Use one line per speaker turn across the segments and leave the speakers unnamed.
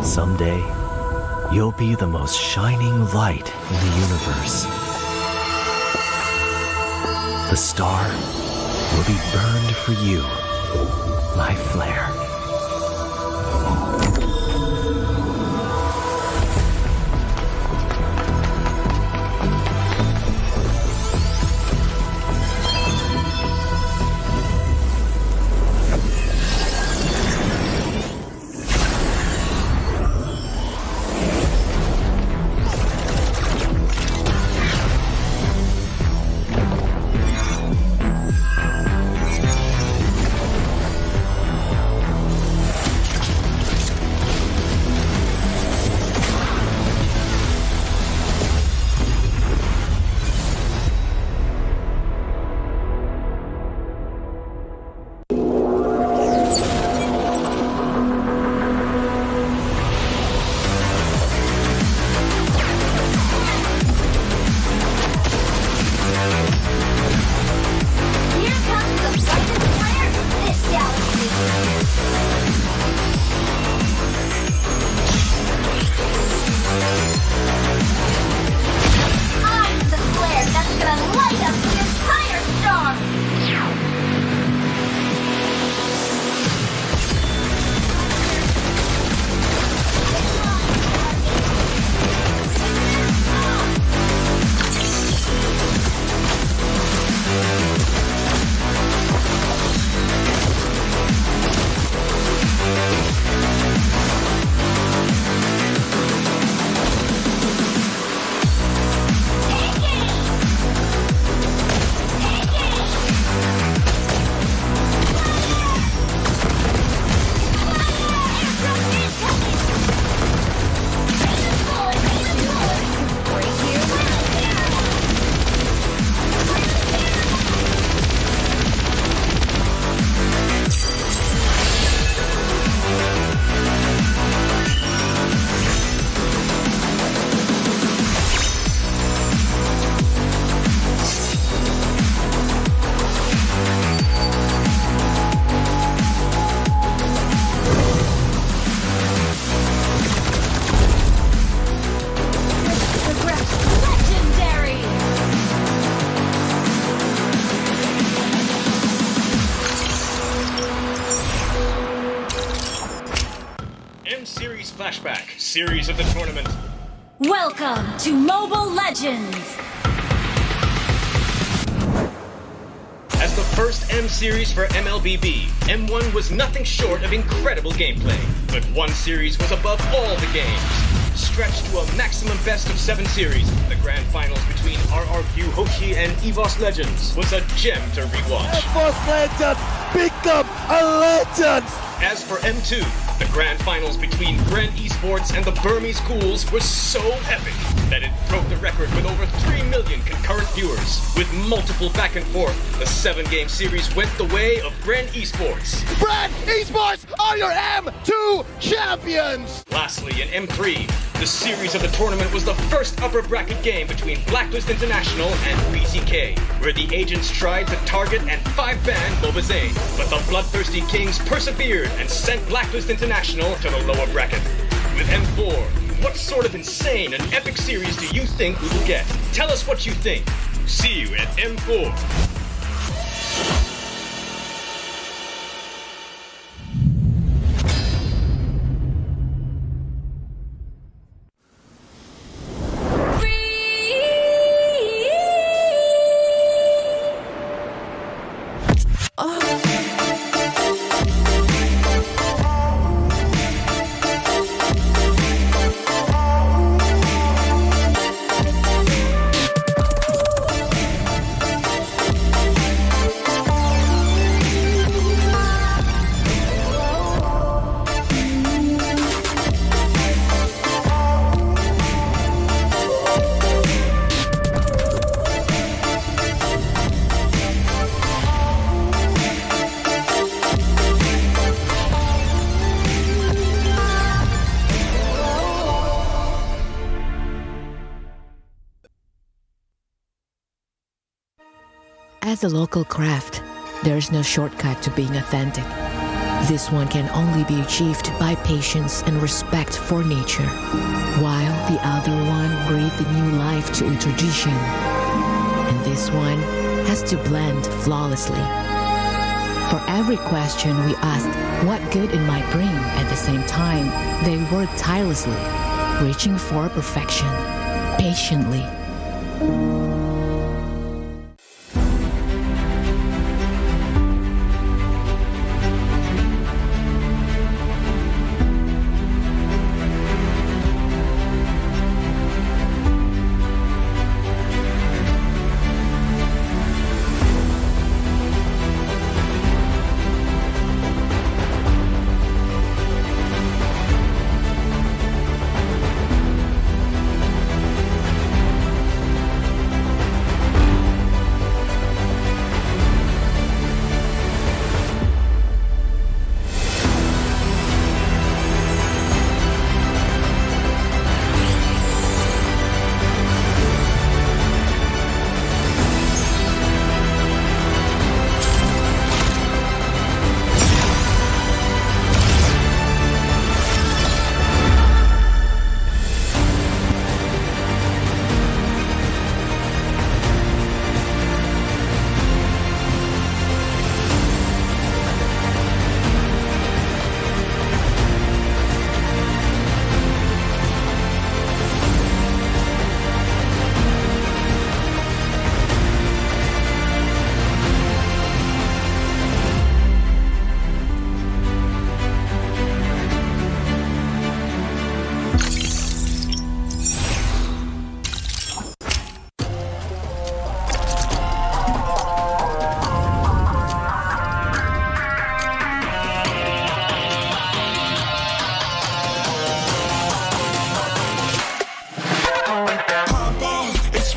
Someday, you'll be the most shining light in the universe. The star will be burned for you, my flare.
M-Series Flashback, Series of the Tournament.
Welcome to Mobile Legends!
As the first M-Series for MLBB, M1 was nothing short of incredible gameplay. But one series was above all the games. Stretched to a maximum best-of-7 series, the grand finals between RRQ Hoshi and EVOS Legends was a gem to rewatch.
EVOS Legends become a legend!
As for M2, the grand finals between Grand Esports and the Burmese Ghouls was so epic that it broke the record with over 3 million concurrent viewers. With multiple back and forth, the 7-game series went the way of Grand Esports.
Grand Esports are your M2 champions!
Lastly, in M3, the series of the tournament was the first upper bracket game between Blacklist International and BCK, where the agents tried to target and 5-ban Bobazane, but the bloodthirsty Kings persevered and sent Blacklist International to the lower bracket. With M4, what sort of insane and epic series do you think we will get? Tell us what you think. See you at M4.
As a local craft, there is no shortcut to being authentic. This one can only be achieved by patience and respect for nature, while the other one breathed new life to a tradition. And this one has to blend flawlessly. For every question we asked, what good it might bring, at the same time, they worked tirelessly, reaching for perfection, patiently.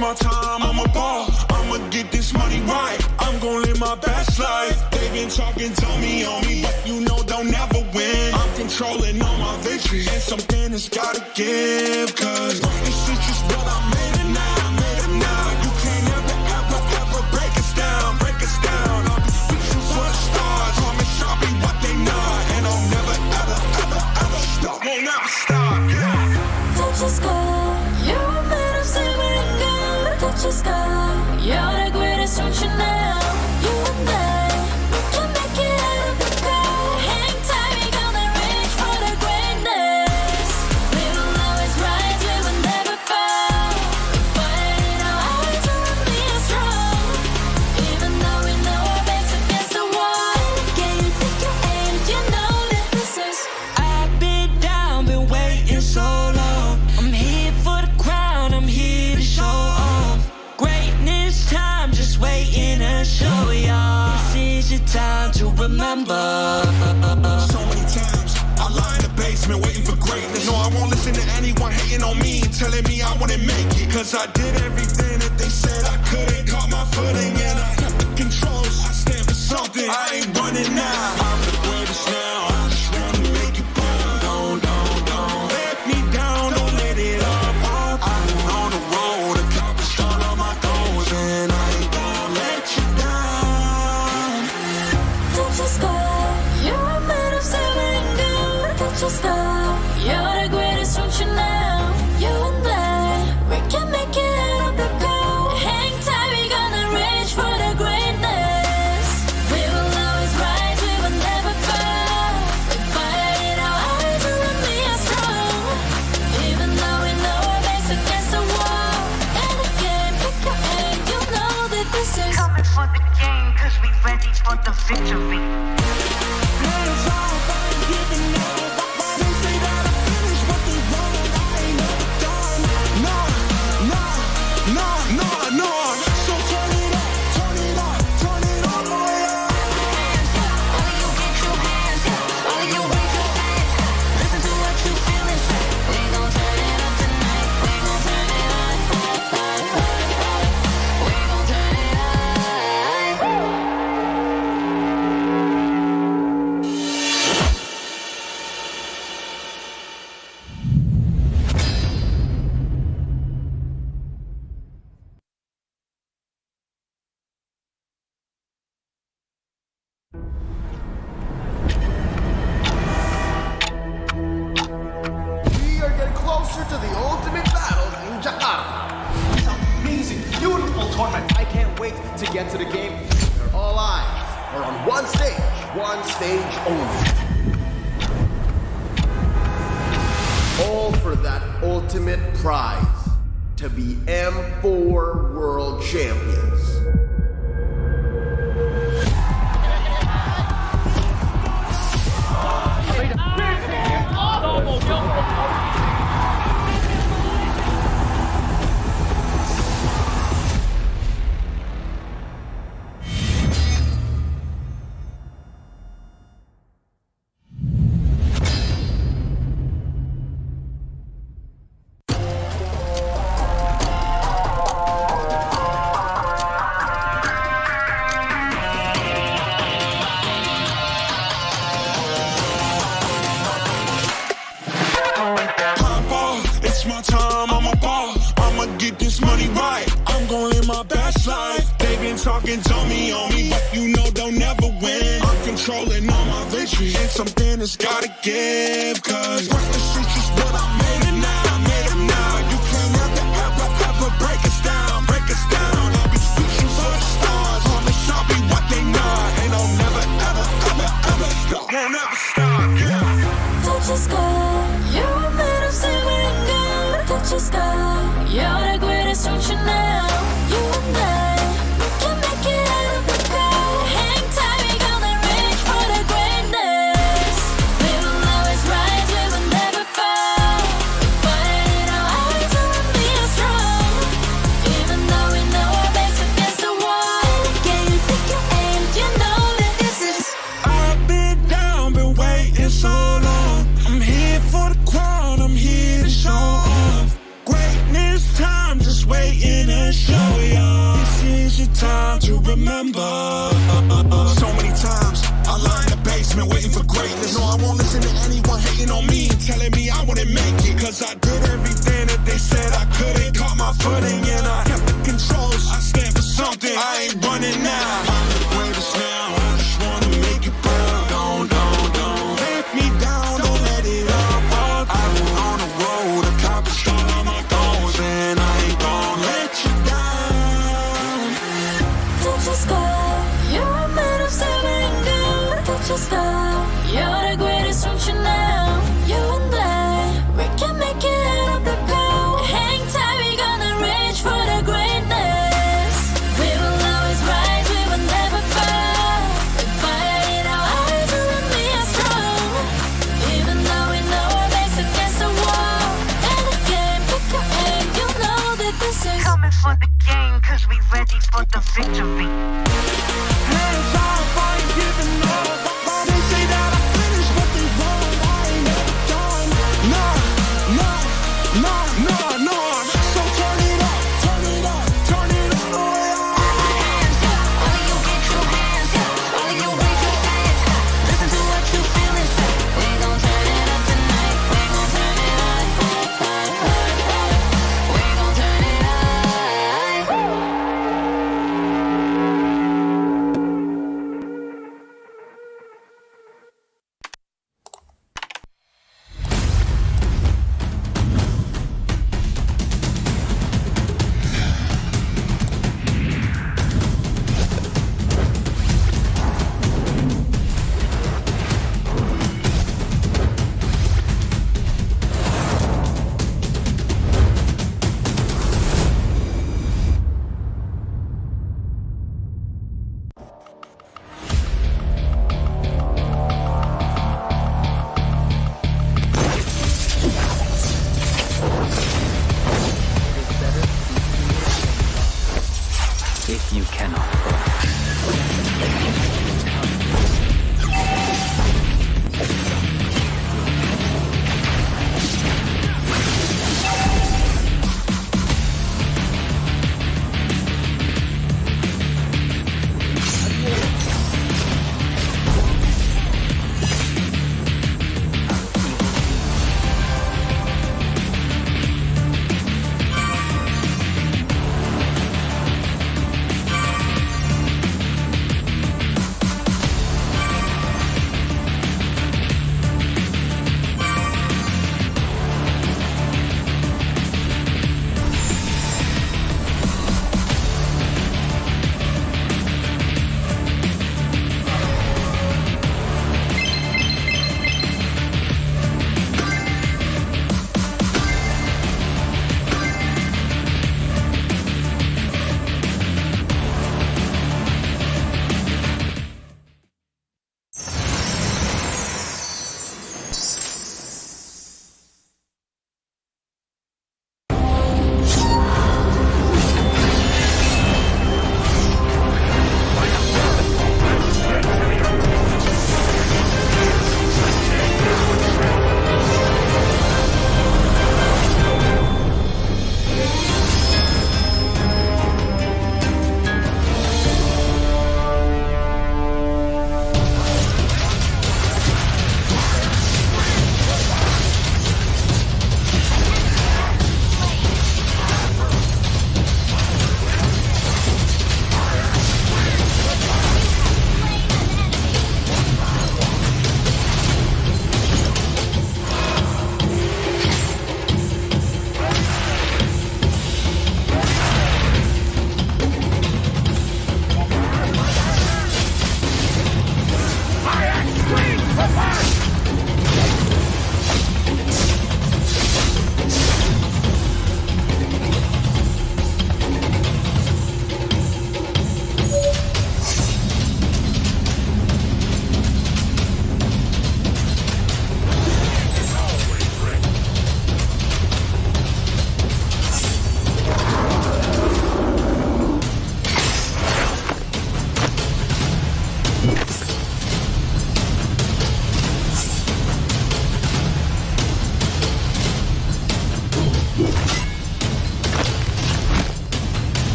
My time, I'm a ball. I'ma get this money right. I'm gon' live my best life. They been talking, tell me on me, but you know they'll never win. I'm controlling all my victories, and something has gotta give. Cause this is just what I made it now. I made it now. You can't ever break us down. Break us down. I'll be reaching for the stars. Promise I'll be what they not, and I'll never ever stop. Won't never stop. Yeah.
Touch your sky, you're made of silver and gold. Touch your sky, you're the greatest function now. You and I, we can make it out of the cold. Hang tight, we gonna reach for the greatness. We will always rise, we will never fall. We fight it out, always will be strong. Even though we know our backs against the wall. Can you take your aim? You know that this is.
I've been down, been waiting so long. I'm here for the crown, I'm here to show off. Greatness time, just waiting to show y'all. This is your time to remember.
So many times I lie in the basement waiting for greatness. No, I won't listen to anyone hating on me and telling me I wouldn't make it. Cause I did everything that they said I couldn't. Caught my footing and I kept the controls. I stand for something, I ain't running now. I'm the greatest now, I just wanna make it burn. Don't let me down, don't let it up. I've been on the road, accomplished all of my goals, and I ain't gonna let you down.
Touch the sky, you're made of silver and gold. Touch the sky, you're the greatest function now. You and I, we can make it out of the cold. Hang tight, we gonna reach for the greatness. We will always rise, we will
tournament. I can't wait to get to the game. Where all eyes are on one stage only. All for that ultimate prize, to be M4 World Champions.
It's my time, I'm a ball. I'ma get this money right. I'm gonna live my best life. They been talking, tell me on me, but you know they'll never win. I'm controlling all my victories. It's something that's gotta give, cause what's the shit just what I made it now, I made it now. You can't ever break us down, break us down. I'll be reaching for the stars. Promise I'll be what they not. Ain't no never, ever stop. Won't ever stop, yeah.
Touch the sky, you're made of silver and gold. Touch the sky, you're the greatest option now. You and I, we can make it out of the cold. Hang tight, we gonna reach for the greatness. We will always rise, we will never fall. We fight it out hard to be strong. Even though we know our backs against the wall. Can you take your aim? You know that this is.
I've been down, been waiting so long. I'm here for the crown, I'm here to show off. Greatness time, just waiting to show y'all. This is your time to remember. So many times, I lie in the basement waiting for greatness. No, I won't listen to anyone hating on me and telling me I wouldn't make it. Cause I did everything that they said I couldn't. Caught my footing and I kept the controls. I stand for something, I ain't running now. I'm the greatest now, I just wanna make you proud. Don't let me down, don't let it all fall. I've been on the road, accomplished all of my goals, and I ain't gonna let you down.
Touch the sky, you're made of silver and gold. Touch the sky, you're the greatest option now. You and I, we can make it out of the cold. Hang tight, we gonna reach for the greatness. We will always rise, we will never fall. We fight it out hard to be strong. Even though we know our backs against the wall. And again, pick your aim, you know that this is.
Coming for the game, cause we ready for the victory.
Hands off, I ain't giving up. They say that I finished what they want. I ain't never done. No. So turn it up.
Hands up, all of you get your hands up. All of you raise your hands up. Listen to what you feel inside. We gon' turn it up tonight. We gon' turn it up. We gon' turn it up.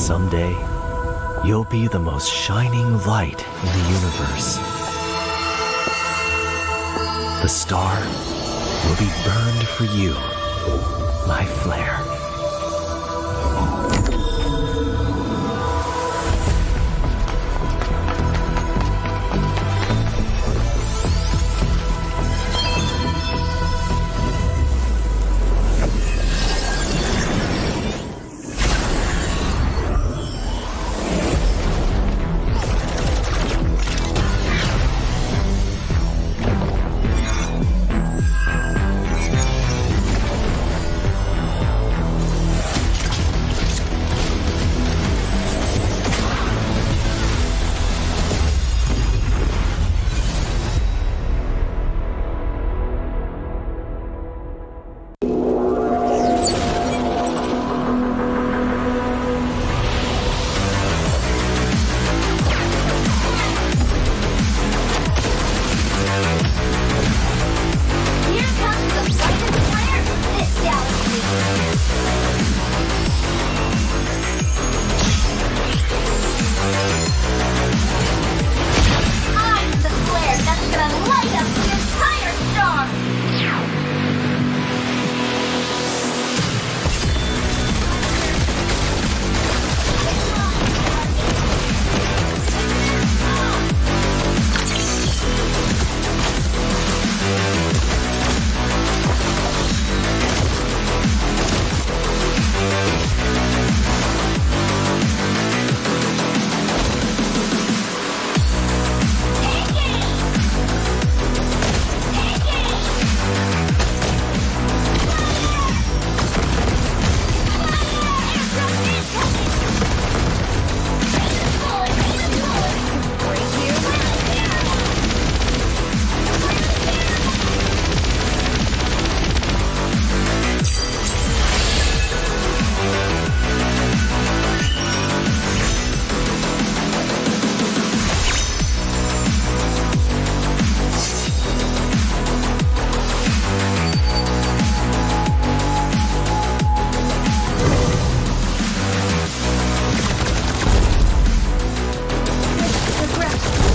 Someday, you'll be the most shining light in the universe. The star will be burned for you, my flare.
Here comes the brightest player in this galaxy. I'm the flare that's gonna light up the entire star.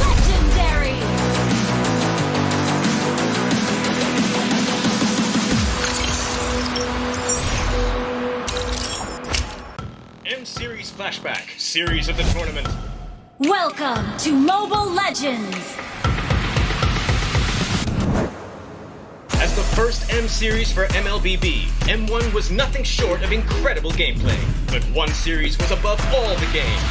Legendary!
M-Series Flashback, series of the tournament.
Welcome to Mobile Legends!
As the first M-Series for MLBB, M1 was nothing short of incredible gameplay. But one series was above all the games.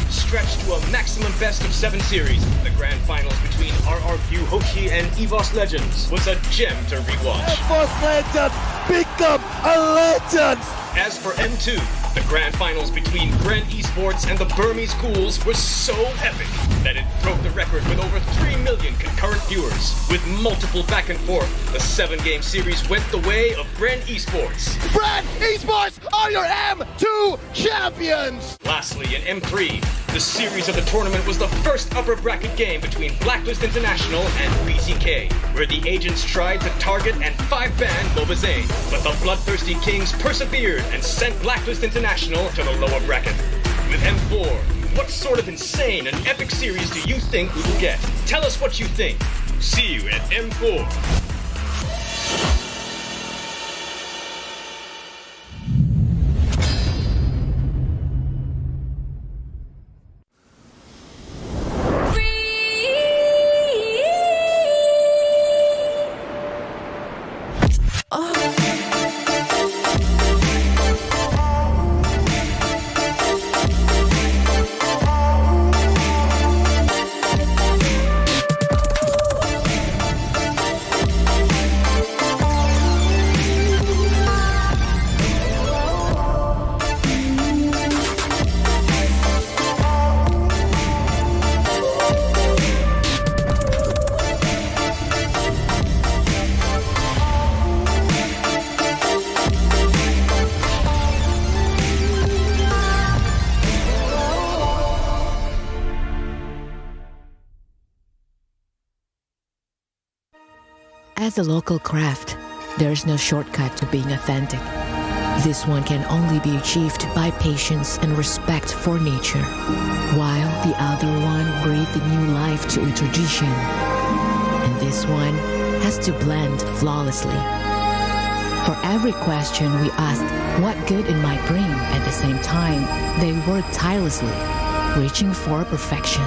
Stretched to a maximum best of 7 series, the grand finals between RRQ Hoshi and EVOS Legends was a gem to rewatch.
EVOS Legends become a legend!
As for M2, the grand finals between Grand Esports and the Burmese Ghouls were so epic that it broke the record with over 3 million concurrent viewers. With multiple back and forth, the 7-game series went the way of Grand Esports.
Brand Esports are your M2 champions!
Lastly, in M3, the series of the tournament was the first upper bracket game between Blacklist International and BCK, where the agents tried to target and 5-ban Bobazane, but the bloodthirsty Kings persevered and sent Blacklist International to the lower bracket. With M4, what sort of insane and epic series do you think we will get? Tell us what you think. See you at M4.
As a local craft, there is no shortcut to being authentic. This one can only be achieved by patience and respect for nature, while the other one breathed new life to a tradition. And this one has to blend flawlessly. For every question we asked what good it might bring, at the same time, they worked tirelessly, reaching for perfection,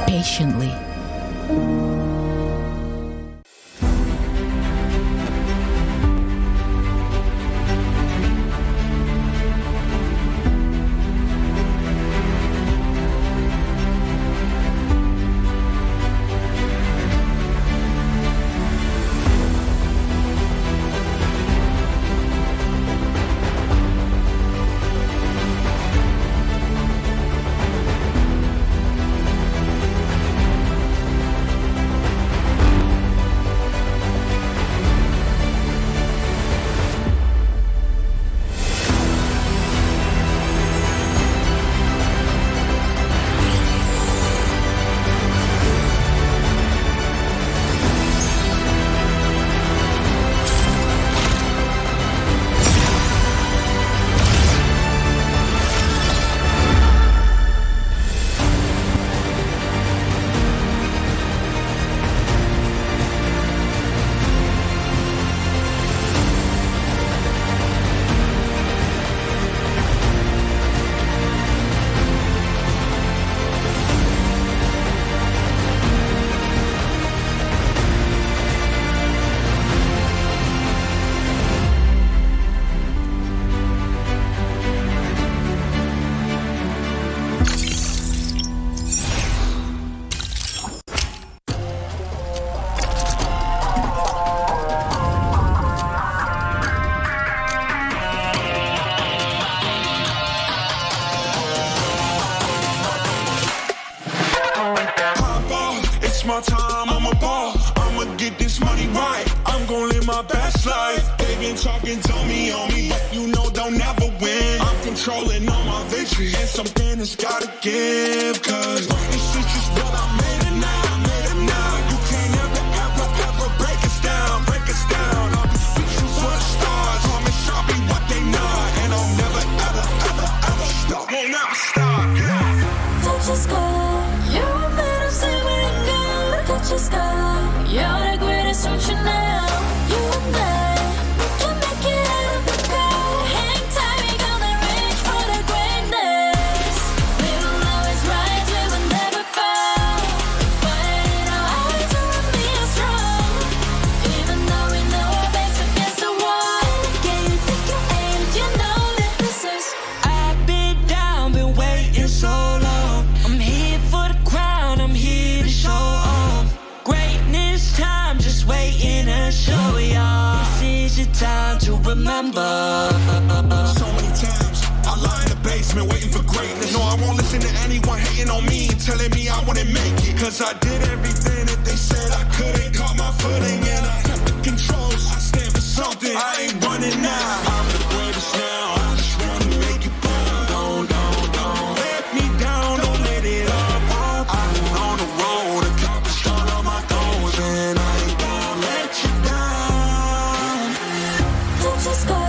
patiently.
It's my time, I'm a ball. I'ma get this money right. I'm gon' live my best life. They been talking, tell me on me, but you know they'll never win. I'm controlling all my victory, and something has gotta give. Cause this is just what I made it now, made it now. You can't ever break us down, break us down. I'll be reaching for the stars, promise I'll be what they not. And I'll never ever stop, won't never stop, yeah.
Touch the sky, you're made of silver and gold. Touch the sky, you're the greatest function now. You and I, we can make it out of the cold. Hang tight, we gonna reach for the greatness. We will always rise, we will never fall. Fighting our eyes around me are strong. Even though we know our backs against the wall. Can you take your aim? You know that this is.
I've been down, been waiting so long. I'm here for the crown, I'm here to show off. Greatness time, just waiting to show y'all. This is your time to remember.
So many times I lie in the basement waiting for greatness. No, I won't listen to anyone hating on me, telling me I wouldn't make it. Cause I did everything that they said I couldn't. Caught my footing and I kept the controls. I stand for something, I ain't running now. I'm the greatest now, I just wanna make it burn. Don't let me down, don't let it up. I've been on the road, accomplished all of my goals, and I ain't gonna let you down.
Touch the sky,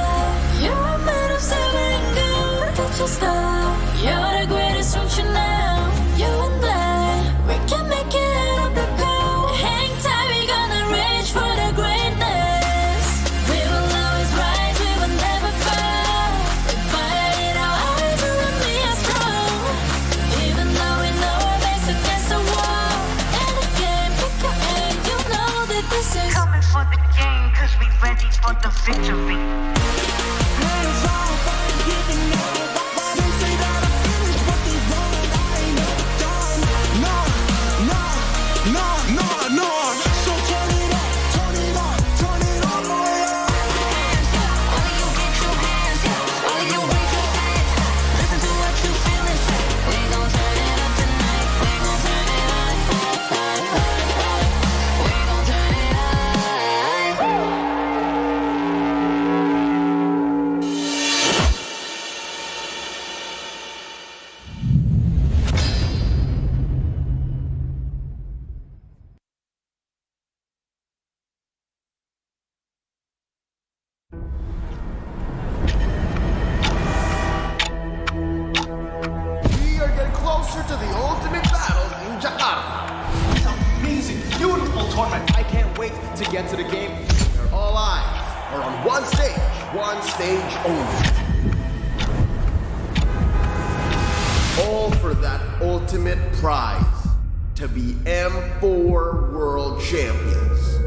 you're made of silver and gold. Touch the sky, you're the greatest function now. You and I, we can make it out of the cold. Hang tight, we gonna reach for the greatness. We will always rise, we will never fall. We fight it, our eyes around me are strong. Even though we know our backs against the wall. And again, pick your aim, you know that this is.
Coming for the game, cause we ready for the victory.
So turn it up, turn it all the way up.
All of you get your hands up, all of you raise your hands up. Listen to what you feel and say. We gon' turn it up tonight. We gon' turn it up. We gon' turn it up.
to the ultimate battle in Jakarta.
It's an amazing, beautiful tournament. I can't wait to get to the game.
Where all eyes are on one stage only. All for that ultimate prize, to be M4 World Champions.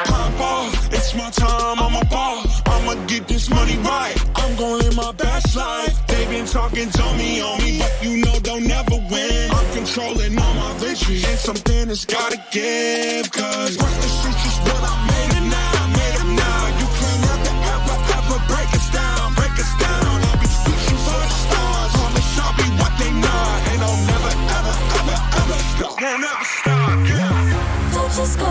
Pop off, it's my time, I'm a ball. I'ma get this money right. I'm gonna live my best life. They been talking on me, but you know they'll never win. I'm controlling all my victories. And something that's gotta give, cause what's the streets is what I made it now. You can't ever break us down, I'll be reaching for the stars. Promise I'll be what they not. And I'll never, ever stop. Won't ever stop, yeah.
Touch the sky,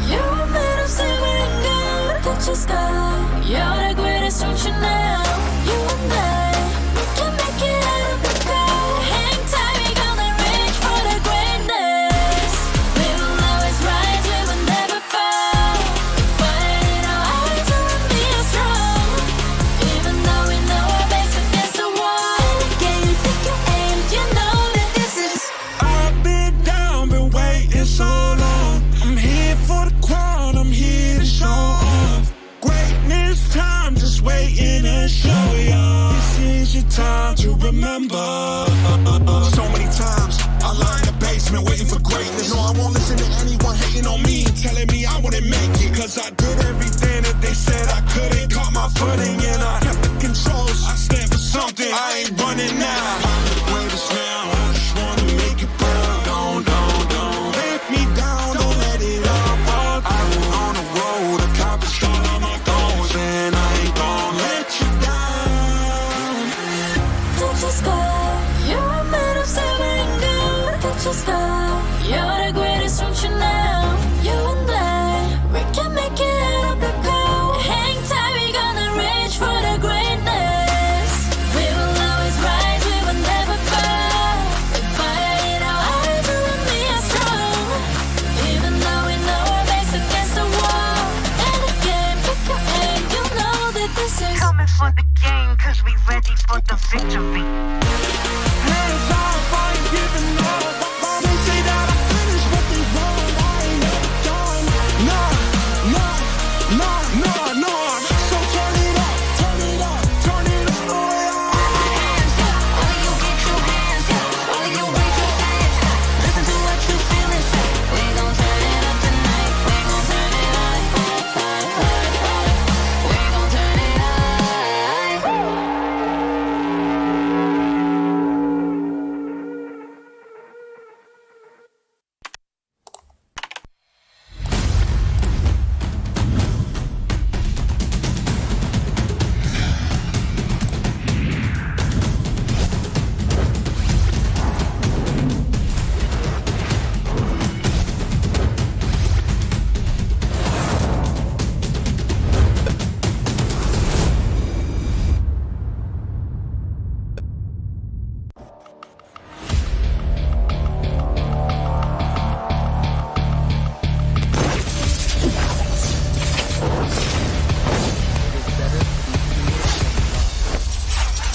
you're made of silver and gold. Touch the sky, you're the greatest ocean now. You and I, we can make it out of the cold. Hang tight, we gonna reach for the greatness. We will always rise, we will never fall. Fighting our eyes and be strong. Even though we know our backs against the wall. Can you take your aim? You know that this is.
I've been down, been waiting so long. I'm here for the crown, I'm here to show off. Greatness time, just waiting to show y'all. This is your time to remember. So many times, I lie in the basement waiting for greatness. No, I won't listen to anyone hating on me, telling me I wouldn't make it. Cause I did everything that they said I couldn't. Caught my footing and I kept the controls. I stand for something, I ain't running now. I'm the greatest now, I just wanna make it proud. Don't let me down, don't let it all fall. I've been on the road, accomplished all of my goals, and I ain't gon' let you down.
Touch the sky, you're made of silver and gold. Touch the sky, you're the greatest ocean now. You and I, we can make it out of the cold. Hang tight, we gonna reach for the greatness. We will always rise, we will never fall. We fight it our eyes and we are strong. Even though we know our backs against the wall. And again, pick your aim, you know that this is.
Coming for the game, cause we ready for the victory.
Hands off, I ain't giving up. They say that I finished what they want, I ain't never done. Nah. So turn it up.
Hands up, all of you get your hands up. All of you raise your hands up. Listen to what you feel and say. We gon' turn it up tonight. We gon' turn it up. We gon' turn it up.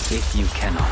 If you cannot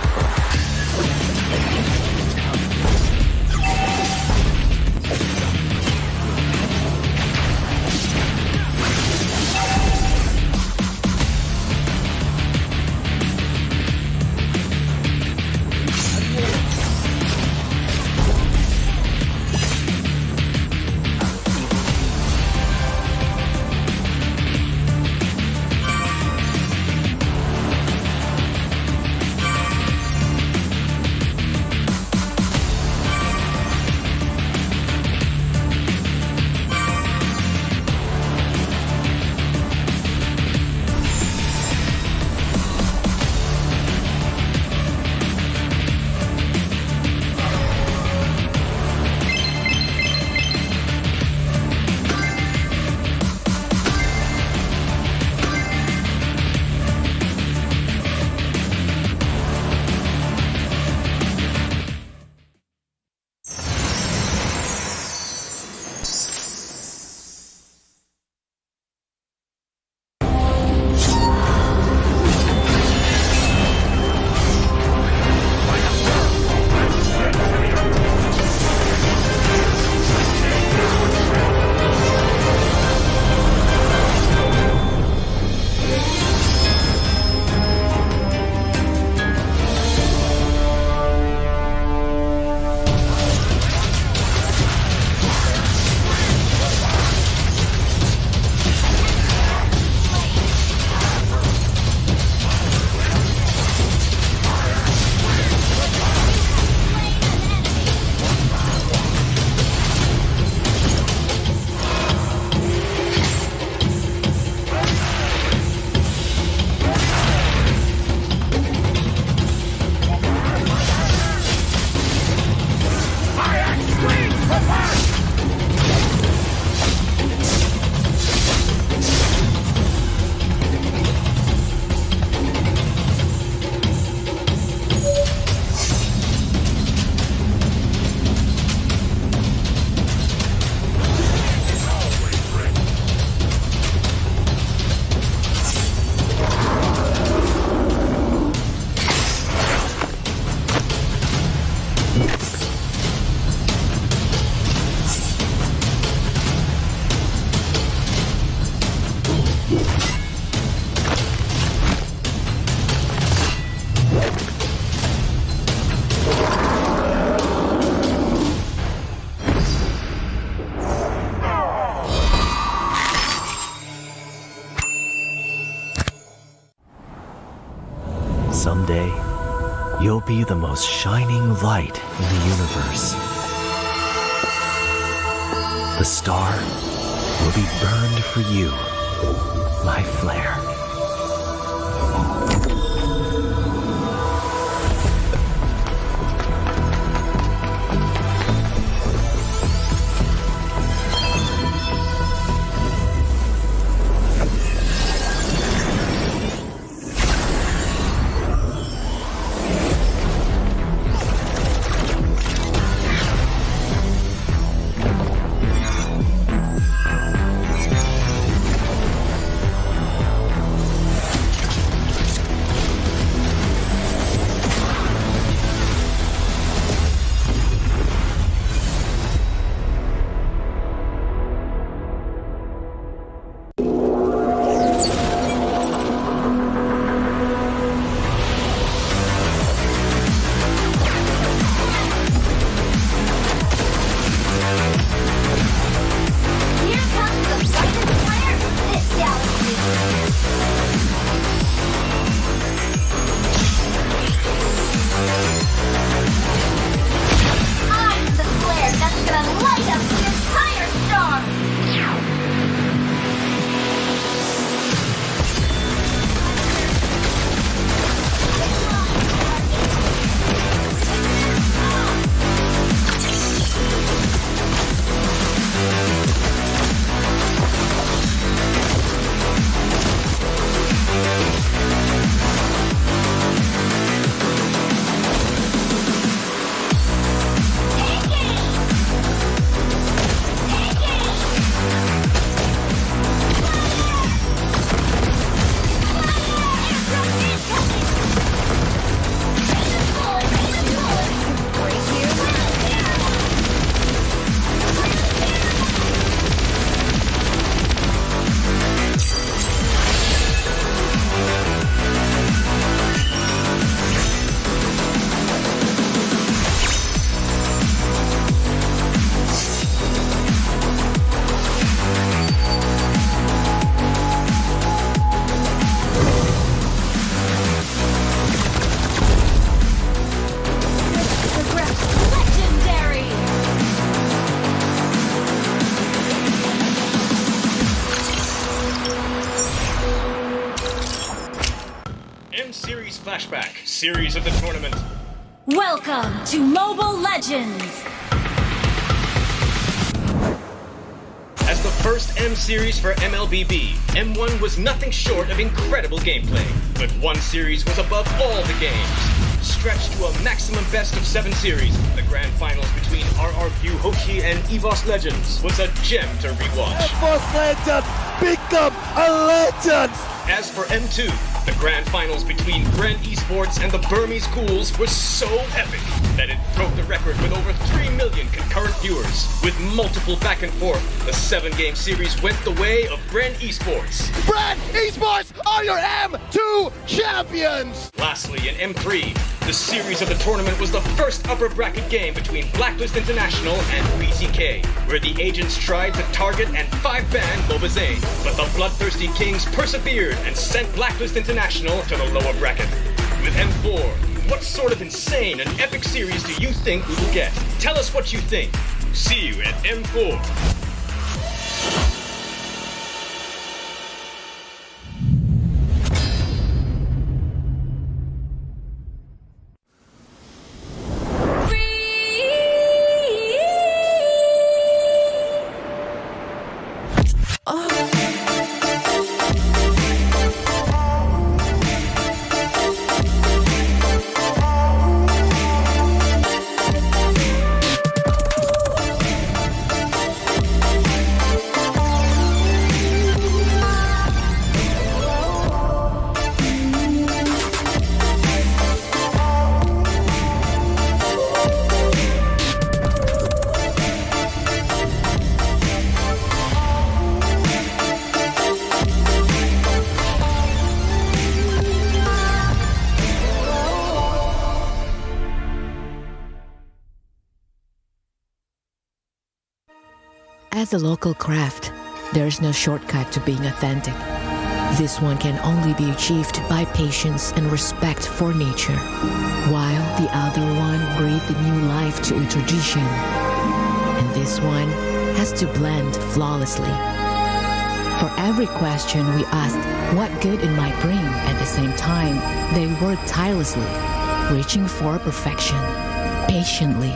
You'll be the most shining light in the universe. The star will be burned for you, my flare.
M-Series Flashback, Series of the Tournament.
Welcome to Mobile Legends!
As the first M-Series for MLBB, M1 was nothing short of incredible gameplay. But one series was above all the games. Stretched to a maximum best of 7 series, the grand finals between RRQ Hoshi and EVOS Legends was a gem to rewatch.
EVOS Legends become a legend!
As for M2, the grand finals between Grand Esports and the Burmese Ghouls was so epic that it broke the record with over 3 million concurrent viewers. With multiple back and forth, the 7-game series went the way of Grand Esports.
Grand Esports are your M2 champions!
Lastly, in M3, the series of the tournament was the first upper bracket game between Blacklist International and BCK, where the agents tried to target and 5-ban Bobazane, but the bloodthirsty Kings persevered and sent Blacklist International to the lower bracket. With M4, what sort of insane and epic series do you think we will get? Tell us what you think. See you at M4.
As a local craft, there is no shortcut to being authentic. This one can only be achieved by patience and respect for nature, while the other one breathed new life to a tradition. And this one has to blend flawlessly. For every question we asked what good it might bring, at the same time, they worked tirelessly, reaching for perfection, patiently.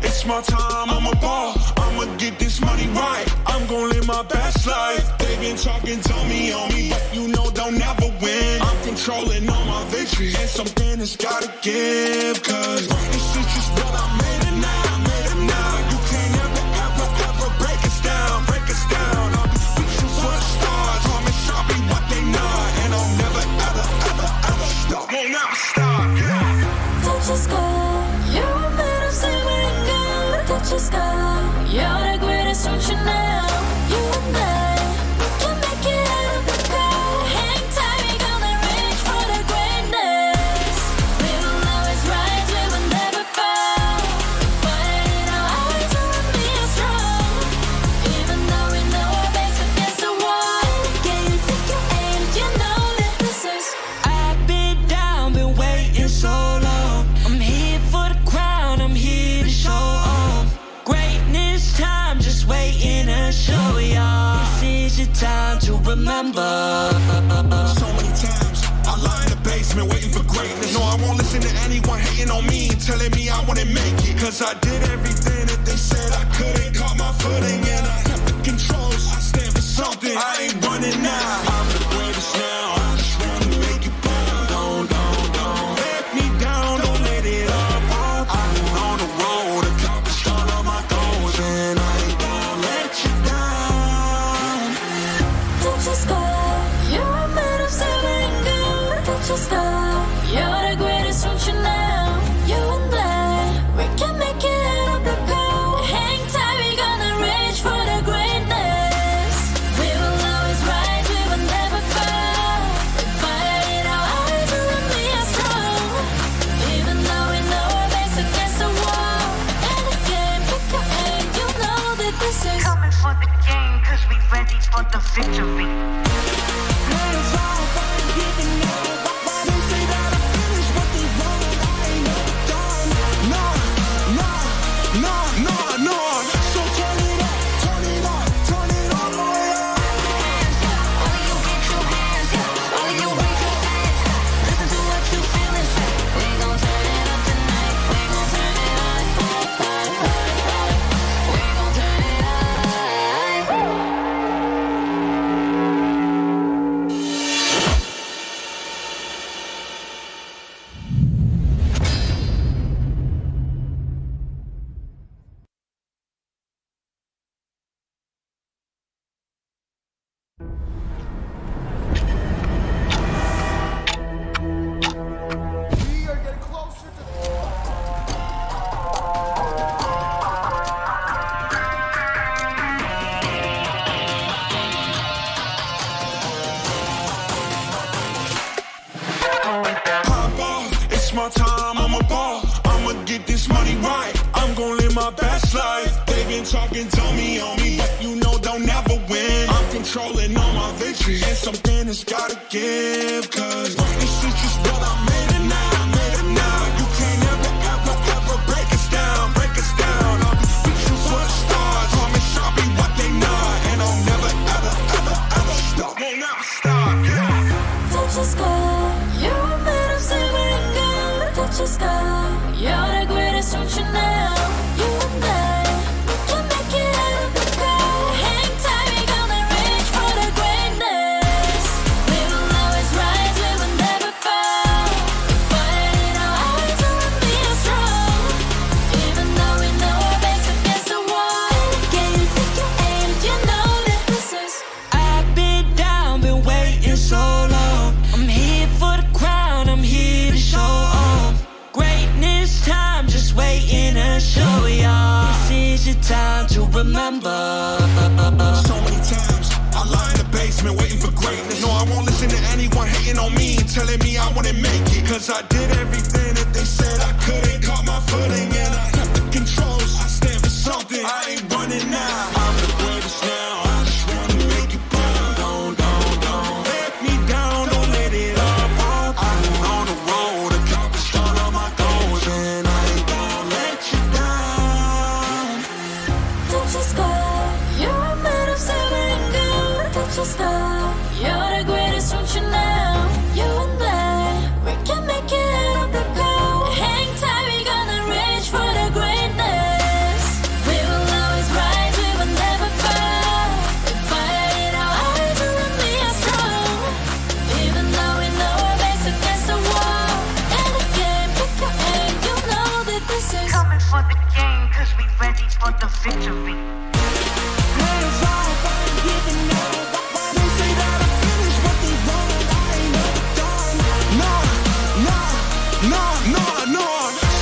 It's my time, I'm a ball. I'ma get this money right. I'm gon' live my best life. They been talking, tell me on me, but you know they'll never win. I'm controlling all my victories, and something has gotta give. Cause this is just what I made it now, made it now. You can't ever break us down, break us down. I'll be reaching for the stars, promise I'll be what they not. And I'll never ever stop, won't never stop, yeah.
Touch the sky, you're made of silver and gold. Touch the sky, you're the greatest ocean now. You and I, we can make it out of the cold. Hang tight, we gonna reach for the greatness. We will always rise, we will never fall. Fighting our eyes, we will be strong. Even though we know our backs against the wall. Can you take your aim? You know that this is.
I've been down, been waiting so long. I'm here for the crown, I'm here to show off. Greatness time, just waiting to show y'all. This is your time to remember.
So many times I lie in the basement waiting for greatness. No, I won't listen to anyone hating on me, telling me I wouldn't make it. Cause I did everything that they said I couldn't. Caught my footing and I kept the controls. I stand for something, I ain't running now. I'm the greatest now, I just wanna make it burn. Don't let me down, don't let it up. I've been on the road, accomplished all of my goals, and I ain't gonna let you down.
Touch the sky, you're made of silver and gold. Touch the sky, you're the greatest ocean now. You and I, we can make it out of the cold. Hang tight, we gonna reach for the greatness. We will always rise, we will never fall. We fight in our eyes, we will be strong. Even though we know our backs against the wall. And again, pick your aim, you know that this is.
Coming for the game, cause we ready for the victory.
this life. They've been talking, told me on me, but you know they'll never win. I'm controlling all my victories, and something has gotta give. Cause greatness is just what I made it now, I made it now. You can't ever, ever, ever break us down, break us down. I'll be reaching for the stars, promise I'll be what they not. And I'll never, ever, ever, ever stop, won't never stop, yeah.
Touch the sky, you're made of silver and gold. Touch the sky, you're the greatest ocean now. You and I, we can make it out of the cold. Hang tight, we gonna reach for the greatness. We will always rise, we will never fall. The fire in our eyes will be as strong. Even though we know our backs against the wall. Can you take your aim? You know that this is.
I've been down, been waiting so long. I'm here for the crown, I'm here to show off. Greatness time, just waiting to show y'all. This is your time to remember.
So many times I lie in the basement waiting for greatness. No, I won't listen to anyone hating on me and telling me I wouldn't make it. Cause I did everything that they said I couldn't. Caught my footing and I kept the controls. I stand for something, I ain't running now. I'm the greatest now, I just wanna make it proud. Don't let me down, don't let it all fall. I'm on the road, accomplished all of my goals, and I ain't gonna let you down.
Touch the sky, you're made of silver and gold. Touch the sky, you're the greatest ocean now. You and I, we can make it out of the cold. Hang tight, we gonna reach for the greatness. We will always rise, we will never fall. The fire in our eyes will be as strong. Even though we know our backs against the wall. And again, pick your aim, you know that this is.
Coming for the game, cause we ready for the victory.
Hands off, I ain't giving up. Why they say that I finished what they wanted? I ain't never done. No.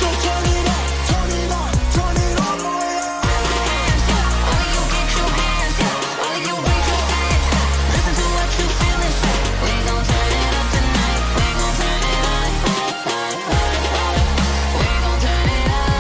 So turn it up, turn it up, turn it all the way up.
Hands up, all of you get your hands up. All of you raise your hands up. Listen to what you feel and say. We gon' turn it up tonight. We gon' turn it up. We gon' turn it up.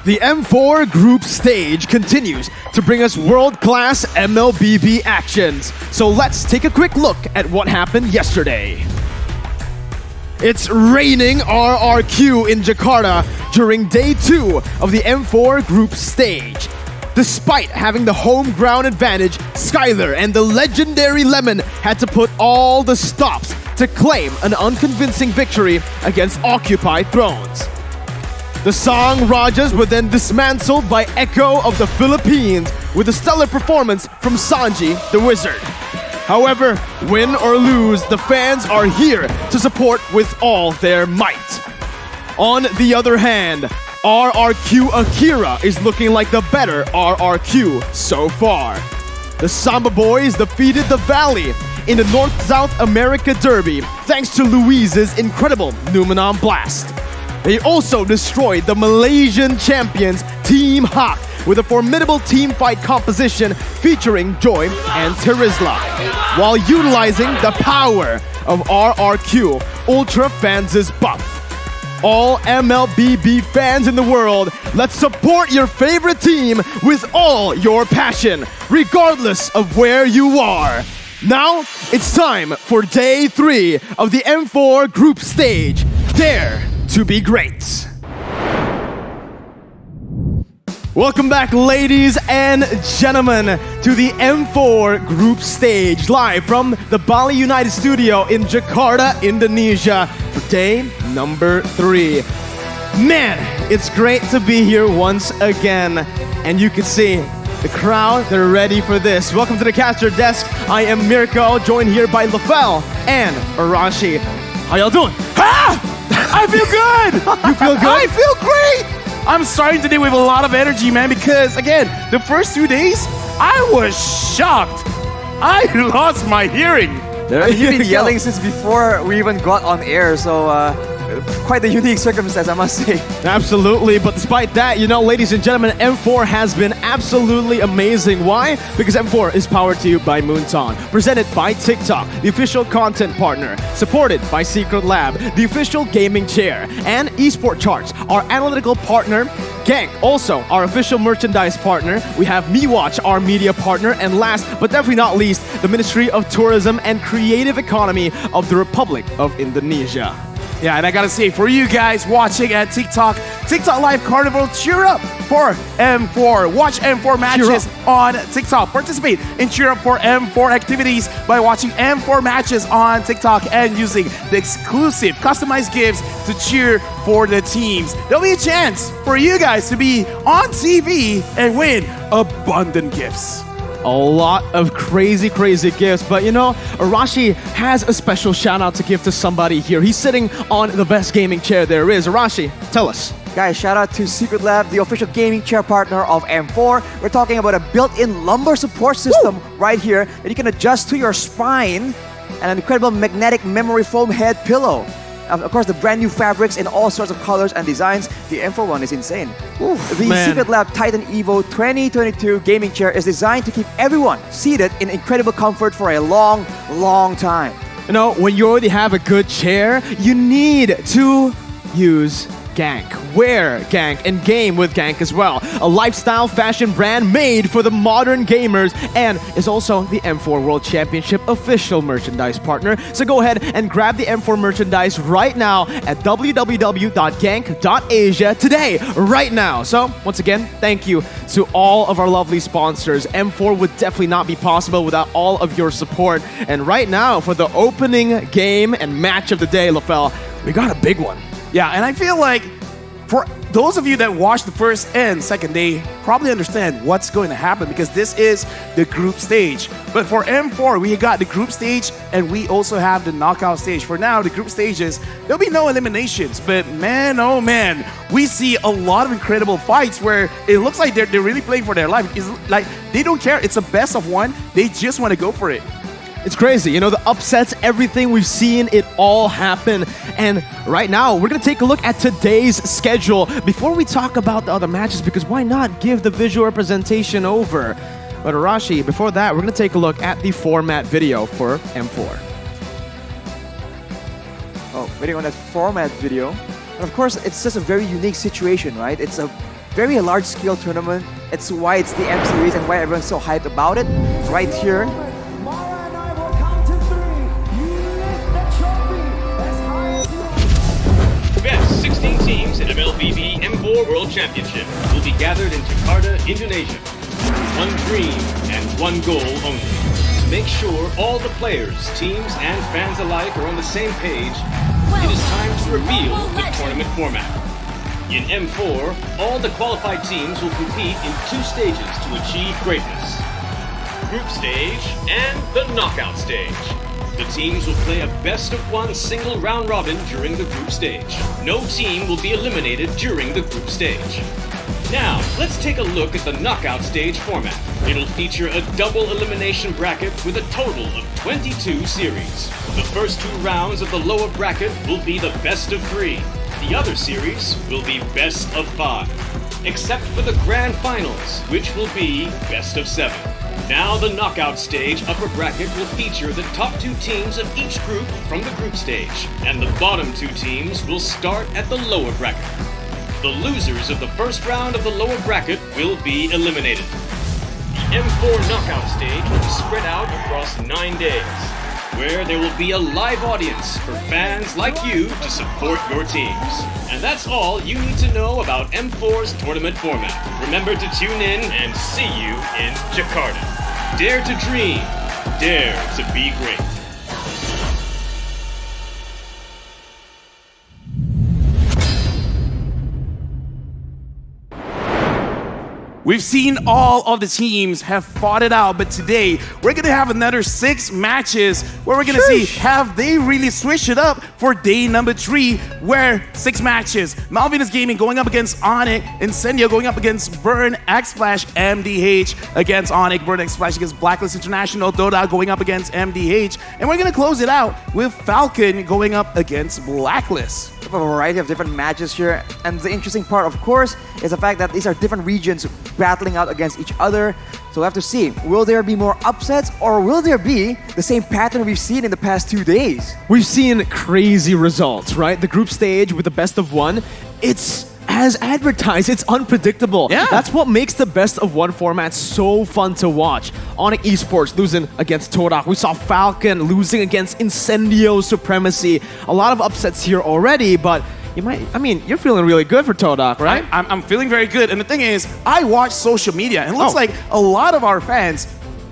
The M4 group stage continues to bring us world-class MLBB actions. So let's take a quick look at what happened yesterday. It's raining RRQ in Jakarta during day 2 of the M4 group stage. Despite having the home ground advantage, Skylar and the legendary Lemon had to put all the stops to claim an unconvincing victory against occupied thrones. The Song Rajas were then dismantled by Echo of the Philippines with a stellar performance from Sanji the Wizard. However, win or lose, the fans are here to support with all their might. On the other hand, RRQ Akira is looking like the better RRQ so far. The Samba Boys defeated the Valley in the North-South America Derby thanks to Luiz's incredible Numenon Blast. They also destroyed the Malaysian champions Team Hawk with a formidable team fight composition featuring Joy and Terizla, while utilizing the power of RRQ Ultra Fans' buff. All MLBB fans in the world, let's support your favorite team with all your passion, regardless of where you are. Now, it's time for day 3 of the M4 group stage. Dare to be great. Welcome back, ladies and gentlemen, to the M4 group stage, live from the Bali United studio in Jakarta, Indonesia, for day number 3. Man, it's great to be here once again, and you can see the crowd, they're ready for this. Welcome to the caster desk. I am Mirko, joined here by Lafel and Arashi. How y'all doing?
Ah! I feel good!
You feel good?
I feel great! I'm starting today with a lot of energy, man, because, again, the first 2 days, I was shocked. I lost my hearing.
You've been yelling since before we even got on air, so quite a unique circumstance, I must say.
Absolutely, but despite that, you know, ladies and gentlemen, M4 has been absolutely amazing. Why? Because M4 is powered to you by Moonton, presented by TikTok, the official content partner, supported by Secret Lab, the official gaming chair, and Esport Charts, our analytical partner, Gank, also our official merchandise partner. We have MeWatch, our media partner, and last but definitely not least, the Ministry of Tourism and Creative Economy of the Republic of Indonesia.
Yeah, and I gotta say, for you guys watching at TikTok Live Carnival, cheer up for M4. Watch M4 matches on TikTok. Participate in Cheer Up for M4 activities by watching M4 matches on TikTok and using the exclusive customized gifts to cheer for the teams. There'll be a chance for you guys to be on TV and win abundant gifts.
A lot of crazy gifts, but you know, Arashi has a special shout out to give to somebody here. He's sitting on the best gaming chair there is. Arashi, tell us.
Guys, shout out to Secret Lab, the official gaming chair partner of M4. We're talking about a built-in lumbar support system right here that you can adjust to your spine, and an incredible magnetic memory foam head pillow. Of course, the brand new fabrics in all sorts of colors and designs. The M4 one is insane. The Secret Lab Titan Evo 2022 gaming chair is designed to keep everyone seated in incredible comfort for a long, long time.
You know, when you already have a good chair, you need to use Gank. Wear Gank and game with Gank as well. A lifestyle fashion brand made for the modern gamers and is also the M4 World Championship official merchandise partner. So go ahead and grab the M4 merchandise right now at www.gank.asia today, right now. So once again, thank you to all of our lovely sponsors. M4 would definitely not be possible without all of your support. And right now, for the opening game and match of the day, Lafel, we got a big one.
Yeah, and I feel like for those of you that watched the first and second day, probably understand what's going to happen because this is the group stage. But for M4, we got the group stage and we also have the knockout stage. For now, the group stages, there'll be no eliminations. But man, oh man, we see a lot of incredible fights where it looks like they're really playing for their life. It's like they don't care. It's a best of one. They just want to go for it.
It's crazy, you know, the upsets, everything we've seen, it all happen. And right now, we're going to take a look at today's schedule before we talk about the other matches, because why not give the visual representation over? But Arashi, before that, we're going to take a look at the format video for M4.
Oh, waiting on that format video. And of course, it's just a very unique situation, right? It's a very large-scale tournament. It's why it's the M Series and why everyone's so hyped about it. Right here,
Best 16 teams in MLBB M4 World Championship will be gathered in Jakarta, Indonesia. One dream and one goal only. To make sure all the players, teams, and fans alike are on the same page, it is time to reveal the tournament format. In M4, all the qualified teams will compete in 2 stages to achieve greatness. Group stage and the knockout stage. The teams will play a best-of-1 single round robin during the group stage. No team will be eliminated during the group stage. Now, let's take a look at the knockout stage format. It'll feature a double elimination bracket with a total of 22 series. The first 2 rounds of the lower bracket will be the best of 3. The other series will be best of 5. Except for the grand finals, which will be best of 7. Now the knockout stage upper bracket will feature the top 2 teams of each group from the group stage, and the bottom 2 teams will start at the lower bracket. The losers of the first round of the lower bracket will be eliminated. The M4 knockout stage will be spread out across 9 days, where there will be a live audience for fans like you to support your teams. And that's all you need to know about M4's tournament format. Remember to tune in and see you in Jakarta. Dare to dream, dare to be great.
We've seen all of the teams have fought it out, but today we're gonna have another 6 matches where we're gonna see have they really switched it up for day number 3, where 6 matches. Malvinas Gaming going up against Onyx, Incendio going up against Burn, X-Flash, MDH against Onyx, Burn, X-Flash against Blacklist International, Dota going up against MDH, and we're gonna close it out with Falcon going up against Blacklist.
we have a variety of different matches here, and the interesting part, of course, is the fact that these are different regions battling out against each other. So we'll have to see, will there be more upsets or will there be the same pattern we've seen in the past 2 days?
We've seen crazy results, right? The group stage with the best of 1, it's as advertised, it's unpredictable.
Yeah.
That's what makes the best of 1 format so fun to watch. Onyx Esports losing against Torak. We saw Falcon losing against Incendio Supremacy. A lot of upsets here already, but you're feeling really good for Todak, right?
I'm feeling very good. And the thing is, I watch social media, and it looks like a lot of our fans,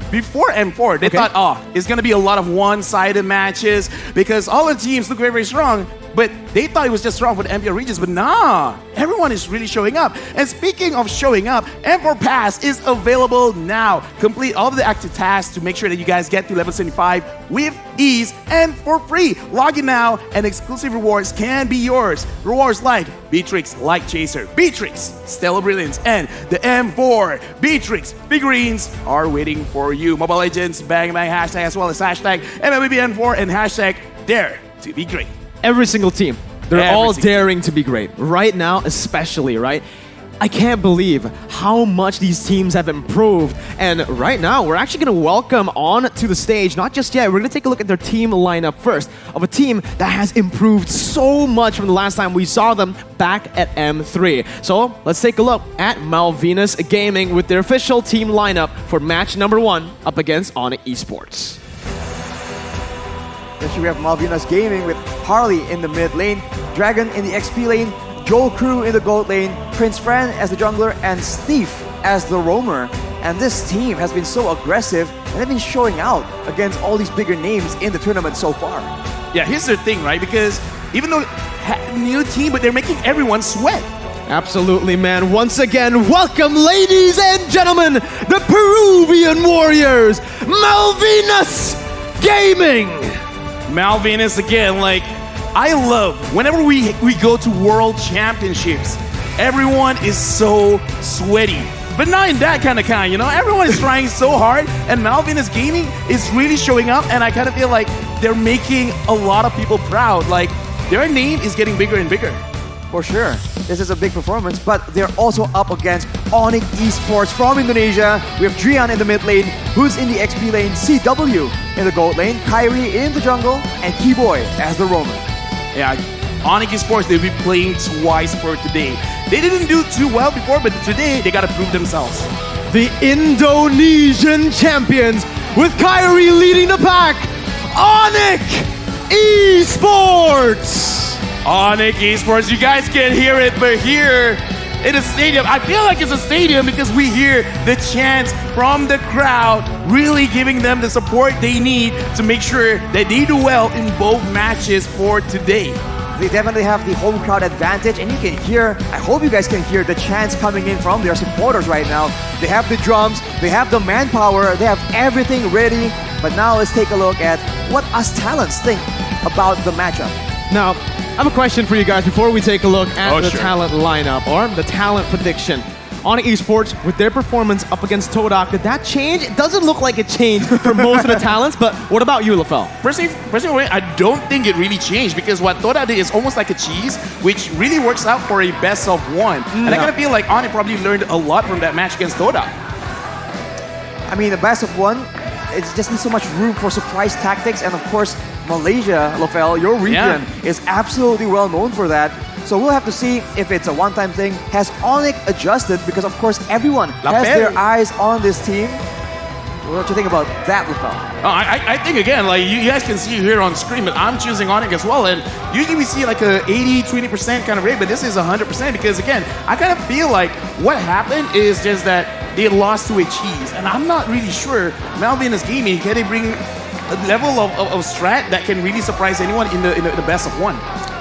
before M4, they thought, it's going to be a lot of one-sided matches because all the teams look very, very strong. But they thought it was just strong for the MPL regions, but nah, everyone is really showing up. And speaking of showing up, M4 Pass is available now. Complete all of the active tasks to make sure that you guys get to level 75 with ease and for free. Log in now and exclusive rewards can be yours. Rewards like Beatrix Light Chaser, Beatrix Stellar Brilliance, and the M4 Beatrix figurines are waiting for you. Mobile Legends, Bang Bang hashtag, as well as hashtag MLBBN4 and hashtag Dare to be Great.
Every single team. They're all daring to be great. Right now, especially, right? I can't believe how much these teams have improved. And right now, we're actually going to welcome on to the stage, not just yet, we're going to take a look at their team lineup first, of a team that has improved so much from the last time we saw them back at M3. So let's take a look at Malvinas Gaming with their official team lineup for match number 1 up against Onyx Esports.
Next we have Malvinas Gaming with Harley in the mid lane, Dragon in the XP lane, Joel Crew in the gold lane, Prince Fran as the jungler, and Steve as the roamer. And this team has been so aggressive and they've been showing out against all these bigger names in the tournament so far.
Yeah, here's the thing, right? Because even though new team, but they're making everyone sweat.
Absolutely, man. Once again, welcome, ladies and gentlemen, the Peruvian Warriors, Malvinas Gaming.
Malvinas again, like, I love whenever we go to world championships, everyone is so sweaty. But not in that kind, you know? Everyone is trying so hard, and Malvinas Gaming is really showing up, and I kind of feel like they're making a lot of people proud. Like, their name is getting bigger and bigger.
For sure. This is a big performance, but they're also up against Onyx Esports from Indonesia. We have Drian in the mid lane, who's in the XP lane, CW in the gold lane, Kyrie in the jungle, and Keyboy as the roamer.
Yeah, Onyx Esports, they'll be playing twice for today. They didn't do too well before, but today they got to prove themselves.
The Indonesian champions with Kyrie leading the pack. Onyx Esports.
Onyx Esports, you guys can't hear it, but here in the stadium, I feel like it's a stadium because we hear the chants from the crowd, really giving them the support they need to make sure that they do well in both matches for today.
They definitely have the home crowd advantage, and you can hear, I hope you guys can hear the chants coming in from their supporters right now. They have the drums, they have the manpower, they have everything ready. But now let's take a look at what us talents think about the matchup.
Now, I have a question for you guys before we take a look at the
sure.
talent lineup or the talent prediction. Onyx Esports, with their performance up against Todak, did that change? It doesn't look like it changed for most of the talents, but what about you, Lafel?
Personally, I don't think it really changed because what Toda did is almost like a cheese, which really works out for a best of one. And I kind of feel like Onyx probably learned a lot from that match against Toda.
I mean, the best of one, it just needs so much room for surprise tactics, and of course, Malaysia, Lofel, your region, is absolutely well known for that. So we'll have to see if it's a one-time thing. Has Onyx adjusted? Because of course, everyone has their eyes on this team. What do you think about that, Lofel?
I think again, like you guys can see here on screen, but I'm choosing Onyx as well. And usually we see like a 80-20% kind of rate, but this is 100% because again, I kind of feel like what happened is just that they lost to a cheese, and I'm not really sure Malvina's gaming can they bring a level of strat that can really surprise anyone in the best of one.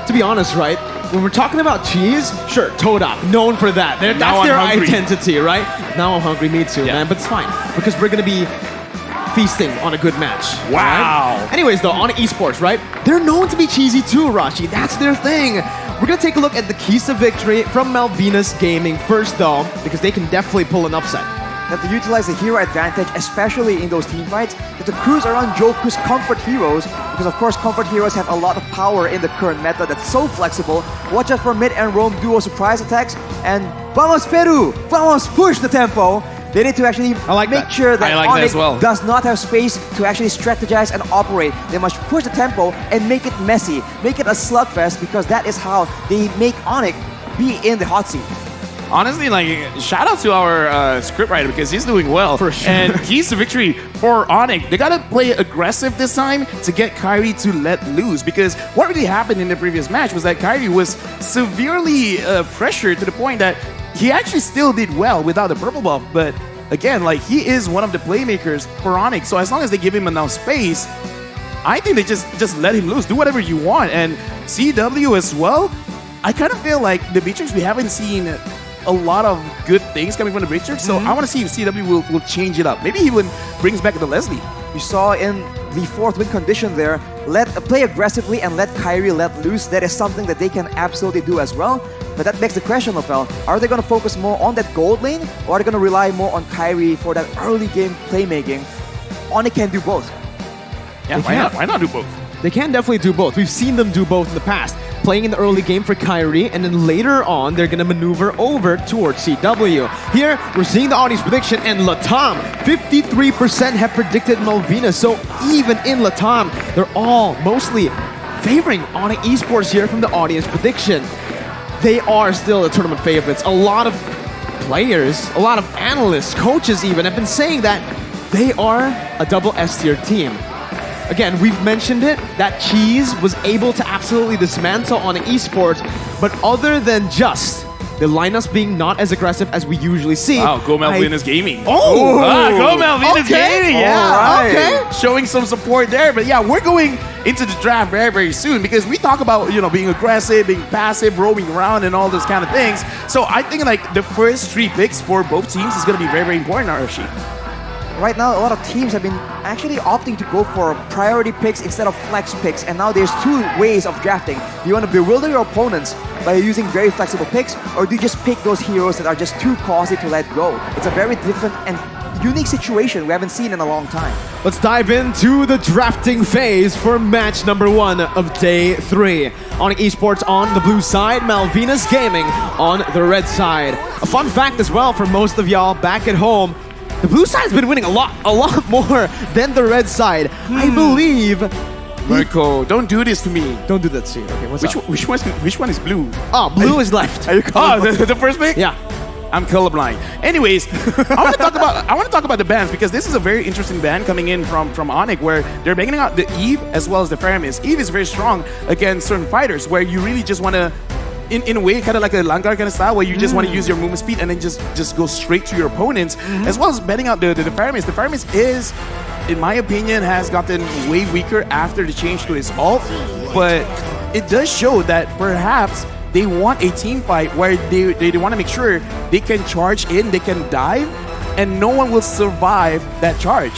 To be honest, right? When we're talking about cheese, sure, Todak, known for that. That's their identity, right? Now I'm hungry, me too, man. But it's fine because we're gonna be feasting on a good match.
Wow.
Right? Anyways, though, on Esports, right? They're known to be cheesy too, Rashi. That's their thing. We're gonna take a look at the keys to victory from Malvinas Gaming first, though, because they can definitely pull an upset.
They have to utilize the hero advantage, especially in those team fights. They have to cruise around Joku's comfort heroes, because of course comfort heroes have a lot of power in the current meta that's so flexible. Watch out for mid and roam duo surprise attacks, and vamos Peru! Vamos push the tempo! They need to actually make sure that Onyx does not have space to actually strategize and operate. They must push the tempo and make it messy, make it a slugfest, because that is how they make Onyx be in the hot seat.
Honestly, like, shout out to our scriptwriter because he's doing well.
For sure.
And keys to victory for Onyx. They gotta play aggressive this time to get Kyrie to let loose, because what really happened in the previous match was that Kyrie was severely pressured to the point that he actually still did well without the purple buff, but again, like, he is one of the playmakers for Onyx, so as long as they give him enough space, I think they just let him loose, do whatever you want. And CW as well, I kind of feel like the Beatrix, we haven't seen a lot of good things coming from the Beatrix, so I want to see if CW will change it up. Maybe he even brings back the Leslie.
You saw in the fourth win condition there, play aggressively and let Kyrie let loose. That is something that they can absolutely do as well. But that begs the question, Lofel, are they going to focus more on that gold lane, or are they going to rely more on Kyrie for that early game playmaking? Onyx can do both.
Yeah, why not do both?
They can definitely do both. We've seen them do both in the past. Playing in the early game for Kyrie, and then later on, they're gonna maneuver over towards CW. Here, we're seeing the audience prediction, and Latam, 53% have predicted Malvina. So even in Latam, they're all mostly favoring Onyx Esports here from the audience prediction. They are still the tournament favorites. A lot of players, a lot of analysts, coaches even, have been saying that they are a double S tier team. Again, we've mentioned it, that Cheese was able to absolutely dismantle on esports, but other than just the lineups being not as aggressive as we usually see.
Wow, go Malvina's Gaming.
Oh!
Go Malvina's Gaming, yeah. Okay. Showing some support there, but yeah, we're going into the draft very, very soon because we talk about, you know, being aggressive, being passive, roaming around and all those kind of things. So I think like the first 3 picks for both teams is going to be very, very important, Archie.
Right now, a lot of teams have been actually opting to go for priority picks instead of flex picks, and now there's 2 ways of drafting. Do you want to bewilder your opponents by using very flexible picks, or do you just pick those heroes that are just too costly to let go? It's a very different and unique situation we haven't seen in a long time.
Let's dive into the drafting phase for match number 1 of day 3. Onyx Esports on the blue side, Malvina's Gaming on the red side. A fun fact as well for most of y'all back at home, the blue side's been winning a lot more than the red side. I believe
Mirko, don't do this to me.
Don't do that to you. Okay, what's up?
Which one is blue?
Oh, blue is left.
Are you the first pick?
Yeah.
I'm colorblind. Anyways, I want to talk about the bans because this is a very interesting ban coming in from Onyx, where they're banging out the Eve as well as the Faramis. Eve is very strong against certain fighters, where you really just want to, in a way, kind of like a Langar kind of style, where you just want to use your movement speed and then just go straight to your opponents, as well as betting out the Faramis. The Faramis is, in my opinion, has gotten way weaker after the change to his ult, but it does show that perhaps they want a team fight where they want to make sure they can charge in, they can dive, and no one will survive that charge.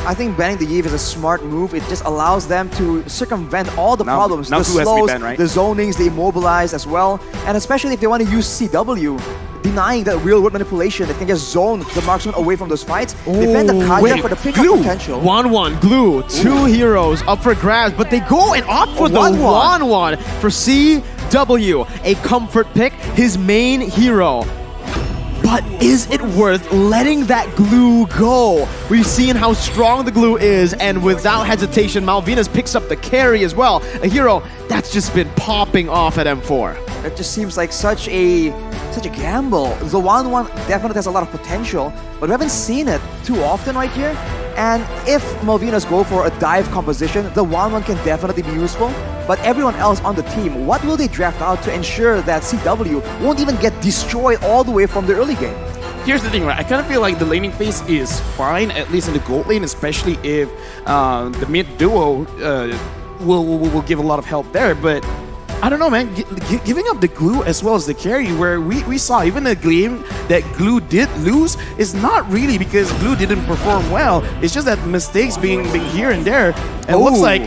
I think banning the Eve is a smart move. It just allows them to circumvent all the problems.
Now
The
two has to be
slows,
banned, right?
the zonings, the immobilize as well. And especially if they want to use CW, denying that real-world manipulation that can just zone the marksman away from those fights. They ban the Kaya
wait,
for the pickup
Glue.
potential.
1-1, Glue. Two heroes up for grabs, but they go and opt for the 1-1 for CW. A comfort pick, his main hero. But is it worth letting that Glue go? We've seen how strong the Glue is, and without hesitation, Malvinas picks up the carry as well. A hero that's just been popping off at M4.
It just seems like such a gamble. The 1-1 definitely has a lot of potential, but we haven't seen it too often right here. And if Malvinas go for a dive composition, the 1-1 can definitely be useful. But everyone else on the team, what will they draft out to ensure that CW won't even get destroyed all the way from the early game?
Here's the thing, right? I kind of feel like the laning phase is fine, at least in the gold lane, especially if the mid duo will give a lot of help there. But I don't know, man. Giving up the Glue as well as the carry, where we saw even a game that Glue did lose, is not really because Glue didn't perform well. It's just that mistakes being here and there. And it looks like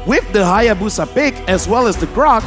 with the Hayabusa pick as well as the Grok,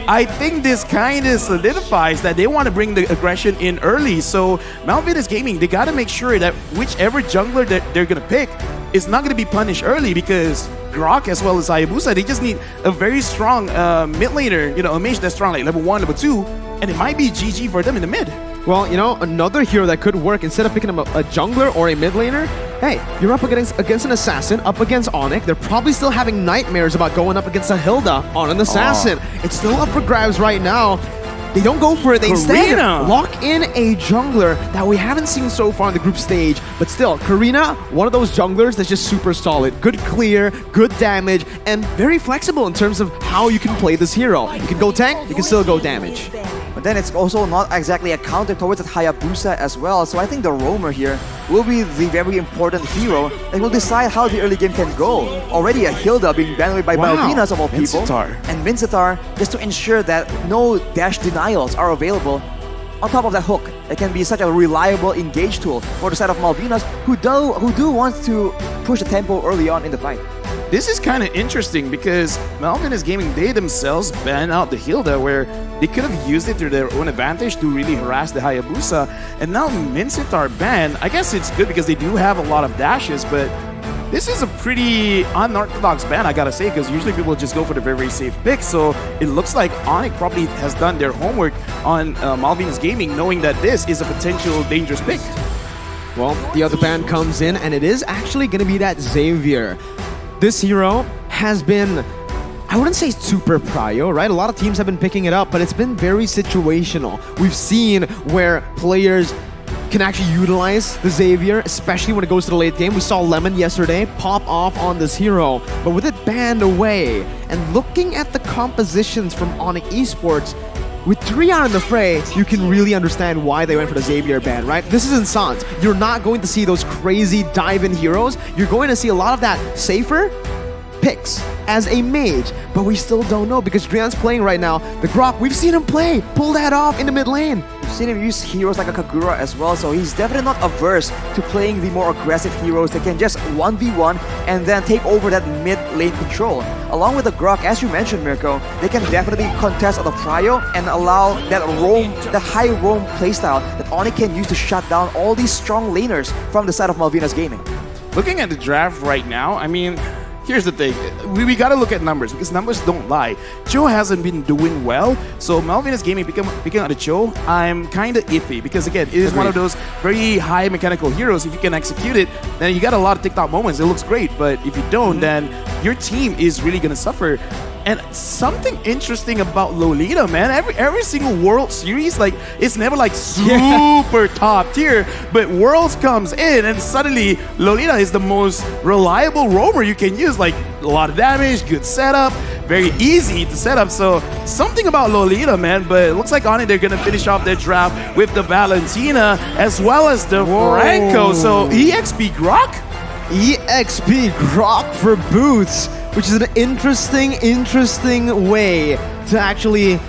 I think this kind of solidifies that they want to bring the aggression in early. So Malvinas Gaming, they got to make sure that whichever jungler that they're going to pick is not going to be punished early, because Grok as well as Hayabusa, they just need a very strong mid laner, a mage that's strong like level 1, level 2, and it might be GG for them in the mid.
Well, another hero that could work, instead of picking up a jungler or a mid laner, hey, you're up against an assassin, up against Onyx. They're probably still having nightmares about going up against a Hilda on an assassin. It's still up for grabs right now. They don't go for it. They instead lock in a jungler that we haven't seen so far in the group stage. But still, Karina, one of those junglers that's just super solid. Good clear, good damage, and very flexible in terms of how you can play this hero. You can go tank, you can still go damage.
But then it's also not exactly a counter towards that Hayabusa as well. So I think the Roamer here will be the very important hero that will decide how the early game can go. Already a Hilda being banned away by Malvinas of all people. And Mincitar, just to ensure that no dash denials are available. On top of that hook, it can be such a reliable engage tool for the side of Malvinas, who do want to push the tempo early on in the fight.
This is kind of interesting because Malvinas Gaming, they themselves banned out the Hilda, where they could have used it to their own advantage to really harass the Hayabusa. And now Mincitar banned. I guess it's good because they do have a lot of dashes, but this is a pretty unorthodox ban, I gotta say, because usually people just go for the very, very safe pick. So it looks like Onyx probably has done their homework on Malvinas Gaming, knowing that this is a potential dangerous pick.
Well, the other ban comes in, and it is actually going to be that Xavier. This hero has been, I wouldn't say super prio, right? A lot of teams have been picking it up, but it's been very situational. We've seen where players can actually utilize the Xavier, especially when it goes to the late game. We saw Lemon yesterday pop off on this hero, but with it banned away, and looking at the compositions from Onyx Esports, with 3 out in the fray, you can really understand why they went for the Xavier ban, right? This is in Sans. You're not going to see those crazy dive-in heroes. You're going to see a lot of that safer picks as a mage, but we still don't know because Drian's playing right now. The Grok, we've seen him play, pull that off in the mid lane.
We've seen him use heroes like a Kagura as well, so he's definitely not averse to playing the more aggressive heroes that can just 1v1 and then take over that mid lane control. Along with the Grok, as you mentioned, Mirko, they can definitely contest on the prio and allow that high roam playstyle that Onyx can use to shut down all these strong laners from the side of Malvinas Gaming.
Looking at the draft right now, I mean, here's the thing. We got to look at numbers because numbers don't lie. Joe hasn't been doing well. So Malvina's Gaming picking out a Joe, I'm kind of iffy because, again, it is one of those very high mechanical heroes. If you can execute it, then you got a lot of TikTok moments. It looks great. But if you don't, then your team is really going to suffer. And something interesting about Lolita, man, every single World Series, like, it's never like super top tier, but Worlds comes in and suddenly Lolita is the most reliable roamer you can use. Like, a lot of damage, good setup, very easy to set up. So something about Lolita, man, but it looks like on it they're gonna finish off their draft with the Valentina as well as the Franco. So EXP Grok?
EXP Grok for Boots, which is an interesting way to actually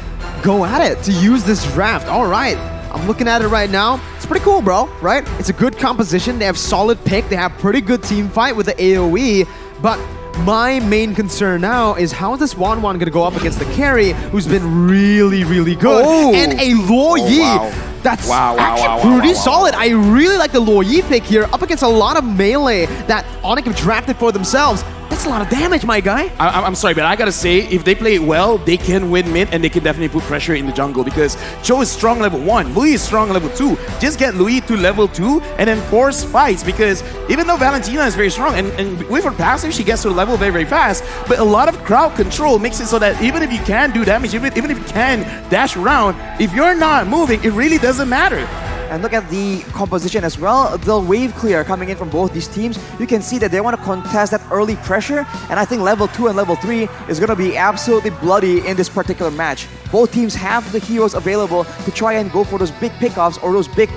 go at it, to use this draft. All right, I'm looking at it right now. It's pretty cool, bro, right? It's a good composition. They have solid pick. They have pretty good team fight with the AoE, but my main concern now is how is this Wan going to go up against the carry, who's been really good, and a Luo Yi. That's actually pretty solid. I really like the Luo Yi pick here up against a lot of melee that Onyx have drafted for themselves. That's a lot of damage, my guy.
I'm sorry, but I gotta say, if they play it well, they can win mid and they can definitely put pressure in the jungle because Cho is strong level 1, Louis is strong level 2. Just get Louis to level 2 and then force fights because even though Valentina is very strong and with her passive, she gets to the level very fast, but a lot of crowd control makes it so that even if you can do damage, even if you can dash around, if you're not moving, it really doesn't matter.
And look at the composition as well. The wave clear coming in from both these teams. You can see that they want to contest that early pressure. And I think level 2 and level 3 is going to be absolutely bloody in this particular match. Both teams have the heroes available to try and go for those big pickoffs or those big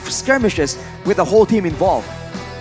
skirmishes with the whole team involved.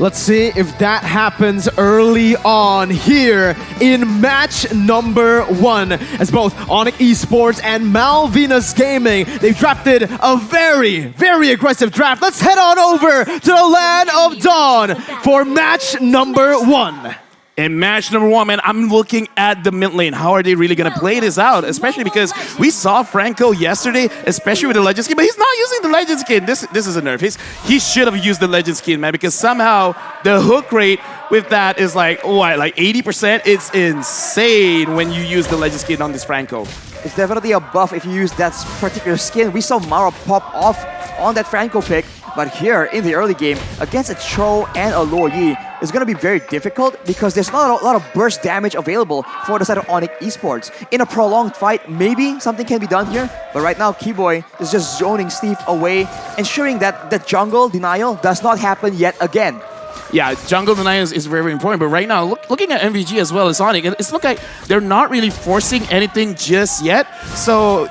Let's see if that happens early on here in match number 1. As both Onyx Esports and Malvinas Gaming, they've drafted a very aggressive draft. Let's head on over to the Land of Dawn for match number 1.
In match number 1, man, I'm looking at the mid lane. How are they really going to play this out? Especially because we saw Franco yesterday, especially with the Legend skin, but he's not using the Legend skin. This is a nerf. He should have used the Legend skin, man, because somehow the hook rate with that is like, like 80%? It's insane when you use the Legend skin on this Franco.
It's definitely a buff if you use that particular skin. We saw Mara pop off on that Franco pick, but here in the early game, against a Cho and a Luo Yi, it's going to be very difficult because there's not a lot of burst damage available for the side of Onyx Esports. In a prolonged fight, maybe something can be done here, but right now, Keyboy is just zoning Steve away, ensuring that the jungle denial does not happen yet again.
Yeah, jungle denial is very important, but right now, looking at MVG as well as Sonic, it's look like they're not really forcing anything just yet. So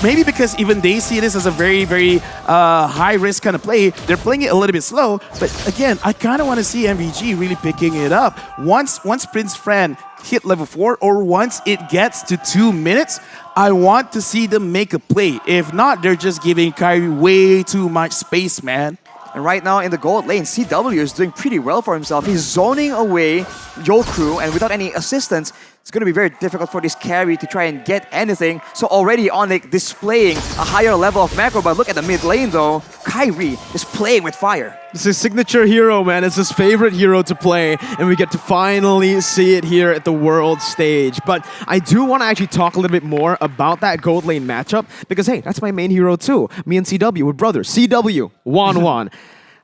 maybe because even they see this as a very high-risk kind of play, they're playing it a little bit slow. But again, I kind of want to see MVG really picking it up. Once Prince Fran hit level 4 or once it gets to 2 minutes, I want to see them make a play. If not, they're just giving Kyrie way too much space, man.
And right now in the gold lane, CW is doing pretty well for himself. He's zoning away Yokru, and without any assistance, it's going to be very difficult for this carry to try and get anything. So already Onyx displaying a higher level of macro, but look at the mid lane though. Kyrie is playing with fire.
It's his signature hero, man. It's his favorite hero to play, and we get to finally see it here at the world stage. But I do want to actually talk a little bit more about that gold lane matchup, because hey, that's my main hero too. Me and CW, we're brothers. CW, Wan.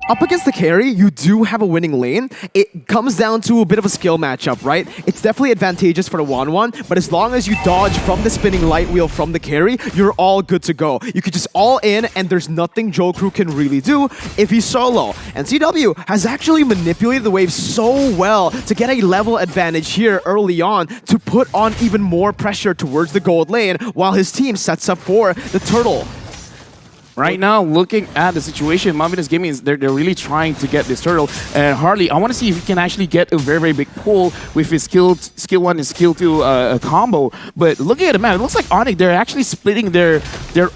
Up against the carry, you do have a winning lane. It comes down to a bit of a skill matchup, right? It's definitely advantageous for the Wan, but as long as you dodge from the spinning light wheel from the carry, you're all good to go. You could just all in, and there's nothing Jokru can really do if he's solo. And CW has actually manipulated the wave so well to get a level advantage here early on to put on even more pressure towards the gold lane while his team sets up for the turtle.
Right now, looking at the situation, Malvinas Gaming is they're really trying to get this turtle. And Harley, I want to see if he can actually get a very big pull with his skill 1 and skill 2 combo. But looking at the map, it looks like Onyx, they're actually splitting their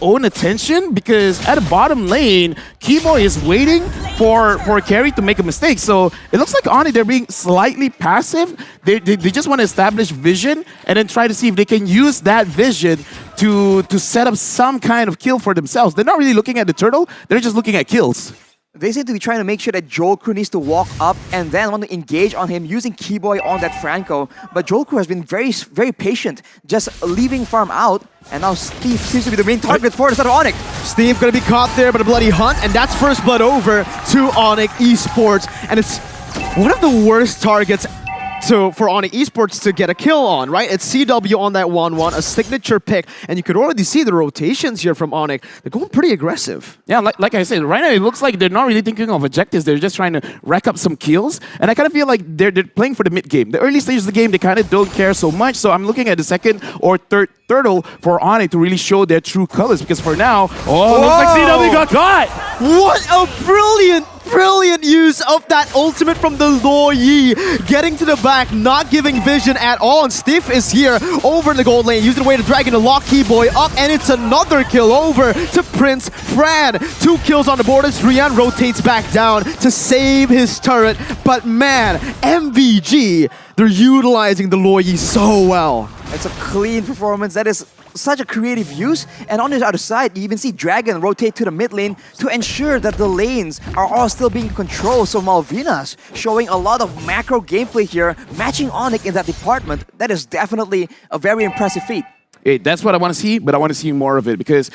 own attention, because at the bottom lane, Keyboy is waiting for carry to make a mistake. So it looks like Onyx, they're being slightly passive. They just want to establish vision and then try to see if they can use that vision to set up some kind of kill for themselves. They're not really looking at the turtle, they're just looking at kills.
They seem to be trying to make sure that Joelcrew needs to walk up and then want to engage on him using Keyboy on that Franco. But Joelcrew has been very patient, just leaving farm out. And now Steve seems to be the main target for the side of Onyx.
Steve gonna be caught there by the Bloody Hunt, and that's first blood over to Onyx Esports. And it's one of the worst targets for Onyx Esports to get a kill on, right? It's CW on that 1-1, a signature pick, and you could already see the rotations here from Onyx. They're going pretty aggressive.
Yeah, like I said, right now it looks like they're not really thinking of objectives. They're just trying to rack up some kills, and I kind of feel like they're playing for the mid game. The early stages of the game, they kind of don't care so much, so I'm looking at the second or third turtle for Onyx to really show their true colors, because for now, looks like CW got caught!
What a brilliant use of that ultimate from the Luo Yi. Getting to the back, not giving vision at all. And Stiff is here over in the gold lane, using the way to Dragon to lock Keyboy up. And it's another kill over to Prince Fran. 2 kills on the board as Rian rotates back down to save his turret. But man, MVG, they're utilizing the Luo Yi so well.
It's a clean performance. That is such a creative use. And on the other side, you even see Dragon rotate to the mid lane to ensure that the lanes are all still being controlled. So Malvinas showing a lot of macro gameplay here, matching Onyx in that department. That is definitely a very impressive feat.
Hey, that's what I want to see, but I want to see more of it, because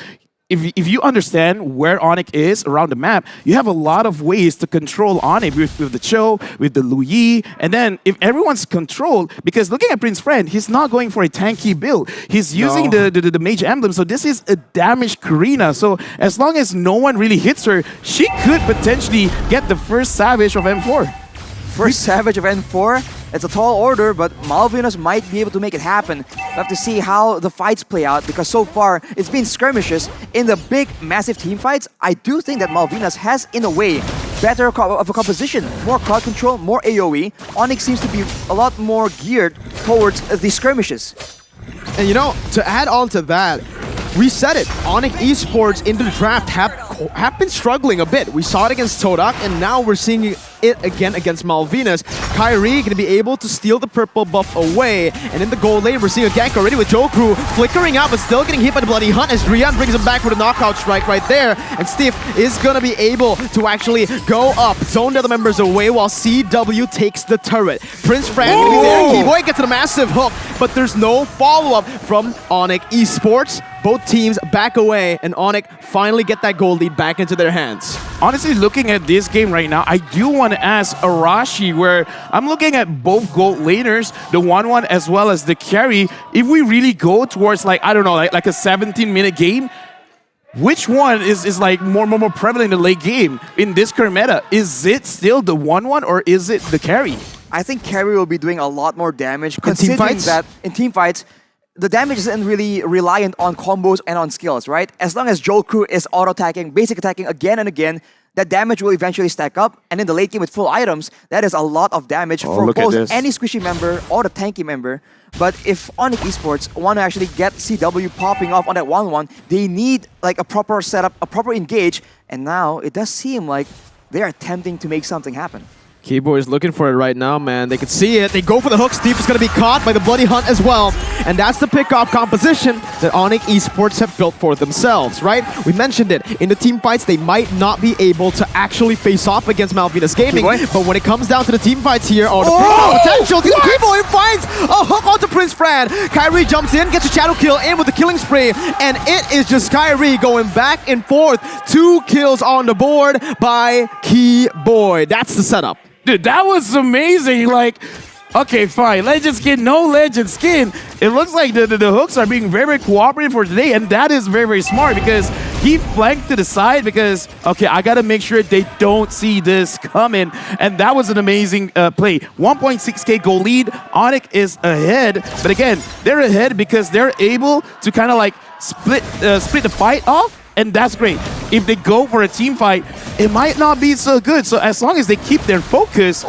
if you understand where Onyx is around the map, you have a lot of ways to control Onyx with the Cho, with the Lu Yi, and then if everyone's controlled, because looking at Prince Friend, he's not going for a tanky build. He's using the mage emblem, so this is a damaged Karina. So as long as no one really hits her, she could potentially get the first Savage of M4.
First Savage of N4. It's a tall order, but Malvinas might be able to make it happen. We'll have to see how the fights play out, because so far it's been skirmishes. In the big, massive team fights, I do think that Malvinas has, in a way, better of a composition. More crowd control, more AoE. Onyx seems to be a lot more geared towards the skirmishes.
And you know, to add on to that, we said it, Onyx Esports in the draft have been struggling a bit. We saw it against Todak, and now we're seeing it again against Malvinas. Kyrie gonna be able to steal the purple buff away, and in the gold lane we're seeing a gank already with Joelcrew flickering out, but still getting hit by the Bloody Hunt as Rian brings him back with a knockout strike right there, and Steve is gonna be able to actually go up, zone the other members away while CW takes the turret. Prince Fran gonna be there, Keyboy gets a massive hook, but there's no follow-up from Onyx Esports. Both teams back away, and Onyx finally get that gold lead back into their hands.
Honestly, looking at this game right now, I do want to ask Arashi, where I'm looking at both gold laners, the 1-1 as well as the carry. If we really go towards, like, I don't know, like a 17-minute game, which one is like more prevalent in the late game in this current meta? Is it still the 1-1 or is it the carry?
I think carry will be doing a lot more damage, considering that in team fights, the damage isn't really reliant on combos and on skills, right? As long as Joelcrew is auto-attacking, basic attacking again and again, that damage will eventually stack up. And in the late game with full items, that is a lot of damage for both any squishy member or the tanky member. But if Onyx Esports want to actually get CW popping off on that 1-1, they need like a proper setup, a proper engage. And now it does seem like they are attempting to make something happen.
Keyboy is looking for it right now, man. They can see it. They go for the hook. Steve is going to be caught by the Bloody Hunt as well. And that's the pick-off composition that Onyx Esports have built for themselves, right? We mentioned it. In the team fights, they might not be able to actually face off against Malvinas Gaming.
Keyboy?
But when it comes down to the team fights here, or the pick-off potential, Keyboy finds a hook onto Prince Fran. Kyrie jumps in, gets a shadow kill in with the killing spree. And it is just Kyrie going back and forth. 2 kills on the board by Keyboy. That's the setup.
Dude, that was amazing. Like, okay, fine. Legend skin, no legend skin. It looks like the hooks are being very cooperative for today, and that is very smart because he flanked to the side because, okay, I got to make sure they don't see this coming, and that was an amazing play. 1.6k goal lead. Onyx is ahead, but again, they're ahead because they're able to kind of like split the fight off. And that's great. If they go for a team fight, it might not be so good. So as long as they keep their focus,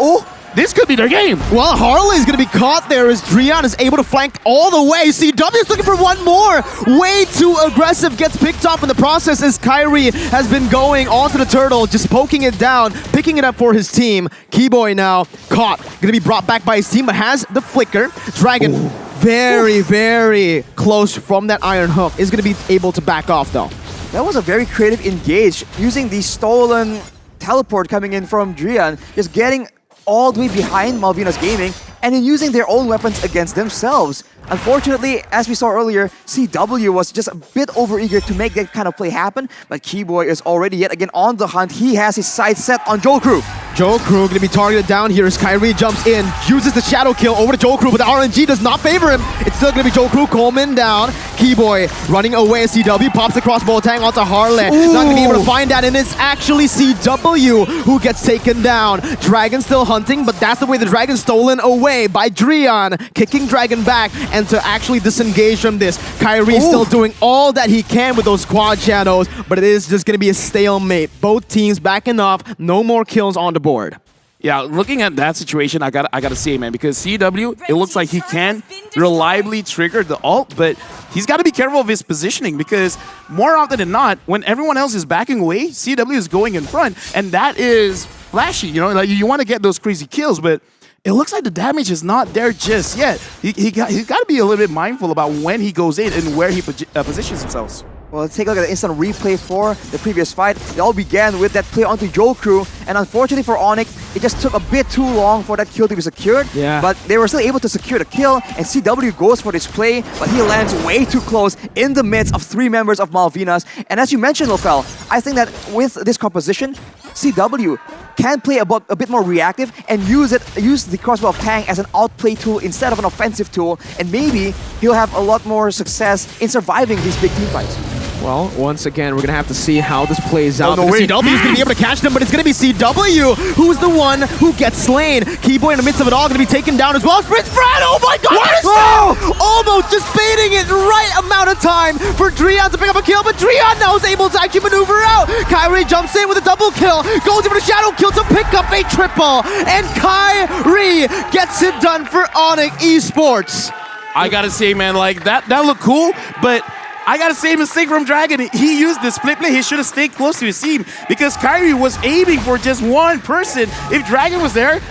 this could be their game.
Well, Harley's going to be caught there as Drian is able to flank all the way. CW is looking for one more. Way too aggressive. Gets picked off in the process as Kyrie has been going onto the turtle, just poking it down, picking it up for his team. Keyboy now caught. Going to be brought back by his team, but has the flicker. Dragon very close from that iron hook. Is going to be able to back off though.
That was a very creative engage using the stolen teleport coming in from Drian, just getting all the way behind Malvinas Gaming and then using their own weapons against themselves. Unfortunately, as we saw earlier, CW was just a bit overeager to make that kind of play happen, but Keyboy is already yet again on the hunt. He has his sights set on Joe Crew.
Joe Crew gonna be targeted down here as Kyrie jumps in, uses the shadow kill over to Joe Crew, but the RNG does not favor him. It's still gonna be Joe Crew, Coleman down. Keyboy running away as CW pops across Boltang onto Harley. Not gonna be able to find that, and it's actually CW who gets taken down. Dragon still hunting, but that's the way the Dragon's stolen away by Drian, kicking Dragon back and to actually disengage from this. Kyrie still doing all that he can with those quad shadows, but it is just gonna be a stalemate. Both teams backing off, no more kills on the board.
Yeah, looking at that situation, I gotta say, man, because CW, it looks like he can reliably trigger the ult, but he's got to be careful of his positioning because more often than not, when everyone else is backing away, CW is going in front, and that is flashy. You know, like you want to get those crazy kills, but it looks like the damage is not there just yet. He's got to be a little bit mindful about when he goes in and where he positions himself.
Well, let's take a look at the instant replay for the previous fight. It all began with that play onto Joe Crew, and unfortunately for Onyx, it just took a bit too long for that kill to be secured.
Yeah.
But they were still able to secure the kill, and CW goes for this play, but he lands way too close in the midst of 3 members of Malvinas. And as you mentioned, Lofel, I think that with this composition, CW can play a bit more reactive and use the crossbow of Tang as an outplay tool instead of an offensive tool, and maybe he'll have a lot more success in surviving these big team fights.
Well, once again, we're going to have to see how this plays out.
no way.
CW is going to be able to catch them, but it's going to be CW who's the one who gets slain. Keyboy in the midst of it all going to be taken down as well. Prince Fran, oh my god! What is that? Almost just baiting it right amount of time for Drian to pick up a kill, but Drian now is able to actually maneuver out. Kyrie jumps in with a double kill, goes in for the shadow kill to pick up a triple, and Kyrie gets it done for Onyx Esports.
I gotta say, man, like that looked cool, but I gotta say, mistake from Dragon. He used the split play. He should have stayed close to his team because Kyrie was aiming for just one person. If Dragon was there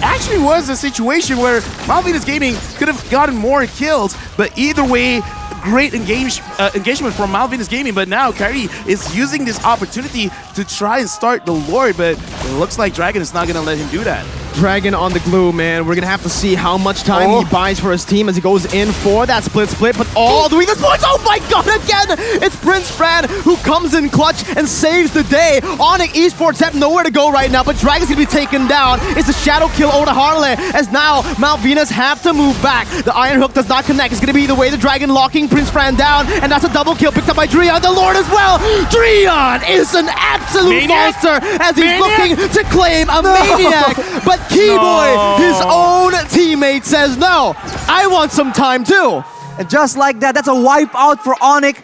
actually was a situation where Malvinas Gaming could have gotten more kills. But either way, great engagement from Malvinas Gaming. But now Kyrie is using this opportunity to try and start the Lord. But it looks like Dragon is not gonna let him do that.
Dragon on the glue, man. We're gonna have to see how much time he buys for his team as he goes in for that split, but all the way this points. Oh my god, again! It's Prince Fran who comes in clutch and saves the day. Onyx Esports have nowhere to go right now, but Dragon's gonna be taken down. It's a shadow kill over to Harley, as now Malvinas have to move back. The Iron Hook does not connect. It's gonna be the way the Dragon locking Prince Fran down, and that's a double kill picked up by Drian, the Lord as well. Drian is an absolute monster as he's looking to claim a maniac, but Keyboy, his own teammate, says, no, I want some time too.
And just like that, that's a wipe out for Onyx.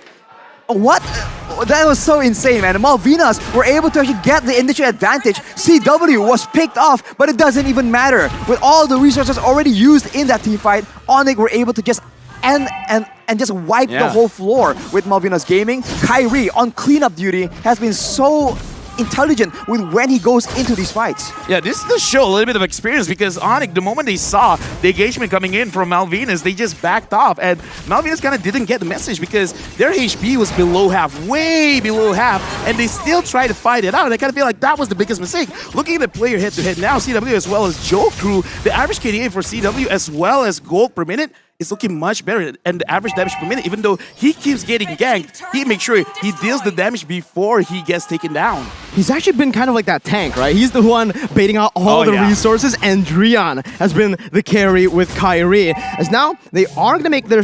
What? That was so insane, man. Malvinas were able to actually get the initial advantage. CW was picked off, but it doesn't even matter. With all the resources already used in that team fight, Onyx were able to just end and just wipe the whole floor with Malvinas Gaming. Kyrie on cleanup duty has been so intelligent with when he goes into these fights.
Yeah, this does show a little bit of experience because Onyx, the moment they saw the engagement coming in from Malvinas, they just backed off, and Malvinas kind of didn't get the message because their HP was below half, way below half, and they still tried to fight it out, and I kind of feel like that was the biggest mistake. Looking at the player head-to-head now, CW as well as Joe Crew, the average KDA for CW as well as gold per minute is looking much better, and the average damage per minute, even though he keeps getting ganked, he makes sure he deals the damage before he gets taken down.
He's actually been kind of like that tank, right? He's the one baiting out all the resources, and Drian has been the carry with Kyrie. As now, they are going to make their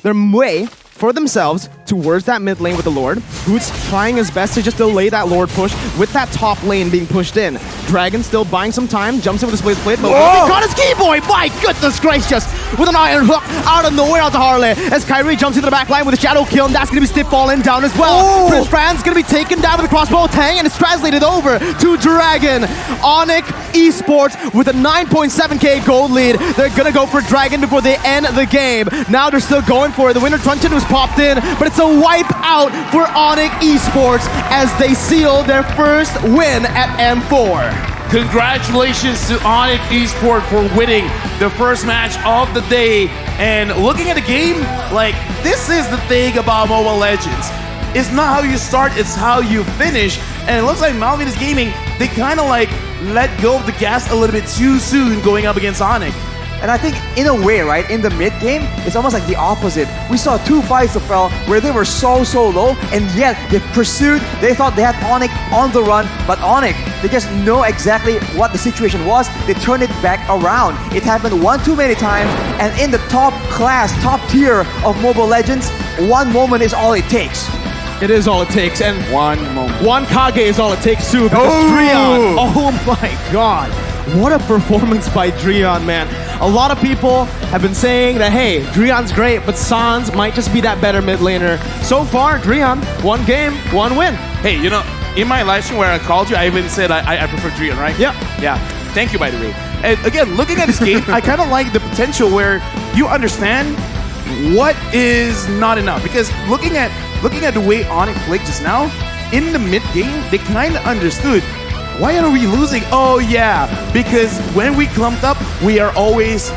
way for themselves towards that mid lane with the Lord, who's trying his best to just delay that Lord push with that top lane being pushed in. Dragon still buying some time, jumps in with the split, but got his Keyboy! My goodness gracious! With an Iron Hook out of nowhere out to Harley, as Kyrie jumps into the back line with a shadow kill, and that's gonna be Stiff falling down as well. Prince Fran's gonna be taken down with a crossbow Tang, and it's translated over to Dragon. Onyx Esports with a 9.7k gold lead. They're gonna go for Dragon before they end the game. Now they're still going for it. The Winter Truncheon was popped in, but it's a wipe out for Onyx Esports as they seal their first win at M4.
Congratulations to Onyx Esports for winning the first match of the day. And looking at the game, like, this is the thing about Mobile Legends. It's not how you start, it's how you finish. And it looks like Malvinas Gaming they kind of like let go of the gas a little bit too soon going up against Onyx.
And I think in a way, right, in the mid game, it's almost like the opposite. We saw two fights of Fell where they were so low, and yet they pursued, they thought they had Onyx on the run, but Onyx, they just know exactly what the situation was, they turned it back around. It happened one too many times, and in the top class, top tier of Mobile Legends, one moment is all it takes.
It is all it takes, and
One moment.
one Kage is all it takes too. Because Dreon, oh my god, what a performance by Dreon, man. A lot of people have been saying that, hey, Dreon's great, but Sans might just be that better mid laner. So far, Dreon, one game, one win.
Hey, you know, in my live stream where I called you, I even said I prefer Dreon, right?
Yep.
Yeah. Thank you, by the way. And again, looking at this game, I kind of like the potential where you understand what is not enough. Because looking at the way Onyx played just now, in the mid game, they kind of understood. Why are we losing? Oh yeah, because when we clumped up, we are always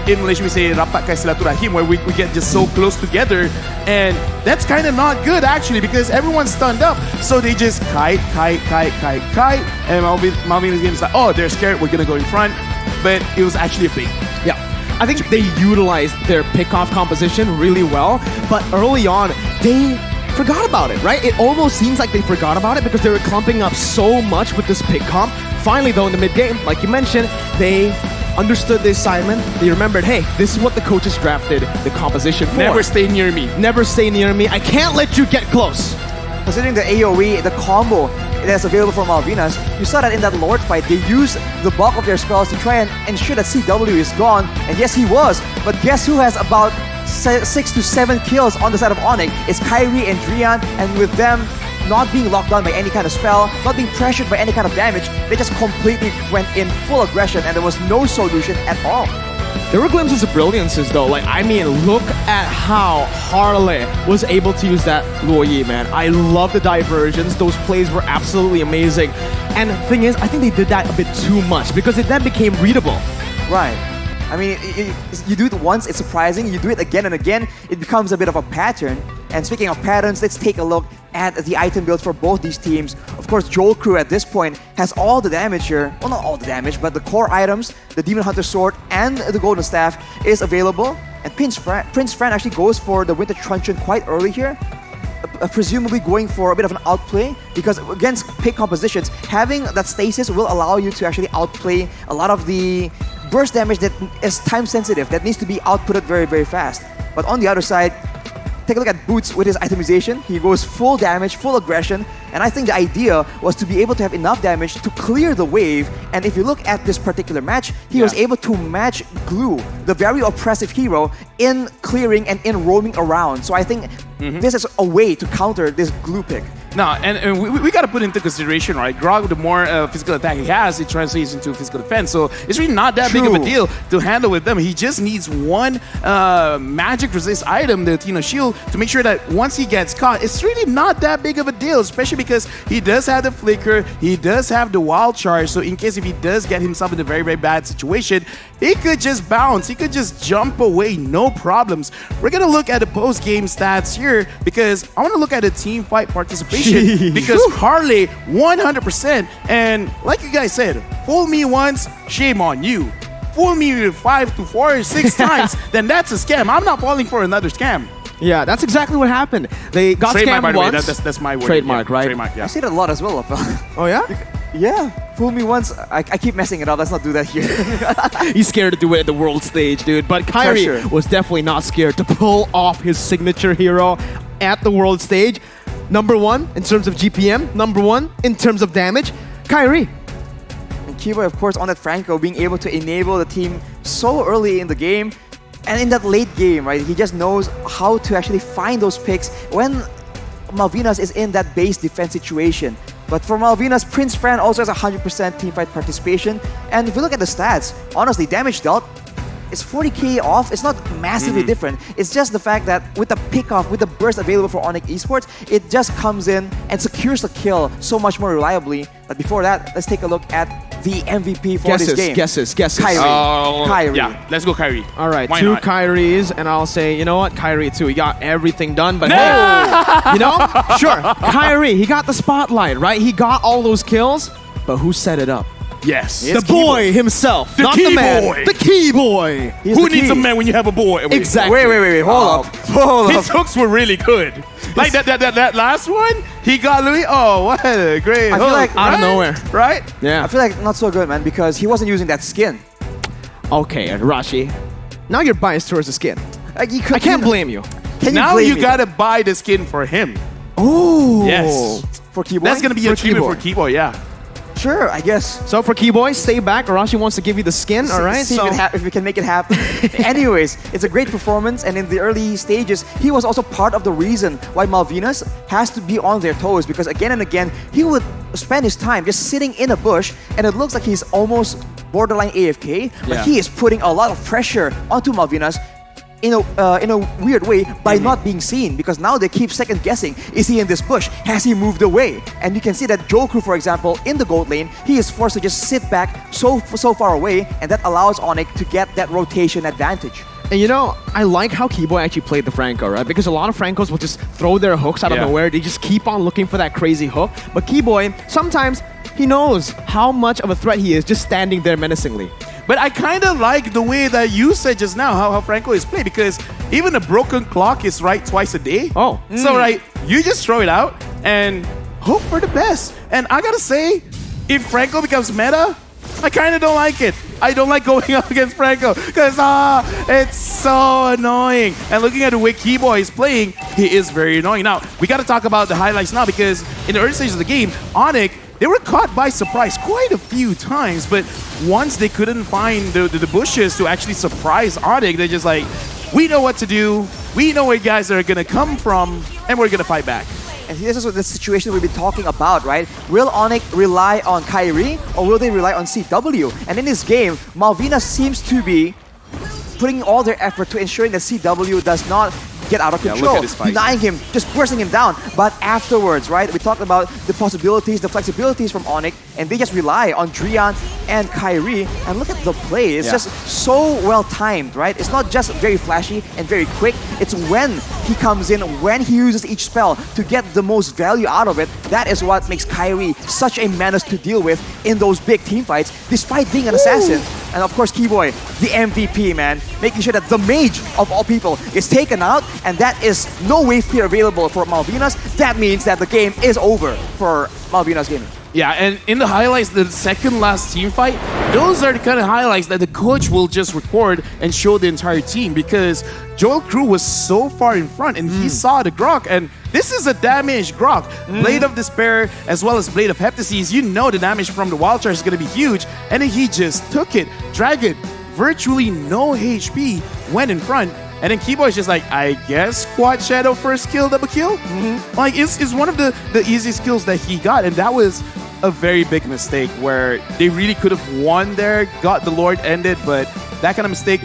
in Malaysia we say rapat kaya silaturahim, where we get just so close together, and that's kind of not good actually because everyone's stunned up. So they just kite, and Malvin is like, oh, they're scared, we're gonna go in front, but it was actually a bait.
Yeah. I think they utilized their pick-off composition really well, but early on, they forgot about it, right? It almost seems like they forgot about it because they were clumping up so much with this pick comp. Finally, though, in the mid-game, like you mentioned, they understood the assignment. They remembered, hey, this is what the coaches drafted the composition for.
Never stay near me.
Never stay near me. I can't let you get close.
Considering the AoE, the combo that's available for Malvinas, you saw that in that Lord fight, they used the bulk of their spells to try and ensure that CW is gone, and yes, he was, but guess who has about 6 to 7 kills on the side of Onyx? It's Kyrie and Dreon, and with them not being locked down by any kind of spell, not being pressured by any kind of damage, they just completely went in full aggression and there was no solution at all.
There were glimpses of brilliances though. Like, I mean, look at how Harley was able to use that Luo Yi, man. I love the diversions. Those plays were absolutely amazing. And the thing is, I think they did that a bit too much because it then became readable.
Right. I mean, you do it once, it's surprising. You do it again and again, it becomes a bit of a pattern. And speaking of patterns, let's take a look at the item build for both these teams. Of course, Joel Crew at this point has all the damage here. Well, not all the damage, but the core items, the Demon Hunter Sword and the Golden Staff is available. And Prince Fran actually goes for the Winter Truncheon quite early here. Presumably going for a bit of an outplay because against pick compositions, having that stasis will allow you to actually outplay a lot of the burst damage that is time sensitive, that needs to be outputted very, very fast. But on the other side, take a look at Boots with his itemization. He goes full damage, full aggression, and I think the idea was to be able to have enough damage to clear the wave. And if you look at this particular match, he was able to match Glue, the very oppressive hero, in clearing and in roaming around. So I think this is a way to counter this Glue pick.
No, and we got to put into consideration, right? Grog, the more physical attack he has, it translates into physical defense. So it's really not that big of a deal to handle with them. He just needs one magic resist item, the Shield, to make sure that once he gets caught, it's really not that big of a deal, especially because he does have the flicker, he does have the wild charge. So in case if he does get himself in a very, very bad situation, he could just bounce, he could just jump away, no problems. We're going to look at the post-game stats here because I want to look at the team fight participation. Because Harley 100%, and like you guys said, fool me once, shame on you. Fool me 5 to 4 or 6 times, then that's a scam. I'm not falling for another scam.
Yeah, that's exactly what happened. They got
Trademark,
scammed
by the way.
once.
That's my word.
Trademark,
yeah.
right?
Trademark, yeah.
I say that a lot as well,
Oh yeah?
Yeah, fool me once. I keep messing it up. Let's not do that here.
He's scared to do it at the world stage, dude. But Kyrie was definitely not scared to pull off his signature hero at the world stage. Number 1 in terms of GPM, number 1 in terms of damage, Kyrie.
And Kiba, of course, on that Franco, being able to enable the team so early in the game. And in that late game, right, he just knows how to actually find those picks when Malvinas is in that base defense situation. But for Malvinas, Prince Fran also has 100% teamfight participation. And if you look at the stats, honestly, damage dealt, it's 40k off. It's not massively different. It's just the fact that with the pick-off, with the burst available for Onyx Esports, it just comes in and secures the kill so much more reliably. But before that, let's take a look at the MVP for this game.
Guesses.
Kyrie.
Yeah, let's go Kyrie.
All right,
Why
2
not?
Kyries, and I'll say, you know what, Kyrie too. He got everything done, but hey, you know, sure, Kyrie, he got the spotlight, right? He got all those kills. But who set it up?
Yes.
The boy himself,
The
not
key
the man.
boy.
The key boy.
Who needs a man when you have a boy? Wait,
Exactly.
Wait. Hold up. Hold
His
up.
hooks were really good. Like that last one, he got Louis. Oh, what a great
I feel
hook,
like-
Out of
right?
nowhere.
Right?
Yeah.
I feel like not so good, man, because he wasn't using that skin.
Okay, Rashi. Now you're biased towards the skin.
Like, he could,
I can't blame you.
Can
Now
blame
you
me?
gotta buy the skin for him.
Ooh.
Yes.
For Keyboy?
That's gonna be a
For
treatment
Keyboy.
for Keyboy, yeah.
Sure, I guess.
So for Keyboy, stay back. Arashi wants to give you the skin, all right?
See
So
if we can make it happen. Anyways, it's a great performance, and in the early stages, he was also part of the reason why Malvinas has to be on their toes, because again and again, he would spend his time just sitting in a bush, and it looks like he's almost borderline AFK, but
Yeah.
he is putting a lot of pressure onto Malvinas in a weird way by not being seen, because now they keep second guessing, is he in this bush, has he moved away? And you can see that Jokeru, for example, in the gold lane, he is forced to just sit back so far away, and that allows Onyx to get that rotation advantage.
And you know, I like how Keyboy actually played the Franco, right? Because a lot of Francos will just throw their hooks out of
Yeah.
nowhere. They just keep on looking for that crazy hook. But Keyboy, sometimes he knows how much of a threat he is just standing there menacingly.
But I kind of like the way that you said just now how Franco is played, because even a broken clock is right twice a day.
Oh.
So right, you just throw it out and hope for the best. And I gotta say, if Franco becomes meta, I kind of don't like it. I don't like going up against Franco because it's so annoying. And looking at the way Keyboy is playing, he is very annoying. Now, we got to talk about the highlights now, because in the early stages of the game, Onyx, they were caught by surprise quite a few times, but once they couldn't find the bushes to actually surprise Onyx, they're just like, we know what to do, we know where guys are gonna come from, and we're gonna fight back.
And this is what the situation we've been talking about, right? Will Onyx rely on Kyrie, or will they rely on CW? And in this game, Malvinas seems to be putting all their effort to ensuring that CW does not get out of
Yeah, look
control,
at this fight.
denying him, just bursting him down. But afterwards, right, we talked about the possibilities, the flexibilities from Onyx, and they just rely on Drian and Kyrie. And look at the play. It's
Yeah.
just so well timed, right? It's not just very flashy and very quick. It's when he comes in, when he uses each spell to get the most value out of it. That is what makes Kyrie such a menace to deal with in those big team fights, despite being an assassin. And of course, Keyboy, the MVP, man, making sure that the mage of all people is taken out, and that is no wave clear available for Malvinas. That means that the game is over for Malvinas Gaming.
Yeah, and in the highlights, the second last team fight, those are the kind of highlights that the coach will just record and show the entire team, because Joel Crew was so far in front and he saw the Grok, and this is a damaged Grok. Blade of Despair as well as Blade of Heptases, you know the damage from the Wild Charge is going to be huge, and then he just took it. Dragon, virtually no HP, went in front. And then Keyboy's just like, I guess Quad Shadow first kill, double kill? Like, it's one of the easiest kills that he got, and that was a very big mistake where they really could have won there, got the Lord ended, but that kind of mistake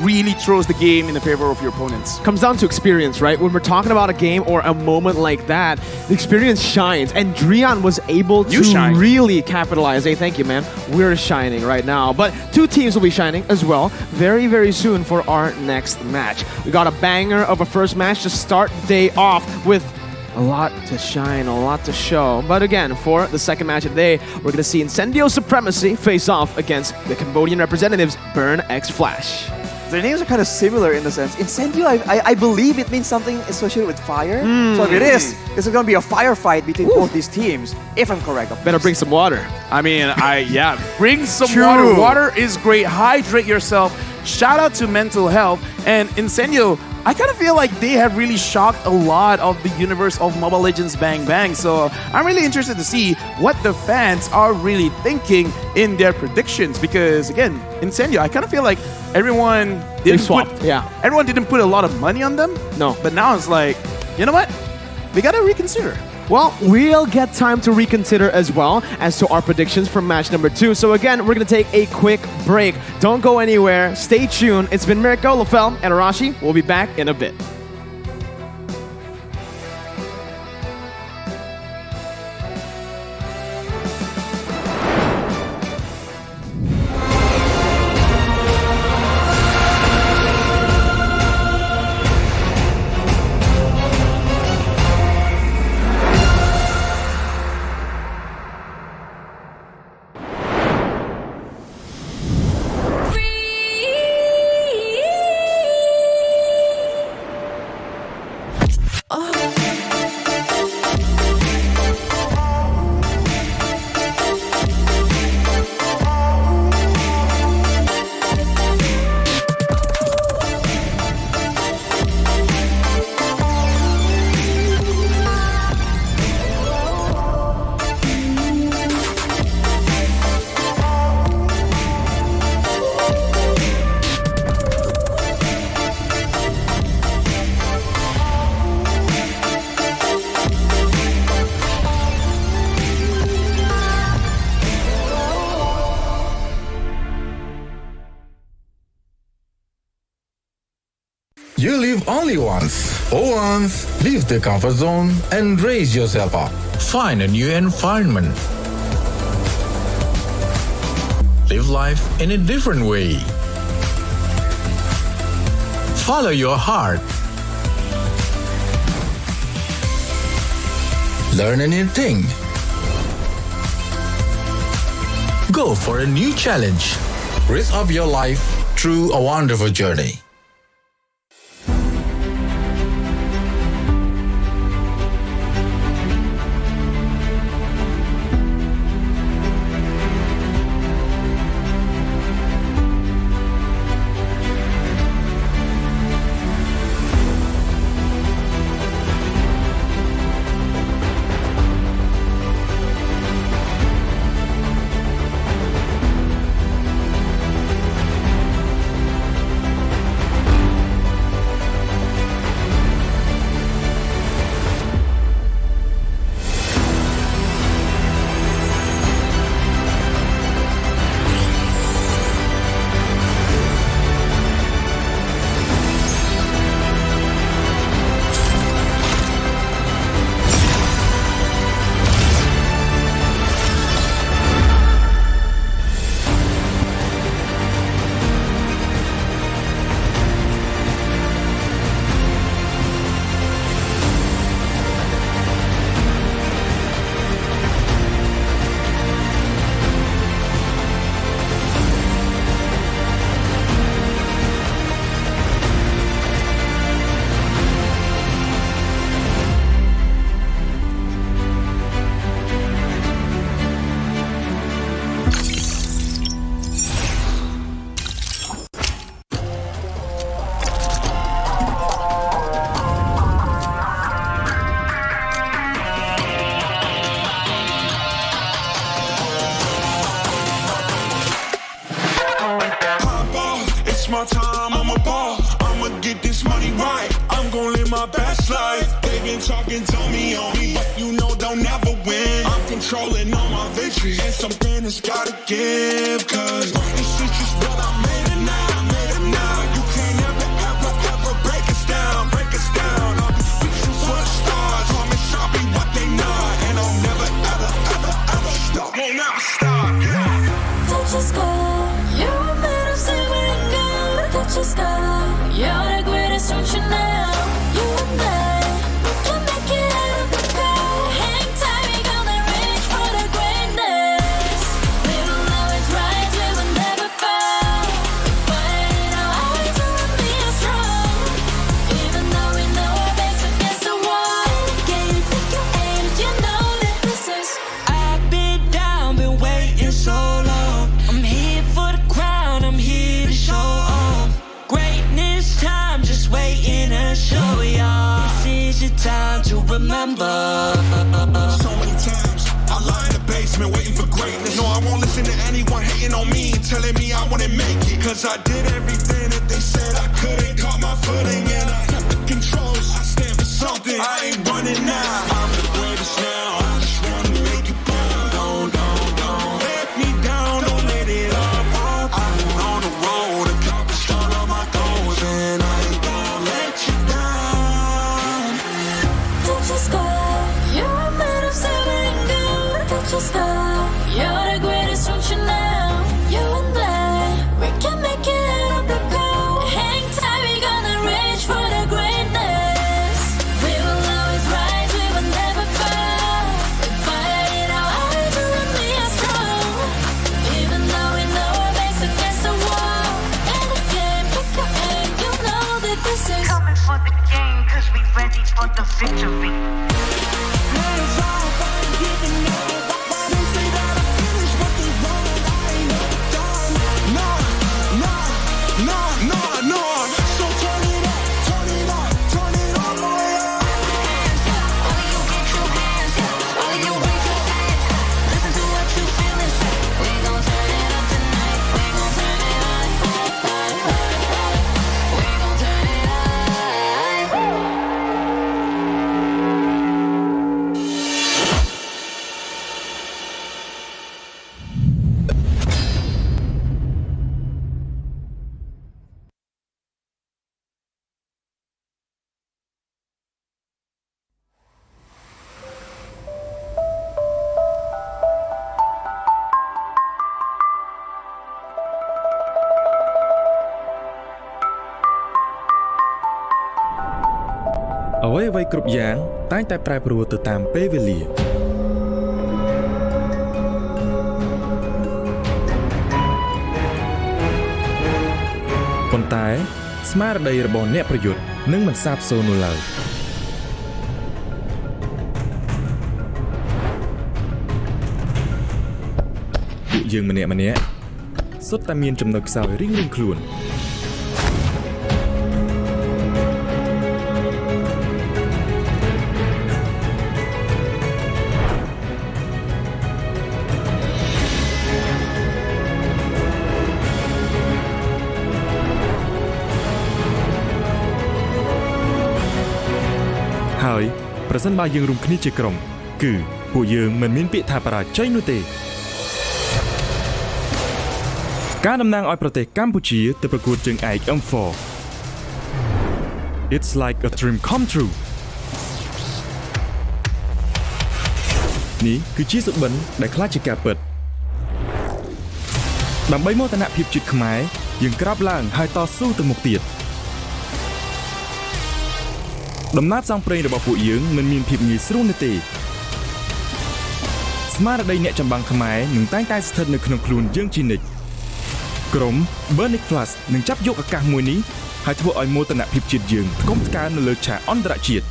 really throws the game in the favor of your opponents.
Comes down to experience, right? When we're talking about a game or a moment like that, the experience shines, and Drian was able to really capitalize. Hey, thank you, man. We're shining right now, but two teams will be shining as well very, very soon for our next match. We got a banger of a first match to start day off with a lot to shine, a lot to show. But again, for the second match of the day, we're going to see Incendio Supremacy face off against the Cambodian representatives, Burn X Flash.
Their names are kind of similar in the sense. Incendio, I believe it means something associated with fire. So if it is, this is going to be a firefight between both these teams, if I'm correct.
Better bring some water.
I mean, bring some
True.
water. Water is great. Hydrate yourself. Shout out to mental health. And Incendio, I kind of feel like they have really shocked a lot of the universe of Mobile Legends Bang Bang. So I'm really interested to see what the fans are really thinking in their predictions. Because again, Incendio, I kind of feel like everyone didn't put a lot of money on them.
No.
But now it's like, you know what? We got to reconsider.
Well, we'll get time to reconsider as well as to our predictions for match number 2. So again, we're going to take a quick break. Don't go anywhere. Stay tuned. It's been Mirko, Lafel, and Arashi. We'll be back in a bit.
You live only once. For once, leave the comfort zone and raise yourself up. Find a new environment. Live life in a different way. Follow your heart. Learn a new thing. Go for a new challenge. Risk up your life through a wonderful journey.
It's my time, I'm a ball. I'ma get this money right. I'm gon' live my best life. They been talking, tell me on me, but you know they'll never win. I'm controlling all my victories, and something has gotta give. Cause this is just what I made it now, made it now. You can't ever, ever, ever break us down, break us down. I'll be reaching for the stars, promise I'll be what they not, and I'll never, ever, ever, ever stop. Won't never stop, yeah.
Touch the sky, you're made of silver and gold. Touch the sky, you're the greatest ocean now. You and I, we can make it out of the cold. Hang tight, we gonna reach for the greatness. We will always rise, we will never fall. We fight in our eyes, we will be strong. Even though we know our backs against the wall. Can you take your aim? You know that this is.
I've been down, been waiting so long. I'm here for the crown, I'm here to show off. Greatness time, just waiting to show y'all. This is your time to remember.
So many times I lie in the basement waiting for greatness. No, I won't listen to anyone hating on me, telling me I wouldn't make it. Cause I did everything that they said I couldn't. Caught my footing and I kept the controls. I stand for something, I ain't running now. I'm the greatest now, I just wanna make it proud. Don't let me down, don't let it up. I've been on the road, accomplished all of my goals, and I ain't gonna let you down.
Touch the sky, you're made of silver and gold. Touch the sky, you're the greatest ocean now. You and I, we can make it out of the cold. Hang tight, we gonna reach for the greatness. We will always rise, we will never fall. We fight in our eyes, we will be strong. Even though we know our backs against the wall. And again, pick your aim, you know that this is.
Coming for the game, cause we ready for the victory.
អ្វីៗគ្រប់យ៉ាងតែងតែប្រែប្រួលទៅតាមពេលវេលាប៉ុន្តែស្មារតីរបស់អ្នកប្រយុទ្ធនឹងមិនសាបសូន្យនោះឡើយពួកយើងម្នាក់សុទ្ធតែមានចំណុចខ្សោយរៀងៗខ្លួនហើយប្រសិនបើយើងរួមគ្នាជាក្រុមគឺពួកយើងមិនមានពាក្យថាបរាជ័យនោះទេការតំណាងឲ្យប្រទេសកម្ពុជាទៅប្រកួតជើងឯក M4 It's like a dream come true នេះគឺជាសុបិនដែលខ្លាចជាការពិតដើម្បីមោទនភាពជាតិខ្មែរយើងក្រាបឡើងហើយតស៊ូទៅមុខទៀតដំណើរផ្សងព្រេងរបស់ពួកយើងមិនមានភាពងាយស្រួលនោះទេស្មារតីអ្នកចម្បាំងខ្មែរនឹងតែងតែស្ថិតនៅក្នុងខ្លួនយើងជានិច្ចក្រុម Burning Flash នឹងចាប់យកឱកាសមួយនេះហើយធ្វើឲ្យមោទនភាពជាតិយើងថ្កុំថ្កើងនៅលើឆាកអន្តរជាតិ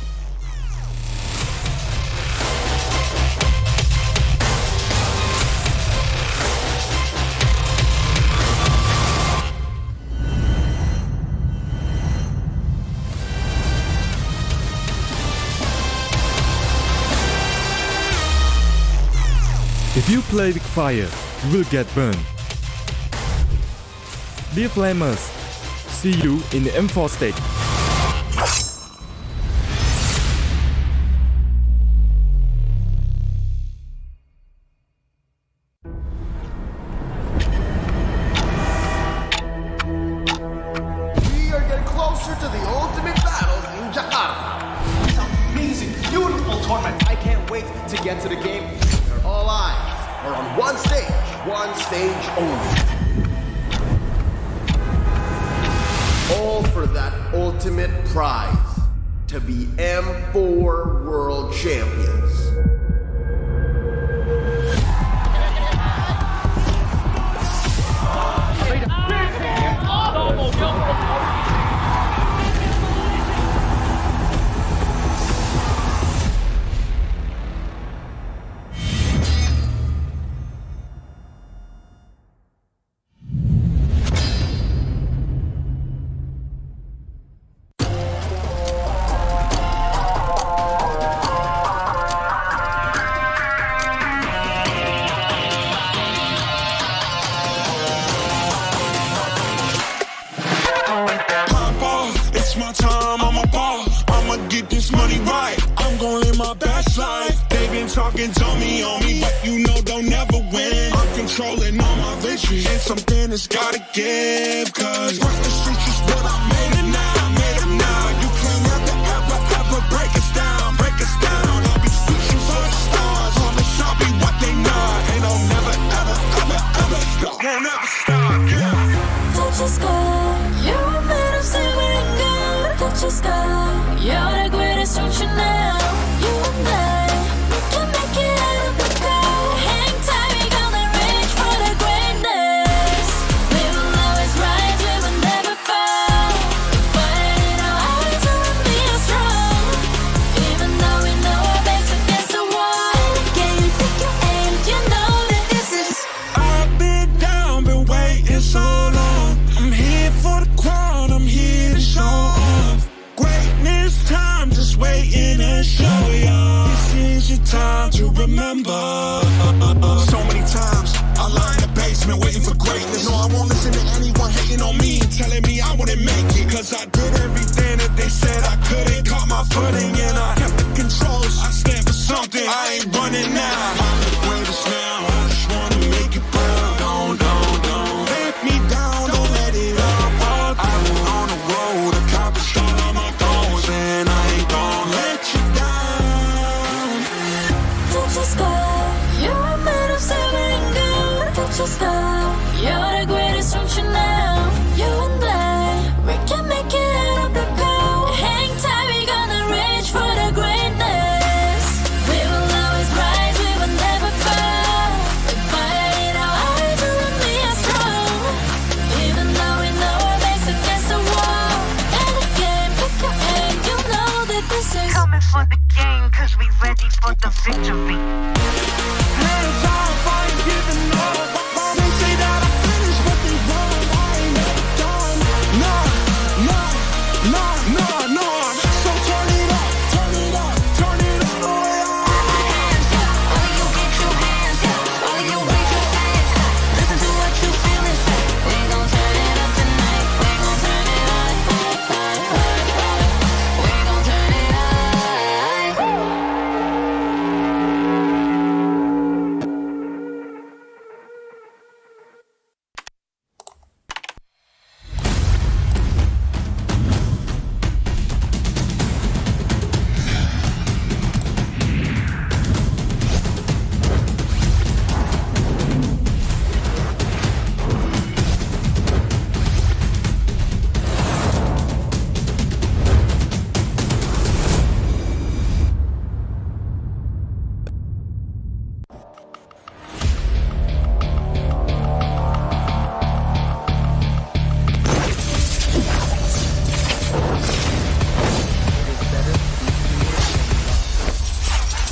If you play with fire, you will get burned. Dear Flamers, see you in the M4 stage.
We are getting closer to the ultimate battle in Jakarta.
It's an amazing, beautiful tournament. I can't wait to get to the game.
All eyes are on one stage only. All for that ultimate prize, to be M4 World Champions.
My time, I'm a ball. I'ma get this money right. I'm gon' live my best life. They been talking to me on me, but you know they'll never win. I'm controlling all my victories, and something that's gotta give. Cause first the streets is what I made it now. Made it now. You can't ever break us down. Break us down. I'll be reaching for the stars. Promise I'll be what they not. And I'll never ever stop. Won't ever stop. Yeah.
Touch the sky, you're made of silver and gold. Touch the sky, you're the greatest ocean now. You and I, we can make it out of the cold. Hang tight, we gonna reach for the greatness. We will always rise, we will never fall. Fight in our eyes, we'll be strong. Even though we know our backs against the wall. Can you take your aim? You know that this is.
I've been down, been waiting so long. I'm here for the crown, I'm here to show off. Greatness time, just waiting to show y'all. This is your time to remember. So many times, I lie in the basement waiting for greatness. No, I won't listen to anyone hating on me, telling me I wouldn't make it. Cause I did everything that they said I couldn't. Caught my footing and I kept the controls. I stand for something, I ain't running now. I'm the greatest now, I just wanna make it proud. Don't let me down, don't let it all fall. I've been on the road, accomplished all of my goals, and I ain't gon' let you down.
Touch the sky, you're made of silver and gold. Touch the sky, you're the greatest ocean now. You and I, we can make it out of the cold. Hang tight, we gonna reach
for the game, cause we ready for the victory.
Hands off, I ain't giving up. They say that I finished, but they wrong. I ain't never done. No. So turn it up, turn it up, turn it all the way up.
Hands up, all of you get your hands up. All of you raise your hands up. Listen to what you feel and say. We gon' turn it up tonight. We gon' turn it up. We gon' turn it up.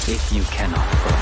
If you cannot burn.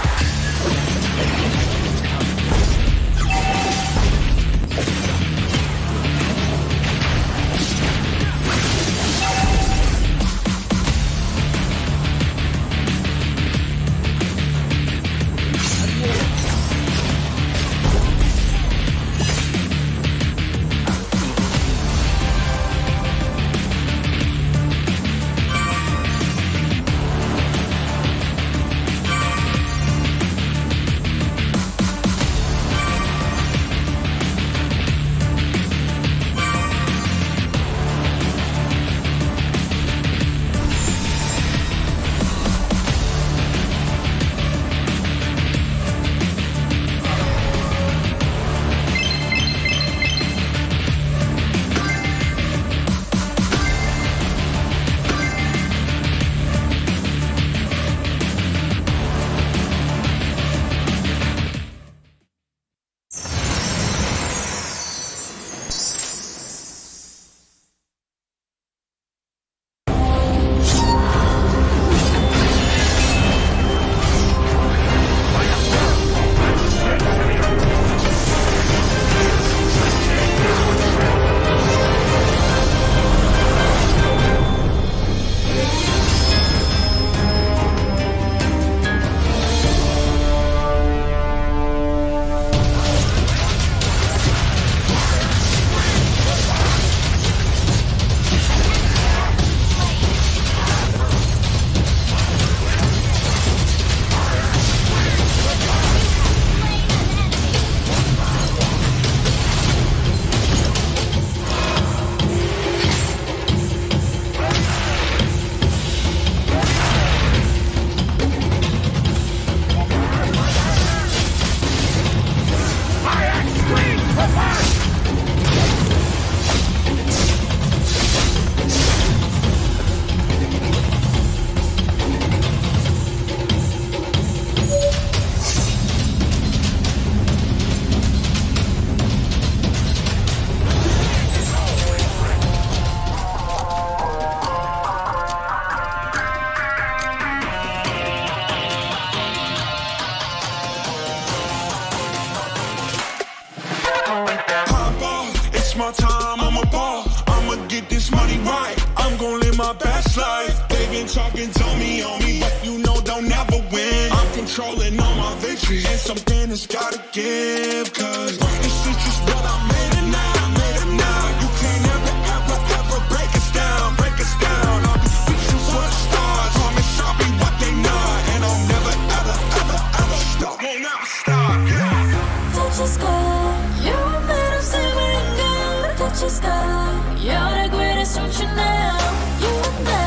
my time, I'm a ball. I'ma get this money right. I'm gon' live my best life. They been talking, told me on me, but you know they'll never win. I'm controlling all my victories, and something has gotta give. Cause this is just what I made it now, made it now. You can't ever, ever, ever break us down, break us down. I'll be reaching for the stars, promise I'll be what they not, and I'll never, ever, ever, ever stop. Won't never stop, yeah.
Touch the sky, you're made of silver and gold. Touch the sky, you're the greatest option now. You and I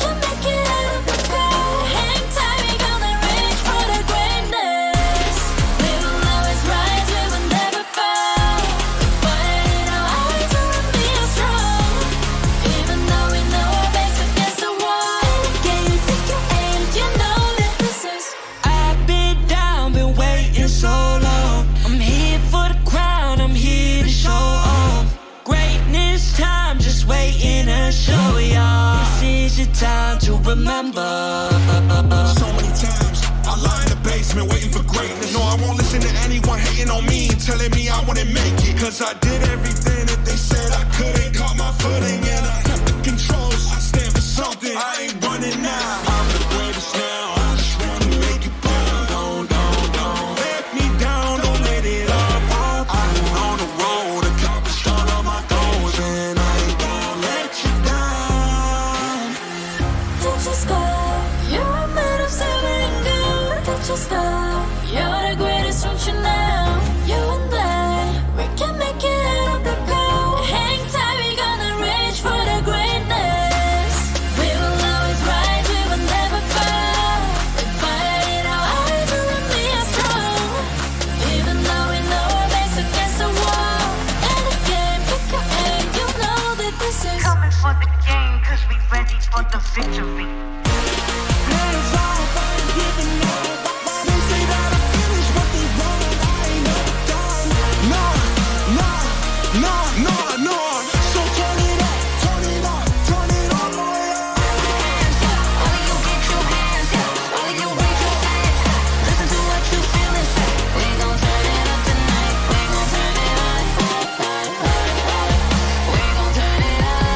can make it out of the cold. Hang tight, we gonna reach for the greatness. We will always rise, we will never fall. Fighting our eyes on being strong. Even though we know our backs against the wall. Can you take your hand? You know that this is.
I've been down, been waiting so long. I'm here for the crown, I'm here to show off. Greatness time, just waiting. remember.
So many times I lie in the basement waiting for greatness. No, I won't listen to anyone hating on me, telling me I wouldn't make it. Cause I did everything that they said I couldn't. Caught my footing and I kept the controls. I stand for something, I ain't running now. I'm the greatest now, I just wanna make it burn. Don't let me down, don't let it all fall. I've been on the road, accomplished all of my goals, and I ain't gonna let you down.
Touch your sky, you're made of silver and gold. Touch your sky, you're the greatest function now. You and I, we can make it out of the cold. Hang tight, we gonna reach for the greatness. We will always rise, we will never fall. We fire in our eyes, you and me are strong. Even though we know our backs against the wall. And again, pick your aim, you know that this is
Coming for the game, cause we ready for the victory.
Hands off, I ain't giving up. They say that I finished what they want, I ain't never done. No. So turn it up, turn it up, turn it all the way up.
All of you get your hands up, all of you raise your hands. Listen to what you feel and say. We gon' turn it up tonight. We gon' turn it up. We gon' turn it up.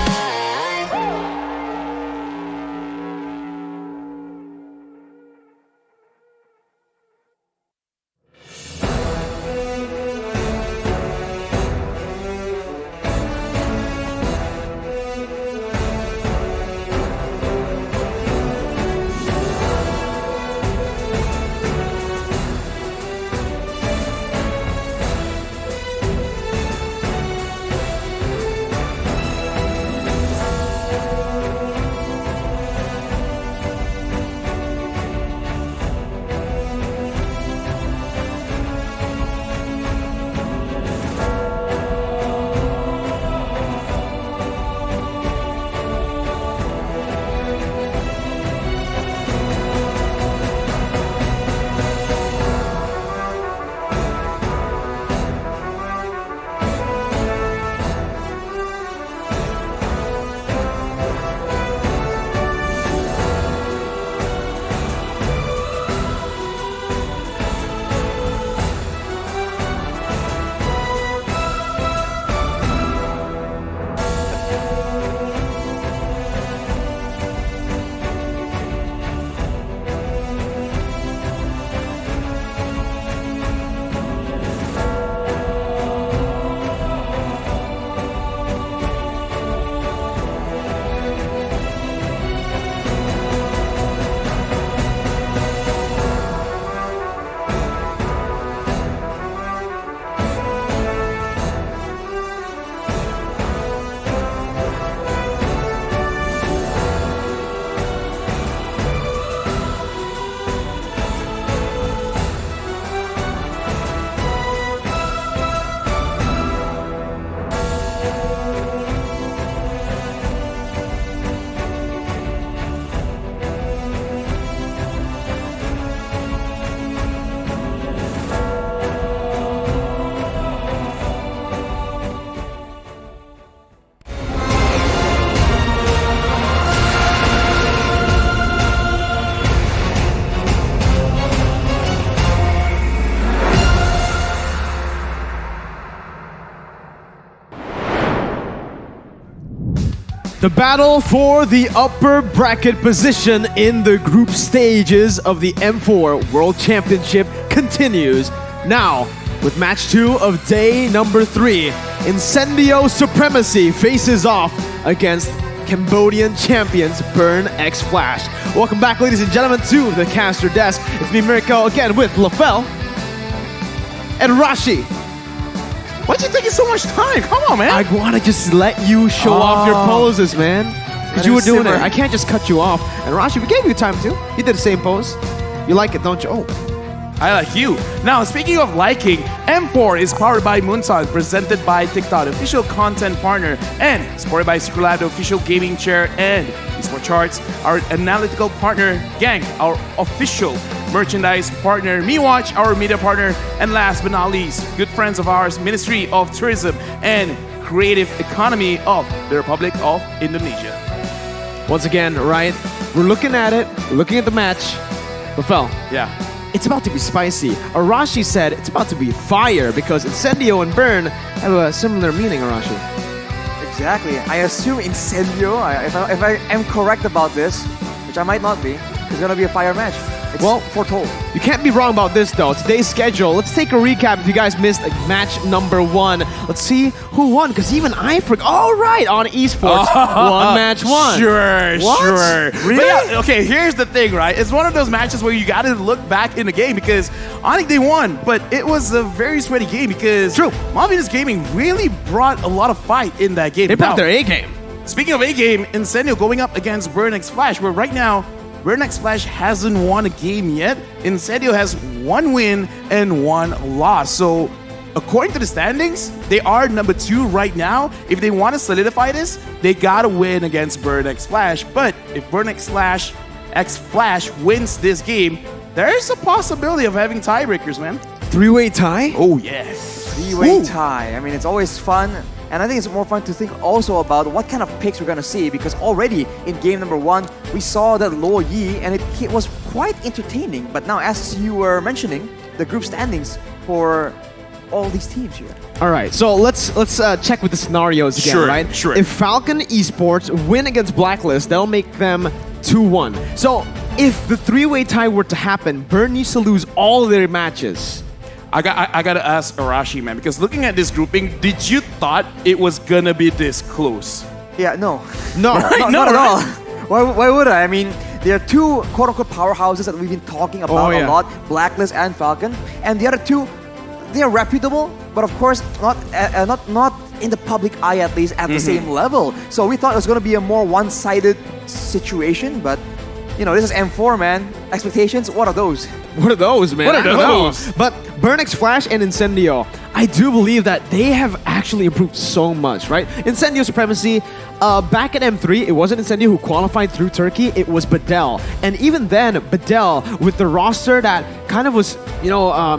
The battle for the upper bracket position in the group stages of the M4 World Championship continues. Now, with match 2 of day number 3, Incendio Supremacy faces off against Cambodian champions Burn X Flash. Welcome back, ladies and gentlemen, to the caster desk. It's me, Miracle, again with LaFell and Rashi.
Why'd you take so much time? Come on, man.
I want to just let you show off your poses, man. Because you were doing it. I can't just cut you off. And Rashi, we gave you time too. You did the same pose. You like it, don't you? Oh.
I like you. Now, speaking of liking, M4 is powered by Moonson, presented by TikTok, official content partner, and supported by Secret the official gaming chair, and Esport Charts, our analytical partner, Gang, our official merchandise partner, MeWatch, our media partner, and last but not least, good friends of ours, Ministry of Tourism and Creative Economy of the Republic of Indonesia.
Once again, right, we're looking at it, looking at the match. Rafael,
Yeah.
it's about to be spicy. Arashi said it's about to be fire because Incendio and Burn have a similar meaning, Arashi.
Exactly. I assume Incendio, if I am correct about this, which I might not be, it's gonna be a fire match. It's
Well,
foretold.
You can't be wrong about this though. Today's schedule. Let's take a recap if you guys missed match number 1. Let's see who won, because even I forgot. All right, on esports, one match won.
Sure,
What?
sure.
Really?
But yeah, okay, here's the thing, right? It's one of those matches where you got to look back in the game because I think they won, but it was a very sweaty game because
True.
Malvinus Gaming really brought a lot of fight in that game.
They brought
Now,
their A game.
Speaking of A game, Incendio going up against Burnex Flash, where right now Burnex Flash hasn't won a game yet. Incendio has 1 win and 1 loss. So according to the standings, they are number 2 right now. If they want to solidify this, they gotta win against Burnex Flash. But if Burnex Flash wins this game, there's a possibility of having tiebreakers, man.
3-way tie?
Oh yes.
3-way tie. I mean, it's always fun. And I think it's more fun to think also about what kind of picks we're going to see because already in game number 1, we saw that Lo Yi and it was quite entertaining. But now, as you were mentioning, the group standings for all these teams here.
All right, so let's check with the scenarios again,
Sure,
right?
sure.
If Falcon Esports win against Blacklist, that'll make them 2-1. So if the 3-way tie were to happen, Burn needs to lose all their matches.
I gotta ask Arashi, man, because looking at this grouping, did you thought it was gonna be this close?
Yeah, no.
No,
Not at all. Why would I? I mean, there are 2 quote-unquote powerhouses that we've been talking about a lot, Blacklist and Falcon. And the other 2, they are reputable, but of course not in the public eye at least at the same level. So we thought it was going to be a more one-sided situation, but you know, this is M4, man. Expectations, what are those?
What are those, man?
What are
I don't know.
those?
But Burnex Flash and Incendio, I do believe that they have actually improved so much, right? Incendio Supremacy, back at M3, it wasn't Incendio who qualified through Turkey, it was Badel. And even then, Badel, with the roster that kind of was,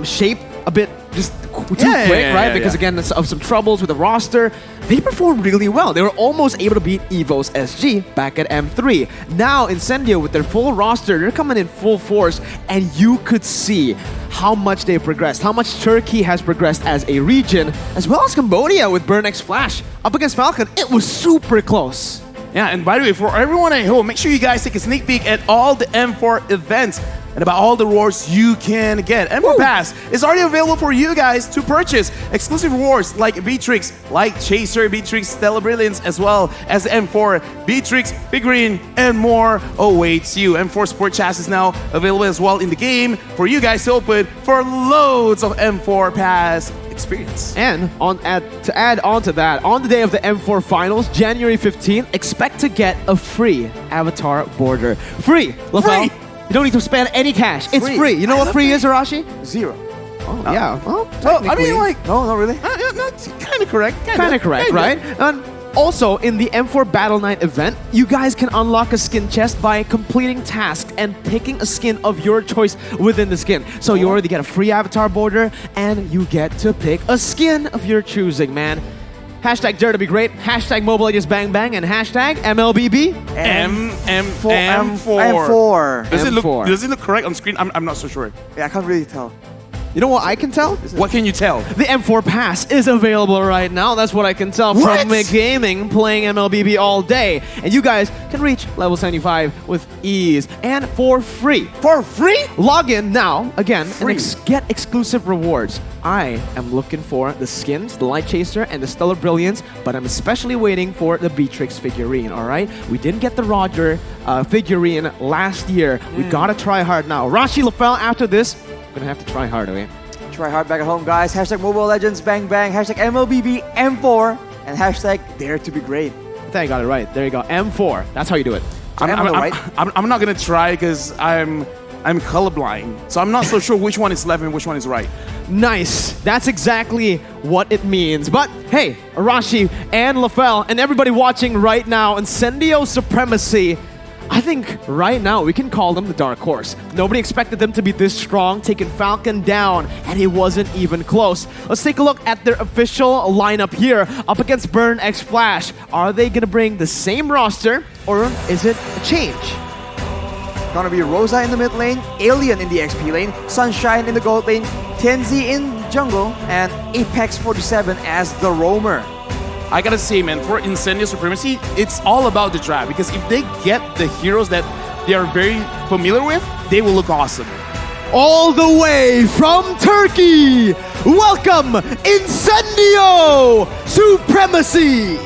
shaped a bit just too quick, right? Because again, of some troubles with the roster, they performed really well. They were almost able to beat Evo's SG back at M3. Now, Incendio, with their full roster, they're coming in full force, and you could see how much they progressed, how much Turkey has progressed as a region, as well as Cambodia with Burnex Flash up against Falcon. It was super close.
Yeah, and by the way, for everyone at home, make sure you guys take a sneak peek at all the M4 events and about all the rewards you can get. M4 Pass is already available for you guys to purchase. Exclusive rewards like Beatrix, like Chaser, Beatrix, Stellar Brilliance, as well as the M4 Beatrix, figurine, and more awaits you. M4 Sport Chassis is now available as well in the game for you guys to open for loads of M4 Pass experience.
And to add on to that, on the day of the M4 finals, January 15th, expect to get a free avatar border. Free! Lafel, you don't need to spend any cash. It's free. You know what free is, Arashi?
0.
Oh, yeah. Well,
I mean, like,
no, not really.
kind of correct.
Kind of correct, right? And also, in the M4 Battle Night event, you guys can unlock a skin chest by completing tasks and picking a skin of your choice within the skin. So you already get a free avatar border, and you get to pick a skin of your choosing, man. Hashtag Dare to be great, hashtag Mobile Legends Bang Bang, and hashtag MLBB.
M4.
Does it look correct on screen? I'm not so sure.
Yeah, I can't really tell.
You know what I can tell?
What can you tell?
The M4 Pass is available right now. That's what I can tell from Gaming, playing MLBB all day. And you guys can reach level 75 with ease and for free.
For free?
Log in now, again, and get exclusive rewards. I am looking for the skins, the Light Chaser, and the Stellar Brilliance, but I'm especially waiting for the Beatrix figurine, all right? We didn't get the Roger figurine last year. We gotta try hard now. Rashi Lafel, after this, we're gonna have to try hard, okay?
Try hard back at home, guys. Hashtag Mobile Legends Bang Bang. Hashtag MLBB M4. And hashtag Dare to be great.
I think I got it right. There you go. M4. That's how you do it.
I'm not gonna try because I'm colorblind, so I'm not so sure which one is left and which one is right.
Nice. That's exactly what it means. But hey, Arashi and Lafel and everybody watching right now, Incendio Supremacy, I think right now we can call them the dark horse. Nobody expected them to be this strong, taking Falcon down, and it wasn't even close. Let's take a look at their official lineup here, up against Burnex Flash. Are they gonna bring the same roster, or is it a change?
gonna be Rosa in the mid lane, Alien in the XP lane, Sunshine in the gold lane, Tenzi in jungle, and Apex 47 as the roamer.
I gotta say, man, for Incendio Supremacy, it's all about the draft because if they get the heroes that they are very familiar with, they will look awesome.
All the way from Turkey, welcome Incendio Supremacy!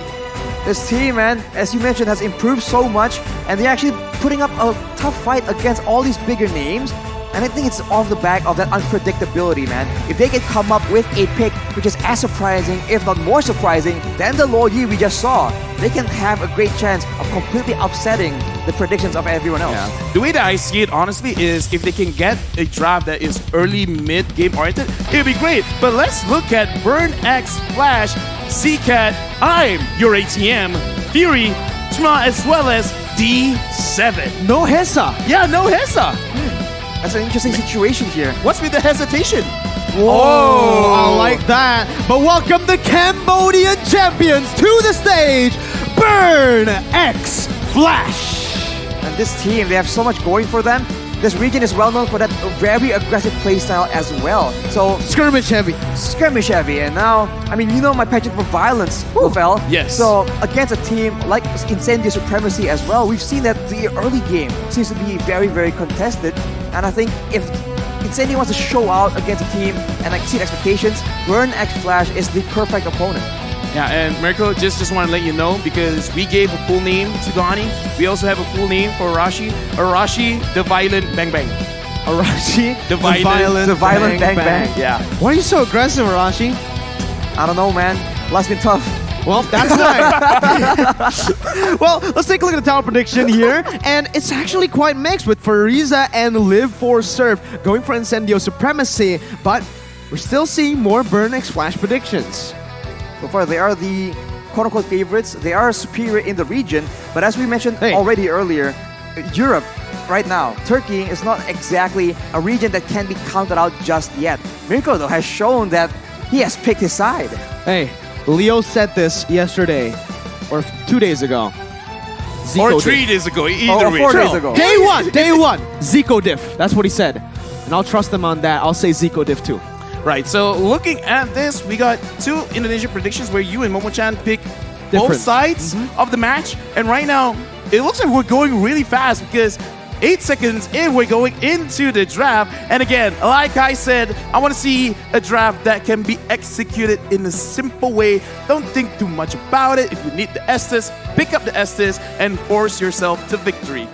This team, man, as you mentioned, has improved so much, and they're actually putting up a tough fight against all these bigger names. And I think it's off the back of that unpredictability, man. If they can come up with a pick which is as surprising, if not more surprising, than the Lord Yi we just saw, they can have a great chance of completely upsetting the predictions of everyone else.
Yeah. The way that I see it, honestly, is if they can get a draft that is early, mid-game oriented, it'd be great. But let's look at Burn X Flash, CCAT, I'm your ATM, Fury, Tma, as well as D7.
No Hessa.
Yeah, no Hessa.
That's an interesting situation here.
What's with the hesitation?
Whoa, I like that. But welcome the Cambodian champions to the stage, Burn X Flash.
And this team, they have so much going for them. This region is well known for that very aggressive playstyle as well. So
skirmish heavy.
Skirmish heavy. And now, I mean, you know my passion for violence, Rafael.
Yes.
So against a team like Incendio Supremacy as well, we've seen that the early game seems to be very, very contested. And I think if Incendio wants to show out against a team and exceed expectations, Burn X Flash is the perfect opponent.
Yeah, and Mirko, just want to let you know, because we gave a full name to Donnie, we also have a full name for Arashi. Arashi, the Violent Bang Bang.
Arashi,
the Violent
Bang Bang.
Yeah.
Why are you so aggressive, Arashi?
I don't know, man. Life's been tough.
Well, that's why. Well, let's take a look at the tower prediction here. And it's actually quite mixed with Fariza and Live for Surf going for Incendio Supremacy. But we're still seeing more Burn X Flash predictions.
So far, they are the quote-unquote favorites. They are superior in the region. But as we mentioned already earlier, Europe, right now, Turkey is not exactly a region that can be counted out just yet. Mirko, though, has shown that he has picked his side.
Hey, Leo said this yesterday, or 2 days ago.
Zico or 3 days ago, either way.
4 days ago.
Day one, Zico diff. That's what he said. And I'll trust him on that. I'll say Zico diff too.
Right, so looking at this, we got 2 Indonesian predictions where you and Momo-chan pick both sides of the match. And right now, it looks like we're going really fast because 8 seconds in, we're going into the draft. And again, like I said, I want to see a draft that can be executed in a simple way. Don't think too much about it. If you need the Estes, pick up the Estes and force yourself to victory.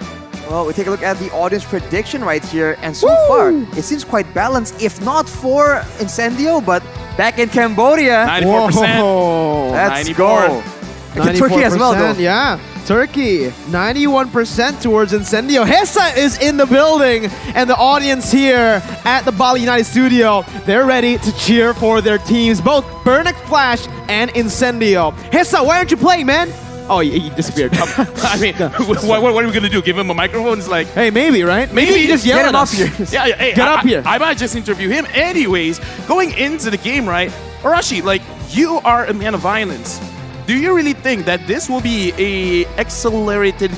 Well, we take a look at the audience prediction right here, and so far, it seems quite balanced, if not for Incendio, but back in Cambodia.
94%.
Whoa.
Let's
94.
go. Turkey as well, though.
Yeah, Turkey, 91% towards Incendio. Hessa is in the building, and the audience here at the Bali United studio, they're ready to cheer for their teams, both Burn X Flash and Incendio. Hessa, why aren't you playing, man? Oh, he disappeared.
I mean, what are we going to do? Give him a microphone? It's like...
Hey, maybe, right?
Maybe
just yell
get
at
him
us.
up here.
Yeah, hey,
Get up here.
I might just interview him. Anyways, going into the game, right? Arashi, like, you are a man of violence. Do you really think that this will be a accelerated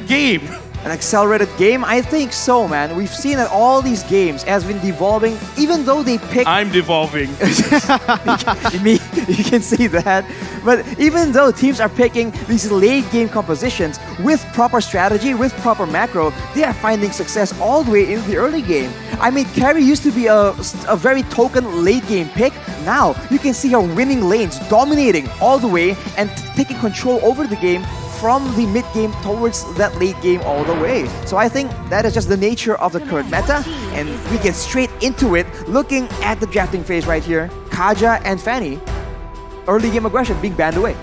game?
An accelerated game? I think so, man. We've seen that all these games has been devolving, even though they pick...
I'm devolving.
You can see that. But even though teams are picking these late game compositions with proper strategy, with proper macro, they are finding success all the way into the early game. I mean, Carrie used to be a very token late game pick. Now, you can see her winning lanes, dominating all the way and taking control over the game from the mid game towards that late game all the way. So I think that is just the nature of the current meta, and we get straight into it looking at the drafting phase right here. Kaja and Fanny, early game aggression being banned away.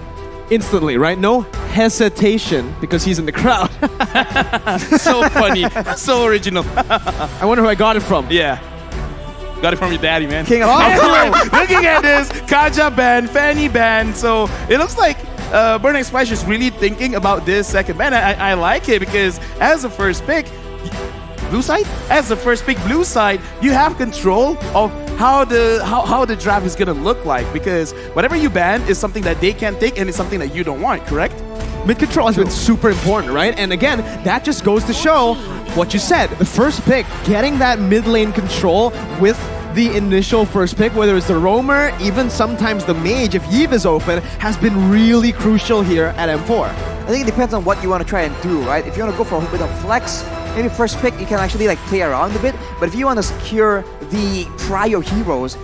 Instantly, right? No hesitation because he's in the crowd.
So funny. So original.
I wonder who I got it from.
Yeah. Got it from your daddy, man.
King of
Anyway, looking at this, Kaja banned, Fanny banned, so it looks like Burn X Flash is really thinking about this second ban. I like it because as the first pick, blue side, you have control of how the draft is gonna look like, because whatever you ban is something that they can take and it's something that you don't want, correct?
mid control has been super important, right? And again, that just goes to show what you said. The first pick, getting that mid lane control with the initial first pick, whether it's the roamer, even sometimes the mage, if Yves is open, has been really crucial here at M4.
I think it depends on what you want to try and do, right? If you want to go for a bit of flex, maybe first pick you can actually like play around a bit. But if you want to secure the prior heroes,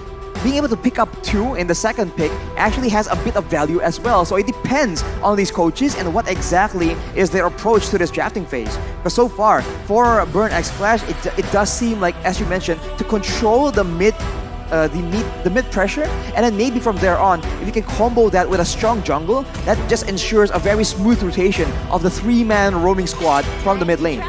being able to pick up 2 in the second pick actually has a bit of value as well. So it depends on these coaches and what exactly is their approach to this drafting phase. But so far, for Burn X Flash, it does seem like, as you mentioned, to control the mid pressure, and then maybe from there on, if you can combo that with a strong jungle, that just ensures a very smooth rotation of the 3-man roaming squad from the mid lane.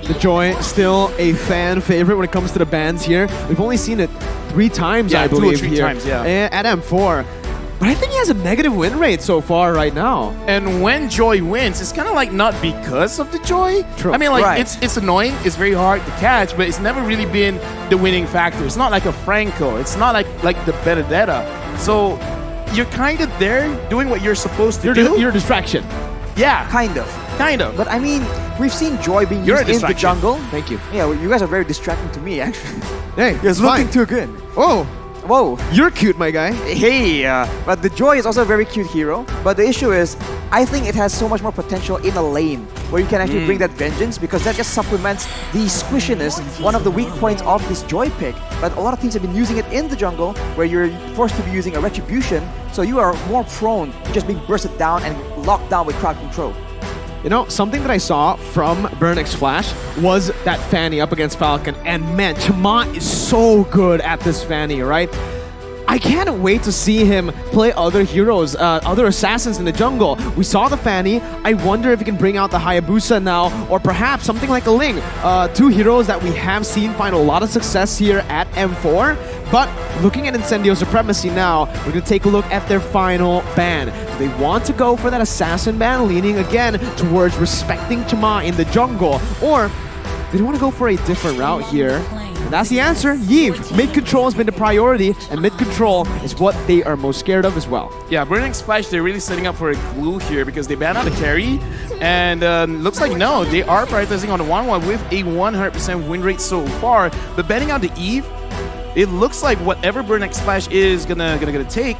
The Joy still a fan favorite when it comes to the bans here. We've only seen it 3 times, I believe,
2 or 3
here
times, yeah.
at M4. But I think he has a negative win rate so far right now.
And when Joy wins, it's kind of like not because of the Joy.
True.
I mean, like,
Right.
it's annoying, it's very hard to catch, but it's never really been the winning factor. It's not like a Franco, it's not like the Benedetta. So you're kind of there doing what you're supposed to do.
You're a distraction.
Yeah,
Kind of.
kind of.
But I mean, we've seen Joy being
You're a
used in the
distraction.
jungle.
Thank you.
Yeah, well, you guys are very distracting to me, actually.
Hey,
It's looking too good.
Whoa,
Whoa.
you're cute, my guy.
Hey, but the Joy is also a very cute hero. But the issue is, I think it has so much more potential in a lane where you can actually bring that vengeance, because that just supplements the squishiness, one of the weak points of this Joy pick. But a lot of teams have been using it in the jungle where you're forced to be using a retribution, so you are more prone to just being bursted down and locked down with crowd control.
You know, something that I saw from Burn X Flash was that Fanny up against Falcon. And man, Chama is so good at this Fanny, right? I can't wait to see him play other heroes, other assassins in the jungle. We saw the Fanny. I wonder if he can bring out the Hayabusa now, or perhaps something like a Ling. 2 heroes that we have seen find a lot of success here at M4. But looking at Incendio Supremacy now, we're going to take a look at their final ban. Do they want to go for that assassin ban, leaning again towards respecting Chama in the jungle? Or do they want to go for a different route here? And that's the answer. Yves. Mid-control has been the priority, and mid-control is what they are most scared of as well.
Yeah, Burn X Flash, they're really setting up for a glue here because they banned out the carry. And looks like, no, they are prioritizing on the 1-1 with a 100% win rate so far. But banning out the Eve, it looks like whatever Burn X Flash is gonna take,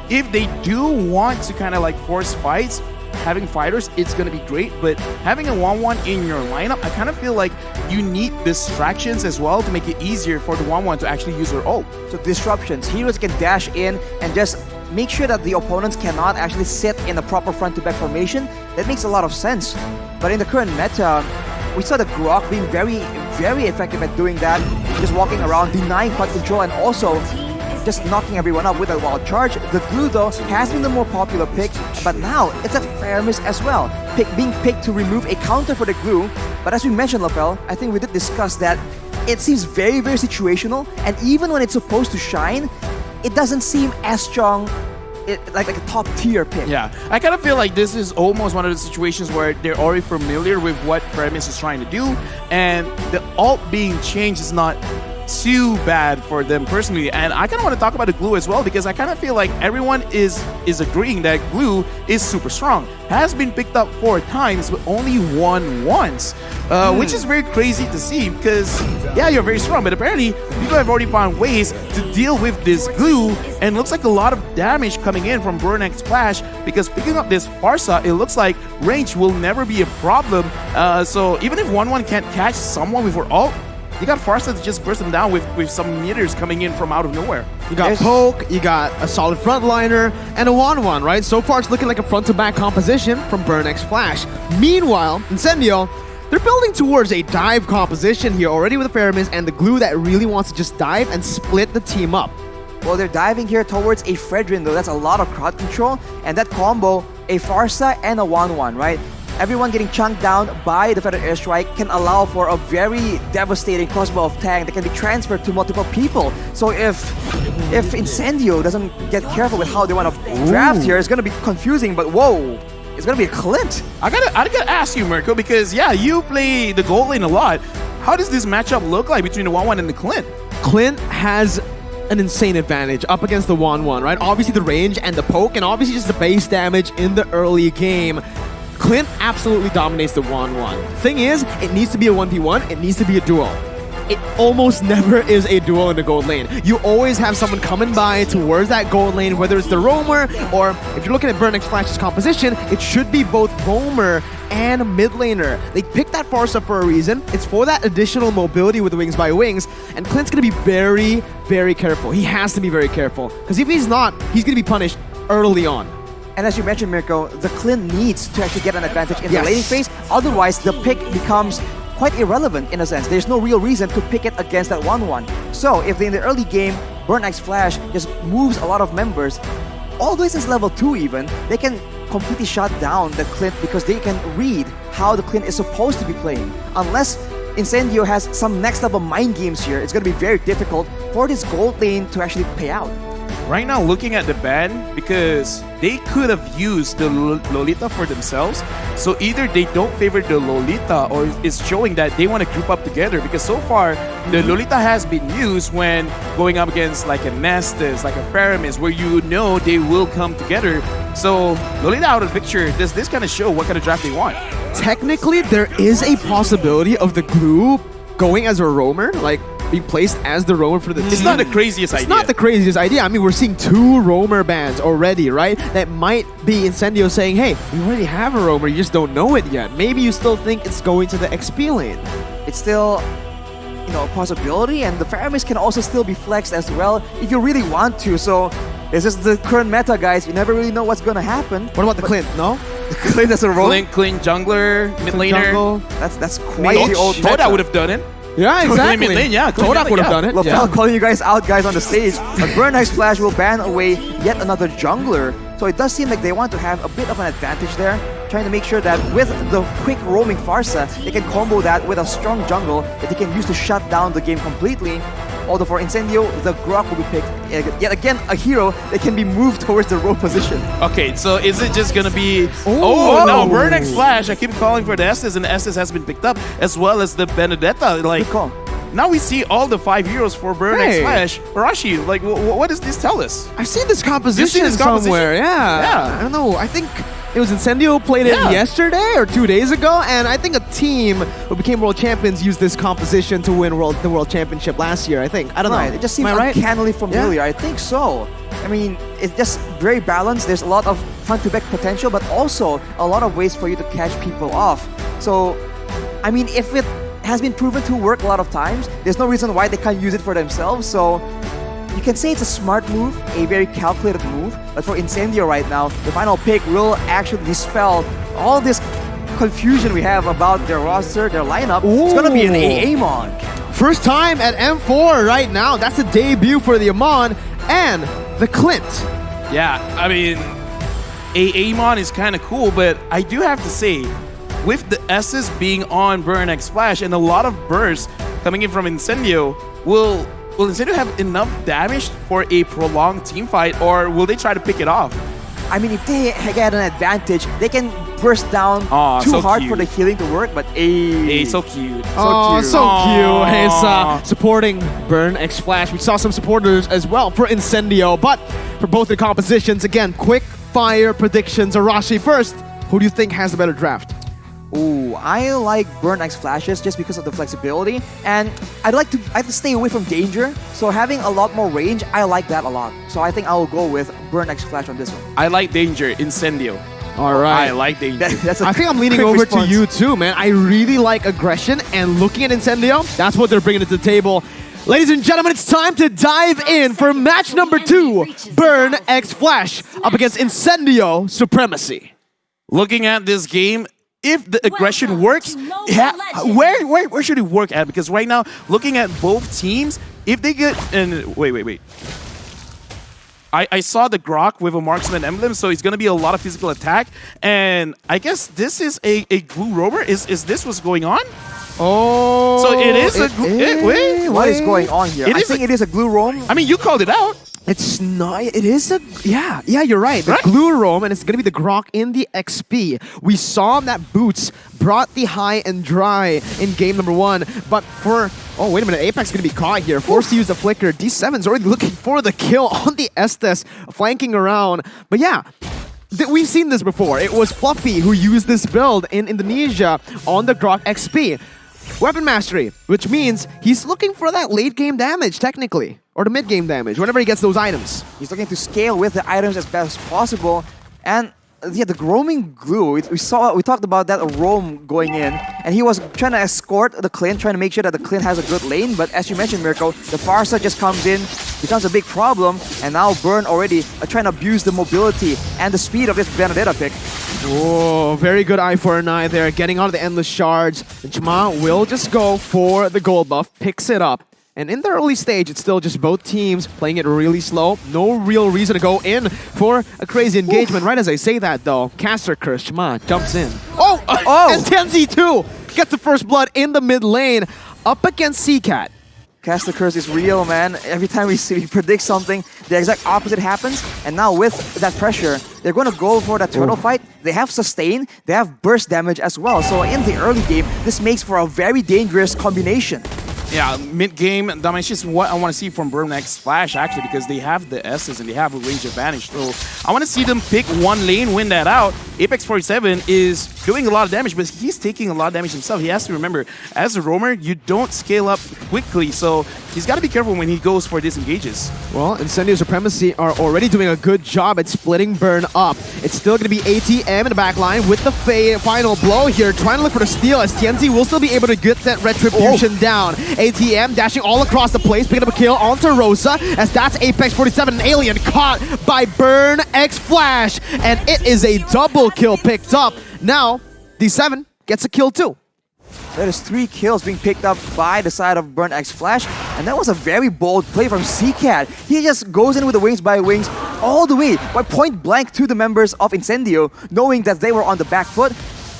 if they do want to kind of like force fights, having fighters, it's gonna be great. But having a 1-1 in your lineup, I kind of feel like you need distractions as well to make it easier for the 1-1 to actually use their ult.
So disruptions, heroes can dash in and just make sure that the opponents cannot actually sit in a proper front-to-back formation. That makes a lot of sense. But in the current meta, we saw the Grok being very, very effective at doing that, just walking around, denying crowd control, and also just knocking everyone up with a wild charge. The glue, though, has been the more popular pick, but now it's at Fairness as well, being picked to remove a counter for the glue. But as we mentioned, Lafel, I think we did discuss that it seems very, very situational, and even when it's supposed to shine, it doesn't seem as strong, like a top tier pick.
Yeah, I kind of feel like this is almost one of the situations where they're already familiar with what Premise is trying to do, and the ult being changed is not too bad for them personally. And I kind of want to talk about the glue as well, because I kind of feel like everyone is agreeing that glue is super strong. Has been picked up 4 times, but only won once, which is very crazy to see, because yeah, you're very strong, but apparently people have already found ways to deal with this glue, and looks like a lot of damage coming in from Burn X Flash, because picking up this Farsa, it looks like range will never be a problem. So even if 1-1 can't catch someone with her ult, you got Farsa to just burst them down with some meters coming in from out of nowhere.
You got Poke, you got a solid frontliner, and a 1-1, right? So far, it's looking like a front-to-back composition from Burn X Flash. Meanwhile, Incendio, they're building towards a dive composition here already with the Ferromis and the glue that really wants to just dive and split the team up.
Well, they're diving here towards a Fredrin, though. That's a lot of crowd control, and that combo, a Farsa and a 1-1, right? Everyone getting chunked down by the Feather Airstrike can allow for a very devastating crossbow of tank that can be transferred to multiple people. So if Incendio doesn't get careful with how they want to draft here, it's going to be confusing, but whoa, it's going to be a Clint.
I gotta ask you, Mirko, because yeah, you play the gold lane a lot. How does this matchup look like between the 1-1 and the Clint?
Clint has an insane advantage up against the 1-1, right? Obviously the range and the poke, and obviously just the base damage in the early game. Clint absolutely dominates the 1-1. Thing is, it needs to be a 1v1, it needs to be a duel. It almost never is a duel in the gold lane. You always have someone coming by towards that gold lane, whether it's the roamer, or if you're looking at Burn X Flash's composition, it should be both roamer and mid laner. They picked that Farsa for a reason. It's for that additional mobility with Wings by Wings, and Clint's gonna be very, very careful. He has to be very careful, because if he's not, he's gonna be punished early on.
And as you mentioned, Mirko, the Clint needs to actually get an advantage in the laning phase. Otherwise, the pick becomes quite irrelevant in a sense. There's no real reason to pick it against that 1-1. So if in the early game, Burn X Flash just moves a lot of members, all the way since level 2 even, they can completely shut down the Clint because they can read how the Clint is supposed to be playing. Unless Incendio has some next level mind games here, it's going to be very difficult for this gold lane to actually pay out.
Right now, looking at the ban, because they could have used the Lolita for themselves, so either they don't favor the Lolita or it's showing that they want to group up together, because so far, the Lolita has been used when going up against like a Nestus, like a Paramis, where you know they will come together. So Lolita out of the picture, does this kind of show what kind of draft they want?
Technically, there is a possibility of the glue going as a roamer, like being placed as the roamer for the team.
It's not the craziest idea.
It's not the craziest idea. I mean, we're seeing 2 roamer bans already, right? That might be Incendio saying, hey, we already have a roamer, you just don't know it yet. Maybe you still think it's going to the XP lane.
It's still, you know, a possibility, and the Paramis can also still be flexed as well if you really want to. So this is the current meta, guys. You never really know what's going to happen.
What about the Clint, no?
The Clint as a roamer?
Clint jungler, mid laner.
That's quite the old meta.
Toda would have done it.
Yeah, exactly.
Mid lane, yeah.
Todak would have done it.
Lafel calling you guys out, guys, on the stage. But Burn X Flash will ban away yet another jungler. So it does seem like they want to have a bit of an advantage there, trying to make sure that with the quick roaming Farsa, they can combo that with a strong jungle that they can use to shut down the game completely. Although for Incendio, the Grok will be picked. Yet again, a hero that can be moved towards the roam position.
Okay, so is it just gonna be... no, Burn X Flash. I keep calling for the Estes, and the Estes has been picked up, as well as the Benedetta. Like,
good call.
Now we see all the 5 heroes for Burn X Flash. Arashi, like, what does this tell us?
I've seen this composition somewhere. Yeah. I don't know. I think it was Incendio played it yesterday or 2 days ago, and I think a team who became world champions used this composition to win the world championship last year. I think. I don't know.
It just seems uncannily familiar. I think so. I mean, it's just very balanced. There's a lot of front-to-back potential, but also a lot of ways for you to catch people off. So, I mean, if it has been proven to work a lot of times, there's no reason why they can't use it for themselves. So you can say it's a smart move, a very calculated move, but for Incendio right now, the final pick will actually dispel all this confusion we have about their roster, their lineup. It's gonna be an Amon.
First time at M4 right now. That's a debut for the Amon and the Clint.
Yeah, I mean, Amon is kind of cool, but I do have to say, with the S's being on Burn X Flash and a lot of bursts coming in from Incendio, will Incendio have enough damage for a prolonged team fight, or will they try to pick it off?
I mean, if they get an advantage, they can burst down too hard for the healing to work, but
so cute.
So cute. He's supporting Burn X Flash. We saw some supporters as well for Incendio, but for both the compositions, again, quick fire predictions. Arashi first, who do you think has the better draft?
Ooh, I like Burn X Flashes just because of the flexibility, and I like to stay away from danger, so having a lot more range, I like that a lot. So I think I will go with Burn X Flash on this one.
I like danger, Incendio.
All right.
I like danger.
I think I'm leaning over to you too, man. I really like aggression, and looking at Incendio, that's what they're bringing to the table. Ladies and gentlemen, it's time to dive in for match number 2, Burn X Flash up against Incendio Supremacy.
Looking at this game, if the aggression works, where should it work at? Because right now, looking at both teams, if they get... And wait. I saw the Grok with a marksman emblem, so it's going to be a lot of physical attack. And I guess this is a glue roamer. Is this what's going on?
Oh,
so it is a glue... Wait,
what is going on here? I think it is a glue roam.
I mean, you called it out.
It's not. It is a. Yeah, you're right. The glue roam, and it's going to be the Grok in the XP. We saw that Boots brought the high and dry in game number 1, but for. Oh, wait a minute. Apex is going to be caught here. Forced to use the flicker. D7's already looking for the kill on the Estes, flanking around. But yeah, we've seen this before. It was Fluffy who used this build in Indonesia on the Grok XP. Weapon Mastery, which means he's looking for that late game damage, technically. Or the mid game damage, whenever he gets those items.
He's looking to scale with the items as best as possible. And yeah, the roaming glue, we talked about that roam going in, and he was trying to escort the Clint, trying to make sure that the Clint has a good lane, but as you mentioned, Mirko, the Farsa just comes in, becomes a big problem, and now Burn already trying to abuse the mobility and the speed of this Benedetta pick.
Oh, very good eye for an eye there, getting out of the endless shards. And Chama will just go for the gold buff, picks it up. And in the early stage, it's still just both teams playing it really slow. No real reason to go in for a crazy engagement. Oof. Right as I say that, though, Caster Curse, Chama jumps in. Oh! And Tenzi too gets the first blood in the mid lane up against Seacat.
Caster Curse is real, man. Every time we predict something, the exact opposite happens. And now with that pressure, they're going to go for that turtle fight. They have sustain, they have burst damage as well. So in the early game, this makes for a very dangerous combination.
Yeah, mid-game domination is what I want to see from Burn X Flash, actually, because they have the S's and they have a range advantage. So I want to see them pick one lane, win that out. Apex 47 is doing a lot of damage, but he's taking a lot of damage himself. He has to remember, as a roamer, you don't scale up quickly, so he's got to be careful when he goes for disengages.
Well, Incendio Supremacy are already doing a good job at splitting Burn up. It's still going to be ATM in the back line with the final blow here, trying to look for the steal, as TNT will still be able to get that Retribution down. ATM dashing all across the place, picking up a kill onto Rosa, as that's Apex 47, an alien caught by Burn X Flash, and it is a double kill picked up. Now, D7 gets a kill too.
That is 3 kills being picked up by the side of Burn X Flash, and that was a very bold play from Seacat. He just goes in with the wings by wings all the way, by point blank to the members of Incendio, knowing that they were on the back foot,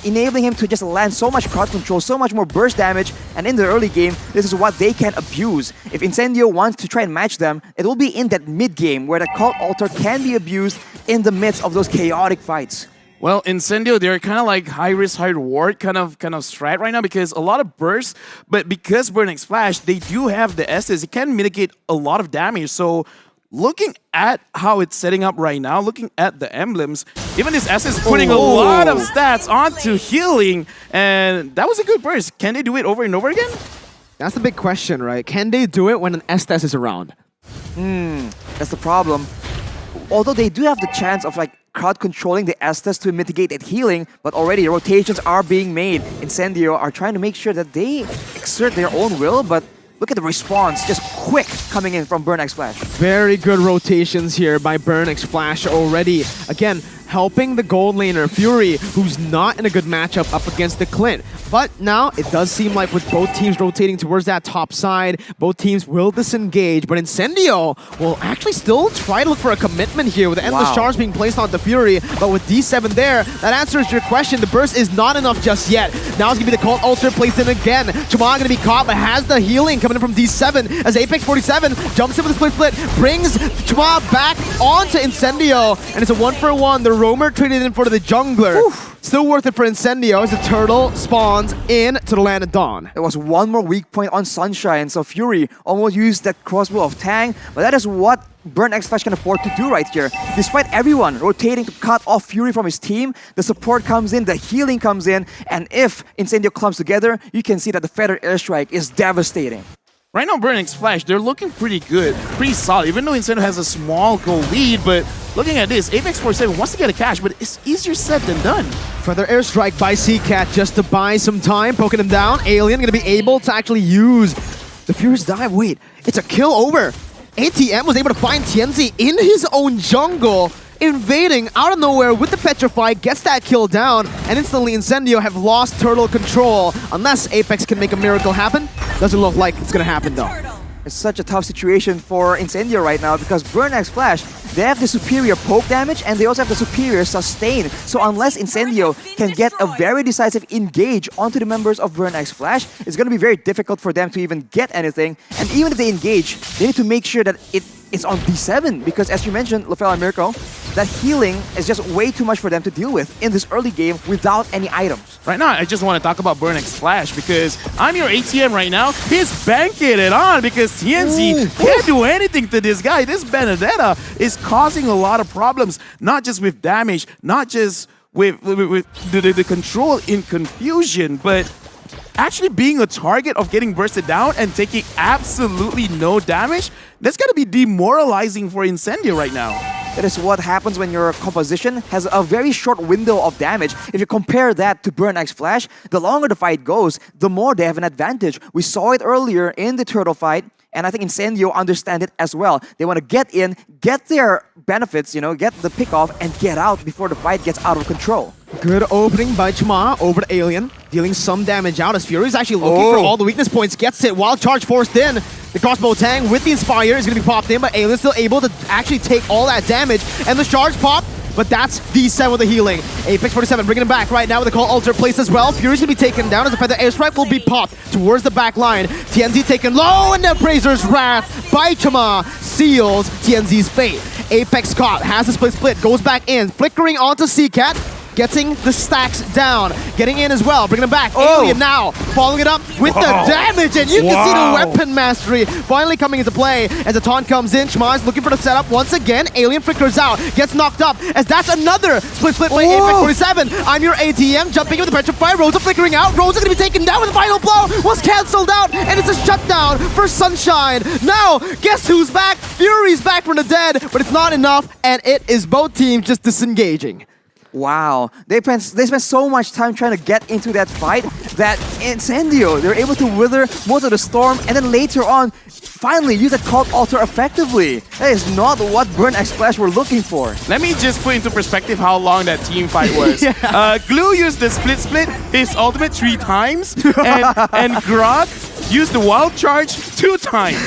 enabling him to just land so much crowd control, so much more burst damage, and in the early game, this is what they can abuse. If Incendio wants to try and match them, it will be in that mid-game where the Cult Altar can be abused in the midst of those chaotic fights.
Well, Incendio, they're kind of like high risk, high reward kind of strat right now, because a lot of bursts, but because Burn X Flash, they do have the S's, it can mitigate a lot of damage. So looking at how it's setting up right now, looking at the emblems, even this S is putting a lot of stats onto healing, and that was a good burst. Can they do it over and over again?
That's the big question, right? Can they do it when an Estes is around?
That's the problem. Although they do have the chance of like crowd controlling the Estes to mitigate that healing, but already rotations are being made. Incendio are trying to make sure that they exert their own will, but look at the response, just quick coming in from Burn X Flash.
Very good rotations here by Burn X Flash already. Again, helping the gold laner Fury, who's not in a good matchup up against the Clint. But now it does seem like with both teams rotating towards that top side, both teams will disengage, but Incendio will actually still try to look for a commitment here with the endless shards being placed on the Fury. But with D7 there, that answers your question. The burst is not enough just yet. Now it's going to be the Cult Altar placed in again. Chama going to be caught, but has the healing coming in from D7 as Apex 47 jumps in with the split, brings Chama back onto Incendio, and it's a 1-for-1. The roamer traded in for the jungler. Oof. Still worth it for Incendio as the turtle spawns in to the Land of Dawn.
There was one more weak point on Sunshine, so Fury almost used that crossbow of Tang, but that is what Burn X Flash can afford to do right here. Despite everyone rotating to cut off Fury from his team, the support comes in, the healing comes in, and if Incendio clumps together, you can see that the Feather Airstrike is devastating.
Right now, Burn X Flash, they're looking pretty good, pretty solid, even though Incendio has a small goal lead, but looking at this, Apex 47 wants to get a cash, but it's easier said than done.
Feather Airstrike by Seacat just to buy some time, poking him down. Alien going to be able to actually use the Furious Dive. Wait, it's a kill over. ATM was able to find Tianzi in his own jungle, invading out of nowhere with the Petrify, gets that kill down, and instantly Incendio have lost turtle control. Unless Apex can make a miracle happen, doesn't look like it's going to happen though.
It's such a tough situation for Incendio right now because Burn X Flash, they have the superior poke damage and they also have the superior sustain. So unless Incendio can get a very decisive engage onto the members of Burn X Flash, it's going to be very difficult for them to even get anything. And even if they engage, they need to make sure that it it's on D7 because, as you mentioned, Lafel and Mirko, that healing is just way too much for them to deal with in this early game without any items.
Right now, I just want to talk about Burnix Flash because I'm your ATM right now. He's banking it on because TNZ can't do anything to this guy. This Benedetta is causing a lot of problems, not just with damage, not just with the control in confusion, but actually being a target of getting bursted down and taking absolutely no damage. That's got to be demoralizing for Incendio right now.
That is what happens when your composition has a very short window of damage. If you compare that to Burn X Flash, the longer the fight goes, the more they have an advantage. We saw it earlier in the turtle fight, and I think Incendio understand it as well. They want to get in, get their benefits, get the pick off, and get out before the fight gets out of control.
Good opening by Chama over to Alien, dealing some damage out as Fury is actually looking for all the weakness points, gets it, wild charge forced in. The crossbow tang with the Inspire is going to be popped in, but Alien's still able to actually take all that damage, and the charge pop, but that's D7 with the healing. Apex 47 bringing him back right now with the call alter placed as well. Fury's going to be taken down as the feather airstrike will be popped towards the back line. TNZ taken low, and the Appraiser's Wrath by Chama seals TNZ's fate. Apex caught, has the split, goes back in, flickering onto Seacat, getting the stacks down, getting in as well, bringing him back. Alien now following it up with the damage, and you can see the weapon mastery finally coming into play as the taunt comes in. Shma is looking for the setup once again. Alien flickers out, gets knocked up as that's another split by Apex 47. I'm your ATM jumping in with the Petrify. Rosa flickering out. Rosa gonna be taken down with the final blow. Was cancelled out, and it's a shutdown for Sunshine. Now, guess who's back? Fury's back from the dead, but it's not enough, and it is both teams just disengaging.
Wow, they spent so much time trying to get into that fight that Incendio, they're able to wither most of the storm and then later on finally use that cult altar effectively. That is not what Burn X Flash were looking for.
Let me just put into perspective how long that team fight was. Glue used the split, his ultimate 3 times, and Grog used the wild charge 2 times.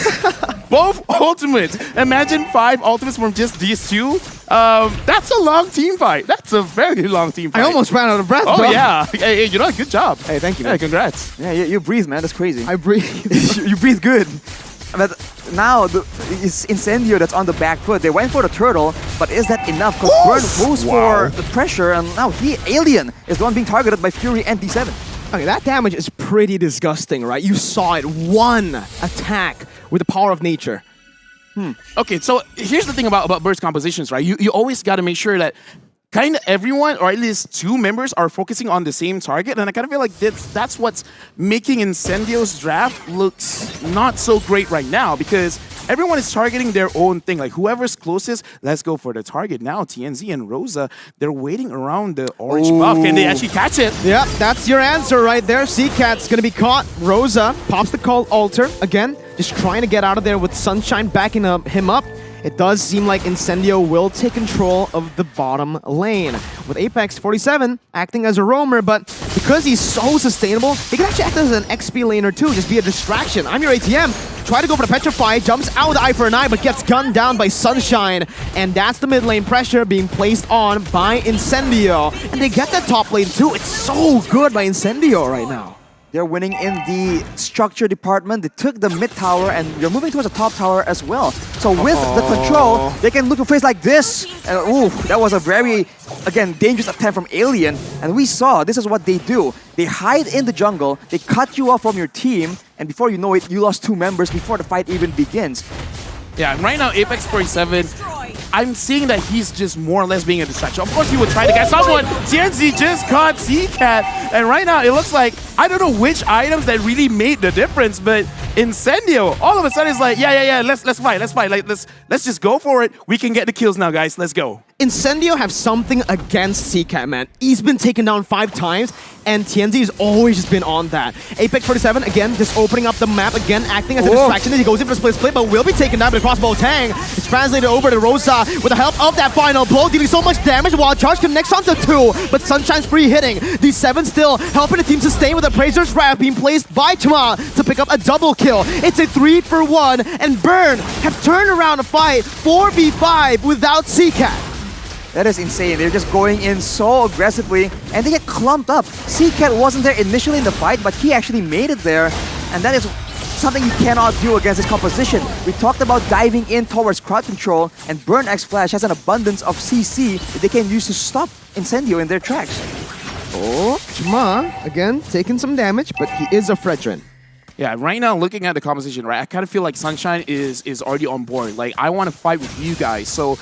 Both ultimates. Imagine 5 ultimates from just these 2. That's a long team fight. That's a very long team fight.
I almost ran out of breath.
Oh, yeah. Hey, you know, good job.
Hey, thank you, man.
Yeah, congrats.
Yeah, you breathe, man. That's crazy.
I breathe.
You breathe good. But now, it's Incendio that's on the back foot. They went for the turtle, but is that enough? Because Burn goes for the pressure, and now Alien is the one being targeted by Fury and D7.
Okay, that damage is pretty disgusting, right? You saw it. One attack with the power of nature.
Okay, so here's the thing about burst compositions, right? You always got to make sure that kind of everyone, or at least 2 members, are focusing on the same target, and I kind of feel like that's what's making Incendio's draft looks not so great right now, because everyone is targeting their own thing. Like, whoever's closest, let's go for the target. Now, TNZ and Rosa, they're waiting around the orange buff. Can they actually catch it?
Yep, that's your answer right there. Seacat's gonna be caught. Rosa pops the call altar again, just trying to get out of there with Sunshine backing him up. It does seem like Incendio will take control of the bottom lane, with Apex 47 acting as a roamer, but because he's so sustainable, he can actually act as an XP laner too, just be a distraction. I'm your ATM, try to go for the Petrify, jumps out with the eye for an eye, but gets gunned down by Sunshine, and that's the mid lane pressure being placed on by Incendio. And they get that top lane too. It's so good by Incendio right now.
They're winning in the structure department. They took the mid tower and you're moving towards the top tower as well. So with the control, they can look to face like this. And ooh, that was a very, again, dangerous attempt from Alien. And we saw this is what they do. They hide in the jungle, they cut you off from your team, and before you know it, you lost 2 members before the fight even begins.
Yeah, right now, Apex 47, I'm seeing that he's just more or less being a distraction. Of course, he would try to get someone. TNZ just caught Seacat, and right now, it looks like, I don't know which items that really made the difference, but Incendio, all of a sudden, is like, yeah, let's fight. Like, let's just go for it. We can get the kills now, guys. Let's go.
Incendio have something against Seacat, man. He's been taken down 5 times, and TNZ has always just been on that. Apex 47, again, just opening up the map, again, acting as a distraction as he goes in for the split, but will be taken down by the crossbow tang. It's translated over to Rosa with the help of that final blow, dealing so much damage while charge connects onto 2, but Sunshine's free hitting. D7 still helping the team sustain with the Appraiser's Wrath being placed by Chama to pick up a double kill. It's a 3-for-1, and Burn have turned around a fight 4v5 without Seacat.
That is insane. They're just going in so aggressively and they get clumped up. Seacat wasn't there initially in the fight, but he actually made it there. And that is something you cannot do against this composition. We talked about diving in towards crowd control, and Burn X Flash has an abundance of CC that they can use to stop Incendio in their tracks.
Oh, Jama, again, taking some damage, but he is a Fredrin.
Yeah, right now, looking at the composition, right, I kind of feel like Sunshine is already on board. Like, I want to fight with you guys. So,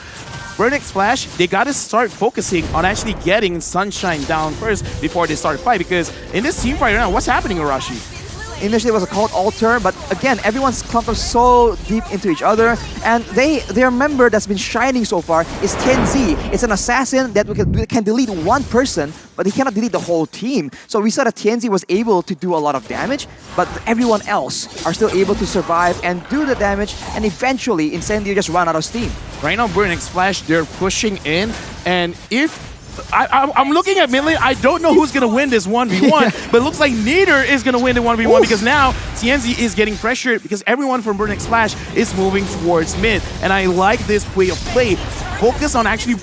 Burn X Flash, they got to start focusing on actually getting Sunshine down first before they start a fight. Because in this team fight right now, what's happening, Arashi?
Initially it was a cold altar, but again, everyone's clumped up so deep into each other, and their member that's been shining so far is TNZ. It's an assassin that can delete one person, but he cannot delete the whole team. So we saw that TNZ was able to do a lot of damage, but everyone else are still able to survive and do the damage, and eventually Incendio just ran out of steam.
Right now, Burn X Flash, they're pushing in, and if I'm looking at Midlane. I don't know who's going to win this 1v1, but it looks like neither is going to win the 1v1 because now TNZ is getting pressured because everyone from Burn X Flash is moving towards mid. And I like this way of play. Focus on actually,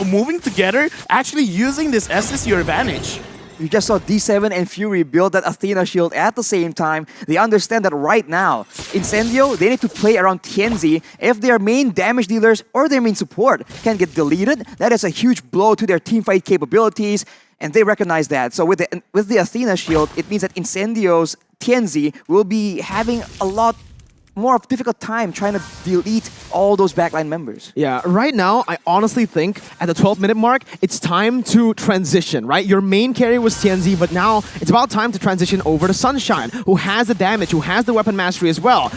moving together, actually using this S to your advantage.
You just saw D7 and Fury build that Athena shield at the same time. They understand that right now, Incendio, they need to play around TNZ. If their main damage dealers or their main support can get deleted, that is a huge blow to their teamfight capabilities, and they recognize that. So with the Athena shield, it means that Incendio's TNZ will be having a lot more of a difficult time trying to delete all those backline members.
Yeah, right now, I honestly think at the 12-minute mark, it's time to transition, right? Your main carry was TNZ, but now it's about time to transition over to Sunshine, who has the damage, who has the weapon mastery as well.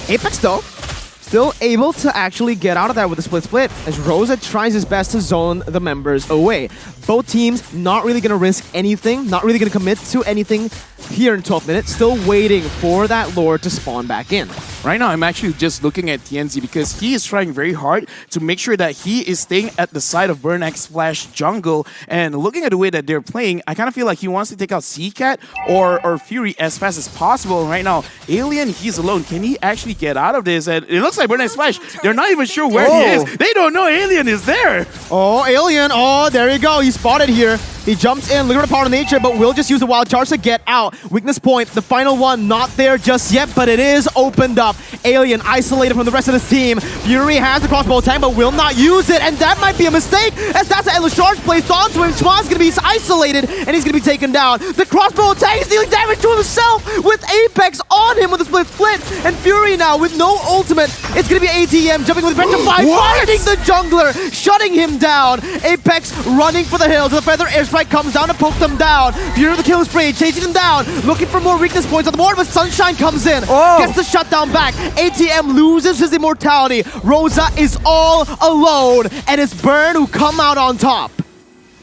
Apex, though, still able to actually get out of that with a split as Rosa tries his best to zone the members away. Both teams not really going to risk anything, not really going to commit to anything here in 12 minutes, still waiting for that Lord to spawn back in.
Right now, I'm actually just looking at TNZ because he is trying very hard to make sure that he is staying at the side of Burn X Flash jungle. And looking at the way that they're playing, I kind of feel like he wants to take out Seacat or Fury as fast as possible. And right now, Alien, he's alone. Can he actually get out of this? And it looks like Burn X Flash, they're not even sure where he is. They don't know Alien is there.
Oh, Alien. Oh, there you go. He's spotted here. He jumps in, looking at Power of Nature, but will just use the Wild Charge to get out. Weakness point, the final one, not there just yet, but it is opened up. Alien isolated from the rest of the team. Fury has the crossbow tank, but will not use it, and that might be a mistake, as that's an endless charge placed onto him. Schwan's gonna be isolated, and he's gonna be taken down. The crossbow tank is dealing damage to himself with Apex on him with a split, and Fury now with no ultimate. It's gonna be ATM jumping with Petrify, finding the jungler, shutting him down. Apex running for the hills. The Feather Airstrike comes down to poke them down. Fury with the kill spree, chasing them down, looking for more weakness points on the board, but Sunshine comes in, gets the shutdown back. ATM loses his immortality. Rosa is all alone, and it's Burn who come out on top.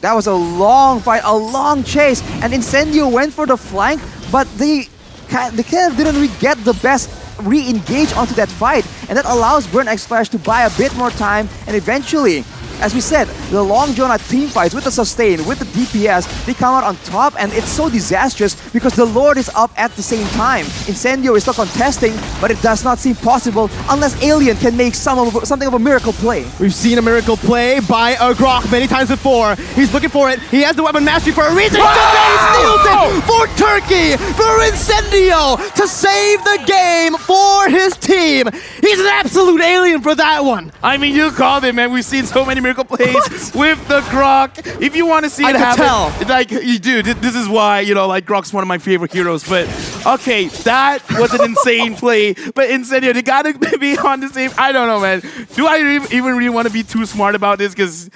That was a long fight, a long chase, and Incendio went for the flank, but they kind of didn't really get the best re-engage onto that fight, and that allows Burn X Flash to buy a bit more time, and eventually, as we said, the long Jonah team fights with the sustain, with the DPS, they come out on top, and it's so disastrous because the Lord is up at the same time. Incendio is still contesting, but it does not seem possible unless Alien can make something of a miracle play.
We've seen a miracle play by Grok many times before. He's looking for it. He has the weapon mastery for a reason. He steals it for Turkey, for Incendio, to save the game for his team. He's an absolute alien for that one.
I mean, you called it, man. We've seen so many miracle plays with the Grok. If you want to see it happen, like you do, this is why, like Grok's one of my favorite heroes. But okay, that was an insane play. But Incendio, they gotta be on the same. I don't know, man. Do I even really want to be too smart about this? Because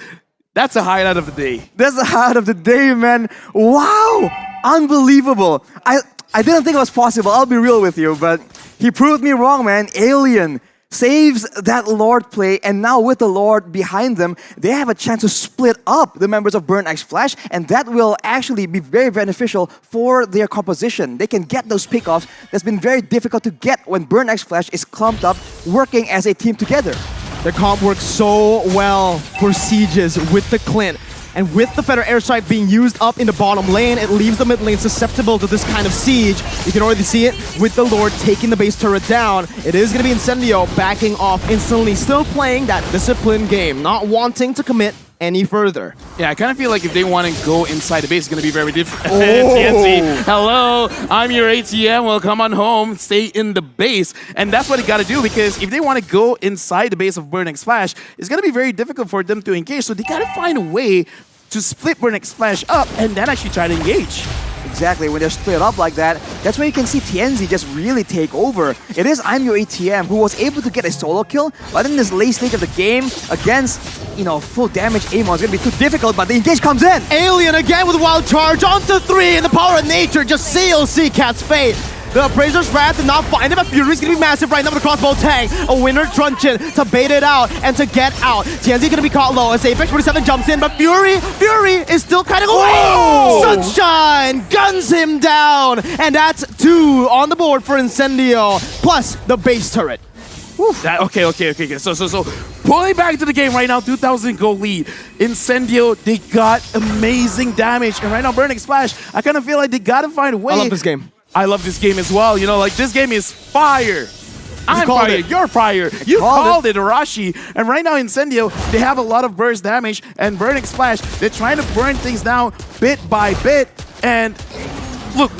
that's a highlight of the day.
That's the highlight of the day, man. Wow, unbelievable. I didn't think it was possible. I'll be real with you, but he proved me wrong, man. Alien saves that Lord play, and now with the Lord behind them, they have a chance to split up the members of Burn X Flash, and that will actually be very beneficial for their composition. They can get those pickoffs that's been very difficult to get when Burn X Flash is clumped up, working as a team together.
Their comp works so well for sieges with the Clint. And with the Feather Airstrike being used up in the bottom lane, it leaves the mid lane susceptible to this kind of siege. You can already see it with the Lord taking the base turret down. It is going to be Incendio backing off instantly, still playing that disciplined game, not wanting to commit any further.
Yeah, I kind of feel like if they want to go inside the base, it's going to be very different.
Oh.
TNC, hello, I'm your ATM. Well, come on home, stay in the base. And that's what they got to do, because if they want to go inside the base of Burn X Flash, it's going to be very difficult for them to engage. So they got to find a way to split Burn X Flash up and then actually try to engage.
Exactly, when they're split up like that, that's where you can see TNZ just really take over. It is I'm Your ATM who was able to get a solo kill, but in this late stage of the game, against, full damage Amon is going to be too difficult, but the engage comes in.
Alien again with wild charge onto 3, and the power of nature just seals Cat's fate. The Appraiser's Wrath did not find him, but Fury's gonna be massive right now with the crossbow tag. A winner truncheon to bait it out and to get out. TNZ gonna be caught low as Apex 47 jumps in, but Fury is still kind of away. Sunshine guns him down, and that's 2 on the board for Incendio, plus the base turret.
Okay. So pulling back to the game right now, 2,000 goal lead. Incendio, they got amazing damage, and right now Burning Splash, I kind of feel like they gotta find a way.
I love this game.
I love this game as well. This game is fire. I'm fire. You're fire. You called it, Arashi. And right now, Incendio, they have a lot of burst damage and Burning Splash. They're trying to burn things down bit by bit. And look,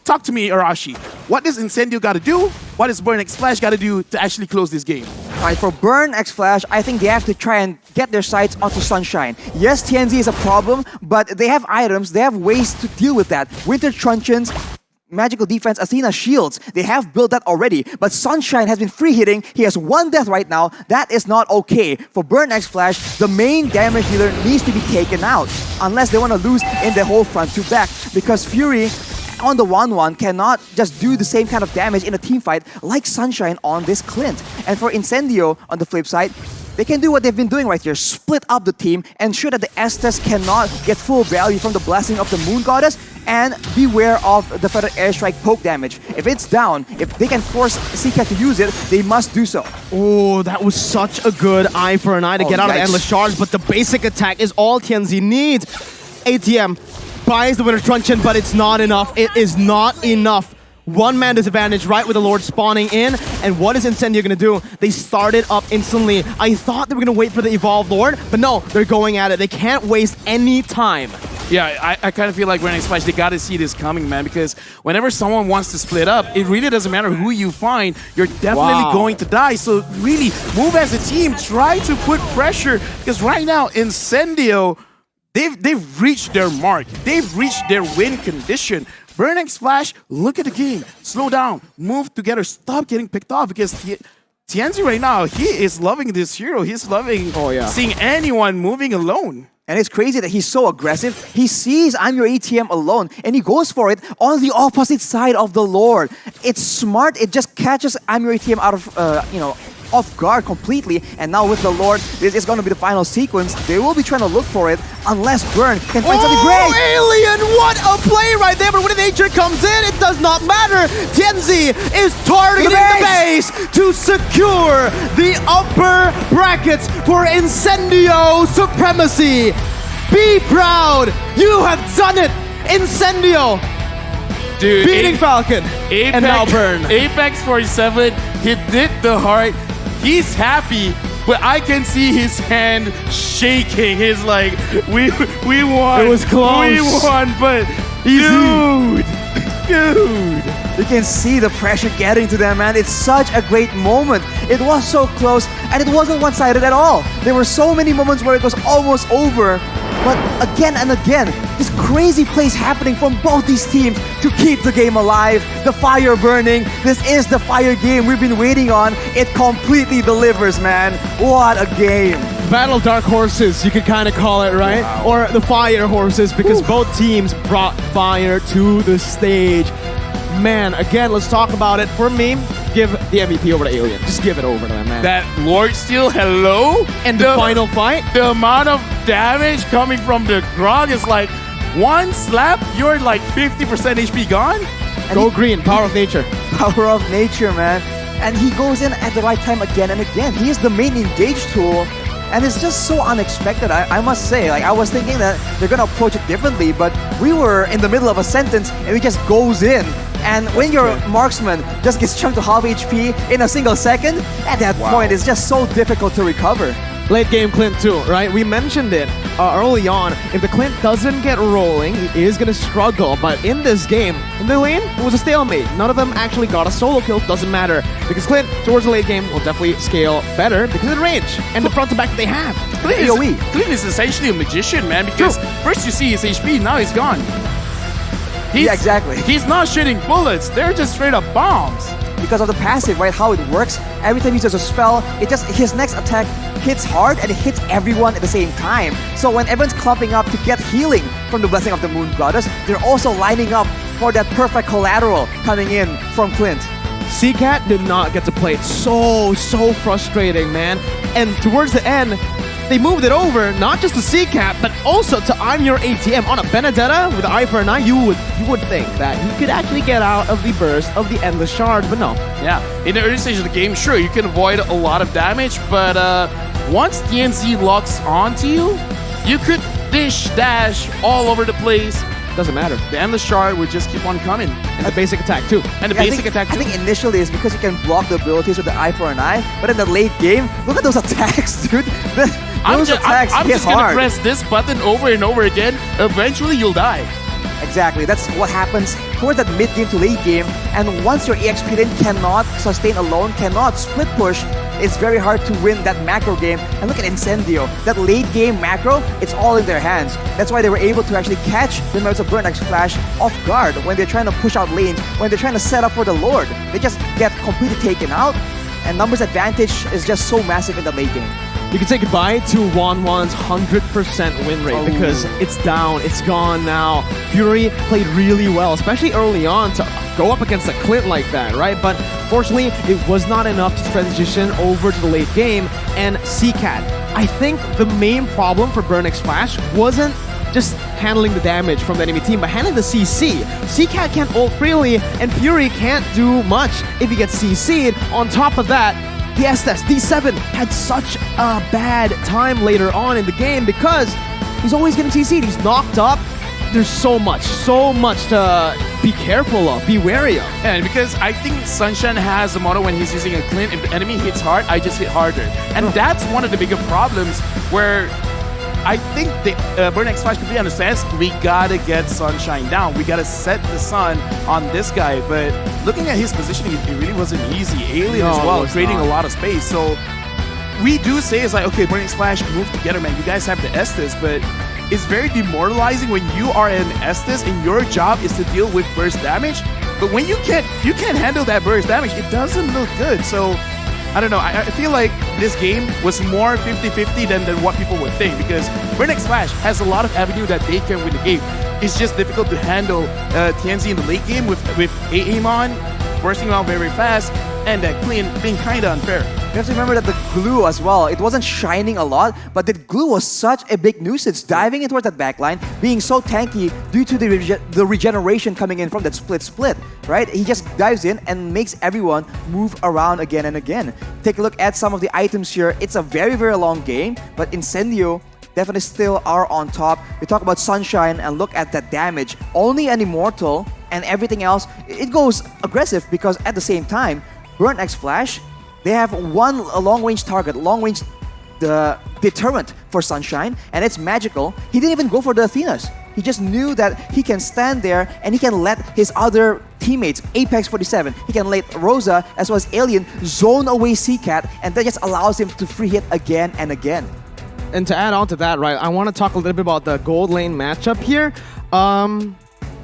talk to me, Arashi. What does Incendio got to do? What does Burn X Flash got to do to actually close this game?
All right, for Burn X Flash, I think they have to try and get their sights onto Sunshine. Yes, TNZ is a problem, but they have items, they have ways to deal with that. Winter Truncheons, Magical Defense, Athena Shields, they have built that already, but Sunshine has been free hitting. He has 1 death right now. That is not okay. For Burn X Flash, the main damage dealer needs to be taken out, unless they want to lose in the whole front to back, because Fury on the 1-1 cannot just do the same kind of damage in a team fight like Sunshine on this Clint. And for Incendio, on the flip side, they can do what they've been doing right here, split up the team, ensure that the Estes cannot get full value from the blessing of the Moon Goddess, and beware of the Feathered Airstrike poke damage. If it's down, if they can force Seacat to use it, they must do so.
Oh, that was such a good eye for an eye to get out of the Endless Shards, but the basic attack is all TNZ needs. ATM buys the Winter Truncheon, but it's not enough. It is not enough. 1-man disadvantage right with the Lord spawning in. And what is Incendio going to do? They started up instantly. I thought they were going to wait for the Evolved Lord, but no, they're going at it. They can't waste any time.
Yeah, I kind of feel like Burning Splash, they got to see this coming, man, because whenever someone wants to split up, it really doesn't matter who you find, you're definitely going to die. So really, move as a team, try to put pressure, because right now, Incendio, they've reached their mark. They've reached their win condition. Burn X Flash, look at the game. Slow down, move together, stop getting picked off, because TNZ right now, he is loving this hero. He's loving seeing anyone moving alone.
And it's crazy that he's so aggressive. He sees I'm Your ATM alone, and he goes for it on the opposite side of the Lord. It's smart. It just catches I'm Your ATM out of, off guard completely. And now with the Lord, this is going to be the final sequence. They will be trying to look for it unless Burn can find something great.
Alien, what a play right there. But when nature comes in, it does not matter. TNZ is targeting the base to secure the upper brackets for Incendio supremacy. Be proud. You have done it. Incendio.
Dude,
beating Falcon.
Apex,
and now Burn.
Apex 47, he did the heart. He's happy, but I can see his hand shaking. He's like, we won.
It was close.
We won, but dude.
You can see the pressure getting to them, man. It's such a great moment. It was so close, and it wasn't one-sided at all. There were so many moments where it was almost over, but again and again, this crazy plays happening from both these teams to keep the game alive. The fire burning. This is the fire game we've been waiting on. It completely delivers, man. What a game.
Battle of Dark Horses, you could kind of call it, right? Wow. Or the Fire Horses, because both teams brought fire to the stage. Man, again, let's talk about it. For me, give the MVP over to Alien. Just give it over to them, man.
That Lord Steel, hello?
And the final fight?
The amount of damage coming from the Grog is like, one slap, you're like 50% HP gone?
And go green, Power of Nature.
Power of Nature, man. And he goes in at the right time again and again. He is the main engage tool. And it's just so unexpected, I must say. Like, I was thinking that they're gonna approach it differently, but we were in the middle of a sentence and he just goes in. And when your marksman just gets chunked to half HP in a single second, at that point, it's just so difficult to recover.
late game Clint too, right? We mentioned it early on. If the Clint doesn't get rolling, he is gonna struggle. But in this game, in the lane, it was a stalemate. None of them actually got a solo kill. Doesn't matter because Clint towards the late game will definitely scale better because of the range and the front to back that they have.
Clint is essentially a magician, man. Because first you see his HP, now he's gone.
Yeah, exactly.
He's not shooting bullets. They're just straight up bombs.
Because of the passive, right? How it works. Every time he uses a spell, his next attack hits hard and it hits everyone at the same time. So when everyone's clumping up to get healing from the Blessing of the Moon Goddess, they're also lining up for that perfect collateral coming in from Clint.
CCAT did not get to play it. So frustrating, man. And towards the end, they moved it over, not just to CCAT, but also to I'm Your ATM. On a Benedetta with an eye for an eye, you would think that he could actually get out of the burst of the Endless Shard, but no.
Yeah, in the early stage of the game, sure, you can avoid a lot of damage, but once TNZ locks onto you, you could dash all over the place.
Doesn't matter.
The Endless Shard would just keep on coming.
And the basic attack too.
And the basic attack too.
I think initially it's because you can block the abilities with the eye for an eye, but in the late game, look at those attacks, dude. Those attacks
I'm
hit
just gonna
hard.
press this button over and over again. Eventually, you'll die.
Exactly, that's what happens towards that mid-game to late game. And once your EXP lane cannot sustain alone, cannot split push, it's very hard to win that macro game. And look at Incendio, that late game macro, it's all in their hands. That's why they were able to actually catch the members of Burn X Flash off guard when they're trying to push out lanes, when they're trying to set up for the Lord. They just get completely taken out, and numbers advantage is just so massive in the late game.
You can say goodbye to Wanwan's 100% win rate because it's down, it's gone now. Fury played really well, especially early on to go up against a Clint like that, right? But fortunately, it was not enough to transition over to the late game. And CCAT, I think the main problem for Burn X Flash wasn't just handling the damage from the enemy team, but handling the CC. CCAT can't ult freely, and Fury can't do much if he gets CC'd. On top of that, the Estes D7 had such a bad time later on in the game because he's always getting CC'd. He's knocked up. There's so much to be careful of, be wary of.
And because I think Sunshine has a motto when he's using a Clint, if the enemy hits hard, I just hit harder. And that's one of the bigger problems where I think the Burn X Flash completely understands we gotta get Sunshine down. We gotta set the sun on this guy. But looking at his positioning, it really wasn't easy. Alien as well, creating a lot of space. So we do say it's like, okay, Burn X Flash, move together, man. You guys have the Estes, but it's very demoralizing when you are an Estes and your job is to deal with burst damage. But when you can't handle that burst damage, it doesn't look good. So I don't know, I feel like this game was more 50-50 than what people would think because Burn X Flash has a lot of avenue that they can win the game. It's just difficult to handle TNZ in the late game with Aemon bursting out very fast and that clean being kind of unfair.
You have to remember that the glue as well, it wasn't shining a lot, but the glue was such a big nuisance, diving in towards that backline, being so tanky due to the regeneration coming in from that split, right? He just dives in and makes everyone move around again and again. Take a look at some of the items here. It's a very, very long game, but Incendio definitely still are on top. We talk about Sunshine and look at that damage. Only an Immortal and everything else, it goes aggressive because at the same time, Burn X Flash, they have one long-range target, long-range deterrent for Sunshine, and it's magical. He didn't even go for the Athenas. He just knew that he can stand there and he can let his other teammates, Apex 47, he can let Rosa as well as Alien zone away CCAT, and that just allows him to free hit again and again.
And to add on to that, right, I want to talk a little bit about the gold lane matchup here.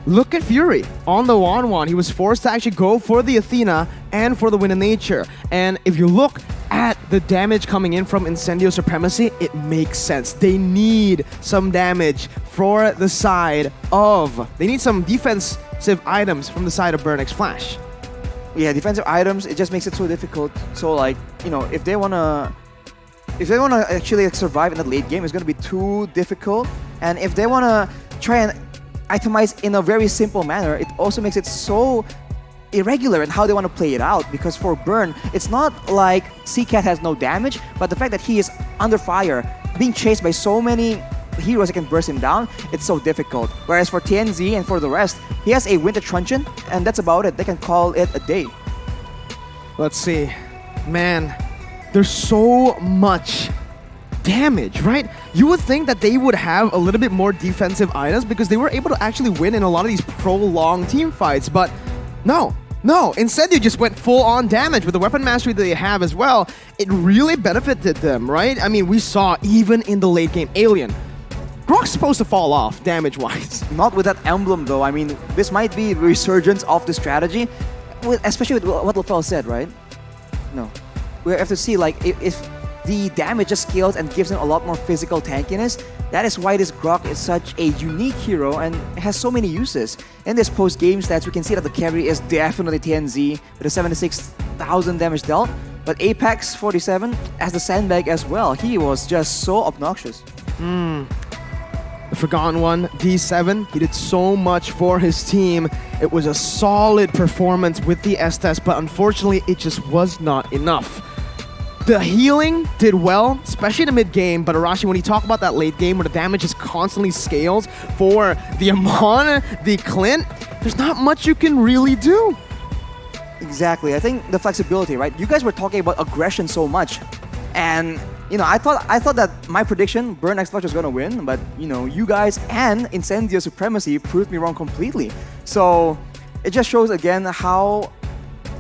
Look at Fury on the Wanwan. He was forced to actually go for the Athena and for the Wind of Nature. And if you look at the damage coming in from Incendio Supremacy, it makes sense. They need some damage for the side of... They need some defensive items from the side of Burn X Flash.
Yeah, defensive items, it just makes it so difficult. So like, you know, if they wanna actually survive in the late game, it's gonna be too difficult. And if they wanna try and itemize in a very simple manner, it also makes it so irregular in how they want to play it out, because for Burn, it's not like CCAT has no damage, but the fact that he is under fire, being chased by so many heroes that can burst him down, it's so difficult. Whereas for TNZ and for the rest, he has a Winter Truncheon, and that's about it. They can call it a day.
Let's see. Man, there's so much damage, right? You would think that they would have a little bit more defensive items because they were able to actually win in a lot of these prolonged team fights, but no. Instead, they just went full-on damage with the weapon mastery that they have as well. It really benefited them, right? I mean, we saw even in the late game, Alien, Grok's supposed to fall off damage-wise.
Not with that emblem, though. I mean, this might be the resurgence of the strategy, especially with what LaFell said, right? No. We have to see, like, if the damage just scales and gives him a lot more physical tankiness. That is why this Grok is such a unique hero and has so many uses. In this post-game stats, we can see that the carry is definitely TNZ with a 76,000 damage dealt, but Apex 47 as the sandbag as well. He was just so obnoxious.
The Forgotten One, D7, he did so much for his team. It was a solid performance with the S-Test, but unfortunately, it just was not enough. The healing did well, especially in the mid-game, but Arashi, when you talk about that late game where the damage just constantly scales for the Amon, the Clint, there's not much you can really do.
Exactly. I think the flexibility, right? You guys were talking about aggression so much, and I thought that my prediction, Burn X Flush was gonna win, but you guys and Incendio Supremacy proved me wrong completely. So it just shows again how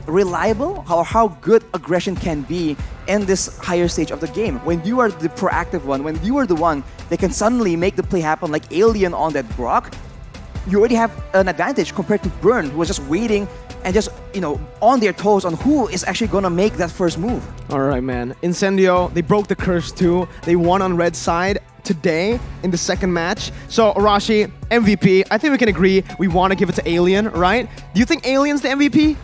reliable, how good aggression can be in this higher stage of the game. When you are the proactive one, when you are the one that can suddenly make the play happen like Alien on that Grok, you already have an advantage compared to Burn, who was just waiting and just, on their toes on who is actually gonna make that first move.
All right, man. Incendio, they broke the curse too. They won on red side today in the second match. So, Arashi, MVP, I think we can agree we want to give it to Alien, right? Do you think Alien's the MVP?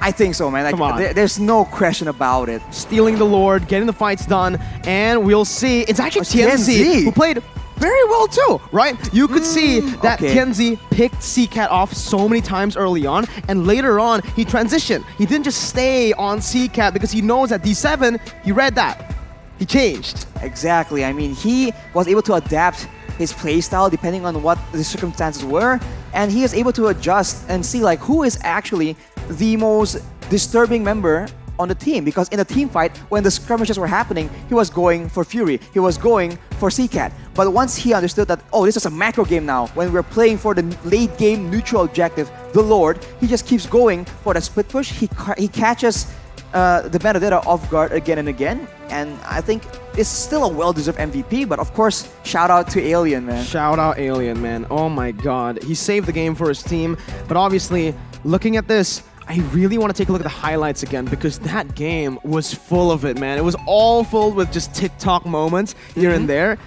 I think so, man.
Come on.
There's no question about it.
Stealing the Lord, getting the fights done, and we'll see. It's actually
TNZ.
TNZ who played very well too, right? You could see that TNZ picked CCAT off so many times early on, and later on, he transitioned. He didn't just stay on CCAT because he knows that D7, he read that. He changed.
Exactly. I mean, he was able to adapt his playstyle depending on what the circumstances were, and he is able to adjust and see like who is actually the most disturbing member on the team, because in a team fight, when the skirmishes were happening, he was going for Fury, he was going for CCAT. But once he understood that, oh, this is a macro game now, when we're playing for the late game neutral objective, the Lord, he just keeps going for the split push. He catches the Benedetta off guard again and again, and I think it's still a well-deserved MVP, but of course, shout out to Alien, man.
Shout out Alien, man. Oh my god. He saved the game for his team, but obviously, looking at this, I really want to take a look at the highlights again because that game was full of it, man. It was all filled with just TikTok moments here and there.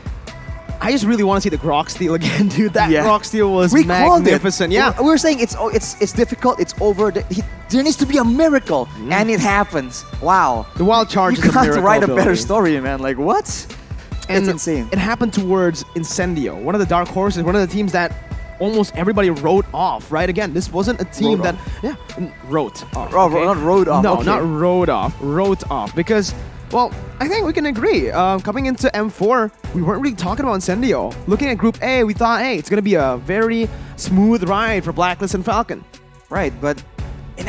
I just really want to see the Grok steal again, dude. That Grok steal was magnificent. Yeah,
we were saying it's difficult. It's over. There needs to be a miracle, and it happens. Wow.
The wild charge is a miracle.
You can't write a better story, man. Like what?
And
it's insane.
It happened towards Incendio, one of the dark horses, one of the teams that almost everybody wrote off, right? Again, this wasn't a team that wrote off. Okay?
Not wrote off.
No, not wrote off. Wrote off because, well, I think we can agree. Coming into M4, we weren't really talking about Incendio. Looking at Group A, we thought, hey, it's gonna be a very smooth ride for Blacklist and Falcon.
Right, but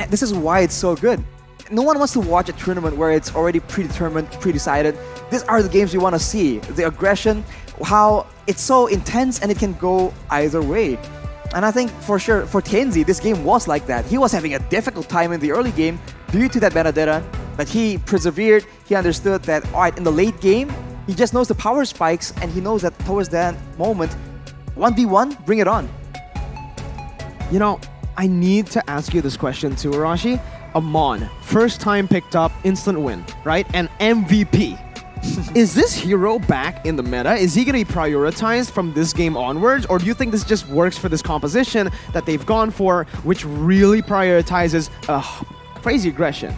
this is why it's so good. No one wants to watch a tournament where it's already predetermined, pre-decided. These are the games we want to see. The aggression, how it's so intense and it can go either way. And I think for sure, for TNZ, this game was like that. He was having a difficult time in the early game due to that Benedetta, but he persevered. He understood that, all right, in the late game, he just knows the power spikes and he knows that towards that moment, 1v1, bring it on.
You know, I need to ask you this question too, Arashi. Amon, first time picked up, instant win, right? And MVP. Is this hero back in the meta? Is he going to be prioritized from this game onwards? Or do you think this just works for this composition that they've gone for, which really prioritizes crazy aggression?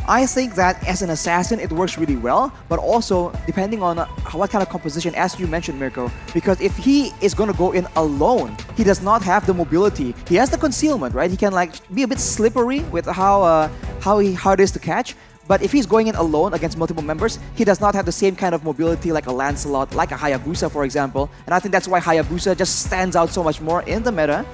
I think that as an assassin, it works really well, but also depending on what kind of composition, as you mentioned, Mirko, because if he is going to go in alone, he does not have the mobility. He has the concealment, right? He can like be a bit slippery with how hard it is to catch. But if he's going in alone against multiple members, he does not have the same kind of mobility like a Lancelot, like a Hayabusa, for example. And I think that's why Hayabusa just stands out so much more in the meta.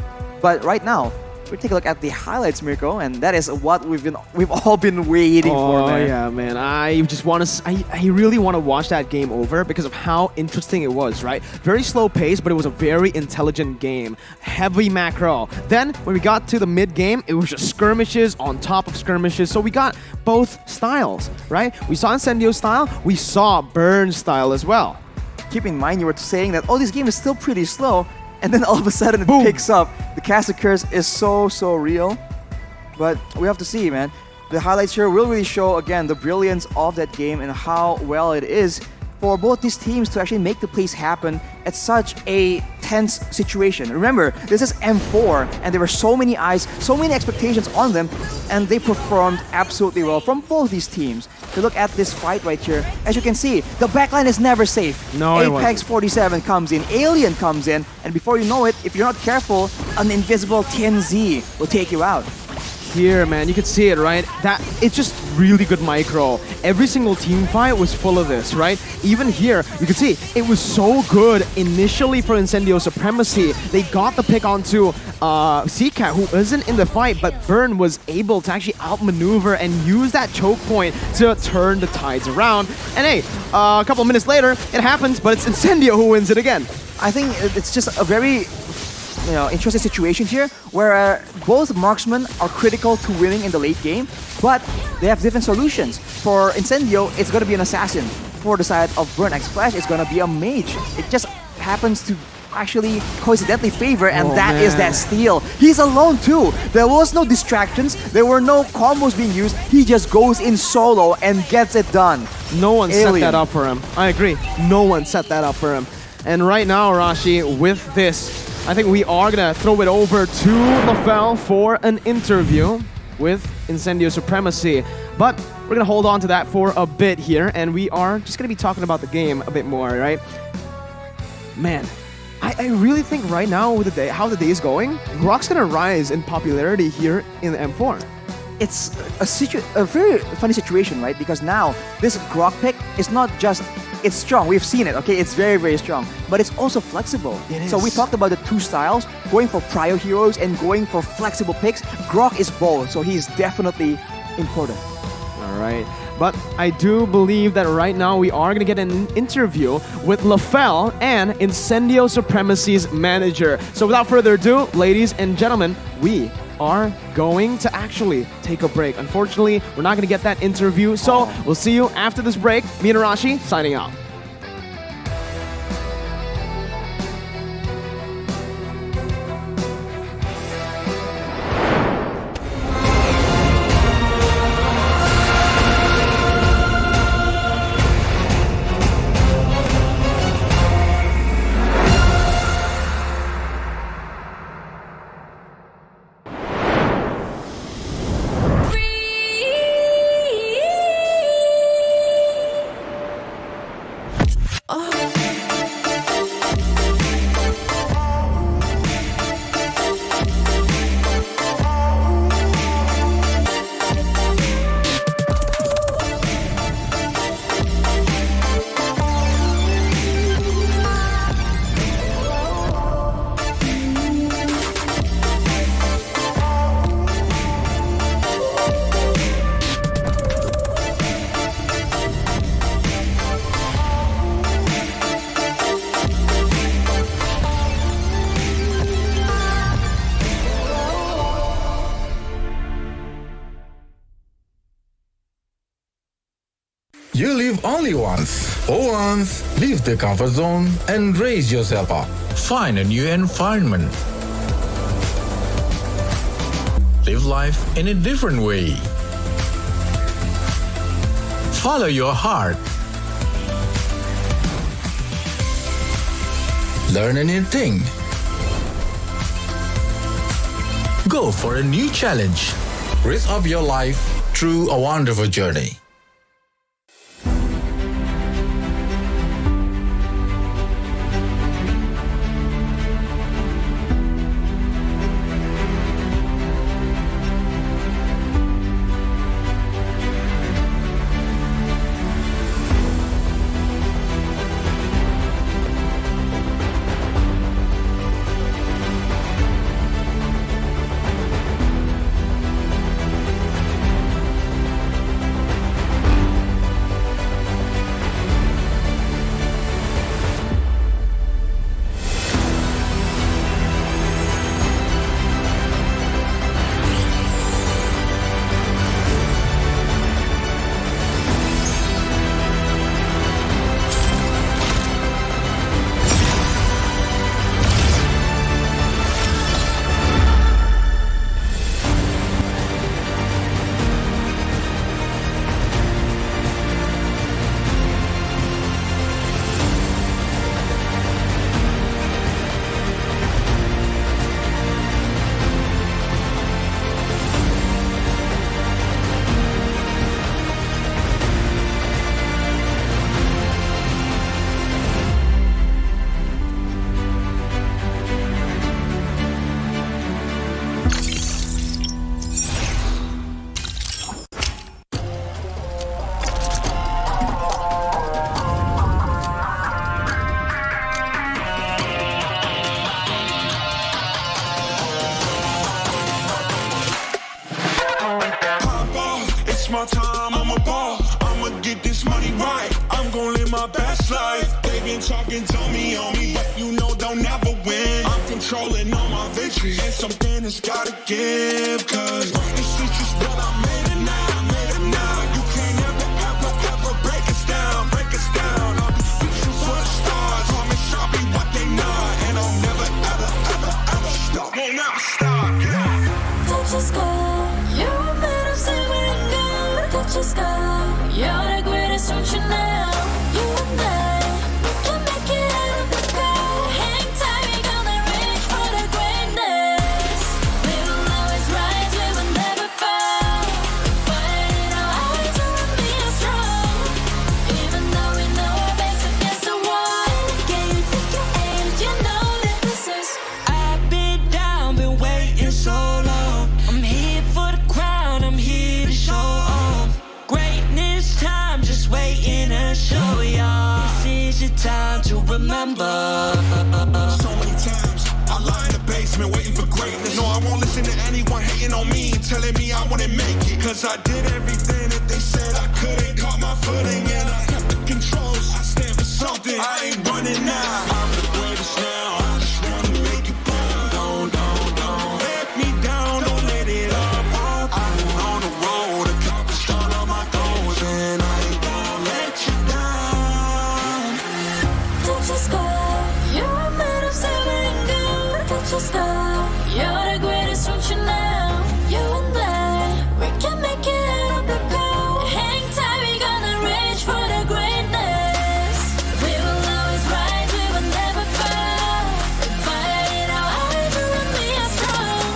But right now, we take a look at the highlights, Mirko, and that is what we've all been waiting for,
Oh
man.
yeah, man! I just want to. I really want to watch that game over because of how interesting it was. Right, very slow pace, but it was a very intelligent game. Heavy macro. Then when we got to the mid game, it was just skirmishes on top of skirmishes. So we got both styles. Right, we saw Incendio style, we saw Burn style as well.
Keep in mind, you were saying that, oh, this game is still pretty slow, and then all of a sudden it
Boom.
picks up. The cast of curse is so real, but we have to see, man. The highlights here will really show, again, the brilliance of that game and how well it is for both these teams to actually make the plays happen at such a tense situation. Remember, this is M4, and there were so many eyes, so many expectations on them, and they performed absolutely well from both these teams. To look at this fight right here, as you can see, the backline is never safe.
No, it
Apex
wasn't.
47 comes in, Alien comes in, and before you know it, if you're not careful, an invisible TNZ will take you out.
Here, man, you can see it, right? That it's just really good micro. Every single team fight was full of this, right? Even here, you can see it was so good initially for Incendio Supremacy. They got the pick onto Seacat, who isn't in the fight, but Burn was able to actually outmaneuver and use that choke point to turn the tides around. And hey, a couple of minutes later, it happens, but it's Incendio who wins it again.
I think it's just a very interesting situation here where both marksmen are critical to winning in the late game, but they have different solutions. For Incendio, it's going to be an assassin. For the side of Burn X Flash, it's going to be a mage. It just happens to actually coincidentally favor, and that is that steal. He's alone too. There was no distractions. There were no combos being used. He just goes in solo and gets it done.
No one set
Alien.
that up for him. I agree. No one set that up for him. And right now, Rashi, with this, I think we are going to throw it over to LaFell for an interview with Incendio Supremacy. But we're going to hold on to that for a bit here, and we are just going to be talking about the game a bit more, right? Man, I really think right now with the day, how the day is going, Grok's going to rise in popularity here in the M4.
It's a very funny situation, right? Because now this Grok pick is not just, it's strong, we've seen it, okay? It's very strong, but it's also flexible. So we talked about the two styles, going for prio heroes and going for flexible picks. Grok is both, so he's definitely important.
All right. But I do believe that right now we are going to get an interview with LaFell and Incendio Supremacy's manager. So without further ado, ladies and gentlemen, we are going to actually take a break. Unfortunately, we're not going to get that interview, so we'll see you after this break. Me and Arashi signing out.
You live only once. For once, leave the comfort zone and raise yourself up. Find a new environment. Live life in a different way. Follow your heart. Learn a new thing. Go for a new challenge. Risk up your life through a wonderful journey.
been talking, told me on me, but you know they'll never win. I'm controlling all my victories, and something has gotta give. Cause this is just what I made it now, You can't ever break us down, I'll be reaching for the stars, promise I'll be what they not, and I'll never ever stop. Won't never stop, yeah.
Touch your sky, you're made of silver and gold. Touch your sky, you're the greatest function now. You and I, we can make it out of the cold. Hang tight, we're gonna reach for the greatness. We will always rise, we will never fall. Fighting our eyes, you and me are strong. Even though we know our backs against the wall. Can you take your aim? You know that this is.
I've been down, been waiting so long. I'm here for the crown, I'm here to show off. Greatness time, just waiting to show y'all. This is your time to remember.
So many times I lie in the basement waiting for greatness. No, I won't listen to anyone hating on me, telling me I wouldn't make it. Cause I did everything that they said I couldn't. Caught my footing and I kept the controls. I stand for something, I ain't running now. I'm the greatest now, I just wanna make it burn. Don't let me down, don't let it up. I'm on the road, accomplished all of my goals, and I ain't gonna let you down.
Touch your sky, you're made of silver and gold. Touch your sky, you're the greatest function now. You and I, we can make it out of the cold. Hang tight, we're gonna reach for the greatness. We will always rise, we will never fall. Fighting our eyes, you and me are strong.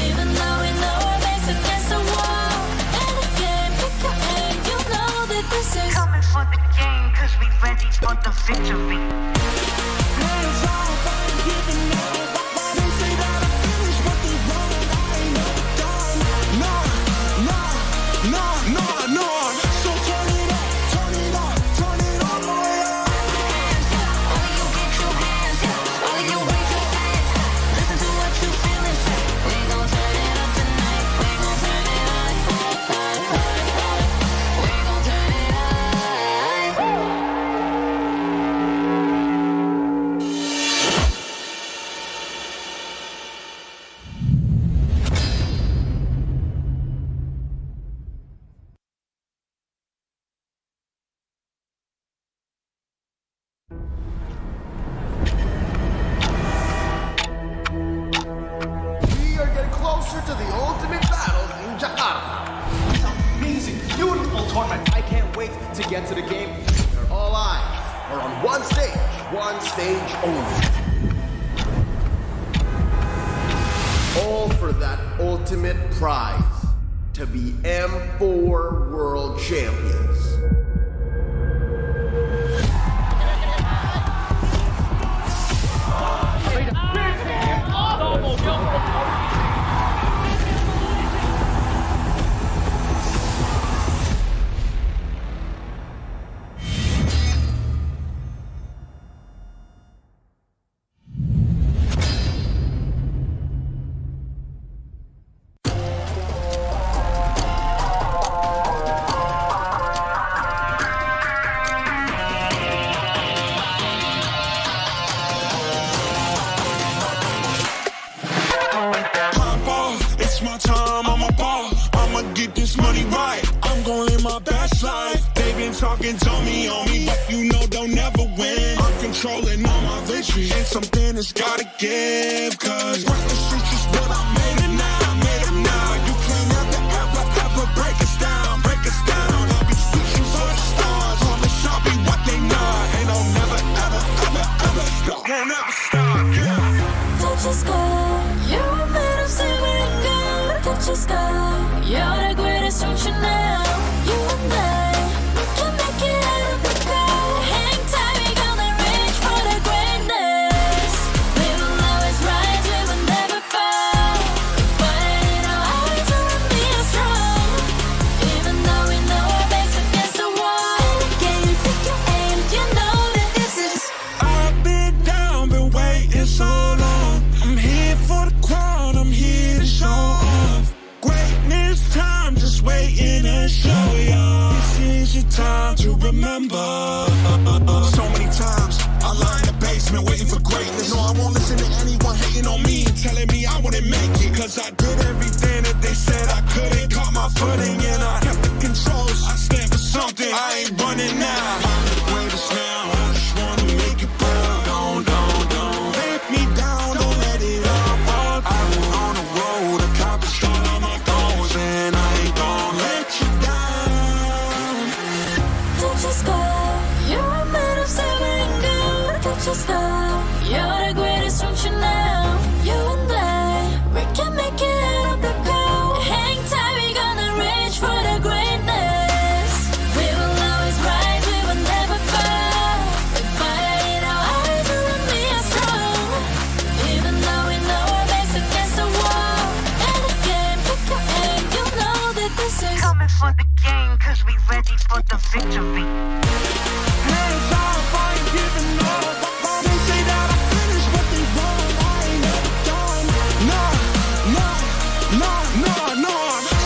Even though we know our backs against the wall. And again, pick your aim, you know that this is.
Coming for the game, cause we ready for the victory.
We are getting closer to the ultimate battle in Jakarta. It's an amazing, beautiful tournament. I can't wait to get to the game. Where all eyes are on one stage only. All for that ultimate prize, to be M4 World Champions.
It's my time, I'm a ball. I'ma get this money right. I'm gonna live my best life. They been talking, told me on me, but you know they'll never win. I'm controlling all my victories, and something has gotta give. Cause this is just what I made it now, You can't ever break us down, I'll be reaching for the stars, promise I'll be what they not, and I'll never ever stop. Won't ever stop, yeah.
Touch your sky, you're made of silver and gold. Touch your sky, you're the greatest function now. You and I, we can make it out of the cold. Hang tight, we're gonna reach for the greatness. We will always rise, we will never fall. Fighting our eyes, you and me are strong. Even though we know our backs against the wall. Can you take your aim? You know that this is.
I've been down, been waiting so long. I'm here won't listen to anyone hating on me and telling me I wouldn't make it. Cause I did everything that they said I couldn't. Caught my footing and I kept the controls. I stand for something, I ain't running now. I'm the greatest now, I just wanna make it proud. Don't let me down, don't let it all fall. I've been on the road, accomplished all of my goals, and I ain't gon' let you down.
Don't just go. You're a man of silver and gold. Don't just go. You're the greatest function now. You and I, we can make it out of the cold. Hang tight, we gonna reach for the greatness. We will always rise, we will never fall. With fire in our eyes, you and me are strong. Even though we know our backs against the wall. And again, pick your aim, you know that this is
Coming for the game, cause we ready for the victory.
Hands off, I ain't giving up. They say that I finished, but they wrong. I ain't never done. Nah.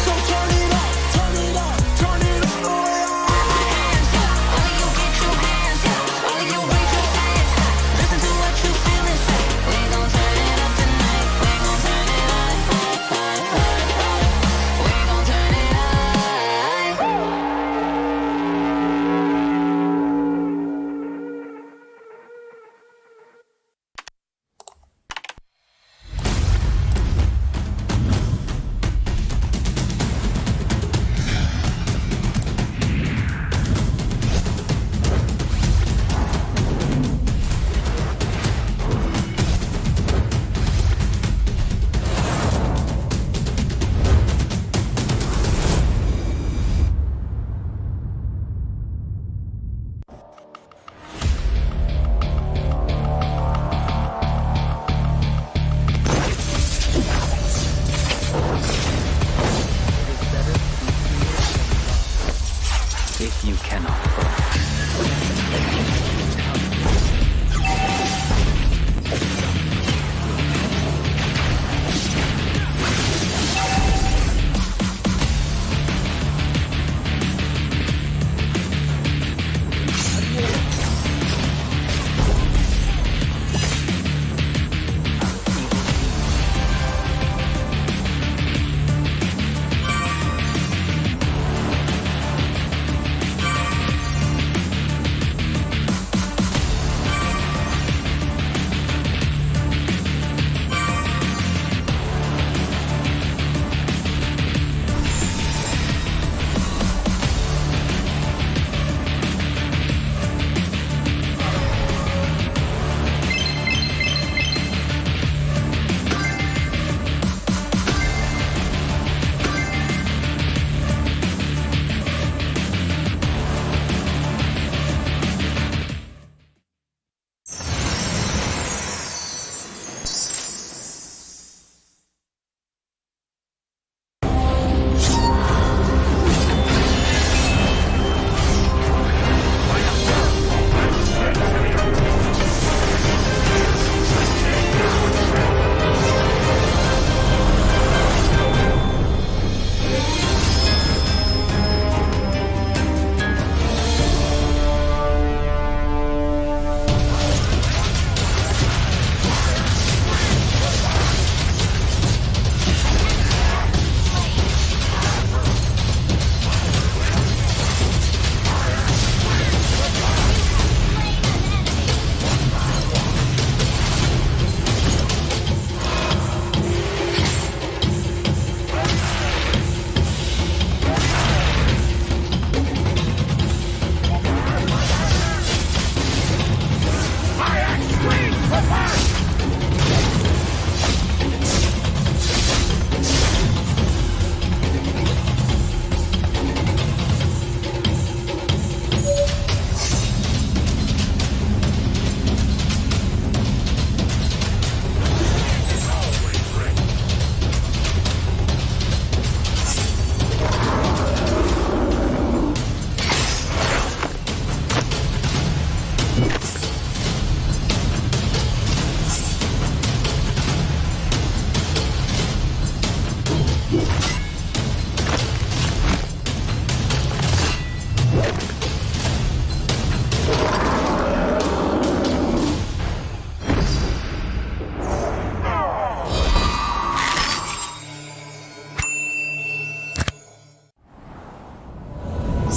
So turn it up, turn it all the way up.
Hands up, all of you get your hands up. All of you raise your hands up. Listen to what you feel and say. We gon' turn it up tonight. We gon' turn it up. We gon' turn it up.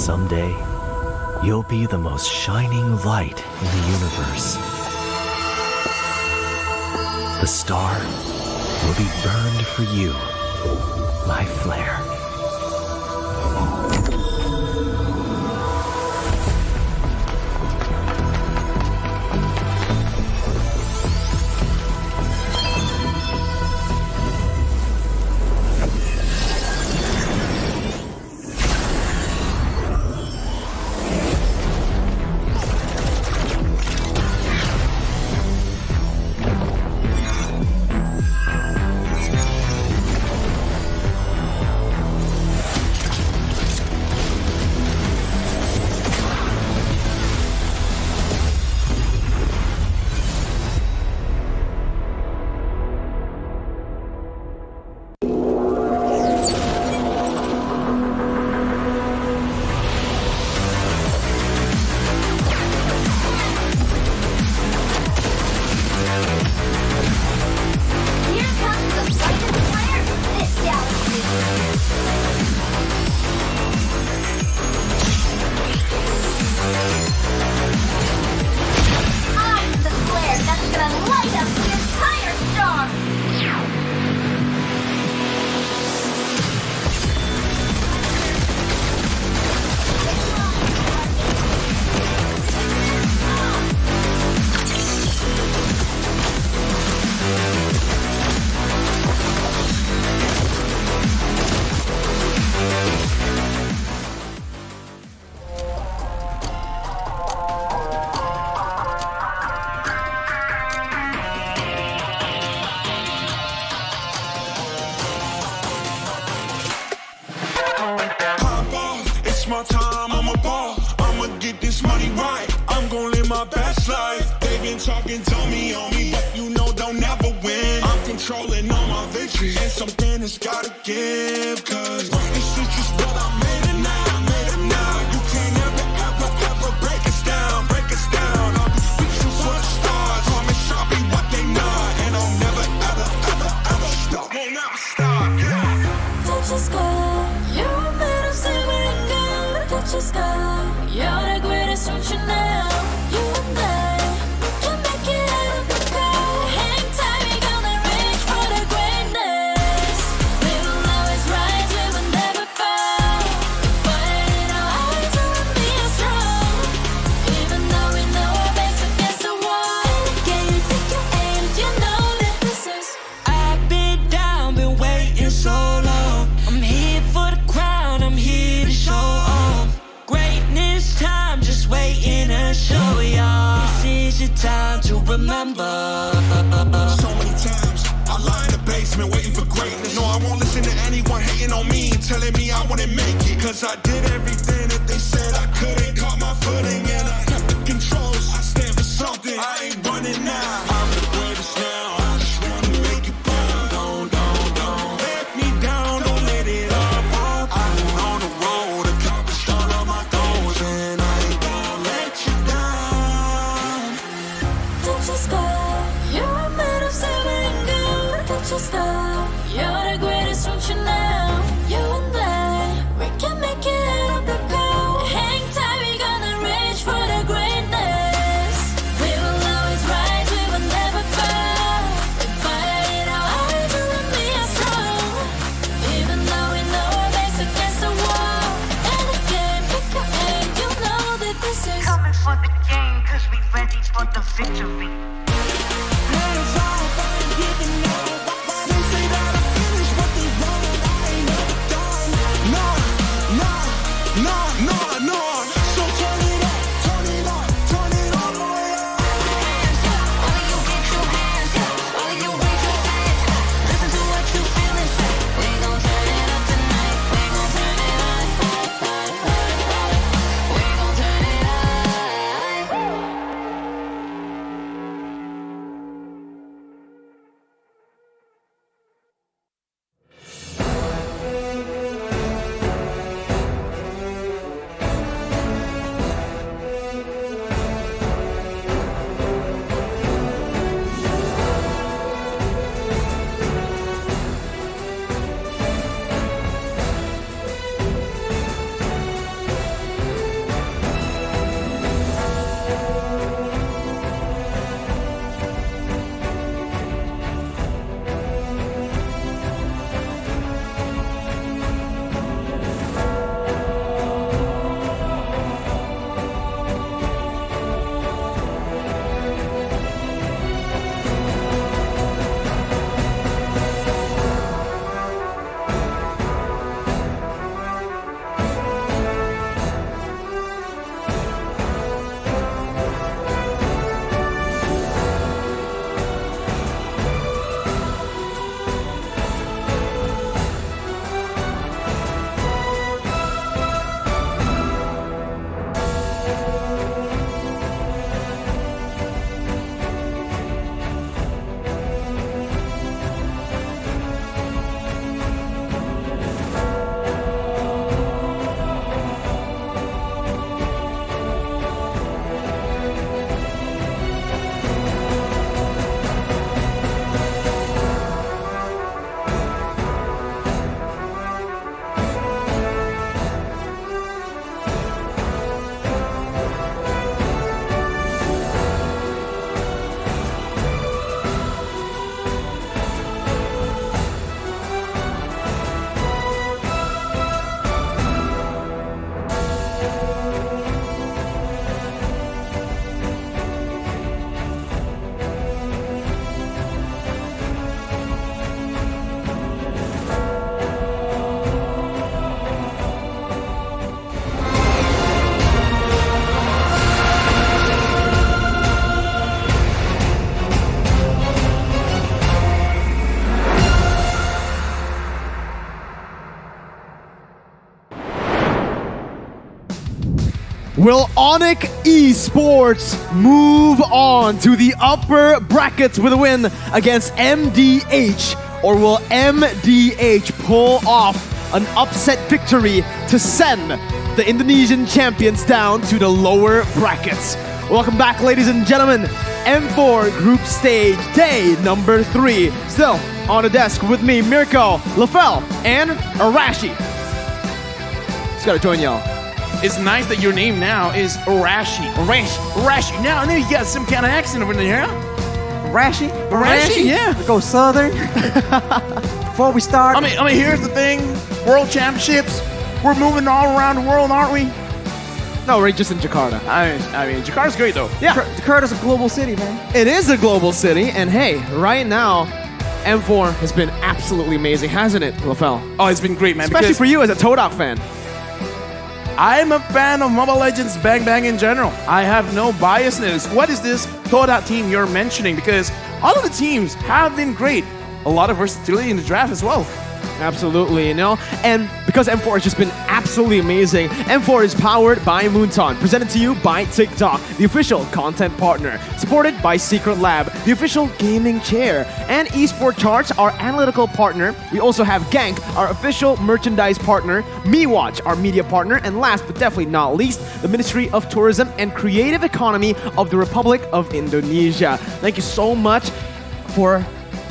Someday, you'll be the most shining light in the universe. The star will be burned for you, my flare.
It's my time, I'm a ball. I'ma get this money right. I'm gon' live my best life. They been talking, tell me on me, but you know they'll never win. I'm controlling all my victories, and something has gotta give. Cause this is just what I made it now, made it now. You can't ever, ever, ever break us down, break us down. I'm reaching for the stars, promise I'll be what they not, and I'll never, ever, ever, ever stop. Won't never stop, yeah.
Touch the sky, you're made of silver and gold. Touch the sky, you're the greatest function now. You and I, we can make it out of the cold. Hang tight, we gonna reach for the greatness. We will always rise, we will never fall. Fight it out, eyes on me are strong. Even though we know our backs against the wall. Can you take your aim? You know that this is.
I've been down, been waiting so long. I'm here for the crown, I'm here to show off. Greatness time, just waiting to show y'all. This is your time to remember.
So many times I lie in the basement waiting for greatness. No, I won't listen to anyone hating on me and telling me I wouldn't make it. Cause I did everything that they said I couldn't. Caught my footing and I kept the controls. I stand for something, I ain't running now. I'm the greatest now, I just wanna make it proud. Don't let me down, don't let it all fall. I've been on the road, accomplished all of my goals, and I ain't gonna let you down.
Touch the sky, you're made of silver and gold. Touch the sky, you're the greatest function now. You and I, we can make it out of the cold. Hang tight, we gonna reach for the greatness. We will always rise, we will never fall. We fight it out, eyes on me are strong. Even though we know our backs against the wall. And again, pick your aim, you know that this is.
Coming for the game, cause we ready for the victory.
Hands off, I ain't giving up. Why they say
Will Onyx Esports move on to the upper brackets with a win against MDH? Or will MDH pull off an upset victory to send the Indonesian champions down to the lower brackets? Welcome back, ladies and gentlemen. M4 group stage day number 3. Still on the desk with me, Mirko, Lafel, and Arashi. Just gotta join y'all.
It's nice that your name now is Arashi. Arashi. Now I know you got some kind of accent over there.
Arashi?
Arashi, yeah.
We go southern. Before we start.
I mean, here's the thing. World Championships. We're moving all around the world, aren't we?
No, we're just in Jakarta.
I mean, Jakarta's great though.
Yeah.
Jakarta's a global city, man.
It is a global city, and hey, right now, M4 has been absolutely amazing, hasn't it, Lafel?
Oh, it's been great, man.
Especially for you as a Todak fan.
I'm a fan of Mobile Legends Bang Bang in general. I have no biasness. What is this Todak team you're mentioning? Because all of the teams have been great. A lot of versatility in the draft as well.
Absolutely, you know? And because M4 has just been absolutely amazing, M4 is powered by Moonton, presented to you by TikTok, the official content partner, supported by Secret Lab, the official gaming chair, and Esport Charts, our analytical partner. We also have Gank, our official merchandise partner, MeWatch, our media partner, and last but definitely not least, the Ministry of Tourism and Creative Economy of the Republic of Indonesia. Thank you so much for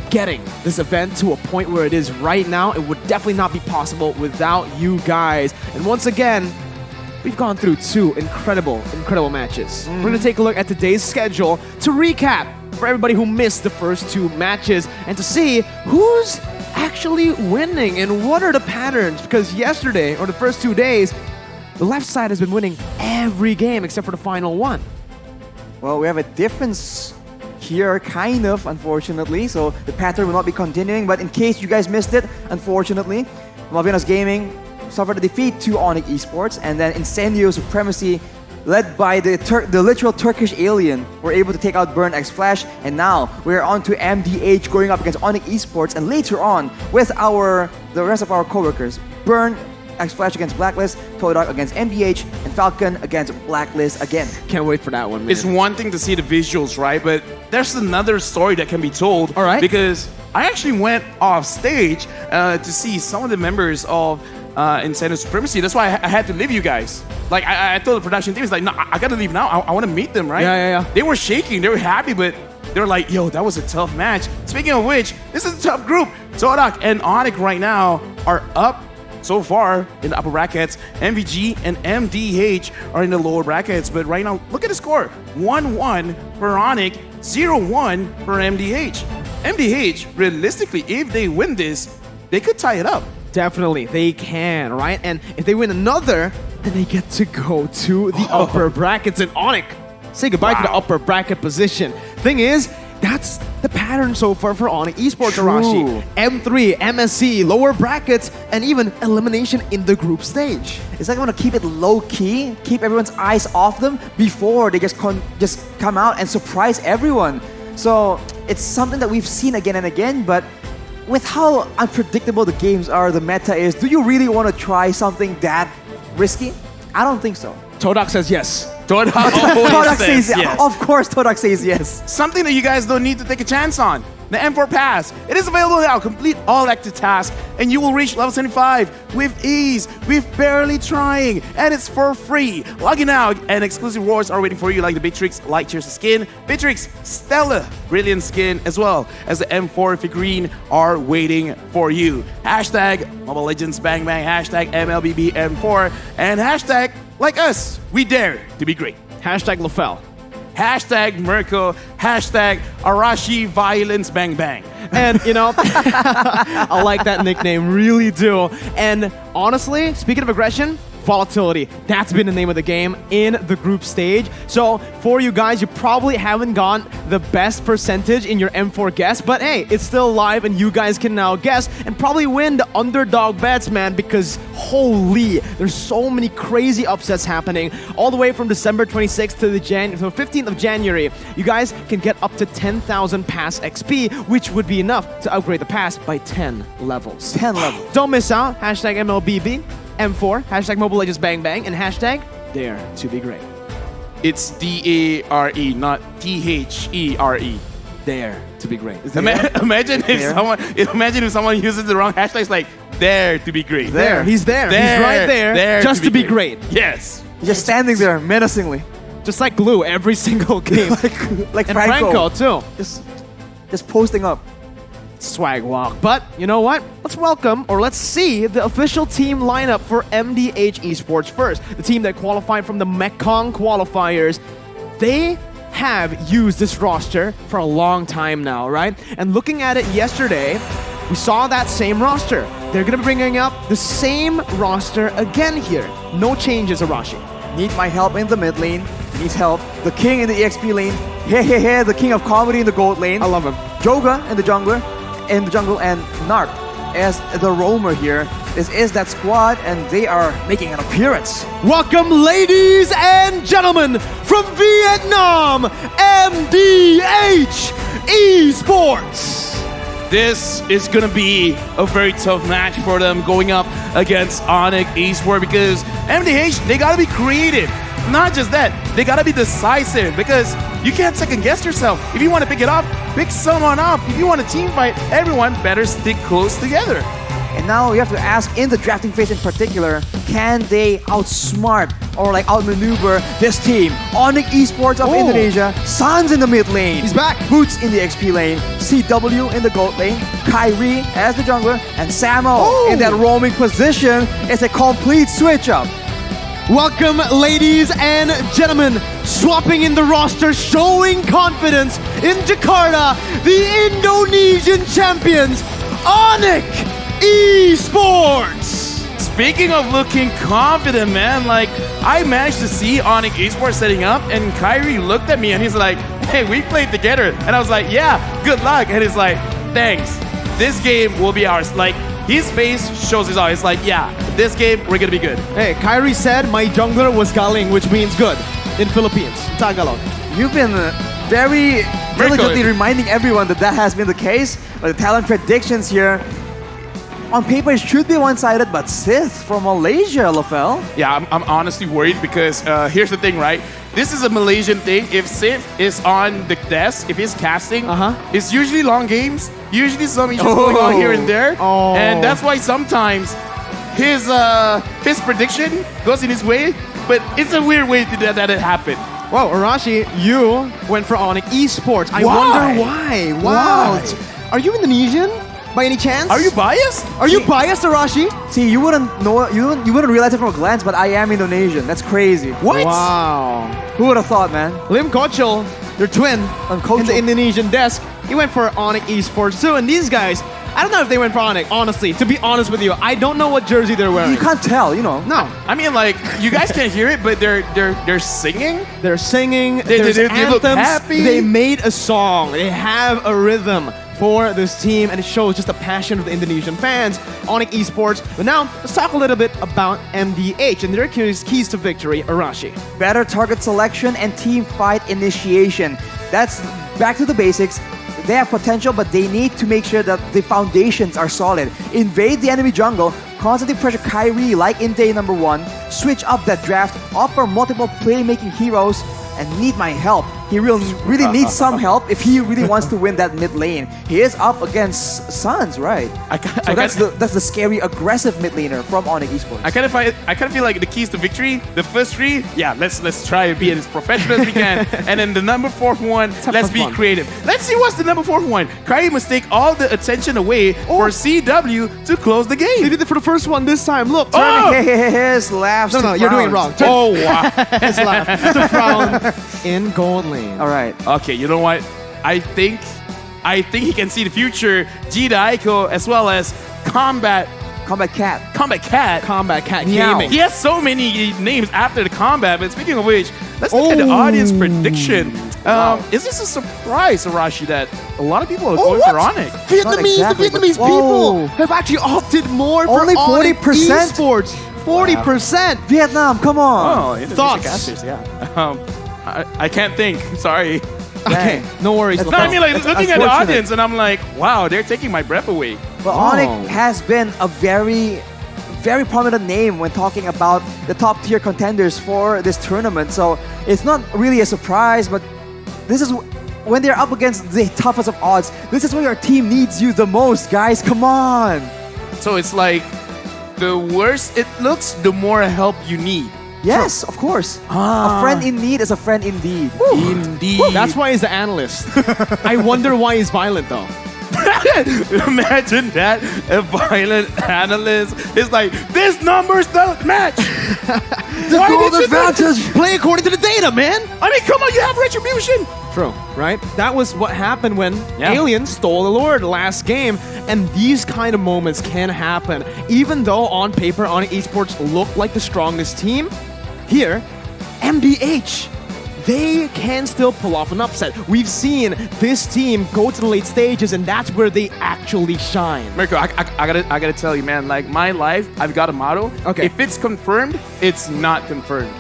getting this event to a point where it is right now. It would definitely not be possible without you guys. And once again, we've gone through 2 incredible matches. We're going to take a look at today's schedule to recap for everybody who missed the first 2 matches and to see who's actually winning and what are the patterns. Because yesterday, or the first 2 days, the left side has been winning every game except for the final one.
Well, we have a difference here, kind of, unfortunately. So the pattern will not be continuing. But in case you guys missed it, unfortunately, Malvinas Gaming suffered a defeat to Onyx Esports, and then Incendio Supremacy, led by the literal Turkish alien, were able to take out Burn X Flash. And now we're on to MDH going up against Onyx Esports, and later on with the rest of our coworkers, Burn X Flash against Blacklist, Todak against MDH, and Falcon against Blacklist again.
Can't wait for that one, man.
It's one thing to see the visuals, right? But there's another story that can be told.
All right.
Because I actually went off stage to see some of the members of Incendio Supremacy. That's why I had to leave you guys. Like, I told the production team, it's like, no, I gotta leave now. I want to meet them, right?
Yeah.
They were shaking. They were happy, but they were like, yo, that was a tough match. Speaking of which, this is a tough group. Todak and Onyx right now are up so far in the upper brackets. MVG and MDH are in the lower brackets. But right now, look at the score. 1-1 for Onyx, 0-1 for MDH. MDH, realistically, if they win this, they could tie it up.
Definitely, they can, right? And if they win another, then they get to go to the upper brackets. And Onyx, say goodbye to the upper bracket position. Thing is, that's the pattern so far for Onyx Esports, Arashi. M3, MSC, lower brackets, and even elimination in the group stage.
It's like I want to keep it low-key, keep everyone's eyes off them before they just come out and surprise everyone. So it's something that we've seen again and again, but with how unpredictable the games are, the meta is, do you really want to try something that risky? I don't think so.
Todak says yes.
Todak
says yes. Of course, Todak says yes.
Something that you guys don't need to take a chance on. The M4 Pass. It is available now. Complete all active tasks, and you will reach level 75 with ease, with barely trying, and it's for free. Log in now, and exclusive rewards are waiting for you, like the Bitrix Light Cheers skin, Bitrix Stellar Brilliant skin, as well as the M4 figurine are waiting for you. Hashtag Mobile Legends Bang Bang, hashtag MLBBM4, and hashtag like us, we dare to be great.
Hashtag Lafel.
Hashtag Mirko, hashtag Arashi Violence Bang Bang.
And, you know, I like that nickname, really do. And honestly, speaking of aggression, volatility. That's been the name of the game in the group stage. So for you guys, you probably haven't gotten the best percentage in your M4 guess, but hey, it's still live and you guys can now guess and probably win the underdog bets, man, because holy, there's so many crazy upsets happening all the way from December 26th to the 15th of January. You guys can get up to 10,000 pass XP, which would be enough to upgrade the pass by 10 levels.
10 levels.
Don't miss out. Hashtag MLBB. M4, hashtag Mobile Legends Bang Bang, and hashtag Dare to be great.
It's D-A-R-E, not T-H-E-R-E.
Dare to be great.
Imagine if someone uses the wrong hashtag. It's like dare to be great.
There, he's there. He's right there, just to be great.
Yes.
Just standing there menacingly.
Just like glue every single game.
like
and
Franco.
too.
Just posting up.
Swag walk. But you know what? Let's welcome or let's see the official team lineup for MDH Esports first. The team that qualified from the Mekong qualifiers. They have used this roster for a long time now, right? And looking at it yesterday, we saw that same roster. They're gonna be bringing up the same roster again here. No changes, Arashi.
Need my help in the mid lane. Needs help. The king in the EXP lane. Hey, the king of comedy in the gold lane.
I love him.
Joga in the jungle, and Narc as the roamer here. This is that squad, and they are making an appearance.
Welcome, ladies and gentlemen, from Vietnam, MDH Esports.
This is going to be a very tough match for them going up against Onyx Esports because MDH, they got to be creative. Not just that, they got to be decisive because you can't second guess yourself. If you want to pick it up, pick someone up. If you want a team fight, everyone better stick close together.
And now you have to ask, in the drafting phase in particular, can they outsmart or like outmaneuver this team? Onyx Esports of Indonesia, Sans in the mid lane.
He's back.
Boots in the XP lane, CW in the gold lane, Kyrie as the jungler, and Samo in that roaming position. It's a complete switch up.
Welcome, ladies and gentlemen, swapping in the roster, showing confidence in Jakarta, the Indonesian champions, Onyx Esports.
Speaking of looking confident, man, like I managed to see Onyx Esports setting up, and Kyrie looked at me and he's like, "Hey, we played together," and I was like, "Yeah, good luck," and he's like, "Thanks. This game will be ours." Like his face shows his eyes, like, "Yeah, this game we're gonna be good."
Hey, Kyrie said my jungler was galing, which means good in Philippines, Tagalog.
You've been very diligently reminding everyone that has been the case. But the talent predictions here, on paper, it should be one-sided, but Sith from Malaysia, LaFell.
Yeah, I'm honestly worried because here's the thing, right? This is a Malaysian thing. If Sith is on the desk, if he's casting, it's usually long games. Usually some issues going on here and there. And that's why sometimes his prediction goes in his way, but it's a weird way that it happened.
Wow, Arashi, you went for Onyx Esports. I wonder why. Wow. Are you Indonesian? By any chance?
Are you biased?
Are you biased, Arashi?
See, you wouldn't know, you wouldn't realize it from a glance, but I am Indonesian. That's crazy.
What?
Wow.
Who would have thought, man?
Lim Kochel, your twin, in the Indonesian desk, he went for Onyx Esports too. And these guys, I don't know if they went for Onyx, honestly. To be honest with you, I don't know what jersey they're wearing.
You can't tell, you know.
No.
I mean, like, you guys can't hear it, but they're singing.
They're singing.
They look
anthems.
happy.
They made a song. They have a rhythm for this team, and it shows just the passion of the Indonesian fans, Onyx Esports. But now, let's talk a little bit about MDH and their keys to victory, Arashi.
Better target selection and team fight initiation. That's back to the basics. They have potential, but they need to make sure that the foundations are solid. Invade the enemy jungle, constantly pressure Kyrie like in day number 1, switch up that draft, offer multiple playmaking heroes, and need my help. He really needs some help if he really wants to win that mid lane. He is up against Suns, right? That's the scary, aggressive mid laner from Onyx Esports.
I kind of feel like the keys to victory, the first 3, yeah, let's try and be as professional as we can, and then the number 4th one, let's be creative. Let's see what's the number 4th one. Kyrie must take all the attention away for CW to close the game.
They did it for the first one this time. Look,
his laughs.
No, you're doing it wrong.
Oh wow,
his laugh to frown in gold lane.
All right.
Okay, you know what? I think he can see the future. Jida Aiko as well as Combat Cat Gaming. He has so many names after the combat. But speaking of which, let's look at the audience prediction. Is this a surprise, Arashi, that a lot of people are going for Onyx?
The Vietnamese people have actually opted more for
only 40%
esports. 40%.
Vietnam, come on.
Oh,
Thoughts?
Casters, yeah. I can't think. Sorry.
Okay, no worries.
No, I mean, like, looking at the audience, and I'm like, wow, they're taking my breath away.
But Onyx has been a very, very prominent name when talking about the top tier contenders for this tournament. So it's not really a surprise, but this is when they're up against the toughest of odds. This is where your team needs you the most, guys. Come on.
So it's like the worse it looks, the more help you need.
Yes, of course. A friend in need is a friend indeed.
Indeed.
That's why he's the analyst. I wonder why he's violent though.
Imagine that a violent analyst is like, these numbers don't match.
The gold advantage. Play according to the data, man.
I mean, come on, you have retribution.
True, right? That was what happened when Alien stole the Lord last game, and these kind of moments can happen. Even though on paper, Onyx Esports look like the strongest team, here, MDH, they can still pull off an upset. We've seen this team go to the late stages, and that's where they actually shine.
Mirko, I gotta tell you, man, like my life, I've got a motto.
Okay.
If it's confirmed, it's not confirmed.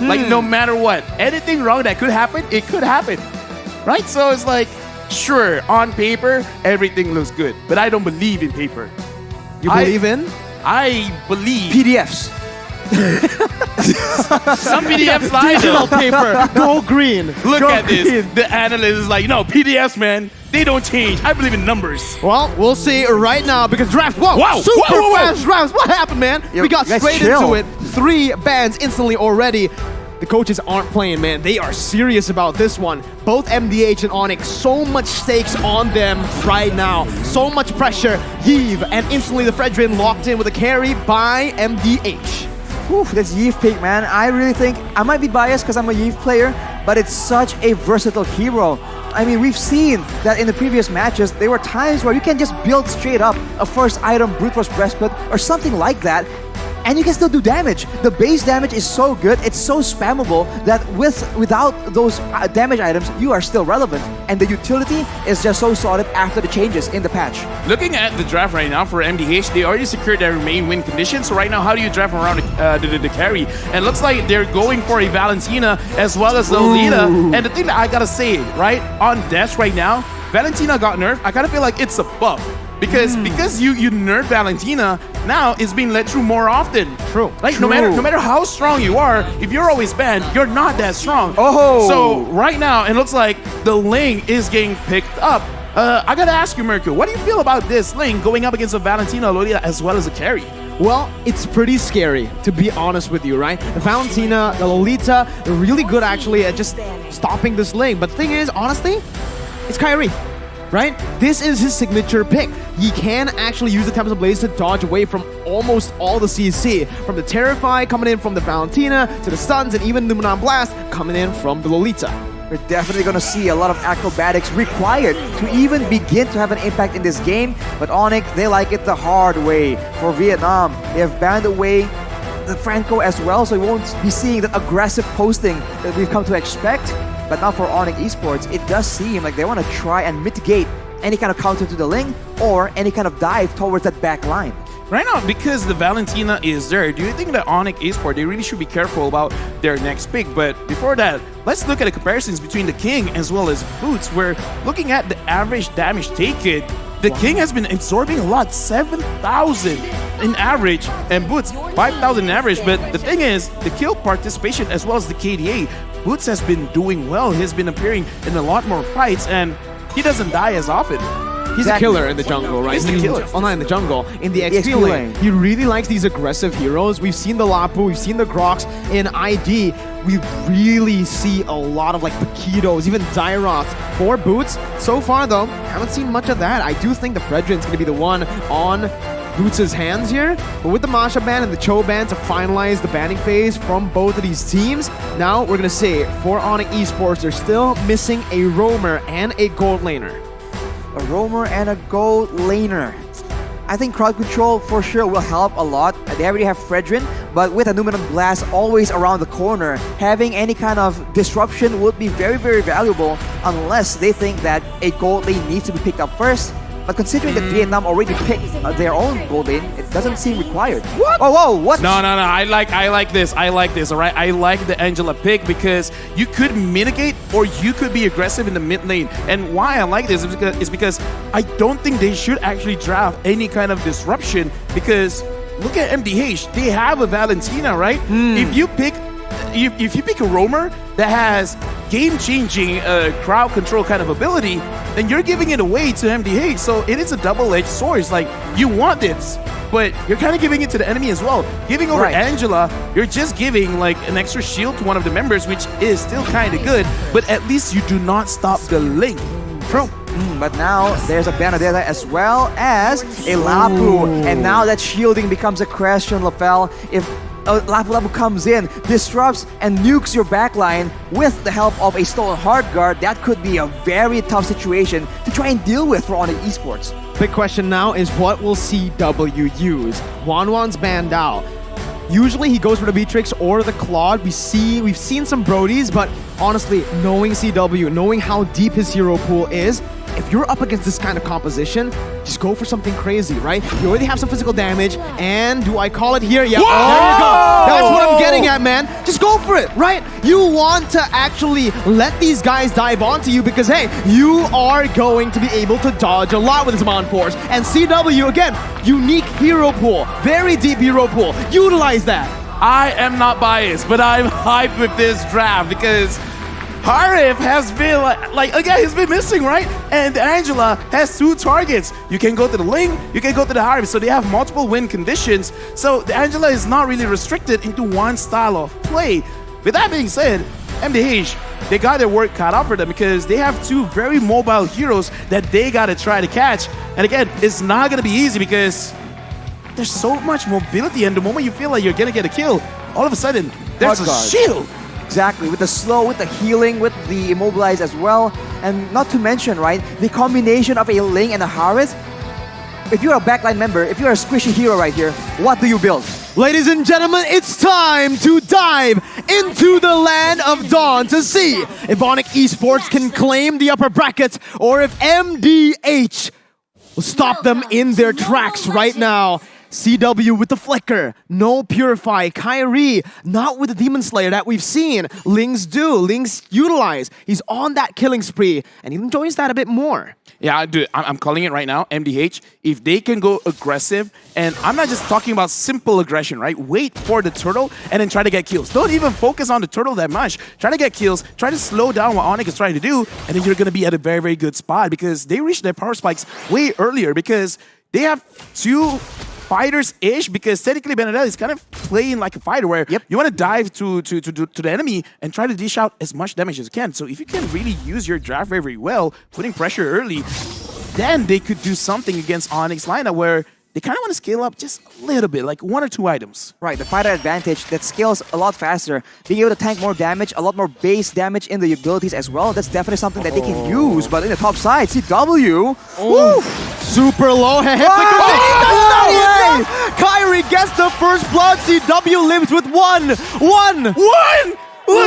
Like no matter what, anything wrong that could happen, it could happen. Right? So it's like, sure, on paper, everything looks good. But I don't believe in paper.
You believe in?
I believe.
PDFs.
Some PDFs lie
Digital
though.
paper, go green.
Look
Go
at this.
green.
The analyst is like, no, PDFs, man, they don't change. I believe in numbers.
Well, we'll see right now because draft. Whoa!
Wow,
Super
whoa, whoa, whoa.
fast drafts. What happened, man?
Yo,
We got
guys,
straight
chill.
into it. 3 bans instantly already. The coaches aren't playing, man. They are serious about this one. Both MDH and Onyx, so much stakes on them right now. So much pressure. Yves and instantly the Fredrin locked in with a carry by MDH.
Whew, this Yves pick, man. I really think I might be biased because I'm a Yves player, but it's such a versatile hero. I mean, we've seen that in the previous matches, there were times where you can just build straight up a first item, brute force breastplate, or something like that, and you can still do damage. The base damage is so good, it's so spammable that without those damage items, you are still relevant. And the utility is just so solid after the changes in the patch.
Looking at the draft right now for MDH, they already secured their main win condition. So right now, how do you draft around the carry? And it looks like they're going for a Valentina as well as Lolita. And the thing that I gotta say, right, on Dash right now, Valentina got nerfed. I kind of feel like it's a buff. Because you nerf Valentina, now it's being let through more often.
True.
Like
True.
no matter how strong you are, if you're always banned, you're not that strong.
Oh.
So right now it looks like the lane is getting picked up. I gotta ask you, Mirko, what do you feel about this lane going up against a Valentina, Lolita, as well as a carry?
Well, it's pretty scary, to be honest with you, right? The Valentina, the Lolita, they're really good actually at just stopping this lane. But the thing is, honestly, it's Kyrie. Right? This is his signature pick. He can actually use the Tempest Blaze to dodge away from almost all the CC. From the Terrify coming in from the Valentina, to the Stuns, and even the Numenon Blast coming in from the Lolita.
We're definitely going to see a lot of acrobatics required to even begin to have an impact in this game. But Onyx, they like it the hard way. For Vietnam, they have banned away the Franco as well, so we won't be seeing that aggressive posting that we've come to expect. But now for Onyx Esports, it does seem like they want to try and mitigate any kind of counter to the Ling or any kind of dive towards that back line.
Right now, because the Valentina is there, do you think that Onyx Esports, they really should be careful about their next pick? But before that, let's look at the comparisons between the King as well as Boots. We're looking at the average damage taken. The King has been absorbing a lot, 7,000 in average, and Boots 5,000 in average. But the thing is, the kill participation as well as the KDA, Boots has been doing well. He's been appearing in a lot more fights, and he doesn't die as often.
He's a killer in the jungle, right?
He's the killer.
Oh, not in the jungle. In the XP
XP
lane.
lane.
He really likes these aggressive heroes. We've seen the Lapu, we've seen the Grox. In ID, we really see a lot of like Paquitos, even Dairoths for Boots. So far, though, haven't seen much of that. I do think the Fredrin's going to be the one on Boots' hands here. But with the Masha ban and the Cho ban to finalize the banning phase from both of these teams, now we're going to say for Onyx Esports, they're still missing a roamer and a gold laner.
A roamer and a gold laner. I think crowd control for sure will help a lot. They already have Fredrin, but with a Numenon Blast always around the corner, having any kind of disruption would be very, very valuable unless they think that a gold lane needs to be picked up first. But considering that Vietnam already picked their own gold lane, it doesn't seem required. What? Oh, whoa, what?
No. I like this, all right? I like the Angela pick because you could mitigate or you could be aggressive in the mid lane. And why I like this is because I don't think they should actually draft any kind of disruption because look at MDH. They have a Valentina, right? If you pick a roamer that has game-changing crowd control kind of ability, then you're giving it away to MDH. So it is a double-edged sword. It's like, you want this, but you're kind of giving it to the enemy as well. Giving over Angela, you're just giving like an extra shield to one of the members, which is still kind of good, but at least you do not stop the link.
True. But now there's a Benedetta as well as a Lapu. And now that shielding becomes a question, Lafel. If Lapu comes in, disrupts and nukes your backline with the help of a stolen hard guard, that could be a very tough situation to try and deal with for Onyx Esports.
Big question now is what will CW use? Wanwan's banned out. Usually he goes for the Beatrix or the Claude. We've seen some Brodies, but honestly, knowing CW, knowing how deep his hero pool is, if you're up against this kind of composition, just go for something crazy, right? You already have some physical damage, and do I call it here? Yeah, there you go. That's what I'm getting at, man. Just go for it, right? You want to actually let these guys dive onto you because, hey, you are going to be able to dodge a lot with this Mon Force. And CW, again, unique hero pool, very deep hero pool. Utilize that.
I am not biased, but I'm hyped with this draft because Harif has been again, he's been missing, right? And Angela has 2 targets. You can go to the Ling, you can go to the Harif, so they have multiple win conditions. So the Angela is not really restricted into one style of play. With that being said, MDH, they got their work cut out for them because they have 2 very mobile heroes that they gotta try to catch. And again, it's not gonna be easy because there's so much mobility, and the moment you feel like you're gonna get a kill, all of a sudden, there's a shield.
Exactly, with the slow, with the healing, with the immobilize as well. And not to mention, right, the combination of a Ling and a Harith. If you're a backline member, if you're a squishy hero right here, what do you build?
Ladies and gentlemen, it's time to dive into the land of Dawn to see if Onyx Esports can claim the upper brackets or if MDH will stop them in their tracks right now. CW with the Flicker, no Purify, Kyrie, not with the Demon Slayer that we've seen. Ling's utilize. He's on that killing spree, and he enjoys that a bit more.
Yeah, dude, I'm calling it right now, MDH. If they can go aggressive, and I'm not just talking about simple aggression, right? Wait for the turtle and then try to get kills. Don't even focus on the turtle that much. Try to get kills, try to slow down what Onyx is trying to do, and then you're going to be at a very, very good spot because they reached their power spikes way earlier because they have 2 fighters-ish, because technically Benedetta is kind of playing like a fighter where you want to dive to the enemy and try to dish out as much damage as you can. So if you can really use your draft very, very well, putting pressure early, then they could do something against Onyx lineup where they kind of want to scale up just a little bit, like 1 or 2 items.
Right, the fighter advantage that scales a lot faster. Being able to tank more damage, a lot more base damage in the abilities as well. That's definitely something that they can use. But in the top side, CW.
Woo! Super low. Kyrie gets the first blood. CW lives with 1.
Look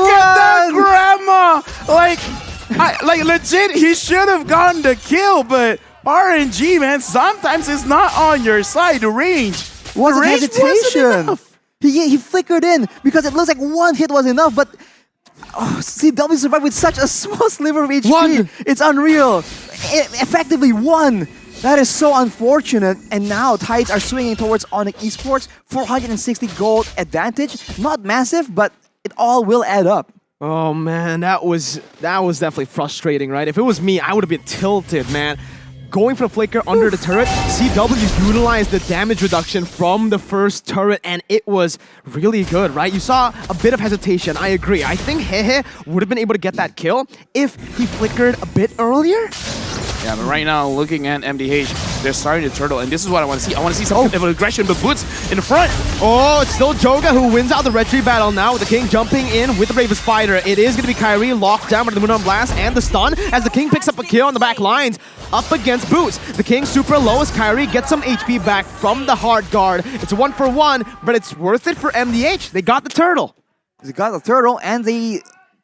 at that grandma! Like legit, he should have gotten the kill, but RNG, man, sometimes it's not on your side. The range
wasn't hesitation. He flickered in because it looks like 1 hit was enough, but CW survived with such a small sliver of HP.
1.
It's unreal. Effectively 1. That is so unfortunate. And now tides are swinging towards Onyx Esports. 460 gold advantage. Not massive, but it all will add up.
Oh man, that was definitely frustrating, right? If it was me, I would have been tilted, man. Going for the Flicker under the turret, CW utilized the damage reduction from the first turret, and it was really good, right? You saw a bit of hesitation, I agree. I think Hehe would have been able to get that kill if he flickered a bit earlier.
Yeah, but right now, looking at MDH, they're starting to turtle, and this is what I want to see. I want to see some kind of aggression, but Boots in the front.
Oh, it's still Joga who wins out the retreat battle now with the King jumping in with the Bravest Fighter. It is going to be Kyrie locked down by the Moon on Blast and the stun as the King picks up a kill on the back lines up against Boots. The King super low as Kyrie gets some HP back from the hard guard. It's a 1-for-1, but it's worth it for MDH. They got the turtle.
They got the turtle, and they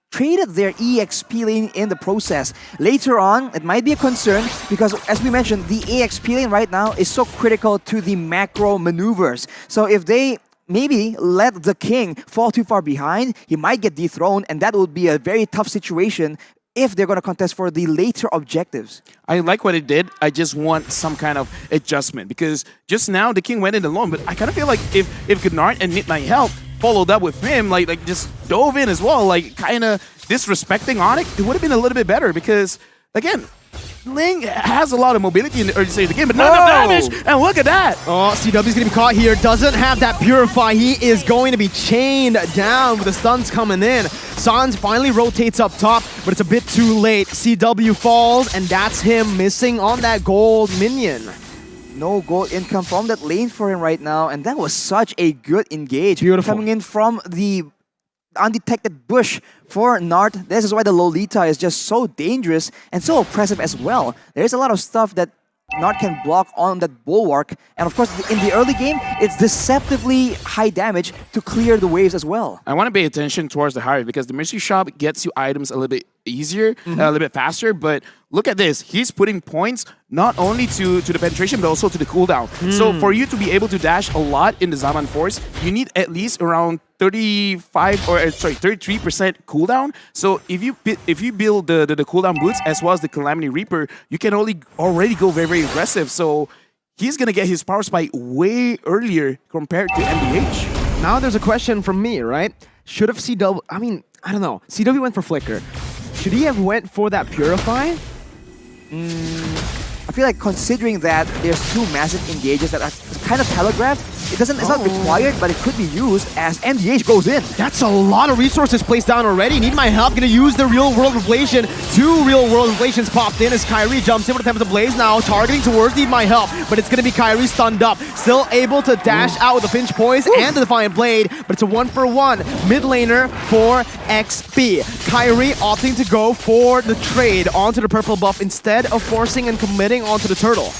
traded their EXP lane in the process. Later on, it might be a concern because, as we mentioned, the EXP lane right now is so critical to the macro maneuvers. So if they maybe let the King fall too far behind, he might get dethroned, and that would be a very tough situation if they're going to contest for the later objectives.
I like what it did. I just want some kind of adjustment because just now the king went in alone, but I kind of feel like if Gennard and Midnight Help followed up with him, like just dove in as well, like kind of disrespecting Onyx, it would have been a little bit better because, again, Ling has a lot of mobility in the early stage of the game, but not enough damage. And look at that.
Oh, CW's gonna be caught here. Doesn't have that Purify. He is going to be chained down with the stuns coming in. Sans finally rotates up top, but it's a bit too late. CW falls, and that's him missing on that gold minion.
No gold income from that lane for him right now, and that was such a good engage.
Beautiful.
Coming in from the undetected bush for Nart. This is why the Lolita is just so dangerous and so oppressive as well. There's a lot of stuff that Nart can block on that bulwark, and of course in the early game it's deceptively high damage to clear the waves as well.
I want to pay attention towards the Harry because the mystery shop gets you items a little bit easier, a little bit faster, but look at this. He's putting points not only to the penetration but also to the cooldown. So for you to be able to dash a lot in the Zaman Force, you need at least around 33% cooldown. So if you build the cooldown boots as well as the Calamity Reaper, you can already go very, very aggressive. So he's gonna get his power spike way earlier compared to MDH.
Now there's a question from me, right? Should have CW, I mean, I don't know. CW went for Flicker. Should he have went for that Purify?
I feel like considering that there's two massive engages that are kind of telegraphed, it's not required, but it could be used as MDH goes in.
That's a lot of resources placed down already. Need my help. Gonna use the real world inflation. 2 real world inflations popped in as Kyrie jumps in with the Tempest Blaze now, targeting towards Need My Help, but it's gonna be Kyrie stunned up. Still able to dash out with the Finch Poise and the Defiant Blade, but it's a 1-for-1. Mid laner for XP. Kyrie opting to go for the trade onto the purple buff instead of forcing and committing onto the turtle.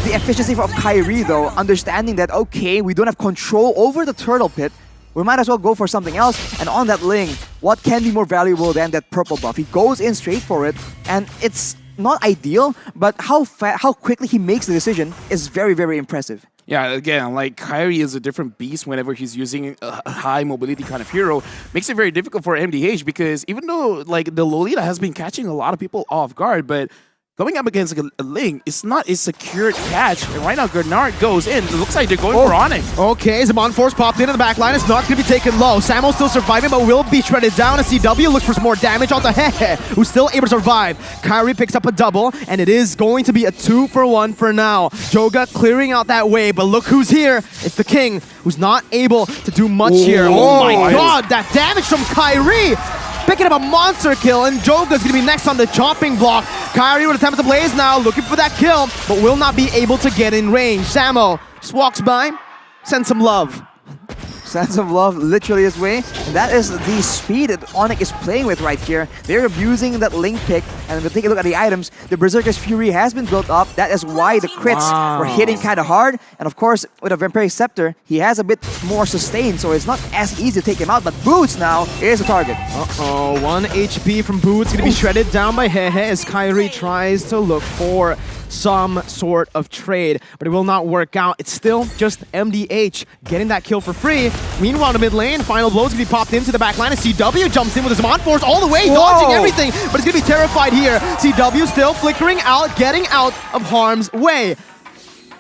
The efficiency of Kyrie though, understanding that okay, we don't have control over the turtle pit, we might as well go for something else. And on that Ling, what can be more valuable than that purple buff? He goes in straight for it, and it's not ideal, but how quickly he makes the decision is very, very impressive.
Yeah, again, like Kyrie is a different beast whenever he's using a high mobility kind of hero. Makes it very difficult for MDH because even though like the Lolita has been catching a lot of people off guard, but going up against a Ling, it's not a secured catch. And right now, Gennard goes in. It looks like they're going for Onyx.
Okay, Zaman Force popped into the back line. It's not going to be taken low. Samo still surviving, but will be shredded down. As CW looks for some more damage onto Hehe, who's still able to survive. Kyrie picks up a double, and it is going to be a 2-for-1 for now. Joga clearing out that way, but look who's here. It's the King, who's not able to do much here. Oh my god, that damage from Kyrie! Picking up a monster kill, and Joga's gonna be next on the chopping block. Kyrie with a Tempest Blaze now, looking for that kill, but will not be able to get in range. Samo just walks by, sends some love.
Sense of love literally his way. And that is the speed that Onyx is playing with right here. They're abusing that Link pick. And if we take a look at the items, the Berserker's Fury has been built up. That is why the crits were hitting kind of hard. And of course, with a Vampiric Scepter, he has a bit more sustain, so it's not as easy to take him out. But Boots now is the target.
Uh-oh, 1 HP from Boots gonna be shredded down by Hehe as Kyrie tries to look for some sort of trade, but it will not work out. It's still just MDH getting that kill for free. Meanwhile, in the mid lane, final blows gonna be popped into the back line, and CW jumps in with his Zaman Force all the way, dodging everything, but he's gonna be terrified here. CW still flickering out, getting out of harm's way.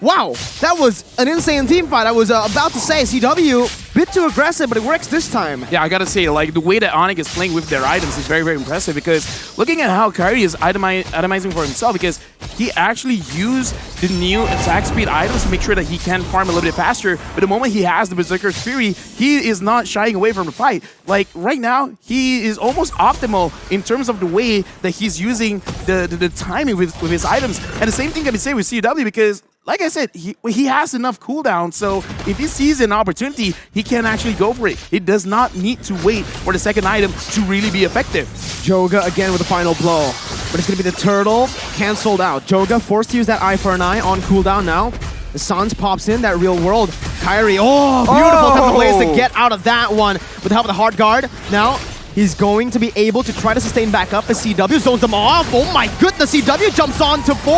Wow, that was an insane team fight. I was about to say CW, bit too aggressive, but it works this time.
Yeah, I gotta say, like, the way that Onyx is playing with their items is very, very impressive because looking at how Kyrie is itemizing for himself, because he actually used the new attack speed items to make sure that he can farm a little bit faster, but the moment he has the Berserker's Fury, he is not shying away from the fight. Like, right now, he is almost optimal in terms of the way that he's using the timing with his items. And the same thing can be said with CW because, like I said, he has enough cooldown, so if he sees an opportunity, he can actually go for it. He does not need to wait for the second item to really be effective.
Joga again with a final blow, but it's going to be the turtle cancelled out. Joga forced to use that eye for an eye on cooldown now. The Sans pops in, that real world. Kyrie, beautiful Tempest Blaze to get out of that one with the help of the hard guard. Now, He's going to be able to try to sustain back up as CW zones them off. Oh my goodness, CW jumps on to 4,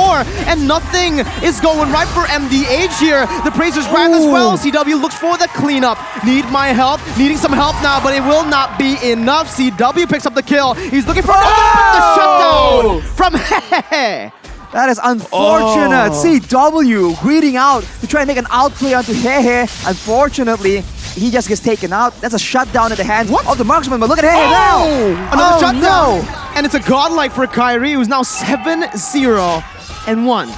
and nothing is going right for MDH here. The Praetor's Wrath as well. CW looks for the cleanup. Need my help, needing some help now, but it will not be enough. CW picks up the kill. He's looking for the shutdown from Hehe.
That is unfortunate. CW greeting out to try and make an outplay onto Hehe. Unfortunately, he just gets taken out. That's a shutdown at the hands of the marksman. But look at Hehe now.
Another shutdown.
No.
And it's a godlike for Kyrie, who's now 7-0 and 1.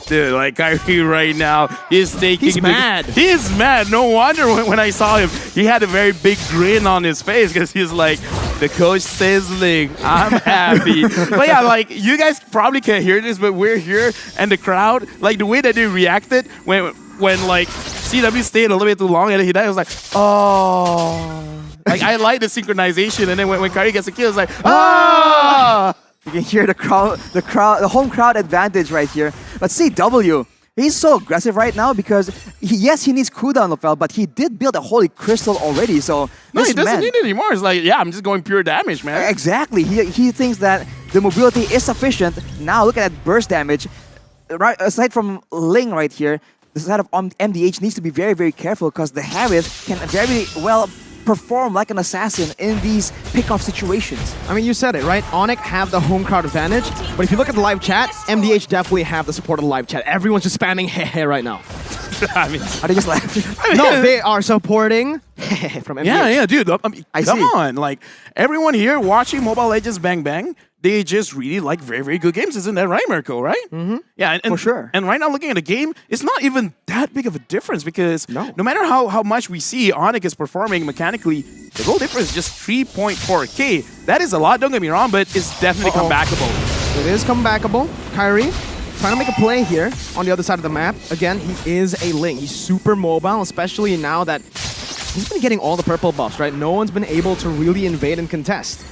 Dude, like Kyrie right now, he's taking.
He's mad.
He is mad. No wonder when I saw him, he had a very big grin on his face because he's like, the coach says link. I'm happy. But yeah, like you guys probably can't hear this, but we're here and the crowd, like the way that they reacted when like CW stayed a little bit too long and he died, I was like, oh. Like I like the synchronization, and then when Kyrie gets a kill, it's like, ah.
You can hear the home crowd advantage right here. But CW, he's so aggressive right now because, he needs cooldown, Lofel, but he did build a holy crystal already, so...
No, he doesn't need it anymore. It's like, yeah, I'm just going pure damage, man.
Exactly. He thinks that the mobility is sufficient. Now, look at that burst damage. Right, aside from Ling right here, the side of MDH needs to be very, very careful because the Harith can very well perform like an assassin in these pick-off situations.
I mean, you said it, right? Onyx have the home crowd advantage, but if you look at the live chat, MDH definitely have the support of the live chat. Everyone's just spamming hehe right now.
I mean,
are they just laughing?
No, they are supporting from MDH.
Yeah, dude. Come on. Like, everyone here watching Mobile Legends Bang Bang, they just really like very, very good games. Isn't that right, Mirko, right?
Mm-hmm.
Yeah, and
for sure.
And right now, looking at the game, it's not even that big of a difference because no matter how much we see Onyx is performing mechanically, the goal difference is just 3.4k. That is a lot, don't get me wrong, but it's definitely comebackable.
It is comebackable. Kyrie trying to make a play here on the other side of the map. Again, he is a Ling. He's super mobile, especially now that he's been getting all the purple buffs, right? No one's been able to really invade and contest.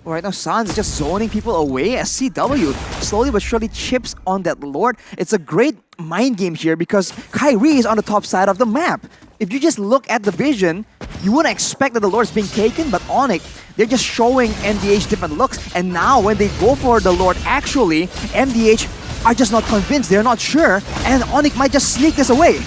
Right now, Sans is just zoning people away as CW slowly but surely chips on that Lord. It's a great mind game here because Kyrie is on the top side of the map. If you just look at the vision, you wouldn't expect that the Lord is being taken, but Onyx, they're just showing MDH different looks. And now when they go for the Lord, actually, MDH are just not convinced. They're not sure. And Onyx might just sneak this away.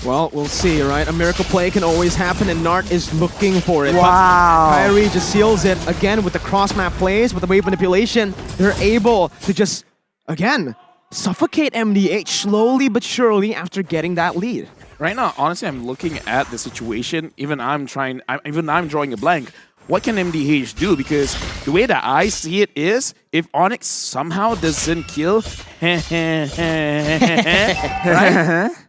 Well, we'll see, right? A miracle play can always happen, and Nart is looking for it.
Wow.
But Kyrie just seals it again with the cross-map plays, with the wave manipulation. They're able to just, again, suffocate MDH slowly but surely after getting that lead.
Right now, honestly, I'm looking at the situation. Even I'm drawing a blank. What can MDH do? Because the way that I see it is, if Onyx somehow doesn't kill, right?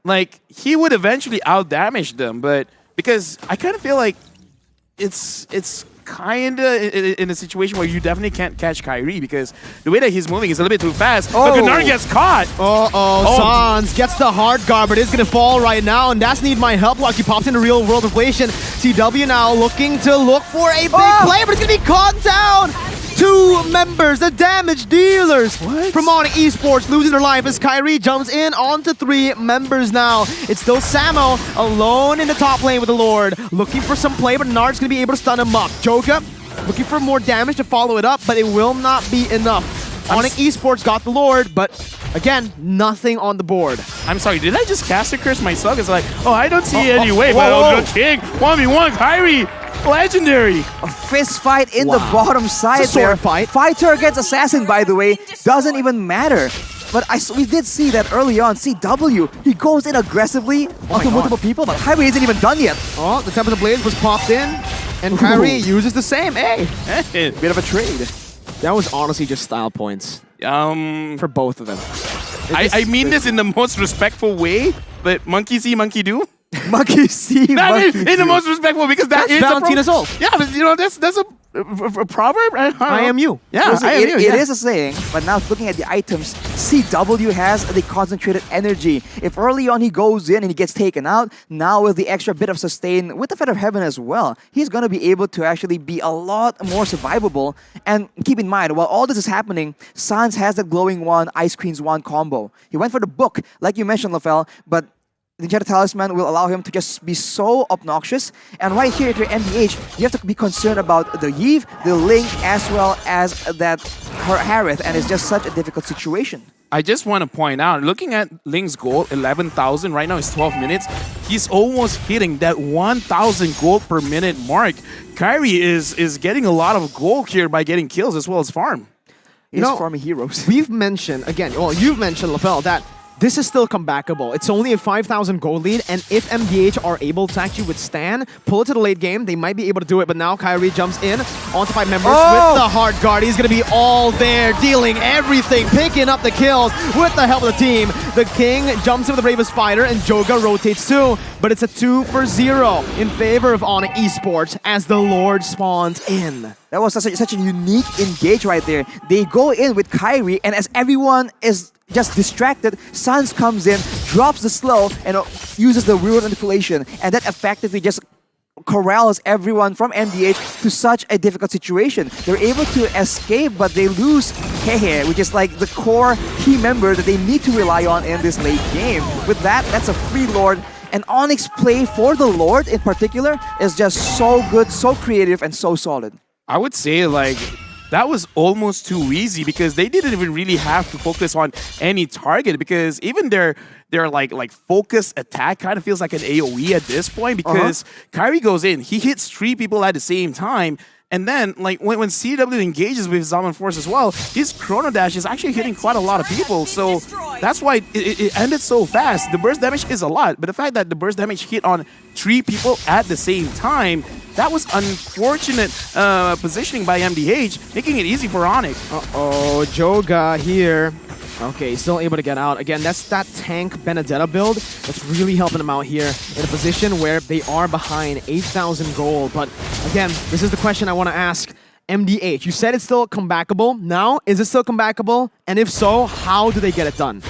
Like, he would eventually out-damage them, but because I kind of feel like it's kind of in a situation where you definitely can't catch Kyrie because the way that he's moving is a little bit too fast.
Oh.
But Gunnar gets caught.
Sans gets the hard guard, but it's going to fall right now, and that's Need My Help. He pops into real-world inflation. CW now looking to look for a big play, but it's going to be caught down. 2 members, the damage dealers from Onyx Esports losing their life as Kyrie jumps in onto 3 members now. It's still Samo alone in the top lane with the Lord, looking for some play, but Nard's going to be able to stun him up. Joga looking for more damage to follow it up, but it will not be enough. Onyx Esports got the Lord, but again, nothing on the board.
I'm sorry, did I just cast a curse myself? It's like, oh, I don't see any way, but oh, King, 1v1, Kyrie, legendary.
A fist fight in the bottom side
it's a sword
there.
fight.
Fighter against Assassin, by the way, doesn't even matter. But we did see that early on, CW, he goes in aggressively onto multiple people, but Kyrie isn't even done yet.
Oh, the Temple of Blaze was popped in, and Kyrie uses the same. Hey,
bit of a trade.
That was honestly just style points for both of them.
I mean this in the most respectful way, but monkey see, monkey do.
Monkey see, monkey do.
In the most respectful, because that's
Valentina's ult.
Yeah, but you know, that's a proverb.
I am you.
Yeah,
Listen, it is a saying, but now looking at the items, CW has the concentrated energy. If early on he goes in and he gets taken out, now with the extra bit of sustain, with the Feather of Heaven as well, he's going to be able to actually be a lot more survivable. And keep in mind, while all this is happening, Sans has the Glowing Wand, Ice Queen's Wand combo. He went for the book, like you mentioned, Lofel, but the Jedi Talisman will allow him to just be so obnoxious. And right here, if you're MDH, you have to be concerned about the Yve, the Ling, as well as that Harith, and it's just such a difficult situation.
I just want to point out, looking at Ling's goal, 11,000, right now it's 12 minutes. He's almost hitting that 1,000 gold per minute mark. Kyrie is getting a lot of gold here by getting kills as well as farm.
He's farming heroes.
We've mentioned, again, well, you've mentioned, LaFell, that this is still comebackable. It's only a 5,000 gold lead, and if MDH are able to actually withstand, pull it to the late game, they might be able to do it. But now Kyrie jumps in onto 5 members with the hard guard. He's going to be all there, dealing everything, picking up the kills with the help of the team. The King jumps in with the Bravest Fighter, and Joga rotates too. But it's a 2-for-0 in favor of Onyx Esports as the Lord spawns in.
That was such a unique engage right there. They go in with Kyrie, and as everyone is just distracted, Sans comes in, drops the slow, and uses the real manipulation, and that effectively just corrals everyone from MDH to such a difficult situation. They're able to escape, but they lose Hehe, which is like the core key member that they need to rely on in this late game. With that, that's a free Lord. And Onyx play for the Lord in particular is just so good, so creative, and so solid.
I would say like that was almost too easy because they didn't even really have to focus on any target because even their like focus attack kind of feels like an AoE at this point because Kyrie goes in, he hits 3 people at the same time. And then, like, when CW engages with Zaman Force as well, his Chrono Dash is actually hitting quite a lot of people. So that's why it ended so fast. The burst damage is a lot, but the fact that the burst damage hit on 3 people at the same time, that was unfortunate positioning by MDH, making it easy for Onyx.
Uh-oh, Joga here. Okay, still able to get out. Again, that's that tank Benedetta build that's really helping them out here in a position where they are behind 8,000 gold. But again, this is the question I want to ask. MDH, you said it's still comebackable. Now, is it still comebackable? And if so, how do they get it done?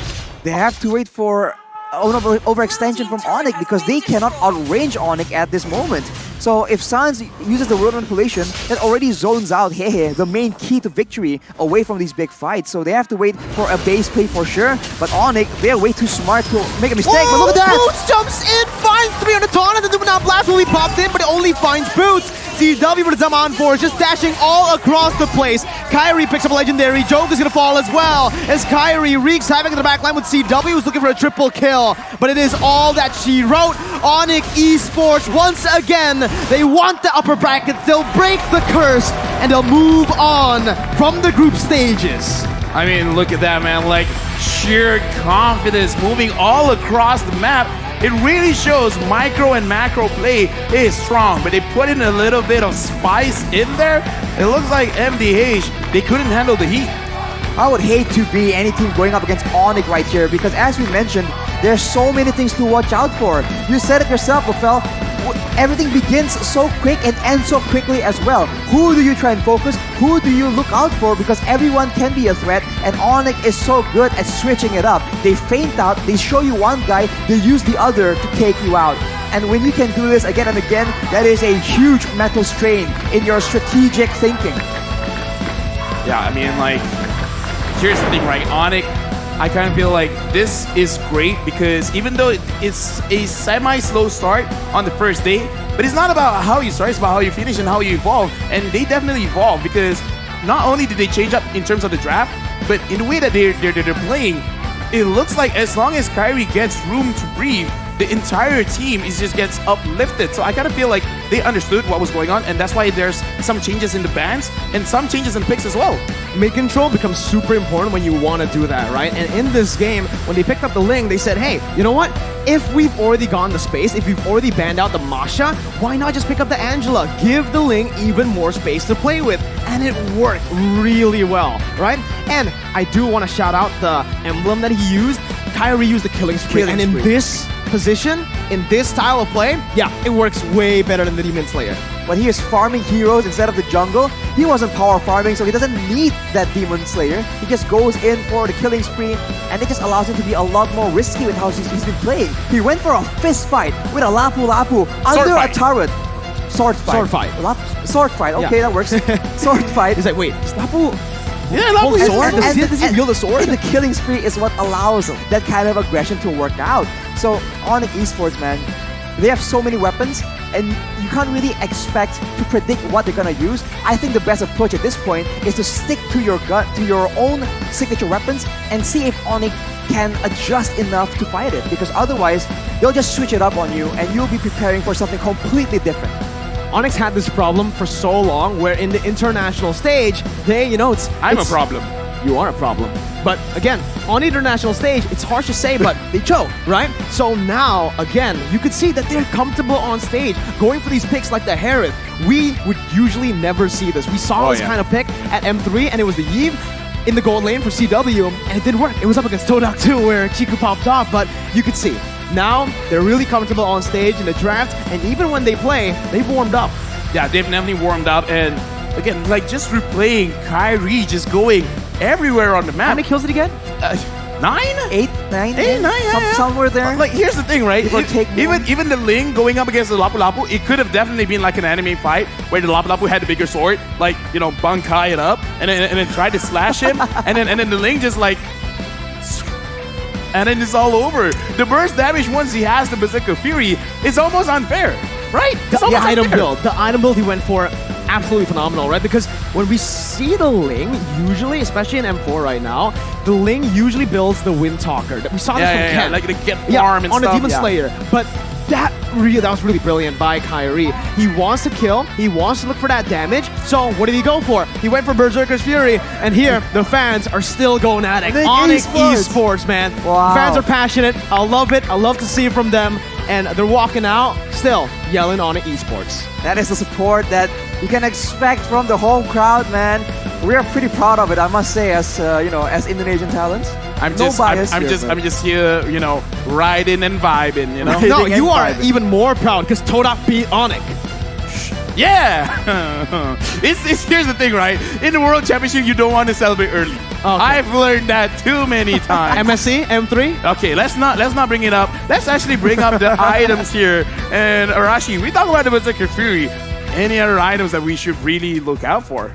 They have to wait for overextension from Onyx because they cannot outrange Onyx at this moment. So if Sans uses the world manipulation, that already zones out Hehe, the main key to victory, away from these big fights. So they have to wait for a base play for sure. But Onyx, they're way too smart to make a mistake. But look at that!
Boots jumps in, finds 3 on the taunt, and the Dumanat Blast will be popped in, but it only finds Boots. CW with Zaman Force just dashing all across the place. Kyrie picks up a legendary. Joke is gonna fall as well as Kyrie wreaks havoc in the backline with CW, who's looking for a triple kill. But it is all that she wrote. Onyx Esports, once again, they want the upper brackets. They'll break the curse and they'll move on from the group stages.
I mean, look at that, man. Like, sheer confidence moving all across the map. It really shows micro and macro play is strong, but they put in a little bit of spice in there. It looks like MDH, they couldn't handle the heat.
I would hate to be any team going up against Onyx right here because as we mentioned, there's so many things to watch out for. You said it yourself, Rafael. Everything begins so quick and ends so quickly as well. Who do you try and focus? Who do you look out for? Because everyone can be a threat, and Onyx is so good at switching it up. They feint out, they show you one guy, they use the other to take you out. And when you can do this again and again, that is a huge mental strain in your strategic thinking.
Yeah, I mean, like, here's the thing, right? Onyx, I kind of feel like this is great because even though it's a semi-slow start on the first day, but it's not about how you start, it's about how you finish and how you evolve. And they definitely evolve because not only did they change up in terms of the draft, but in the way that they're playing, it looks like as long as Kyrie gets room to breathe, the entire team just gets uplifted. So I kind of feel like they understood what was going on, and that's why there's some changes in the bans and some changes in picks as well.
Mid control becomes super important when you want to do that, right? And in this game, when they picked up the Ling, they said, hey, you know what? If we've already gone to space, if we've already banned out the Masha, why not just pick up the Angela? Give the Ling even more space to play with. And it worked really well, right? And I do want to shout out the emblem that he used. Kyrie used the Killing Spree. And in this position, in this style of play, yeah, it works way better than the Demon Slayer.
When he is farming heroes instead of the jungle, he wasn't power farming, so he doesn't need that Demon Slayer. He just goes in for the Killing Spree, and it just allows him to be a lot more risky with how he's been playing. He went for a fist fight with a Lapu Lapu under a turret. Sword fight.
Sword fight.
Sword fight. Okay, that works. Sword fight.
He's like, wait, is Lapu
Yeah,
Hold
Lapu
the
is-
sword? Does he wield the sword?
And the killing spree is what allows that kind of aggression to work out. So Onyx Esports, man, they have so many weapons, and you can't really expect to predict what they're gonna use. I think the best approach at this point is to stick to your gut, to your own signature weapons, and see if Onyx can adjust enough to fight it. Because otherwise, they'll just switch it up on you, and you'll be preparing for something completely different.
Onyx had this problem for so long, where in the international stage,
I'm a problem.
You are a problem. But again, on the international stage, it's harsh to say, but they choke, right? So now, again, you could see that they're comfortable on stage, going for these picks like the Harith. We would usually never see this. We saw this kind of pick at M3, and it was the Eve in the gold lane for CW, and it didn't work. It was up against Todak too, where Chiku popped off, but you could see. Now, they're really comfortable on stage in the draft, and even when they play, they've warmed up.
Yeah, they've definitely warmed up, and again, like just replaying Kyrie just going everywhere on the map.
How many kills did he get?
9?
8, 9,
yeah.
somewhere there.
Like, here's the thing, right?
Give or take more.
Even the Ling going up against the Lapu Lapu, it could have definitely been like an anime fight where the Lapu Lapu had the bigger sword, like, Bankai it up, and then tried to slash him, and then the Ling just like, and then it's all over. The burst damage once he has the Berserker Fury is almost unfair, right? It's
The
almost
item
unfair.
build. The item build he went for, absolutely phenomenal, right? Because when we see the Ling, usually, especially in M4 right now, the Ling usually builds the Wind Talker. We saw this from Ken.
like the get farm and
on
stuff.
a Demon Slayer. But that was really brilliant by Kyrie. He wants to kill, he wants to look for that damage. So what did he go for? He went for Berserker's Fury, and here the fans are still going at it.
Big
Onyx
esports.
Esports, man.
Wow.
Fans are passionate. I love it. I love to see it from them. And they're walking out, still yelling Onyx Esports.
That is the support that you can expect from the home crowd, man. We are pretty proud of it, I must say, as as Indonesian talents.
I'm
No
just,
bias
I'm
here,
just,
but-
I'm just here, riding and vibing,
No,
Hitting
you
and
are
vibing.
even more proud because Todak beat Onyx.
Yeah! Here's the thing, right? In the World Championship, you don't want to celebrate early. I've learned that too many times.
MSC, M3?
Okay, let's not bring it up. Let's actually bring up the items here. And Arashi, we talk about the Berserker Fury. Any other items that we should really look out for?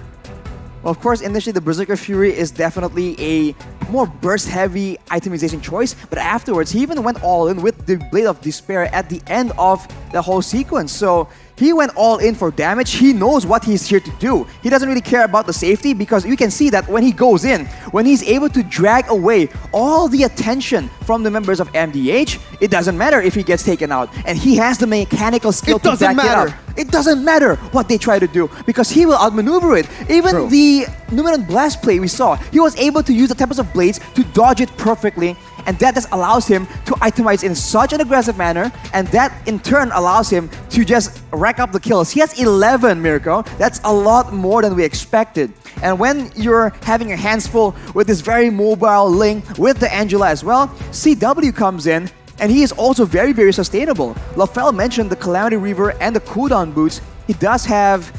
Well, of course, initially the Berserker Fury is definitely a more burst-heavy itemization choice, but afterwards he even went all in with the Blade of Despair at the end of the whole sequence. So he went all in for damage. He knows what he's here to do. He doesn't really care about the safety because you can see that when he goes in, when he's able to drag away all the attention from the members of MDH, it doesn't matter if he gets taken out. And he has the mechanical skill
It
to
doesn't
back
matter.
it up. It doesn't matter what they try to do because he will outmaneuver it. Even
True.
the Numeron Blast play we saw, he was able to use the Tempest of Blades to dodge it perfectly, and that just allows him to itemize in such an aggressive manner, and that in turn allows him to just rack up the kills. He has 11, Mirko. That's a lot more than we expected. And when you're having your hands full with this very mobile Ling with the Angela as well, CW comes in, and he is also very, very sustainable. LaFell mentioned the Calamity Reaver and the cooldown boots. He does have,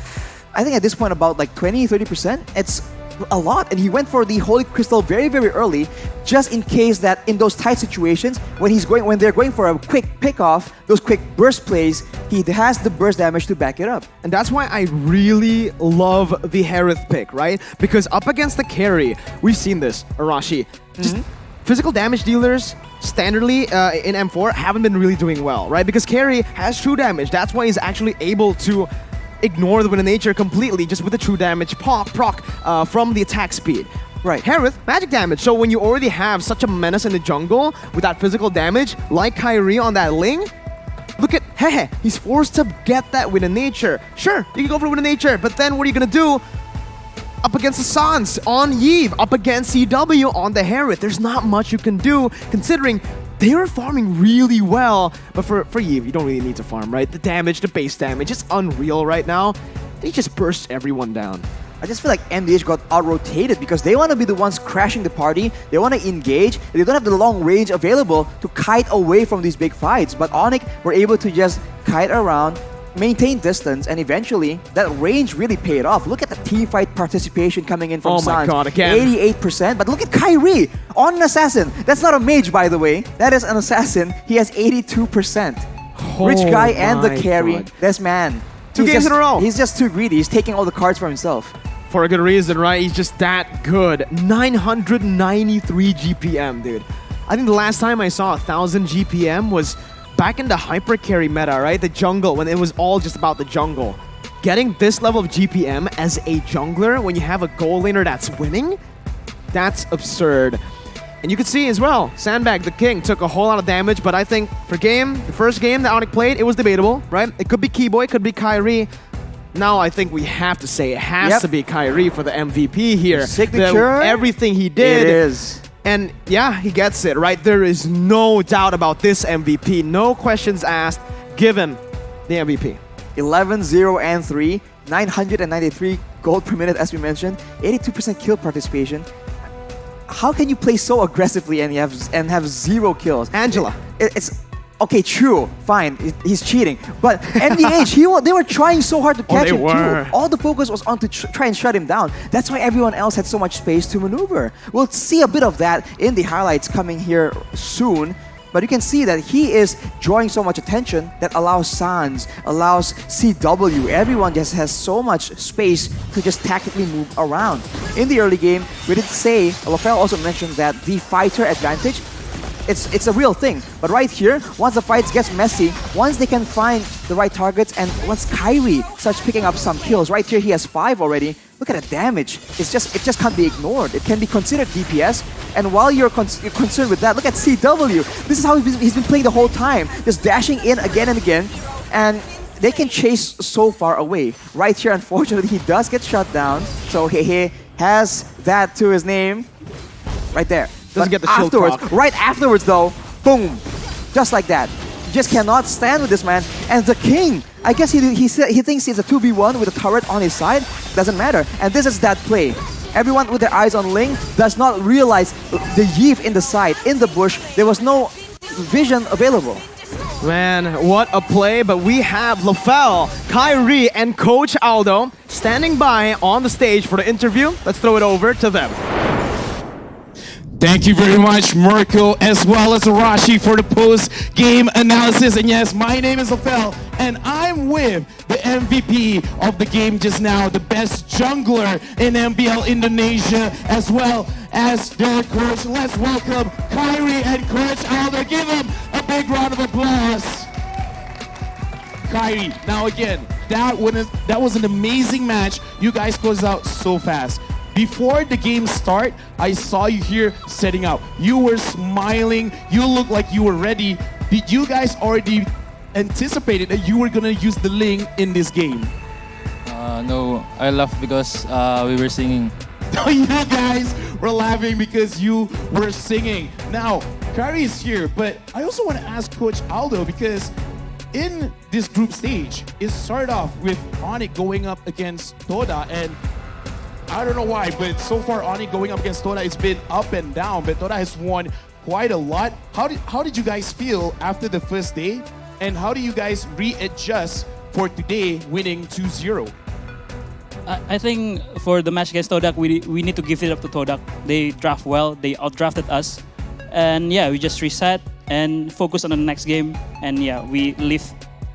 I think at this point, about like 20-30%. It's a lot, and he went for the Holy Crystal very, very early, just in case that in those tight situations, when they're going for a quick pick-off, those quick burst plays, he has the burst damage to back it up.
And that's why I really love the Harith pick, right? Because up against the carry, we've seen this, Arashi. Just physical damage dealers, standardly in M4, haven't been really doing well, right? Because carry has true damage. That's why he's actually able to ignore the Wind of Nature completely just with the true damage proc from the attack speed.
Right.
Harith, magic damage. So when you already have such a menace in the jungle with that physical damage, like Kyrie on that Ling, look at Hehe. He's forced to get that Wind of Nature. Sure, you can go for Wind of Nature, but then what are you gonna do? Up against the Sans on Yve, up against CW on the Harith. There's not much you can do considering they were farming really well. But for Yve, you don't really need to farm, right? The damage, the base damage, it's unreal right now. He just bursts everyone down.
I just feel like MDH got out-rotated because they want to be the ones crashing the party. They want to engage. They don't have the long range available to kite away from these big fights. But Onyx were able to just kite around, maintain distance, and eventually that range really paid off. Look at the team fight participation coming in from
Oh my
Sans.
God, again.
88%. But look at Kyrie on an assassin. That's not a mage, by the way. That is an assassin. He has 82%. Rich guy and the
my
carry.
God.
This man.
Two
he's
games
just-
in a row.
He's just too greedy. He's taking all the cards for himself.
For a good reason, right? He's just that good. 993 GPM, dude. I think the last time I saw 1,000 GPM was back in the hyper carry meta, right? The jungle, when it was all just about the jungle. Getting this level of GPM as a jungler when you have a gold laner that's winning, that's absurd. And you can see as well, Sandbag, the king, took a whole lot of damage, but I think for the first game that Onyx played, it was debatable, right? It could be Keyboy, it could be Kyrie. Now I think we have to say it has to be Kyrie for the MVP here.
Signature.
Everything he did.
It is.
And yeah, he gets it, right? There is no doubt about this MVP. No questions asked. Give him the MVP.
11, 0, and 3. 993 gold per minute, as we mentioned. 82% kill participation. How can you play so aggressively and have 0 kills?
Angela.
It's okay, true, fine. He's cheating, but MDH, they were trying so hard to catch him too. All the focus was on to try and shut him down. That's why everyone else had so much space to maneuver. We'll see a bit of that in the highlights coming here soon. But you can see that he is drawing so much attention that allows Sans, allows CW. Everyone just has so much space to just tactically move around. In the early game, we did say, LaFell also mentioned that the fighter advantage, it's a real thing. But right here, once the fights gets messy, once they can find the right targets, and once Kyrie starts picking up some kills, right here he has 5 already. Look at the damage. It just can't be ignored. It can be considered DPS. And while you're concerned with that, look at CW. This is how he's been playing the whole time, just dashing in again and again, and they can chase so far away. Right here, unfortunately, he does get shut down. So he has that to his name, right there.
Doesn't get the shield proc.
Right afterwards, though, boom, just like that. You just cannot stand with this man. And the king, I guess he thinks it's a 2v1 with a turret on his side. Doesn't matter. And this is that play. Everyone with their eyes on Ling does not realize the Yeef in the side, in the bush. There was no vision available.
Man, what a play, but we have LaFell, Kyrie, and Coach Aldo standing by on the stage for the interview. Let's throw it over to them.
Thank you very much, Merkel, as well as Arashi, for the post-game analysis. And yes, my name is LaFell, and I'm with the MVP of the game just now, the best jungler in MBL Indonesia, as well as their coach. Let's welcome Kyrie and Coach Aldo. Give them a big round of applause. Kyrie, now again, that was an amazing match. You guys closed out so fast. Before the game start, I saw you here setting up. You were smiling. You looked like you were ready. Did you guys already anticipated that you were gonna use the Ling in this game?
No, I laughed because we were singing.
You guys were laughing because you were singing. Now, Kyrie is here, but I also want to ask Coach Aldo, because in this group stage, it started off with Onyx going up against Toda, and I don't know why, but so far Onyx going up against Toda, it's been up and down, but Toda has won quite a lot. How did you guys feel after the first day, and how do you guys readjust for today winning 2-0?
I think for the match against Todak, we need to give it up to Todak. They draft well, they outdrafted us, and yeah, we just reset and focus on the next game, and yeah, we leave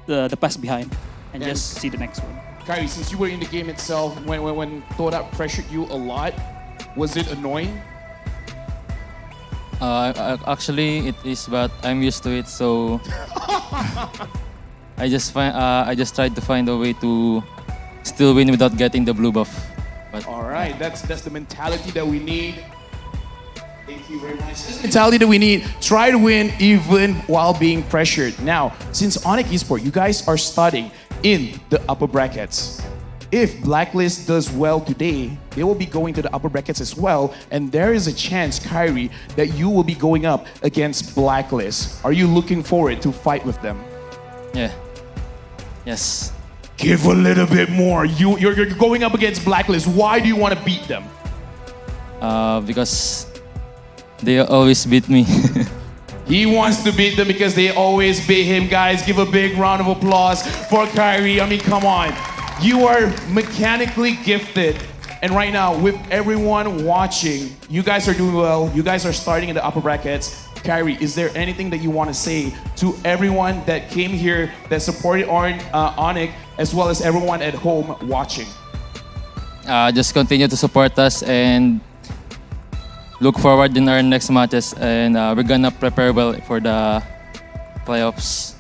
the past behind and just see the next one.
Kyrie, since you were in the game itself, when Todak pressured you a lot, was it annoying?
Actually, it is, but I'm used to it, so I just tried to find a way to still win without getting the blue buff. But
all right, that's the mentality that we need. Thank you very much. That's the mentality that we need. Try to win even while being pressured. Now, since Onyx Esports, you guys are starting in the upper brackets. If Blacklist does well today, they will be going to the upper brackets as well, and there is a chance, Kyrie, that you will be going up against Blacklist. Are you looking forward to fight with them?
Yeah. Yes.
Give a little bit more. You're going up against Blacklist. Why do you want to beat them?
Because they always beat me.
He wants to beat them because they always beat him. Guys, give a big round of applause for Kyrie. I mean, come on. You are mechanically gifted. And right now, with everyone watching, you guys are doing well. You guys are starting in the upper brackets. Kyrie, is there anything that you want to say to everyone that came here, that supported Onyx, as well as everyone at home watching?
just continue to support us and look forward in our next matches. And we're gonna prepare well for the playoffs.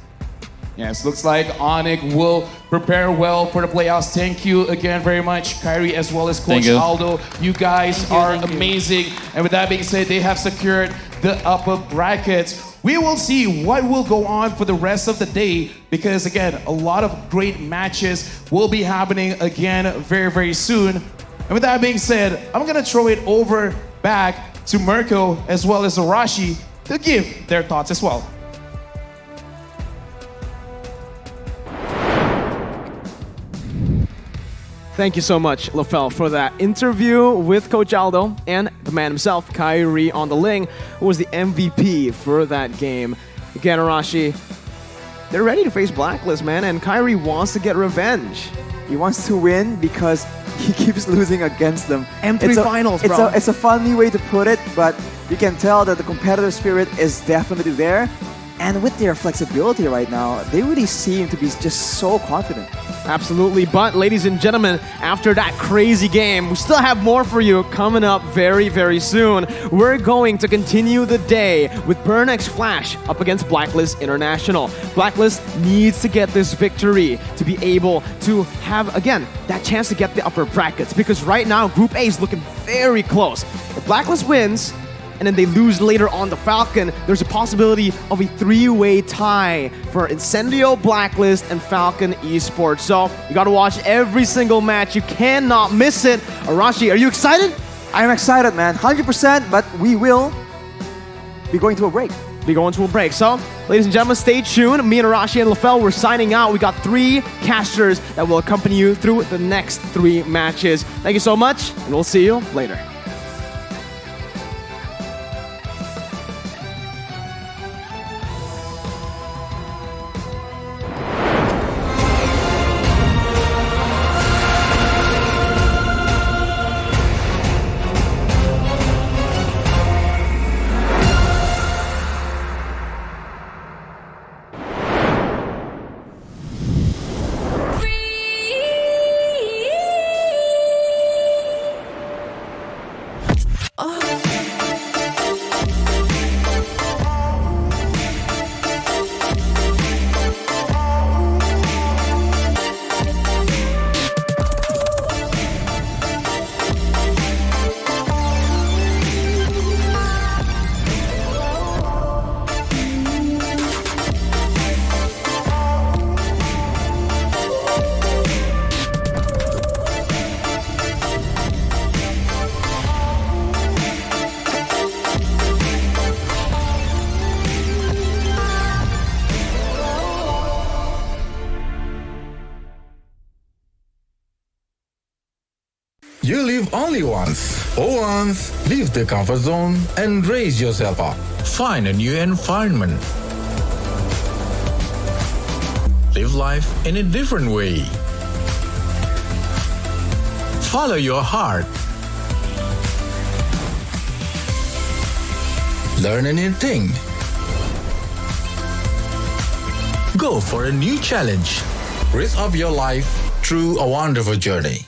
Yes, looks like Onik will prepare well for the playoffs. Thank you again very much, Kyrie, as well as Coach
Thank you.
Aldo. You guys are amazing. And with that being said, they have secured the upper brackets. We will see what will go on for the rest of the day because, again, a lot of great matches will be happening again very, very soon. And with that being said, I'm going to throw it over back to Mirko as well as Arashi to give their thoughts as well.
Thank you so much, LaFell, for that interview with Coach Aldo and the man himself, Kyrie on the Ling, who was the MVP for that game. Again, Arashi, they're ready to face Blacklist, man, and Kyrie wants to get revenge.
He wants to win because he keeps losing against them.
M3 finals, bro.
It's a funny way to put it, but you can tell that the competitive spirit is definitely there. And with their flexibility right now, they really seem to be just so confident.
Absolutely, but ladies and gentlemen, after that crazy game, we still have more for you coming up very, very soon. We're going to continue the day with Burn X Flash up against Blacklist International. Blacklist needs to get this victory to be able to have, again, that chance to get the upper brackets, because right now, Group A is looking very close. If Blacklist wins, and then they lose later on the Falcon, there's a possibility of a three-way tie for Incendio, Blacklist, and Falcon Esports. So you gotta watch every single match. You cannot miss it. Arashi, are you excited?
I'm excited, man. 100%, but we will be going to a break.
Be going to a break. So, ladies and gentlemen, stay tuned. Me and Arashi and LaFell, we're signing out. We got 3 casters that will accompany you through the next 3 matches. Thank you so much, and we'll see you later.
You live only once. Oh, once, leave the comfort zone and raise yourself up. Find a new environment. Live life in a different way. Follow your heart. Learn a new thing. Go for a new challenge. Risk up your life through a wonderful journey.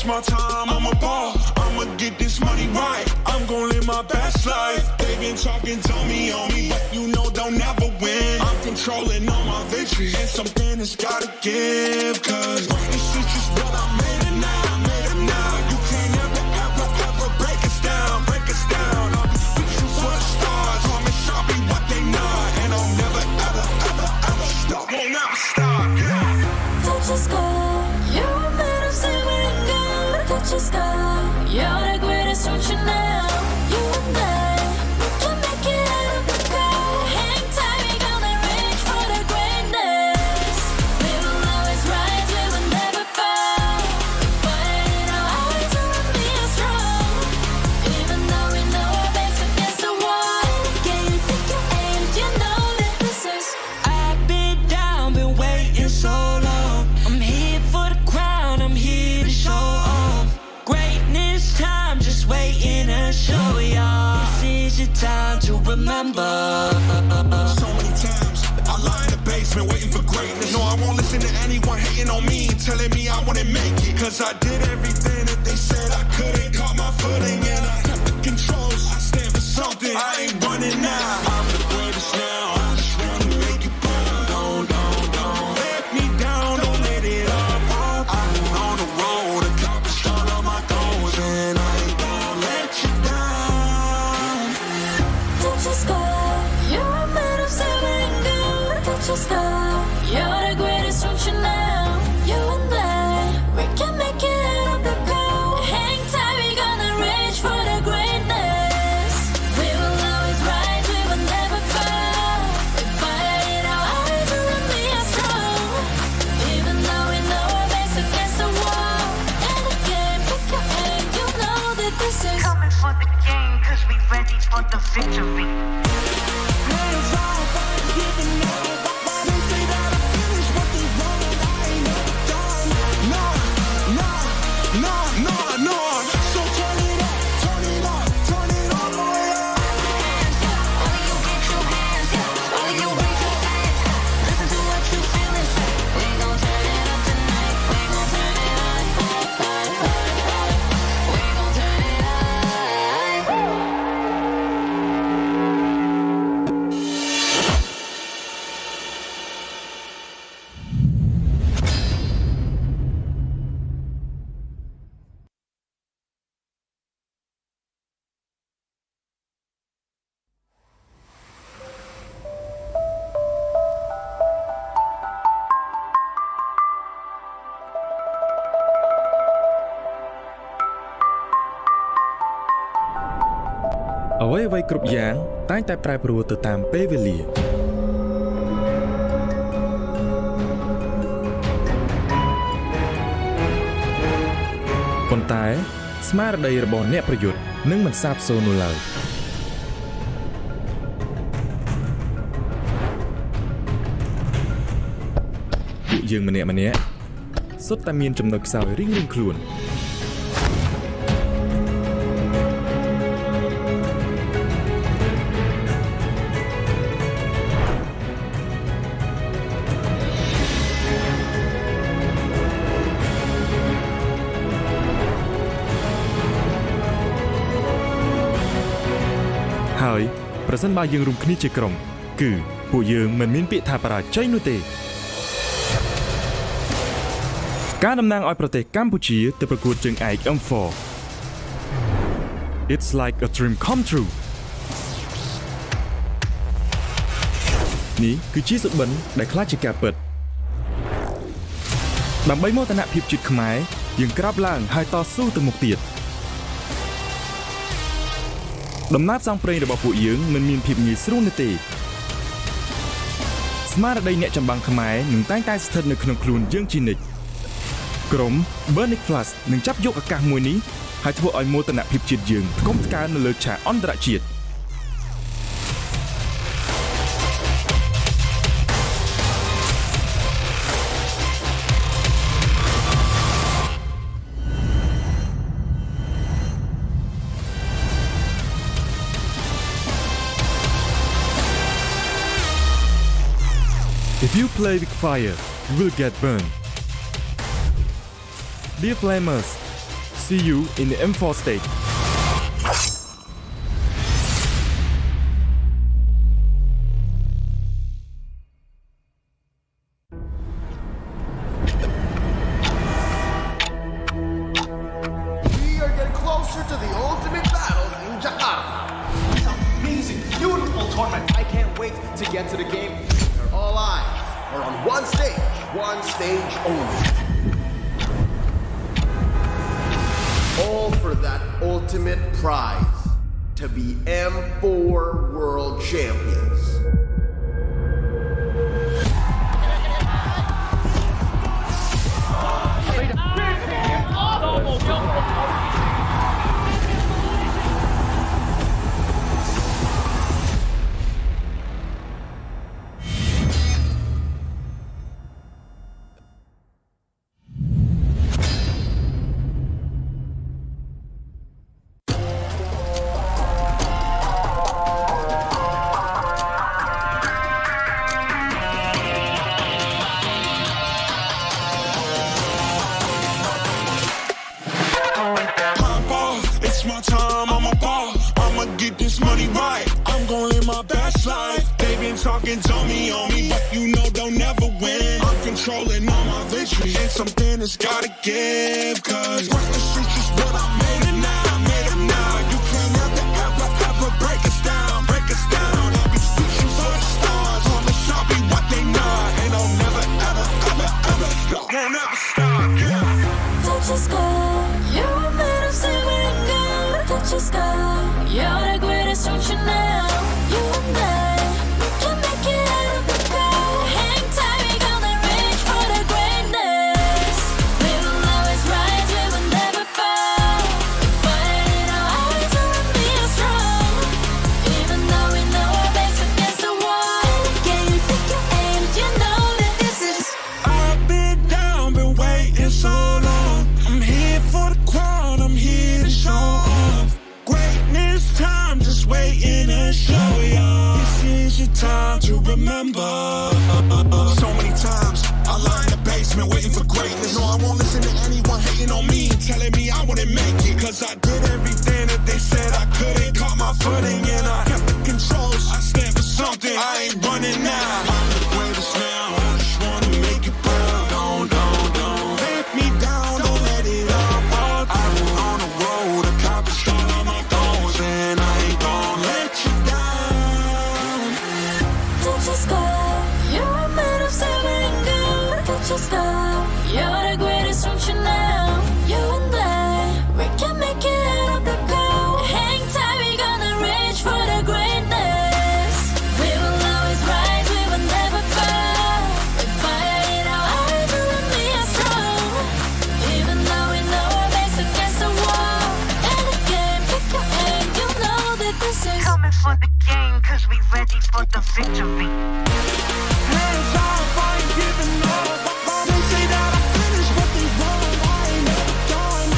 my time, I'm a ball. I'ma get this money right. I'm gon' live my best life. They been talking, tell me on me, but you know they'll never win. I'm controlling all my victories, and something has gotta give. Cause this is just what I made it now, I made it now. You can't ever, ever, ever break us down, break us down. I'll be reaching for the stars, promise I'll be what they not. And I'll never, ever, ever, ever stop, won't never stop, yeah.
Touch the sky, you're made of silver and gold. Touch the sky, you're the greatest ocean now. You and I, we can make it out of the cold. Hang tight, we gonna reach for the greatness. We will always rise, we will never fall. We fight in our eyes, we are strong. Even though we know our backs against the wall. Can you take your aim? You know that this is.
I've been down, been waiting so long. I'm here for the crown, I'm here to show off. Greatness time, just waiting to show y'all. This is your time to remember.
So many times I lie in the basement waiting for greatness. No, I won't listen to anyone hating on me, telling me I wouldn't make it. Cause I did everything that they said I couldn't. Caught my footing and I kept the controls. I stand for something, I ain't running now. I'm the greatest now, I just wanna make it burn. Don't let me down, don't let it up. I've been on the road, accomplished all of my goals, and I ain't gonna let you down.
Touch the sky, you're made of silver and gold. Touch the sky, you're the greatest ocean now. You and I, we can make it out of the cold. Hang tight, we gonna reach for the greatness. We will always rise, we will never fall. We fight in our eyes, and we are strong. Even though we know our backs against the wall. And again, pick your aim, you know that this is.
Coming for the game, cause we ready for the victory.
So turn it up, turn it up, turn it all the way up.
All of you get your hands up, all of you raise your hands. Listen to what you feel and say. We gon' turn it up tonight. We gon' turn it up. We gon' turn it up.
អ្វីៗគ្រប់យ៉ាងតែងតែប្រែប្រួលទៅតាមពេលវេលាប៉ុន្តែស្មារតីរបស់អ្នកប្រយុទ្ធនឹងមិនសាបសូន្យនោះឡើយពួកយើងម្នាក់ៗសុទ្ធតែមានចំណុចខ្សោយរៀងៗខ្លួន ហើយប្រសិនបើយើងរួមគ្នាជាក្រុមគឺពួកយើងមិនមានពាក្យថាបរាជ័យនោះទេការតំណាងឲ្យប្រទេសកម្ពុជាទៅប្រកួតជើងឯក M4 It's like a dream come true នេះគឺជាសុបិនដែលខ្លាចជាការពិតដើម្បីមោទនភាពជាតិខ្មែរយើងក្រាបឡើងហើយតស៊ូទៅមុខទៀត ដំណើរផ្សងព្រេងរបស់ពួកយើងមិនមានភាពងាយស្រួលនោះទេស្មារតីអ្នកចម្បាំងខ្មែរនឹងតែងតែស្ថិតនៅក្នុងខ្លួនយើងជានិច្ចក្រុម Burning Flash នឹងចាប់យកឱកាសមួយនេះហើយធ្វើឲ្យមោទនភាពជាតិយើងថ្កុំថ្កើងនៅលើឆាកអន្តរជាតិ If you play with fire, you will get burned. Dear Flamers, see you in the M4 stage.
We are getting closer to the ultimate battle in Jakarta. It's an amazing, beautiful tournament. I can't wait to get to the game. Where all eyes are on one stage only. All for that ultimate prize, to be M4 World Champions.
Pop off, it's my time, I'm a ball. I'ma get this money right. I'm gonna live my best life. They been talking, told me on me, but you know they'll never win. I'm controlling all my victories. It's something that's gotta give, cause watch the streets is what I made it now, made it now. You can't ever break us down, break us down. I'll be reaching for the stars. Promise I'll be what they not, and I'll never ever stop. Won't ever stop, yeah.
Touch the sky, you're made of silver and gold. Touch the sky, you're the greatest ocean now. You and I, we can make it out of the crowd. Hang tight, we gonna reach for the greatness. We will always rise, we will never fall. The fire in our eyes will be strong. Even though we know our backs against the wall. Can you take your aim? You know that this is.
I've been down, been waiting so long. I'm here for the crown, I'm here to show off. Greatness time, just waiting to show y'all. This is your time to remember. So many times I lie in the basement waiting for greatness. No, I won't listen to anyone hating on me, telling me I wouldn't make it. Cause I did everything that they said I couldn't. Caught my footing and I kept the controls. I stand for something, I ain't running now. I'm the greatest now, I just wanna make it proud. Don't let me down, don't let it all fall. I've been on the road, accomplished all of my goals, and I ain't gon' let you down.
Touch the sky, you're made of silver and gold. Touch the sky, you're the greatest ocean now. You and I, we can make it out of the cold. Hang tight, we gonna reach for the greatness. We will always rise, we will never fall. With fire in our eyes, we will be strong. Even though we know our backs against the wall. And again, pick your aim, you know that this is.
Coming for the game, cause we ready for the victory.
Hands off, I ain't giving up. They say that I finished, but they wrong. I ain't never done.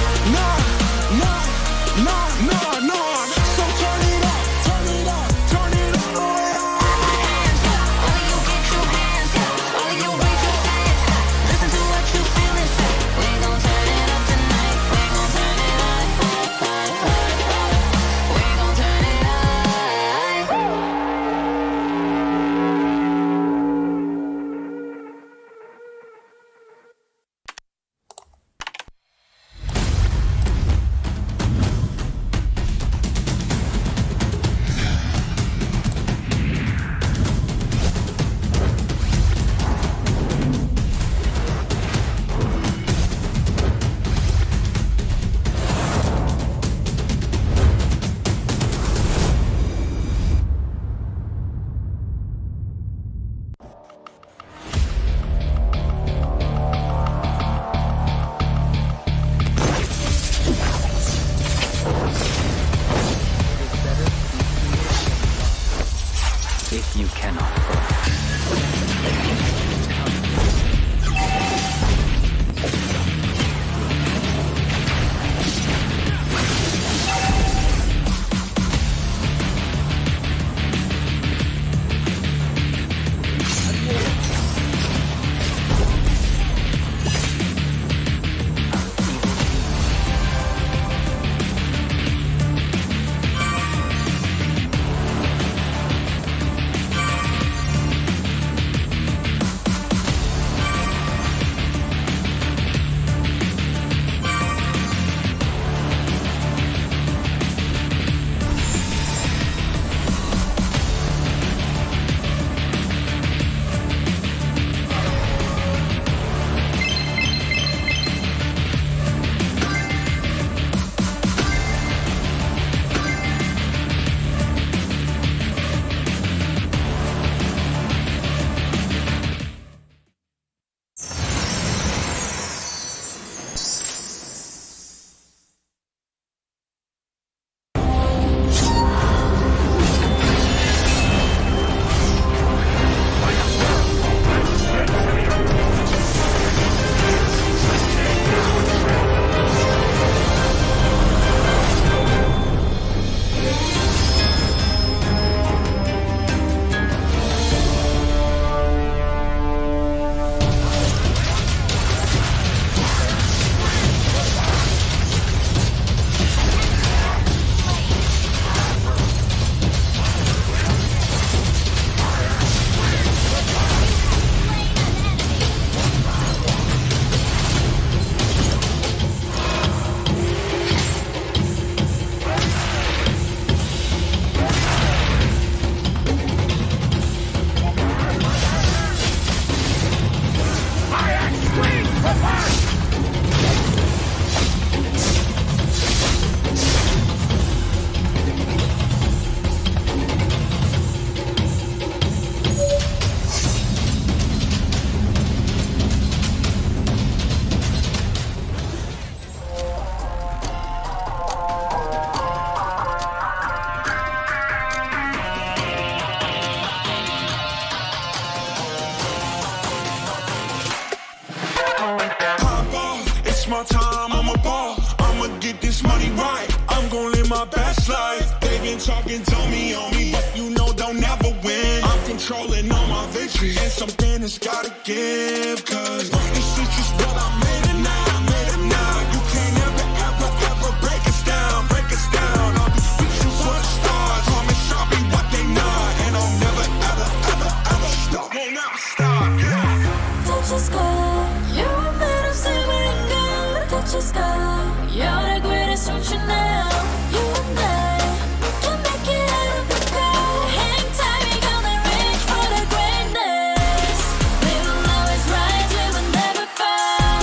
life. They've been talking, told me on me, but you know they'll never win. I'm controlling all my victories, and something has gotta give. Cause this is just what I made it now, made it now. You can't ever, ever, ever break us down, break us down. I'll be reaching for the stars, promise I'll be what they not, and I'll never, ever, ever, ever stop, won't never stop. Yeah.
Touch the sky, you're made of silver and gold. Touch the sky, you're the greatest ocean now. You and I, we can make it out of the cold. Hang tight, we gonna reach for the greatness. We will always rise, we will never fall.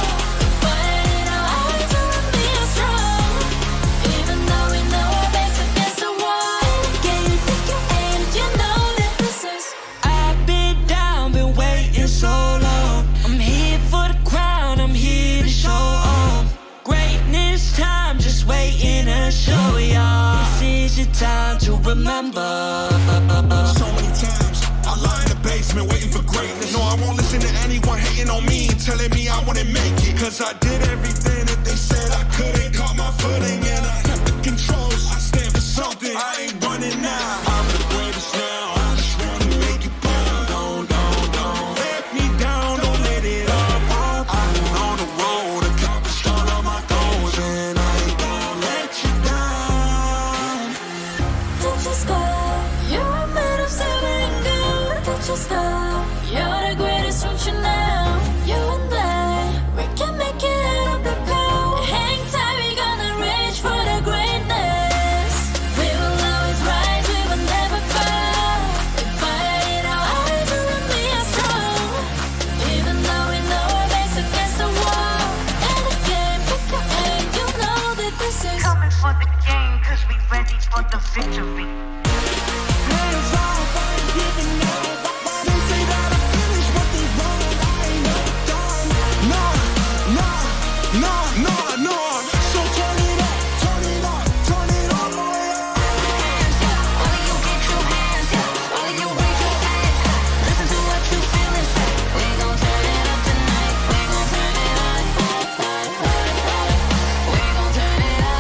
Fire in our eyes, we are strong. Even though we know our backs against the wall. Can you think you ain't, you know that this is.
I've been down, been waiting so long. I'm here for the crown, I'm here to show off. Greatness time, just waiting to show y'all. This is your time to remember.
So many times I lie in the basement waiting for greatness. No, I won't listen to anyone hating on me and telling me I wouldn't make it. Cause I did everything that they said I couldn't. Caught my footing and I kept the controls. I stand for something, I ain't running now. I'm the greatest now, I just wanna make it proud. Don't let me down, don't let it all fall. I've been on the road, accomplished all of my goals, and I ain't gonna let you down.
Touch the sky, you're made of silver and gold. Touch the sky, you're the greatest ocean now. You and I, we can make it out of the cold. Hang tight, we gonna reach for the greatness. We will always rise, we will never fall. With fire in our eyes, and we are strong. Even though we know our backs against the wall. And again, pick your aim, you know that this is.
Coming for the game, cause we ready for the victory.
Hands off, I ain't giving up. They say that I finished what they wanted, I ain't never done. No. So turn it up, turn it up, turn it all the way up.
All of you get your hands up, all of you raise your hands up. Listen to what you feel inside. We gon' turn it up tonight. We gon' turn it up. We gon' turn it up.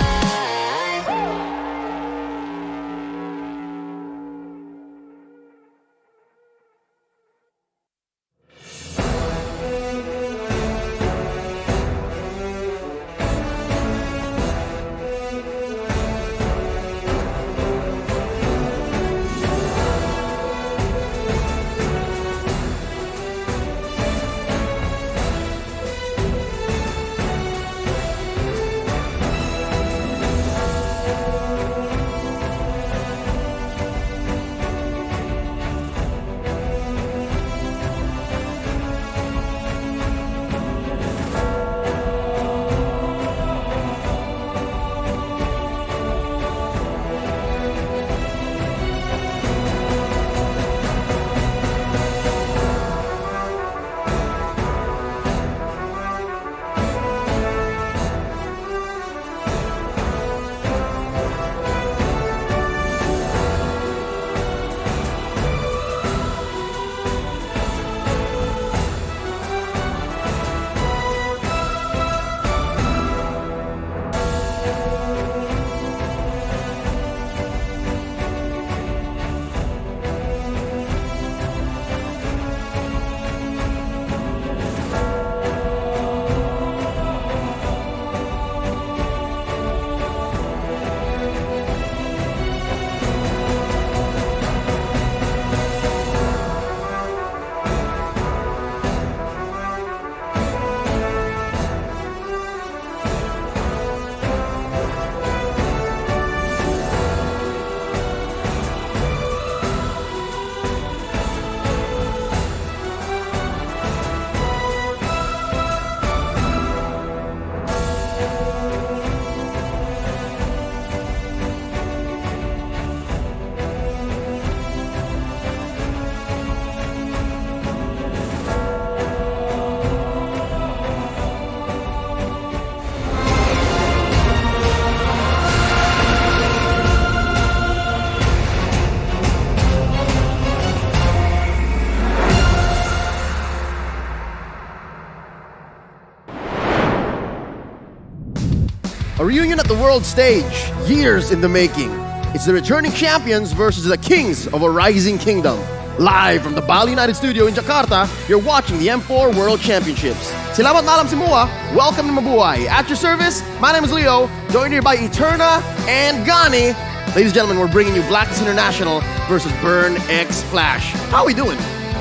A reunion at the world stage, years in the making. It's the returning champions versus the kings of a rising kingdom. Live from the Bali United Studio in Jakarta, you're watching the M4 World Championships. Salamat malam semua. Welcome to Mabuhay. At your service, my name is Leo, joined here by Eterna and Gani. Ladies and gentlemen, we're bringing you Blacklist International versus Burn X Flash. How are we doing?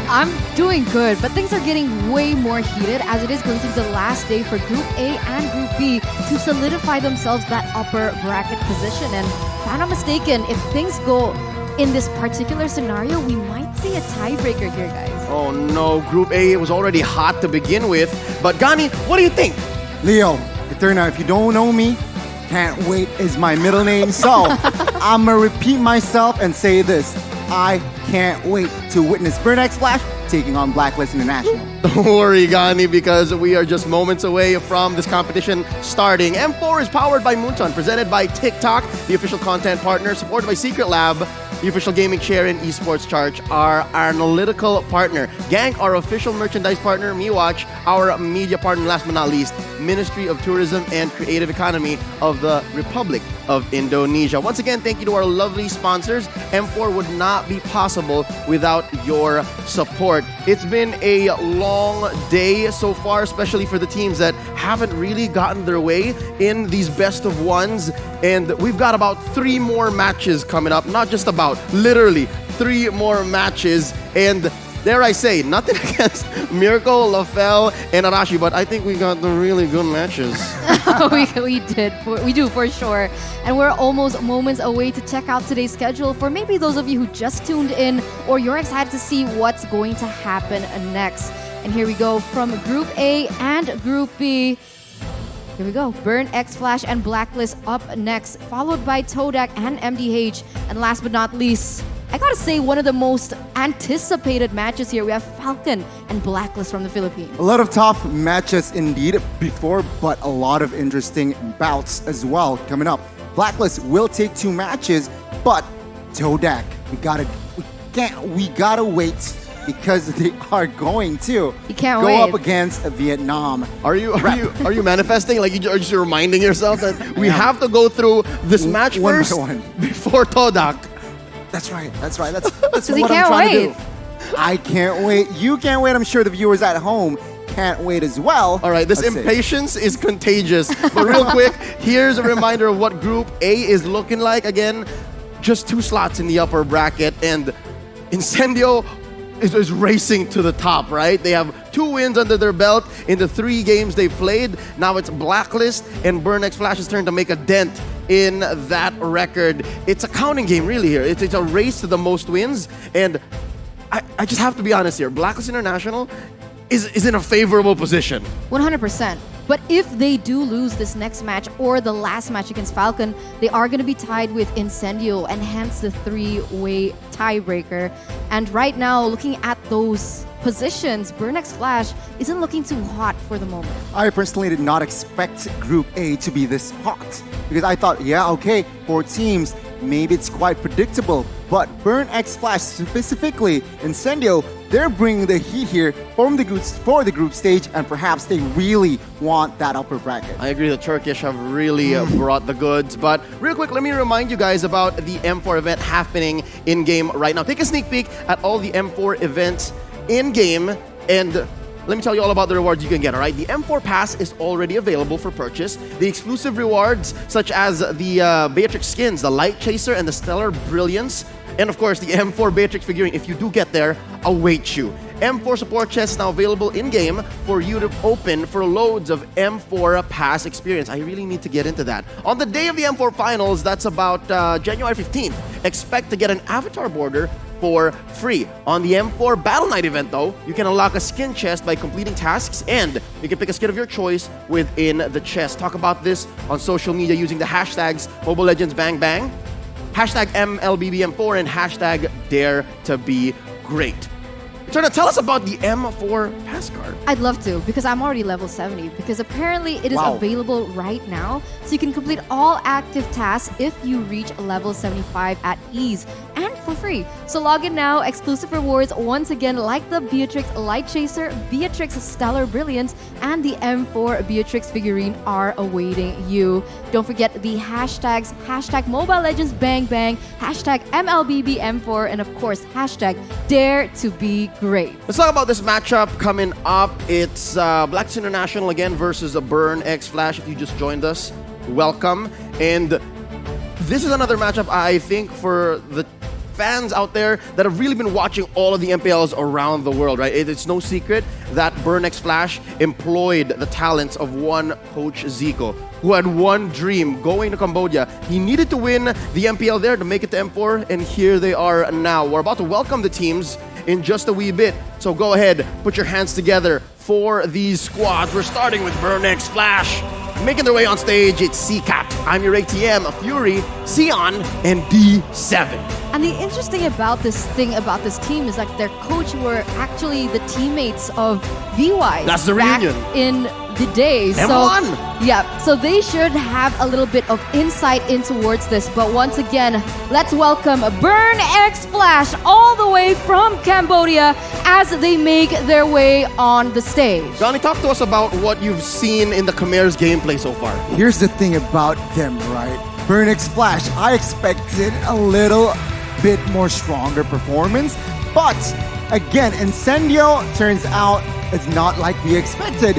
I'm doing good, but things are getting way more heated as it is going to be the last day for Group A and Group B to solidify themselves that upper bracket position. And if I'm not mistaken, if things go in this particular scenario, we might see a tiebreaker here, guys.
Oh no, Group A was already hot to begin with. But Gani, what do you think?
Leo, Eterna, if you don't know me, Can't Wait is my middle name. So I'm gonna repeat myself and say this. I can't wait to witness Burn X Flash taking on Blacklist International.
Don't worry, Gani, because we are just moments away from this competition starting. M4 is powered by Moonton, presented by TikTok, the official content partner, supported by Secret Lab, the official gaming chair and esports charge, our analytical partner. Gang, our official merchandise partner. MeWatch, our media partner. Last but not least, Ministry of Tourism and Creative Economy of the Republic of Indonesia. Once again, thank you to our lovely sponsors. M4 would not be possible without your support. It's been a long day so far, especially for the teams that haven't really gotten their way in these best of ones. And we've got about 3 more matches coming up. Not just about, literally 3 more matches. And dare I say, nothing against Miracle, LaFell, and Arashi, but I think we got the really good matches.
we do for sure. And we're almost moments away to check out today's schedule for maybe those of you who just tuned in or you're excited to see what's going to happen next. And here we go from Group A and Group B. Here we go. Burn X Flash and Blacklist up next, followed by Todak and MDH. And last but not least, I gotta say, one of the most anticipated matches here. We have Falcon and Blacklist from the Philippines.
A lot of tough matches indeed before, but a lot of interesting bouts as well coming up. Blacklist will take 2 matches, but Todak, we gotta wait because they are going to
go
up against Vietnam.
Are you manifesting? Like you're just reminding yourself that we have to go through this match
one
first
by one
before Todak.
That's right. That's what
he
I'm
can't
trying
wait.
to do. I can't wait. You can't wait. I'm sure the viewers at home can't wait as well.
All right, this
Let's see.
impatience is contagious. But real quick, here's a reminder of what Group A is looking like. Again, just 2 slots in the upper bracket, and Incendio is racing to the top, right? They have 2 wins under their belt in the 3 games they've played. Now it's Blacklist and Burn X Flash's turn to make a dent in that record. It's a counting game really here. It's a race to the most wins, and I just have to be honest here. Blacklist International is in a favorable position.
100%. But if they do lose this next match or the last match against Falcon, they are going to be tied with Incendio and hence the 3-way tiebreaker. And right now, looking at those positions, Burn X Flash isn't looking too hot for the moment.
I personally did not expect Group A to be this hot because I thought, yeah, okay, 4 teams, maybe it's quite predictable. But Burn X Flash specifically, Incendio, they're bringing the heat here for the group stage, and perhaps they really want that upper bracket.
I agree, the Turkish have really brought the goods. But real quick, let me remind you guys about the M4 event happening in-game right now. Take a sneak peek at all the M4 events in-game, and let me tell you all about the rewards you can get, all right? The M4 Pass is already available for purchase. The exclusive rewards, such as the Beatrix skins, the Light Chaser, and the Stellar Brilliance, and of course, the M4 Beatrix figurine, if you do get there, await you. M4 support chest now available in-game for you to open for loads of M4 Pass experience. I really need to get into that. On the day of the M4 Finals, that's about January 15th, expect to get an avatar border for free. On the M4 Battle Night event though, you can unlock a skin chest by completing tasks, and you can pick a skin of your choice within the chest. Talk about this on social media using the hashtags Mobile Legends Bang Bang, hashtag MLBBM4, and hashtag Dare to Be Great. Turner, tell us about the M4 Pass card.
I'd love to, because I'm already level 70, because apparently it is available right now, so you can complete all active tasks if you reach level 75 at ease. And for free. So log in now. Exclusive rewards once again, like the Beatrix Light Chaser, Beatrix Stellar Brilliance, and the M4 Beatrix figurine are awaiting you. Don't forget the hashtags, hashtag Mobile Legends Bang Bang, hashtag MLBBM4, and of course, hashtag Dare to Be Great.
Let's talk about this matchup coming up. It's Blacklist International again versus Burn X Flash. If you just joined us, welcome. And this is another matchup, I think, for the fans out there that have really been watching all of the MPLs around the world, right? It's no secret that Burn X Flash employed the talents of one Coach Zico, who had one dream, going to Cambodia. He needed to win the MPL there to make it to M4, and here they are now. We're about to welcome the teams in just a wee bit, so go ahead, put your hands together for these squads. We're starting with Burn X Flash. Making their way on stage, it's C-Cat, I'm your ATM, Fury, Sion, and D7.
And the interesting about this team is like their coach were actually the teammates of VY.
That's the
back
reunion.
in the day.
M1.
Yeah, so they should have a little bit of insight in towards this. But once again, let's welcome Burn X Flash all the way from Cambodia as they make their way on the stage.
Johnny, talk to us about what you've seen in the Khmer's gameplay so far.
Here's the thing about them, right? Burn X Flash, I expected a little bit more stronger performance, but again, Incendio turns out it's not like we expected.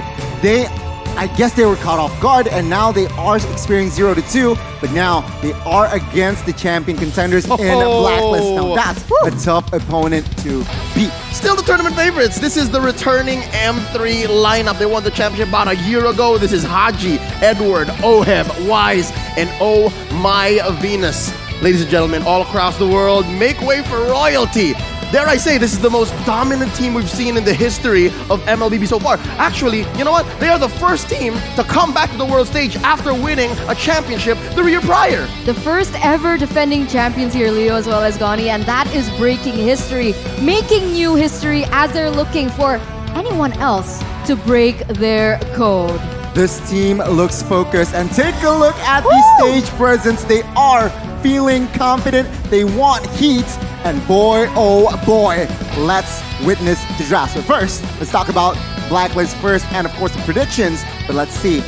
I guess they were caught off guard, and now they are experiencing 0-2, but now they are against the champion contenders in Blacklist. Now that's a tough opponent to beat.
Still the tournament favorites. This is the returning M3 lineup. They won the championship about a year ago. This is Haji, Edward, Oheb, Wise, and Oh My Venus. Ladies and gentlemen, all across the world, make way for royalty. Dare I say, this is the most dominant team we've seen in the history of MLBB so far. Actually, you know what? They are the first team to come back to the world stage after winning a championship the year prior.
The first ever defending champions here, Leo as well as Gani, and that is breaking history, making new history as they're looking for anyone else to break their code.
This team looks focused, and take a look at the stage presence. They are feeling confident, they want heat, and boy, oh boy, let's witness disaster. First, let's talk about Blacklist first, and of course the predictions, but let's see.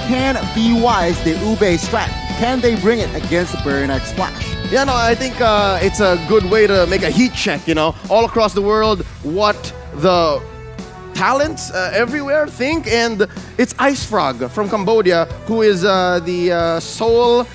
Can VY's, the Ube strat, can they bring it against the Burn X Flash?
Yeah, no, I think it's a good way to make a heat check, you know, all across the world, what the talents everywhere think, and it's Ice Frog from Cambodia, who is the sole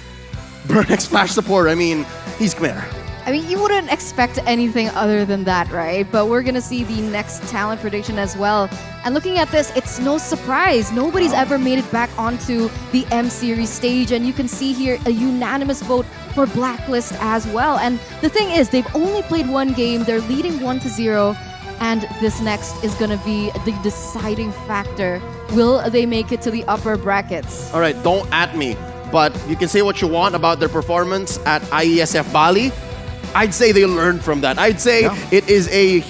Burn X Flash supporter. I mean, he's Khmer.
I mean, you wouldn't expect anything other than that, right? But we're gonna see the next talent prediction as well. And looking at this, it's no surprise. Nobody's ever made it back onto the M Series stage. And you can see here a unanimous vote for Blacklist as well. And the thing is, they've only played one game. They're leading 1-0. And this next is gonna be the deciding factor. Will they make it to the upper brackets?
All right, don't at me, but you can say what you want about their performance at IESF Bali. I'd say they learned from that. I'd say it is a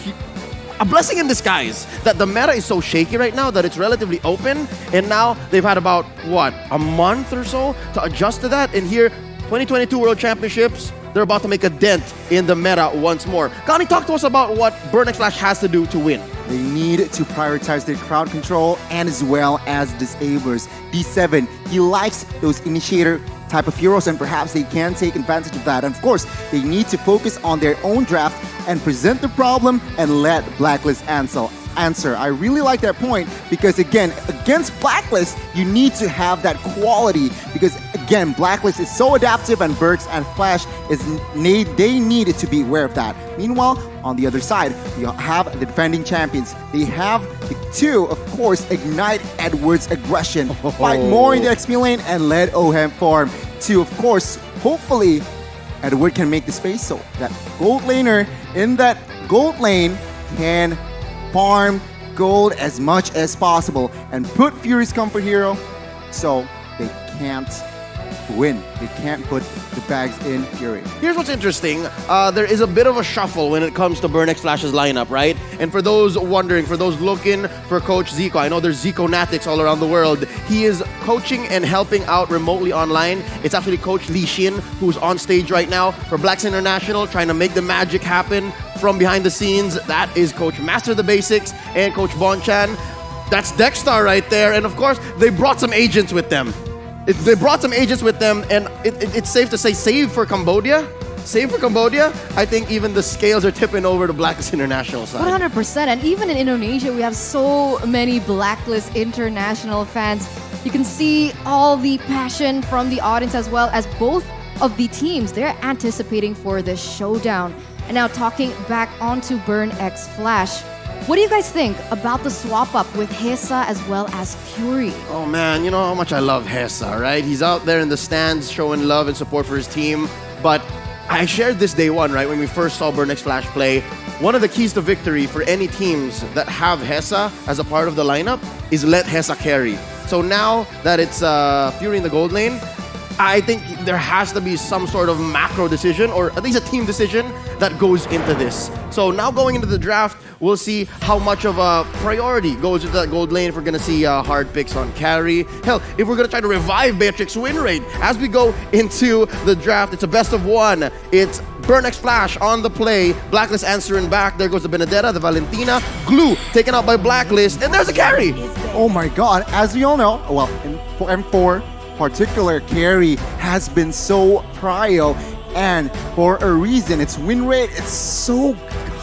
blessing in disguise that the meta is so shaky right now that it's relatively open, and now they've had about, what, a month or so to adjust to that, and here, 2022 World Championships, they're about to make a dent in the meta once more. Connie, talk to us about what Burn X Flash has to do to win.
They need to prioritize their crowd control and as well as disablers. D7, he likes those initiator type of heroes, and perhaps they can take advantage of that. And of course, they need to focus on their own draft and present the problem and let Blacklist answer. I really like that point because, again, against Blacklist, you need to have that quality because, again, Blacklist is so adaptive and Burks and Flash, they needed to be aware of that. Meanwhile, on the other side, you have the defending champions. They have the two, of course, ignite Edward's aggression, fight more in the XP lane, and let Ohem farm. To, of course, hopefully, Edward can make the space so that gold laner in that gold lane can farm gold as much as possible and put Fury's comfort hero so they can't win. They can't put the bags in Fury.
Here's what's interesting. There is a bit of a shuffle when it comes to Burn X Flash's lineup, right? And for those wondering, for those looking for Coach Zico, I know there's Zico-natics all around the world. He is coaching and helping out remotely online, it's actually Coach Lee Shin, who's on stage right now for Blacks International, trying to make the magic happen from behind the scenes. That is Coach Master the Basics and Coach Bonchan. That's Dexstar right there. And of course, they brought some agents with them. They brought some agents with them, and it's safe to say, save for Cambodia, I think even the scales are tipping over to Blacklist International side.
100%. And even in Indonesia, we have so many Blacklist International fans. You can see all the passion from the audience as well as both of the teams. They're anticipating for this showdown. And now talking back onto Burn X Flash. What do you guys think about the swap up with Hesa as well as Fury?
Oh man, you know how much I love Hesa, right? He's out there in the stands showing love and support for his team. But I shared this day one, right? When we first saw Burn X Flash play, one of the keys to victory for any teams that have Hesa as a part of the lineup is let Hesa carry. So now that it's Fury in the gold lane, I think there has to be some sort of macro decision, or at least a team decision that goes into this. So now going into the draft, we'll see how much of a priority goes into that gold lane. If we're going to see hard picks on carry. Hell, if we're going to try to revive Beatrix win rate. As we go into the draft, it's a best of one. It's Burn X Flash on the play. Blacklist answering back. There goes the Benedetta, the Valentina. Glue taken out by Blacklist. And there's a carry.
Oh my god, as we all know, well, for M4, particular carry has been so prio, and for a reason. Its win rate is so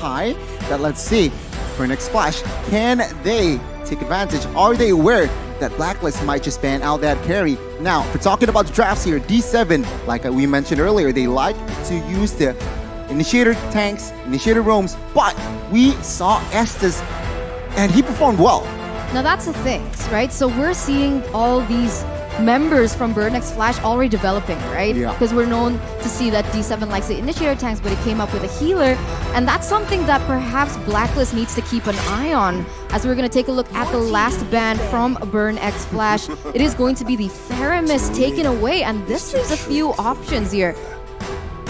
high that, let's see, Burn X Flash, can they take advantage? Are they aware that Blacklist might just ban out that carry? Now, if we're talking about the drafts here, D7, like we mentioned earlier, they like to use the initiator tanks, initiator roams, but we saw Estes and he performed well.
Now that's the thing, right? So we're seeing all these members from Burn X Flash already developing, right?
Yeah.
Because we're known to see that D7 likes the initiator tanks, but he came up with a healer, and that's something that perhaps Blacklist needs to keep an eye on. As we're going to take a look at the last ban from Burn X Flash, it is going to be the Theramis taken away, and this leaves a few options here.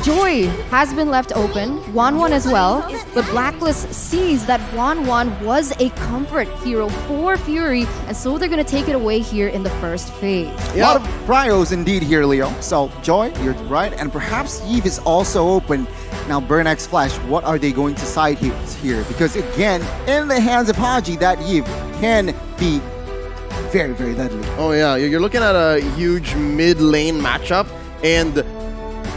Joy has been left open, 1-1 as well, but Blacklist sees that 1-1 was a comfort hero for Fury, and so they're going to take it away here in the first phase.
A lot of prios indeed here, Leo. So, Joy, you're right, and perhaps Eve is also open. Now, Burn X Flash, what are they going to side here? Because again, in the hands of Haji, that Eve can be very, very deadly.
Oh yeah, you're looking at a huge mid-lane matchup, and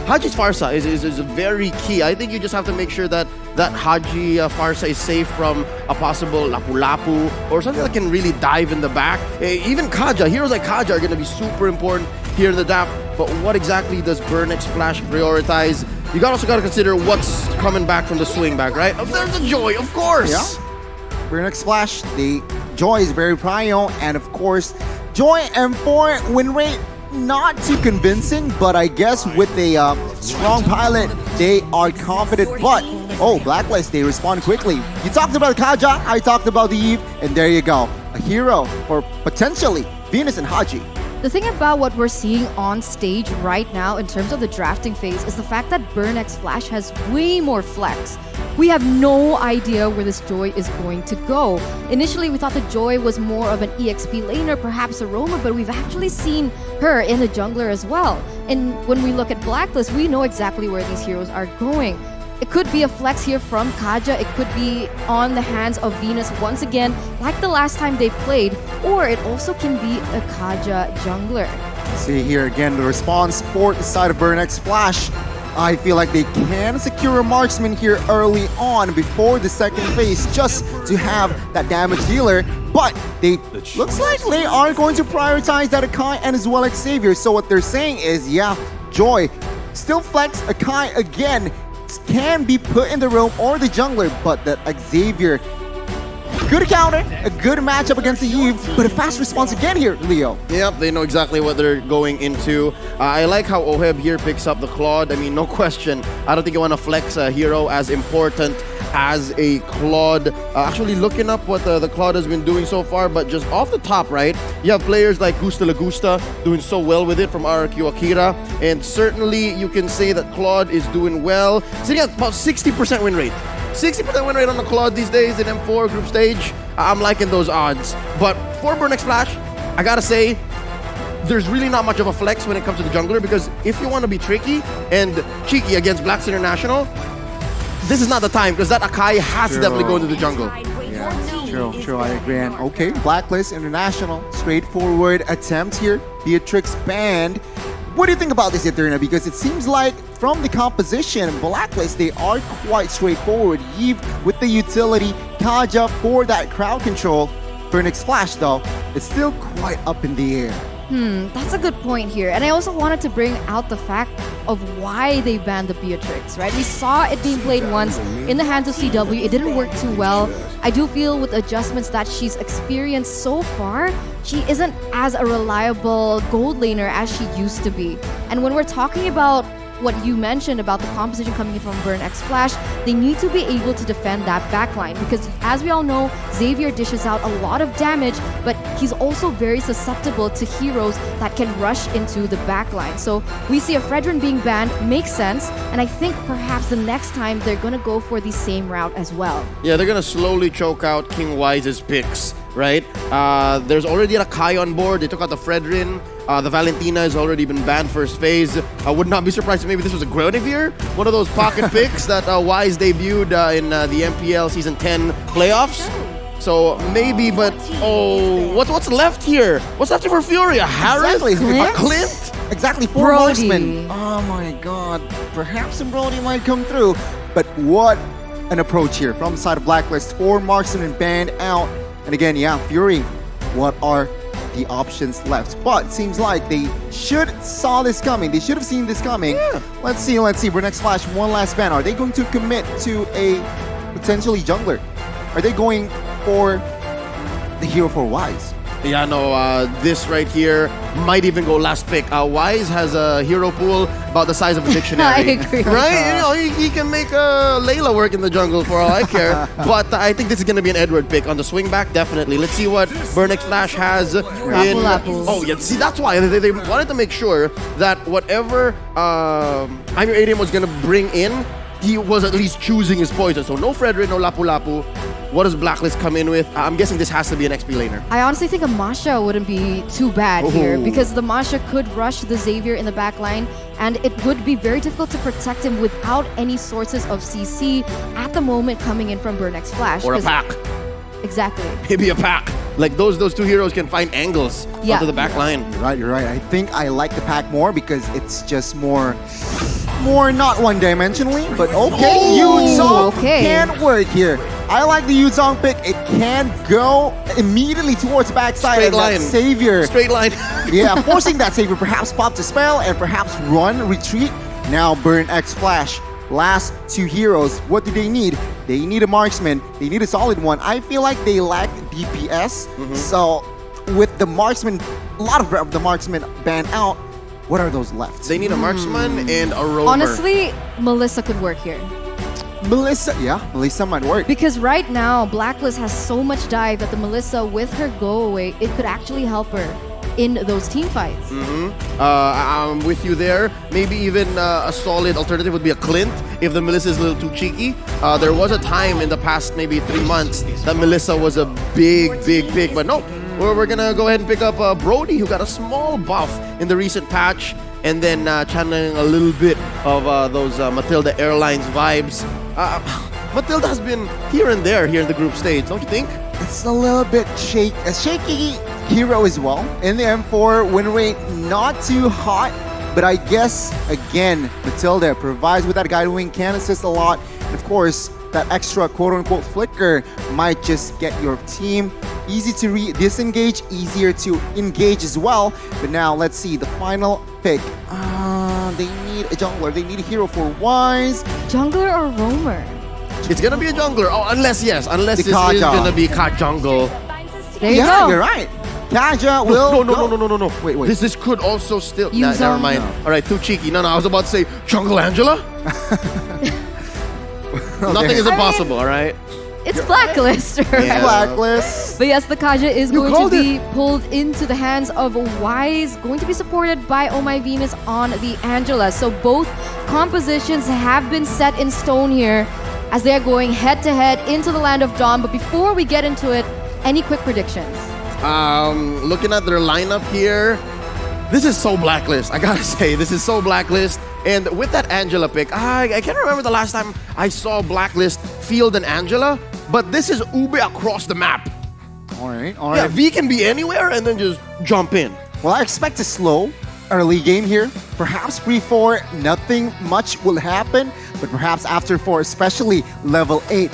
Haji's Farsa is very key. I think you just have to make sure that Haji Farsa is safe from a possible Lapu-Lapu or something that can really dive in the back. Even Kaja, heroes like Kaja are going to be super important here in the draft. But what exactly does Burn X Flash prioritize? You also got to consider what's coming back from the swing back, right? There's the Joy, of course.
Yeah. Burn X Flash, the Joy is very prio, and of course, Joy M4 win rate not too convincing, but I guess with a strong pilot, they are confident. But, oh, Blacklist, they respond quickly. You talked about Kaja, I talked about the Eve, and there you go. A hero for potentially Venus and Haji.
The thing about what we're seeing on stage right now in terms of the drafting phase is the fact that Burn X Flash has way more flex. We have no idea where this Joy is going to go. Initially, we thought the Joy was more of an EXP laner, perhaps a roamer, but we've actually seen her in the jungler as well. And when we look at Blacklist, we know exactly where these heroes are going. It could be a flex here from Kaja, it could be on the hands of Venus once again, like the last time they played, or it also can be a Kaja jungler.
See here again the response for the side of Burn X Flash. I feel like they can secure a marksman here early on before the second phase just to have that damage dealer, but they looks like they are going to prioritize that Akai and as well as Xavier. So what they're saying is, yeah, Joy still flex Akai again, can be put in the roam or the jungler, but that Xavier, good counter, a good matchup against the Eve, but a fast response again here, Leo.
Yep, they know exactly what they're going into. I like how Oheb here picks up the Claude. I mean, no question. I don't think you want to flex a hero as important as a Claude. Actually looking up what the Claude has been doing so far, but just off the top, right, you have players like Gusta Lagusta doing so well with it from RQ Akira, and certainly you can say that Claude is doing well. Sitting at about 60% win rate. 60% win rate on the Claude these days in M4 group stage. I'm liking those odds. But for Burn X Flash, I gotta say, there's really not much of a flex when it comes to the jungler, because if you want to be tricky and cheeky against Blacks International, this is not the time, because that Akai has to definitely go into the jungle.
True, I agree. And okay, Blacklist International, straightforward attempt here. Beatrix banned. What do you think about this, Eterna? Because it seems like from the composition, Blacklist, they are quite straightforward. Eve with the utility, Kaja for that crowd control. Phoenix Flash, though, it's still quite up in the air.
That's a good point here. And I also wanted to bring out the fact of why they banned the Beatrix, right? We saw it being played once in the hands of CW. It didn't work too well. I do feel with adjustments that she's experienced so far, she isn't as a reliable gold laner as she used to be. And when we're talking about what you mentioned about the composition coming in from Burn X Flash, they need to be able to defend that backline, because as we all know, Xavier dishes out a lot of damage, but he's also very susceptible to heroes that can rush into the backline. So we see a Fredrin being banned makes sense, and I think perhaps the next time they're gonna go for the same route as well.
Yeah, they're gonna slowly choke out King Wise's picks, right? There's already a Kai on board. They took out the Fredrin. The Valentina has already been banned first phase. I would not be surprised if maybe this was a Guinevere, one of those pocket picks that Wise debuted in the MPL Season 10 playoffs. So maybe, but what's left here? What's left for Fury? A Harris?
Exactly.
A Clint?
Exactly, 4
Brody.
marksmen. Oh my god, perhaps some Brody might come through. But what an approach here from the side of Blacklist. 4 marksmen banned out. And again, yeah, Fury, what are the options left? But it seems like they should saw this coming. They should have seen this coming.
Yeah.
Let's see. Next Flash, one last ban. Are they going to commit to a potentially jungler? Are they going for the hero for Wise?
Yeah, no, this right here might even go last pick. Wise has a hero pool about the size of a dictionary.
I agree.
Right? You know, he can make Layla work in the jungle for all I care. But I think this is going to be an Edward pick. On the swing back, definitely. Let's see what Burnex Flash has in...
Lapu.
Oh, yeah, see, that's why. They wanted to make sure that whatever I'm Your ADM was going to bring in, he was at least choosing his poison. So no Fredrin, no Lapu Lapu. What does Blacklist come in with? I'm guessing this has to be an XP laner.
I honestly think a Masha wouldn't be too bad here, because the Masha could rush the Xavier in the backline, and it would be very difficult to protect him without any sources of CC at the moment coming in from Burnex Flash.
Or a pack.
Exactly.
Maybe a pack. Like those 2 heroes can find angles onto the back line.
You're right. I think I like the pack more because it's just more not one-dimensionally, but okay. Yuzong can work here. I like the Yuzong pick. It can go immediately towards the backside
Straight
of
line.
that Savior.
Straight line.
Yeah, forcing that Savior perhaps pop the spell and perhaps run, retreat. Now Burn X Flash. Last 2 heroes, what do they need? They need a marksman. They need a solid one. I feel like they lack DPS. So with the marksman, a lot of the marksmen banned out, what are those left?
They need a marksman and a roamer.
Honestly, Melissa could work here.
Melissa might work.
Because right now, Blacklist has so much dive that the Melissa, with her go away, it could actually help her in those team fights.
I'm with you there. Maybe even a solid alternative would be a Clint if the Melissa is a little too cheeky. There was a time in the past maybe 3 months that Melissa was a big pick, but no. We're gonna go ahead and pick up Brody, who got a small buff in the recent patch, and then channeling a little bit of those Matilda Airlines vibes. Matilda has been here and there here in the group stage, don't you think?
It's a little bit shaky hero as well. In the M4, win rate not too hot, but I guess, again, Matilda provides with that guiding wing, can assist a lot. And of course, that extra quote-unquote flicker might just get your team easy to disengage, easier to engage as well. But now, let's see, the final pick. They need a jungler. They need a hero for Wise.
Jungler or roamer?
It's gonna be a jungler. Oh, unless this is gonna be Kat jungle.
There you go.
You're right. Kaja will
No.
Wait.
This could also still...
Use
never mind. All right, too cheeky. No, I was about to say Jungle Angela. Nothing is impossible, all right?
It's Blacklist, right?
Yeah.
Blacklist.
But yes, the Kaja is going to be pulled into the hands of Wise, going to be supported by Oh My Venus on the Angela. So both compositions have been set in stone here as they are going head-to-head into the Land of Dawn. But before we get into it, any quick predictions?
Looking at their lineup here, This is so Blacklist. I gotta say, this is so Blacklist. And with that Angela pick, I can't remember the last time I saw Blacklist field an Angela, but this is Ube across the map.
All right.
Yeah, V can be anywhere and then just jump in.
Well, I expect a slow early game here. Perhaps pre-4, nothing much will happen, but perhaps after 4, especially level 8,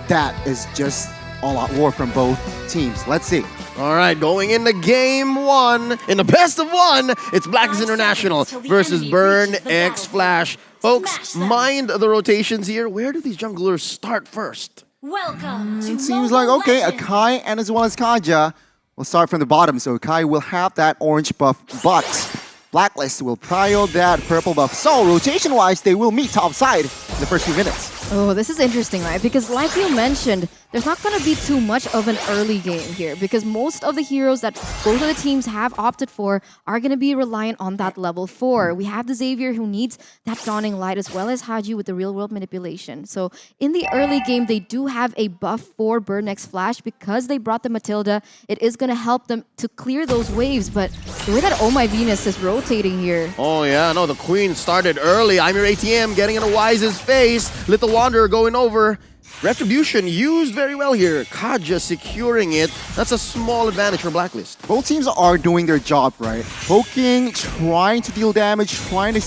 that is just all-out war from both teams. Let's see.
All right, going into game 1, in the best of 1, it's Blacklist International versus Burn X Flash. Folks, mind the rotations here. Where do these junglers start first?
Welcome to
It seems like, okay, Akai and as well as Kaja will start from the bottom. So Akai will have that orange buff, but Blacklist will prio that purple buff. So rotation-wise, they will meet topside in the first few minutes.
Oh, this is interesting, right? Because like you mentioned, there's not going to be too much of an early game here because most of the heroes that both of the teams have opted for are going to be reliant on that level 4. We have the Xavier who needs that Dawning Light as well as Haji with the real-world manipulation. So in the early game, they do have a buff for Burn X Flash because they brought the Matilda. It is going to help them to clear those waves, but the way that Oh My Venus is rotating here.
Oh yeah, no, the Queen started early. I'm your ATM getting in a Wise's face. Little Wanderer going over. Retribution used very well here. Kaja securing it. That's a small advantage for Blacklist.
Both teams are doing their job, right? Poking, trying to deal damage, trying to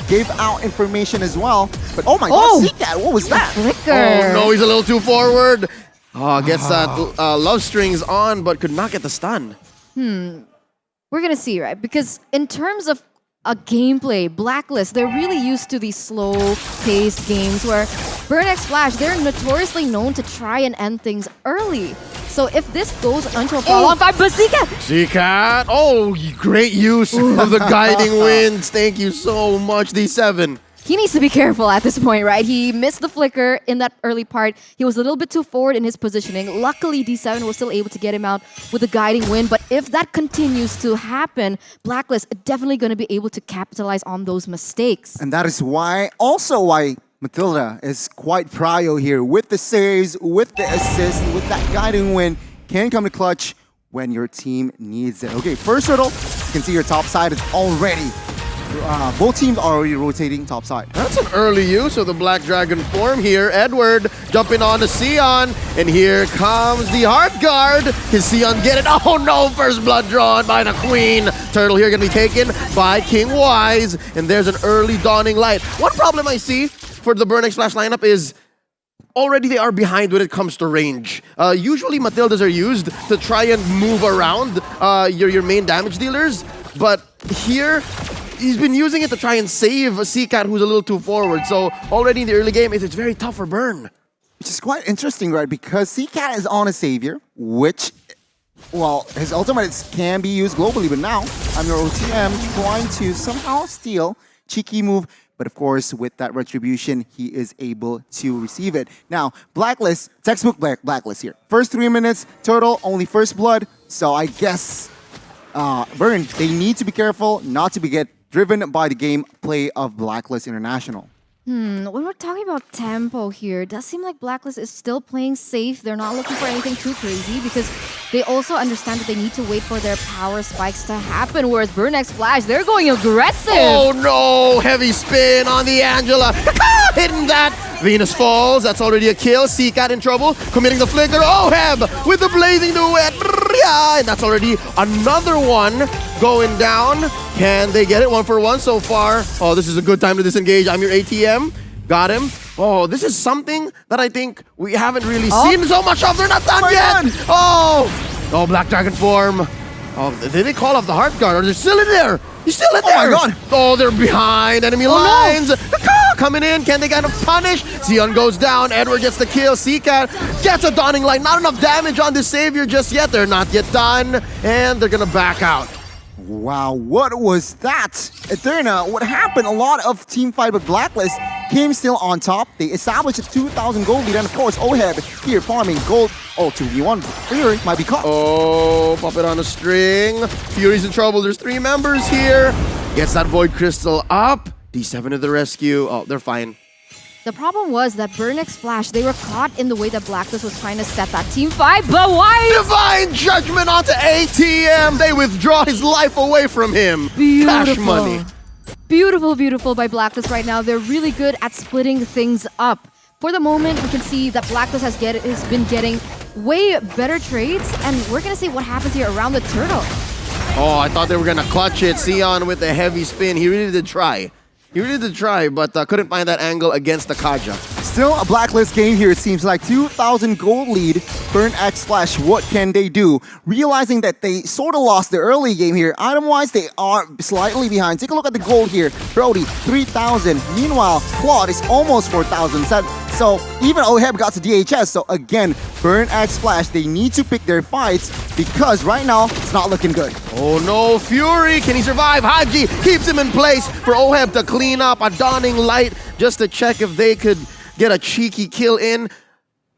give out information as well. But oh my god, see that? What was that?
Flicker.
Oh no, he's a little too forward. Oh, gets that love strings on, but could not get the stun.
We're going to see, right? Because in terms of a gameplay, Blacklist, they're really used to these slow-paced games where Burn X Flash, they're notoriously known to try and end things early. So if this goes until follow-on 5, but
Zcat! Oh, great use of the guiding winds. Thank you so much, D7.
He needs to be careful at this point, right? He missed the flicker in that early part. He was a little bit too forward in his positioning. Luckily, D7 was still able to get him out with a guiding wind. But if that continues to happen, Blacklist are definitely going to be able to capitalize on those mistakes.
And that is why, also why Matilda is quite prio here with the saves, with the assist, with that guiding wind. Can come to clutch when your team needs it. Okay, first hurdle, you can see your top side is already both teams are already rotating top side.
That's an early use of the Black Dragon form here. Edward jumping on to Sion, and here comes the Heart Guard. Can Sion get it? Oh no, first blood drawn by the Queen. Turtle here gonna be taken by King Wise, and there's an early Dawning Light. One problem I see for the Burn X Flash lineup is already they are behind when it comes to range. Usually Matildas are used to try and move around your main damage dealers, but here he's been using it to try and save a Seacat who's a little too forward. So already in the early game, it's very tough for Burn.
Which is quite interesting, right? Because Seacat is on a Savior, which, well, his ultimates can be used globally, but now I'm your OTM trying to somehow steal. Cheeky move, but of course, with that Retribution, he is able to receive it. Now, Blacklist, textbook Blacklist here. First 3 minutes, total, only first blood. So I guess Burn, they need to be careful not to get driven by the gameplay of Blacklist International.
When we're talking about tempo here, it does seem like Blacklist is still playing safe. They're not looking for anything too crazy because they also understand that they need to wait for their power spikes to happen, whereas Burn X Flash, they're going aggressive.
Oh no, heavy spin on the Angela. Hitting that. Venus falls, that's already a kill. Seacat in trouble, committing the flicker. Oh, Heb with the blazing duet. And that's already another one going down. Can they get it? 1 for 1 so far. Oh, this is a good time to disengage. I'm your ATM. Got him. Oh, this is something that I think we haven't really seen so much of. They're not done yet. Oh, Black Dragon form. Oh, did they call off the Heart Guard? Or they're still in there? He's still in there.
Oh my god.
Oh, they're behind enemy lines. No. Coming in. Can they kind of punish? Sion goes down. Edward gets the kill. Seacat gets a Dawning Light. Not enough damage on this Savior just yet. They're not yet done. And they're going to back out.
Wow, what was that? Eterna, what happened? A lot of team fight with Blacklist came still on top. They established a 2,000 gold lead, and of course, Oheb here farming gold. Oh, 2v1. Fury might be caught.
Oh, puppet on a string. Fury's in trouble. There's 3 members here. Gets that Void Crystal up. D7 to the rescue. Oh, they're fine.
The problem was that Burn X Flash, they were caught in the way that Blacklist was trying to set that team fight, but why?
Divine Judgment onto ATM. They withdraw his life away from him. Cash money.
Beautiful by Blacklist right now. They're really good at splitting things up. For the moment, we can see that Blacklist has been getting way better trades, and we're gonna see what happens here around the turtle.
Oh, I thought they were gonna clutch it. Sion with the heavy spin. He really did try. But couldn't find that angle against the Kaja.
Still a Blacklist game here, it seems like. 2,000 gold lead. Burn X Flash, what can they do? Realizing that they sort of lost the early game here. Item-wise, they are slightly behind. Take a look at the gold here. Brody, 3,000. Meanwhile, Claude is almost 4,000. So even Oheb got to DHS. So again, Burn X Flash, they need to pick their fights because right now, it's not looking good.
Oh no, Fury, can he survive? Haji keeps him in place for Oheb to clean up a dawning light just to check if they could get a cheeky kill in.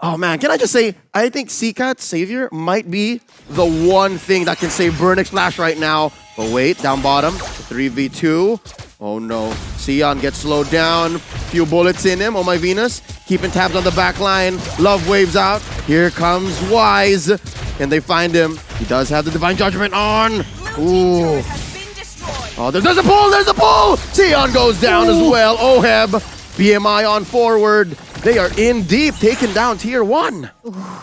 Oh man, can I just say, I think Seacat Savior might be the one thing that can save Burn X Flash right now. But wait, down bottom, 3v2. Oh no, Sion gets slowed down. Few bullets in him. Oh my Venus, keeping tabs on the back line. Love waves out. Here comes Wise. And they find him. He does have the Divine Judgment on. Ooh. Oh, there's a pull! Sion goes down as well. Oheb, BMI on forward. They are in deep, taking down tier 1.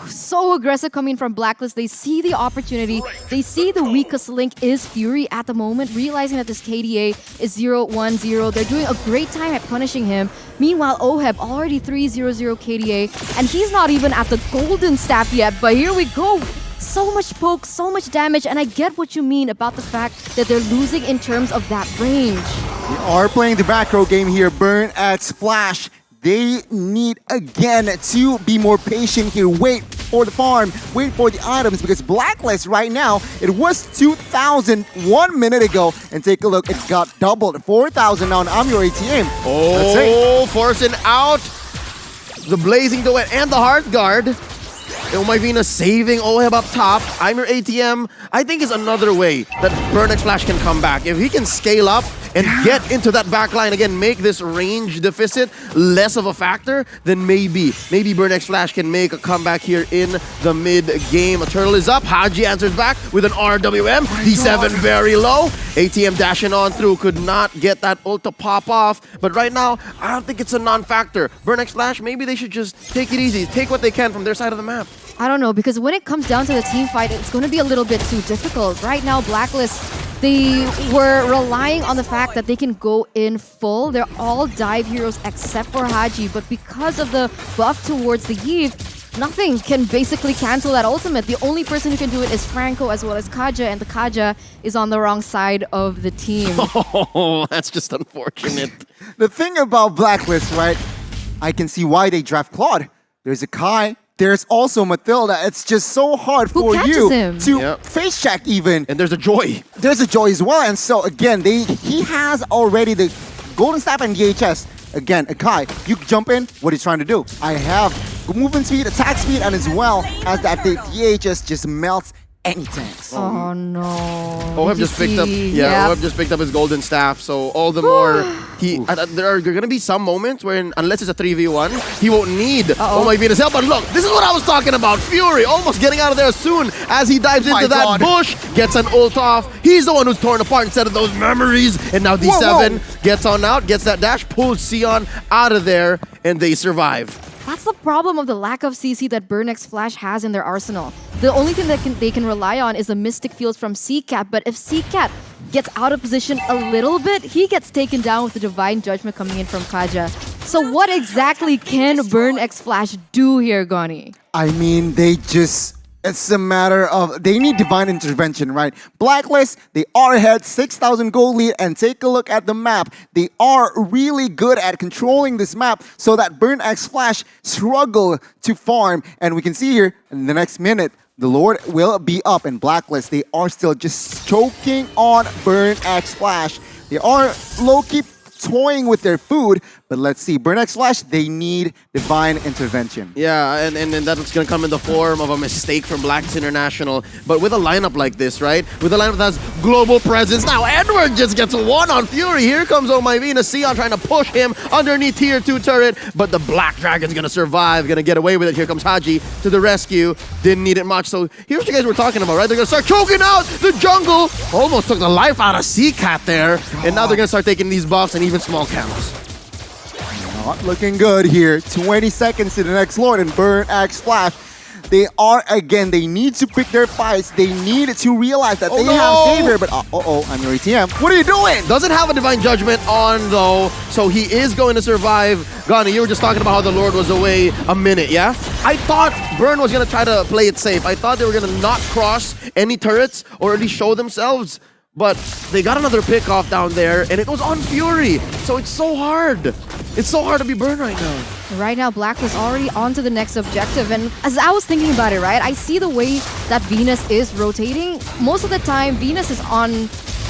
So aggressive coming from Blacklist. They see the opportunity. They see the weakest link is Fury at the moment, realizing that this KDA is 0-1-0. They're doing a great time at punishing him. Meanwhile, Oheb already 3-0-0 KDA, and he's not even at the golden staff yet, but here we go. So much poke, so much damage, and I get what you mean about the fact that they're losing in terms of that range.
They are playing the back row game here. Burn X Flash. They need, again, to be more patient here. Wait for the farm, wait for the items, because Blacklist right now, it was 2,000 1 minute ago. And take a look, it got doubled. 4,000 now, and I'm your ATM.
Oh, forcing out the Blazing Duet and the Heart Guard. Oh my Venus saving Oheb up top. I'm your ATM. I think is another way that Burn X Flash can come back. If he can scale up and get into that back line again, make this range deficit less of a factor, then maybe Burn X Flash can make a comeback here in the mid game. A turtle is up. Haji answers back with an RWM. D7 very low. ATM dashing on through, could not get that ult to pop off. But right now, I don't think it's a non-factor. Burn X Flash, maybe they should just take it easy, take what they can from their side of the map.
I don't know, because when it comes down to the team fight, it's going to be a little bit too difficult. Right now, Blacklist, they were relying on the fact that they can go in full. They're all dive heroes except for Haji, but because of the buff towards the Eve, nothing can basically cancel that ultimate. The only person who can do it is Franco as well as Kaja, and the Kaja is on the wrong side of the team.
Oh, that's just unfortunate.
The thing about Blacklist, right? I can see why they draft Claude. There's a Kai. There's also Matilda. It's just so hard for you to face check even.
And there's a Joy.
There's a Joy as well. And so again, he has already the Golden Staff and DHS. Again, Akai, you jump in, what he's trying to do. I have movement speed, attack speed, and as well as that the DHS just melts any tanks.
Oh no.
Oheb just picked up Oheb just picked up his golden staff, so all the more there are gonna be some moments where unless it's a 3v1, he won't need Oh my Venus help. But look, this is what I was talking about. Fury almost getting out of there as soon as he dives into that bush, gets an ult off. He's the one who's torn apart instead of those memories. And now D7 gets on out, gets that dash, pulls Sion out of there, and they survive.
That's the problem of the lack of CC that Burn X Flash has in their arsenal. The only thing that they can rely on is the Mystic Fields from Seacat, but if Seacat gets out of position a little bit, he gets taken down with the Divine Judgment coming in from Kaja. So what exactly can Burn X Flash do here, Goni?
I mean, it's a matter of, they need divine intervention, right? Blacklist, they are ahead, 6,000 gold lead, and take a look at the map. They are really good at controlling this map so that Burn X Flash struggle to farm. And we can see here, in the next minute, the Lord will be up, and Blacklist, they are still just choking on Burn X Flash. They are low-key toying with their food, But let's see. Burn X Flash, they need divine intervention.
Yeah, and that's going to come in the form of a mistake from Blacklist International. But with a lineup like this, right? With a lineup that has global presence. Now, Edward just gets one on Fury. Here comes Oh My Venus. Sion trying to push him underneath tier 2 turret. But the Black Dragon's going to survive, going to get away with it. Here comes Haji to the rescue. Didn't need it much. So here's what you guys were talking about, right? They're going to start choking out the jungle. Almost took the life out of Seacat there. And now they're going to start taking these buffs and even small cams.
Not looking good here. 20 seconds to the next Lord and Burn X Flash. They are, again, they need to pick their fights. They need to realize that they have Xavier, but I'm your ATM. What are you doing?
Doesn't have a Divine Judgment on, though, so he is going to survive. Ghana, you were just talking about how the Lord was away a minute, yeah? I thought Burn was going to try to play it safe. I thought they were going to not cross any turrets or at least show themselves. But they got another pick off down there, and it was on Fury. So it's so hard. It's so hard to be Burn right now.
Right now, Black is already on to the next objective. And as I was thinking about it, right, I see the way that Venus is rotating. Most of the time, Venus is on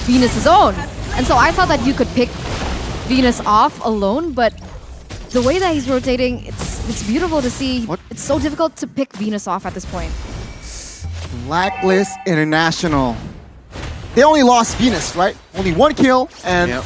Venus's own. And so I thought that you could pick Venus off alone, but the way that he's rotating, it's beautiful to see. It's so difficult to pick Venus off at this point.
Blacklist International. They only lost Venus, right? Only one kill, and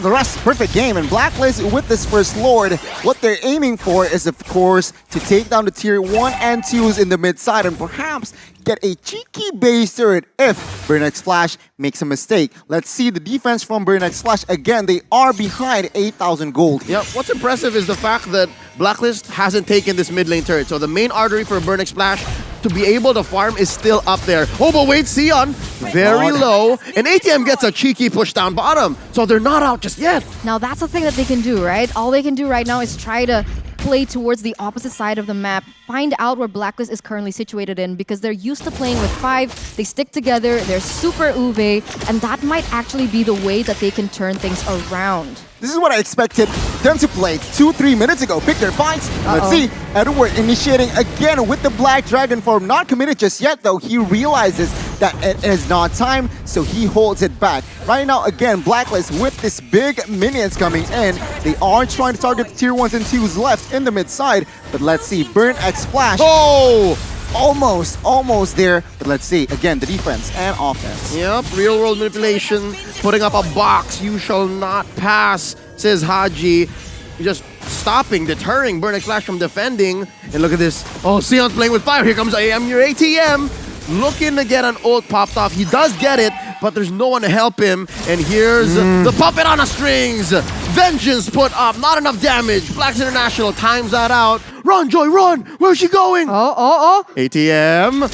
the rest, perfect game. And Blacklist, with this first Lord, what they're aiming for is, of course, to take down the tier 1 and 2s in the mid side and perhaps get a cheeky base turret if Burn X Flash makes a mistake. Let's see the defense from Burn X Flash. Again, they are behind 8,000 gold.
Yeah, what's impressive is the fact that Blacklist hasn't taken this mid lane turret. So the main artery for Burn X Flash to be able to farm is still up there. Oh, but wait, Sion, very low. And ATM gets a cheeky push down bottom. So they're not out just yet.
Now that's the thing that they can do, right? All they can do right now is try to play towards the opposite side of the map, find out where Blacklist is currently situated in, because they're used to playing with 5, they stick together, they're super uve, and that might actually be the way that they can turn things around.
This is what I expected them to play 2-3 minutes ago. Pick their fights. Let's see. Edward initiating again with the Black Dragon form. Not committed just yet, though. He realizes that it is not time, so he holds it back. Right now, again, Blacklist with this big minions coming in. They are trying to target the tier 1s and 2s left in the mid side. But let's see. Burn X Flash.
Oh!
Almost there. But let's see. Again, the defense and offense.
Yep, real world manipulation. Putting up a box. You shall not pass, says Haji. Just stopping, deterring Burn X Flash from defending. And look at this. Oh, Sion's playing with fire. Here comes AM, your ATM. Looking to get an ult popped off. He does get it, but there's no one to help him. And here's the puppet on the strings. Vengeance put up. Not enough damage. Blacks International times that out. Run, Joy, run! Where's she going? ATM.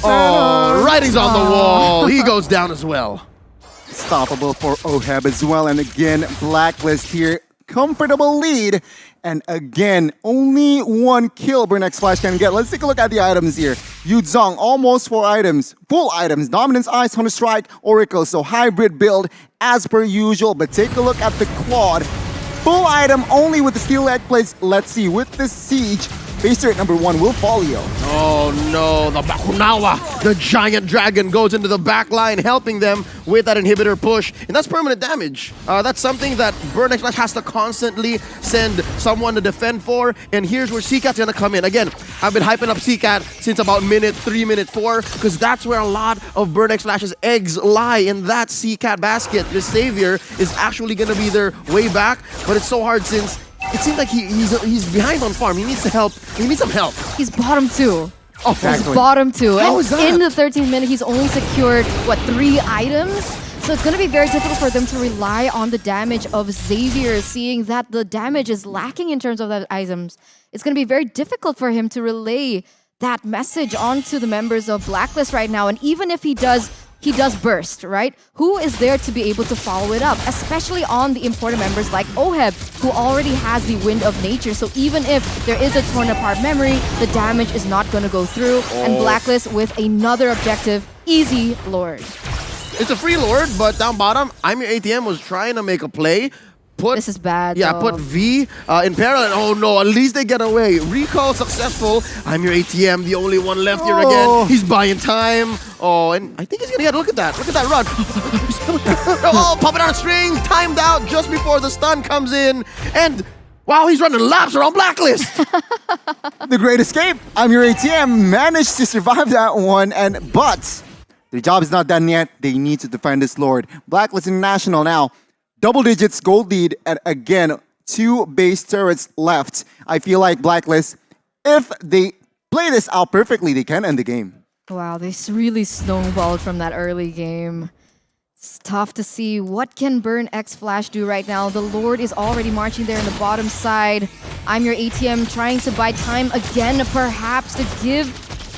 Oh, writing's on the wall. He goes down as well.
Stoppable for Oheb as well. And again, Blacklist here. Comfortable lead. And again, only one kill Burn X Flash can get. Let's take a look at the items here. Yuzong, almost 4 items. Full items. Dominance, Ice, Hunter Strike, Oracle. So hybrid build as per usual. But take a look at the Claude. Full item only with the Steel Egg Plates. Let's see, with this Siege, base turret number 1 will folio.
Oh no, the Bakunawa, the giant dragon goes into the back line, helping them with that inhibitor push. And that's permanent damage. That's something that Burn X Flash has to constantly send someone to defend for. And here's where Seacat's gonna come in. Again, I've been hyping up Seacat since about minute 3, minute 4, because that's where a lot of Burn X Flash's eggs lie, in that Seacat basket. This Savior is actually gonna be their way back, but it's so hard since it seems like he's behind on farm. He needs to help. He needs some help.
He's bottom 2.
Oh,
exactly. He's bottom 2.
How
and
is that?
in the 13th minute, he's only secured, 3 items? So it's going to be very difficult for them to rely on the damage of Xavier, seeing that the damage is lacking in terms of the items. It's going to be very difficult for him to relay that message onto the members of Blacklist right now. And even if he does burst, right? Who is there to be able to follow it up? Especially on the important members like Oheb, who already has the Wind of Nature. So even if there is a torn apart memory, the damage is not going to go through. And Blacklist with another objective, easy Lord.
It's a free Lord, but down bottom, I'm Your ATM was trying to make a play.
This is bad.
Yeah, put V in parallel. Oh no, at least they get away. Recall successful. I'm Your ATM, the only one left here again. He's buying time. Oh, and I think he's gonna get, look at that run. Oh, pop it on a string, timed out just before the stun comes in. And Wow, he's running laps around Blacklist.
The Great Escape. I'm your ATM. Managed to survive that one, but their job is not done yet. They need to defend this Lord. Blacklist International now. Double digits gold lead, and again, 2 base turrets left. I feel like Blacklist, if they play this out perfectly, they can end the game.
Wow, they really snowballed from that early game. It's tough to see what can Burn X Flash do right now. The Lord is already marching there in the bottom side. I'm your ATM trying to buy time again, perhaps to give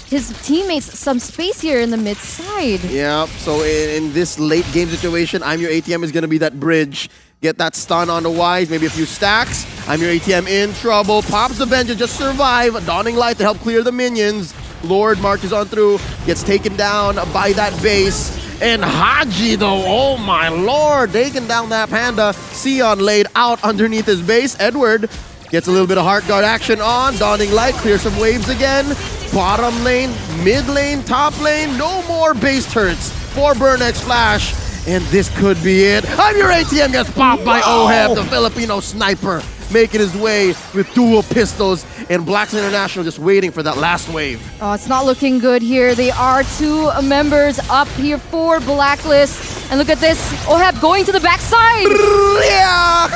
his teammates some space here in the mid side.
Yeah, so in this late game situation, I'm your ATM is going to be that bridge. Get that stun on the Wise, maybe a few stacks. I'm your ATM in trouble. Pops the Vengeance, just survive. Dawning Light to help clear the minions. Lord marches on through, gets taken down by that base. And Haji though, oh my lord, taking down that Panda. Sion laid out underneath his base. Edward gets a little bit of Heart Guard action on. Dawning Light, clear some waves again. Bottom lane, mid lane, top lane, no more base turrets for Burn X Flash. And this could be it. I'm your ATM gets popped by Oheb, the Filipino sniper, making his way with dual pistols, and Blacks International just waiting for that last wave.
Oh, it's not looking good here. They are 2 members up here for Blacklist. And look at this, Oheb going to the backside.
Yeah,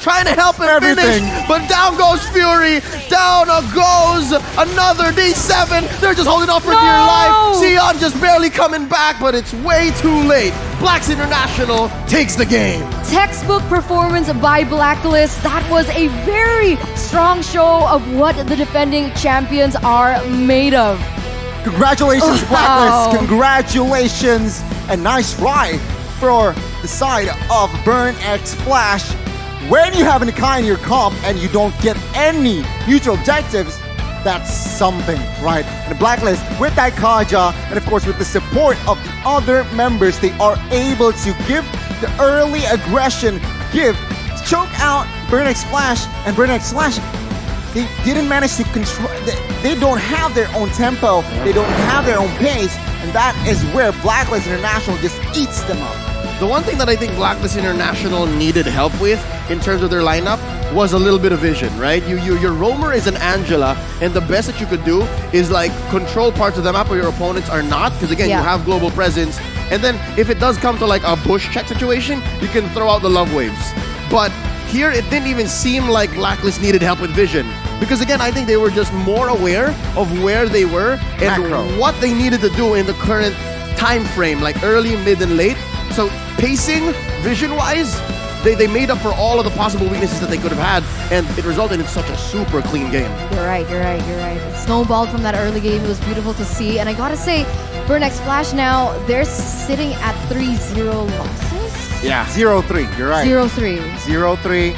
trying to help him finish, but down goes Fury. Down goes another D7. They're just holding off for dear life. Sion just barely coming back, but it's way too late. Blacks International takes the game.
Textbook performance by Blacklist. That was a very strong show of what the defending champions are made of.
Congratulations, Blacklist. Congratulations. And nice ride for the side of Burn X Flash. When you have an Kai in your comp and you don't get any neutral objectives, that's something, right? And the Blacklist, with that Kaja, and of course with the support of the other members, they are able to give the early aggression, choke out Burn X Flash, and Burn X Flash, they didn't manage to control, they don't have their own tempo, they don't have their own pace, and that is where Blacklist International just eats them up.
The one thing that I think Blacklist International needed help with in terms of their lineup was a little bit of vision, right? Your roamer is an Angela, and the best that you could do is like control parts of the map where your opponents are not, because again, you have global presence. And then if it does come to like a bush check situation, you can throw out the love waves. But here, it didn't even seem like Blacklist needed help with vision. Because again, I think they were just more aware of where they were and what they needed to do in the current time frame, like early, mid, and late. So pacing, vision-wise, they made up for all of the possible weaknesses that they could have had, and it resulted in such a super clean game.
You're right. It snowballed from that early game. It was beautiful to see. And I gotta say, Burn X Flash now, they're sitting at 3-0 losses.
Yeah, 0-3, you're right.
0-3.
0-3.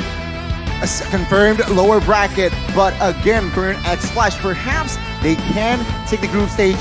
A confirmed lower bracket, but again, Burn X Flash, perhaps they can take the group stage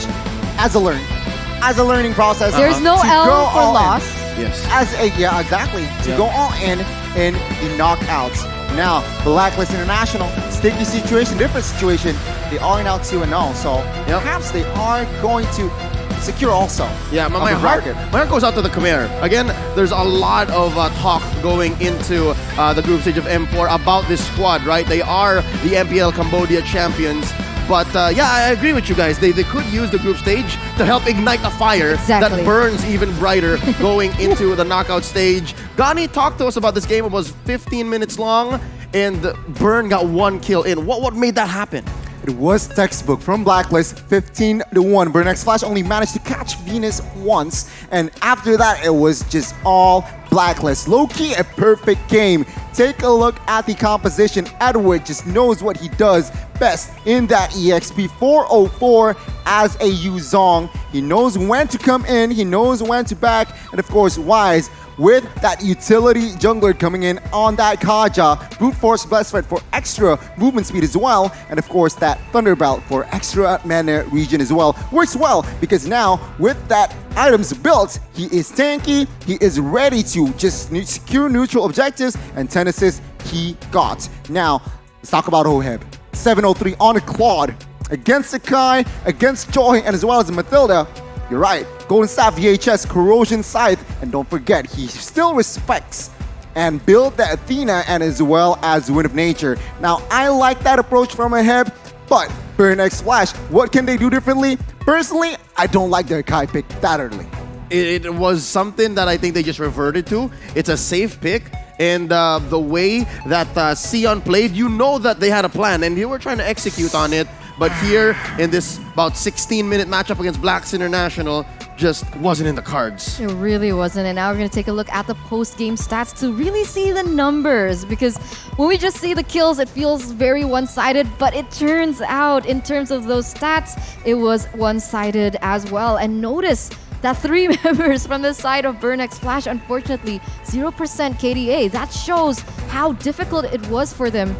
as a learning process.
There's no L for loss.
Yes.
Exactly. To go all in the knockouts. Now, Blacklist International, sticky situation, different situation. They are now 2-0, so perhaps they are going to secure also.
Yeah, my heart goes out to the Khmer. Again, there's a lot of talk going into the group stage of M4 about this squad, right? They are the MPL Cambodia champions. But yeah, I agree with you guys. They could use the group stage to help ignite a fire that burns even brighter going into the knockout stage. Gani, talk to us about this game. It was 15 minutes long, and Burn got 1 kill in. What made that happen?
It was textbook from Blacklist, 15-1. Burn X Flash only managed to catch Venus once, and after that, it was just all Blacklist. Low-key, a perfect game. Take a look at the composition. Edward just knows what he does best in that EXP 404 as a Yuzong. He knows when to come in, he knows when to back, and of course, Wise with that utility jungler coming in on that Kaja. Brute Force Blessed Thread for extra movement speed as well, and of course that Thunderbolt for extra mana regen as well. Works well because now with that items built, he is tanky, he is ready to just secure neutral objectives, and 10 assists he got. Now, let's talk about Oheb. 703 on a Claude against Sakai, against Joy, and as well as Mathilda. You're right, Golden Staff VHS, Corrosion Scythe, and don't forget, he still respects and build the Athena and as well as Wind of Nature. Now, I like that approach from Oheb, but Burn X Flash, what can they do differently? Personally, I don't like their Kai pick that early.
It was something that I think they just reverted to. It's a safe pick. And the way that Sion played, you know that they had a plan and they were trying to execute on it. But here in this about 16-minute matchup against Blacks International, just wasn't in the cards.
It really wasn't. And now we're going to take a look at the post-game stats to really see the numbers. Because when we just see the kills, it feels very one-sided. But it turns out, in terms of those stats, it was one-sided as well. And notice that 3 members from the side of Burn X Flash, unfortunately, 0% KDA. That shows how difficult it was for them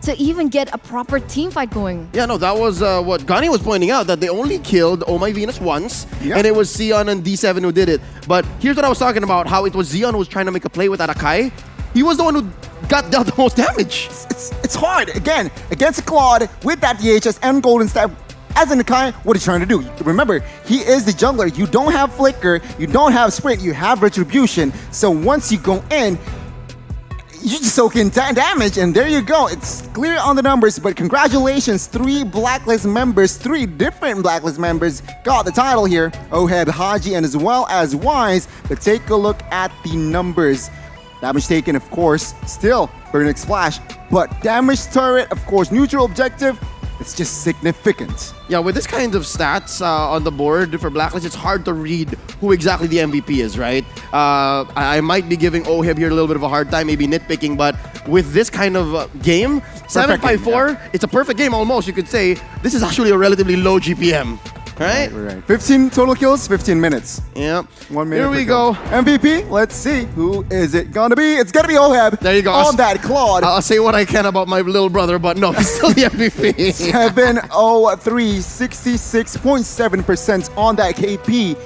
to even get a proper team fight going.
Yeah, no, that was what Gani was pointing out, that they only killed Oh My Venus once, and it was Sion and D7 who did it. But here's what I was talking about, how it was Sion who was trying to make a play with Arakai. He was the one who got dealt the most damage.
It's hard. Again, against Claude with that DHS and Golden Staff, as in Kai, what he's trying to do. Remember, he is the jungler. You don't have Flicker, you don't have Sprint, you have Retribution. So once you go in, you just soak in damage, and there you go. It's clear on the numbers, but congratulations, 3 Blacklist members, 3 different Blacklist members got the title here. Oheb, Haji, and as well as Wise. But take a look at the numbers. Damage taken, of course, still Burn X Flash, but damage turret, of course, neutral objective, it's just significant.
Yeah, with this kind of stats on the board for Blacklist, it's hard to read who exactly the MVP is, right? I might be giving Oheb here a little bit of a hard time, maybe nitpicking, but with this kind of game, 754, it's a perfect game almost, you could say. This is actually a relatively low GPM. Right?
15 total kills, 15 minutes.
Yeah.
1 minute.
Here we go.
MVP, let's see. Who is it gonna be? It's gonna be Oheb.
There you go.
On that Claude.
I'll say what I can about my little brother, but no, he's still the MVP.
703, 66.7% on that KP.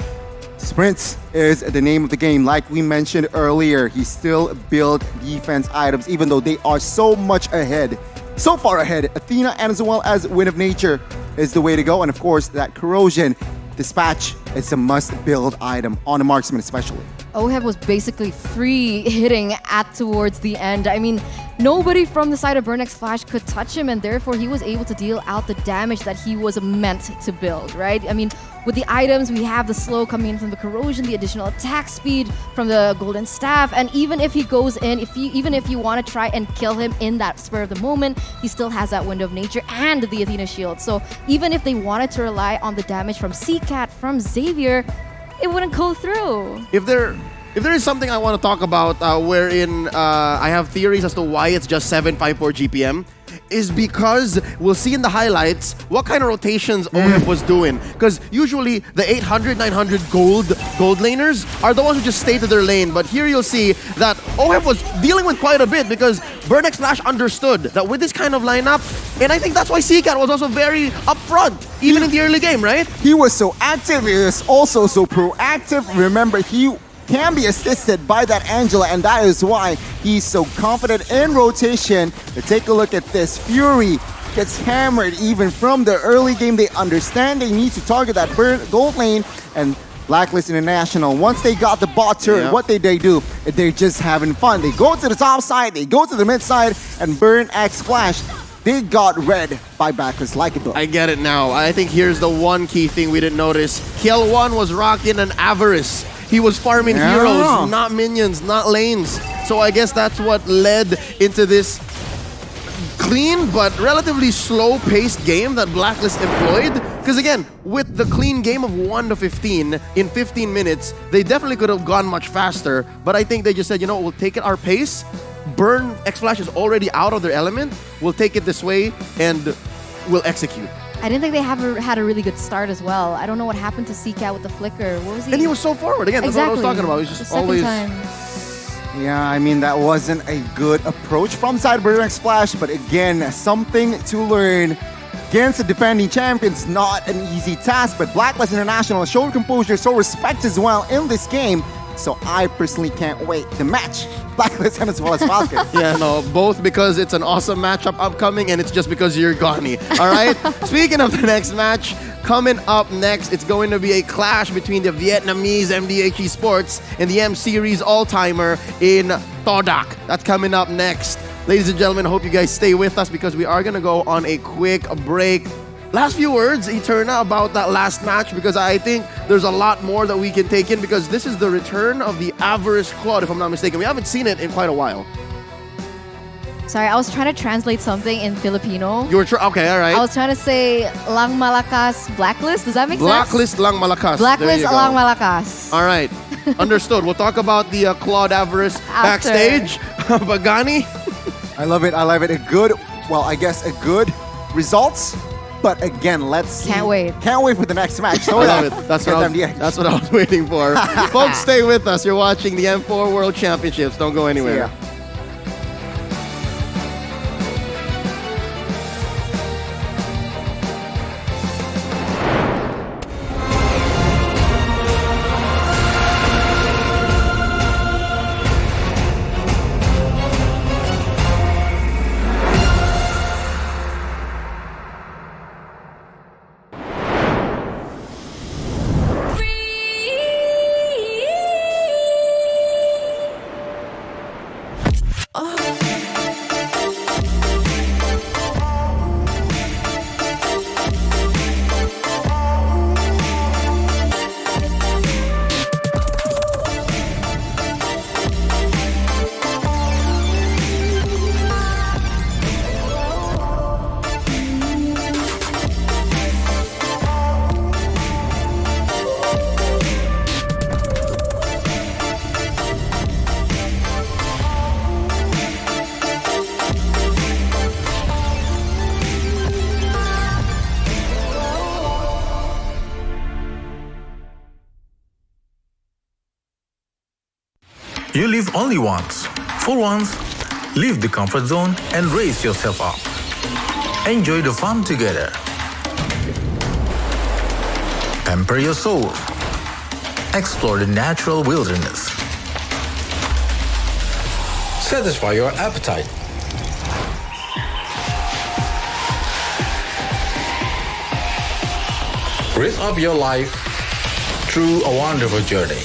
Sprints is the name of the game. Like we mentioned earlier, he still built defense items, even though they are so much ahead. So far ahead, Athena and as well as Wind of Nature is the way to go. And of course, that Corrosion Dispatch is a must-build item on a marksman especially.
Oheb was basically free hitting at towards the end. I mean, nobody from the side of Burn X Flash could touch him, and therefore he was able to deal out the damage that he was meant to build, right? I mean, with the items, we have the slow coming in from the Corrosion, the additional attack speed from the Golden Staff, and even if he goes in, even if you want to try and kill him in that spur of the moment, he still has that Wind of Nature and the Athena Shield. So even if they wanted to rely on the damage from CCAT, from Xavier, it wouldn't go through.
If there is something I want to talk about wherein I have theories as to why it's just 754 GPM, is because we'll see in the highlights what kind of rotations Oheb was doing. Because usually the 800, 900 gold laners are the ones who just stay to their lane. But here you'll see that Oheb was dealing with quite a bit because Burn X Flash understood that with this kind of lineup, and I think that's why CCAT was also very upfront, even in the early game, right?
He was so active, he was also so proactive. Remember, he can be assisted by that Angela, and that is why he's so confident in rotation. But take a look at this. Fury gets hammered even from the early game. They understand they need to target that gold lane, and Blacklist International, once they got the bot turret, what they do? They're just having fun. They go to the top side, they go to the mid side, and Burn X Flash, they got read by Blacklist like a book.
I get it now. I think here's the one key thing we didn't notice. KL1 was rocking an Avarice. He was farming heroes, not minions, not lanes. So I guess that's what led into this clean but relatively slow-paced game that Blacklist employed. Because again, with the clean game of 1 to 15 in 15 minutes, they definitely could have gone much faster. But I think they just said, you know, we'll take it our pace. Burn X Flash is already out of their element. We'll take it this way and we'll execute.
I didn't think they had a really good start as well. I don't know what happened to CCAT with the flicker. What was he?
And he was so forward. Again, that's what I was talking about. He's just always...
Yeah, I mean, that wasn't a good approach from side Burn X Flash, but again, something to learn. Against the defending champions, not an easy task, but Blacklist International showed composure, so respect as well in this game. So I personally can't wait the match. Blacklist and as well as Falcon.
Yeah, no, both because it's an awesome matchup upcoming and it's just because you're Gani. All right? Speaking of the next match, coming up next, it's going to be a clash between the Vietnamese MDH Esports and the M Series All-Timer in Todak. That's coming up next. Ladies and gentlemen, I hope you guys stay with us because we are going to go on a quick break. Last few words, Eterna, about that last match, because I think there's a lot more that we can take in, because this is the return of the Avarice Claude, if I'm not mistaken. We haven't seen it in quite a while.
Sorry, I was trying to translate something in Filipino.
You were okay, all right.
I was trying to say Lang Malakas Blacklist. Does that make
Blacklist
sense?
Lang Malakas.
Blacklist Lang Malakas.
All right. Understood. We'll talk about the Claude Avarice
After.
backstage. Bagani?
I love it. I love it. A good good results. But again, let's see.
Can't wait.
Can't wait for the next match.
I love it. That's what I was waiting for. Folks, stay with us. You're watching the M4 World Championships. Don't go anywhere.
You live only once. For once, leave the comfort zone and raise yourself up. Enjoy the fun together. Pamper your soul. Explore the natural wilderness. Satisfy your appetite. Raise up your life through a wonderful journey.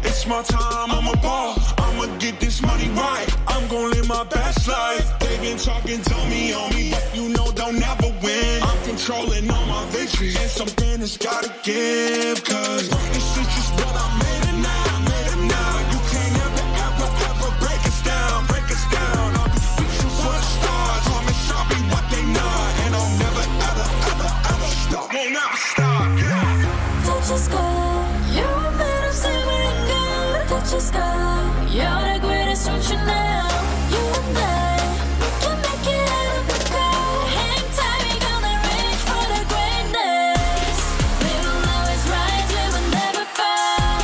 It's my time, I'm a ball. I'ma get this money right. I'm gon' live my best life. They been talking to me on me, but you know don't never win. I'm controlling all my victories, and something has gotta give. Cause this is just what I made it now, made it now. You can't ever break us down, break us down. I'll be reaching for the stars, promise I'll be what they not. And I'll never ever stop, won't never stop, yeah.
Touch the sky, you're a man of simmering gold. Touch the sky, you're the greatest ocean now. You and I can make it out of the cold. Hang tight, we gonna reach for the greatness. We will always rise, we will never fall.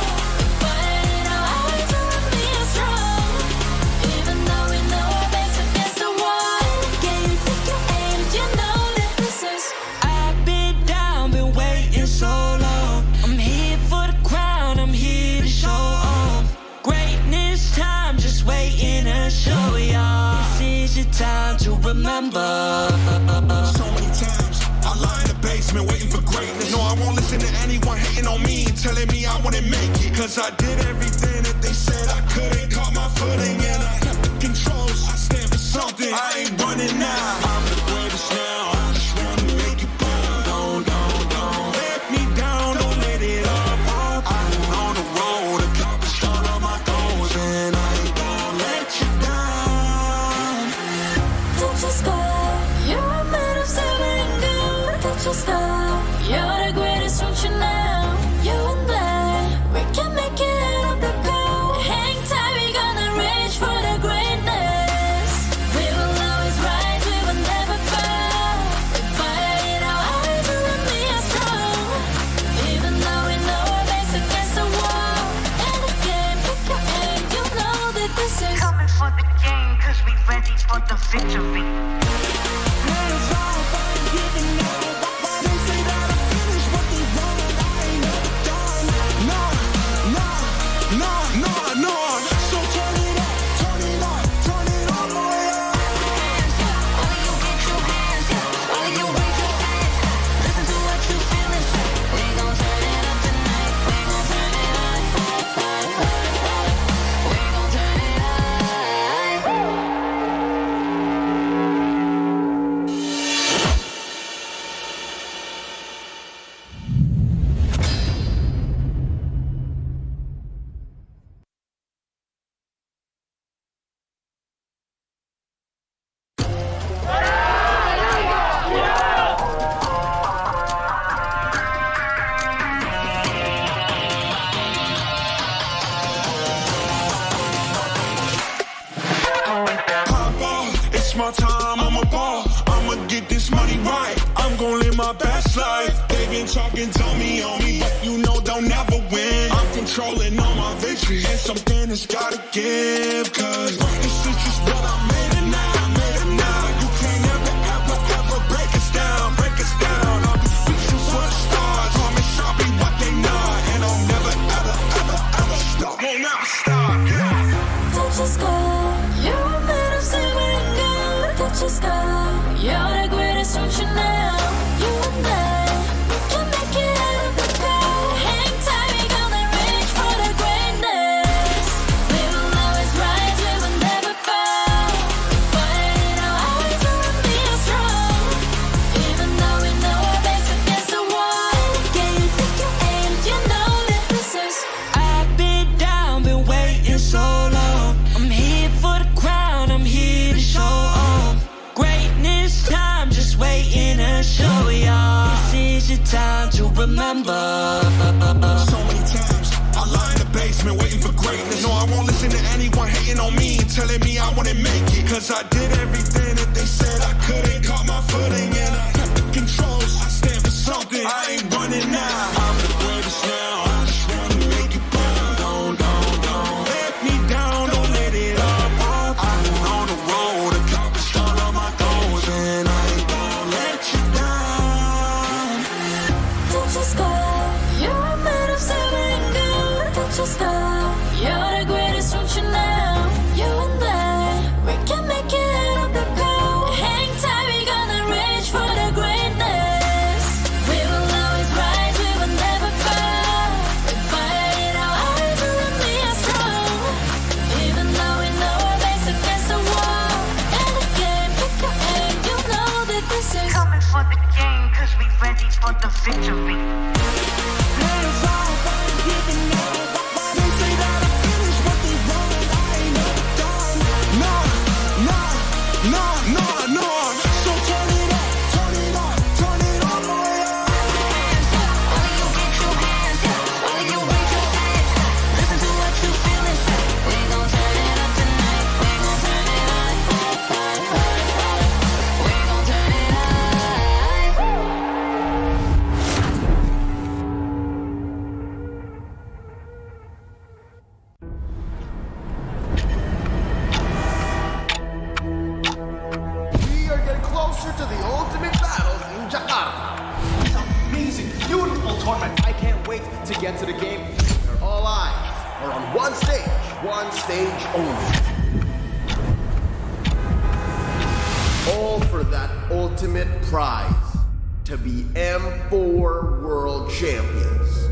show, y'all. This is your time to remember.
So many times I lie in the basement waiting for greatness. No, I won't listen to anyone hating on me, telling me I wouldn't make it. Cause I did everything that they said I couldn't. Caught my footing and I kept the controls. I stand for something, I ain't running now. I'm the greatest now, I just wanna make it burn. Don't let me down, don't let it up. I'm on the road, accomplish all of my goals, and I ain't gonna let you down.
Touch the sky, you're a man of silver and gold. Touch the sky, you're the greatest function now. You and I, we can make it out of the cold. Hang tight, we gonna reach for the greatness. We will always rise, we will never fall. We fire in our eyes, you and me are strong. Even though we know our backs against the wall. And again, pick your aim, you know that this is
coming for the game, cause we ready for the victory.
It's my time, I'm a ball. I'ma get this money right. I'm gon' live my best life. They been talking, tell me on me, but you know they'll never win. I'm controlling all my victories, and something has gotta give. Cause this is just what I made it now, You can't ever break us down, I'll be reaching for the stars. Promise I'll be what they not, and I'll never ever stop. Won't never stop, yeah.
touch the sky, you're a man of silver and gold. Touch the sky, you're the greatest function now. You and I, we can make it out of the cold. Hang tight, we gonna reach for the greatness. We will always rise, we will never fall. Fire in our eyes, you and me are strong. Even though we know our backs against the wall. Again, pick your aim, you know that this is.
I've been down, been waiting so long. I'm here for the crown, I'm here to show off. Greatness time, just waiting to show y'all. This is your time to remember.
So many times I lie in the basement waiting for greatness. No, I won't listen to anyone hating on me, telling me I wouldn't make it. Cause I did everything that they said I couldn't. Caught my footing and I kept the controls. I stand for something, I ain't running now. I'm the greatest now, I just wanna make it burn. Don't let me down, don't let it up. I'm on the road, accomplish all of my goals, and I ain't gonna let you down.
Touch the sky, you're a man of silver and gold. Touch the sky, you're the greatest function now. You and I, we can make it out of the cold. Hang tight, we gonna reach for the greatness. We will always rise, we will never fall. We fire in our eyes, you and me are strong. Even though we know our backs against the wall. And again, pick your aim, you know that this is
coming for the game, cause we ready for the victory.
We are getting closer to the ultimate battle in Jakarta. It's an amazing, beautiful tournament. I can't wait to get to the game. Where all eyes are on one stage only. ultimate prize to be M4 World Champions.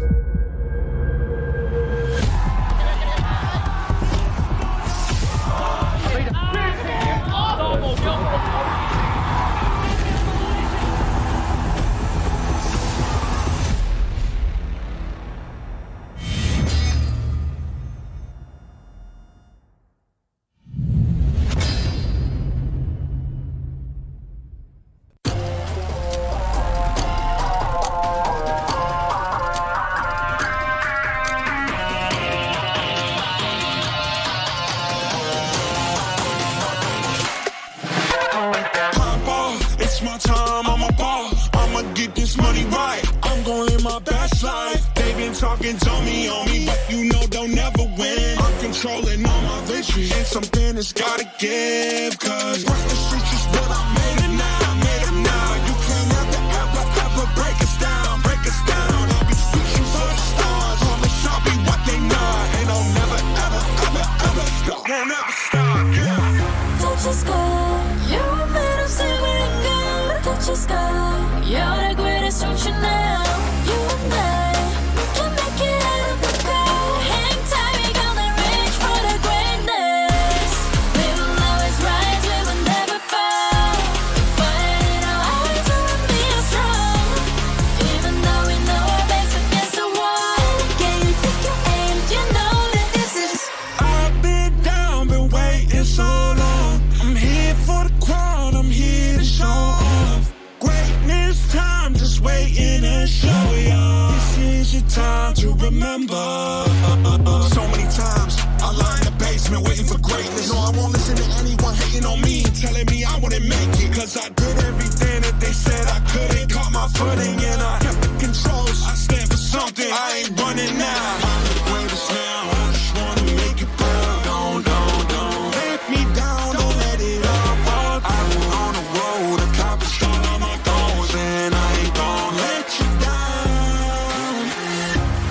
Pop off, it's my time, I'm a ball. I'ma get this money right. I'm gonna live my best life. They been talking, told me on me, but you know they'll never win. I'm controlling all my victories, and something has gotta give. Cause rest the streets is what I made it now, made it now. You can't ever break us down, break us down. I'll be reaching for the stars, promise I'll be what they not. And I'll never stop, won't ever stop, yeah.
Touch the sky, you're made of silver and gold. Touch the sky, you're the greatest ocean now. You and I, we can make it out of the cold. Hang tight, we gonna reach for the greatness. We will always rise, we will never fall. Fight in our eyes, we will be strong. Even though we know our backs against the wall. Can you take your aim? You know that this is.
I've been down, been waiting so long. I'm here for the crown, I'm here to show off. Greatness time, just waiting to show y'all. This is your time to remember. So many times, I lie in the basement waiting for greatness. No, I won't listen to anyone hating on me, telling me I wouldn't make it. Cause I did everything that they said I couldn't. Caught my footing and I kept the controls. I stand for something, I ain't running now. I'm the greatest now, I just wanna make it proud. Don't let me down, don't let it all fall. I've been on the road, accomplished all of my goals, and I ain't gon' let you down.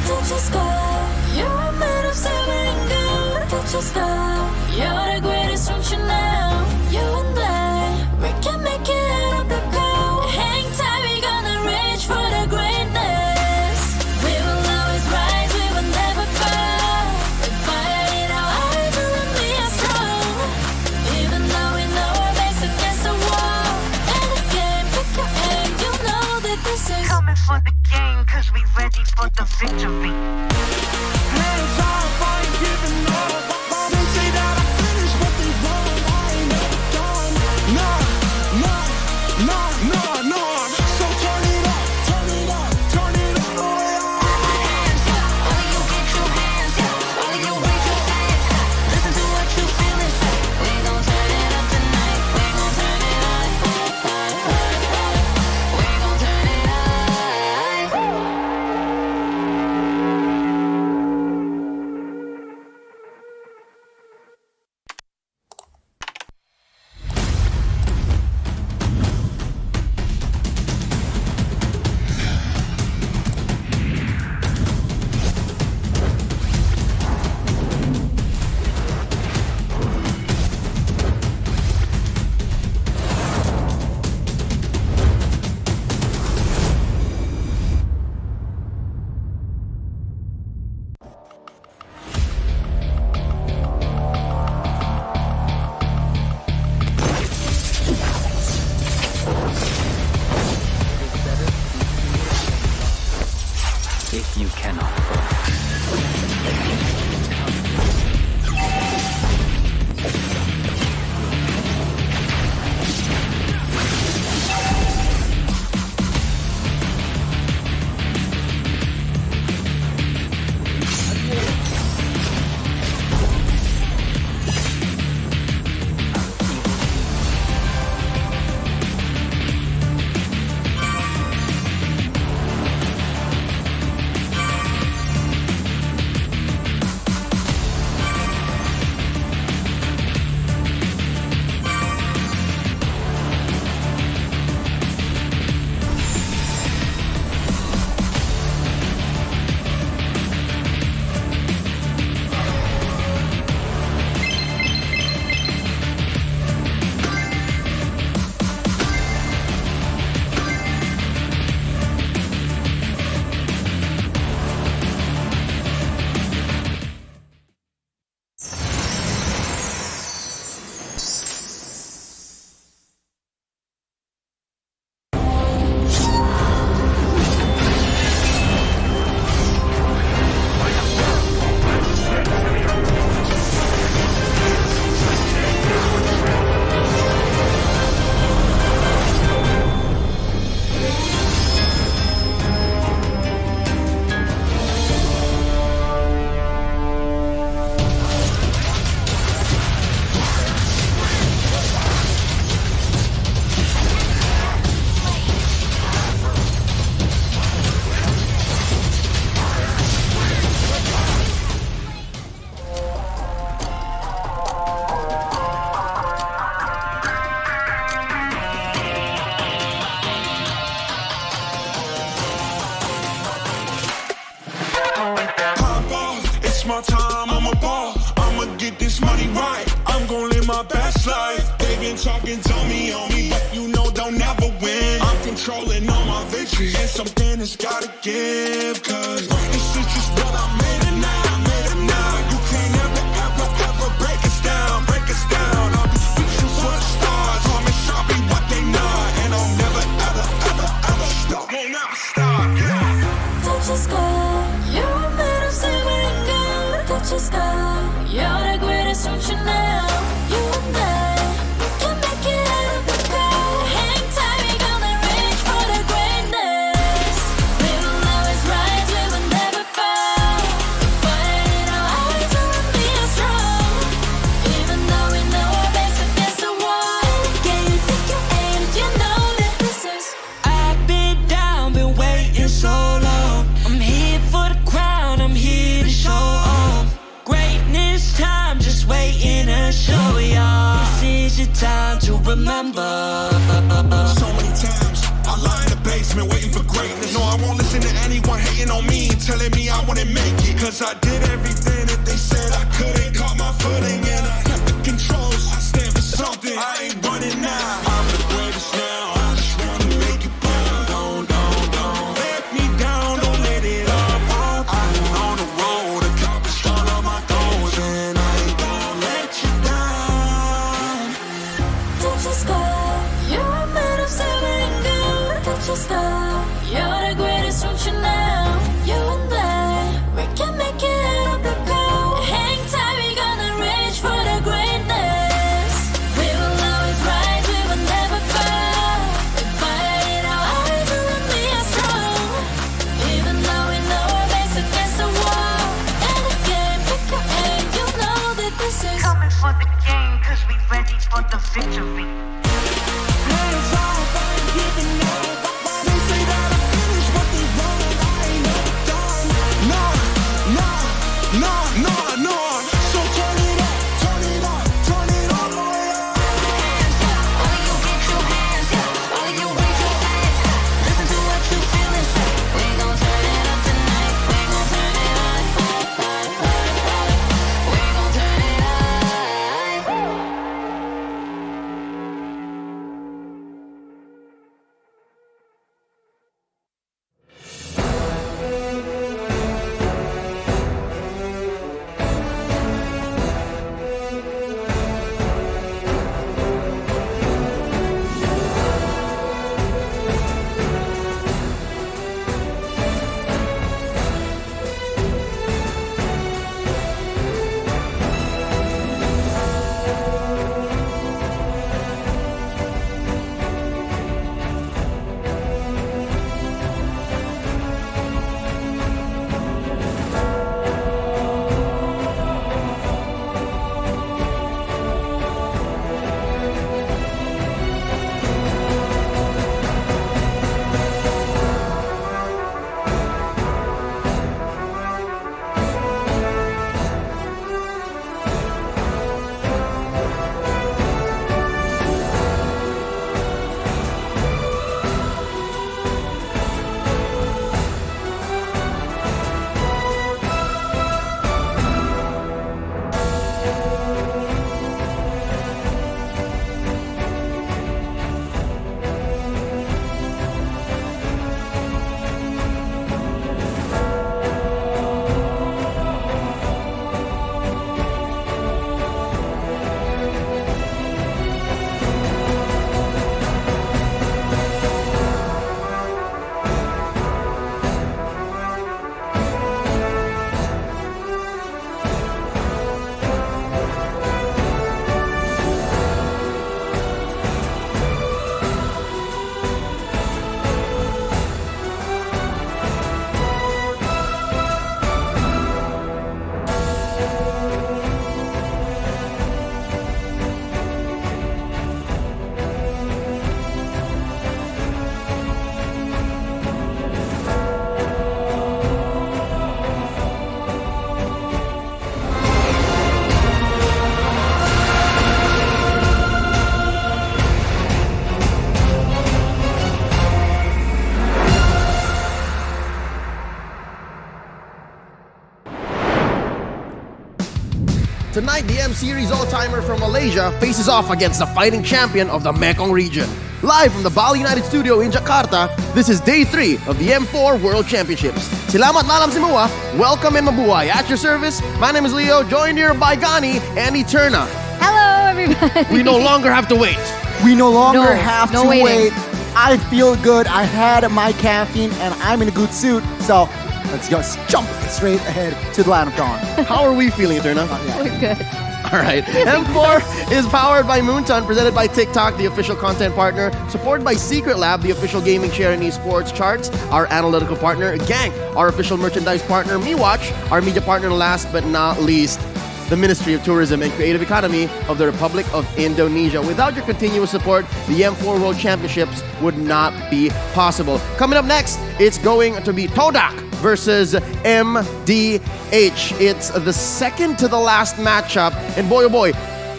Touch the sky, you're made of silver and gold. Touch the sky, you're the greatest ocean now. You and I, we can make it out of the cold. Hang tight, we gonna reach for the greatness. We will always rise, we will never fall. With fire in our eyes, we will be strong. Even though we know our backs against the wall. And again, pick your aim, you know that this is
Coming for the game, cause we ready for the victory.
Hands off, I ain't giving up. They say that I finished what they want. I ain't never done. Nah. So turn it up, turn it up, turn it all the way up.
Hands up, all of you get your hands up. All of you raise your hands up. Listen to what you feel inside. We gon' turn it up tonight. We gon' turn it up. We gon' turn it up.
life. They've been talking, tell me on me, but you know they'll never win. I'm controlling all my victories, and something has gotta give. Cause this is just what I made it now, made it now. You can't ever, ever, ever break us down, break us down. I'll be speechless for the stars. Promise I'll be what they not, and I'll never, ever, ever, ever stop. Won't never stop. Yeah.
Touch the sky, you're made of silver and gold. Touch the sky, you're the greatest ocean now. You and I, we can make it out of the cold. Hang tight, we gonna reach for the greatness. We will always rise, we will never fall. We fight in our eyes, we will be strong. Even though we know our backs against the wall. Can you take your aim? You know that this is.
I've been down, been waiting so long. I'm here for the crown, I'm here to show off. Greatness time, just waiting to show y'all. This is your time to remember.
So many times I lie in the basement waiting for greatness. No, I won't listen to anyone hating on me and telling me I wouldn't make it. Cause I did everything that they said I couldn't. Caught my footing and I kept the controls. I stand for something, I ain't running now. I'm the greatest now, I just wanna make it burn. Don't let me down, don't let it up. I'm on the road, accomplish all of my goals, and I ain't gonna let you down.
Touch the sky, you're made of silver and gold. Touch the sky, you're the greatest ocean now. You and I, we can make it out of the cold. Hang tight, we gonna reach for the greatness. We will always rise, we will never fall. We fight in our eyes, we will be strong. Even though we know our backs against the wall. And again, pick your aim, you know that this is.
Coming for the game, cause we ready for the victory.
So turn it up, turn it up, turn it all the way up.
All of you get your hands up, all of you raise your hands up. Listen to what you feel inside. We gon' turn it up tonight. We gon' turn it up. We gon' turn it up.
Tonight, the M Series all-timer from Malaysia faces off against the fighting champion of the Mekong region. Live from the Bali United Studio in Jakarta, this is day 3 of the M4 World Championships. Salamat malam semua, welcome and mabuhay. At your service, my name is Leo, joined here by Gani and Eterna.
Hello, everybody.
We no longer have to wait.
We no longer have
no
to
waiting.
wait. I feel good. I had my caffeine and I'm in a good suit. So let's just jump straight ahead to the land of dawn.
How are we feeling, Eterna?
We're good.
All right. M4 is powered by Moonton, presented by TikTok, the official content partner, supported by Secret Lab, the official gaming share and esports charts, our analytical partner, Gang, our official merchandise partner, MeWatch, our media partner, last but not least, the Ministry of Tourism and Creative Economy of the Republic of Indonesia. Without your continuous support, the M4 World Championships would not be possible. Coming up next, it's going to be Todak versus MDH. It's the second to the last matchup, and boy oh boy,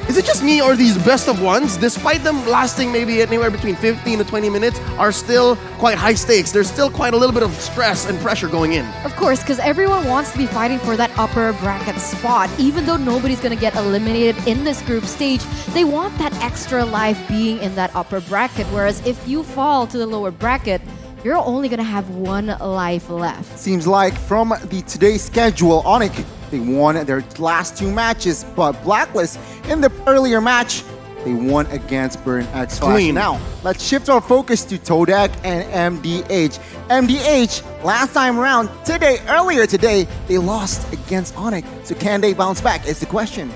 is it just me or these best of ones, despite them lasting maybe anywhere between 15 to 20 minutes, are still quite high stakes? There's still quite a little bit of stress and pressure going in.
Of course, because everyone wants to be fighting for that upper bracket spot. Even though nobody's going to get eliminated in this group stage, they want that extra life being in that upper bracket. Whereas if you fall to the lower bracket, you're only going to have one life left.
Seems like from the today's schedule, Onyx, they won their last 2 matches, but Blacklist in the earlier match, they won against Burn X Flash.
Clean.
Now, let's shift our focus to Todak and MDH. MDH, last time around, earlier today, they lost against Onyx. So can they bounce back is the question.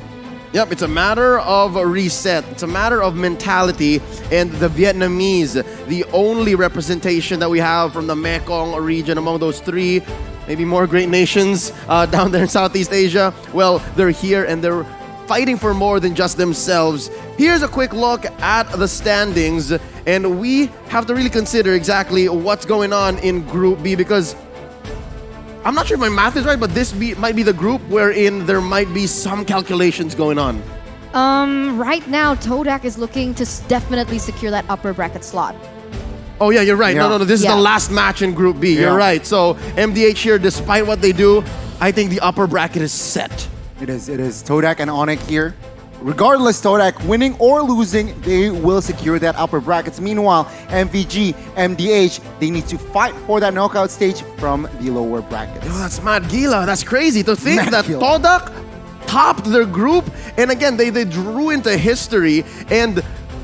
Yep, it's a matter of a reset. It's a matter of mentality, and the Vietnamese, the only representation that we have from the Mekong region among those 3, maybe more great nations down there in Southeast Asia. Well, they're here and they're fighting for more than just themselves. Here's a quick look at the standings, and we have to really consider exactly what's going on in Group B, because I'm not sure if my math is right, but this might be the group wherein there might be some calculations going on.
Right now, Todak is looking to definitely secure that upper bracket slot.
Oh yeah, you're right.
Yeah.
No, this is the last match in Group B.
Yeah.
You're right. So MDH here, despite what they do, I think the upper bracket is set.
It is Todak and Onyx here. Regardless, Todak winning or losing, they will secure that upper brackets. Meanwhile, MVG, MDH, they need to fight for that knockout stage from the lower brackets.
Yo, that's mad gila. That's crazy to think
Mad
that
gila.
Todak topped their group, and again they drew into history. And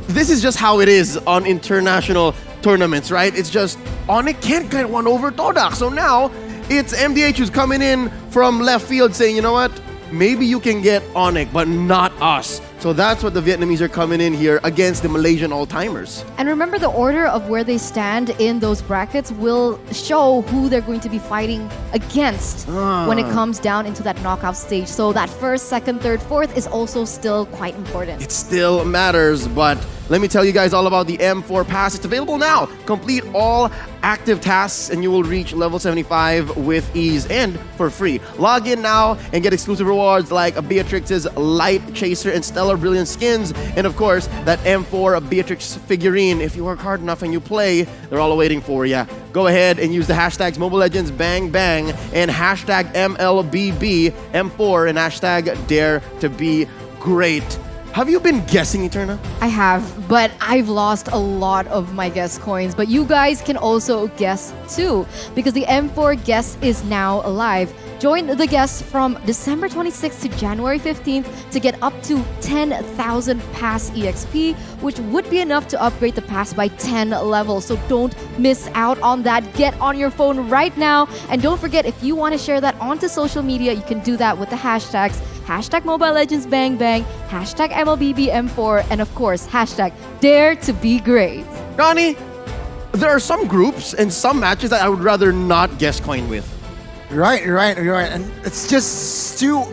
this is just how it is on international tournaments, right? It's just Onyx can't get one over Todak. So now it's MDH who's coming in from left field saying, you know what? Maybe you can get Onyx, but not us. So that's what the Vietnamese are coming in here against the Malaysian all-timers.
And remember, the order of where they stand in those brackets will show who they're going to be fighting against when it comes down into that knockout stage. So that first, second, third, fourth is also still quite important.
It still matters, but let me tell you guys all about the M4 Pass. It's available now. Complete all active tasks and you will reach level 75 with ease and for free. Log in now and get exclusive rewards like Beatrix's Light Chaser and Stellar Brilliant skins, and of course that M4 Beatrix figurine. If you work hard enough and you play, they're all waiting for you. Go ahead and use the hashtags Mobile Legends Bang Bang and hashtag MLBB M4 and hashtag Dare to Be Great. Have you been guessing, Eterna?
I have, but I've lost a lot of my guess coins. But you guys can also guess too, because the M4 guess is now alive. Join the guess from December 26th to January 15th to get up to 10,000 pass EXP, which would be enough to upgrade the pass by 10 levels. So don't miss out on that. Get on your phone right now. And don't forget, if you want to share that onto social media, you can do that with the hashtags hashtag Mobile Legends Bang Bang, hashtag MLBBM4, and of course, hashtag Dare to Be Great.
Ronnie, there are some groups and some matches that I would rather not guess coin with.
Right. And it's just too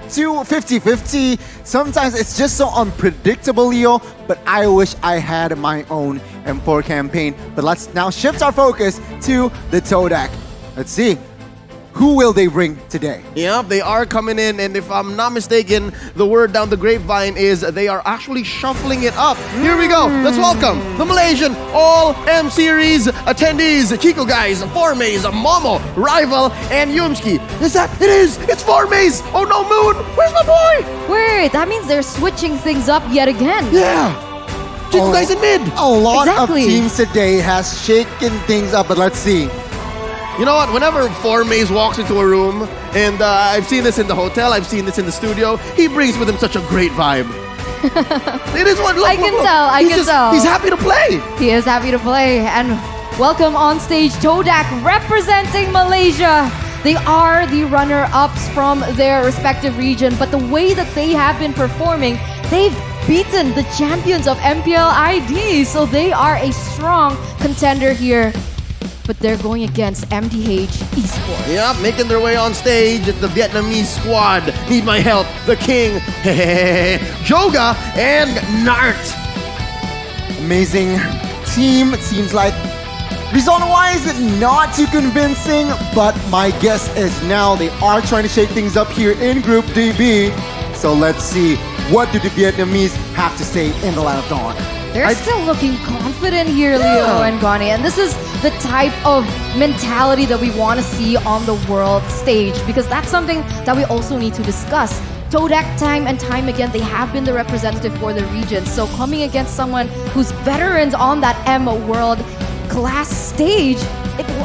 50-50. Sometimes it's just so unpredictable, Leo, but I wish I had my own M4 campaign. But let's now shift our focus to the Todak. Let's see. Who will they bring today?
Yep, they are coming in, and if I'm not mistaken, the word down the grapevine is they are actually shuffling it up. Here we go. Let's welcome the Malaysian All M Series attendees: Chico Guys, Formaze, Momo, Rival, and Yumski. Is that? It is. It's Formaze. Oh no, Moon. Where's my boy?
Wait, that means they're switching things up yet again.
Yeah. Chico Guys in mid.
A lot
Exactly.
of teams today has shaken things up, but let's see.
You know what? Whenever Formaze walks into a room, and I've seen this in the hotel, I've seen this in the studio, he brings with him such a great vibe. It is what. Look,
I can
look.
tell, I
He's
can tell.
He's happy to play.
He is happy to play. And welcome on stage Todak representing Malaysia. They are the runner-ups from their respective region, but the way that they have been performing, they've beaten the champions of MPL ID. So they are a strong contender here. But they're going against MDH Esports.
Yep, making their way on stage at the Vietnamese squad. Need my help, the king, Joga, and Nart.
Amazing team. It seems like result-wise, not too convincing, but my guess is now they are trying to shake things up here in Group DB. So let's see, what do the Vietnamese have to say in the Land of Dawn?
They're still looking confident here, Leo and Gani. And this is the type of mentality that we want to see on the world stage, because that's something that we also need to discuss. Todak, time and time again, they have been the representative for the region. So coming against someone who's veterans on that M World class stage,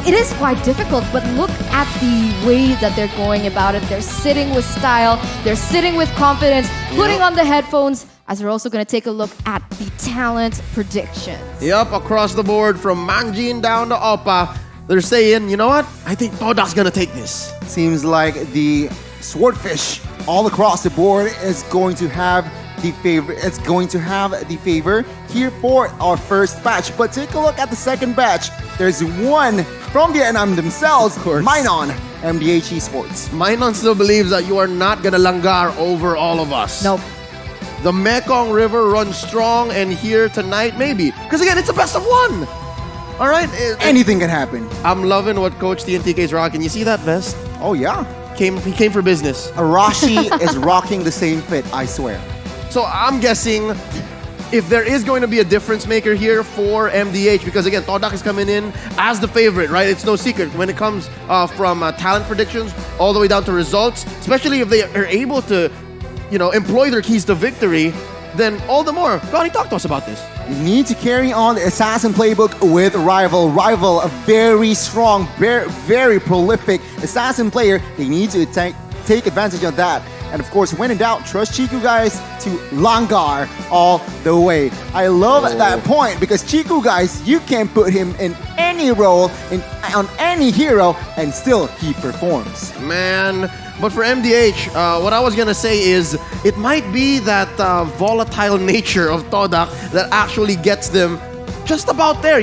it is quite difficult. But look at the way that they're going about it. They're sitting with style, they're sitting with confidence, putting on the headphones, as we're also going to take a look at the talent predictions.
Yep, across the board from Mangjin down to Oppa, they're saying, you know what? I think Todak's gonna take this.
Seems like the Swordfish all across the board is going to have the favor. It's going to have the favor here for our first batch. But take a look at the second batch. There's one from Vietnam themselves, Mainon, MDH Esports.
Mainon still believes that you are not gonna langar over all of us.
Nope.
The Mekong River runs strong, and here tonight, maybe. Because again, it's a best of one. All right?
Anything can happen.
I'm loving what Coach TNTK is rocking. You see that vest?
Oh, yeah.
He came for business.
Arashi is rocking the same fit, I swear.
So I'm guessing if there is going to be a difference maker here for MDH, because again, Todak is coming in as the favorite, right? It's no secret when it comes from talent predictions all the way down to results, especially if they are able to employ their keys to victory, then all the more. Ronnie, talk to us about this.
You need to carry on the Assassin playbook with Rival. Rival, a very strong, very prolific Assassin player. They need to take advantage of that. And of course, when in doubt, trust Chiku Guys to Langar all the way. I love that point, because Chiku Guys, you can put him in any role, on any hero, and still he performs.
Man. But for MDH, what I was going to say is it might be that volatile nature of Todak that actually gets them just about there,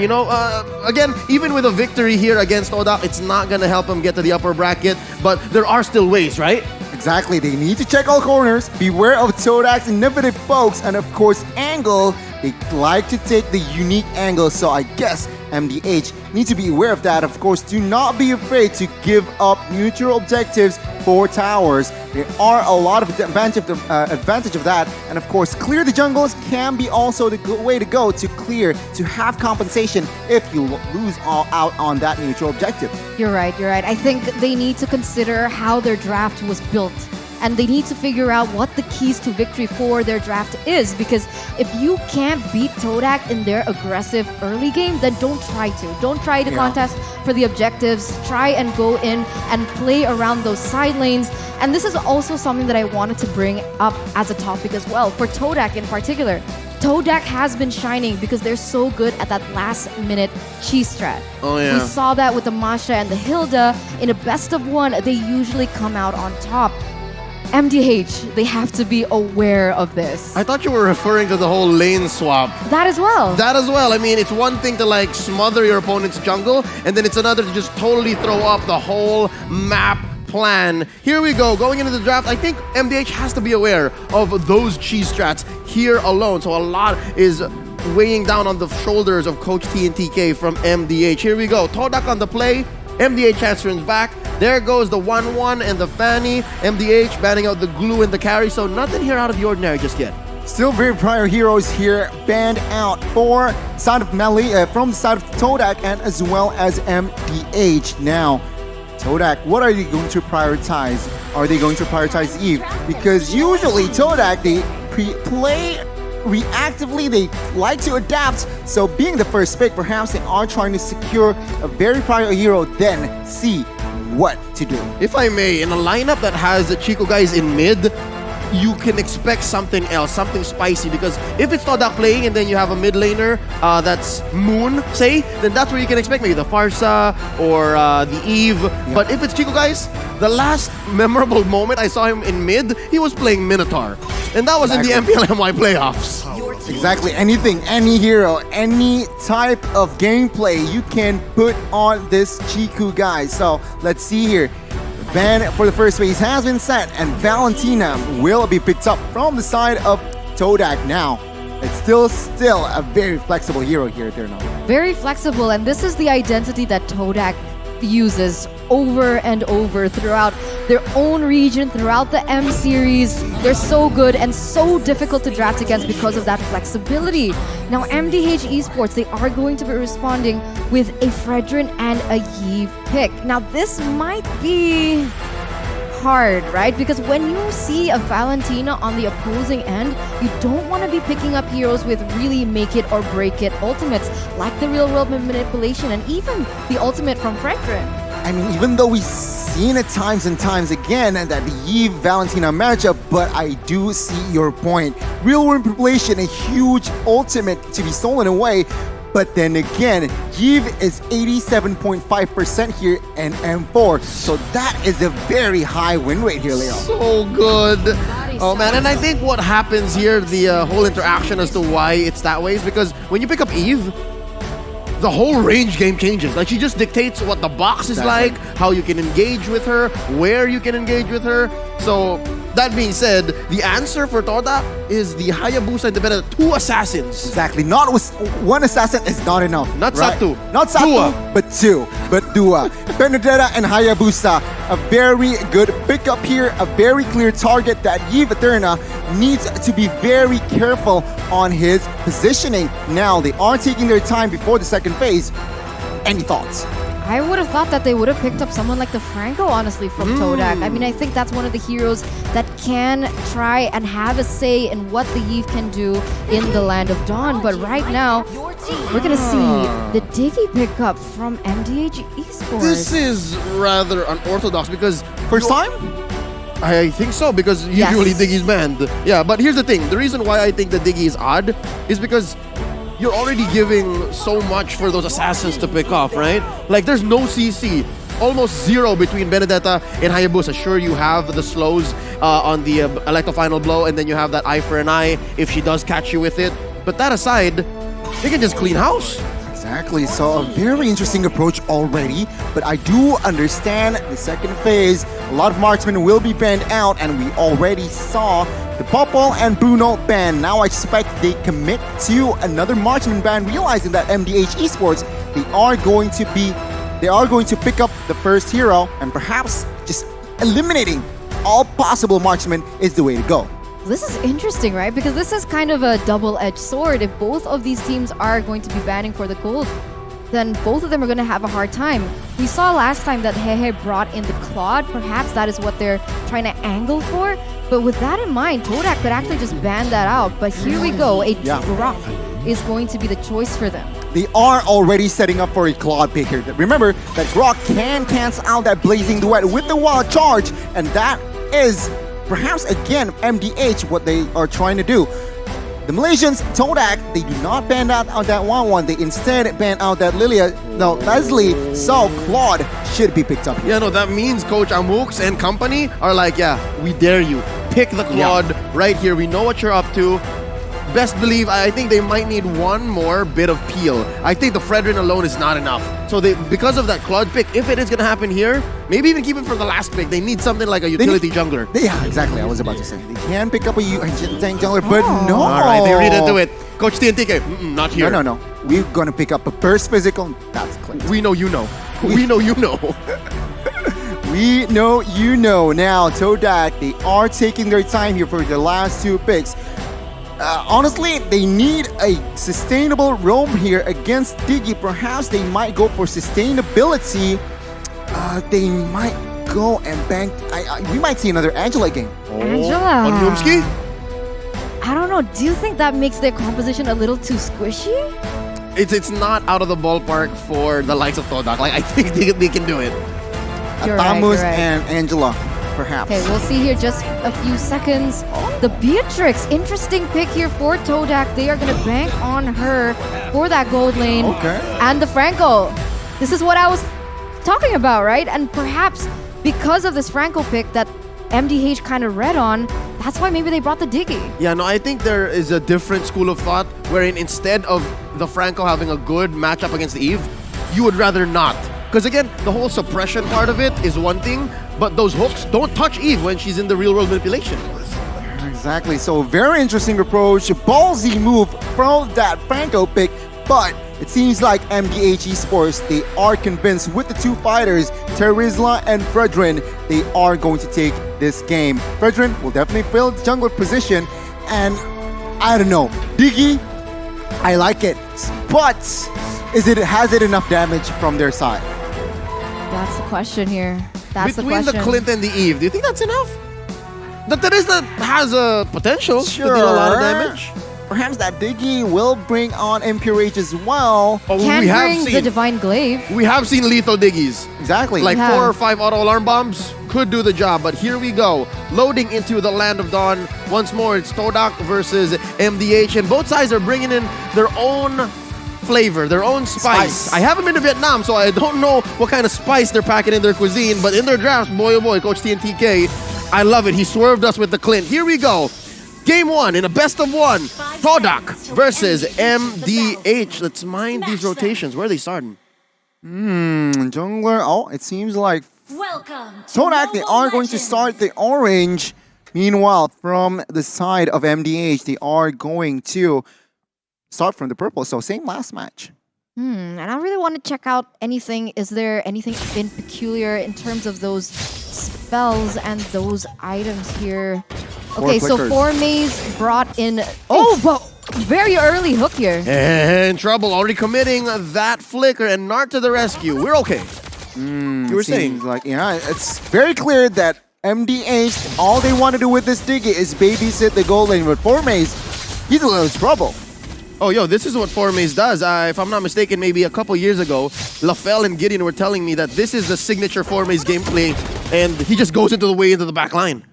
again, even with a victory here against Todak, it's not going to help them get to the upper bracket, but there are still ways, right?
Exactly, they need to check all corners, beware of Todak's innovative pokes, and of course, angle. They like to take the unique angle, so I guess MDH need to be aware of that. Of course, do not be afraid to give up neutral objectives for towers. There are a lot of advantage of that, and of course, clear the jungles can be also the good way to go to clear, to have compensation if you lose all out on that neutral objective.
You're right. I think they need to consider how their draft was built. And they need to figure out what the keys to victory for their draft is, because if you can't beat Todak in their aggressive early game, then don't try to. Don't try to contest for the objectives. Try and go in and play around those side lanes. And this is also something that I wanted to bring up as a topic as well, for Todak in particular. Todak has been shining because they're so good at that last-minute cheese strat.
Oh, yeah.
We saw that with the Masha and the Hilda. In a best of one, they usually come out on top. MDH, they have to be aware of this.
I thought you were referring to the whole lane swap.
That as well.
That as well. I mean, it's one thing to smother your opponent's jungle, and then it's another to just totally throw up the whole map plan. Here we go. Going into the draft, I think MDH has to be aware of those cheese strats here alone. So a lot is weighing down on the shoulders of Coach TNTK from MDH. Here we go. Todak on the play. MDH transfers back. There goes the 1-1 and the Fanny. MDH banning out the glue and the carry, so nothing here out of the ordinary just yet.
Still very prior heroes here banned out for side of Melee from the side of Todak and as well as MDH. Now, Todak, what are you going to prioritize? Are they going to prioritize Eve? Because usually Todak, they play reactively, they like to adapt. So being the first pick, perhaps they are trying to secure a very prior hero, then see what to do.
If I may, in a lineup that has the Chico guys in mid, you can expect something else, something spicy, because if it's Todak playing and then you have a mid laner that's Moon, say, then that's where you can expect maybe the Farsa or the Eve. Yeah. But if it's Chico guys, the last memorable moment I saw him in mid, he was playing Minotaur. And that was in the MPLMY playoffs.
Exactly, anything, any hero, any type of gameplay you can put on this Chiku guy. So let's see here. Ban for the first phase has been set, and Valentina will be picked up from the side of Todak now. It's still a very flexible hero here, Terno.
Very flexible, and this is the identity that Todak uses over and over throughout their own region, throughout the M series. They're so good and so difficult to draft against because of that flexibility. Now, MDH Esports, they are going to be responding with a Fredrin and a Yve pick. Now, this might be hard, right? Because when you see a Valentina on the opposing end, you don't want to be picking up heroes with really make it or break it ultimates, like the real world manipulation and even the ultimate from Fredrin.
I mean, even though we've seen it times and times again that the Yve Valentina matchup, but I do see your point. Real world manipulation, a huge ultimate to be stolen away. But then again, Yve is 87.5% here in M4. So that is a very high win rate here, Leo.
So good. Oh man, and I think what happens here, the whole interaction as to why it's that way, is because when you pick up Yve, the whole range game changes. Like, she just dictates what the box is like, how you can engage with her, where you can engage with her. So that being said, the answer for Todak is the Hayabusa and the better 2 assassins.
Exactly. Not one assassin is not enough.
Not
right?
Satu.
Not Satu, but 2. But Dua. Benedetta and Hayabusa. A very good pickup here. A very clear target that Yve Eterna needs to be very careful on his positioning. Now, they are taking their time before the second phase. Any thoughts?
I would have thought that they would have picked up someone like the Franco, honestly, from Todak. I mean, I think that's one of the heroes that can try and have a say in what the Yve can do in the Land of Dawn. But right now, we're going to see the Diggy pickup from MDH Esports.
This is rather unorthodox because...
First time?
I think so, because usually Diggy's banned. Yeah, but here's the thing. The reason why I think the Diggy is odd is because you're already giving so much for those assassins to pick off, right? Like, there's no CC. Almost 0 between Benedetta and Hayabusa. Sure, you have the slows on the Electro Final Blow, and then you have that eye for an eye if she does catch you with it. But that aside, they can just clean house.
Exactly, so a very interesting approach already, but I do understand the second phase. A lot of marksmen will be banned out, and we already saw the Popol and Bruno ban. Now I expect they commit to another marksman ban, realizing that MDH Esports, they are going to pick up the first hero, and perhaps just eliminating all possible marksmen is the way to go.
This is interesting, right? Because this is kind of a double-edged sword. If both of these teams are going to be banning for the gold, then both of them are going to have a hard time. We saw last time that Hehe brought in the Claude. Perhaps that is what they're trying to angle for. But with that in mind, Todak could actually just ban that out. But here we go. A drop is going to be the choice for them.
They are already setting up for a Claude pick here. Remember that Grok can cancel out that Blazing Duet with the Wild Charge. And that is... perhaps again, MDH, what they are trying to do. The Malaysians, Todak, they do not ban out that 1-1. They instead ban out that Leslie. So Claude should be picked up here.
Yeah, no, that means Coach Amux and company are like, yeah, we dare you. Pick the Claude right here. We know what you're up to. Best believe, I think they might need one more bit of peel. I think the Fredrin alone is not enough. So because of that Claude pick, if it is going to happen here, maybe even keep it for the last pick. They need something like a utility jungler.
Yeah, exactly. I was about to say. They can pick up a tank jungler, but no.
All right, they read into it. Coach TNTK, not here.
No. We're going to pick up a burst physical. That's clear.
We know you know. We know you know.
We know you know. Now, Todak, they are taking their time here for the last two picks. Honestly, they need a sustainable roam here against Diggy. Perhaps they might go for sustainability. They might go and bank. We might see another Angela game.
Angela.
On Noomski?
I don't know. Do you think that makes their composition a little too squishy?
It's not out of the ballpark for the likes of Todak. Like, I think they can do it.
You're right,
Atamus
you're right.
and Angela, perhaps.
Okay, we'll see here just a few seconds. The Beatrix, interesting pick here for Todak. They are going to bank on her for that gold lane.
Okay.
And the Franco. This is what I was talking about, right? And perhaps because of this Franco pick that MDH kind of read on, that's why maybe they brought the Diggy.
Yeah, no, I think there is a different school of thought wherein instead of the Franco having a good matchup against Eve, you would rather not. Because again, the whole suppression part of it is one thing, but those hooks don't touch Eve when she's in the real world manipulation.
Exactly. So very interesting approach. Ballsy move from that Franco pick, but it seems like MDH Esports, they are convinced with the two fighters, Terizla and Fredrin, they are going to take this game. Fredrin will definitely fill the jungler position, and I don't know, Diggy, I like it, but has it enough damage from their side?
That's the question here. That's
Between
the question.
the Clint and the Eve, do you think that's enough? The Teresa has a potential to deal a lot of damage.
Perhaps that Diggy will bring on Impurage as well.
Oh,
Can
we have
bring
seen
the Divine Glaive.
We have seen lethal Diggies.
Exactly.
Like
Yeah.
4 or 5 auto alarm bombs could do the job, but here we go. Loading into the Land of Dawn. Once more, it's Todak versus MDH, and both sides are bringing in their own flavor, their own spice. I haven't been to Vietnam, so I don't know what kind of spice they're packing in their cuisine, but in their drafts, boy oh boy, Coach TNTK, I love it. He swerved us with the Clint. Here we go. Game 1 in a best of 1. Todak versus MDH. Let's mind these rotations. Where are they starting?
Jungler. Oh, it seems like
Welcome
Todak, they are going to start the orange. Meanwhile, from the side of MDH, they are going to start from the purple. So same last match.
And I really want to check out anything. Is there anything in peculiar in terms of those spells and those items here? Okay, so
flickers.
4Maze brought in... Oh, but very early hook here.
And Trouble already committing that flicker, and Nart to the rescue. We're okay. You were saying?
Like, yeah, it's very clear that MDH, all they want to do with this Diggy is babysit the gold lane. But 4Maze, he's a little trouble.
Oh, yo, this is what 4Maze does. If I'm not mistaken, maybe a couple years ago, LaFell and Gideon were telling me that this is the signature 4Maze gameplay, and he just goes into the back line.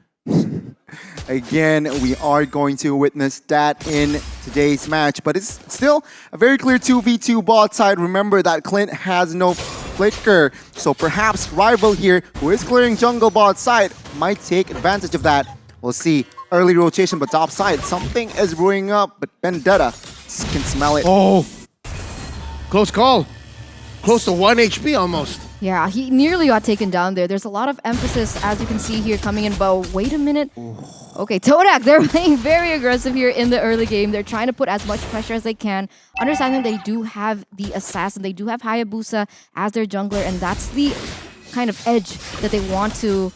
Again, we are going to witness that in today's match, but it's still a very clear 2v2 bot side. Remember that Clint has no flicker, so perhaps Rival here, who is clearing jungle bot side, might take advantage of that. We'll see. Early rotation, but top side, something is brewing up, but Vendetta can smell it.
Oh, close call. Close to 1 HP almost.
Yeah, he nearly got taken down there. There's a lot of emphasis, as you can see here, coming in. But wait a minute. Okay, Todak, they're playing very aggressive here in the early game. They're trying to put as much pressure as they can. Understanding they do have the Assassin. They do have Hayabusa as their jungler. And that's the kind of edge that they want to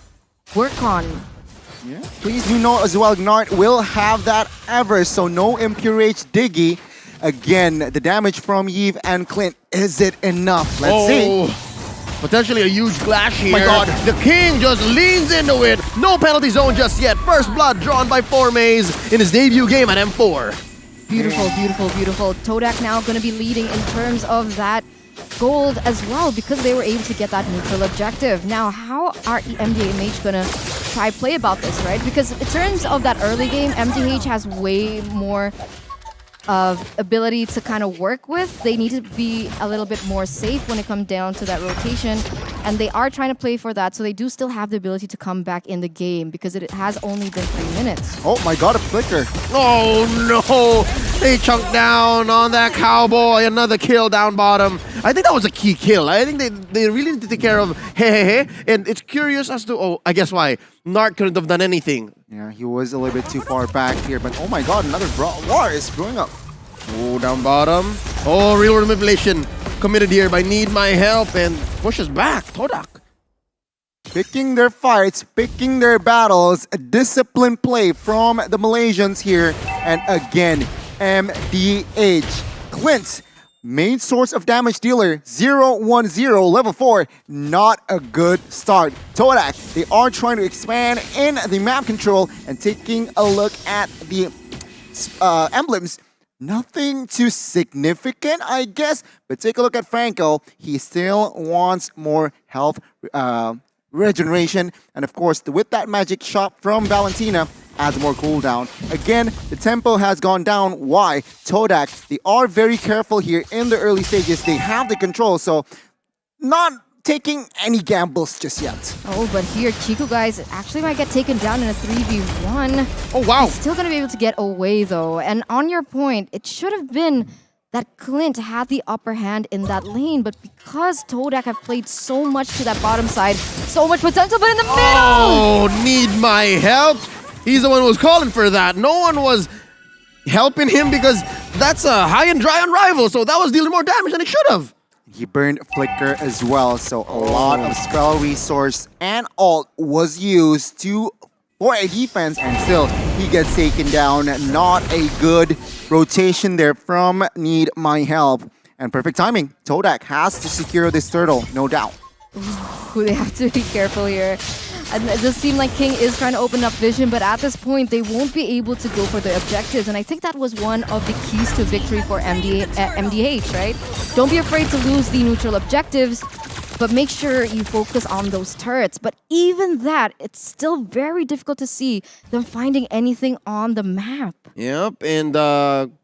work on.
Yeah. Please do note as well, Gnart will have that ever, so no Impurage Diggy. Again, the damage from Yves and Clint, is it enough? Let's see.
Potentially a huge clash here.
My God.
The King just leans into it. No penalty zone just yet. First blood drawn by 4Maze in his debut game at M4.
Beautiful, beautiful, beautiful. Todak now going to be leading in terms of that gold as well because they were able to get that neutral objective. Now, how are MDH going to try play about this, right? Because in terms of that early game, MDH has way more of ability to kind of work with. They need to be a little bit more safe when it comes down to that rotation, and they are trying to play for that, so they do still have the ability to come back in the game because it has only been 3 minutes.
Oh my God, a flicker.
Oh no! They chunked down on that cowboy. Another kill down bottom. I think that was a key kill. I think they really need to take care of hey. And it's curious as to, I guess why. Nart couldn't have done anything.
Yeah, he was a little bit too far back here, but oh my God, another war is brewing up.
Oh, down bottom. Oh, real world manipulation committed here by Need My Help and pushes back Todak.
picking their fights, picking their battles, a disciplined play from the Malaysians here. And again, MDH. Clint, main source of damage dealer, 0-1-0, level 4, not a good start. Todak, they are trying to expand in the map control and taking a look at the emblems. Nothing too significant, I guess, but take a look at Franco. He still wants more health regeneration, and of course, with that magic shot from Valentina, adds more cooldown. Again, the tempo has gone down. Why? Todak, they are very careful here in the early stages. They have the control, so not taking any gambles just yet.
Oh, but here, Chico guys actually might get taken down in a 3v1.
Oh, wow.
He's still going to be able to get away, though. And on your point, it should have been that Clint had the upper hand in that lane, but because Todak have played so much to that bottom side, so much potential, but in the middle!
Oh, need my help. He's the one who was calling for that. No one was helping him because that's a high and dry on rival, so that was dealing more damage than it should have.
He burned Flicker as well, so a lot of spell resource and ult was used for a defense, and still he gets taken down. Not a good rotation there from Need My Help. And perfect timing. Todak has to secure this turtle, no doubt.
Ooh, they have to be careful here. And it does seem like King is trying to open up vision, but at this point, they won't be able to go for the objectives. And I think that was one of the keys to victory for MDH, right? Don't be afraid to lose the neutral objectives, but make sure you focus on those turrets. But even that, it's still very difficult to see them finding anything on the map.
Yep, and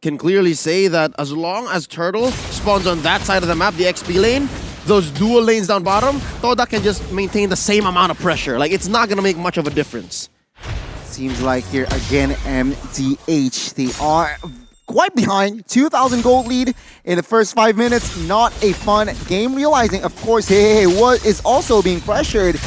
can clearly say that as long as Turtle spawns on that side of the map, the XP lane, those dual lanes down bottom, Todak can just maintain the same amount of pressure. Like, it's not going to make much of a difference.
Seems like here again, MDH, they are quite behind. 2,000 gold lead in the first 5 minutes. Not a fun game. Realizing, of course, what is also being pressured.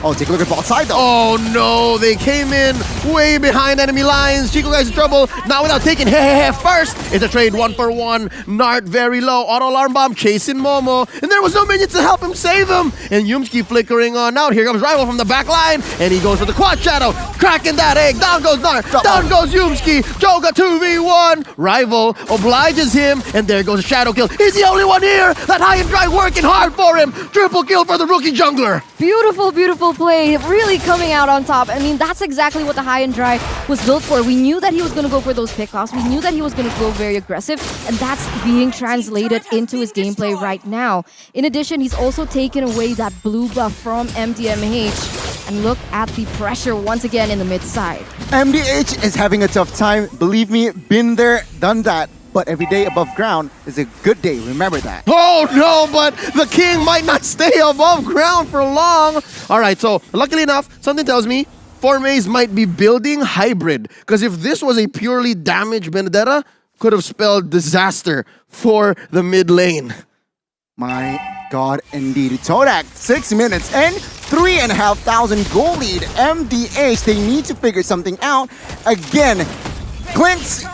Oh, take a look at bot side though.
Oh no, they came in way behind enemy lines. Chico guys in trouble. Now without taking first. It's a trade 1-for-1. Nart very low. Auto alarm bomb chasing Momo. And there was no minions to help him save him. And Yumski flickering on out. Here comes Rival from the back line. And he goes for the quad shadow. Cracking that egg. Down goes Nart. Down goes Yumski. Joga 2v1. Rival obliges him. And there goes a shadow kill. He's the only one here. That high and dry working hard for him. Triple kill for the rookie jungler.
Beautiful, beautiful play, really coming out on top. I mean, that's exactly what the high and dry was built for. We knew that he was going to go for those pickoffs. We knew that he was going to go very aggressive, and that's being translated into his gameplay right now. In addition, he's also taken away that blue buff from MDMH. And look at the pressure once again in the mid side.
MDH is having a tough time. Believe me, been there, done that. But every day above ground is a good day. Remember that.
Oh no, but the king might not stay above ground for long. All right, so luckily enough, something tells me Formaze might be building hybrid. Because if this was a purely damaged Benedetta, could have spelled disaster for the mid lane.
My God, indeed. Todak, 6 minutes and 3,500 goal lead. MDH, they need to figure something out. Again, Clint,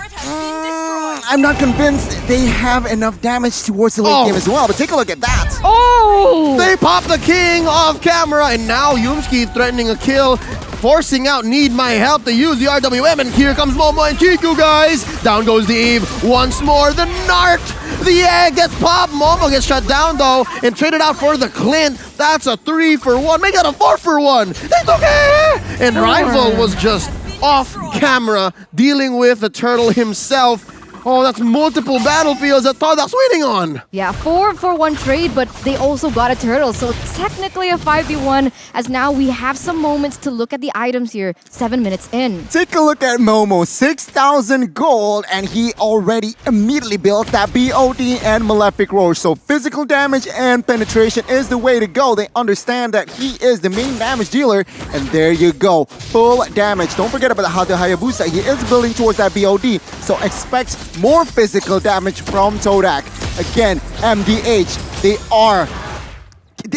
I'm not convinced they have enough damage towards the late game as well, but take a look at that.
Oh!
They pop the king off camera, and now Yumski threatening a kill, forcing out Need My Help to use the RWM, and here comes Momo and Chiku, guys. Down goes the Eve once more. The Nart, the egg gets popped. Momo gets shut down, though, and traded out for the Clint. That's a 3-for-1. Make it a 4-for-1. It's okay! And Rival was just off camera dealing with the turtle himself. Oh, that's multiple battlefields that Todak's winning on.
Yeah, 4-for-1 trade, but they also got a turtle. So technically a 5v1, as now we have some moments to look at the items here. 7 minutes in.
Take a look at Momo, 6,000 gold, and he already immediately built that BOD and Malefic Roar. So physical damage and penetration is the way to go. They understand that he is the main damage dealer, and there you go. Full damage. Don't forget about the Hayabusa. He is building towards that BOD, so expect more physical damage from Todak. Again, MDH, they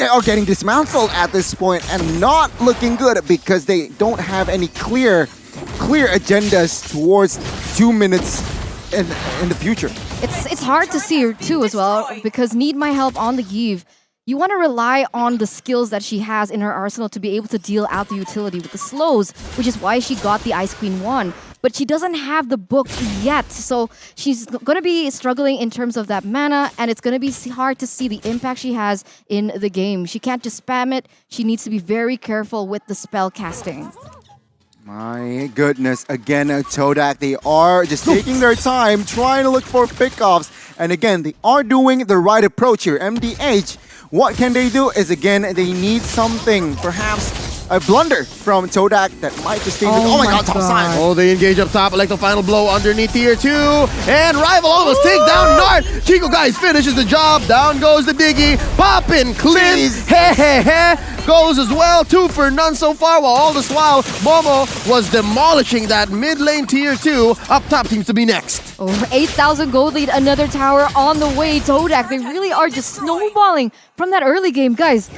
are getting dismantled at this point and not looking good because they don't have any clear agendas towards 2 minutes in the future.
It's hard to see too as well because Need My Help on the Eve. You want to rely on the skills that she has in her arsenal to be able to deal out the utility with the slows, which is why she got the Ice Queen 1. But she doesn't have the book yet, so she's going to be struggling in terms of that mana, and it's going to be hard to see the impact she has in the game. She can't just spam it. She needs to be very careful with the spell casting.
My goodness, again, Todak, they are just taking their time, trying to look for pickoffs. And again, they are doing the right approach here. MDH, what can they do is, again, they need something, perhaps a blunder from Todak that might just stay with. Oh my god, top side.
Oh, they engage up top, like the final blow underneath tier 2. And Rival almost takes down Nart. Chico, guys, finishes the job. Down goes the Diggy. Poppin', Clint, goes as well. 2 for none so far, while all this while, Momo was demolishing that mid lane tier 2. Up top seems to be next.
Over 8,000 gold lead, another tower on the way. Todak, they really are just snowballing from that early game. Guys,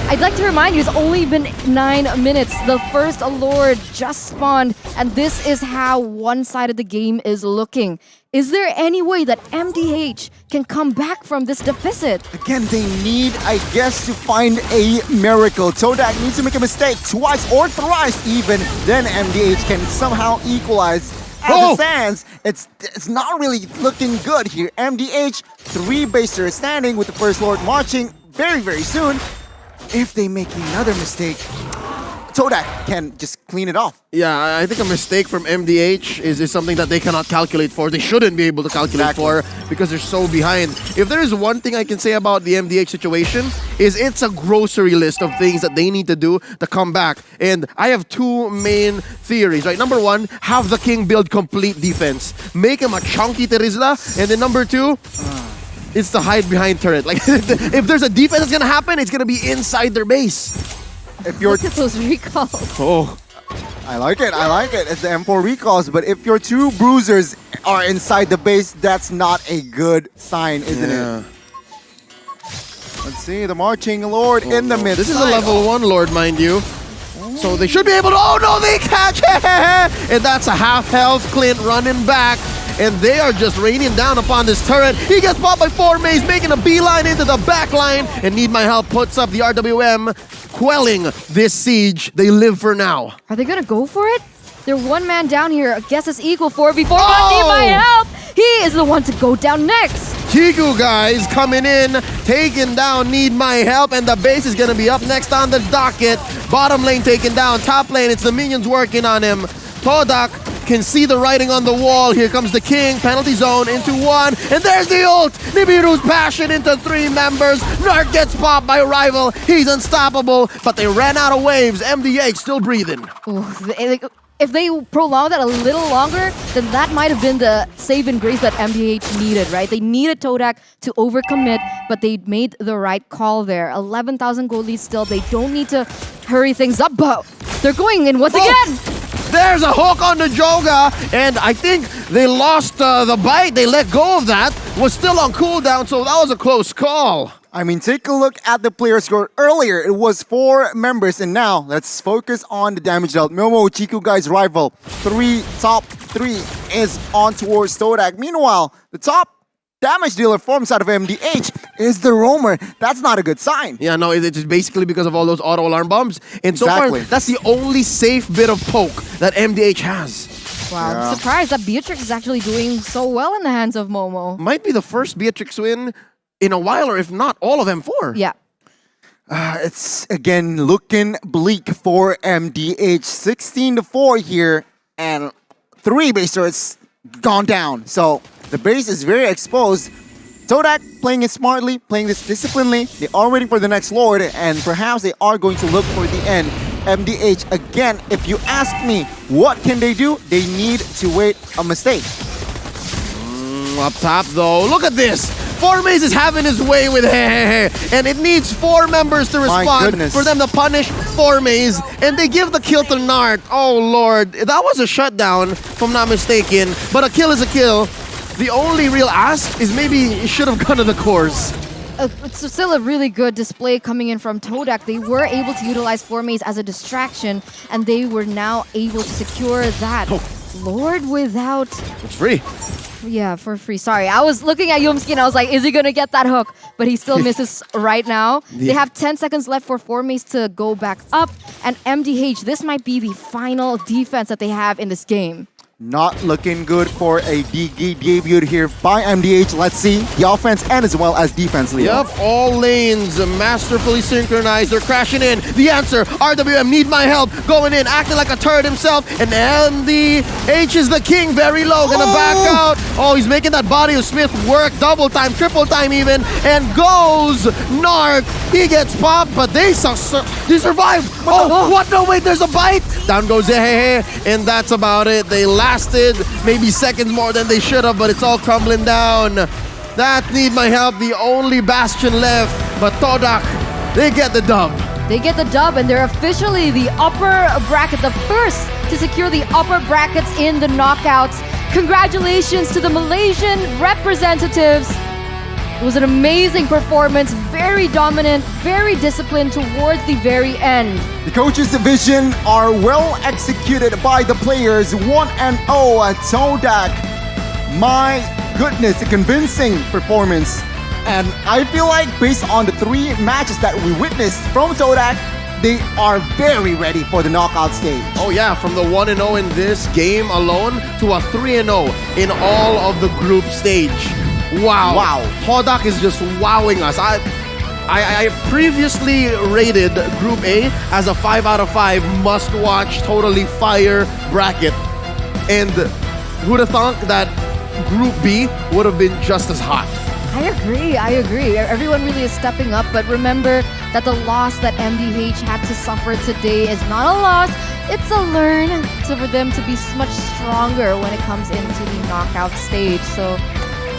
I'd like to remind you, it's only been 9 minutes. The first Lord just spawned, and this is how one-sided the game is looking. Is there any way that MDH can come back from this deficit?
Again, they need, I guess, to find a miracle. Todak needs to make a mistake twice or thrice even, then MDH can somehow equalize. As it stands, it's not really looking good here. MDH, 3 basers standing with the first Lord marching very, very soon. If they make another mistake, Todak can just clean it off.
Yeah, I think a mistake from MDH is something that they cannot calculate for. They shouldn't be able to calculate for because they're so behind. If there is one thing I can say about the MDH situation, is it's a grocery list of things that they need to do to come back. And I have 2 main theories, right? Number 1, have the King build complete defense. Make him a chunky Terizla. And then number 2, it's the hide behind turret. Like, if there's a defense that's gonna happen, it's gonna be inside their base.
If you're
Look at those recalls.
Oh,
I like it. I like it. It's the M4 recalls, but if your 2 bruisers are inside the base, that's not a good sign, isn't it? Let's see the marching Lord in the mid.
This is a level 1 Lord, mind you. So they should be able to. Oh no, they catch it! And that's a half health Clint running back. And they are just raining down upon this turret. He gets popped by 4 maze, making a beeline into the back line. And Need My Help puts up the RWM, quelling this siege. They live for now.
Are they gonna go for it? They're 1 man down here. I guess it's equal 4v4, but Need My Help! He is the one to go down next.
Chiku, guys, coming in, taking down Need My Help, and the base is going to be up next on the docket. Bottom lane taken down, top lane, it's the minions working on him. Todak can see the writing on the wall. Here comes the King, penalty zone into 1, and there's the ult! Nibiru's passion into 3 members. Nart gets popped by Rival. He's unstoppable, but they ran out of waves. MDH still breathing.
Ooh, if they prolonged that a little longer, then that might have been the save and grace that MDH needed, right? They needed Todak to overcommit, but they made the right call there. 11,000 gold lead still. They don't need to hurry things up, but they're going in once again.
There's a hook on the Joga, and I think they lost the bite. They let go of that. Was still on cooldown, so that was a close call.
I mean, take a look at the player score. Earlier, it was 4 members, and now let's focus on the damage dealt. Momo, Chiku, guys, Rival. Top 3 is on towards Todak. Meanwhile, the top damage dealer forms out of MDH is the Roamer. That's not a good sign.
Yeah, no, it's basically because of all those auto alarm bombs. And so far, that's the only safe bit of poke that MDH has.
Wow, I'm surprised that Beatrix is actually doing so well in the hands of Momo.
Might be the first Beatrix win in a while, or if not, all of M4.
Yeah.
It's, again, looking bleak for MDH. 16-4 here, and 3 base turrets gone down. So the base is very exposed. Todak playing it smartly, playing this disciplinedly. They are waiting for the next Lord, and perhaps they are going to look for the end. MDH, again, if you ask me, what can they do? They need to wait a mistake.
Up top, though, look at this. 4 maze is having his way with and it needs 4 members to respond for them to punish 4 maze, and they give the kill to Nart. Oh lord, that was a shutdown, if I'm not mistaken, but a kill is a kill. The only real ask is maybe he should have gone to the cores.
It's still a really good display coming in from Todak. They were able to utilize 4 maze as a distraction, and they were now able to secure that. Lord without...
It's free.
Yeah, for free. Sorry. I was looking at Yumski and I was like, is he going to get that hook? But he still misses right now. They have 10 seconds left for Formace to go back up. And MDH, this might be the final defense that they have in this game.
Not looking good for a DG debut here by MDH. Let's see the offense and as well as defense, Leo.
Yep, all lanes masterfully synchronized. They're crashing in. The answer, RWM need my help. Going in, acting like a turd himself. And MDH is the king, very low. Gonna back out. Oh, he's making that body of Smith work. Double time, triple time even. And goes Narc. He gets popped, but they survive. Oh, what? No, wait, there's a bite. Down goes Zehehe. And that's about it. They lasted maybe seconds more than they should have, but it's all crumbling down. That need my help, the only bastion left. But Todak, they get the dub.
They get the dub, and they're officially the upper bracket, the first to secure the upper brackets in the knockouts. Congratulations to the Malaysian representatives. It was an amazing performance, very dominant, very disciplined towards the very end.
The coaches' division are well executed by the players. 1-0 at Todak. My goodness, a convincing performance. And I feel like based on the 3 matches that we witnessed from Todak, they are very ready for the knockout stage.
Oh yeah, from the 1-0 in this game alone to a 3-0 in all of the group stage. Wow. Todak is just wowing us. I previously rated Group A as a 5 out of 5 must-watch, totally fire bracket. And who'd have thought that Group B would have been just as hot?
I agree. Everyone really is stepping up, but remember that the loss that MDH had to suffer today is not a loss. It's a learn for them to be much stronger when it comes into the knockout stage. So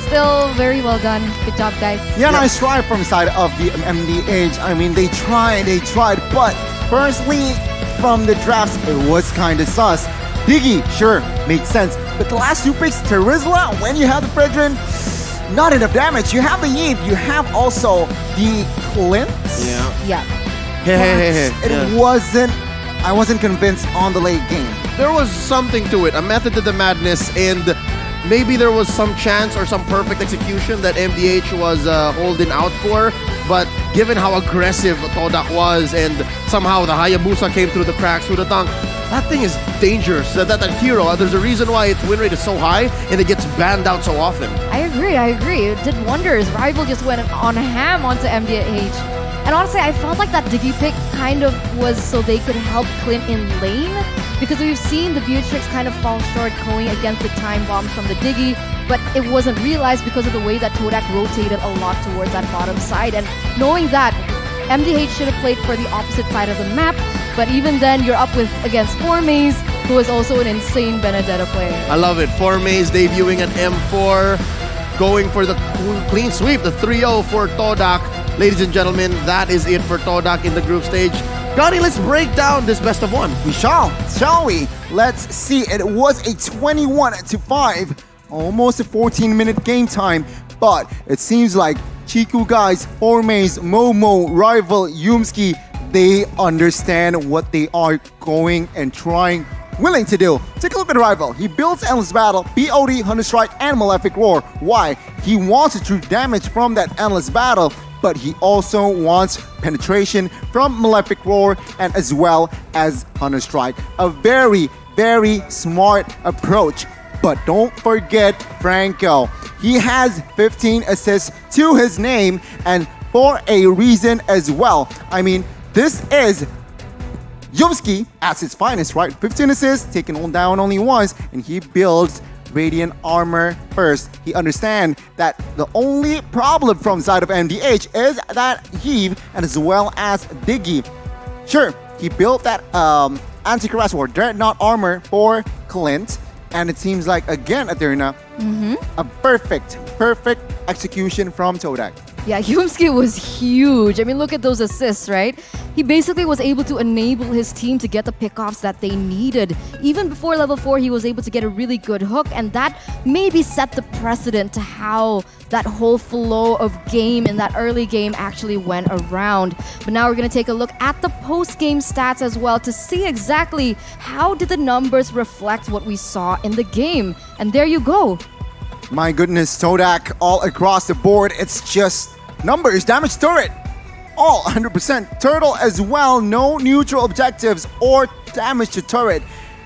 still very well done. Good job, guys.
Yeah, nice try from side of the MDH. I mean, they tried, but personally, from the drafts, it was kind of sus. Diggy, sure, makes sense. But the last 2 picks, Terizla, when you have the Fredrin, not enough damage. You have the Yip, you have also the Clint.
Yeah.
I wasn't convinced on the late game.
There was something to it, a method to the madness, and maybe there was some chance or some perfect execution that MDH was holding out for, but given how aggressive Todak was and somehow the Hayabusa came through the cracks through the tank, that thing is dangerous. That hero, there's a reason why its win rate is so high and it gets banned out so often.
I agree. It did wonders. Rival just went on ham onto MDH. And honestly, I felt like that Diggy pick kind of was so they could help Clint in lane, because we've seen the Beatrix kind of fall short going against the time bombs from the Diggy, but it wasn't realized because of the way that Todak rotated a lot towards that bottom side. And knowing that, MDH should have played for the opposite side of the map, but even then, you're up against Formace, who is also an insane Benedetta player.
I love it. Formace debuting at M4, going for the clean sweep, the 3-0 for Todak. Ladies and gentlemen, that is it for Todak in the group stage. Johnny, let's break down this best of 1.
We shall we? Let's see. It was a 21-5, almost a 14-minute game time, but it seems like Chiku guys, Formace, Momo, Rival, Yumski, they understand what they are going and trying, willing to do. Take a look at Rival. He builds Endless Battle, BOD, Hunter Strike, and Malefic Roar. Why? He wants to true damage from that Endless Battle, but he also wants penetration from Malefic Roar and as well as Hunter Strike. A very, very smart approach. But don't forget Franco. He has 15 assists to his name, and for a reason as well. I mean, this is Yumski at its finest, right? 15 assists, taken down only once, and he builds Radiant Armor first. He understands that the only problem from side of MDH is that Heave and as well as Diggy. Sure, he built that anti-caress or Dreadnought armor for Clint, and it seems like again Aderna, a perfect execution from Todak.
Yeah, Yumski was huge. I mean, look at those assists, right? He basically was able to enable his team to get the pickoffs that they needed. Even before level 4, he was able to get a really good hook, and that maybe set the precedent to how that whole flow of game in that early game actually went around. But now we're going to take a look at the post-game stats as well to see exactly how did the numbers reflect what we saw in the game. And there you go.
My goodness, Todak all across the board. It's just numbers, damage turret. All 100%. Turtle as well, no neutral objectives or damage to turret.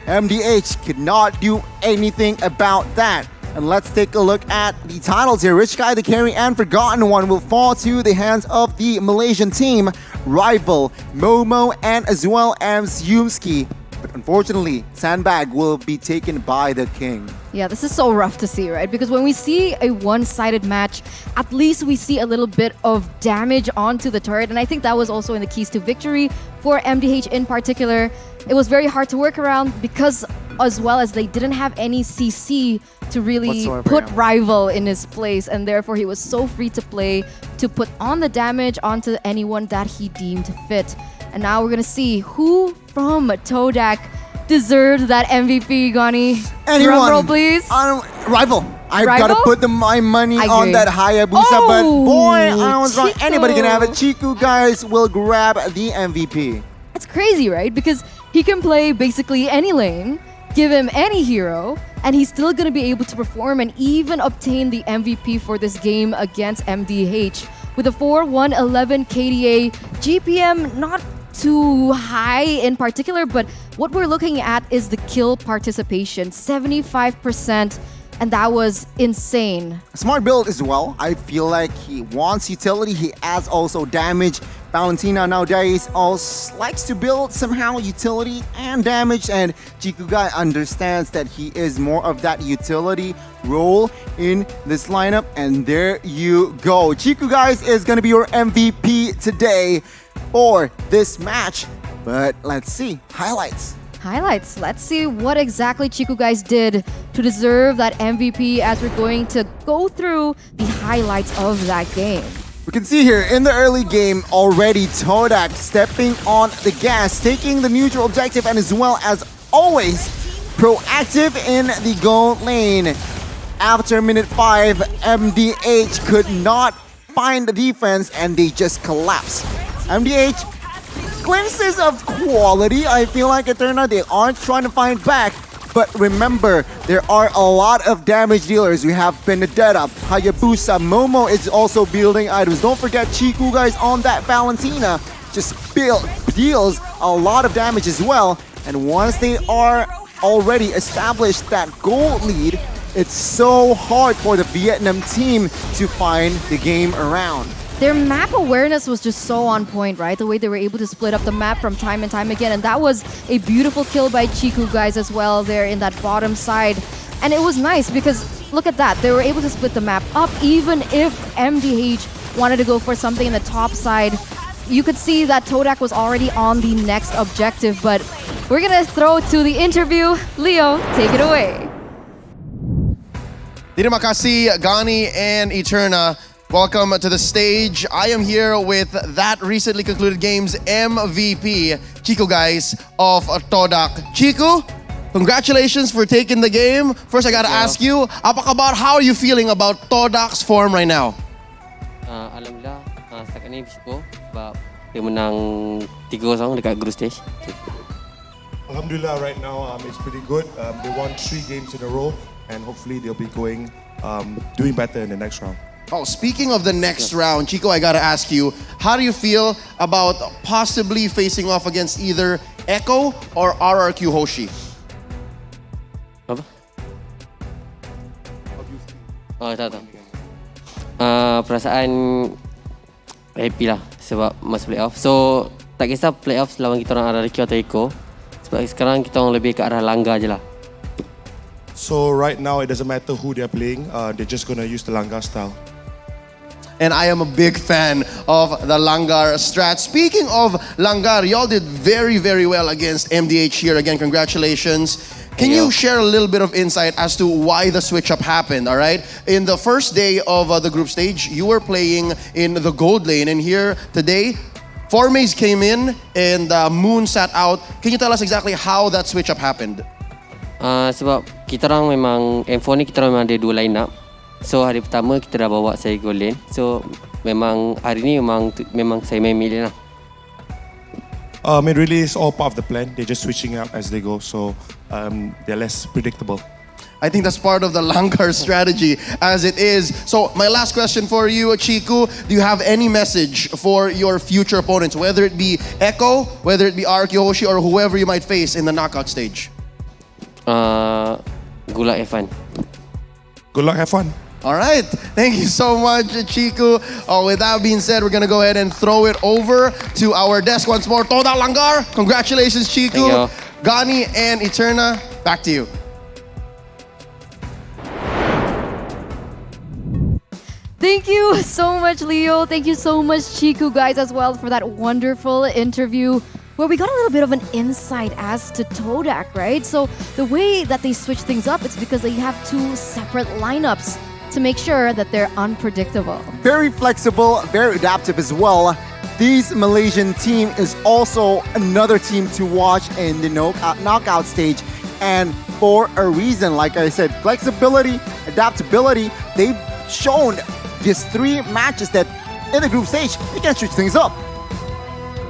MDH could not do anything about that. And let's take a look at the titles here. Rich Guy, the carry, and Forgotten One will fall to the hands of the Malaysian team. Rival, Momo, and as well as Yumski. But unfortunately, Sandbag will be taken by the king.
Yeah, this is so rough to see, right? Because when we see a one-sided match, at least we see a little bit of damage onto the turret. And I think that was also in the keys to victory for MDH in particular. It was very hard to work around because as well as they didn't have any CC to really put Rival in his place. And therefore, he was so free to play to put on the damage onto anyone that he deemed fit. And now we're going to see who from Todak deserves that MVP, Gani.
Anyone.
Drum roll, please.
Rival. I've
Rival?
got to put my money
I
on
agree.
that Hayabusa, but boy, I was wrong.
Chiku.
Anybody can have it. Chiku, guys, will grab the MVP.
It's crazy, right? Because he can play basically any lane, give him any hero, and he's still going to be able to perform and even obtain the MVP for this game against MDH. With a 4-1-11 KDA, GPM not too high in particular, but what we're looking at is the kill participation, 75%, and that was insane.
Smart build as well. I feel like he wants utility. He adds also damage. Valentina nowadays also likes to build somehow utility and damage, and Chikugai understands that he is more of that utility role in this lineup. And there you go. Chikugai is going to be your MVP today for this match. But let's see. Highlights.
Let's see what exactly Chikugai did to deserve that MVP as we're going to go through the highlights of that game.
We can see here in the early game already Todak stepping on the gas, taking the neutral objective, and as well as always proactive in the goal lane. After minute 5, MDH could not find the defense and they just collapsed. MDH, glimpses of quality. I feel like it turned out they aren't trying to find back. But remember, there are a lot of damage dealers. We have Benedetta, Hayabusa, Momo is also building items. Don't forget Chiku, guys, on that Valentina just deals a lot of damage as well. And once they are already established that goal lead, it's so hard for the Vietnam team to find the game around.
Their map awareness was just so on point, right? The way they were able to split up the map from time and time again. And that was a beautiful kill by Chiku, guys, as well there in that bottom side. And it was nice because look at that. They were able to split the map up even if MDH wanted to go for something in the top side. You could see that Todak was already on the next objective. But we're going to throw to the interview. Leo, take it away.
Terima kasih, Gani and Eterna. Welcome to the stage. I am here with that recently concluded game's MVP, Chico, guys, of Todak. Chico, congratulations for taking the game. First, I gotta ask you, how are you feeling about Todak's form right now?
Alhamdulillah, setakat ni bersyukur sebab dia menang 3-0 dekat group stage.
Alhamdulillah, right now it's pretty good. They won 3 games in a row, and hopefully they'll be doing better in the next round.
Oh, speaking of the next round, Chico, I gotta ask you, how do you feel about possibly facing off against either Echo or RRQ Hoshi?
Apa? Oh, tak. Perasaan happy lah sebab masuk playoff. So, tak kisah playoff lawan kita orang RRQ atau Echo. Sebab sekarang kita orang lebih ke arah langgar je lah.
So right now it doesn't matter who they're playing, they're just gonna use the Langar style.
And I am a big fan of the Langar strat. Speaking of Langar, y'all did very, very well against MDH here. Again, congratulations. Can you share a little bit of insight as to why the switch up happened, all right? In the first day of the group stage, you were playing in the gold lane. And here today, Formaze came in and Moon sat out. Can you tell us exactly how that switch up happened?
Sebab kita orang memang M4 ni kita orang memang ada 2 line up. So hari pertama kita dah bawa saya gold lane. So memang hari ni memang saya main mid lane lah.
It really is all part of the plan. They're just switching up as they go, so they're less predictable.
I think that's part of the Langar strategy as it is. So my last question for you, Chiku, do you have any message for your future opponents, whether it be Echo, whether it be Ark Yoshi, or whoever you might face in the knockout stage?
Good luck, have fun.
Good luck, have fun.
All right, thank you so much, Chiku. With that being said, we're gonna go ahead and throw it over to our desk once more. Toda Langar, congratulations, Chiku.
Thank you.
Gani and Eterna, back to you.
Thank you so much, Leo. Thank you so much, Chiku, guys, as well, for that wonderful interview where we got a little bit of an insight as to Todak, right? So the way that they switch things up, it's because they have two separate lineups to make sure that they're unpredictable.
Very flexible, very adaptive as well. This Malaysian team is also another team to watch in the knockout stage. And for a reason, like I said, flexibility, adaptability, they've shown these 3 matches that in the group stage, they can switch things up.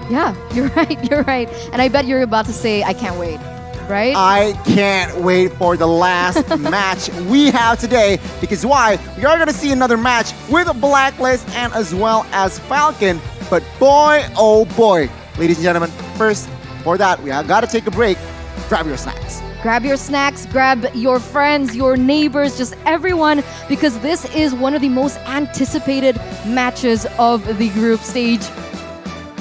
Yeah, you're right. And I bet you're about to say, I can't wait, right?
I can't wait for the last match we have today, because why? We are going to see another match with Blacklist and as well as Falcon. But boy, oh boy, ladies and gentlemen, first, for that, we have got to take a break. Grab your snacks.
Grab your snacks, grab your friends, your neighbors, just everyone, because this is one of the most anticipated matches of the group stage.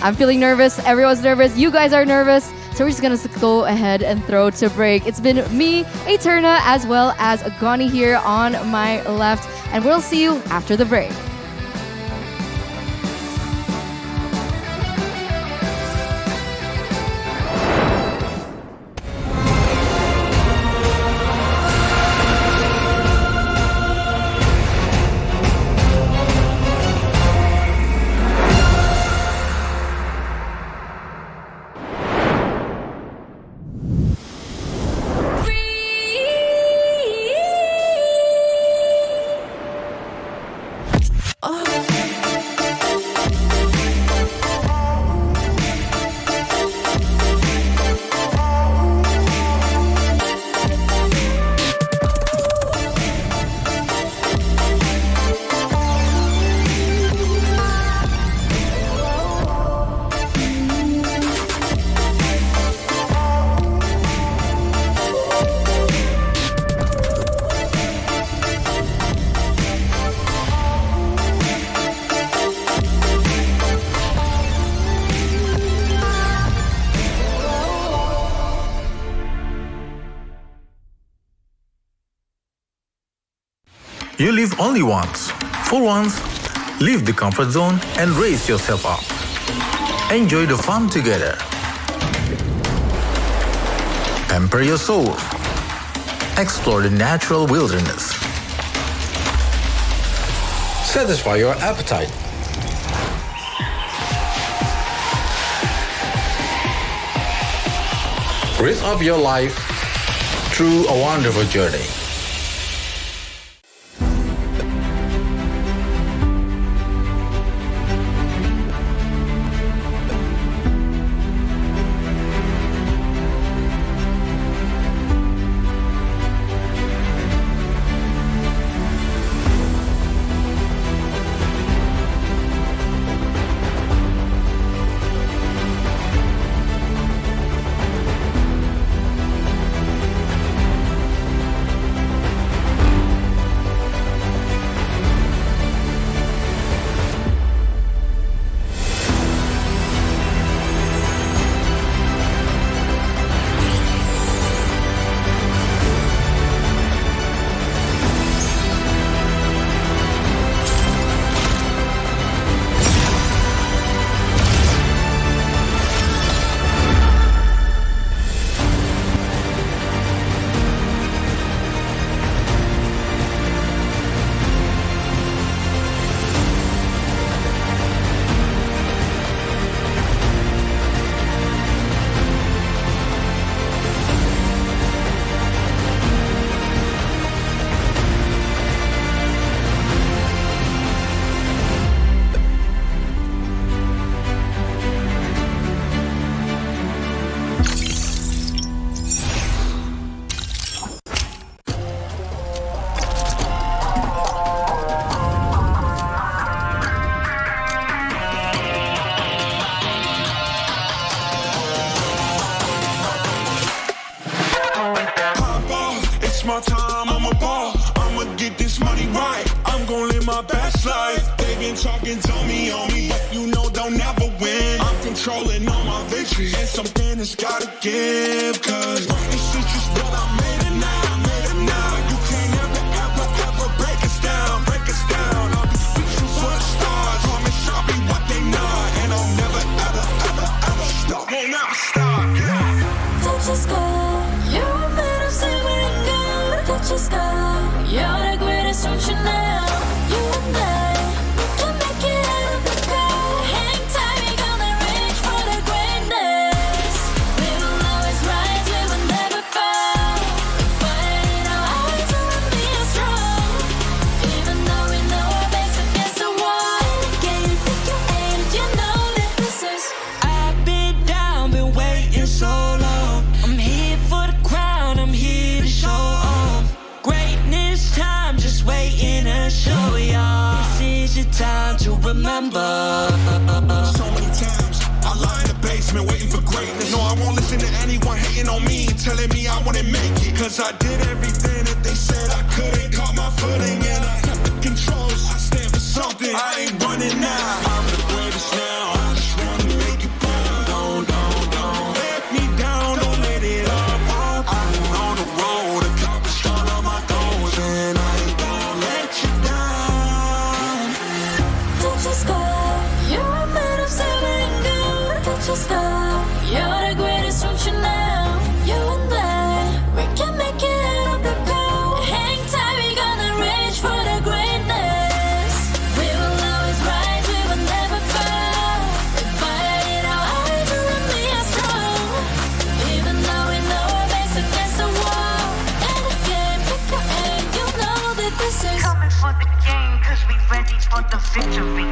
I'm feeling nervous, everyone's nervous, you guys are nervous, so we're just gonna go ahead and throw to break. It's been me, Eterna, as well as Gani here on my left, and we'll see you after the break.
You live only once. For once, leave the comfort zone and raise yourself up. Enjoy the fun together. Pamper your soul. Explore the natural wilderness. Satisfy your appetite. Raise up your life through a wonderful journey.
life. They been talking, tell me on me, but you know they'll never win. I'm controlling all my victories, and something has gotta give. Cause this is just what I made it now, made it now. You can't ever, ever, ever break us down, break us down. I'll be reaching for the stars, promise I'll be what they not, and I'll never, ever, ever, ever stop. Won't never stop, yeah.
Touch the sky, you're a man of silver gold. Touch the sky, you're the greatest option now. You and I, we can make it out of the cold. Hang tight, we gonna reach for the greatness. We will always rise, we will never fall. Fighting our eyes and we are strong. Even though we know our backs against the wall. Can you take your aim? You know that this is.
I've been down, been waiting so long. I'm here for the crown, I'm here to show off. Greatness time, just waiting to show y'all. This is your time to remember.
So many times I lie in the basement waiting for greatness. No, I won't listen to anyone hating on me, telling me I wouldn't make it. Cause I did everything that they said I couldn't. Caught my footing and I kept the controls. I stand for something, I ain't running now. I'm the greatest now, I just wanna make it proud. Don't let me down, don't let it up. I'm on the road, accomplish all of my goals, and I ain't gonna let you down.
Touch the sky, you're a man of silver and gold. Touch the sky, you're the greatest option now. You and I, we can make it out of the cold. Hang tight, we gonna reach for the greatness. We will always rise, we will never fall. We fight it our eyes and we are strong. Even though we know our backs against the wall. And again, pick your aim, you know that this is.
Coming for the game, cause we ready for the victory.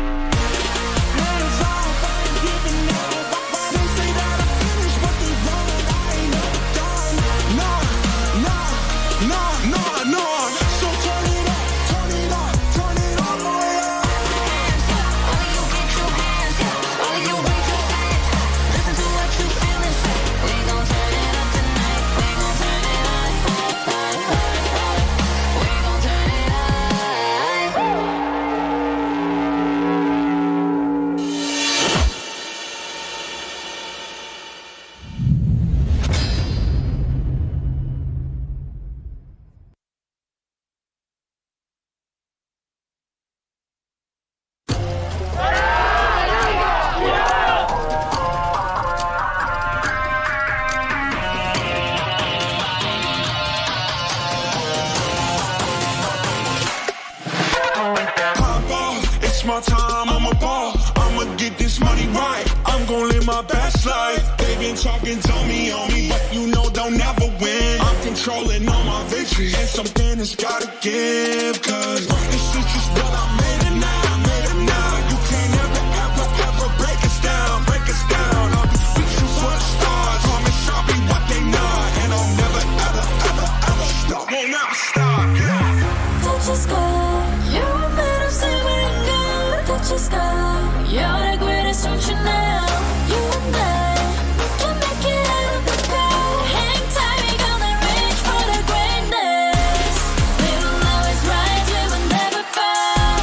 It's my time, I'm a ball. I'ma get this money right. I'm gon' live my best life. They been talking, tell me on me, but you know they'll never win. I'm controlling all my victories, and something has gotta give. Cause this is just what I made it now, made it now. You can't ever, ever, ever break us down, break us down. I'll be reaching for the stars, promise I'll be what they not, and I'll never, ever, ever, ever stop. Won't never stop, yeah.
Touch the sky, you're a man of silver and gold. Touch the sky, you're the greatest option now. You and I, we can make it out of the cold. Hang tight, we gonna reach for the greatness. We will always rise, we will never fall.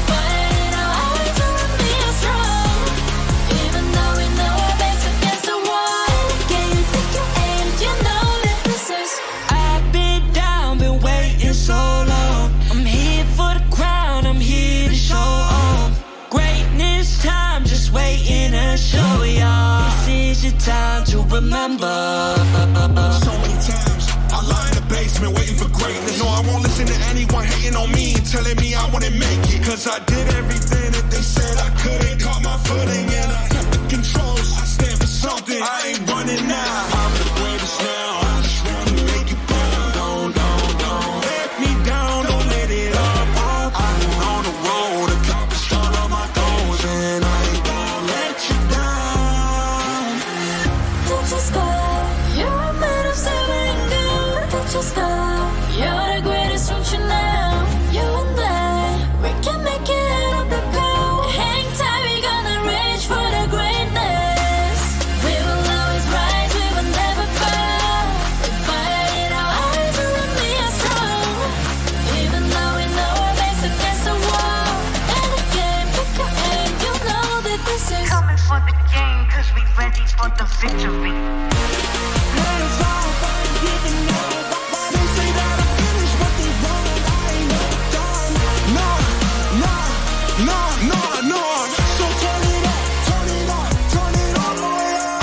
Fighting our eyes and we are strong. Even though we know our backs against the wall. Can you take your aim? You know that this is.
I've been down, been waiting so long. I'm here for the crown, I'm here to show off. Greatness time, just waiting to show y'all. This is your time to remember.
So many times I lie in the basement waiting for greatness. No, I won't listen to anyone hating on me, telling me I wouldn't make it. Cause I did everything that they said I couldn't. Caught my footing and I kept the controls. I stand for something, I ain't running now. I'm the greatest now, I just wanna make it proud. Don't let me down, don't let it up. I'm on the road, accomplish all of my goals, and I ain't gonna let you down.
Touch the sky, you're a man of silver and gold. Touch the sky, you're the greatest option now. You and I, we can make it out of the cold. Hang tight, we gonna reach for the greatness. We will always rise, we will
cause we ready for the victory.
Hands off, I ain't giving up. They say that I'm finished, but they wrong. I ain't never done. No. So turn it up, turn it up, turn it all the way up.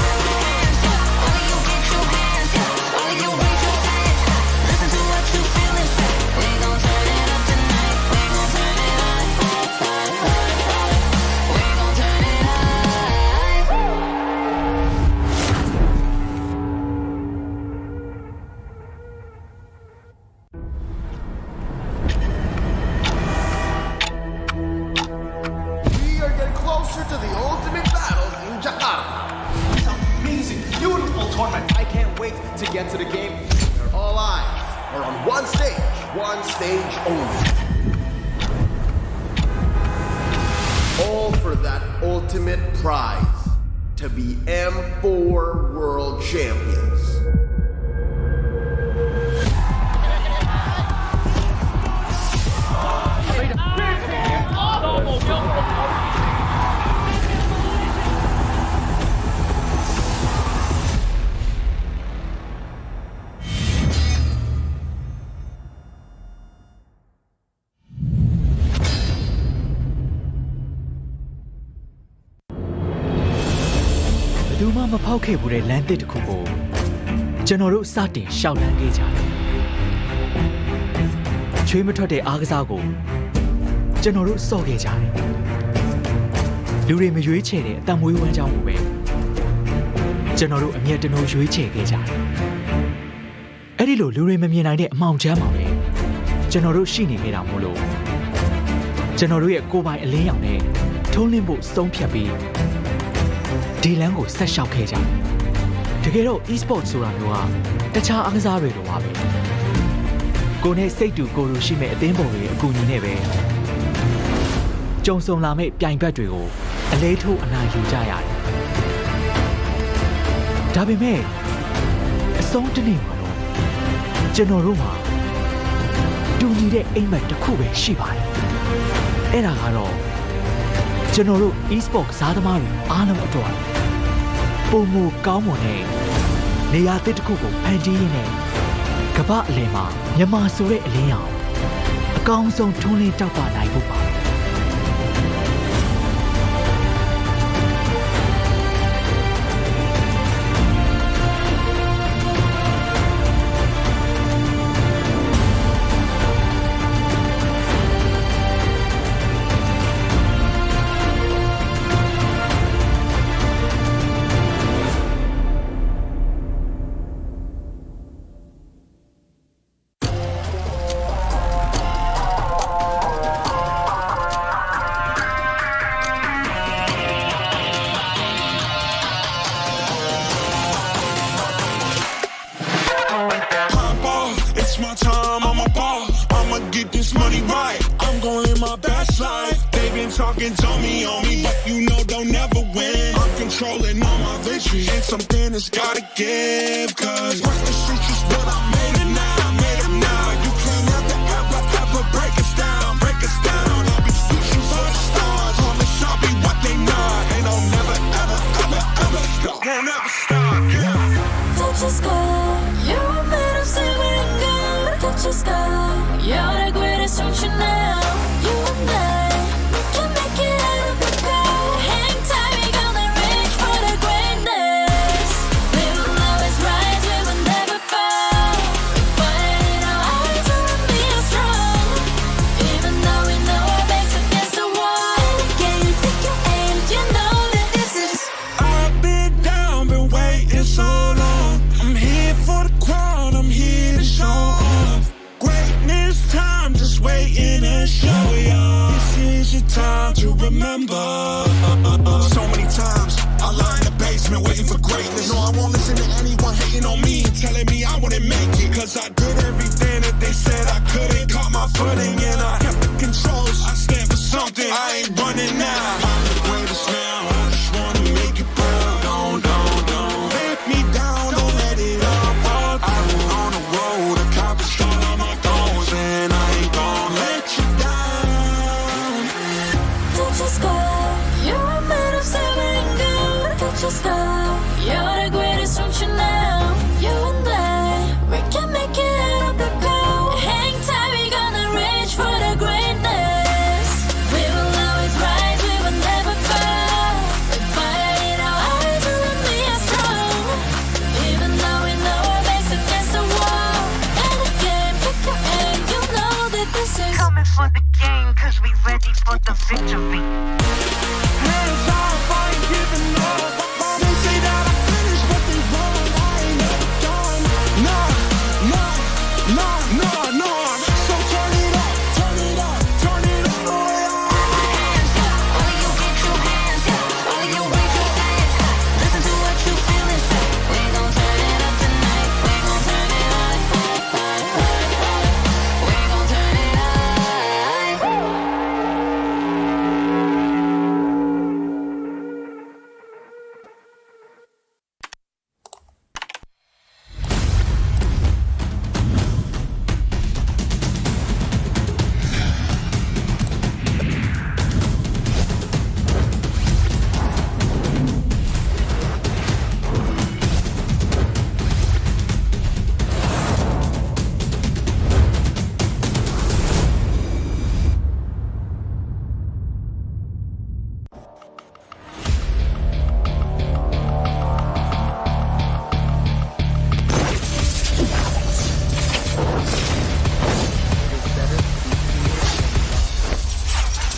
All of you get your hands up, all of you raise your hands up. Listen to what you feel inside. We gon' turn it up tonight. We gon' turn it up. We gon' turn it up.
We are getting closer to the ultimate battle in Jakarta. It's an amazing, beautiful tournament. I can't wait to get to the game. Where all eyes are on one stage only. All for that ultimate prize, to be M4 World Champions.
။ဘူးမှမဖောက်ခဲ့ဘူးတဲ့လမ်းတစ်ခုကိုကျွန်တော်တို့စတင်ရှောက်လန်းခဲ့ကြတယ်။ချွေးမထွက်တဲ့အားကစားကိုကျွန်တော်တို့စော့ခဲ့ကြတယ်။လူတွေမရွေးချယ်တဲ့အတံမွေးဝမ်းကြောင်းကိုပဲကျွန်တော်တို့အမျက်တနိုးရွေးချယ်ခဲ့ကြတယ်။အဲ့ဒီလိုလူတွေမမြင်နိုင်တဲ့အမှောင်ချမ်းမှာပဲကျွန်တော်တို့ရှိနေခဲ့တာမို့လို့ကျွန်တော်တို့ရဲ့ကိုယ်ပိုင်အလင်းရောင်နဲ့ထုံးလင်းဖို့ဆုံးဖြတ်ပြီးဒီလမ်းကိုဆက်လျှောက်ခဲ့ကြတယ်။တကယ်တော့ e-sport ဆိုတာမျိုးကတခြားအားကစားတွေလိုပါပဲ။ကိုယ်နဲ့စိတ်တူကိုယ်လိုရှိမဲ့အသင်းပေါ်တွေအကူအညီနဲ့ပဲကြုံဆုံလာမဲ့ပြိုင်ဘက်တွေကိုအလေးထိုးအနိုင်ယူကြရတယ်။ဒါပေမဲ့အဆုံးတနေ့မှာတော့ကျွန်တော်တို့မှာတူညီတဲ့အိမ်မက်တစ်ခုပဲရှိပါတယ်။အဲ့ဒါကတော့ကျွန်တော်တို့ e-sport ကစားသမားတွေအားလုံးအတွက်ပုံမူကောင်းမွန်တဲ့နေရာတစ်ခုကိုဖန်တီးရင်းနဲ့ကမ္ဘာအလယ်မှာမြန်မာဆိုတဲ့အလင်းရောင်အကောင်းဆုံးထွန်းလင်းတောက်ပနိုင်ဖို့ပါ
My time, I'm a ball. I'ma get this money right. I'm gon' live my best life. They been talking, told me on me, but you know they'll never win. I'm controlling all my victories. It's something that's gotta give. Cause work the streets is what I made it now. I made it now. You can't ever break us down. Break us down. I'll be reaching for the stars. Promise I'll be what they not. And I'll never stop. Won't ever stop. Yeah.
Touch the sky. You're made of silver. Touch the sky, you're the greatest ocean now. You and I, we can make it out of the sky. Hang tight, we gonna reach for the greatness. We will always rise, we will never fall. Fight in our eyes, we'll be strong. Even though we know our backs against the wall. Can you take your aim? You know that this is.
I've been down, been waiting so long. I'm here for the crown, I'm here to show off. Greatness time, just waiting and show y'all. This is your time to remember. So many times I lie in the basement waiting for greatness. No, I won't listen to anyone hating on me, telling me I wouldn't make it. Cause I did everything that they said I couldn't. Caught my footing and I kept the controls. I stand for something, I ain't running now. I'm the greatest now, I just wanna make it proud. Don't let me down, don't let it all fall. I've been on the road, accomplished all of my goals, and I ain't gon' let you down.
Touch the sky, you're made of silver and gold. Touch the just go. You're the greatest function now. You and I, we can make it out of the cold. Hang tight, we gonna reach for the greatness. We will always rise, we will never fall. With fire in our eyes, you and me are strong. Even though we know our backs against the wall. And again, pick your aim, you know that this is
coming for the game, cause we ready for the victory.
Hands off, I ain't giving up. They say that I finished, but they wrong. I ain't never done. No. So turn it up, turn it up, turn it all the way up.
Hands up, all of you get your hands up. All of you raise your hands up. Listen to what you feel and say. We gon' turn it up tonight. We gon' turn it up. We gon' turn it up.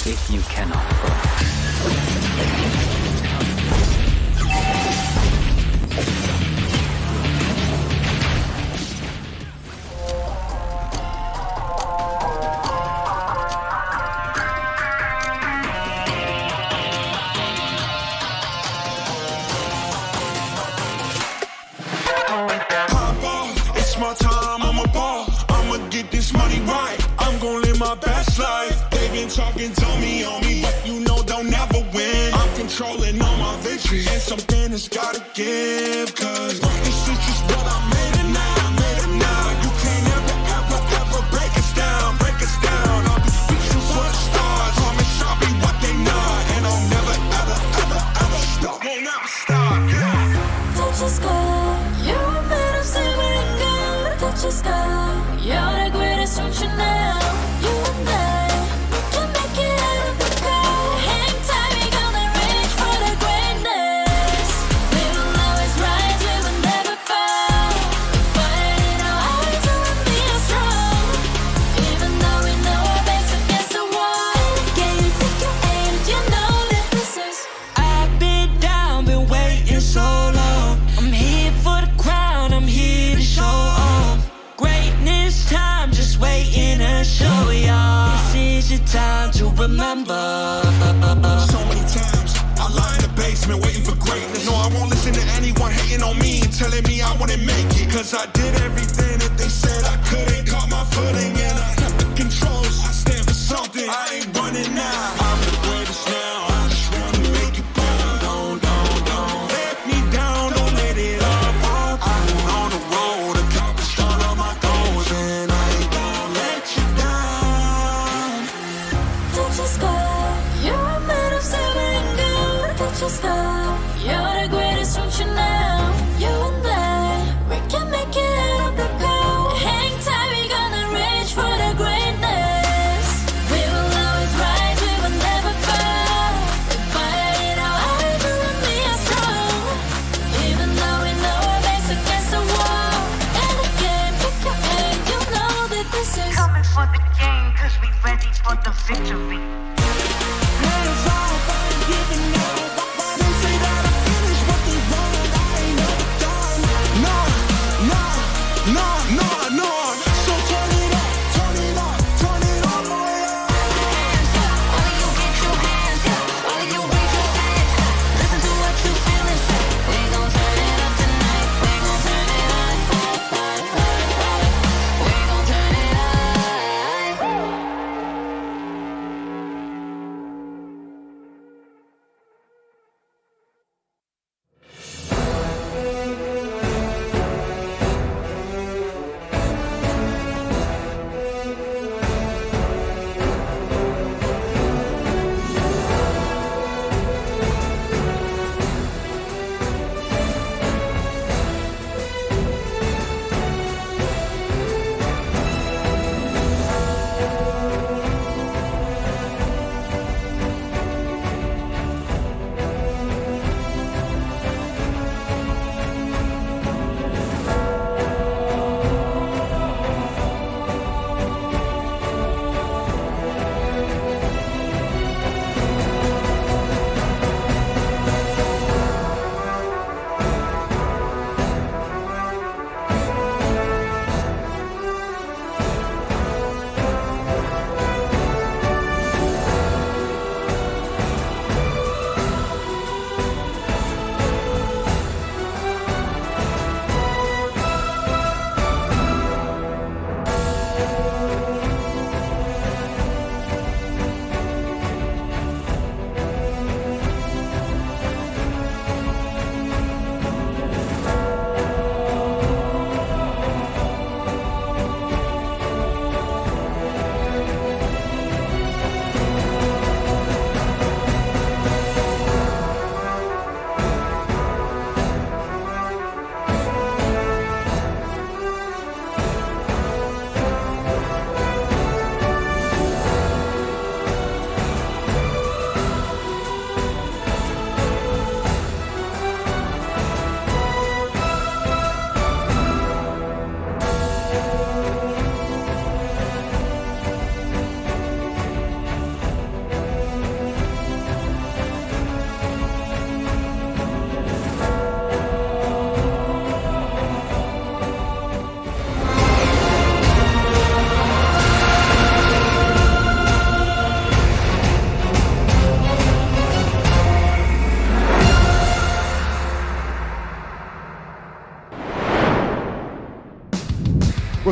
If you cannot
Pop off, it's my time, I'm a ball. I'ma get this money right. I'm gon' live my best life. They been talking to me on me, but you know they'll never win. I'm controlling all my victories, and something has gotta give. Cause this is just what I made it now, made it now. You can't ever break us down, break us down. I'll be reaching for the stars, promise I'll be what they not. And I'll never ever stop, won't ever stop, yeah.
touch the sky. You're made of silver and gold. Touch the sky. You're the greatest function now. You and I, we can make it out of the cold. Hang tight, we gonna reach for the greatness. We will always rise, we will never fall. With fire in our eyes, you and me are strong. Even though we know our backs against the wall. And again, you take your aim, you know that this is.
I've been down, been waiting so long. I'm here for the crown, I'm here to show off. Greatness time, just waiting to show y'all. This is your time to remember.
So many times I lie in the basement waiting for greatness. No, I won't listen to anyone hating on me and telling me I wouldn't make it. Cause I did everything that they said I couldn't. Caught my footing and I kept the controls. I stand for something, I ain't running now. I'm the greatest now, I just wanna make it proud. Don't let me down, don't let it all fall. I'm on the road, accomplished all of my goals. And I ain't gonna let you down.
Touch the sky. You're made of silver and gold. Touch the sky. You're the greatest function now. You and I, we can make it out of the cold. Hang tight, we gonna reach for the greatness. We will always rise, we will never fall. With fire in our eyes, you and me are strong. Even though we know our backs against the wall. And again, pick your aim, you know that this is
Coming for the game, cause we ready for the victory.
Hands off, I ain't giving up. They say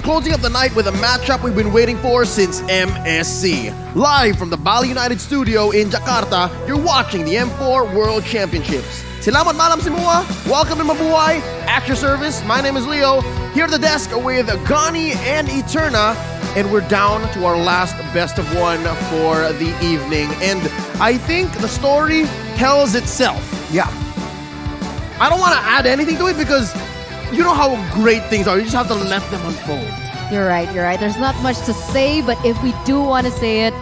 We're closing up the night with a matchup we've been waiting for since MSC. Live from the Bali United studio in Jakarta, you're watching the M4 World Championships. Salamat malam semua. Welcome to Mabuhay. At your service, my name is Leo. Here at the desk with Gani and Eterna. And we're down to our last best of one for the evening. And I think the story tells itself.
Yeah.
I don't want to add anything to it because you know how great things are. You just have to let them unfold.
You're right. There's not much to say, but if we do want to say it,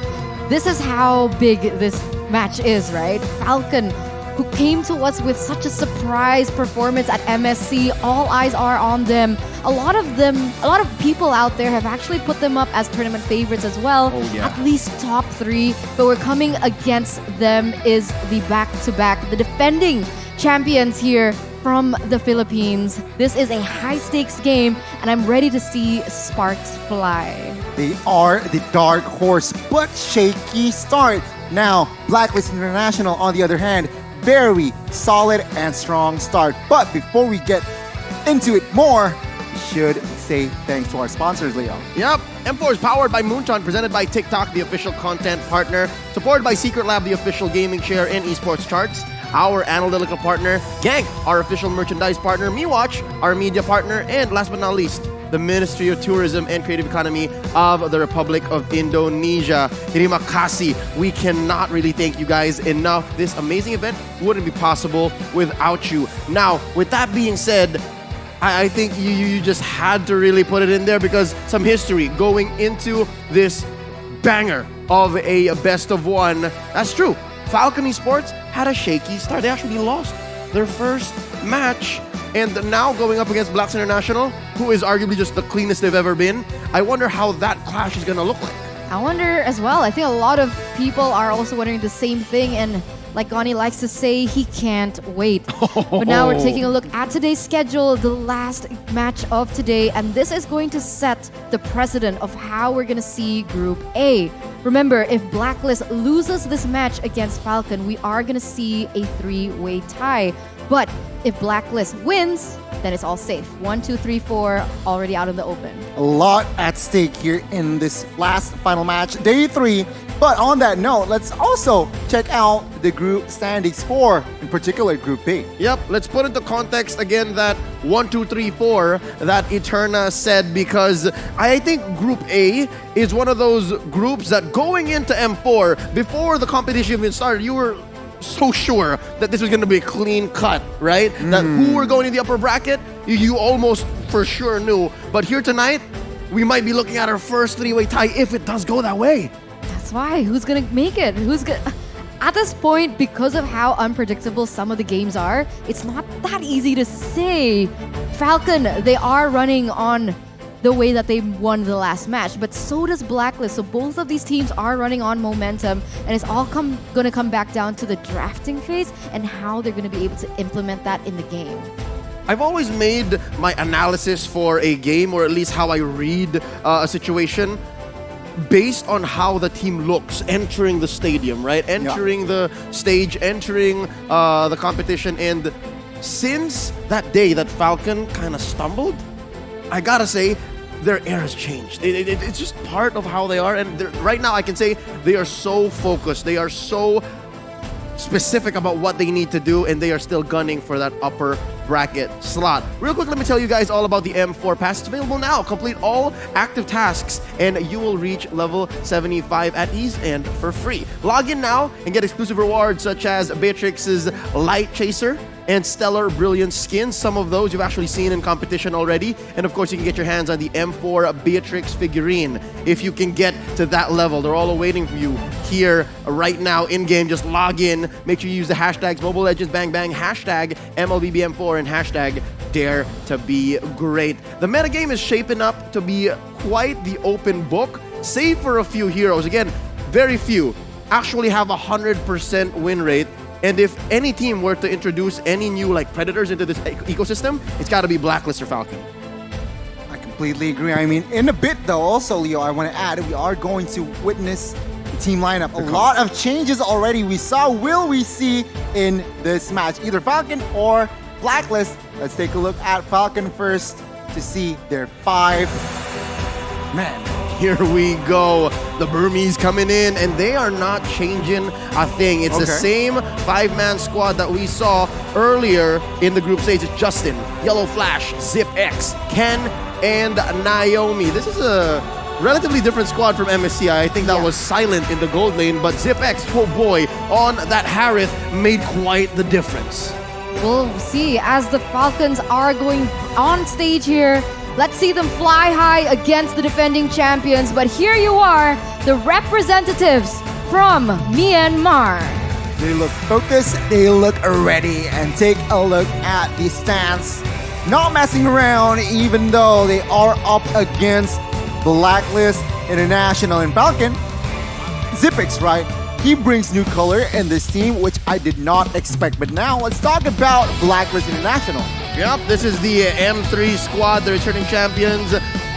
this is how big this match is, right? Falcon, who came to us with such a surprise performance at MSC. All eyes are on them. A lot of people out there have actually put them up as tournament favorites as well.
Oh, yeah.
At least top 3. But we're coming against them is the back-to-back, the defending champions here from the Philippines. This is a high-stakes game, and I'm ready to see sparks fly.
They are the dark horse, but shaky start. Now, Blacklist International, on the other hand, very solid and strong start. But before we get into it more, we should say thanks to our sponsors, Leo.
Yep. M4 is powered by Moonton, presented by TikTok, the official content partner, supported by Secret Lab, the official gaming chair and esports charts, our analytical partner, Gank, our official merchandise partner, MeWatch, our media partner, and last but not least, the Ministry of Tourism and Creative Economy of the Republic of Indonesia. Terima kasih. We cannot really thank you guys enough. This amazing event wouldn't be possible without you. Now, with that being said, I think you just had to really put it in there because some history going into this banger of a best of one. That's true. Falcon Esports had a shaky start. They actually lost their first match. And now going up against Blacks International, who is arguably just the cleanest they've ever been. I wonder how that clash is going to look like.
I wonder as well. I think a lot of people are also wondering the same thing. And like Gani likes to say, he can't wait. But now we're taking a look at today's schedule, the last match of today. And this is going to set the precedent of how we're going to see Group A. Remember, if Blacklist loses this match against Falcon, we are going to see a 3-way tie. But if Blacklist wins, then it's all safe. 1, 2, 3, 4, already out in the open.
A lot at stake here in this last final match, day 3. But on that note, let's also check out the group standings for, in particular, Group B.
Yep, let's put into context again that 1, 2, 3, 4 that Eterna said, because I think Group A is one of those groups that going into M4, before the competition even started, you were so sure that this was going to be a clean cut, right? That who were going in the upper bracket, you almost for sure knew. But here tonight, we might be looking at our first 3-way tie if it does go that way.
That's why. Who's going to make it? At this point, because of how unpredictable some of the games are, it's not that easy to say. Falcon, they are running on the way that they won the last match, but so does Blacklist. So both of these teams are running on momentum, and it's all going to come back down to the drafting phase and how they're going to be able to implement that in the game.
I've always made my analysis for a game, or at least how I read a situation, based on how the team looks entering the stadium, right? Entering the stage, entering the competition. And since that day that Falcon kind of stumbled, I gotta say, their air has changed. It's just part of how they are. And right now, I can say they are so focused. They are so specific about what they need to do, and they are still gunning for that upper bracket slot. Real quick, let me tell you guys all about the M4 Pass. It's available now. Complete all active tasks, and you will reach level 75 at ease and for free. Log in now and get exclusive rewards such as Beatrix's Light Chaser and Stellar Brilliance skins. Some of those you've actually seen in competition already. And of course, you can get your hands on the M4 Beatrix figurine if you can get to that level. They're all awaiting for you here right now in-game. Just log in. Make sure you use the hashtags Mobile Legends Bang Bang, hashtag MLBBM4, and hashtag Dare to Be Great. The metagame is shaping up to be quite the open book, save for a few heroes. Again, very few actually have 100% win rate. And if any team were to introduce any new predators into this ecosystem, it's got to be Blacklist or Falcon.
I completely agree. I mean, in a bit though, also Leo, I want to add, we are going to witness the team lineup. A lot of changes already we saw. Will we see in this match either Falcon or Blacklist? Let's take a look at Falcon first to see their 5
Man, here we go. The Burmese coming in, and they are not changing a thing. It's the same 5-man squad that we saw earlier in the group stage. It's Justin, Yellow Flash, Zip X, Ken, and Naomi. This is a relatively different squad from MSC. I think that was silent in the gold lane, but Zip X, oh boy, on that Harith made quite the difference.
We'll see as the Falcons are going on stage here. Let's see them fly high against the defending champions. But here you are, the representatives from Myanmar.
They look focused, they look ready, and take a look at the stance. Not messing around, even though they are up against Blacklist International and Falcon. Zipix, right? He brings new color in this team, which I did not expect. But now let's talk about Blacklist International.
Yep, this is the M3 squad, the returning champions.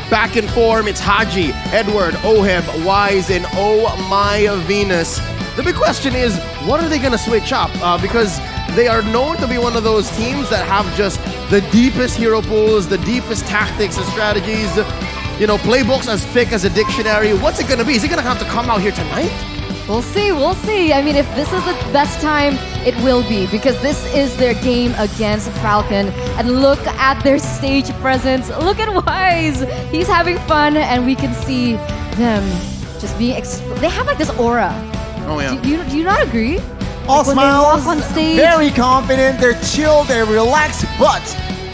Back in form, it's Haji, Edward, Oheb, Wise, and Oh My Venus. The big question is, what are they going to switch up? Because they are known to be one of those teams that have just the deepest hero pools, the deepest tactics and strategies, you know, playbooks as thick as a dictionary. What's it going to be? Is he going to have to come out here tonight?
We'll see, we'll see. I mean, if this is the best time, it will be, because this is their game against Falcon. And look at their stage presence. Look at Wise. He's having fun, and we can see them just being they have like this aura.
Oh, yeah.
Do you not agree?
All
Like when they
smiles,
walk on stage.
very confident, they're chill, they're relaxed, but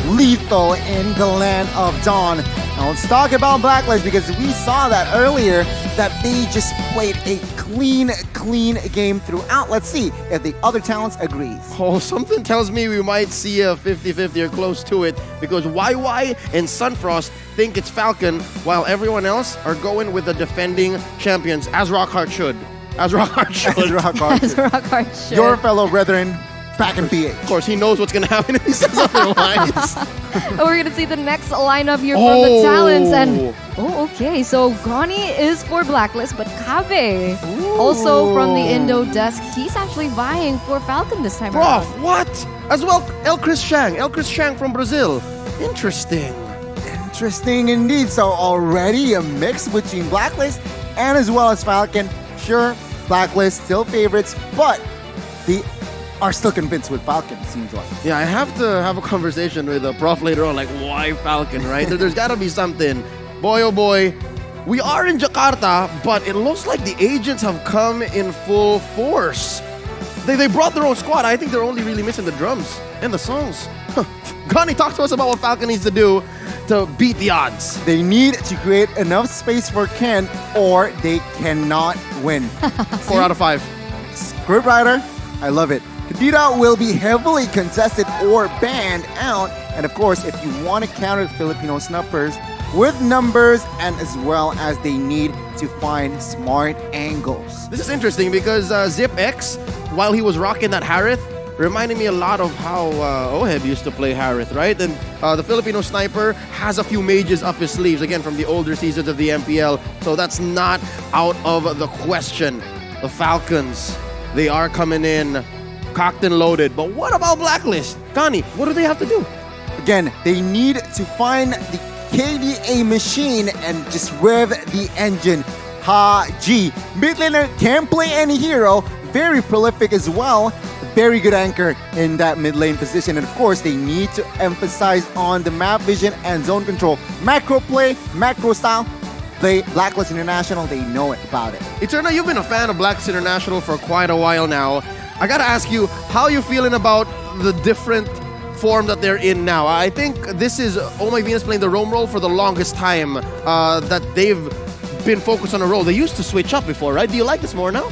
lethal in the land of Dawn. Now let's talk about Blacklist, because we saw that earlier, that they just played a clean game throughout. Let's see if the other talents agrees.
Oh, something tells me we might see a 50-50 or close to it, because YY and Sunfrost think it's Falcon, while everyone else are going with the defending champions, as Rockhart should. As Rockhart should.
As Rockhart
As Rockhart should.
Your fellow brethren back in PH.
Of course, he knows what's going to happen if he says otherwise.
And we're gonna see the next lineup here from the talents. And okay, so Gani is for Blacklist, but Kabe, also from the Indo desk, he's actually vying for Falcon this time around.
Prof, what? As well, El Chris Shang from Brazil. Interesting.
Interesting indeed. So already a mix between Blacklist and as well as Falcon. Sure, Blacklist still favorites, but they are still convinced with Falcon, it seems like.
Yeah, I have to have a conversation with the prof later on, like, why Falcon, right? There's got to be something. Boy, oh boy. We are in Jakarta, but it looks like the agents have come in full force. They brought their own squad. I think they're only really missing the drums and the songs. Gani, talk to us about what Falcon needs to do to beat the odds.
They need to create enough space for Ken, or they cannot win.
4 out of 5.
Scriptwriter, I love it. Kadira will be heavily contested or banned out. And of course, if you want to counter the Filipino snuffers with numbers, and as well as they need to find smart angles.
This is interesting because Zip X, while he was rocking that Harith, reminded me a lot of how Oheb used to play Harith, right? And the Filipino sniper has a few mages up his sleeves, again, from the older seasons of the MPL. So that's not out of the question. The Falcons, they are coming in cocked and loaded. But what about Blacklist? Gani, what do they have to do?
Again, they need to find the KDA machine and just rev the engine. Haji, mid laner, can play any hero, very prolific as well, very good anchor in that mid lane position. And of course, they need to emphasize on the map vision and zone control. Macro play, macro style, play Blacklist International, they know it about it.
Eterna, you've been a fan of Blacklist International for quite a while now. I gotta ask you, how are you feeling about the different form that they're in now? I think this is Oh My Venus playing the roam role for the longest time that they've been focused on a role. They used to switch up before, right? Do you like this more now?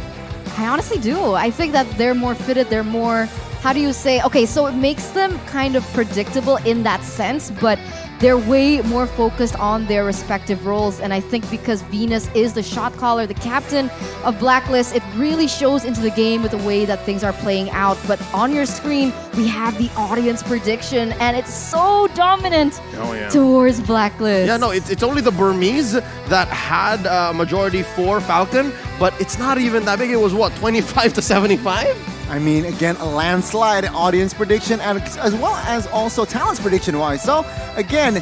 I honestly do. I think that they're more fitted, they're more, how do you say, okay, so it makes them kind of predictable in that sense, but they're way more focused on their respective roles. And I think because Venus is the shot caller, the captain of Blacklist, it really shows into the game with the way that things are playing out. But on your screen, we have the audience prediction, and it's so dominant towards Blacklist.
Yeah, no, it's only the Burmese that had a majority for Falcon, but it's not even that big. It was what, 25-75?
I mean, again, a landslide audience prediction and as well as also talents prediction-wise. So, again,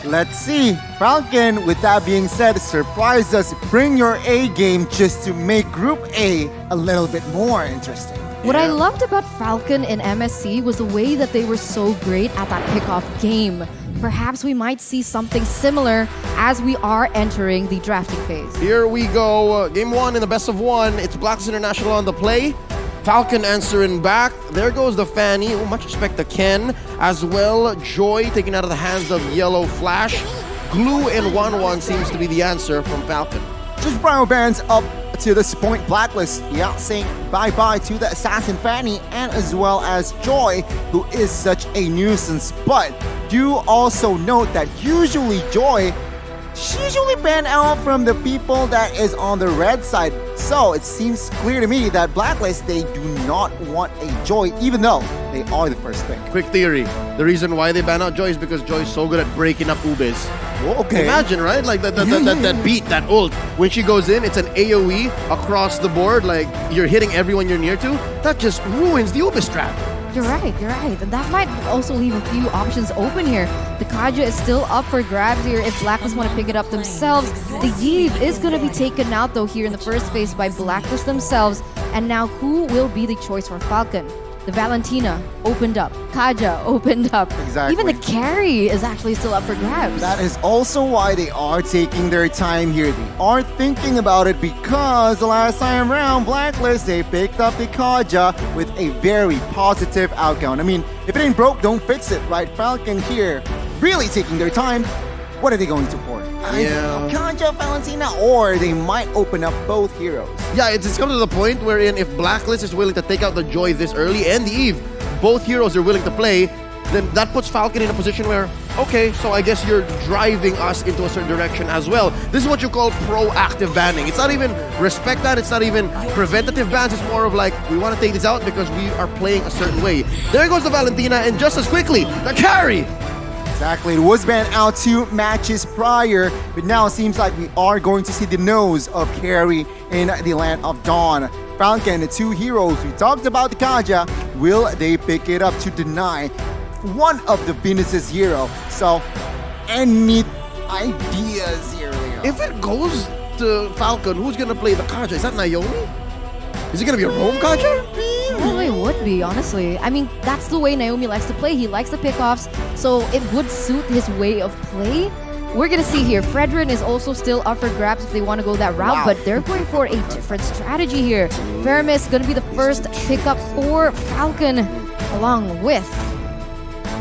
Let's see. Falcon, with that being said, surprise us. Bring your A game just to make Group A a little bit more interesting.
What I loved about Falcon in MSC was the way that they were so great at that kickoff game. Perhaps we might see something similar as we are entering the drafting phase.
Here we go. Game 1 in the best of 1. It's Blacklist International on the play. Falcon answering back. There goes the Fanny. Oh, much respect to Ken. As well, Joy taken out of the hands of Yellow Flash. Glue and 1-1 seems to be the answer from Falcon.
Just Brown Bands up to this point. Blacklist, yeah, saying bye-bye to the Assassin Fanny and as well as Joy, who is such a nuisance. But do also note that usually Joy, she's usually banned out from the people that is on the red side. So it seems clear to me that Blacklist, they do not want a Joy, even though they are the first pick.
Quick theory. The reason why they ban out Joy is because Joy is so good at breaking up Ubes.
Oh, okay.
Imagine, right? Like that beat, that ult. When she goes in, it's an AoE across the board. Like you're hitting everyone you're near to. That just ruins the Ubes trap.
You're right. And that might also leave a few options open here. The Kaja is still up for grabs here if Blacklist want to pick it up themselves. The Yves is going to be taken out though here in the first phase by Blacklist themselves. And now who will be the choice for Falcon? The Valentina opened up. Kaja opened up.
Exactly.
Even the carry is actually still up for grabs.
That is also why they are taking their time here. They are thinking about it because the last time around, Blacklist, they picked up the Kaja with a very positive outcome. I mean, if it ain't broke, don't fix it, right? Falcon here really taking their time. What are they going to pour? Kaja, Valentina, or they might open up both heroes.
Yeah, it's come to the point wherein if Blacklist is willing to take out the Joy this early and the Eve, both heroes are willing to play, then that puts Falcon in a position where, okay, so I guess you're driving us into a certain direction as well. This is what you call proactive banning. It's not even respect that, it's not even preventative bans, it's more of like, we want to take this out because we are playing a certain way. There goes the Valentina, and just as quickly, the carry!
Exactly, it was banned out 2 matches prior, but now it seems like we are going to see the nose of Carry in the Land of Dawn. Falcon, the 2 heroes, we talked about the Kaja, will they pick it up to deny one of the Venus's hero? So, any ideas here, Leo?
If it goes to Falcon, who's gonna play the Kaja? Is that Naomi? Is it gonna be a roam Kaja?
Well, it would be, honestly. I mean, that's the way Naomi likes to play. He likes the pickoffs, so it would suit his way of play. We're gonna see here, Fredrin is also still up for grabs if they want to go that route, but they're going for a different strategy here. Faramis gonna be the first pickup for Falcon, along with...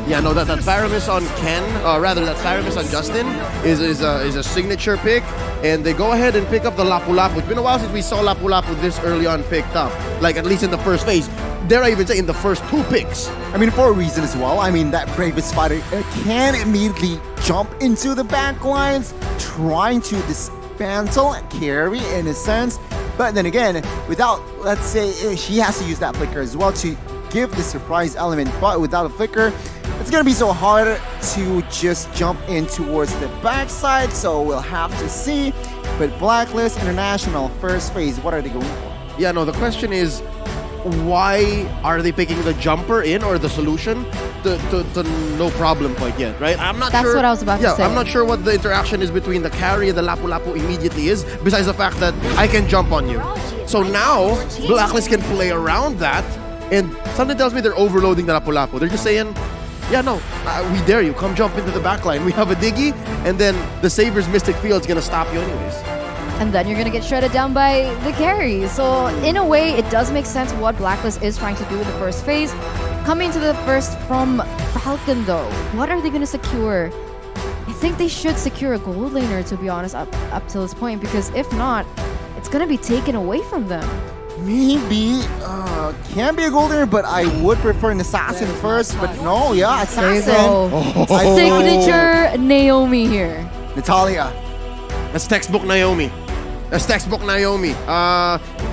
Yeah, no, that Faramis on Ken, that Faramis on Justin is a signature pick, and they go ahead and pick up the Lapu Lapu. It's been a while since we saw Lapu Lapu this early on picked up, like at least in the first phase. Dare I even say in the first 2 picks.
I mean, for a reason as well. I mean, that Bravest fighter can immediately jump into the back lines, trying to dismantle Carry in a sense. But then again, without, let's say, she has to use that flicker as well to give the surprise element. But without a flicker, it's gonna be so hard to just jump in towards the backside, so we'll have to see. But Blacklist International, first phase, what are they going for?
Yeah, no, the question is, why are they picking the jumper in or the solution to no problem quite yet, right? I'm not sure.
That's what I was about to say.
I'm not sure what the interaction is between the carry and the Lapu Lapu immediately is, besides the fact that I can jump on you. So now, Blacklist can play around that, and something tells me they're overloading the Lapu Lapu. They're just saying, yeah, no, we dare you. Come jump into the backline. We have a Diggy, and then the Saber's Mystic Field's gonna stop you anyways.
And then you're going to get shredded down by the carry. So in a way, it does make sense what Blacklist is trying to do in the first phase. Coming to the first from Falcon though, what are they going to secure? I think they should secure a gold laner, to be honest, up till this point, because if not, it's going to be taken away from them.
Maybe, can be a gold laner, but I would prefer an assassin first. But no, yeah, assassin.
Signature Naomi here.
Natalia.
That's textbook Naomi. If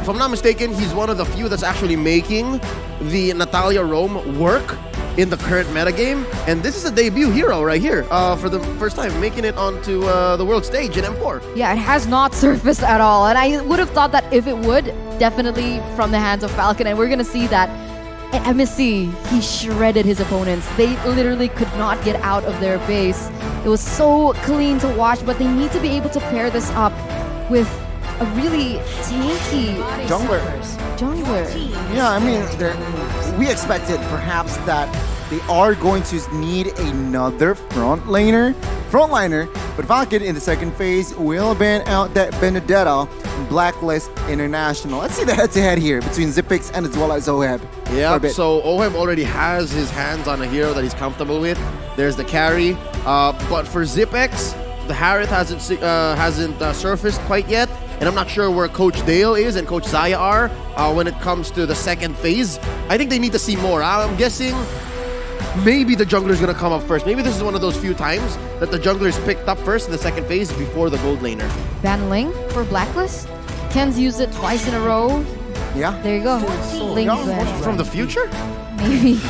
I'm not mistaken, he's one of the few that's actually making the Natalia roam work in the current metagame. And this is a debut hero right here for the first time, making it onto the world stage in M4.
Yeah, it has not surfaced at all. And I would have thought that if it would, definitely from the hands of Falcon. And we're going to see that At MSC, he shredded his opponents. They literally could not get out of their base. It was so clean to watch, but they need to be able to pair this up with a really tanky
Jungler. Yeah, I mean, we expected perhaps that they are going to need another frontliner, but Falcon in the second phase will ban out that Benedetta and Blacklist International. Let's see the head-to-head here between Zipix and as well as Oheb.
Yeah, so Oheb already has his hands on a hero that he's comfortable with. There's the carry, but for Zipex, the Harith hasn't surfaced quite yet, and I'm not sure where Coach Dale is and Coach Zaya are when it comes to the second phase. I think they need to see more. I'm guessing maybe the jungler is going to come up first. Maybe this is one of those few times that the jungler is picked up first in the second phase before the gold laner.
Ban Ling for Blacklist. Ken's used it twice in a row.
Yeah.
There you go. Ling's ban.
From the future?
Maybe.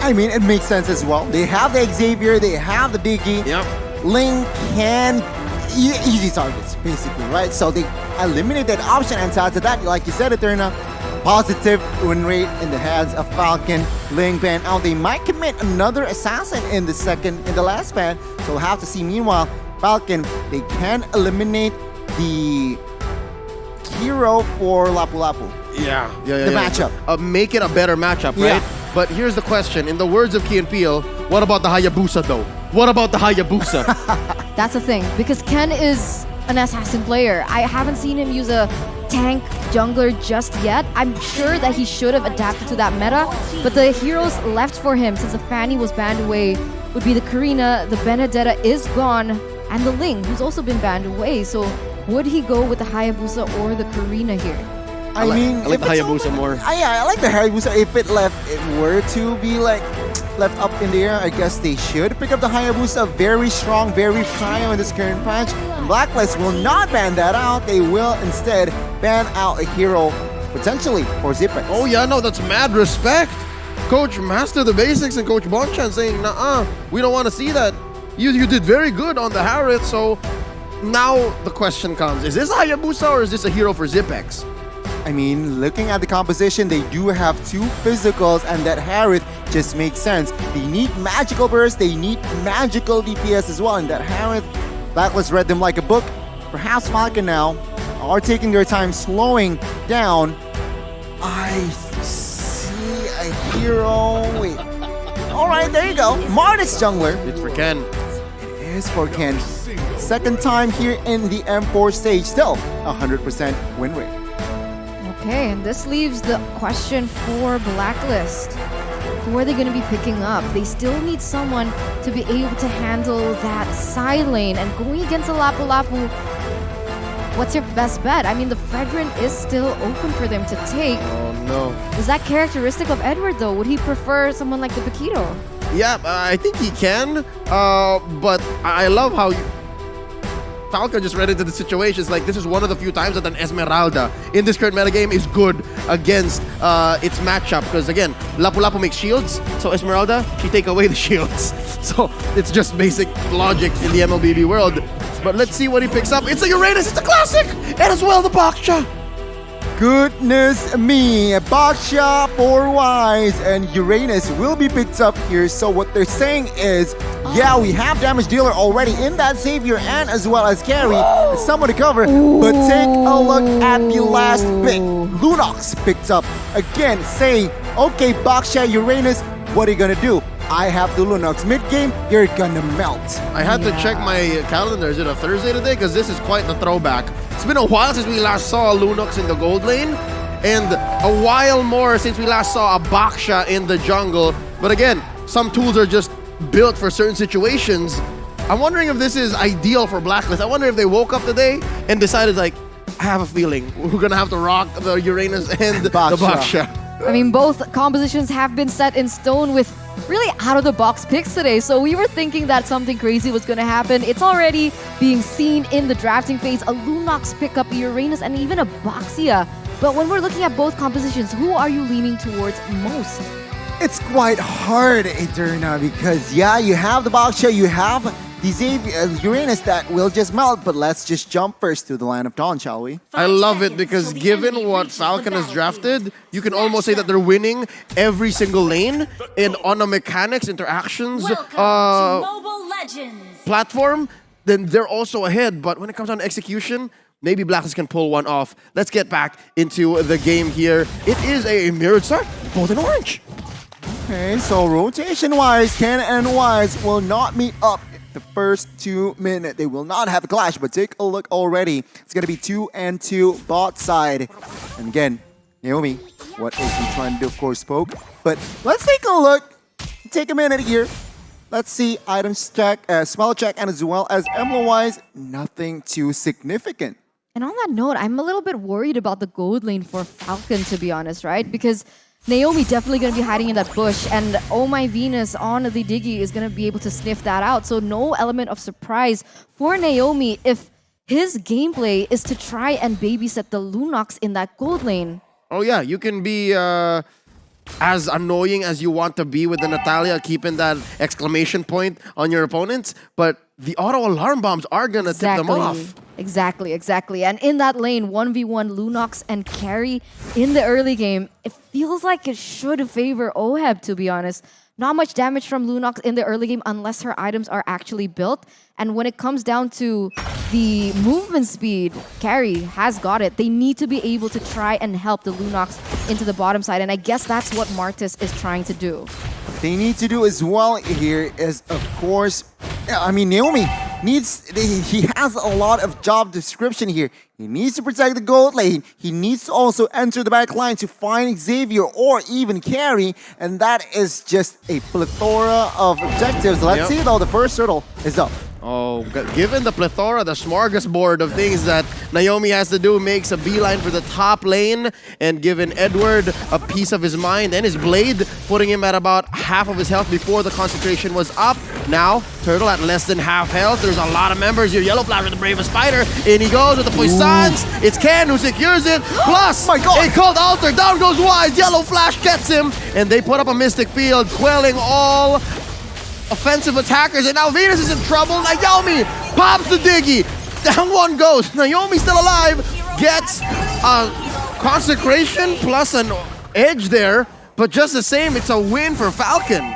I mean, it makes sense as well. They have the Xavier, they have the Diggy.
Yep.
Ling can easy targets, basically, right? So they eliminate that option, and to that, like you said, Eterna, positive win rate in the hands of Falcon. Ling ban out. They might commit another assassin in the last ban. So we'll have to see. Meanwhile, Falcon, they can eliminate the hero for Lapu Lapu.
Yeah.
The matchup.
Make it a better matchup, right? But here's the question. In the words of Key and Peele, what about the Hayabusa though? What about the Hayabusa?
That's the thing, because Ken is an assassin player. I haven't seen him use a tank jungler just yet. I'm sure that he should have adapted to that meta, but the heroes left for him since the Fanny was banned away would be the Karina, the Benedetta is gone, and the Ling, who's also been banned away. So would he go with the Hayabusa or the Karina here?
I like the Hayabusa more.
I like the Hayabusa. If it were to be like left up in the air, I guess they should pick up the Hayabusa. Very strong, very prio in this current patch. And Blacklist will not ban that out. They will instead ban out a hero potentially for Zipex.
Oh yeah, no, that's mad respect. Coach Master the Basics and Coach Bonchan saying, nah, we don't want to see that. You did very good on the Harith. So now the question comes, is this a Hayabusa or is this a hero for Zipex?
I mean, looking at the composition, they do have two physicals, and that Harith just makes sense. They need magical burst, they need magical DPS as well, and that Harith, Blacklist read them like a book. Perhaps Falcon now are taking their time slowing down. I see a hero. Wait. Alright, there you go. Martis jungler.
It's for Ken.
It is for Ken. Second time here in the M4 stage. Still 100% win rate.
Okay, and this leaves the question for Blacklist. Who are they going to be picking up? They still need someone to be able to handle that side lane. And going against a Lapu Lapu, what's your best bet? I mean, the Fredrin is still open for them to take.
Oh no.
Is that characteristic of Edward though? Would he prefer someone like the Paquito?
Yeah, I think he can. But I love how Falcon just read into the situation. It's like this is one of the few times that an Esmeralda in this current metagame is good against its matchup. Because again, Lapu Lapu makes shields, so Esmeralda, she take away the shields. So it's just basic logic in the MLBB world. But let's see what he picks up. It's a Uranus, it's a classic! And as well, the Baksha.
Goodness me, Baksha for Wise and Uranus will be picked up here. So what they're saying is, yeah, we have damage dealer already in that Savior and as well as carry. It's someone to cover, but take a look at the last pick. Lunox picked up again, saying, okay, Baksha, Uranus, what are you gonna do? I have the Lunox mid-game, you're gonna melt.
I had to check my calendar. Is it a Thursday today? Because this is quite the throwback. It's been a while since we last saw a Lunox in the gold lane, and a while more since we last saw a Baksha in the jungle. But again, some tools are just built for certain situations. I'm wondering if this is ideal for Blacklist. I wonder if they woke up today and decided, like, I have a feeling we're gonna have to rock the Uranus and the Baksha.
I mean, both compositions have been set in stone with really out-of-the-box picks today. So we were thinking that something crazy was going to happen. It's already being seen in the drafting phase. A Lunox pickup, a Uranus, and even a Boxia. But when we're looking at both compositions, who are you leaning towards most?
It's quite hard, Eterna, because yeah, you have the Baksha, you have Uranus that will just melt. But let's just jump first to the Land of Dawn, shall we?
I love it because given what Falcon has drafted, you can almost say that they're winning every single lane. And on a mechanics, interactions, platform, then they're also ahead. But when it comes down to execution, maybe Blacklist can pull one off. Let's get back into the game here. It is a mirrored start, both in orange.
Okay, so rotation-wise, Ken and Wise will not meet up the first 2 minutes. They will not have a clash, but take a look already. It's going to be 2-2 bot side. And again, Naomi, what is he trying to do? Of course, poke. But let's take a look. Take a minute here. Let's see items check, spell check, and as well as emblem-wise, nothing too significant.
And on that note, I'm a little bit worried about the gold lane for Falcon, to be honest, right? Because Naomi definitely going to be hiding in that bush, and Oh My Venus on the Diggy is going to be able to sniff that out. So no element of surprise for Naomi if his gameplay is to try and babysit the Lunox in that gold lane.
Oh yeah, you can be as annoying as you want to be with the Natalia, keeping that exclamation point on your opponents, but the auto alarm bombs are going to tip them off.
Exactly. And in that lane, 1v1 Lunox and Carry in the early game, it feels like it should favor Oheb, to be honest. Not much damage from Lunox in the early game unless her items are actually built. And when it comes down to the movement speed, Carry has got it. They need to be able to try and help the Lunox into the bottom side. And I guess that's what Martis is trying to do.
What they need to do as well here is, of course, Naomi he has a lot of job description here. He needs to protect the gold lane. He needs to also enter the back line to find Xavier or even Carry. And that is just a plethora of objectives. Let's see though, the first turtle is up.
Oh, given the plethora, the smorgasbord of things that Naomi has to do, makes a beeline for the top lane, and given Edward a piece of his mind and his blade, putting him at about half of his health before the concentration was up. Now, Turtle at less than half health. There's a lot of members here. Yellow Flash with the bravest fighter. In he goes with the Poissons. It's Ken who secures it. Plus, a cold altar. Down goes Wise. Yellow Flash gets him. And they put up a Mystic Field, quelling all offensive attackers, and now Venus is in trouble. Naomi pops the Diggy. Down one goes. Naomi still alive. Gets a consecration plus an edge there, but just the same, it's a win for Falcon.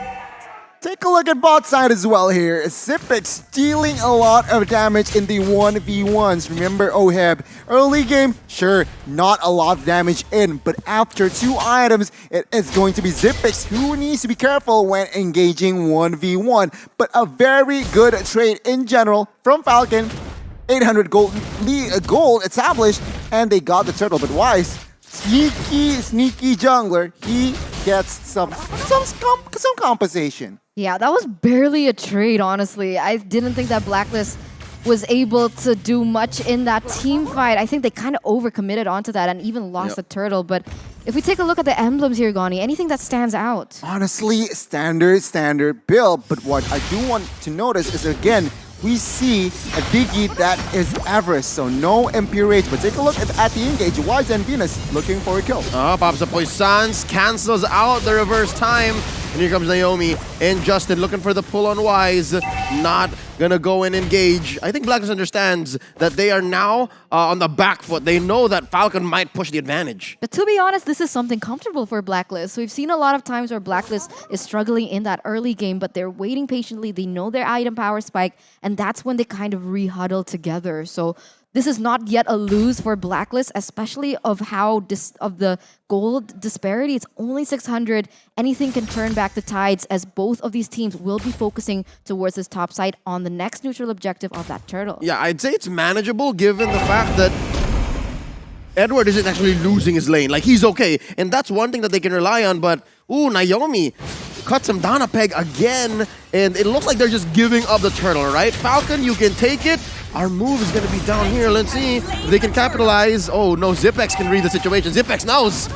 Take a look at bot side as well here. Zipex dealing a lot of damage in the 1v1s. Remember Oheb, early game, sure, not a lot of damage in, but after 2 items, it is going to be Zipex who needs to be careful when engaging 1v1. But a very good trade in general from Falcon. 800 gold established, and they got the turtle. But Wise, sneaky jungler, he gets some compensation.
Yeah, that was barely a trade, honestly. I didn't think that Blacklist was able to do much in that team fight. I think they kind of overcommitted onto that and even lost the turtle. But if we take a look at the emblems here, Gani, anything that stands out?
Honestly, standard build. But what I do want to notice is, again, we see a Diggy that is average, so no MP rage. But take a look at the engage. Wise and Venus looking for a kill.
Pops the Poissons, cancels out the reverse time. And here comes Naomi and Justin looking for the pull on Wise. Not gonna go and engage. I think Blacklist understands that they are now on the back foot. They know that Falcon might push the advantage.
But to be honest, this is something comfortable for Blacklist. So we've seen a lot of times where Blacklist is struggling in that early game, but they're waiting patiently. They know their item power spike, and that's when they kind of re-huddle together. So this is not yet a lose for Blacklist, especially of the gold disparity. It's only 600. Anything can turn back the tides, as both of these teams will be focusing towards this top side on the next neutral objective of that turtle.
Yeah, I'd say it's manageable given the fact that Edward isn't actually losing his lane. Like, he's okay. And that's one thing that they can rely on. But, Naomi cuts him down a peg again. And it looks like they're just giving up the turtle, right? Falcon, you can take it. Our move is going to be down here. Let's see if they can capitalize. Oh, no, Zipex can read the situation. Zipex knows.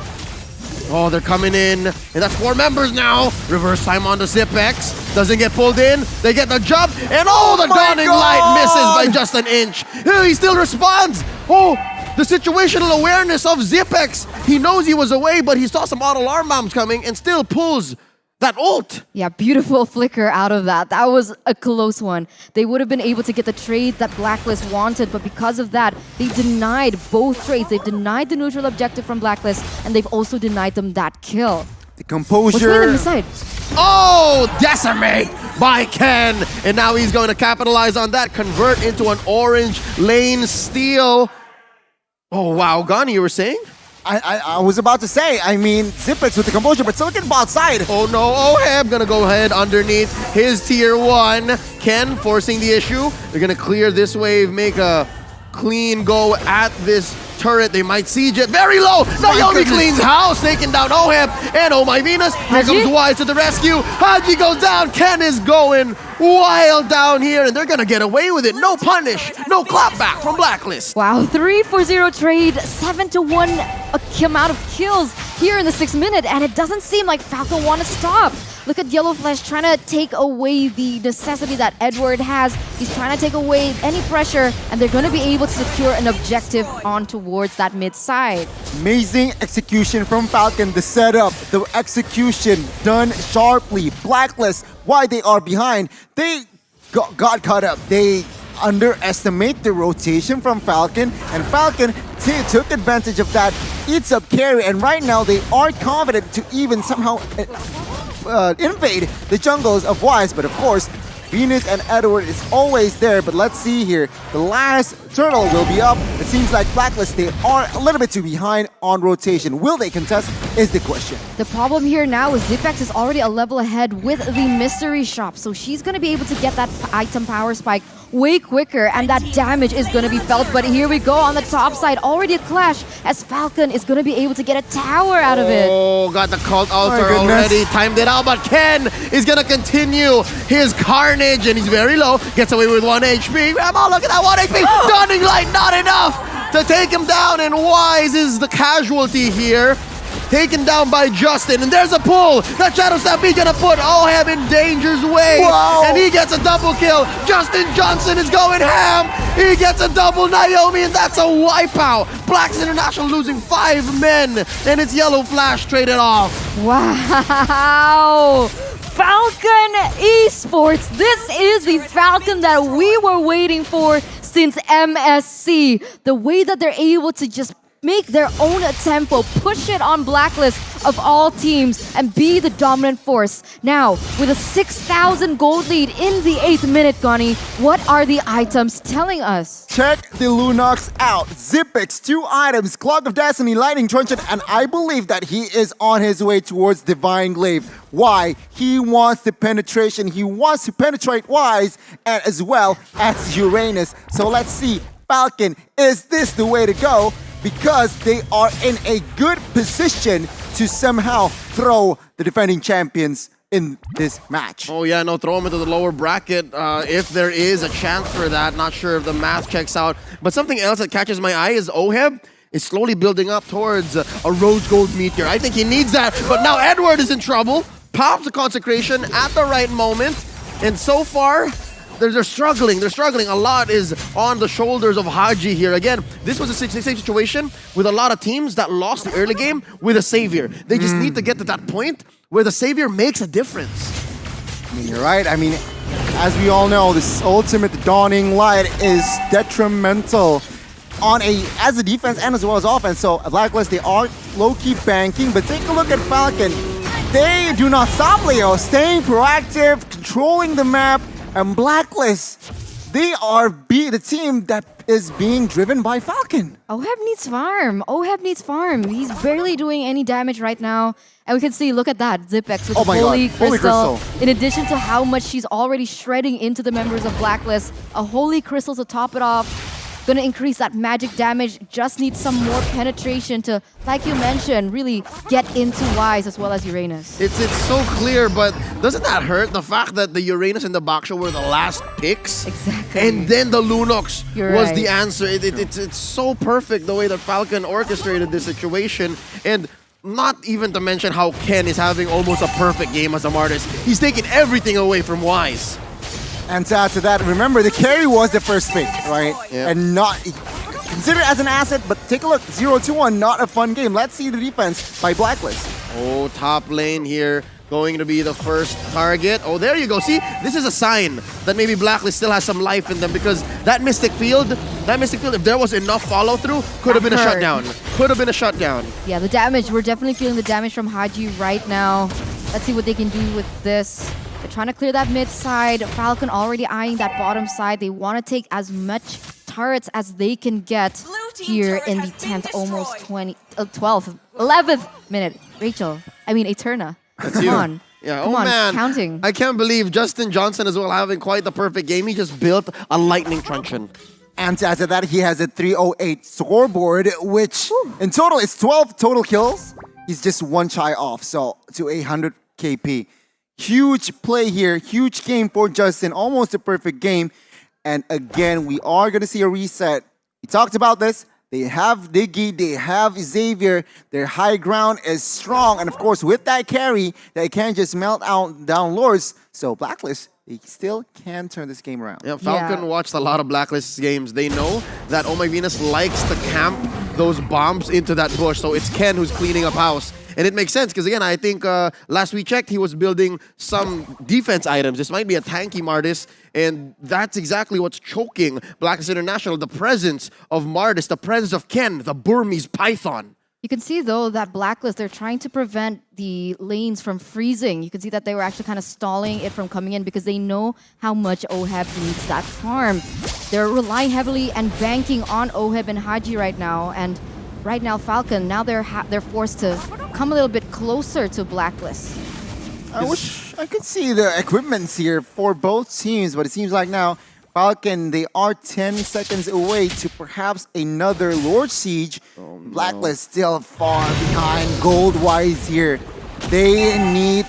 Oh, they're coming in. And that's 4 members now. Reverse time on the Zipex. Doesn't get pulled in. They get the jump. And the dawning light misses by just an inch. He still responds. Oh, the situational awareness of Zipex. He knows he was away, but he saw some auto alarm bombs coming and still pulls That ult!
Yeah, beautiful flicker out of that. That was a close one. They would have been able to get the trade that Blacklist wanted, but because of that, they denied both trades. They've denied the neutral objective from Blacklist, and they've also denied them that kill.
The composure.
What's going on the side?
Oh, decimate by Ken. And now he's going to capitalize on that, convert into an orange lane steal. Oh, wow. Gani, you were saying?
I was about to say, I mean, Zipex with the composure, but Silicon bot side.
Oh no, Oheb gonna go ahead underneath his tier 1. Ken forcing the issue. They're gonna clear this wave, make a clean go at this turret. They might siege it very low. Naomi cleans house, taking down Oheb. And oh my Venus, here comes Wise to the rescue. Haji goes down. Ken is going wild down here, and they're gonna get away with it. No punish, no clapback from Blacklist.
Wow, 3-4-0 trade, 7-1 amount of kills here in the 6th minute, and it doesn't seem like Falcon want to stop. Look at Yellow Flash trying to take away the necessity that Edward has. He's trying to take away any pressure, and they're going to be able to secure an objective on towards that mid side.
Amazing execution from Falcon. The setup, the execution done sharply. Blacklist, why they are behind, they got caught up. They underestimate the rotation from Falcon, and Falcon took advantage of that, eats up carry, and right now they are confident to even somehow invade the jungles of Wise, but of course Venus and Edward is always there. But let's see here, the last turtle will be up. It seems like Blacklist, they are a little bit too behind on rotation. Will they contest is the question.
The problem here now is Zipex is already a level ahead with the mystery shop, so she's going to be able to get that item power spike way quicker, and that damage is going to be felt. But here we go on the top side, already a clash as Falcon is going to be able to get a tower out of it.
Oh, got the cult altar already, timed it out, but Ken is going to continue his carnage, and he's very low, gets away with 1 HP. Grandma, look at that 1 HP, Stunning Light, not enough to take him down, and Wise is the casualty here. Taken down by Justin, and there's a pull. That Shadow Stampede gonna put Oheb in danger's way.
Wow.
And he gets a double kill. Justin Johnson is going ham. He gets a double Naomi, and that's a wipeout. Blacks International losing 5 men, and it's Yellow Flash traded off.
Wow! Falcon Esports. This is the Falcon that we were waiting for since MSC. The way that they're able to just make their own tempo, push it on Blacklist of all teams, and be the dominant force. Now, with a 6,000 gold lead in the 8th minute, Gani, what are the items telling us?
Check the Lunox out. Zipex, 2 items, Clock of Destiny, Lightning Truncheon, and I believe that he is on his way towards Divine Glaive. Why? He wants the penetration. He wants to penetrate Wise, and as well as Uranus. So let's see, Falcon, is this the way to go? Because they are in a good position to somehow throw the defending champions in this match.
Oh yeah, no, throw him into the lower bracket if there is a chance for that. Not sure if the math checks out. But something else that catches my eye is Oheb is slowly building up towards a rose gold meteor. I think he needs that, but now Edward is in trouble. Pops the consecration at the right moment, and so far, they're struggling. They're struggling. A lot is on the shoulders of Haji here. Again, this was a same situation with a lot of teams that lost the early game with a savior. They just need to get to that point where the savior makes a difference.
I mean, you're right. I mean, as we all know, this ultimate Dawning Light is detrimental on as a defense and as well as offense. So Blacklist, they are low-key banking, but take a look at Falcon. They do not stop, Leo. Staying proactive, controlling the map, and Blacklist, they are the team that is being driven by Falcon.
Oheb needs farm. Oheb needs farm. He's barely doing any damage right now. And we can see, look at that, Zipex with the Holy Crystal. In addition to how much she's already shredding into the members of Blacklist, a Holy Crystal to top it off. Gonna increase that magic damage, just needs some more penetration to, like you mentioned, really get into Wise as well as Uranus.
It's so clear, but doesn't that hurt? The fact that the Uranus and the Baksha were the last picks?
Exactly.
And then the Lunox was
right.
the answer. It's so perfect the way that Falcon orchestrated this situation. And not even to mention how Ken is having almost a perfect game as a Martis. He's taking everything away from Wise.
And to add to that, remember, the carry was the first pick, right?
Yeah.
And not considered as an asset, but take a look, 0-2-1, not a fun game. Let's see the defense by Blacklist.
Oh, top lane here going to be the first target. Oh, there you go. See, this is a sign that maybe Blacklist still has some life in them because that Mystic Field, if there was enough follow through, could have been a shutdown. Could have been a shutdown.
Yeah, the damage. We're definitely feeling the damage from Haji right now. Let's see what they can do with this. They're trying to clear that mid side. Falcon already eyeing that bottom side. They want to take as much turrets as they can get here in the 10th, almost 12th, 11th minute. Eterna. Come on.
Yeah,
Come
oh
on,
man.
counting.
I can't believe Justin Johnson as well having quite the perfect game. He just built a lightning truncheon.
And to add to that, he has a 308 scoreboard, which in total is 12 total kills. He's just one shy off, so to 100 KP. Huge play here, huge game for Justin, almost a perfect game. And again, we are going to see a reset. We talked about this. They have Diggy, they have Xavier. Their high ground is strong. And of course, with that carry, they can't just melt out down Lords. So Blacklist, they still can turn this game around.
Yeah, Falcon watched a lot of Blacklist games. They know that Oh My Venus likes to camp those bombs into that bush. So it's Ken who's cleaning up house. And it makes sense because, again, I think last we checked, he was building some defense items. This might be a tanky Mardis, and that's exactly what's choking Blacklist International. The presence of Mardis, the presence of Ken, the Burmese Python.
You can see, though, that Blacklist, they're trying to prevent the lanes from freezing. You can see that they were actually kind of stalling it from coming in because they know how much Oheb needs that farm. They're relying heavily and banking on Oheb and Haji right now. And right now, Falcon, now they're forced to come a little bit closer to Blacklist.
I wish I could see the equipments here for both teams, but it seems like now Falcon, they are 10 seconds away to perhaps another Lord Siege. Blacklist still far behind gold-wise here. They need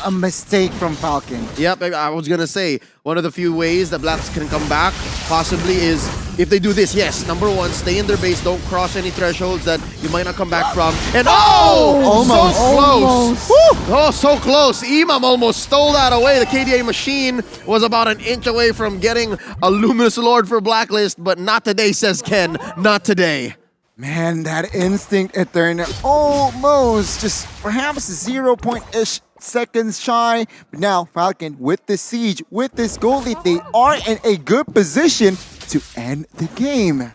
a mistake from Falcon.
Yep, I was going to say, one of the few ways that Blacks can come back possibly is if they do this. Yes, number one, stay in their base, don't cross any thresholds that you might not come back from. And
almost.
So close. Oh, so close. Imam almost stole that away. The KDA machine was about an inch away from getting a Luminous Lord for Blacklist, but not today, says Ken. Not today.
Man, that Instinct Eterna almost just perhaps 0.ish seconds shy. But now Falcon with this siege, with this gold lead, they are in a good position to end the game.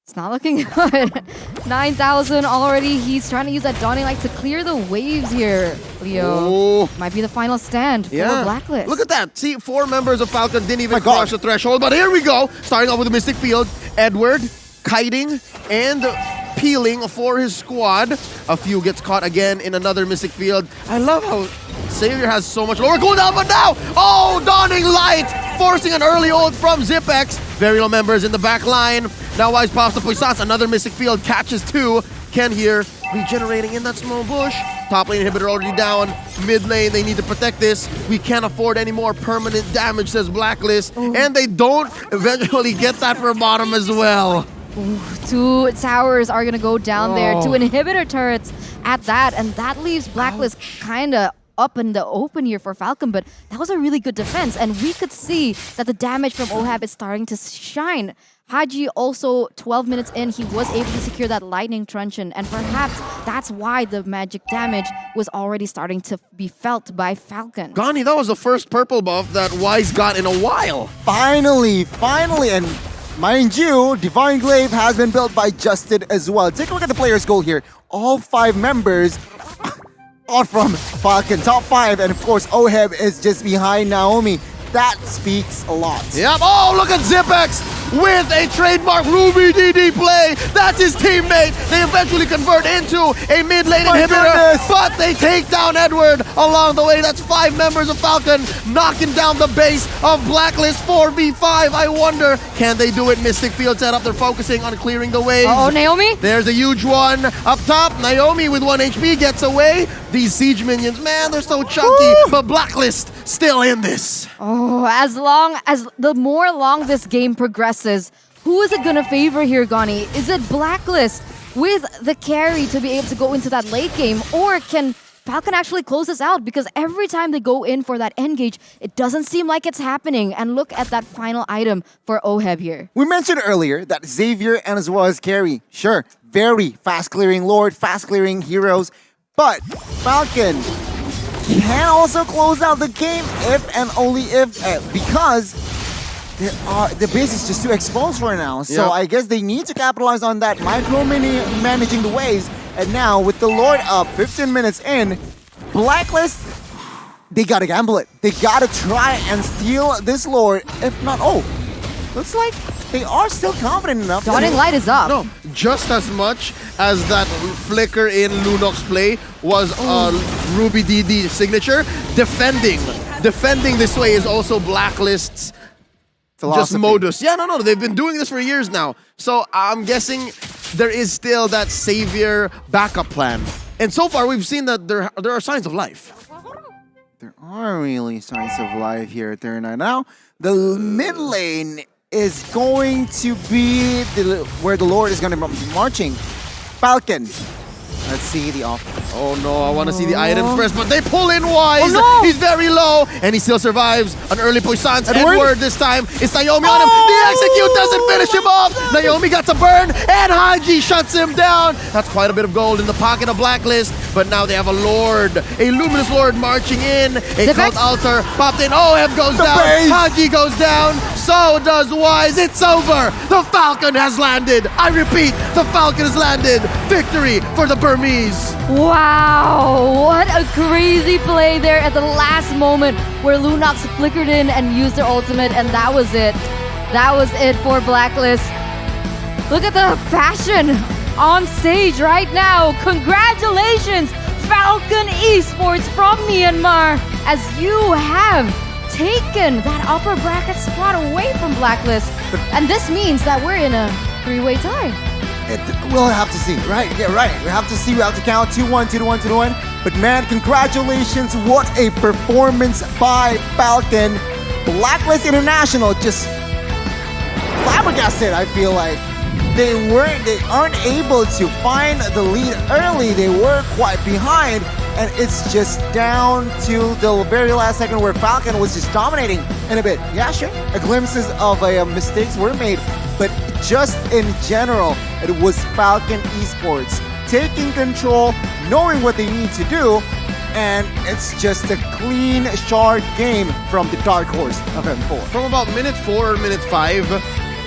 It's not looking good. 9,000 already. He's trying to use that Dawning Light to clear the waves here, Leo. Might be the final stand for Blacklist.
Look at that. See, 4 members of Falcon didn't even cross the threshold. But here we go. Starting off with the Mystic Field. Edward, kiting, and peeling for his squad. A few gets caught again in another Mystic Field. I love how Xavier has so much lower cooldown, but now, Dawning Light, forcing an early ult from Zipex. Very low members in the back line. Now Wise pops the Puissance, another Mystic Field, catches 2. Ken here, regenerating in that small bush. Top lane inhibitor already down. Mid lane, they need to protect this. We can't afford any more permanent damage, says Blacklist. And they don't eventually get that for bottom as well.
2 towers are going to go down there. 2 inhibitor turrets at that. And that leaves Blacklist kind of up in the open here for Falcon. But that was a really good defense. And we could see that the damage from Oheb is starting to shine. Haji also, 12 minutes in, he was able to secure that lightning truncheon. And perhaps that's why the magic damage was already starting to be felt by Falcon.
Gani, that was the first purple buff that Wise got in a while.
Finally. And mind you, Divine Glaive has been built by Justin as well. Take a look at the player's goal here. All 5 members are from Falcon, top 5. And of course, Oheb is just behind Naomi. That speaks a lot.
Yep. Oh, look at Zipex with a trademark Ruby DD play. That's his teammate. They eventually convert into a mid lane inhibitor, but they take down Edward along the way. That's 5 members of Falcon knocking down the base of Blacklist 4v5. I wonder, can they do it? Mystic Field setup. They're focusing on clearing the waves.
Naomi?
There's a huge one up top. Naomi with 1 HP gets away. These siege minions, man, they're so chunky, but Blacklist still in this.
The more long this game progresses, who is it gonna favor here, Gani? Is it Blacklist with the carry to be able to go into that late game, or can Falcon actually close this out? Because every time they go in for that engage, it doesn't seem like it's happening. And look at that final item for Oheb here.
We mentioned earlier that Xavier and as well as carry, sure, very fast clearing Lord, fast clearing heroes, But Falcon can also close out the game if and only if, because the base is just too exposed for now. So
Yep.
I guess they need to capitalize on that managing the waves. And now with the Lord up 15 minutes in, Blacklist, they gotta gamble it. They gotta try and steal this Lord. If not, looks like they are still confident enough.
Dawning Light is up.
No, just as much as that flicker in Lunox play was Ruby DD signature. Defending this way is also Blacklist's
philosophy.
just modus. Yeah, no, they've been doing this for years now. So I'm guessing there is still that savior backup plan. And so far, we've seen that there are signs of life.
There are really signs of life here at 39. Now, the mid lane is going to be where the Lord is going to be marching. Falcon. Let's see the off.
Oh no, I want to see the items first, but they pull in Wise.
Oh, no.
He's very low, and he still survives. An early puissance.
Edward?
Edward this time. It's Naomi on him. The execute doesn't finish him off. Naomi got to burn, and Haji shuts him down. That's quite a bit of gold in the pocket of Blacklist, but now they have a Lord, a Luminous Lord marching in. A cult altar popped in. OM goes down. Haji goes down. So does Wise. It's over. The Falcon has landed. I repeat, the Falcon has landed. Victory for the Burmese.
Wow, what a crazy play there at the last moment where Lunox flickered in and used their ultimate, and that was it. That was it for Blacklist. Look at the passion on stage right now. Congratulations, Falcon Esports from Myanmar, as you have taken that upper bracket spot away from Blacklist. And this means that we're in a three-way tie.
We'll have to see, right? Yeah, right. We have to see. We have to count 2-1, 2-1, 2-1. But man, congratulations. What a performance by Falcon. Blacklist International just flabbergasted, I feel like. They aren't able to find the lead early. They were quite behind. And it's just down to the very last second where Falcon was just dominating in a bit. Yeah, sure. Glimpses of mistakes were made. But just in general, it was Falcon Esports taking control, knowing what they need to do, and it's just a clean, sharp game from the dark horse of M4.
From about minute 4 or minute 5,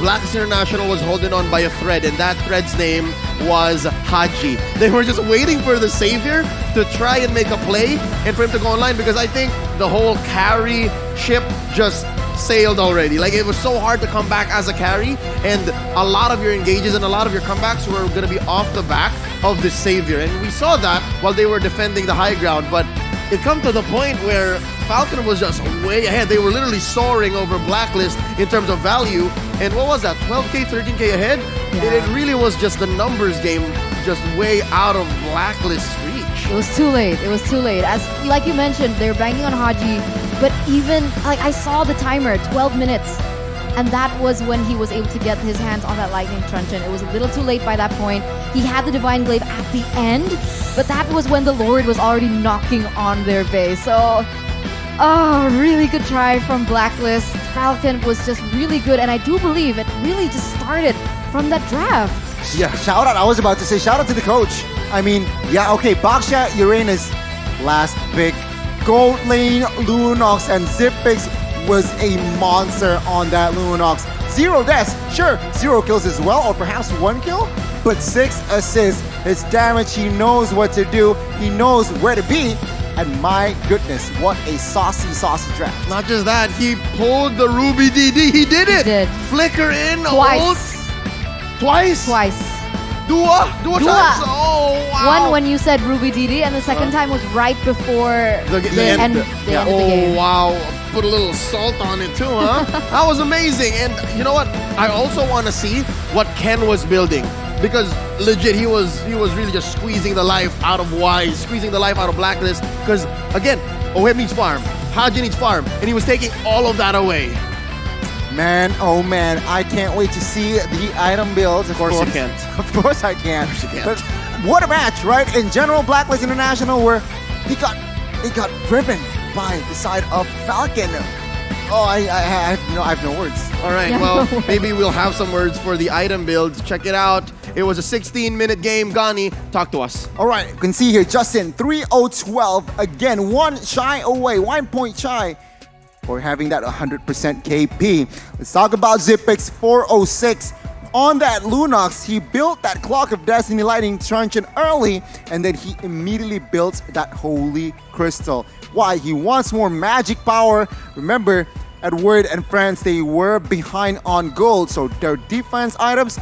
Blacklist International was holding on by a thread, and that thread's name was Haji. They were just waiting for the savior to try and make a play and for him to go online, because I think the whole carry ship just sailed already. Like, it was so hard to come back as a carry, and a lot of your engages and a lot of your comebacks were going to be off the back of the savior. And we saw that while they were defending the high ground, but it come to the point where Falcon was just way ahead. They were literally soaring over Blacklist in terms of value. And what was that, 12K, 13K ahead?
Yeah.
It really was just the numbers game, just way out of Blacklist's reach.
It was too late. It was too late. As like you mentioned, they're banging on Haji, but even like I saw the timer, 12 minutes, and that was when he was able to get his hands on that lightning truncheon. It was a little too late by that point. He had the divine glaive at the end, but that was when the Lord was already knocking on their base. So, really good try from Blacklist. Falcon was just really good, and I do believe it really just started from that draft.
Yeah, shout out. I was about to say shout out to the coach. I mean, yeah, okay, Baksha, Uranus, last pick. Gold lane, Lunox, and Zipix was a monster on that Lunox. 0 deaths, sure, 0 kills as well, or perhaps 1 kill, but 6 assists. His damage, he knows what to do, he knows where to be, and my goodness, what a saucy draft.
Not just that, he pulled the Ruby DD. He did it.
He did.
Flicker in.
Twice.
Twice?
Twice.
Dua times. Oh, wow.
One when you said Ruby DD, and the second time was right before
the end.
the game.
Oh, wow. Put a little salt on it too, huh? That was amazing. And you know what? I also want to see what Ken was building. Because legit, he was really just squeezing the life out of Wise, squeezing the life out of Blacklist. Because again, OM needs farm, Haji needs farm, and he was taking all of that away.
Man, oh man, I can't wait to see the item builds.
Of course you can't.
Of course I can.
Of course you can't.
But what a match, right? In general, Blacklist International, where they got driven by the side of Falcon. Oh, I have no words.
All right, well, maybe we'll have some words for the item builds. Check it out. It was a 16-minute game. Gani, talk to us.
All right, you can see here, Justin, 3-0-12. Again, 1 shy away, 1 point shy for having that 100% KP. Let's talk about Zipix, 4-0-6. On that Lunox, he built that Clock of Destiny Lightning Truncheon early, and then he immediately built that Holy Crystal. Why? He wants more magic power. Remember, Edward and friends, they were behind on gold, so their defense items,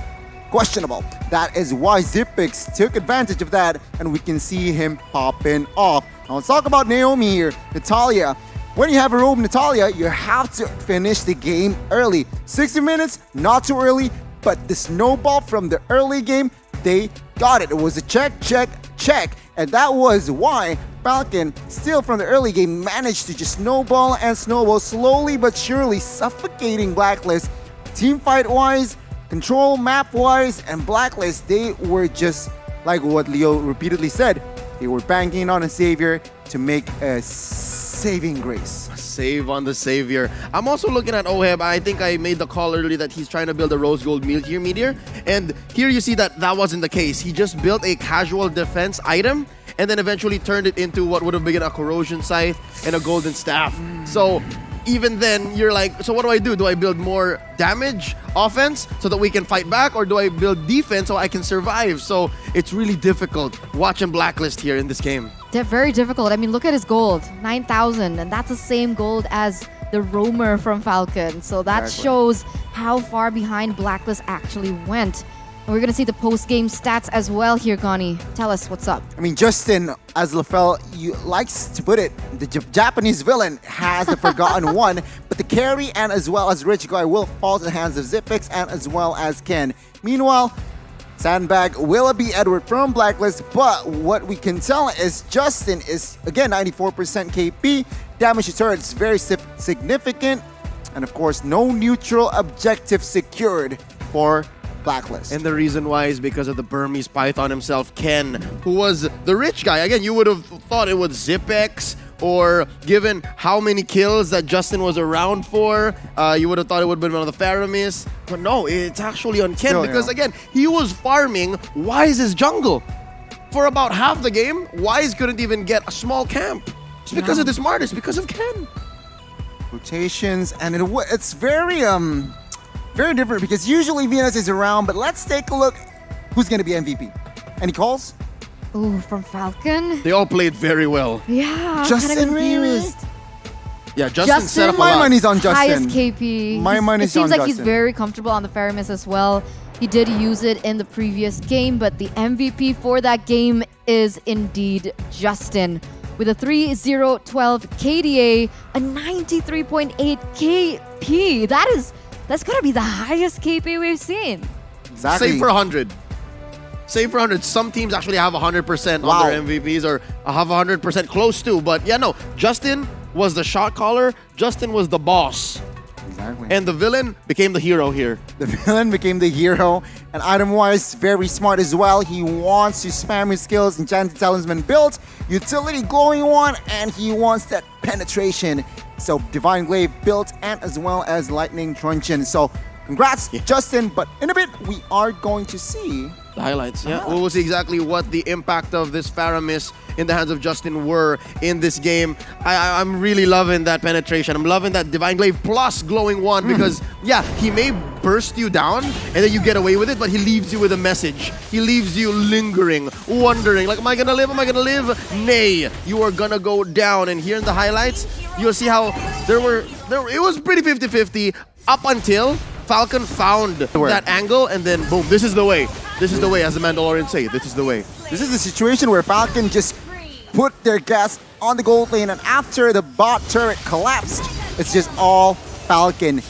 questionable. That is why Zipix took advantage of that, and we can see him popping off. Now let's talk about Naomi here, Natalia. When you have a robe Natalia, you have to finish the game early. 60 minutes, not too early, but the snowball from the early game, they got it. It was a check, check, check. And that was why Falcon, still from the early game, managed to just snowball and snowball, slowly but surely suffocating Blacklist. Team fight-wise, control map-wise, and Blacklist, they were just like what Leo repeatedly said. They were banking on a savior to make a saving grace.
Save on the savior. I'm also looking at Oheb. I think I made the call earlier that he's trying to build a rose gold meteor. And here you see that wasn't the case. He just built a casual defense item and then eventually turned it into what would have been a corrosion scythe and a golden staff. So even then, you're like, so what do? Do I build more damage offense so that we can fight back, or do I build defense so I can survive? So it's really difficult watching Blacklist here in this game.
They're very difficult. I mean, look at his gold, 9,000, and that's the same gold as the roamer from Falcon. So that shows how far behind Blacklist actually went. And we're going to see the post-game stats as well here, Gani. Tell us what's up.
I mean, Justin, as LaFell likes to put it, the Japanese villain has the forgotten one, but the carry and as well as Rich Guy will fall to the hands of Zipix and as well as Ken. Meanwhile, Sandbag will be Edward from Blacklist, but what we can tell is Justin is, again, 94% KP. Damage to turrets very significant. And of course, no neutral objective secured for Blacklist.
And the reason why is because of the Burmese Python himself, Ken, who was the rich guy. Again, you would have thought it was Zipex, or given how many kills that Justin was around for, you would have thought it would have been one of the Faramis. But no, it's actually on Ken.
Still,
because again, he was farming Wise's jungle. For about half the game, Wise couldn't even get a small camp. It's because of this Martis, because of Ken.
Rotations, and it's very very different because usually Venus is around, but let's take a look who's going to be MVP. Any calls?
Ooh, from Falcon?
They all played very well.
Yeah,
Justin
confused.
Yeah, Justin set up a
my
lot.
money's on Justin.
Highest KP.
My money's
It seems
on
like he's
Justin.
very comfortable on the Faramis as well. He did use it in the previous game, but the MVP for that game is indeed Justin. With a 3-0-12 KDA, a 93.8 KP. That's gotta be the highest KP we've seen.
Exactly.
Save for 100. Save for 100. Some teams actually have 100%
Wow.
on their MVPs, or have 100% close to. But yeah, no. Justin was the shot caller. Justin was the boss.
Exactly.
And the villain became the hero here.
The villain became the hero, and item-wise, very smart as well. He wants to spam his skills. Enchanted Talisman built, utility glowing one, and he wants that penetration. So Divine Glaive built, and as well as Lightning Truncheon. So congrats, Justin. But in a bit, we are going to see
the highlights. Yeah, we'll see exactly what the impact of this Faramis in the hands of Justin were in this game. I'm really loving that penetration. I'm loving that Divine Glaive plus glowing one because, yeah, he may burst you down and then you get away with it, but he leaves you with a message. He leaves you lingering, wondering, like, am I gonna live? Am I gonna live? Nay, you are gonna go down. And here in the highlights, you'll see how it was pretty 50-50 up until Falcon found that angle, and then boom, this is the way. This is the way, as the Mandalorians say, this is the way.
this is the situation where Falcon just put their gas on the gold lane, and after the bot turret collapsed, it's just all Falcon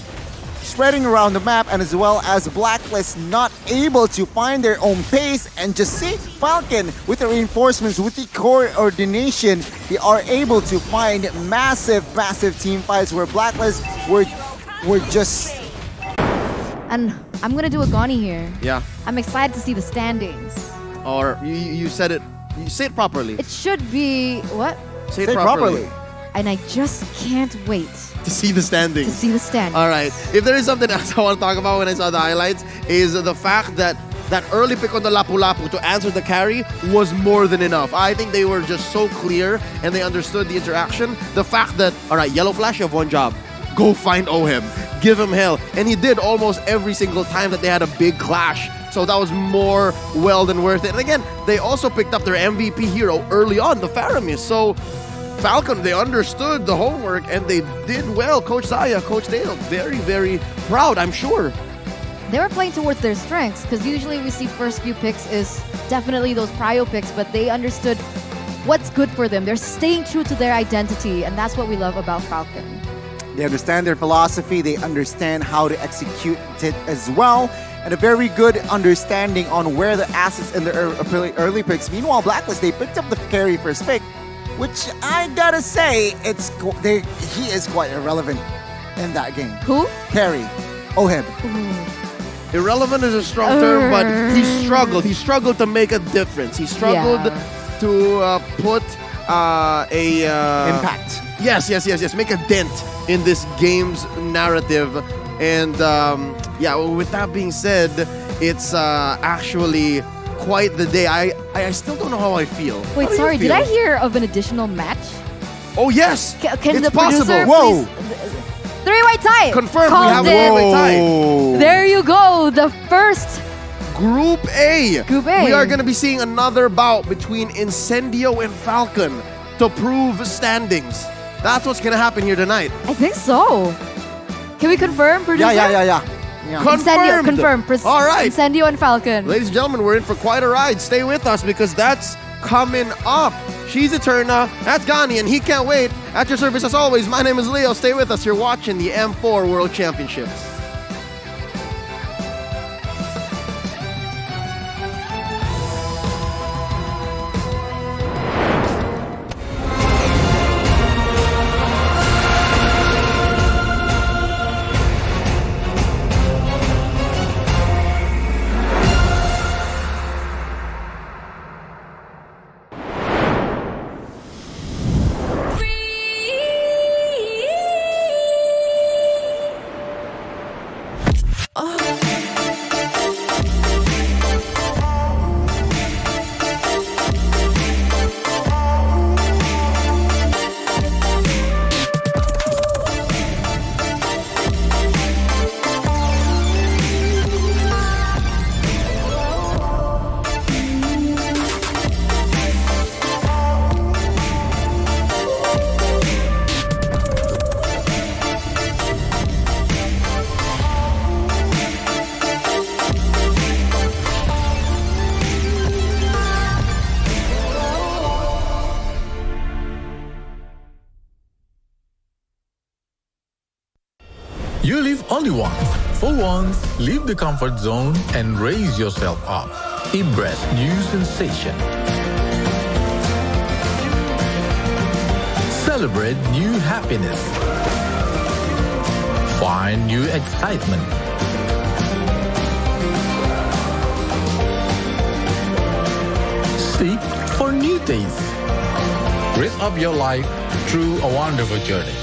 spreading around the map, and as well as Blacklist not able to find their own pace. And just see Falcon with the reinforcements, with the coordination, they are able to find massive team fights where Blacklist were just...
And I'm gonna do a Gani here.
Yeah.
I'm excited to see the standings.
Or you said it. You say it properly.
It should be what?
Say it properly.
And I just can't wait
To see the standings.
to see the standings.
All right. If there is something else I want to talk about when I saw the highlights, is the fact that that early pick on the Lapu-Lapu to answer the carry was more than enough. I think they were just so clear and they understood the interaction. The fact that, all right, Yellow Flash, you have one job. Go find Ohim. Give him hell. And he did almost every single time that they had a big clash. So that was more well than worth it. And again, they also picked up their MVP hero early on, the Faramis. So Falcon, they understood the homework and they did well. Coach Zaya, Coach Dale, very, very proud, I'm sure.
They were playing towards their strengths because usually we see first few picks is definitely those prio picks, but they understood what's good for them. They're staying true to their identity, and that's what we love about Falcon.
They understand their philosophy, they understand how to execute it as well, and a very good understanding on where the assets in the early picks. Meanwhile, Blacklist, they picked up the carry first pick, which I gotta say, he is quite irrelevant in that game.
Who?
Carry. Ohib.
Irrelevant is a strong term, but he struggled. He struggled to make a difference. He struggled to put
impact.
Yes. Make a dent in this game's narrative. And with that being said, it's actually quite the day. I still don't know how I feel.
Wait, sorry, did I hear of an additional match?
Oh, yes.
Can
it's
the
possible.
producer
Whoa.
Three-way tie.
Confirmed.
Called
we have a three-way tie.
There you go. The first
Group A.
Group A.
We are going to be seeing another bout between Incendio and Falcon to prove standings. That's what's going to happen here tonight.
I think so. Can we confirm, producer?
Yeah.
Incendio, confirm.
All right.
Incendio and Falcon.
Ladies and gentlemen, we're in for quite a ride. Stay with us because that's coming up. She's Eterna. That's Gani, and he can't wait. At your service as always, my name is Leo. Stay with us. You're watching the M4 World Championships.
You live only once. For once, leave the comfort zone and raise yourself up. Embrace new sensation. Celebrate new happiness. Find new excitement. Seek for new tastes. Raise up your life through a wonderful journey.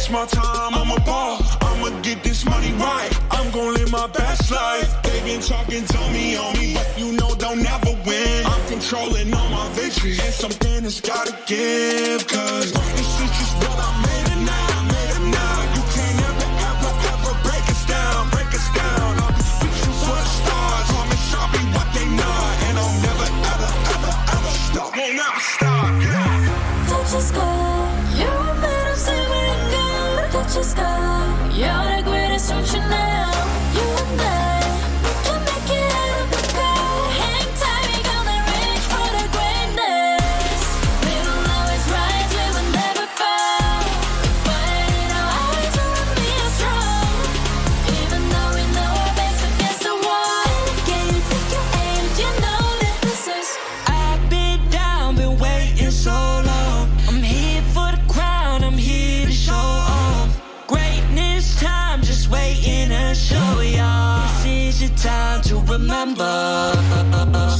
it's my time, I'm a ball. I'ma get this money right. I'm gon' live my best life. They been talking, tell me on me, but you know they'll never win. I'm controlling all my victories, and something that's gotta give. Cause this is just what I made it now, made it now. You can't ever, ever, ever break us down, break us down. I'll be reaching for the stars, promise I'll be what they not. And I'll never, ever, ever, ever stop. Won't never stop, yeah.
Touch the sky, you're a man of silver gold. Touch the sky, you're the greatest ocean now. You and I, we can make it out of the cold. Hang tight, we gonna reach for the greatness. We will always rise, we will never fall. Fire in our eyes, we will be strong. Even though we know our backs against the wall. Can you take your aim? You know that this is.
I've been down, been waiting so long. I'm here for the crown, I'm here to show off. Greatness time, just waiting to show y'all. This is your time to remember.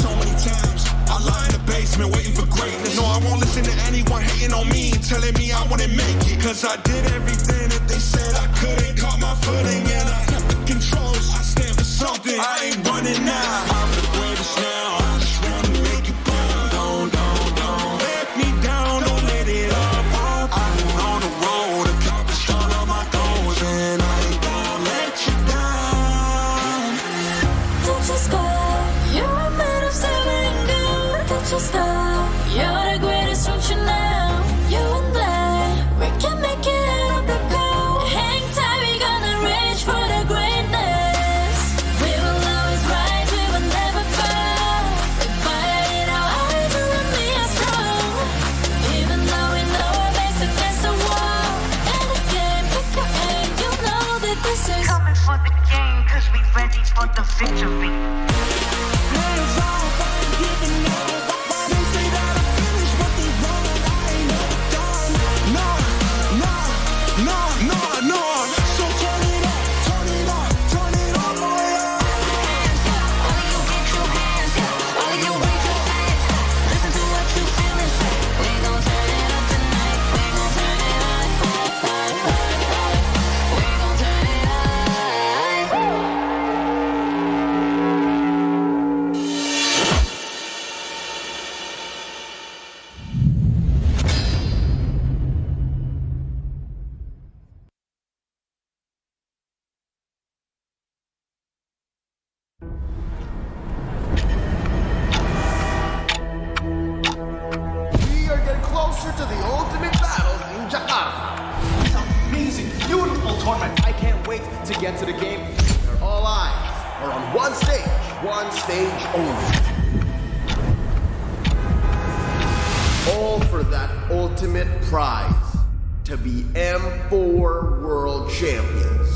So many times I lie in the basement waiting for greatness. No, I won't listen to anyone hating on me, telling me I wouldn't make it. Cause I did everything that they said I couldn't. Caught my footing and I kept the controls. I stand for something, I ain't running now. I'm the greatest now, I just wanna make it burn. Don't let me down, don't let it up. I've been on the road, accomplished all of my goals, and I ain't gonna let you down.
Touch the sky, you're a man of silver and gold. Touch the sky, you're the greatest ocean now. You and I, we can make it out of the cold. Hang tight, we gonna reach for the greatness. We will always rise, we will never fall. The fire in our eyes, we will be strong. Even though we know our backs against the wall. And again, pick your aim, you know that this is.
Coming for the game, cause we ready for the victory.
No. So turn it up, turn it up, turn it all the way up.
All of you get your hands up. All of you raise your hands. Listen to what you feel and say. We gon' turn it up tonight. We gon' turn it up. We gon' turn it
We are getting closer to the ultimate battle in Jakarta. It's an amazing, beautiful tournament. I can't wait to get to the game. Where all eyes are on one stage only. All for that ultimate prize, to be M4 World Champions.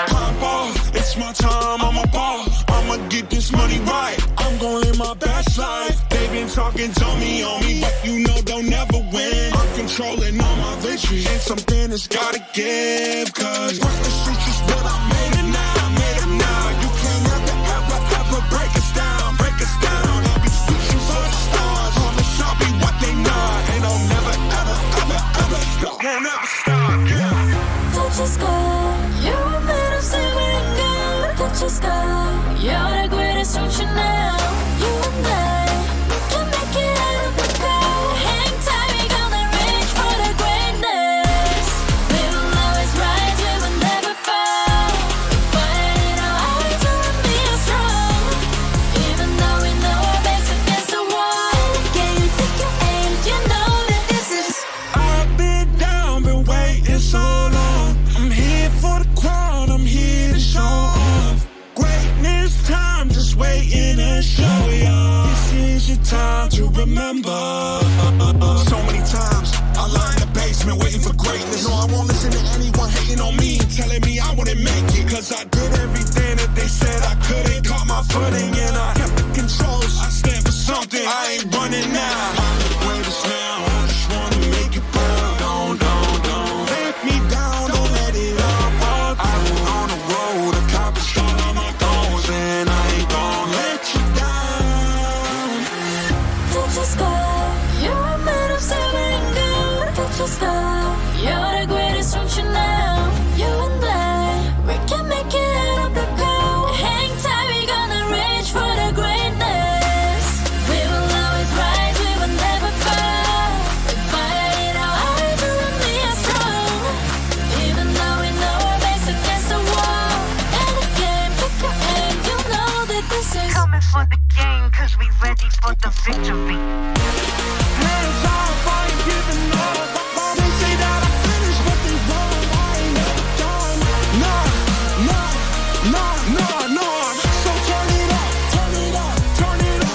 Pop off, it's my time, I'm a ball. I'ma get this money right. I'm gon' live my best life. They been talking, tell me on me, but you know they'll never win. I'm controlling all my victories, and something that's gotta give. Cause greatness is just what I made it now, made it now. You can't ever, ever, ever break us down, break us down. I'll be reaching for the stars, promise I'll be what they not. And I'll never, ever, ever, ever stop. Won't never stop, yeah.
Touch the sky, you're a man of silver and gold. Touch the sky, you're the greatest ocean now. You and I, we can make it out of the cold. Hang tight, we gonna reach for the greatness. We will always rise, we will never fall. The fire in our eyes, we will be strong.
need time to remember. So many times I lie in the basement waiting for greatness. No, I won't listen to anyone hating on me, telling me I wouldn't make it. Cause I did everything that they said I couldn't. Caught my footing and I kept the controls. I stand for something, I ain't running now. I'm the greatest now, I just wanna make it burn. Don't let me down, don't let it all fall. I've been on the road, accomplished all of my goals, and I ain't gon' let you down.
Touch the sky, you're a man of severing gold. Touch the sky, you're the greatest function now. You and I, we can make it out of the cold. Hang tight, we gonna reach for the greatness. We will always rise, we will never fall. We fire in our eyes, you and me are strong. Even though we know our backs against the wall. And again, pick your aim, you know that this is
Coming for the game, cause we ready for the victory.
Hands off, I ain't giving up. They say that I finished, but they wrong. I ain't never done. No. So turn it up, turn it all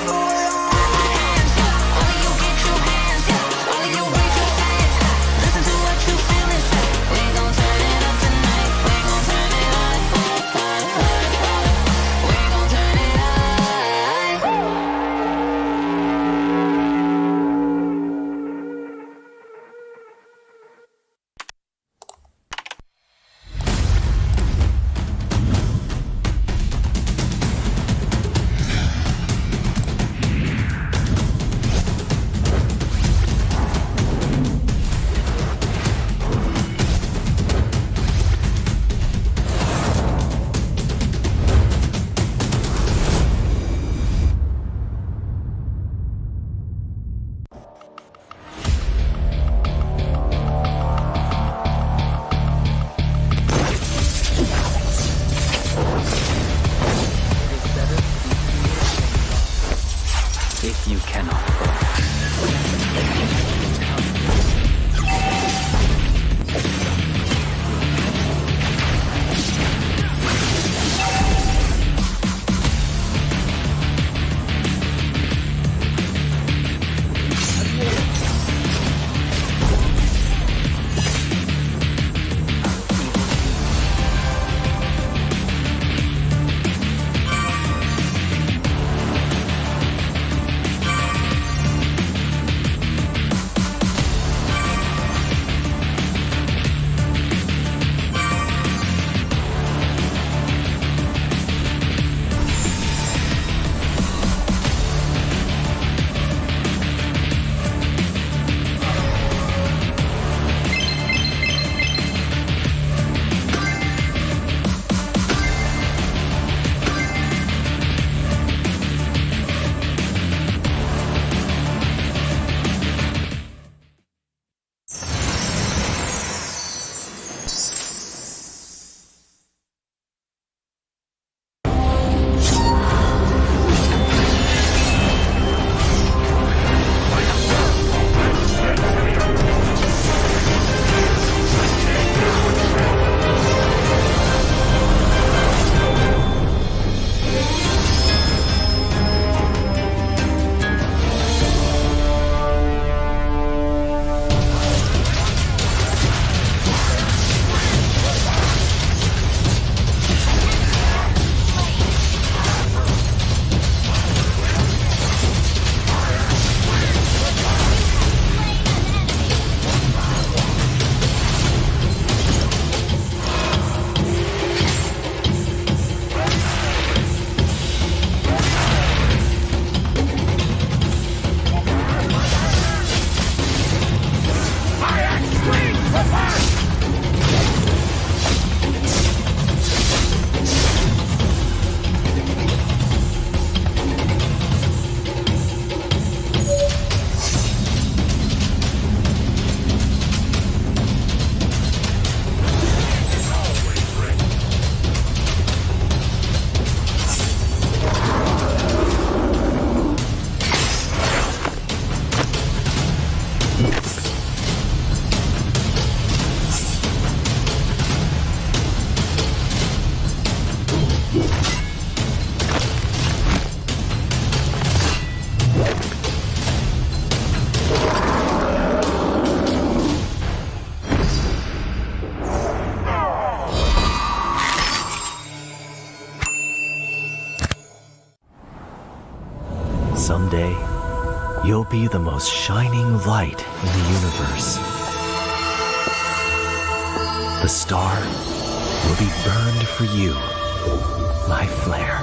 the way up.
Hands up, all of you get your hands up, all of you raise your hands up. Listen to what you feeling, say. We gon' turn it up tonight. We gon' turn it up. We gon' turn it up.
If you cannot.
Someday, you'll be the most shining light in the universe. The star will be burned for you, my flare.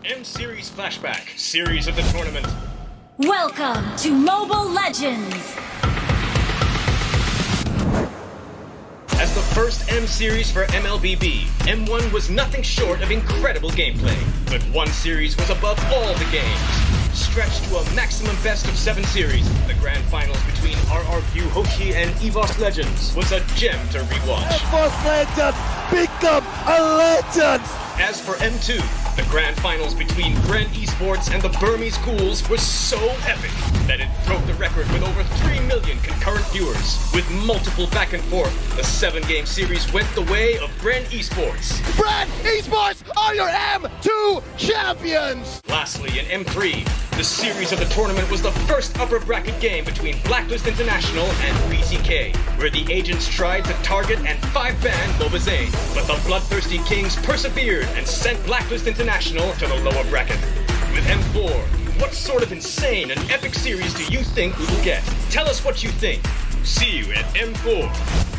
M-Series Flashback, series of the tournament.
Welcome to Mobile Legends!
As the first M-Series for MLBB, M1 was nothing short of incredible gameplay. But one series was above all the games. Stretched to a maximum best-of-7 series, the grand finals between RRQ Hoshi and EVOS Legends was a gem to rewatch.
EVOS Legends become a legend!
As for M2, the grand finals between Brand Esports and the Burmese Cools was so epic that it broke the record with over 3 million concurrent viewers. With multiple back and forth, the 7-game series went the way of Brand Esports.
Brand Esports are your M2 champions!
Lastly, in M3, the series of the tournament was the first upper bracket game between Blacklist International and BTK, where the agents tried to target and 5-ban Mobazane, but the bloodthirsty Kings persevered and sent Blacklist International to the lower bracket. With M4, what sort of insane and epic series do you think we will get? Tell us what you think. See you at M4.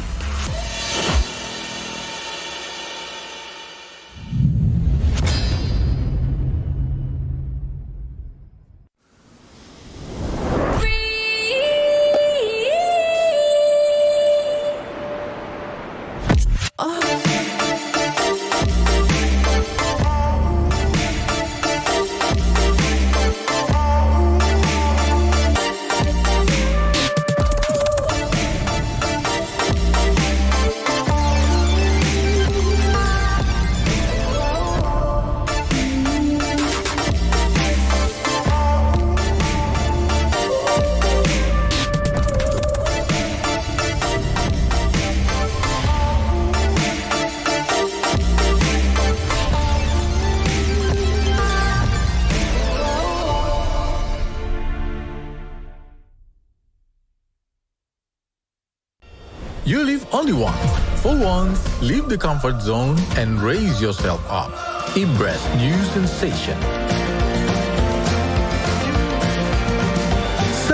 You live only once. For once, leave the comfort zone and raise yourself up. Embrace new sensation.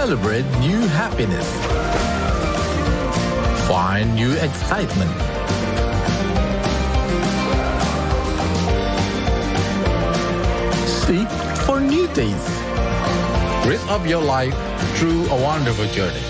Celebrate new happiness. Find new excitement. Seek for new tastes. Raise up your life through a wonderful journey.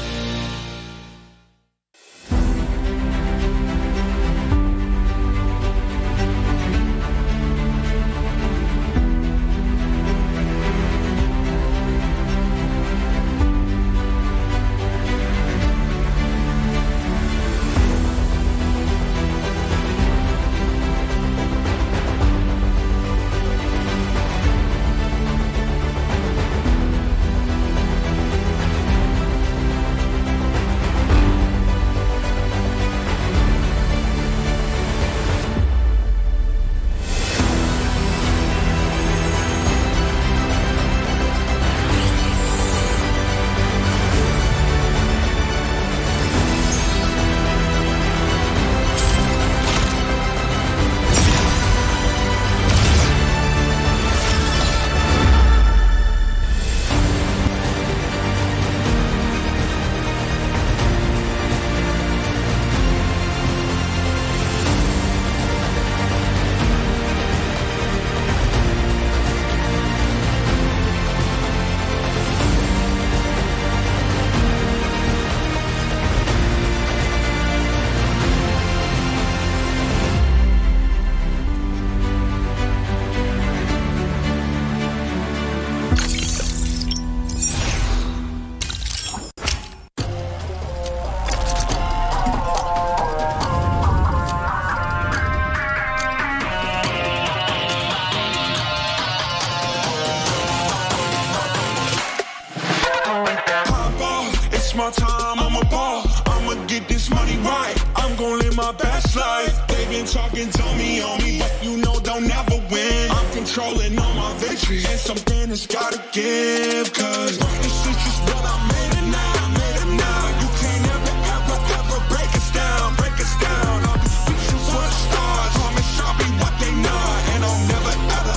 My time, I'm a ball. I'ma get this money right. I'm gon' live my best life. They been talking, tell me on me, but you know don't never win. I'm controlling all my victories, and something has gotta give. Cause this is just what I made it now, made it now. You can't ever break us down, break us down. I'll be reaching for the stars, promise I'll be what they not, and I'll never ever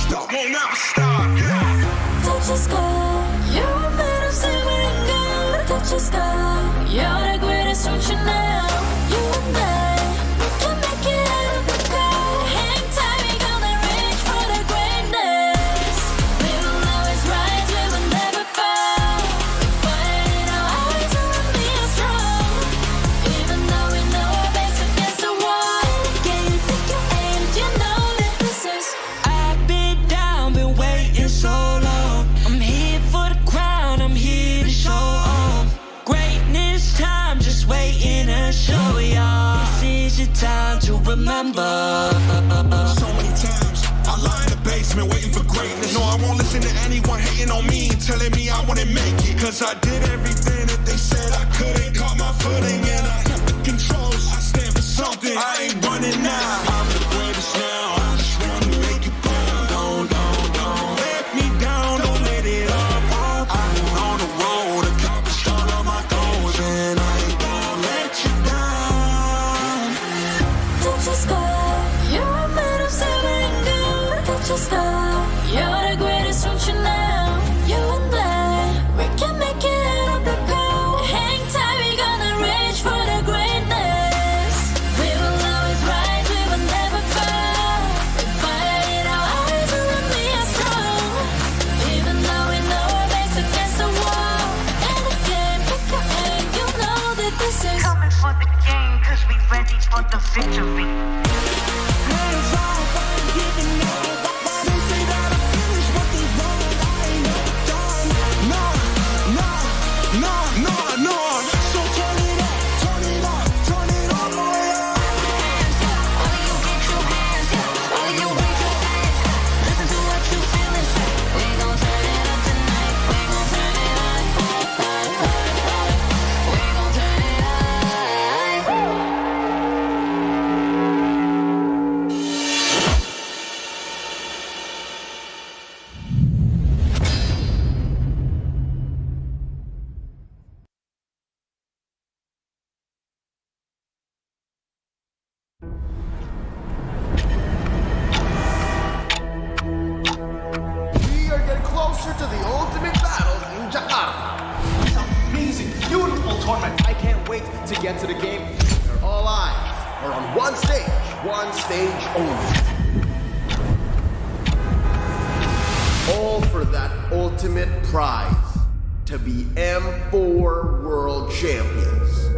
stop. Won't never stop. Yeah.
Touch the sky, you're made of silver and gold. Touch the sky, you're the greatest function now. You and I, we can make it out of the cold. Hang tight, we gonna reach for the greatness. We will always rise, we will never fall. We fight in our eyes, and we are strong. Even though we know our backs against the wall. Can you take your aim? You know that this is.
I've been down, been waiting so long. I'm here for the crown, I'm here to show off. Greatness time, just waiting to show y'all. This is your time to remember.
So many times I lie in the basement waiting for greatness. No, I won't listen to anyone hating on me and telling me I wouldn't make it. Cause I did everything that they said I couldn't. Caught my footing and I kept the controls. I stand for something, I ain't running now. I'm the greatest now, I just wanna make it proud. Don't let me down, don't let it off. I'm on the road, accomplished all of my goals, and I ain't gonna let you down.
Touch the sky, you're made of silver and gold. Touch the sky, you're the greatest function now. You and I, we can make it out of the cold. Hang tight, we gonna reach for the greatness. We will always rise, we will never fall. We fight in our eyes, and we are strong. Even though we know our backs against the wall. And again, pick your aim, you know that this is.
Coming for the game, cause we ready for the victory.
to get to the game. Where all eyes are on one stage only. All for that ultimate prize, to be M4 World Champions.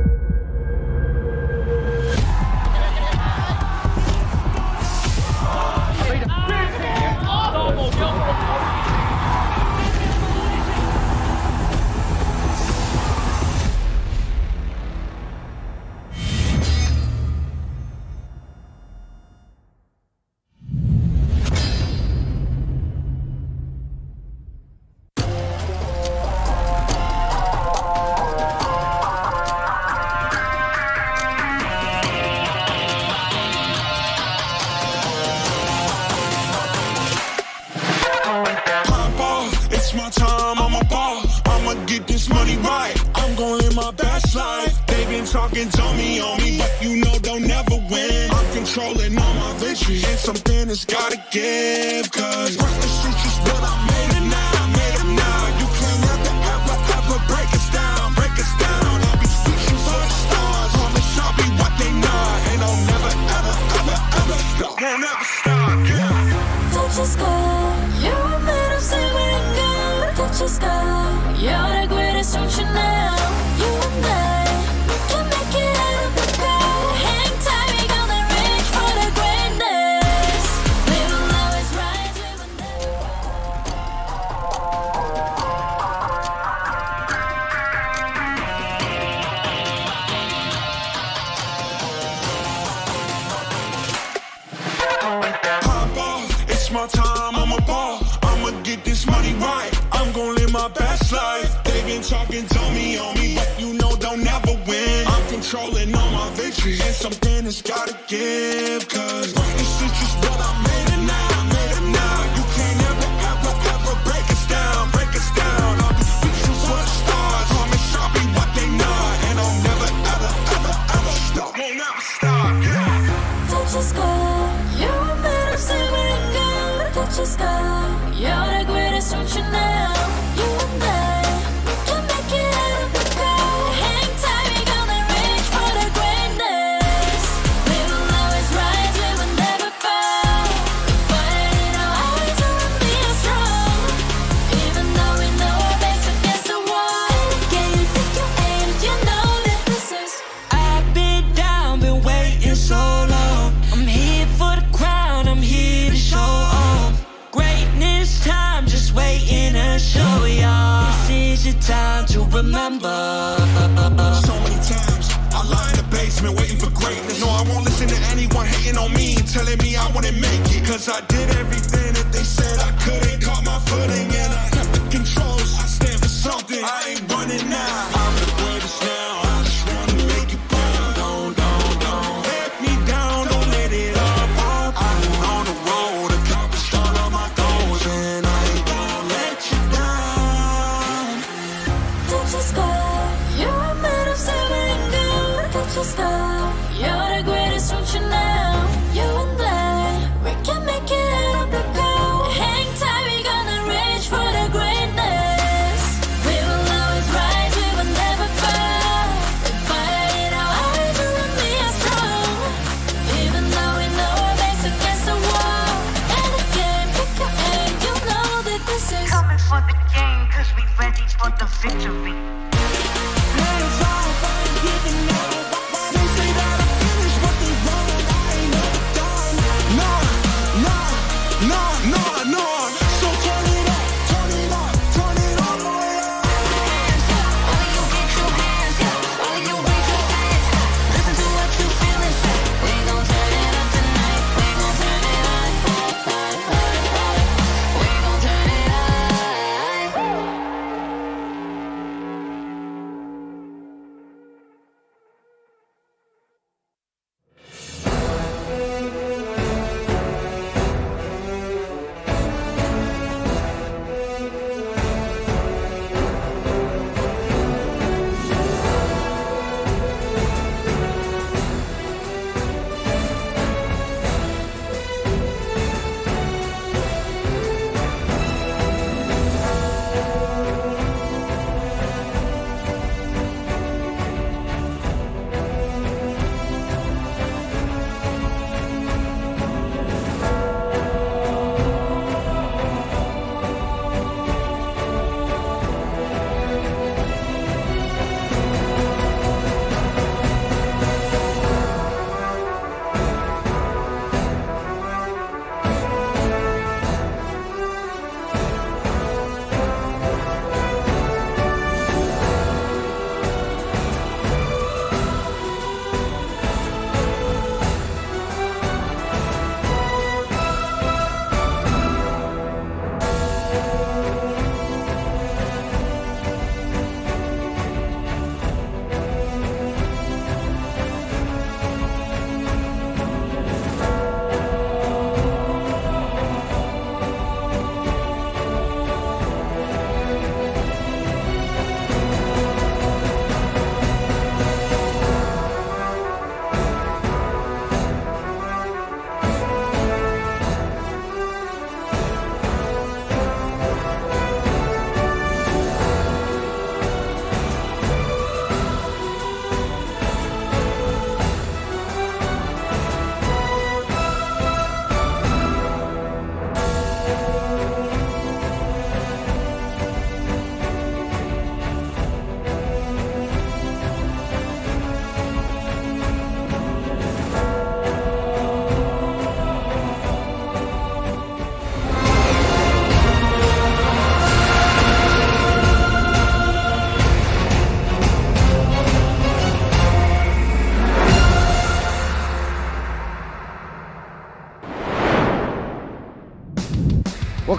Pop off, it's my time, I'm a ball. I'ma get this money right. I'm gonna live my best life. They been talking, told me on me, but you know they'll never win. I'm controlling all my victories, and something has gotta give. Cause reckless is just what I made it now, made it now. You can't ever break us down, break us down. I'll be reaching for the stars. Promise I'll be what they not, and I'll never ever stop. Won't ever stop, yeah.
Touch your sky, you're made of silver and gold. Touch your sky, you're the greatest option now. You and I, we can make it out of the crowd. Hang tight, we gonna reach for the greatness. We will always rise, we will never.
Pop off, it's my time, I'm a ball. I'ma get this money right. I'm gonna live my best life. They been talking, told me on me, but you know they'll never win. I'm controlling all my victories, and something has gotta give. Cause this is just what I made it now, made it now. You can't ever break us down, break us down. I'll be reaching for the stars. Promise I'll be what they not, and I'll never ever stop. Won't never stop, yeah.
Touch your sky, you're made of silver and gold. Touch your sky, you're the greatest option now. You and I, we can make it out of the crowd. Hang tight, we gonna reach for the greatness. We will always rise, we will never fall. We fight it out, always will be strong. Even though we know our backs against the wall. Can you take your aim? You know that this is.
I've been down, been waiting so long. I'm here for the crown, I'm here to show off. Greatness time, just waiting to show y'all. This is your time to remember.
So many times I lie in the basement waiting for greatness. No, I won't listen to anyone hating on me, telling me I wouldn't make it. Cause I did everything that they said I couldn't. Caught my footing and I kept the controls. I stand for something, I ain't running now. I'm the greatest now, I just wanna make it proud. Don't let me down, don't let it all fall. I've been on the road, accomplished all of my goals, and I ain't gonna let you down.
Touch your sky, you're made of silver and gold. Touch your sky, you're the greatest option now. You and I, we can make it out of the cold. Hang tight, we gonna reach for the greatness. We will always rise, we will never fall. We fight it out, always will be strong. Even though we know our backs against the wall. And again, pick your aim, you know that this is.
Coming for the game, cause we ready for the victory.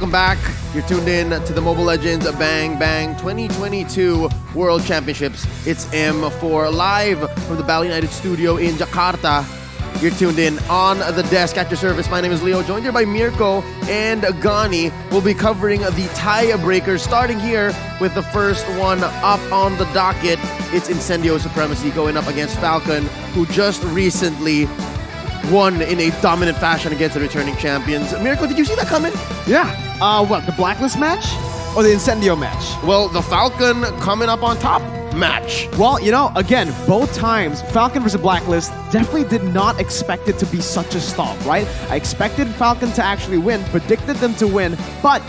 welcome back. You're tuned in to the Mobile Legends Bang Bang 2022 World Championships. It's M4 live from the Bali United studio in Jakarta. You're tuned in on the desk at your service. My name is Leo, joined here by Mirko and Gani. We'll be covering the tiebreakers, starting here with the first one up on the docket. It's Incendio Supremacy going up against Falcon, who just recently won in a dominant fashion against the returning champions. Mirko, did you see that coming?
Yeah. What, the Blacklist match? Or the Incendio match?
Well, the Falcon coming up on top match.
Well, you know, again, both times, Falcon versus Blacklist, definitely did not expect it to be such a stomp, right? I expected Falcon to actually win, predicted them to win, but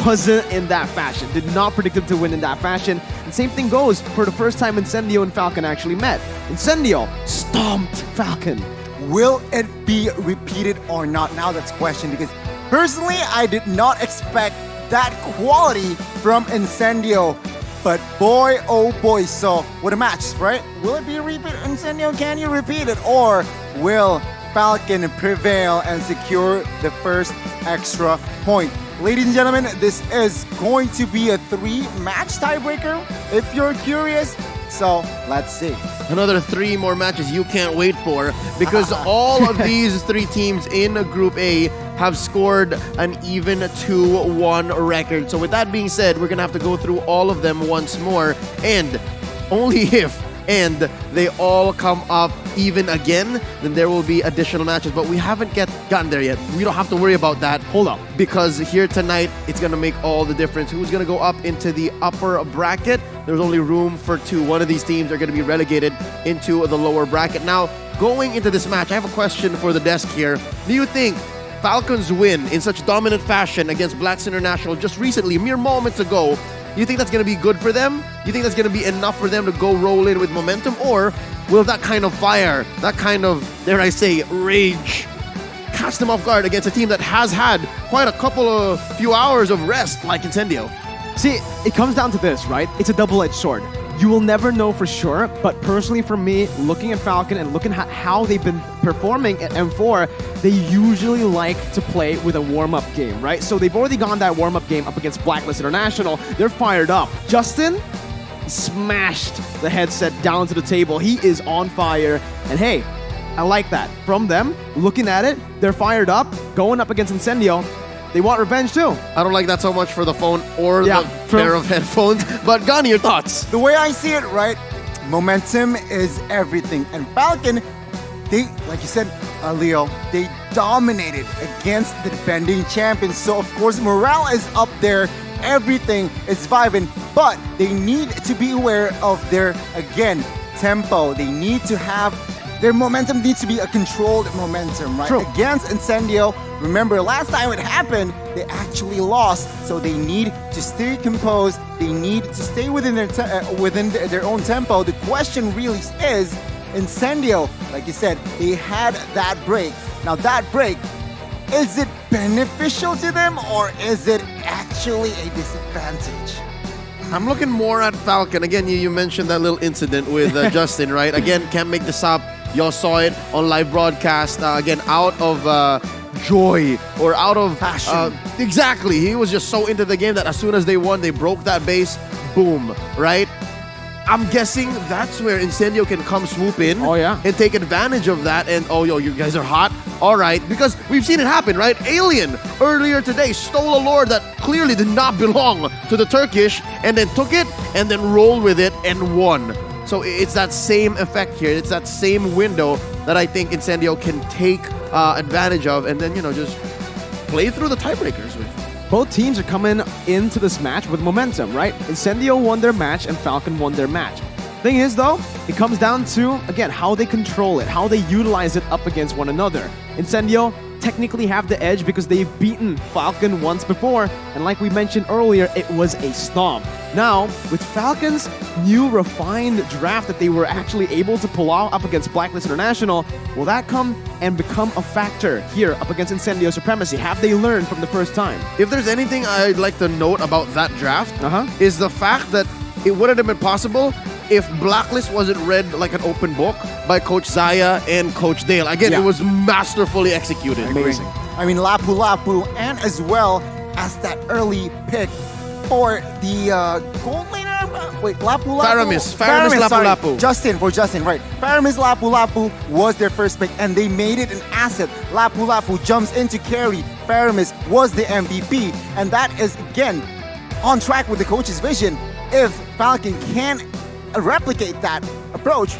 wasn't in that fashion. Did not predict them to win in that fashion. And same thing goes for the first time Incendio and Falcon actually met. Incendio stomped Falcon.
Will it be repeated or not? Now that's the question, because personally, I did not expect that quality from Incendio. But boy, oh boy, so what a match, right? Will it be a repeat? Incendio, can you repeat it? Or will Falcon prevail and secure the first extra point? Ladies and gentlemen, this is going to be a 3-match tiebreaker, if you're curious. So let's see.
Another 3 more matches you can't wait for, because all of these 3 teams in Group A have scored an even 2-1 record. So with that being said, we're gonna have to go through all of them once more, and only if they all come up even again, then there will be additional matches. But we haven't gotten there yet. We don't have to worry about that.
Hold up.
Because here tonight, it's going to make all the difference. Who's going to go up into the upper bracket? There's only room for 2. One of these teams are going to be relegated into the lower bracket. Now, going into this match, I have a question for the desk here. Do you think Falcons win in such dominant fashion against Blacks International just recently, mere moments ago, you think that's going to be good for them? You think that's going to be enough for them to go roll in with momentum? Or will that kind of fire, that kind of, dare I say, rage, catch them off guard against a team that has had quite a few hours of rest like Incendio?
See, it comes down to this, right? It's a double-edged sword. You will never know for sure, but personally for me, looking at Falcon and looking at how they've been performing at M4, they usually like to play with a warm-up game, right? So they've already gone that warm-up game up against Blacklist International. They're fired up. Justin smashed the headset down to the table. He is on fire. And hey, I like that. From them, looking at it, they're fired up, going up against Incendio. They want revenge too.
I don't like that so much for the phone or the pair of headphones. But Gani, your thoughts?
The way I see it, right? Momentum is everything. And Falcon, they, like you said, Leo, they dominated against the defending champions. So of course, morale is up there. Everything is vibing. But they need to be aware of their, again, tempo. They need to have, their momentum needs to be a controlled momentum, right?
True.
Against Incendio, remember last time it happened, they actually lost. So they need to stay composed. They need to stay within their own tempo. The question really is, Incendio, like you said, they had that break. Now that break, is it beneficial to them or is it actually a disadvantage?
I'm looking more at Falcon. Again, you mentioned that little incident with Justin, right? Again, can't make this up. Y'all saw it on live broadcast. Again, out of joy or out of
passion.
Exactly. He was just so into the game that as soon as they won, they broke that base. Boom, right? I'm guessing that's where Incendio can come swoop in and take advantage of that. And you guys are hot. All right, because we've seen it happen, right? Alien earlier today stole a lore that clearly did not belong to the Turkish and then took it and then rolled with it and won. So it's that same effect here. It's that same window that I think Incendio can take advantage of and then, just play through the tiebreakers with.
Both teams are coming into this match with momentum, right? Incendio won their match and Falcon won their match. Thing is, though, it comes down to, again, how they control it, how they utilize it up against one another. Incendio technically have the edge because they've beaten Falcon once before, and like we mentioned earlier, it was a stomp. Now, with Falcon's new refined draft that they were actually able to pull out up against Blacklist International, will that come and become a factor here up against Incendio Supremacy? Have they learned from the first time?
If there's anything I'd like to note about that draft, is the fact that it wouldn't have been possible if Blacklist wasn't read like an open book by Coach Zaya and Coach Dale. Again, it was masterfully executed.
Amazing. I mean, Lapu Lapu and as well as that early pick for the gold laner. Wait, Lapu Lapu.
Faramis Lapu
sorry.
Lapu.
Justin, right. Faramis Lapu Lapu was their first pick, and they made it an asset. Lapu Lapu jumps into carry. Faramis was the MVP, and that is again on track with the coach's vision. If Falcon can replicate that approach,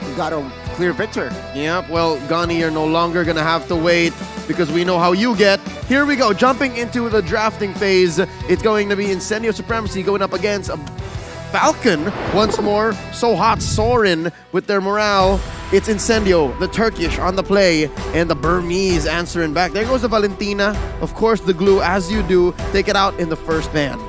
we got a clear victor.
Yep, well, Gani, you're no longer going to have to wait because we know how you get. Here we go, jumping into the drafting phase. It's going to be Incendio Supremacy going up against Falcon once more. So hot, Sorin with their morale. It's Incendio, the Turkish on the play, and the Burmese answering back. There goes the Valentina. Of course, the glue, as you do, take it out in the first ban.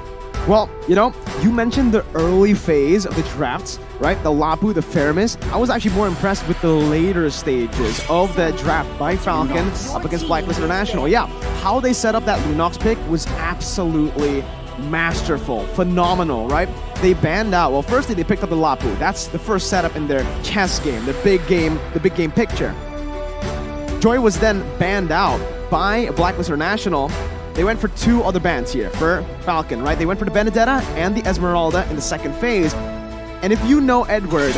Well, you know, you mentioned the early phase of the drafts, right? The Lapu, the Faramis. I was actually more impressed with the later stages of the draft by Falcon up against Blacklist International. Yeah, how they set up that Lunox pick was absolutely masterful, phenomenal, right? They banned out, well, firstly, they picked up the Lapu. That's the first setup in their chess game, the big game picture. Joy was then banned out by Blacklist International. They went for two other bans here for Falcon, right? They went for the Benedetta and the Esmeralda in the second phase. And if you know Edward,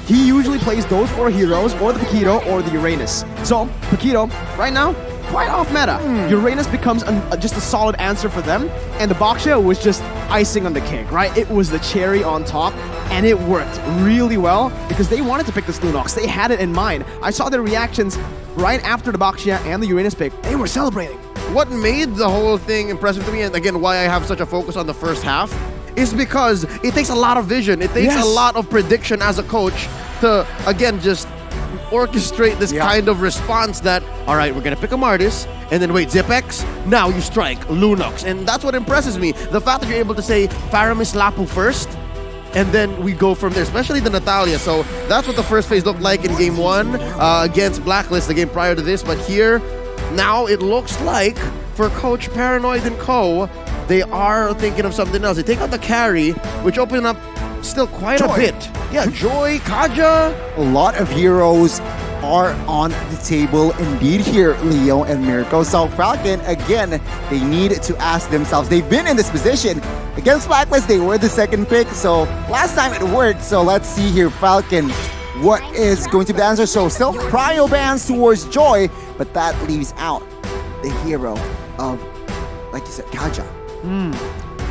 he usually plays those four heroes, or the Paquito, or the Uranus. So, Paquito, right now, quite off meta. Uranus becomes just a solid answer for them, and the Boxia was just icing on the cake, right? It was the cherry on top, and it worked really well because they wanted to pick this Lunox. They had it in mind. I saw their reactions right after the Boxia and the Uranus pick. They were celebrating.
What made the whole thing impressive to me, and again, why I have such a focus on the first half, is because it takes a lot of vision. It takes a lot of prediction as a coach to, again, just orchestrate this kind of response that, all right, we're going to pick a Martis, and then wait, Zipex, now you strike Lunox. And that's what impresses me. The fact that you're able to say Faramis Lapu first, and then we go from there, especially the Natalia. So that's what the first phase looked like in game one against Blacklist, the game prior to this. But here, now it looks like for Coach Paranoid and Co., they are thinking of something else. They take out the carry, which opened up still quite a bit. Yeah, Joy, Kaja.
A lot of heroes are on the table indeed here, Leo and Mirko. So Falcon, again, they need to ask themselves. They've been in this position. Against Blacklist, they were the second pick. So last time it worked. So let's see here, Falcon. What is going to be the answer? So still prio bans towards Joy, but that leaves out the hero of, like you said, Kaja.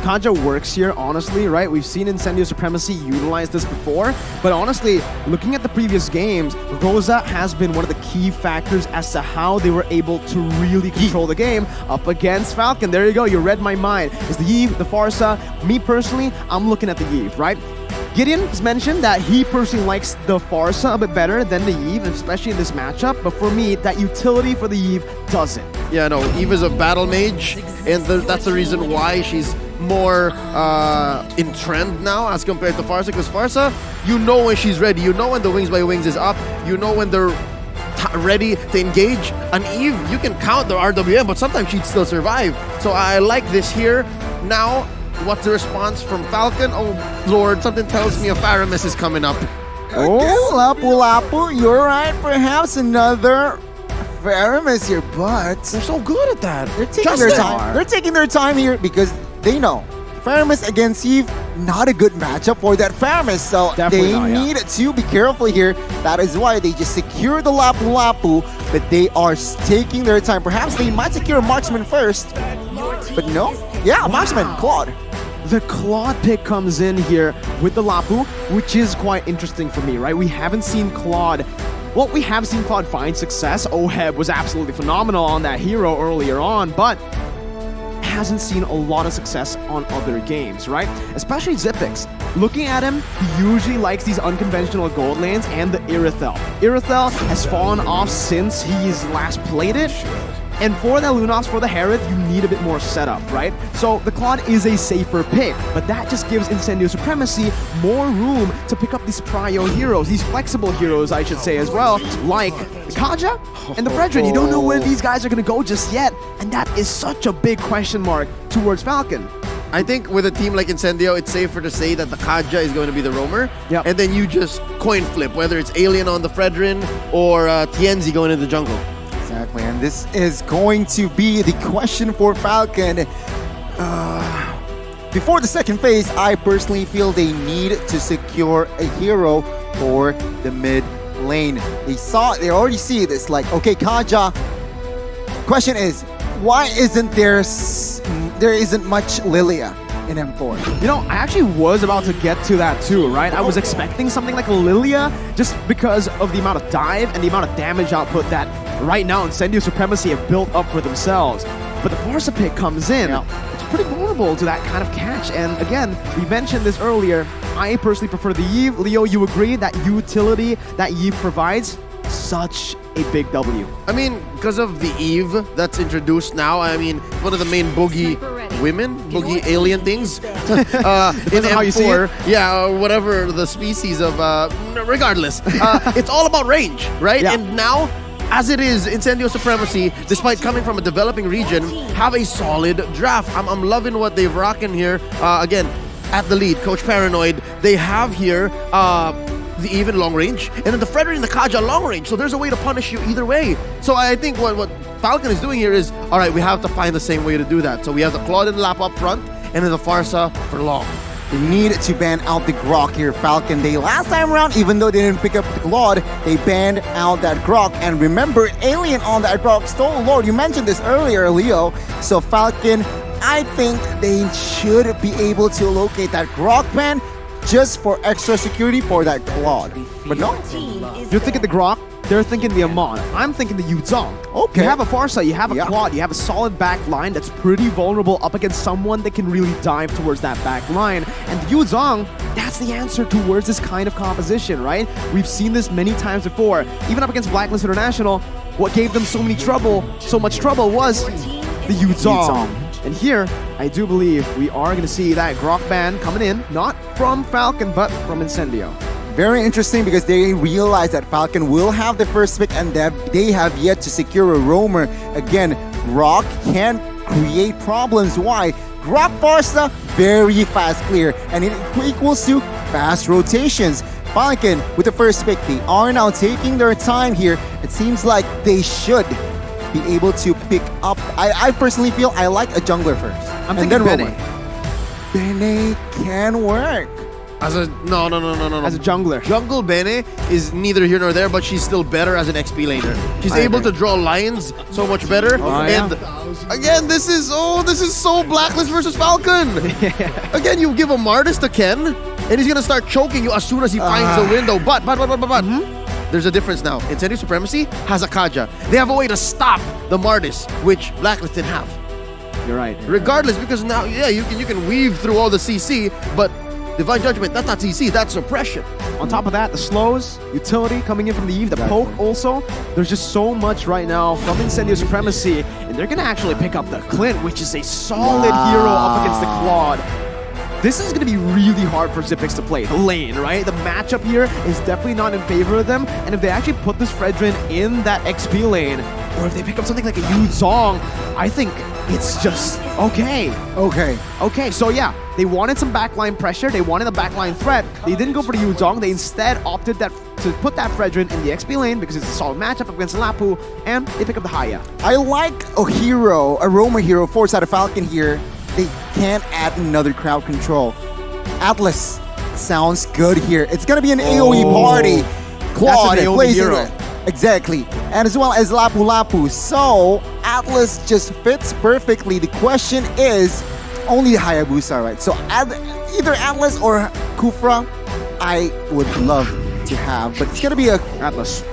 Kaja works here, honestly, right? We've seen Incendio Supremacy utilize this before, but honestly, looking at the previous games, Rosa has been one of the key factors as to how they were able to really control the game up against Falcon. There you go, you read my mind. It's the Yve, the Farsa. Me personally, I'm looking at the Yve, right? Gideon has mentioned that he personally likes the Farsa a bit better than the Yve, especially in this matchup, but for me, that utility for the Yve doesn't.
Yeah, no, Yve is a battle mage, and that's the reason why she's more in trend now as compared to Farsa, because Farsa, you know when she's ready, you know when the Wings by Wings is up, you know when they're ready to engage. On Yve, you can count the RWM, but sometimes she'd still survive. So I like this here. Now, what's the response from Falcon? Oh Lord, something tells me a Faramis is coming up.
Oh, Lapu Lapu, you're right. Perhaps another Faramis here, but
they're so good at that.
They're taking their time. They're taking their time here because they know Faramis against Yve, not a good matchup for that Faramis. So they need to be careful here. That is why they just secure the Lapu Lapu, but they are taking their time. Perhaps they might secure Marksman first, but no. Yeah, Marksman, Claude.
The Claude pick comes in here with the Lapu, which is quite interesting for me, right? We haven't seen Claude. Well, we have seen Claude find success. Oheb was absolutely phenomenal on that hero earlier on, but hasn't seen a lot of success on other games, right? Especially Zipex. Looking at him, he usually likes these unconventional gold lanes and the Irithel. Irithel has fallen off since he's last played it. And for that Lunox, for the Herod, you need a bit more setup, right? So the Claude is a safer pick, but that just gives Incendio Supremacy more room to pick up these prio heroes, these flexible heroes, I should say as well, like the Kaja and the Fredrin. You don't know where these guys are going to go just yet, and that is such a big question mark towards Falcon.
I think with a team like Incendio, it's safer to say that the Kaja is going to be the roamer, and then you just coin flip, whether it's Alien on the Fredrin or Tienzi going into the jungle.
Exactly, and this is going to be the question for Falcon. Before the second phase, I personally feel they need to secure a hero for the mid lane. They already see this, like, okay, Kaja. Question is, why isn't there isn't much Lilia in M4?
You know, I actually was about to get to that too, right? I was expecting something like a Lilia just because of the amount of dive and the amount of damage output that right now Incendio Supremacy have built up for themselves. But the Forza pick comes in. It's pretty vulnerable to that kind of catch. And again, we mentioned this earlier. I personally prefer the Eve. Leo, you agree that utility that Eve provides? Such a big W.
I mean, because of the Eve that's introduced now, I mean, one of the main boogie alien things in
on how you see
M4,
it.
yeah, or whatever the species of, regardless, it's all about range, right?
Yeah.
And now, as it is, Incendio Supremacy, despite coming from a developing region, have a solid draft. I'm loving what they've rocking here. Again, at the lead, Coach Paranoid, they have here the even long range, and then the Frederick and the Kaja long range. So there's a way to punish you either way. So I think what Falcon is doing here is, all right, we have to find the same way to do that. So we have the Claude and Lap up front, and then the Farsa for long.
They need to ban out the Grok here, Falcon. They last time around, even though they didn't pick up the Claude, they banned out that Grok. And remember, Alien on that Grok stole Lord. You mentioned this earlier, Leo. So Falcon, I think they should be able to locate that Grok ban just for extra security for that Claude. But no.
You're thinking the Grok, they're thinking the Amon. I'm thinking the Yuzong.
Okay.
You have a Farsa, you have a Claude, you have a solid back line that's pretty vulnerable up against someone that can really dive towards that back line. And the Yuzong, that's the answer towards this kind of composition, right? We've seen this many times before. Even up against Blacklist International, what gave them so much trouble was the Yuzong. And here, I do believe we are going to see that Grok ban coming in, not from Falcon, but from Incendio.
Very interesting because they realize that Falcon will have the first pick and that they have yet to secure a roamer. Again, Grok can create problems. Why? Grok Farsa, very fast clear, and it equals to fast rotations. Falcon with the first pick, they are now taking their time here. It seems like they should be able to pick up. I personally feel I like a jungler first.
I'm
and
thinking
then
Bene.
Bene can work.
As a no.
As a jungler.
Jungle Bene is neither here nor there, but she's still better as an XP laner. She's able to draw lines so much better. And again, this is so Blacklist versus Falcon. Again, you give a Martis to Ken, and he's gonna start choking you as soon as he finds the window. But. There's a difference now. Incendio Supremacy has a Kaja. They have a way to stop the Martis, which Blacklist didn't have.
You're right.
Regardless, because now, yeah, you can weave through all the CC, but Divine Judgment, that's not CC, that's suppression.
On top of that, the slows, utility coming in from the Eve, the poke also. There's just so much right now from Incendio Supremacy, and they're gonna actually pick up the Clint, which is a solid hero up against the Claude. This is going to be really hard for Xyp9x to play. The lane, right? The matchup here is definitely not in favor of them. And if they actually put this Fredrin in that XP lane, or if they pick up something like a Yuzong, I think it's just okay. Okay, so yeah, they wanted some backline pressure. They wanted a backline threat. They didn't go for the Yuzong. They instead opted to put that Fredrin in the XP lane because it's a solid matchup against Lapu, and they pick up the Haya.
I like a hero, a roamer hero, force out of Falcon here. They can't add another crowd control. Atlas sounds good here. It's gonna be an AoE party. Claude plays hero. Exactly. And as well as Lapu Lapu. So Atlas just fits perfectly. The question is only Hayabusa, right? So either Atlas or Kufra, I would love to have, but it's gonna be a Atlas.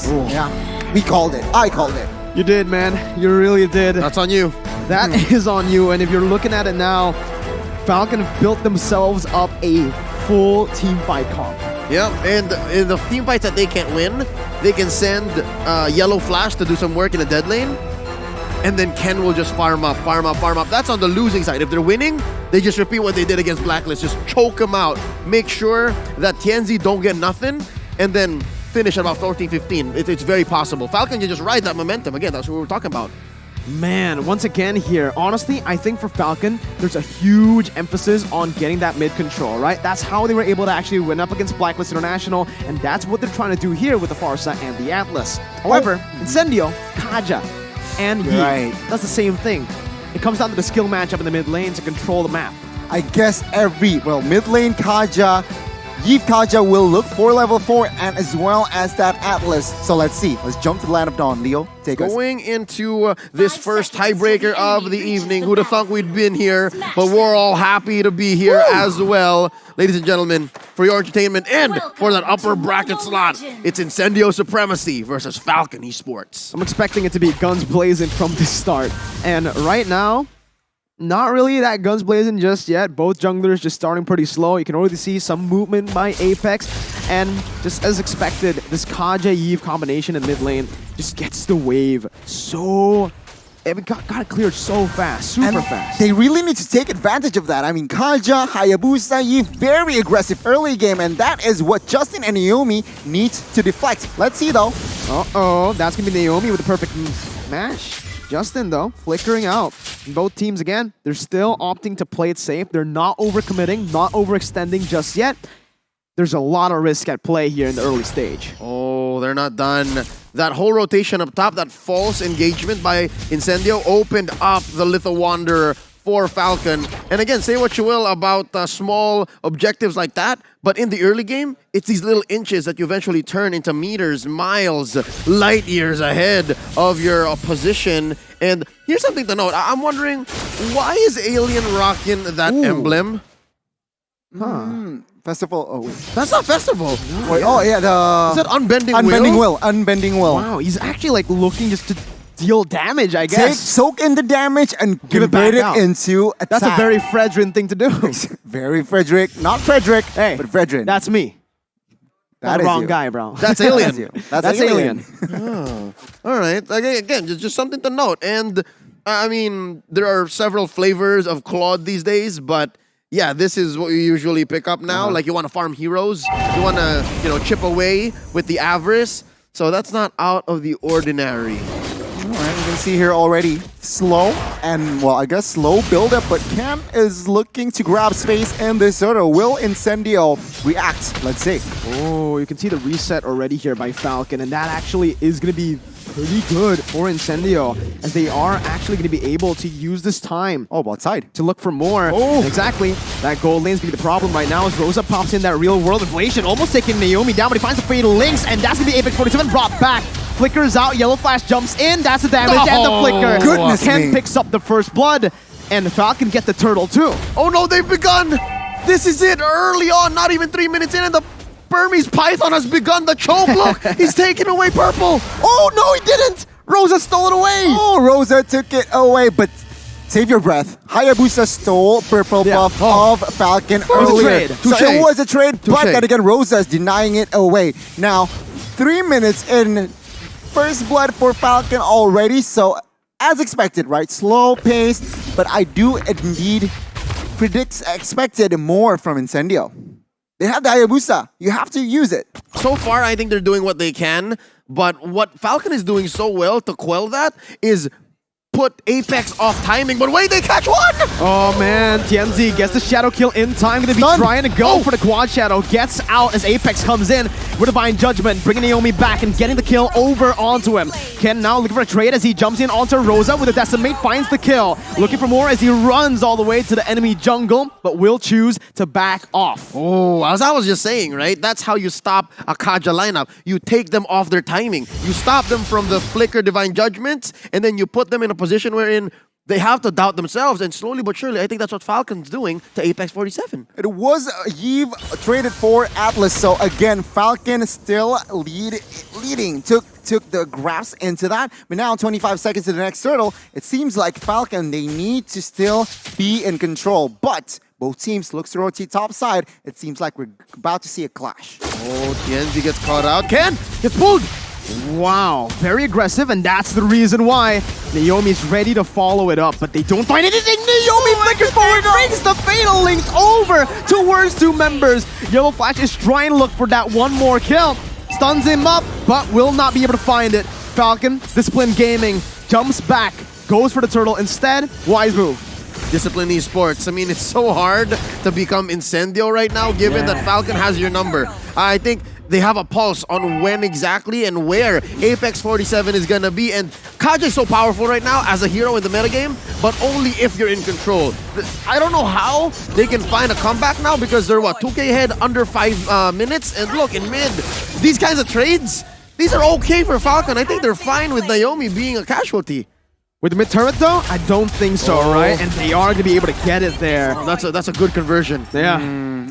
Ooh. Yeah. We called it. I called it.
You did, man. You really did.
That's on you.
That is on you. And if you're looking at it now, Falcon have built themselves up a full team fight comp.
Yeah, and in the team fights that they can't win, they can send Yellow Flash to do some work in the dead lane, and then Ken will just farm up. That's on the losing side. If they're winning, they just repeat what they did against Blacklist. Just choke them out. Make sure that Tianzi don't get nothing, and then finish at about 14-15. It's very possible. Falcon can just ride that momentum. Again, that's what we were talking about.
Man, once again here, honestly, I think for Falcon, there's a huge emphasis on getting that mid control, right? That's how they were able to actually win up against Blacklist International, and that's what they're trying to do here with the Farsa and the Atlas. However, Incendio, Kaja, and Yi, that's the same thing. it comes down to the skill matchup in the mid lane to control the map.
I guess mid lane Kaja, Yves Kaja will look for level 4 and as well as that Atlas. So let's see. Let's jump to the Land of Dawn. Leo, take us.
Going into this first tiebreaker of the evening. Who'd have thought we'd been here? But we're all happy to be here as well. Ladies and gentlemen, for your entertainment and for that upper bracket slot, it's Incendio Supremacy versus Falcon Esports.
I'm expecting it to be guns blazing from the start. And right now, not really that guns blazing just yet. Both junglers just starting pretty slow. You can already see some movement by Apex. And just as expected, this Kaja-Yves combination in mid lane just gets the wave so... It got it cleared so fast, super fast.
They really need to take advantage of that. I mean, Kaja, Hayabusa, Yves, very aggressive early game, and that is what Justin and Naomi need to deflect. Let's see though.
Uh-oh, that's gonna be Naomi with the perfect match. Justin, though, flickering out. Both teams, again, they're still opting to play it safe. They're not overcommitting, not overextending just yet. There's a lot of risk at play here in the early stage.
Oh, they're not done. That whole rotation up top, that false engagement by Incendio opened up the Little Wanderer for Falcon. And again, say what you will about small objectives like that, but in the early game, it's these little inches that you eventually turn into meters, miles, light years ahead of your position. And here's something to note. I'm wondering, why is Alien rocking that emblem?
Festival. Oh, wait.
That's not Festival.
No, wait, oh, yeah.
Is that Unbending Will?
Unbending Will.
Wow, he's actually like looking just to deal damage, I guess.
Soak in the damage and convert it into attack.
That's a very Fredrin thing to do.
Very Frederick. Not Frederick, but Fredrin.
That's me.
That is
wrong
you.
guy, bro.
That's Alien.
That's Alien.
Oh. All right. Again, just something to note. And I mean, there are several flavors of Claude these days, but yeah, this is what you usually pick up now. Like you want to farm heroes, you want to, chip away with the avarice. So that's not out of the ordinary.
All right, you can see here already slow and, well, I guess slow build-up, but Ken is looking to grab space in this order. Will Incendio react? Let's see.
Oh, you can see the reset already here by Falcon, and that actually is going to be pretty good for Incendio, as they are actually going to be able to use this time.
Oh, outside.
To look for more.
Oh.
Exactly. That gold lane's going to be the problem right now as Rosa pops in that real world inflation, almost taking Naomi down, but he finds the fatal links, and that's going to be Apex 47 brought back. Flickers out, Yellow Flash jumps in, that's the damage, and the flicker.
Goodness
Ken
me.
picks up the first blood, and Falcon get the turtle too.
Oh no, they've begun! This is it, early on, not even 3 minutes in, and the Burmese Python has begun the choke. Look, he's taking away purple. Oh no, he didn't! Rosa stole it away!
Oh, Rosa took it away, but save your breath. Hayabusa stole purple buff of Falcon earlier. So it was a trade, but then again, Rosa is denying it away. Now, 3 minutes in, first blood for Falcon already, so as expected, right? Slow pace, but I do indeed expected more from Incendio. They have the Hayabusa. You have to use it.
So far, I think they're doing what they can, but what Falcon is doing so well to quell that is put Apex off timing, but wait, they catch one!
Oh man, Tianzi gets the shadow kill in time, gonna be trying to go for the quad shadow, gets out as Apex comes in with Divine Judgment, bringing Naomi back and getting the kill over onto him. Ken now looking for a trade as he jumps in onto Rosa with a Decimate, finds the kill, looking for more as he runs all the way to the enemy jungle, but will choose to back off.
Oh, as I was just saying, right? That's how you stop a Kaja lineup. You take them off their timing. You stop them from the flicker Divine Judgments, and then you put them in a position wherein they have to doubt themselves, and slowly but surely, I think that's what Falcon's doing to Apex 47.
It was Yves traded for Atlas, so again, Falcon still leading. Took the grasp into that, but now 25 seconds to the next turtle, it seems like Falcon, they need to still be in control, but both teams looks to rotate top side. It seems like we're about to see a clash.
Oh, Tianzi gets caught out. Ken gets pulled!
Wow, very aggressive, and that's the reason why Naomi's ready to follow it up, but they don't find anything. Naomi flickers forward, brings the fatal links over towards two members. Yellow Flash is trying to look for that one more kill. Stuns him up, but will not be able to find it. Falcon, Discipline Gaming, jumps back, goes for the turtle instead. Wise move.
Discipline Esports. I mean, it's so hard to become Incendio right now, given that Falcon has your number. I think they have a pulse on when exactly and where Apex 47 is gonna be. And Kaja is so powerful right now as a hero in the metagame, but only if you're in control. I don't know how they can find a comeback now because they're, what, 2K ahead under 5 minutes? And look, in mid, these kinds of trades, these are okay for Falcon. I think they're fine with Naomi being a casualty.
With the mid turret though, I don't think so, right? And they are going to be able to get it there.
Oh, that's a good conversion.
Yeah.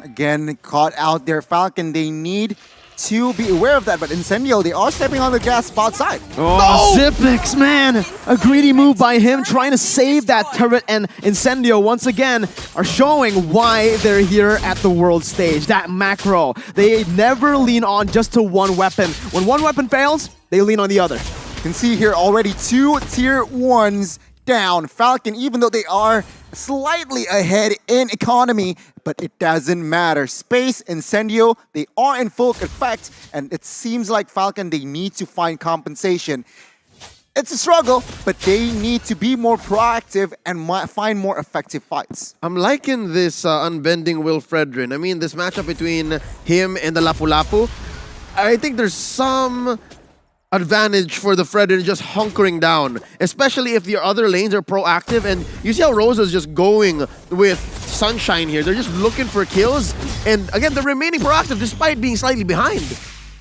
Again, caught out there. Falcon, they need to be aware of that, but Incendio, they are stepping on the gas spot side.
Oh, no! Zipix, man! A greedy move by him, trying to save that turret, and Incendio, once again, are showing why they're here at the world stage. That macro. They never lean on just to one weapon. When one weapon fails, they lean on the other.
You can see here already 2 tier 1s down. Falcon, even though they are slightly ahead in economy, but it doesn't matter. Space, Incendio, they are in full effect, and it seems like Falcon, they need to find compensation. It's a struggle, but they need to be more proactive and find more effective fights.
I'm liking this unbending Will Fredrin. I mean, this matchup between him and the Lapu Lapu, I think there's some advantage for the Fredrin just hunkering down, especially if the other lanes are proactive. And you see how Rosa's just going with Sunshine here. They're just looking for kills. And again, they're remaining proactive despite being slightly behind.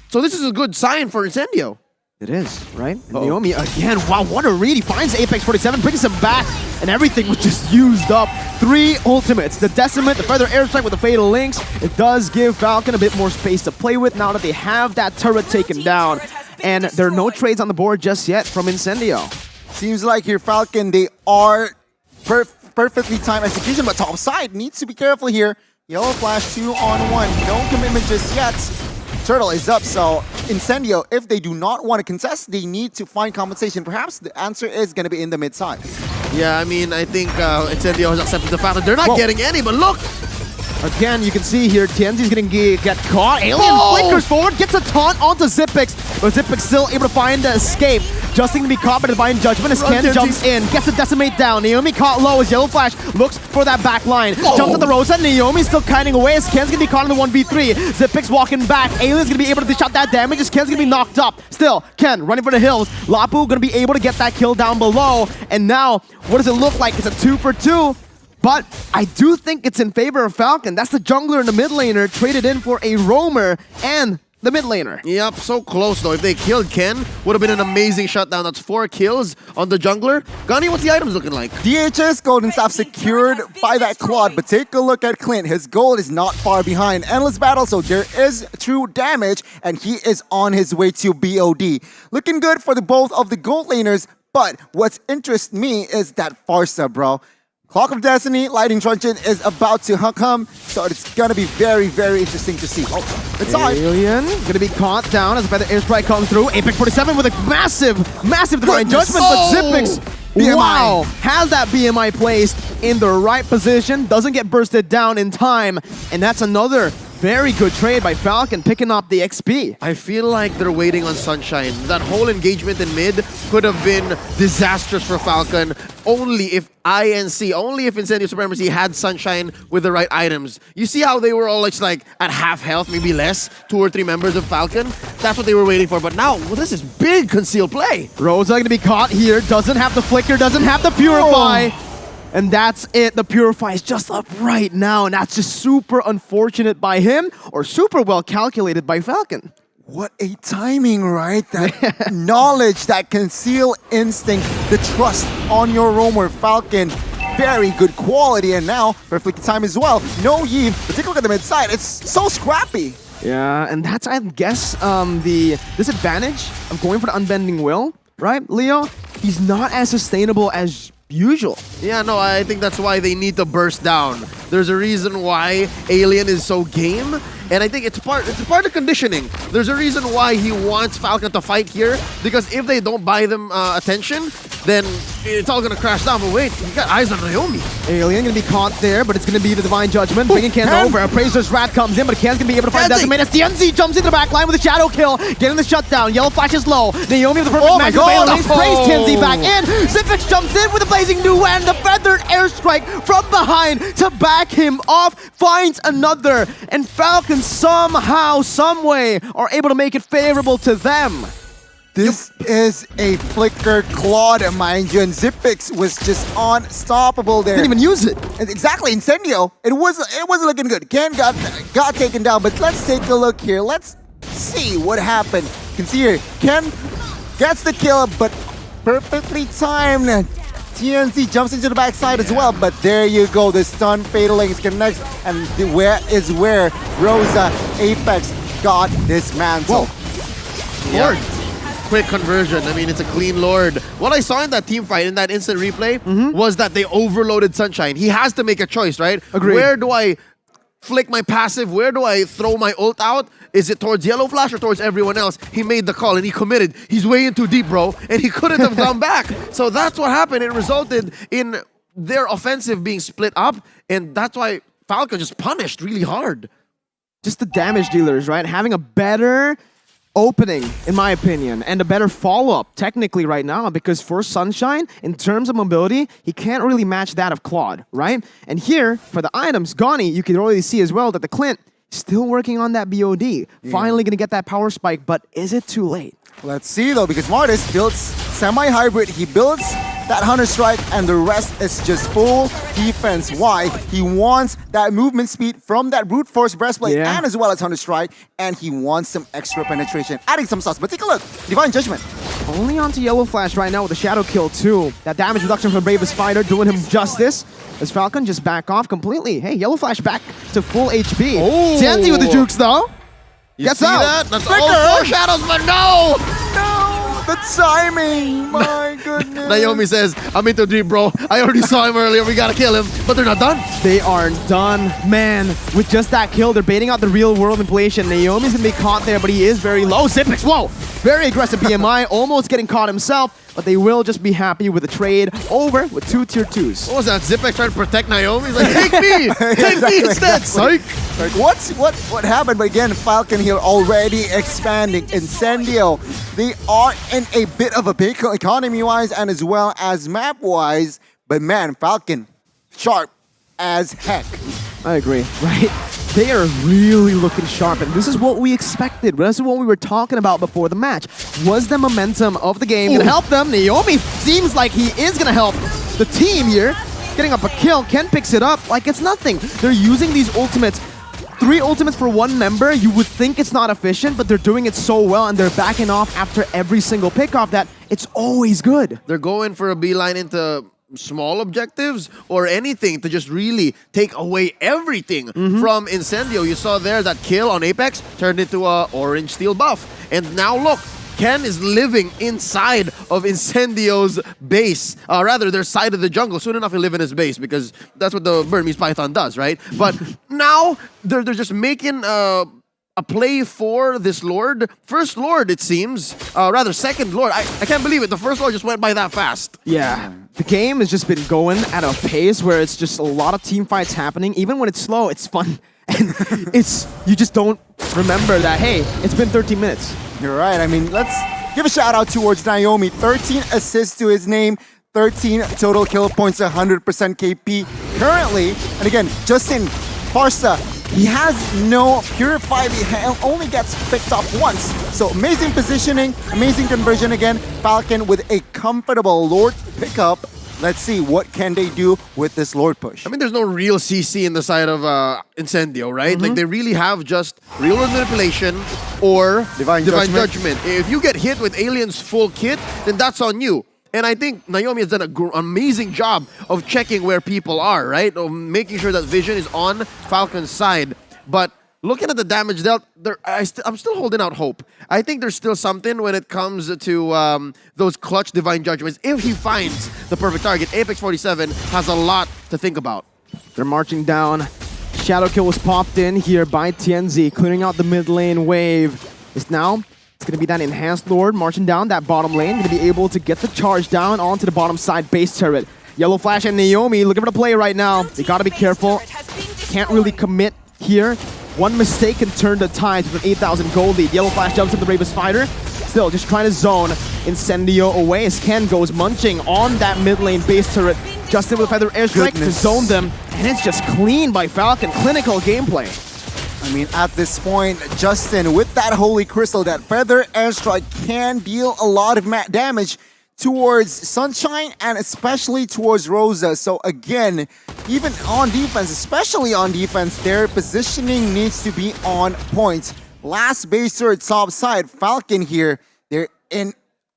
So this is a good sign for Incendio.
It is, right? And Naomi again, wow, what a read. He finds Apex 47, brings him back, and everything was just used up. 3 ultimates, the Decimate, the Feather Airstrike with the Fatal Links. It does give Falcon a bit more space to play with now that they have that turret taken down. And there are no trades on the board just yet from Incendio.
Seems like here Falcon, they are perfectly timed execution, but top side needs to be careful here. Yellow Flash 2 on 1, no commitment just yet. Turtle is up, so Incendio, if they do not want to contest, they need to find compensation. Perhaps the answer is going to be in the mid side.
Yeah, I mean, I think Incendio has accepted the fact that they're not getting any, but look!
Again, you can see here, Tienzi's gonna get caught. Alien flickers forward, gets a taunt onto Zipix, but Zipix still able to find the escape. Justin to be caught by Divine Judgment as Ken jumps in, gets the Decimate down. Naomi caught low as Yellow Flash looks for that back line. Jumps at the Rosa, Naomi's still kiting away as Ken's gonna be caught in the 1v3. Zipix walking back, Alien's gonna be able to dish out that damage as Ken's gonna be knocked up. Still, Ken running for the hills. Lapu gonna be able to get that kill down below. And now, what does it look like? It's a 2 for 2. But I do think it's in favor of Falcon. That's the jungler and the mid laner traded in for a roamer and the mid laner.
Yep, so close though. If they killed Ken, would have been an amazing shutdown. That's 4 kills on the jungler. Gunny, what's the items looking like?
DHS Golden Staff secured by that Claude, but take a look at Clint. His gold is not far behind. Endless Battle, so there is true damage, and he is on his way to BOD. Looking good for both of the gold laners, but what's interests me is that Farsa, bro. Clock of Destiny, Lightning Truncheon is about to come, so it's gonna be very, very interesting to see. Oh, it's on.
Alien gonna be caught down as a Feather Airstrike comes through. Apex 47 with a massive Divine Judgment, but Zipix, wow, has that BMI placed in the right position, doesn't get bursted down in time, and that's another very good trade by Falcon, picking up the XP.
I feel like they're waiting on Sunshine. That whole engagement in mid could have been disastrous for Falcon only if Incendio Supremacy had Sunshine with the right items. You see how they were all like at half health, maybe less, 2 or 3 members of Falcon? That's what they were waiting for. But now, well, this is big concealed play.
Rosa gonna be caught here, doesn't have the flicker, doesn't have the purify. And that's it. The Purify is just up right now, and that's just super unfortunate by him, or super well calculated by Falcon.
What a timing, right? That knowledge, that conceal instinct, the trust on your roamer. Falcon, very good quality, and now perfect time as well. No Yves, but take a look at the mid side. It's so scrappy.
Yeah, and that's, I guess, the disadvantage of going for the Unbending Will, right, Leo? He's not as sustainable as usual.
Yeah, no, I think that's why they need to burst down. There's a reason why Alien is so game, and I think it's part of conditioning. There's a reason why he wants Falcon to fight here, because if they don't buy them attention, then it's all gonna crash down. But wait, you got eyes on Naomi.
Alien gonna be caught there, but it's gonna be the Divine Judgment, bringing Ken over. Appraiser's Rat comes in, but Ken's gonna be able to find Decimate as TNZ jumps into the back line with a shadow kill, getting the shutdown. Yellow Flash is low. Naomi with the perfect match sprays TNZ back in. Zipix jumps in with a blazing new and the feathered airstrike from behind to back him off. Finds another, and Falcon somehow, someway are able to make it favorable to them.
This is a flicker Claude, mind you, and Zipix was just unstoppable there.
Didn't even use it.
Exactly, Incendio. It wasn't looking good. Ken got taken down, but let's take a look here. Let's see what happened. You can see here, Ken gets the kill, but perfectly timed. TNC jumps into the backside as well, but there you go. The stun fatal link connects, and where Rosa Apex got this mantle.
Lord. Quick conversion. I mean, it's a clean Lord. What I saw in that team fight, in that instant replay, was that they overloaded Sunshine. He has to make a choice, right?
Agreed.
Where do I flick my passive? Where do I throw my ult out? Is it towards Yellow Flash or towards everyone else? He made the call and he committed. He's way in too deep, bro, and he couldn't have gone back. So that's what happened. It resulted in their offensive being split up, and that's why Falcon just punished really hard.
Just the damage dealers, right? Having a better opening, in my opinion, and a better follow-up technically right now, because for Sunshine, in terms of mobility, he can't really match that of Claude, right? And here, for the items, Gani, you can already see as well that the Clint still working on that BOD. Finally gonna get that power spike, but is it too late?
Let's see though, because Martis builds semi-hybrid. He builds that Hunter Strike, and the rest is just full defense. Why? He wants that movement speed from that brute force breastplate and as well as Hunter Strike, and he wants some extra penetration, adding some sauce. But take a look, Divine Judgment.
Only onto Yellow Flash right now with a Shadow Kill too. That damage reduction from Bravest Fighter doing him justice. As Falcon just back off completely. Hey, Yellow Flash back to full HP.
Oh.
TNT with the jukes though.
You
Gets
see
out.
that? That's all 4 shadows, but no!
No, the timing, my goodness.
Naomi says, I'm into deep, bro. I already saw him earlier. We gotta kill him. But they're not done.
They are done, man. With just that kill, they're baiting out the real world inflation. Naomi's gonna be caught there, but he is very low. Zipix, whoa! Very aggressive BMI, almost getting caught himself. But they will just be happy with the trade over with 2 tier 2s.
What was that? Zipix trying to protect Naomi? He's like, take me! Take me instead, psych!
Like, what happened? But again, Falcon here already expanding. Incendio, they are in a bit of a big economy-wise and as well as map-wise. But man, Falcon, sharp as heck.
I agree, right? They are really looking sharp, and this is what we expected. This is what we were talking about before the match. Was the momentum of the game going to help them? Naomi seems like he is going to help the team here. Getting up a kill, Ken picks it up like it's nothing. They're using these ultimates. 3 ultimates for 1 member, you would think it's not efficient, but they're doing it so well, and they're backing off after every single pickoff that it's always good.
They're going for a beeline into small objectives or anything to just really take away everything from Incendio. You saw there that kill on Apex turned into a orange steel buff. And now look, Ken is living inside of Incendio's base. Rather, their side of the jungle. Soon enough, he'll live in his base because that's what the Burmese Python does, right? But now they're just making a play for this Lord. First Lord, it seems. Rather, second Lord. I can't believe it. The first Lord just went by that fast.
Yeah. The game has just been going at a pace where it's just a lot of team fights happening. Even when it's slow, it's fun. And you just don't remember that, hey, it's been 13 minutes.
You're right. I mean, let's give a shout out towards Naomi. 13 assists to his name, 13 total kill points, 100% KP currently. And again, Justin Parsa, he has no Purify. He only gets picked up once. So amazing positioning, amazing conversion again. Falcon with a comfortable Lord pickup. Let's see, what can they do with this Lord push?
I mean, there's no real CC in the side of Incendio, right? Like, they really have just real manipulation or Divine Judgment. If you get hit with Alien's full kit, then that's on you. And I think Naomi has done an amazing job of checking where people are, right? Of making sure that vision is on Falcon's side. But looking at the damage dealt, I'm still holding out hope. I think there's still something when it comes to those clutch Divine Judgments. If he finds the perfect target, Apex 47 has a lot to think about.
They're marching down. Shadow Kill was popped in here by TNZ, clearing out the mid lane wave. It's now It's going to be that Enhanced Lord marching down that bottom lane. Going to be able to get the charge down onto the bottom side base turret. Yellow Flash and Naomi looking for the play right now. They got to be careful. Can't really commit here. One mistake can turn the tides with an 8,000 gold lead. Yellow Flash jumps in the Bravest Fighter. Still just trying to zone Incendio away as Ken goes munching on that mid lane base turret. Justin with a Feather Airstrike to zone them. And it's just clean by Falcon. Clinical gameplay.
I mean, at this point, Justin, with that Holy Crystal, that Feather Airstrike can deal a lot of damage towards Sunshine and especially towards Rosa. So again, even on defense, especially on defense, their positioning needs to be on point. Last base turret top side, Falcon here, they're in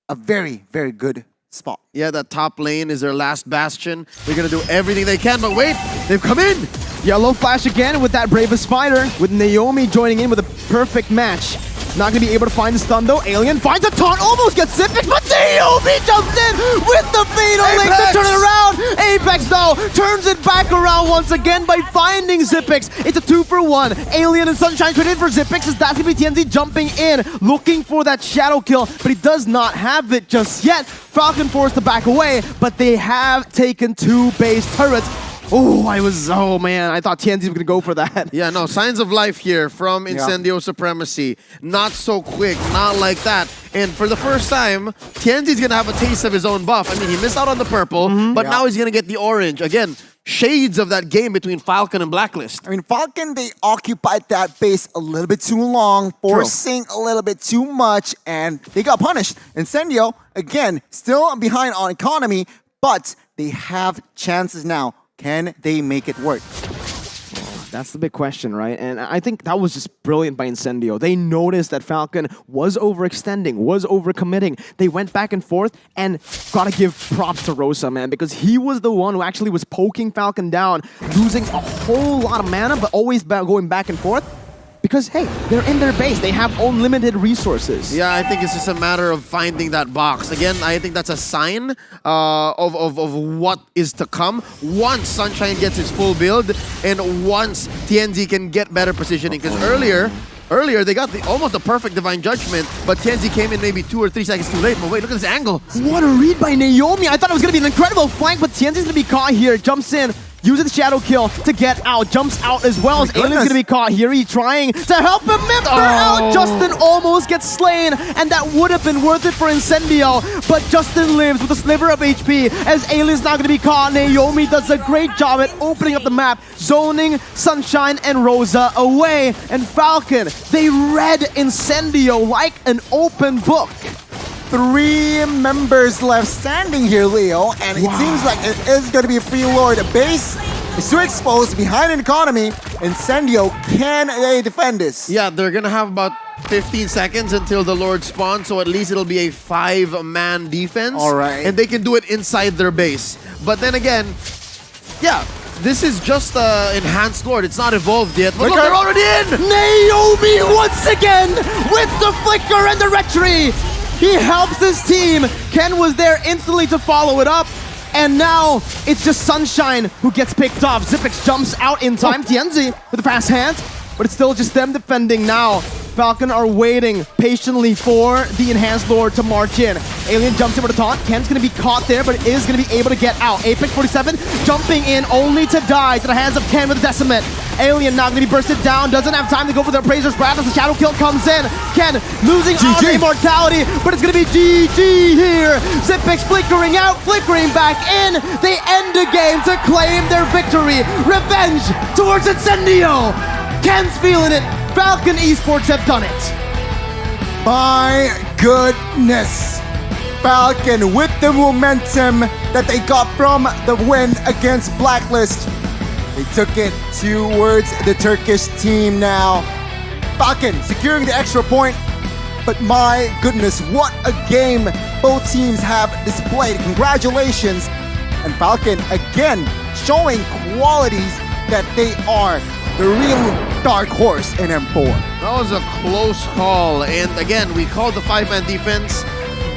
a very, very good spot.
Yeah, that top lane is their last bastion. They're gonna do everything they can, but wait, they've come in!
Yellow Flash again with that Bravest Fighter, with Naomi joining in with a perfect match. Not gonna be able to find the stun though. Alien finds a taunt, almost gets Zippix, but Naomi jumps in with the fatal link to turn it around. Apex though turns it back around once again by finding Zippix. It's a 2-for-1. Alien and Sunshine traded for Zippix as that's gonna be TNZ jumping in, looking for that shadow kill, but he does not have it just yet. Falcon forced to back away, but they have taken 2 base turrets. Oh man, I thought TNZ was gonna go for that.
Yeah, no, signs of life here from Incendio Supremacy. Not so quick, not like that. And for the first time, TNZ's gonna have a taste of his own buff. I mean, he missed out on the purple, but now he's gonna get the orange. Again, shades of that game between Falcon and Blacklist.
I mean, Falcon, they occupied that base a little bit too long, forcing a little bit too much, and they got punished. Incendio, again, still behind on economy, but they have chances now. Can they make it work?
That's the big question, right? And I think that was just brilliant by Incendio. They noticed that Falcon was overextending, was overcommitting. They went back and forth, and gotta give props to Rosa, man, because he was the one who actually was poking Falcon down, losing a whole lot of mana, but always going back and forth. Because, hey, they're in their base. They have unlimited resources.
Yeah, I think it's just a matter of finding that box. Again, I think that's a sign of what is to come once Sunshine gets his full build and once TNZ can get better positioning. Because earlier they got almost the perfect Divine Judgment, but TNZ came in maybe 2 or 3 seconds too late. But wait, look at this angle.
What a read by Naomi. I thought it was going to be an incredible flank, but TNZ's going to be caught here. Jumps in. Uses the shadow kill to get out, jumps out as well as Alien's gonna be caught here. He's trying to help him member out. Justin almost gets slain, and that would have been worth it for Incendio, but Justin lives with a sliver of HP as Alien's now gonna be caught. Naomi does a great job at opening up the map, zoning Sunshine and Rosa away, and Falcon, they read Incendio like an open book.
3 members left standing here, Leo, and it seems like it is going to be a free lord. The base is too exposed behind an economy. Incendio, can they defend this?
Yeah, they're going to have about 15 seconds until the Lord spawns, so at least it'll be a 5-man defense.
All right.
And they can do it inside their base. But then again, yeah, this is just Enhanced Lord. It's not evolved yet. But look, they're already in!
Naomi once again with the flicker and the retry. He helps his team. Ken was there instantly to follow it up. And now it's just Sunshine who gets picked off. Zippix jumps out in time. TNZ with a fast hand, but it's still just them defending now. Falcon are waiting patiently for the Enhanced Lord to march in. Alien jumps in with a taunt. Ken's gonna be caught there, but is gonna be able to get out. Apex 47 jumping in only to die to the hands of Ken with a Decimate. Alien now gonna be bursted down, doesn't have time to go for the Appraiser's Wrath as the Shadow Kill comes in. Ken losing on the Immortality, but it's gonna be GG here. Zippix flickering out, flickering back in. They end the game to claim their victory. Revenge towards Incendio. Ken's feeling it. Falcon Esports have done it.
My goodness. Falcon with the momentum that they got from the win against Blacklist. They took it towards the Turkish team now. Falcon securing the extra point. But my goodness, what a game both teams have displayed. Congratulations. And Falcon again showing qualities that they are the real dark horse in M4.
That was a close call. And again, we called the 5-man defense.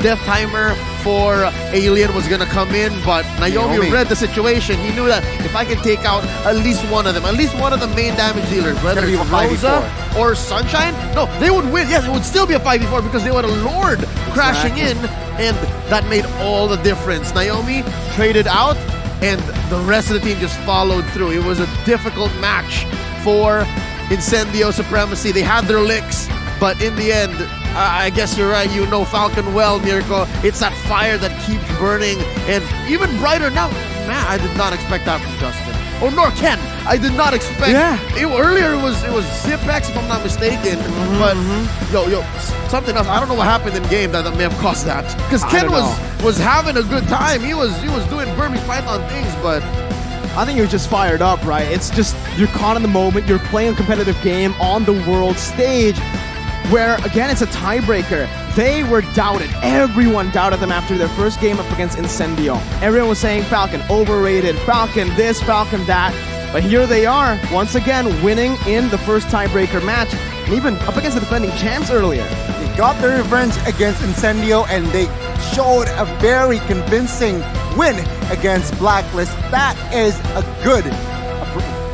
Death Timer before Alien was gonna come in, but Naomi read the situation. He knew that if I can take out at least one of them, at least one of the main damage dealers, whether it's Rosa or Sunshine, no, they would win. Yes, it would still be a 5v4 because they would have Lord crashing in, and that made all the difference. Naomi traded out, and the rest of the team just followed through. It was a difficult match for Incendio Supremacy. They had their licks, but in the end, I guess you're right. You know Falcon well, Mirko. It's that fire that keeps burning, and even brighter now. Man, I did not expect that from Justin. Or nor Ken. I did not expect.
Yeah.
Earlier it was Zipex, if I'm not mistaken. But something else. I don't know what happened in game that may have caused that. Because Ken was having a good time. He was doing Burmese Python things, but
I think you're just fired up, right? It's just you're caught in the moment. You're playing a competitive game on the world stage, where again it's a tiebreaker. They were doubted. Everyone doubted them after their first game up against Incendio. Everyone was saying Falcon overrated, Falcon this, Falcon that. But here they are, once again winning in the first tiebreaker match, and even up against the defending champs earlier.
They got their revenge against Incendio, and they showed a very convincing win against Blacklist. That is a good,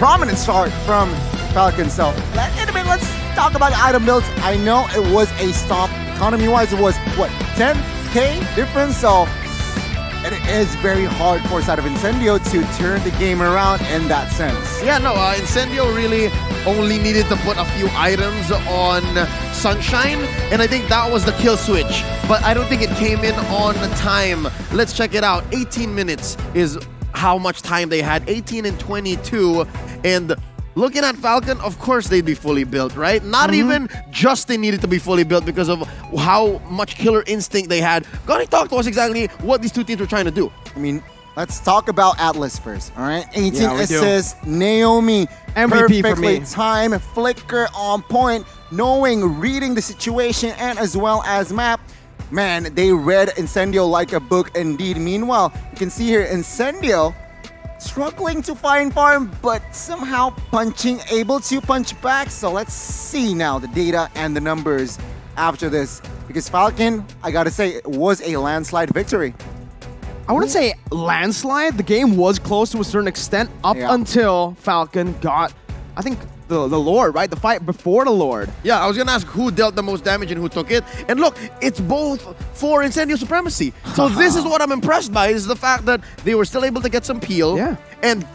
prominent start from Falcon. So let's talk about item builds. I know it was a stop. Economy-wise, it was, what, 10k difference? So it is very hard for side of Incendio to turn the game around in that sense.
yeah, no, Incendio really only needed to put a few items on Sunshine, and I think that was the kill switch. But I don't think it came in on time. Let's check it out. 18 minutes is how much time they had. 18 and 22, and looking at Falcon, of course they'd be fully built, right? Not even just they needed to be fully built because of how much killer instinct they had. Gonna talk to us exactly what these two teams were trying to do.
I mean, let's talk about Atlas first, all right? 18
Yeah, we do.
assists, Naomi,
MVP for
perfectly
me.
timed, Flicker on point, knowing, reading the situation, and as well as map. Man, they read Incendio like a book indeed. Meanwhile, you can see here Incendio struggling to find farm, but somehow able to punch back. So let's see now the data and the numbers after this. Because Falcon, I gotta say, it was a landslide victory.
I wouldn't say landslide. The game was close to a certain extent up until Falcon got, I think, the Lord, right? The fight before the Lord.
Yeah, I was gonna ask who dealt the most damage and who took it. And look, it's both for Incendio Supremacy. So this is what I'm impressed by, is the fact that they were still able to get some peel.
Yeah.
And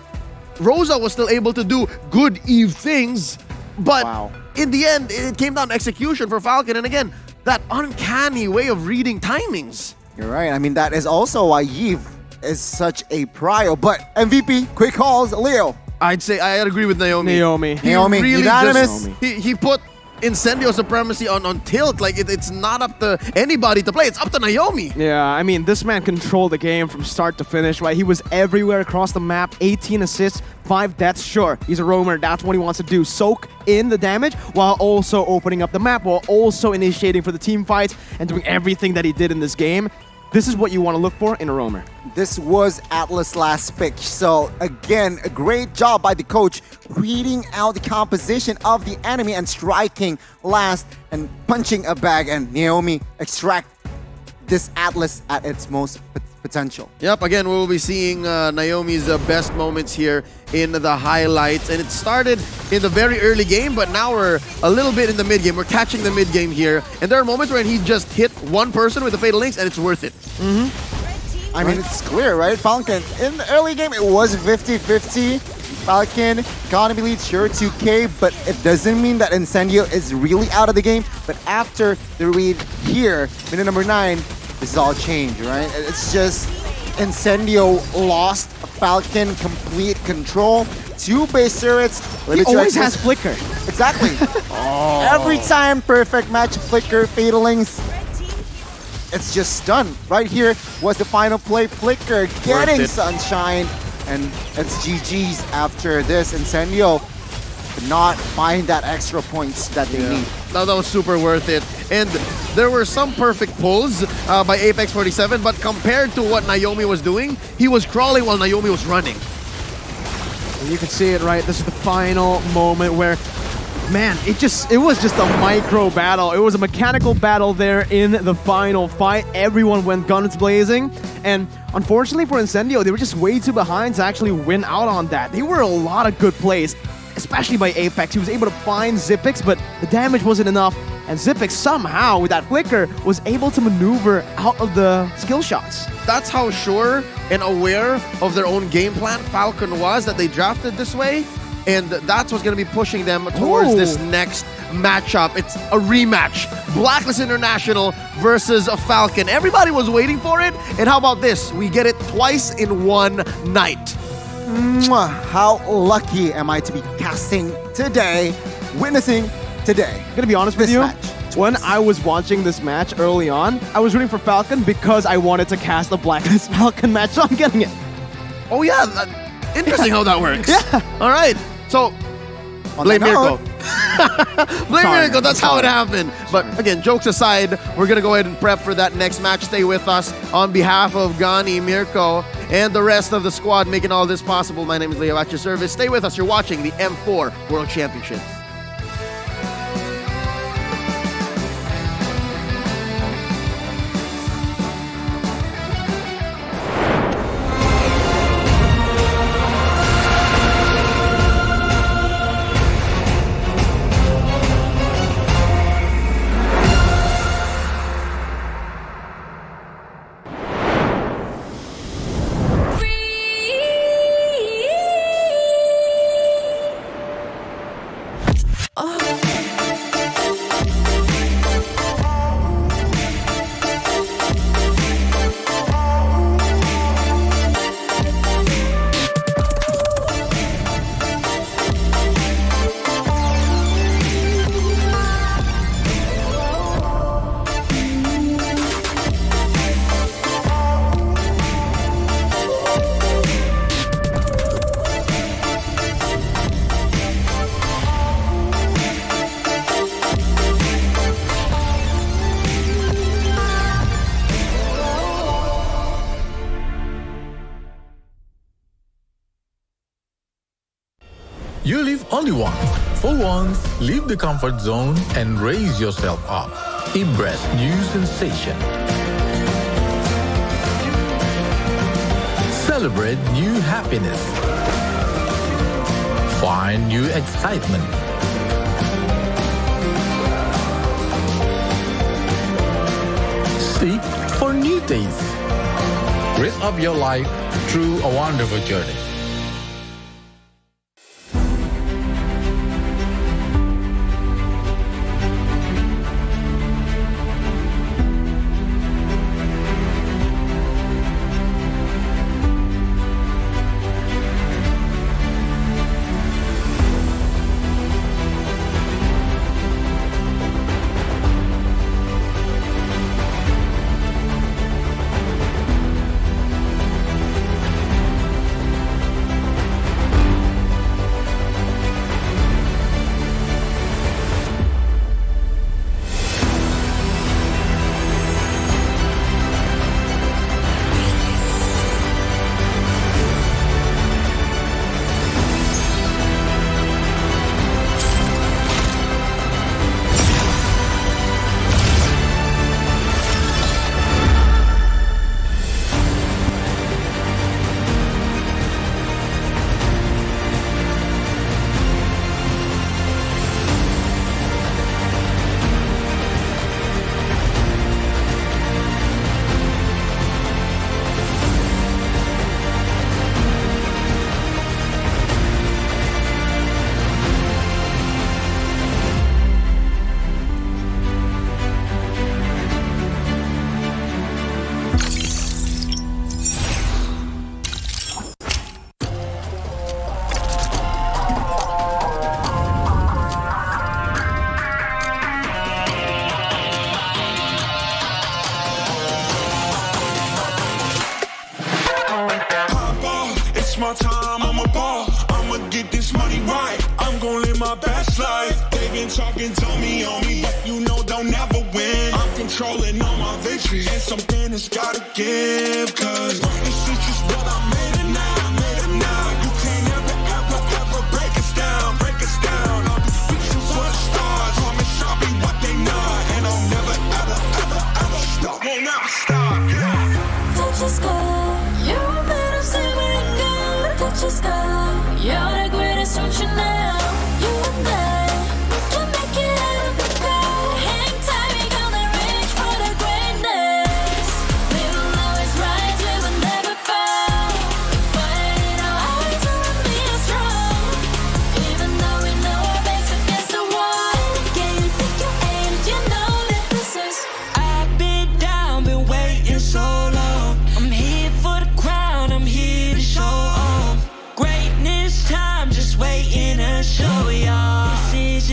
Rosa was still able to do good Eve things. But in the end, it came down to execution for Falcon. And again, that uncanny way of reading timings.
You're right. I mean, that is also why Eve is such a prio. But MVP, quick calls, Leo.
I'd say I'd agree with Naomi.
Naomi.
He really
unanimous.
he put Incendio Supremacy on tilt. Like it's not up to anybody to play. It's up to Naomi.
Yeah, I mean, this man controlled the game from start to finish, right? He was everywhere across the map, 18 assists, 5 deaths. Sure, he's a roamer. That's what he wants to do. Soak in the damage while also opening up the map, while also initiating for the team fights and doing everything that he did in this game. This is what you want to look for in a roamer.
This was Atlas' last pick. So again, a great job by the coach reading out the composition of the enemy and striking last and punching a bag, and Naomi extract this Atlas at its most potential.
Yep, again, we'll be seeing Naomi's best moments here in the highlights. And it started in the very early game, but now we're a little bit in the mid game. We're catching the mid game here. And there are moments where he just hit one person with the Fatal Links, and it's worth it.
I mean, it's clear, right? Falcon, in the early game, it was 50-50. Falcon, economy lead, sure, 2k, but it doesn't mean that Incendio is really out of the game. But after the read here, minute number 9, this is all changed, right? It's just Incendio lost Falcon complete control. 2 base turrets.
He always has Flicker.
Exactly. Every time, perfect match, Flicker, Fatalings. It's just done. Right here was the final play. Flicker getting Sunshine. And it's GG's after this. Incendio could not find that extra points that they need.
That was super worth it. And there were some perfect pulls by Apex 47, but compared to what Naomi was doing, he was crawling while Naomi was running.
And you can see it, right? This is the final moment where Man, it was just a micro battle. It was a mechanical battle there in the final fight. Everyone went guns blazing. And unfortunately for Incendio, they were just way too behind to actually win out on that. They were a lot of good plays, especially by Apex. He was able to find Zipix, but the damage wasn't enough. And Zipix somehow, with that flicker, was able to maneuver out of the skill shots.
That's how sure and aware of their own game plan Falcon was, that they drafted this way. And that's what's going to be pushing them towards this next matchup. It's a rematch. Blacklist International versus Falcon. Everybody was waiting for it. And how about this? We get it twice in one night.
Mwah. How lucky am I to be casting today, witnessing today.
I'm gonna be honest with you. When I was watching this match early on, I was rooting for Falcon because I wanted to cast a Blacklist Falcon match, so I'm getting it.
Oh yeah, interesting how that works. Yeah. All right. So, blame Mirko. Blame Mirko, that's how it happened. But again, jokes aside, we're going to go ahead and prep for that next match. Stay with us on behalf of Gani, Mirko, and the rest of the squad making all this possible. My name is Leo at your service. Stay with us. You're watching the M4 World Championships.
You live only once. For once, leave the comfort zone and raise yourself up. Embrace new sensation. Celebrate new happiness. Find new excitement. Seek for new tastes. Raise up your life through a wonderful journey.
my time, I'm a ball. I'ma get this money right. I'm gon' live my best life. They been talking, told me on me, but you know they'll never win. I'm controlling all my victories, and something has gotta give. Cause this is just what I made it now, You can't ever, ever, ever break us down, break us down. I'm reaching for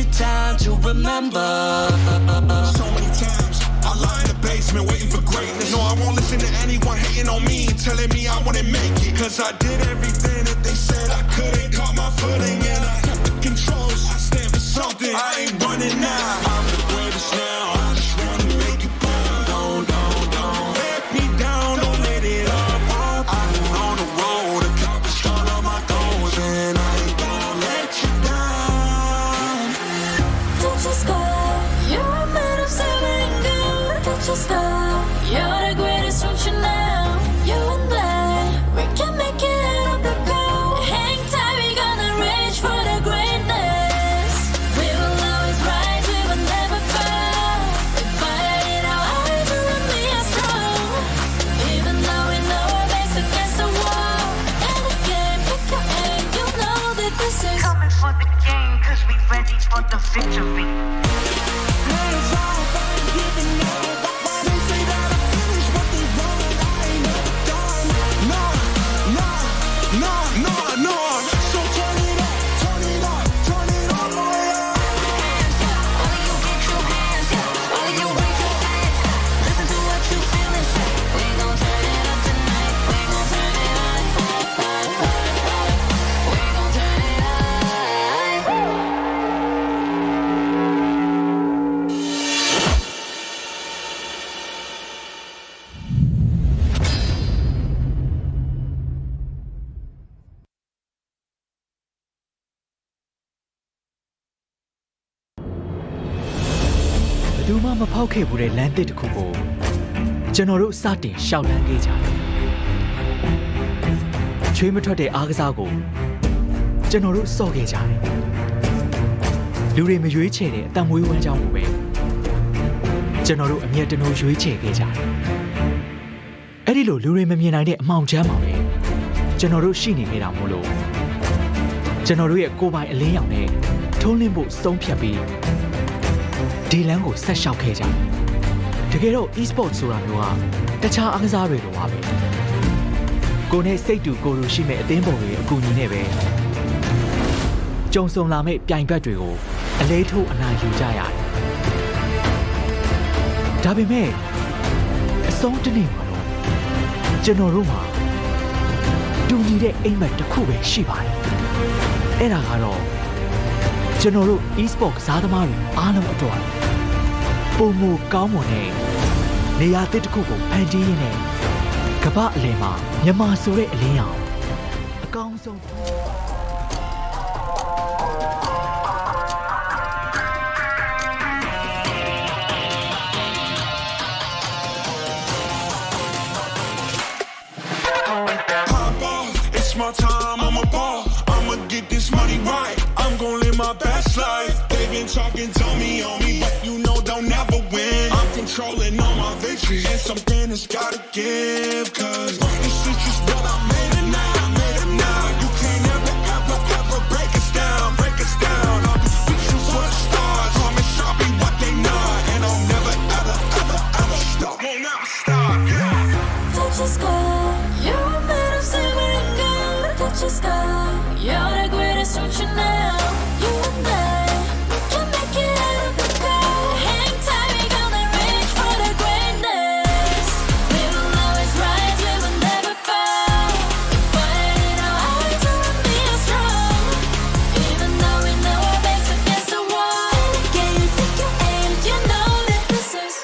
your time to remember.
So many times I lie in the basement waiting for greatness. No, I won't listen to anyone hating on me, telling me I wouldn't make it. Cause I did everything that they said I couldn't. Caught my footing and I kept the controls. I stand for something, I ain't running now. I'm the greatest now, I just wanna make it burn. Don't let me down, don't let it up. I'm on the road, accomplished all of my goals, and I ain't gonna let you down.
Don't you stop, you're a man of silver and gold. Don't you stop, you're the greatest future now. You and I, we can make it out of the cold. Hang tight, we gonna reach for the greatness. We will always rise, we will never fall. We fight it out, eyes around me are strong. Even though we know our backs against the wall. And again, pick your aim, you know that this is
Coming for the game, cause we ready for the victory.
Badu ma ma ဖောက်ခဲ့ဘူးတဲ့လမ်းတစ်တစ်ခုကိုကျွန်တော်တို့စတင်ရှောက်လန်းခဲ့ကြတယ်။ချွေးမထွက်တဲ့အားကစားကိုကျွန်တော်တို့စော့ခဲ့ကြတယ်။လူတွေမရွေးချယ်တဲ့အတံမွေးဝမ်းကြောင်းကိုပဲကျွန်တော်တို့အမျက်တနိုးရွေးချယ်ခဲ့ကြတယ်။အဲ့ဒီလိုလူတွေမမြင်နိုင်တဲ့အမှောင်ချမ်းမှာပဲကျွန်တော်တို့ရှိနေခဲ့တာမို့လို့ကျွန်တော်တို့ရဲ့ကိုယ်ပိုင်အလင်းရောင်နဲ့ထုံးလင်းဖို့ဆုံးဖြတ်ပြီးဒီလမ်းကိုဆက်လျှောက်ခဲ့ကြတယ်။တကယ်တော့ e-sport ဆိုတာမျိုးကတခြားအားကစားတွေလိုပါပဲ။ကိုယ်နဲ့စိတ်တူကိုယ်လိုရှိမဲ့အသင်းပုံတွေအကူအညီနဲ့ပဲကြုံဆုံလာမဲ့ပြိုင်ဘက်တွေကိုအလေးထိုးအနိုင်ယူကြရတယ်။ဒါပေမဲ့အဆုံးတနေ့မှာတော့ကျွန်တော်တို့မှာတူညီတဲ့အိမ်မက်တစ်ခုပဲရှိပါတယ်။အဲ့ဒါကတော့ကျွန်တော်တို့ e-sport ကစားသမားတွေအားလုံးအတွက်ပုံမကောင်းမွန်တဲ့နေရာတစ်ခုကိုဖန်တီးရင်းနဲ့ကမ္ဘာအလယ်မှာမြန်မာဆိုတဲ့အလင်းရောင်အကောင်းဆုံး
It's my time, I'm a ball. I'ma get this money right. I'm gon' live my best life. They been talking, tell me on me, but you know they'll never win. I'm controlling all my victories, and something has gotta give. Cause this is just what I made it now. I made it now. You can't ever, ever, ever break us down. Break us down. I'm reaching for the stars. Promise I'll be what they not, and I'll never, ever, ever, ever stop. Won't never stop. Yeah.
Don't you stop, you're a man of silver and gold. Don't you stop, you're the greatest future now. You and I, we can make it out of the cold. Hang tight, we gonna reach for the greatness. We will always rise, we will never fall. We fight it out, eyes around me are strong. Even though we know our backs against the wall. And again, you take your aim, you know that this is.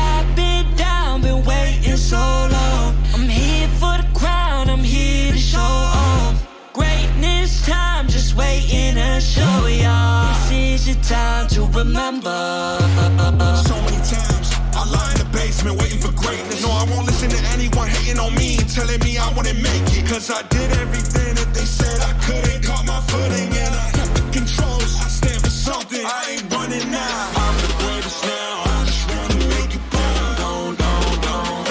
I've been down, been waiting so long. I'm here for the crown, I'm here to show off. Greatness time, just waiting to show y'all. This is your time to remember.
So many times I lie in the basement waiting for greatness. No, I won't listen to anyone hating on me, telling me I wouldn't make it. Cause I did everything that they said I couldn't. Caught my footing and I kept the controls. I stand for something, I ain't running now. I'm the greatest now, I just wanna make it burn. Don't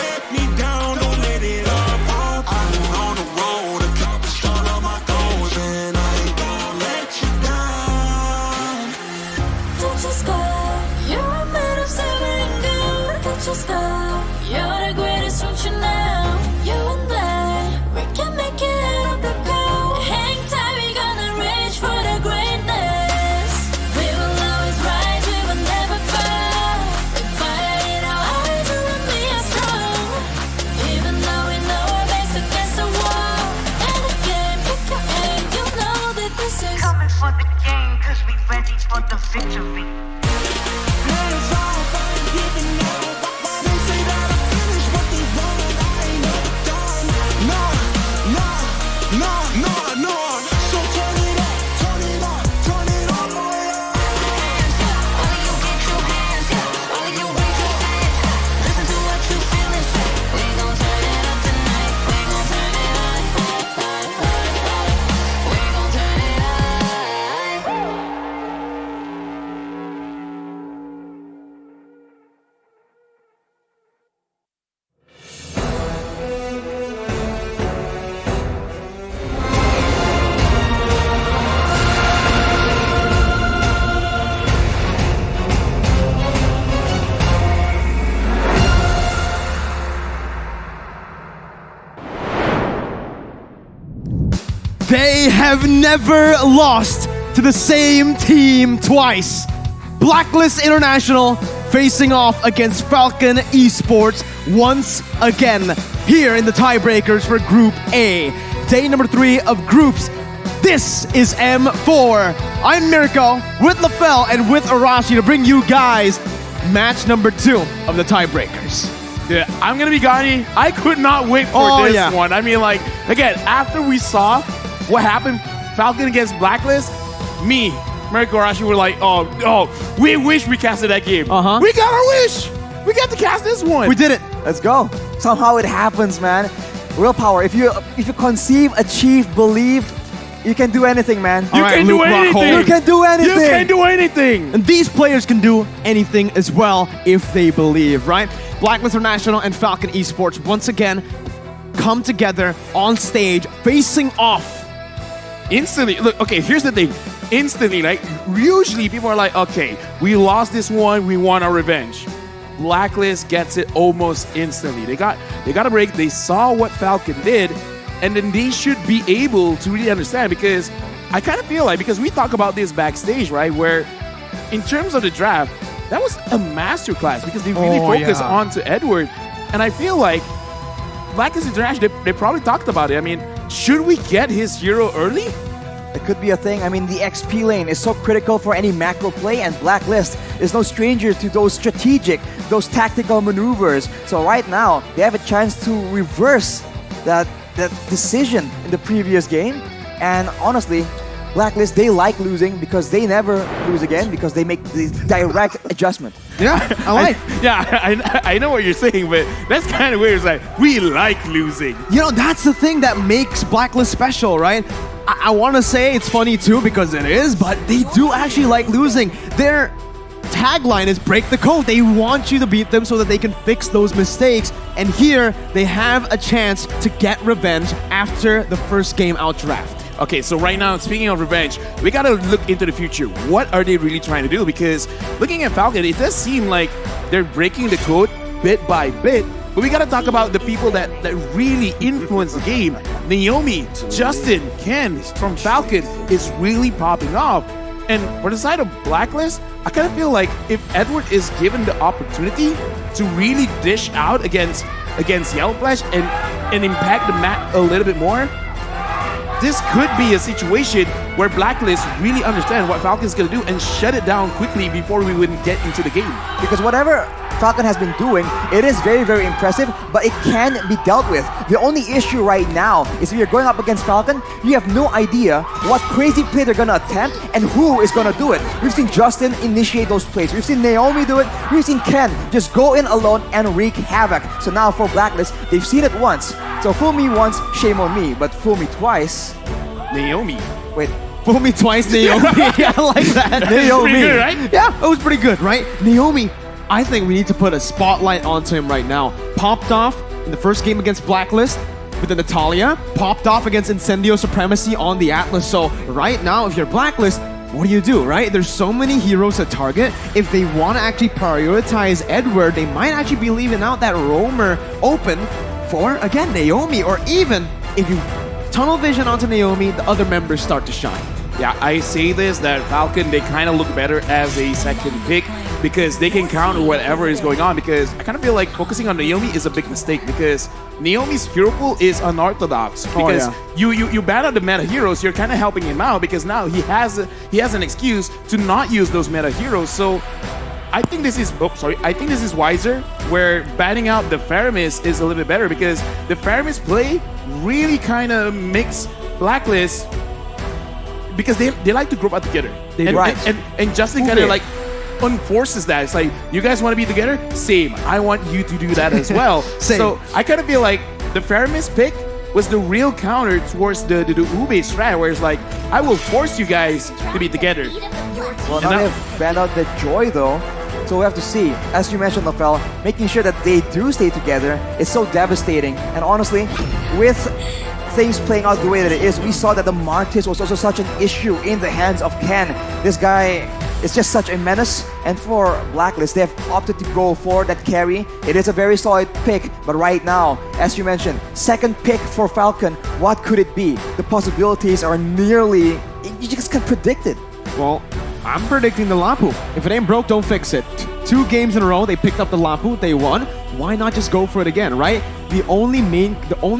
let me down, don't let it up. I'm on the road, accomplished all of my goals, and I ain't gonna let you down.
Don't you stop, you're a man of silver and gold. Don't you stop, you're the greatest future now. You and I, we can make it out of the cold. Hang tight, we gonna reach for the greatness. We will always
sing, cause we ready for the victory.
They have never lost to the same team twice. Blacklist International facing off against Falcon Esports once again here in the tiebreakers for Group A. Day number 3 of groups. This is M4. I'm Mirko with LaFell and with Arashi to bring you guys match number 2 of the tiebreakers.
Yeah, I'm gonna be Gani. I could not wait for this one. I mean, like, again, after we saw what happened, Falcon against Blacklist, me, Mirko, Arashi were like, oh, we wish we casted that game. We got our wish. We got to cast this one.
We did it.
Let's go. Somehow it happens, man. Willpower. If you conceive, achieve, believe, you can do anything, man.
You can do anything.
You can do anything.
You can do anything.
And these players can do anything as well if they believe, right? Blacklist International and Falcon Esports once again come together on stage, facing off.
Instantly, look, okay, here's the thing. Instantly, like, usually people are like, okay, we lost this one, we want our revenge. Blacklist gets it almost instantly. They got a break, they saw what Falcon did, and then they should be able to really understand, because I kind of feel like, because we talk about this backstage, right, where in terms of the draft, that was a masterclass because they really focused on to Edward. And I feel like Blacklist International, they probably talked about it. I mean, should we get his hero early?
It could be a thing. I mean, the XP lane is so critical for any macro play, and Blacklist is no stranger to those strategic, those tactical maneuvers. So right now, they have a chance to reverse that decision in the previous game. And honestly, Blacklist, they like losing because they never lose again because they make the direct adjustment.
Yeah, I like.
I know what you're saying, but that's kind of weird. It's like, we like losing.
You know, that's the thing that makes Blacklist special, right? I want to say it's funny too because it is, but they do actually like losing. Their tagline is break the code. They want you to beat them so that they can fix those mistakes. And here, they have a chance to get revenge after the first game out draft.
Okay, so right now, speaking of revenge, we gotta look into the future. What are they really trying to do? Because looking at Falcon, it does seem like they're breaking the code bit by bit. But we gotta talk about the people that really influence the game. Naomi, Justin, Ken from Falcon is really popping off. And for the side of Blacklist, I kind of feel like if Edward is given the opportunity to really dish out against Yellow Flash and impact the map a little bit more, this could be a situation where Blacklist really understand what Falcon's gonna do and shut it down quickly before we would get into the game.
Because whatever Falcon has been doing, it is very, very impressive, but it can be dealt with. The only issue right now is if you're going up against Falcon, you have no idea what crazy play they're gonna attempt and who is gonna do it. We've seen Justin initiate those plays. We've seen Naomi do it. We've seen Ken just go in alone and wreak havoc. So now for Blacklist, they've seen it once. So fool me once, shame on me. But fool me twice,
Naomi.
Wait.
Fool me twice, Naomi. I like that.
Naomi. Pretty good, right?
Yeah, it was pretty good, right? Naomi, I think we need to put a spotlight onto him right now. Popped off in the first game against Blacklist with the Natalia. Popped off against Incendio Supremacy on the Atlas. So right now, if you're Blacklist, what do, right? There's so many heroes to target. If they want to actually prioritize Edward, they might actually be leaving out that roamer open for, again, Naomi. Or even if you tunnel vision onto Naomi, the other members start to shine.
Yeah, I say this that Falcon, they kind of look better as a second pick because they can counter whatever is going on. Because I kind of feel like focusing on Naomi is a big mistake because Naomi's hero pool is unorthodox. Because you ban out the meta heroes, you're kind of helping him out because now he has an excuse to not use those meta heroes. So I think this is I think this is wiser, where banning out the Faramis is a little bit better because the Faramis play really kind of makes Blacklist, because they like to group up together. And Justin kind of like unforces that. It's like, you guys want to be together? Same. I want you to do that as well. So I kind of feel like the Faramis pick was the real counter towards the Ube strat, where it's like, I will force you guys to be together.
Well, now they've banned out the Joy though. So we have to see, as you mentioned, Lafel, making sure that they do stay together is so devastating. And honestly, with things playing out the way that it is, we saw that the Martis was also such an issue in the hands of Ken. This guy is just such a menace. And for Blacklist, they have opted to go for that carry. It is a very solid pick, but right now, as you mentioned, second pick for Falcon, what could it be? The possibilities are nearly, you just can't predict it.
Well, I'm predicting the Lapu. If it ain't broke, don't fix it. 2 games in a row, they picked up the Lapu, they won. Why not just go for it again, right? The only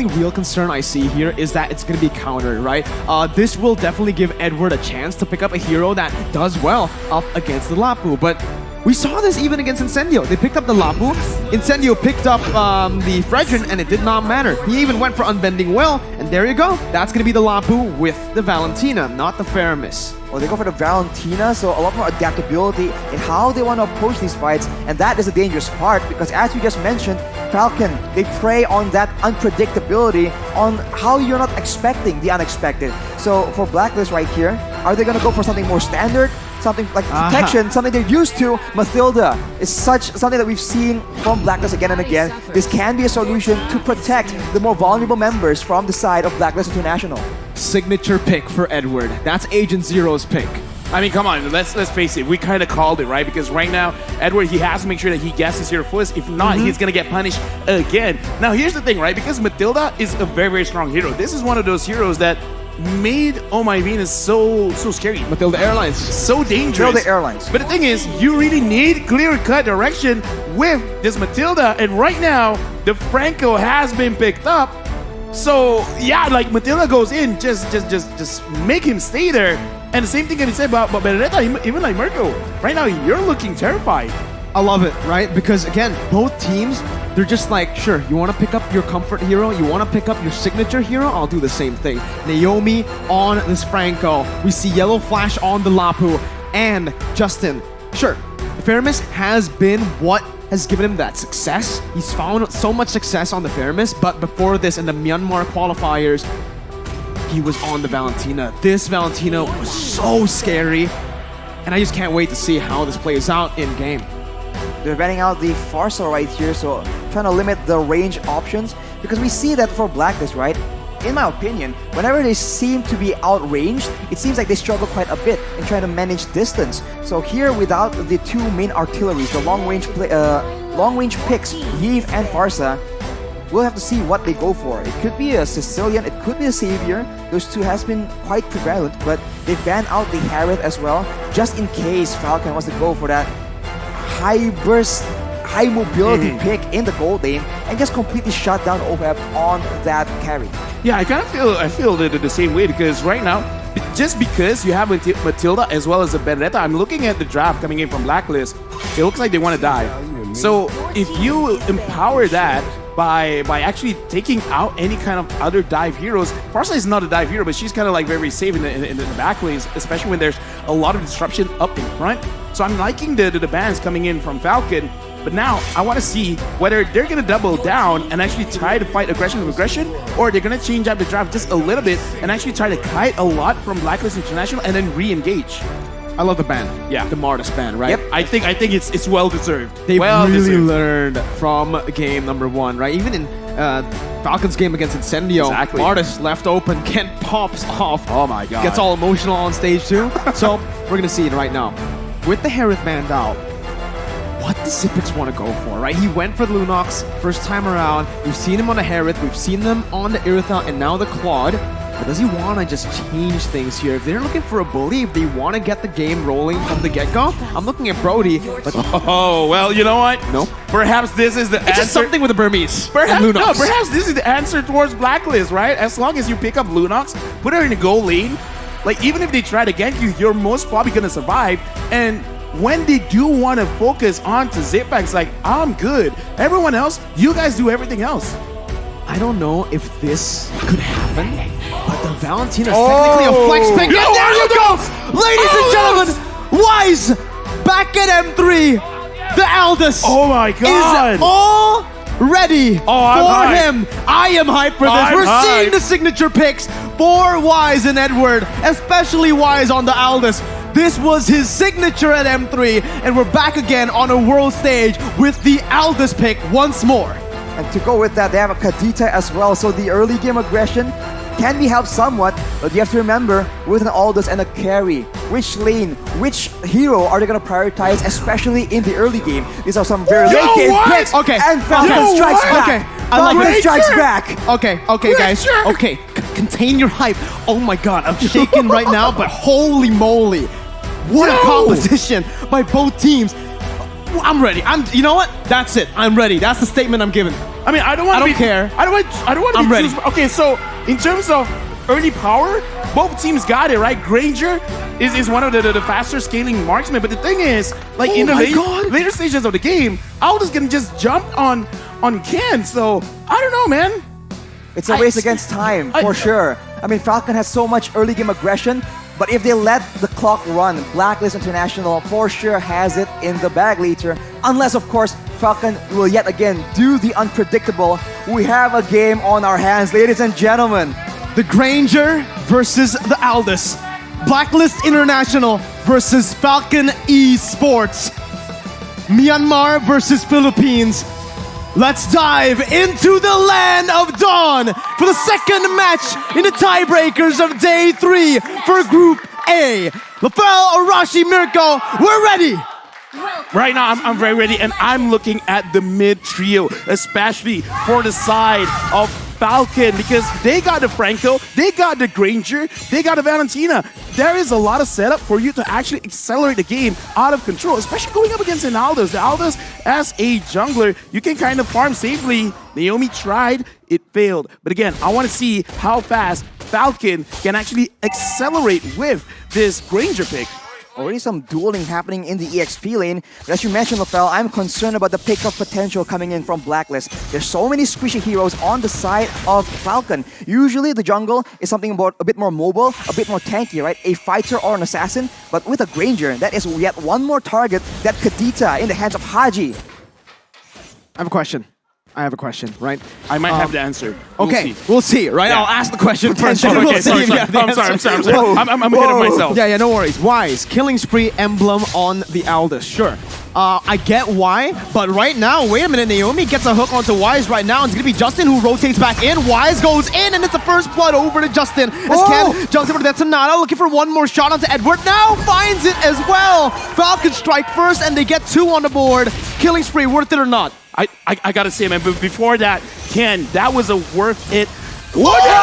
real concern I see here is that it's going to be countered, right? This will definitely give Edward a chance to pick up a hero that does well up against the Lapu, but we saw this even against Incendio. They picked up the Lapu, Incendio picked up the Fredrin, and it did not matter. He even went for Unbending Will, and there you go. That's going to be the Lapu with the Valentina, not the Faramis.
Well, they go for the Valentina, so a lot more adaptability in how they want to approach these fights, and that is the dangerous part because, as you just mentioned, Falcon, they prey on that unpredictability, on how you're not expecting the unexpected. So for Blacklist right here, are they going to go for something more standard? Something like protection, something they're used to. Mathilda is something that we've seen from Blacklist again and again. This can be a solution to protect the more vulnerable members from the side of Blacklist International.
Signature pick for Edward. That's Agent Zero's pick.
I mean, come on, let's face it. We kind of called it, right? Because right now, Edward, he has to make sure that he gets his hero first. If not, he's going to get punished again. Now, here's the thing, right? Because Mathilda is a very, very strong hero. This is one of those heroes that made Oh My Venus so scary.
Mathilda Airlines.
So dangerous.
Mathilda Airlines.
But the thing is, you really need clear-cut direction with this Mathilda. And right now, the Franco has been picked up. So, yeah, like Mathilda goes in, just make him stay there. And the same thing can be said about Benedetta, even like Mirko. Right now, you're looking terrified.
I love it, right? Because again, both teams, they're just like, sure, you want to pick up your comfort hero, you want to pick up your signature hero, I'll do the same thing. Naomi on this Franco. We see Yellow Flash on the Lapu. And Justin, sure, Faramis has been what has given him that success. He's found so much success on the Faramis, but before this, in the Myanmar qualifiers, he was on the Valentina. This Valentina was so scary, and I just can't wait to see how this plays out in game.
They're banning out the Farsa right here, so trying to limit the range options, because we see that for Blacklist, right? In my opinion, whenever they seem to be outranged, it seems like they struggle quite a bit in trying to manage distance. So here, without the 2 main artilleries, the long-range picks, Yves and Farsa, we'll have to see what they go for. It could be a Sicilian, it could be a Savior. Those 2 has been quite prevalent, but they ban out the Harith as well, just in case Falcon wants to go for that high burst, high mobility pick in the gold lane and just completely shut down OPEP on that carry.
Yeah, I feel the same way, because right now, just because you have Mathilda as well as the Benedetta, I'm looking at the draft coming in from Blacklist. It looks like they want to dive. So if you empower that by actually taking out any kind of other dive heroes, Farsa is not a dive hero, but she's kind of like very safe in the back lanes, especially when there's a lot of disruption up in front. So I'm liking the bans coming in from Falcon. But now I want to see whether they're going to double down and actually try to fight aggression with aggression, or they're going to change up the draft just a little bit and actually try to kite a lot from Blacklist International and then re-engage.
I love the ban.
Yeah.
The Martis ban, right?
Yep. I think it's well deserved.
They've
really
learned from game number 1, right? Even in Falcon's game against Incendio, Martis left open, Kent pops off.
Oh my god.
Gets all emotional on stage too. So we're going to see it right now. With the Harith banned out, what does Xyp9x want to go for, right? He went for the Lunox first time around. We've seen him on the Harith, we've seen them on the Iritha, and now the Claude. But does he want to just change things here? If they're looking for a bully, if they want to get the game rolling from the get-go, I'm looking at Brody. But
oh, well, you know what?
No.
Perhaps this is the answer.
Just something with the Burmese.
Perhaps,
and
no,
Lunox.
perhaps this is the answer towards Blacklist, right? As long as you pick up Lunox, put her in the goal lane, like even if they try to gank you, you're most probably going to survive. And when they do want to focus on to Zipback, it's like, I'm good. Everyone else, you guys do everything else.
I don't know if this could happen, but the Valentina's technically a flex pick. And there you go! Ladies and gentlemen, Wise back at M3. The Aldous is all ready for him. I am hyped for this. We're seeing the signature picks for Wise and Edward, especially Wise on the Aldous. This was his signature at M3, and we're back again on a world stage with the Aldous pick once more.
And to go with that, they have a Kadita as well. So the early game aggression can be helped somewhat, but you have to remember, with an Aldous and a carry, which lane, which hero are they going to prioritize, especially in the early game? These are some very late game picks.
Okay.
And Falcon strikes back.
Okay. I like
Falcon
this.
strikes back.
Okay, guys. Okay, contain your hype. Oh my god, I'm shaking right now, but holy moly. What a competition by both teams. I'm ready. You know what? That's it. I'm ready. That's the statement I'm giving.
I mean, I don't want to
care.
I don't want to be
ready.
Okay, so in terms of early power, both teams got it, right? Granger is one of the faster scaling marksmen, but the thing is, like in the later stages of the game, Aldous can just jump on Ken. So I don't know, man.
It's a race against time, for sure. I mean, Falcon has so much early game aggression, but if they let the clock run, Blacklist International for sure has it in the bag later. Unless, of course, Falcon will yet again do the unpredictable. We have a game on our hands, ladies and gentlemen.
The Granger versus the Aldous. Blacklist International versus Falcon Esports. Myanmar versus Philippines. Let's dive into the land of Dawn for the second match in the tiebreakers of day 3 for Group A. Lafel, Arashi, Mirko, we're ready.
Right now, I'm very ready, and I'm looking at the mid trio, especially for the side of Falcon, because they got the Franco, they got the Granger, they got the Valentina. There is a lot of setup for you to actually accelerate the game out of control, especially going up against an Aldous. The Aldous, as a jungler, you can kind of farm safely. Naomi tried, it failed. But again, I want to see how fast Falcon can actually accelerate with this Granger pick.
Already some dueling happening in the EXP lane. But as you mentioned, Lafel, I'm concerned about the pick-up potential coming in from Blacklist. There's so many squishy heroes on the side of Falcon. Usually the jungle is something about a bit more mobile, a bit more tanky, right? A fighter or an assassin. But with a Granger, that is yet one more target, that Kadita in the hands of Haji.
I have a question, right?
I might have the answer.
We'll see, right?
Yeah.
I'll ask the question first.
Okay,
We'll see if you have the
I'm
answer.
sorry. I'm ahead of myself.
Yeah, no worries. Wise, killing spree emblem on the Aldous. Sure. I get why, but right now, wait a minute, Naomi gets a hook onto Wise right now, and it's gonna be Justin who rotates back in. Wise goes in, and it's the first blood over to Justin. As Ken jumps over to that Sonata, looking for one more shot onto Edward. Now finds it as well. Falcon strike first, and they get 2 on the board. Killing spree, worth it or not?
I gotta say, man, but before that, Ken, that was a worth it.
What?
They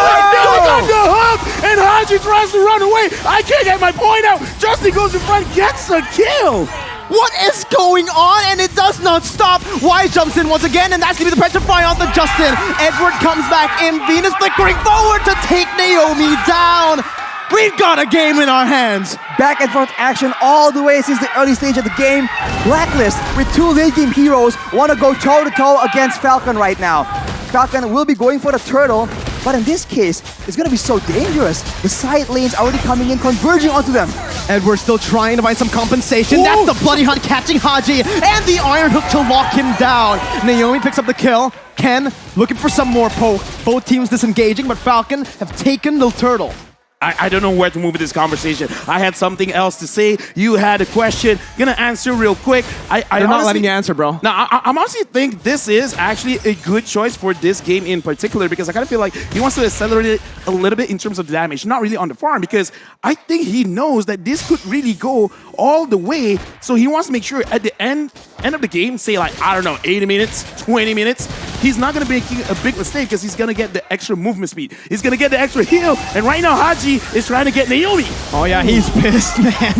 got the hook, and Haji tries to run away. I can't get my point out. Justin goes in front, gets a kill.
What is going on? And it does not stop. Wise jumps in once again, and that's gonna be the pressure fire onto Justin. Edward comes back in. Venus flickering forward to take Naomi down. We've got a game in our hands.
Back and forth action all the way since the early stage of the game. Blacklist, with 2 late game heroes, want to go toe-to-toe against Falcon right now. Falcon will be going for the turtle, but in this case, it's going to be so dangerous. The side lanes already coming in, converging onto them.
Edward's still trying to find some compensation. That's the Bloody Hunt catching Haji, and the Iron Hook to lock him down. Naomi picks up the kill. Ken looking for some more poke. Both teams disengaging, but Falcon have taken the turtle.
I don't know where to move with this conversation. I had something else to say. You had a question. Gonna answer real quick.
They're not letting you answer, bro.
Now, I honestly think this is actually a good choice for this game in particular, because I kind of feel like he wants to accelerate it a little bit in terms of damage, not really on the farm, because I think he knows that this could really go all the way. So he wants to make sure at the end of the game, say like, I don't know, 80 minutes, 20 minutes, he's not going to make a big mistake because he's going to get the extra movement speed. He's going to get the extra heal. And right now, Haji is trying to get Naomi.
Oh yeah, he's pissed, man.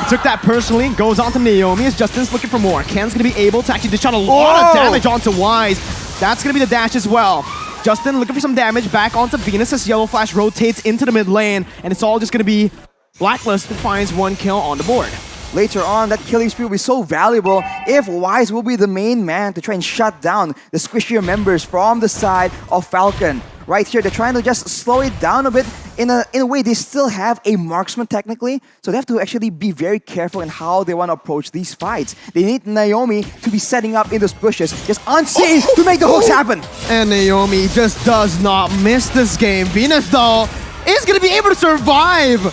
Took that personally, goes on to Naomi as Justin's looking for more. Ken's going to be able to actually dish out a lot of damage onto Wise. That's going to be the dash as well. Justin looking for some damage back onto Venus as Yellow Flash rotates into the mid lane. And it's all just going to be Blacklist who finds 1 kill on the board.
Later on, that killing spree will be so valuable if Wise will be the main man to try and shut down the squishier members from the side of Falcon. Right here, they're trying to just slow it down a bit. In a way, they still have a marksman technically, so they have to actually be very careful in how they want to approach these fights. They need Naomi to be setting up in those bushes, just unseen to make the hooks happen.
And Naomi just does not miss this game. Venus, though, is going to be able to survive.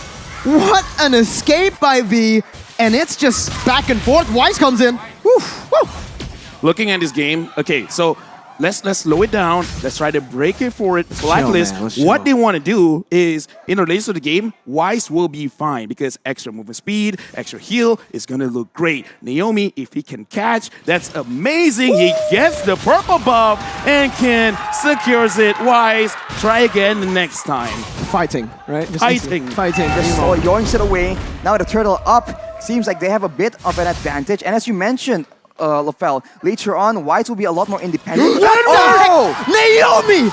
What an escape by V. And it's just back and forth. Wise comes in. Woof, woof.
Looking at this game, okay, so let's slow it down. Let's try to break it for it. Blacklist, what they want to do is, in relation to the game, Wise will be fine because extra movement speed, extra heal is going to look great. Naomi, if he can catch, that's amazing. He gets the purple buff and Ken secures it. Wise, try again the next time.
Fighting, right? Just
Fighting.
Just slow yoinks it away. Now the turtle up. Seems like they have a bit of an advantage. And as you mentioned, Lafel, later on, Wise will be a lot more independent.
Naomi!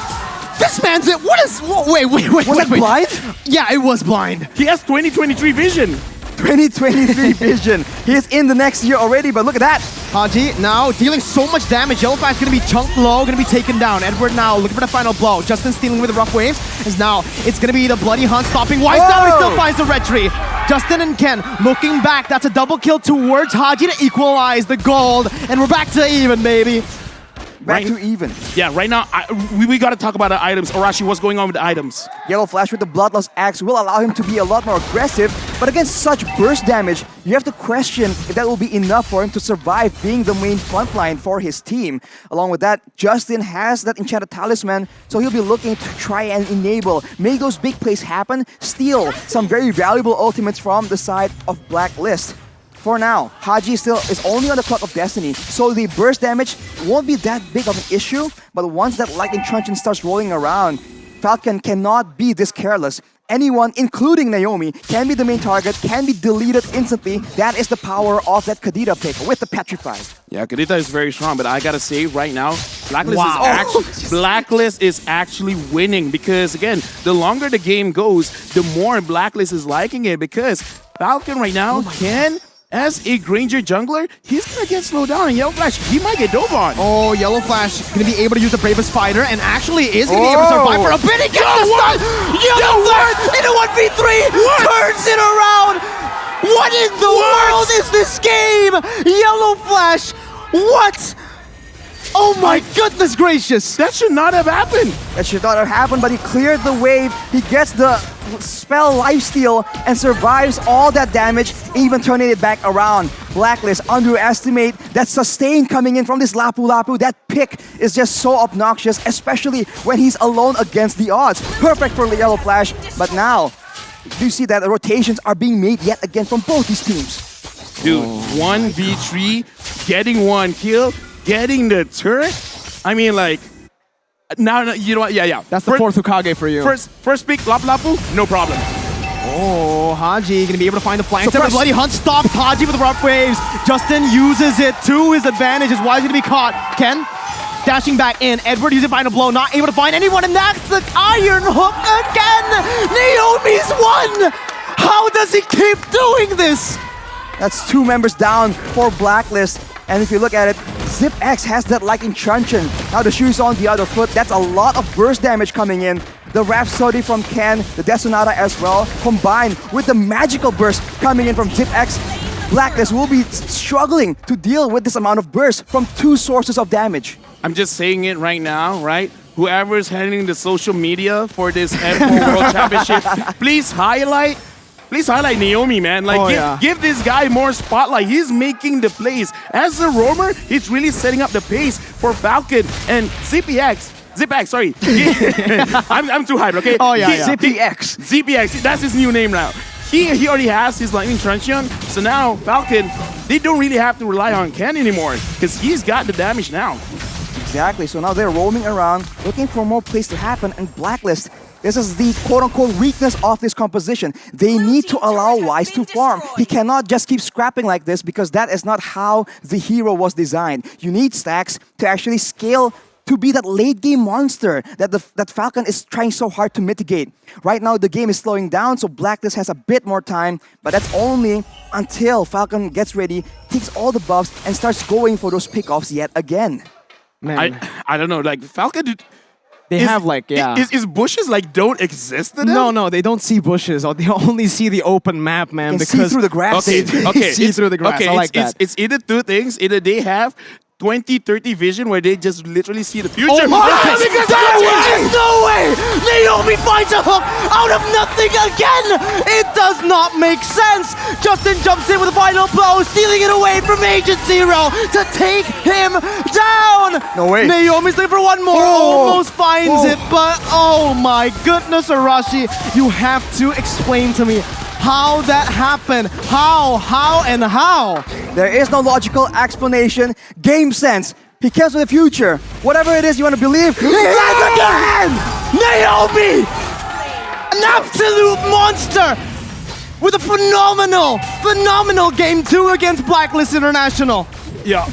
This man's it. What is... Wait.
Was that blind?
Yeah, it was blind.
He has 2023 vision.
2023 vision. He's in the next year already, but look at that.
Haji now dealing so much damage. Yellow Flash going to be chunked low, going to be taken down. Edward now looking for the final blow. Justin stealing with the rough waves. As now it's going to be the bloody hunt stopping Wise down. He still finds the red tree. Justin and Ken looking back. That's a double kill towards Haji to equalize the gold. And we're back to even, baby.
Back to even.
Yeah, right now, we got to talk about the items. Arashi, what's going on with the items?
Yellow Flash with the Bloodlust Axe will allow him to be a lot more aggressive, but against such burst damage, you have to question if that will be enough for him to survive being the main frontline for his team. Along with that, Justin has that Enchanted Talisman, so he'll be looking to try and enable, make those big plays happen, steal some very valuable ultimates from the side of Blacklist. For now, Haji still is only on the clock of destiny, so the burst damage won't be that big of an issue, but once that lightning truncheon starts rolling around, Falcon cannot be this careless. Anyone, including Naomi, can be the main target, can be deleted instantly. That is the power of that Kadita pick with the Petrified.
Yeah, Kadita is very strong, but I gotta say right now, Blacklist is actually winning because, again, the longer the game goes, the more Blacklist is liking it because Falcon right now can... As a Granger jungler, he's gonna get slowed down, and Yellow Flash, he might get dove on.
Oh, Yellow Flash gonna be able to use the Bravest Fighter, and actually is gonna be able to survive for a bit. He gets the stun! Yellow Flash in a 1v3 turns it around! What in the world is this game? Yellow Flash, what? Oh my goodness gracious!
That should not have happened!
That should not have happened, but he cleared the wave, he gets the spell lifesteal and survives all that damage, even turning it back around. Blacklist underestimate that sustain coming in from this Lapu Lapu. That pick is just so obnoxious, especially when he's alone against the odds. Perfect for Yellow Flash, but now, do you see that the rotations are being made yet again from both these teams?
Dude, 1v3, getting 1 kill, getting the turret. I mean, like, now, you know what? Yeah.
That's the fourth Hokage for you.
First pick, Lapu Lapu, no problem.
Oh, Haji gonna be able to find the flank. The bloody hunt stops Haji with the rough waves. Justin uses it to his advantage. Is Wise gonna be caught. Ken dashing back in. Edward using final blow, not able to find anyone, and that's the iron hook again. Naomi's won. How does he keep doing this?
That's 2 members down for Blacklist. And if you look at it, ZipX has that lightning truncheon. Now the shoe's on the other foot. That's a lot of burst damage coming in. The Rhapsody from Ken, the Desonata as well, combined with the magical burst coming in from ZipX. Blacklist will be struggling to deal with this amount of burst from 2 sources of damage.
I'm just saying it right now, right? Whoever's handling the social media for this M4 World Championship, please highlight Naomi, man. Like, give this guy more spotlight. He's making the plays. As a roamer, he's really setting up the pace for Falcon and ZipX, sorry. I'm too hyped, okay? ZipX, that's his new name now. He already has his lightning truncheon, so now Falcon, they don't really have to rely on Ken anymore because he's got the damage now.
Exactly. So now they're roaming around, looking for more plays to happen. And Blacklist, this is the quote-unquote weakness of this composition. They need to allow Wise to farm. He cannot just keep scrapping like this because that is not how the hero was designed. You need stacks to actually scale to be that late game monster that Falcon is trying so hard to mitigate. Right now the game is slowing down, so Blacklist has a bit more time, but that's only until Falcon gets ready, takes all the buffs, and starts going for those pickoffs yet again.
Man,
I don't know, like Falcon.
They have like, yeah.
Is bushes like don't exist to them?
No, they don't see bushes. Or they only see the open map, man.
They see through the grass.
Okay,
see through the grass.
Okay,
I like that.
It's either two things. Either they have 20-30 vision where they just literally see the future.
Oh my
God,
There's no way! Naomi finds a hook out of nothing again! It does not make sense! Justin jumps in with a final blow, stealing it away from Agent Zero to take him down!
No way.
Naomi's looking for one more, almost finds it, but oh my goodness, Arashi, you have to explain to me how that happened. How, and how?
There is no logical explanation. Game sense. He cares for the future. Whatever it is you want to believe. He has again!
Naomi! An absolute monster! With a phenomenal game 2 against Blacklist International.
Yeah.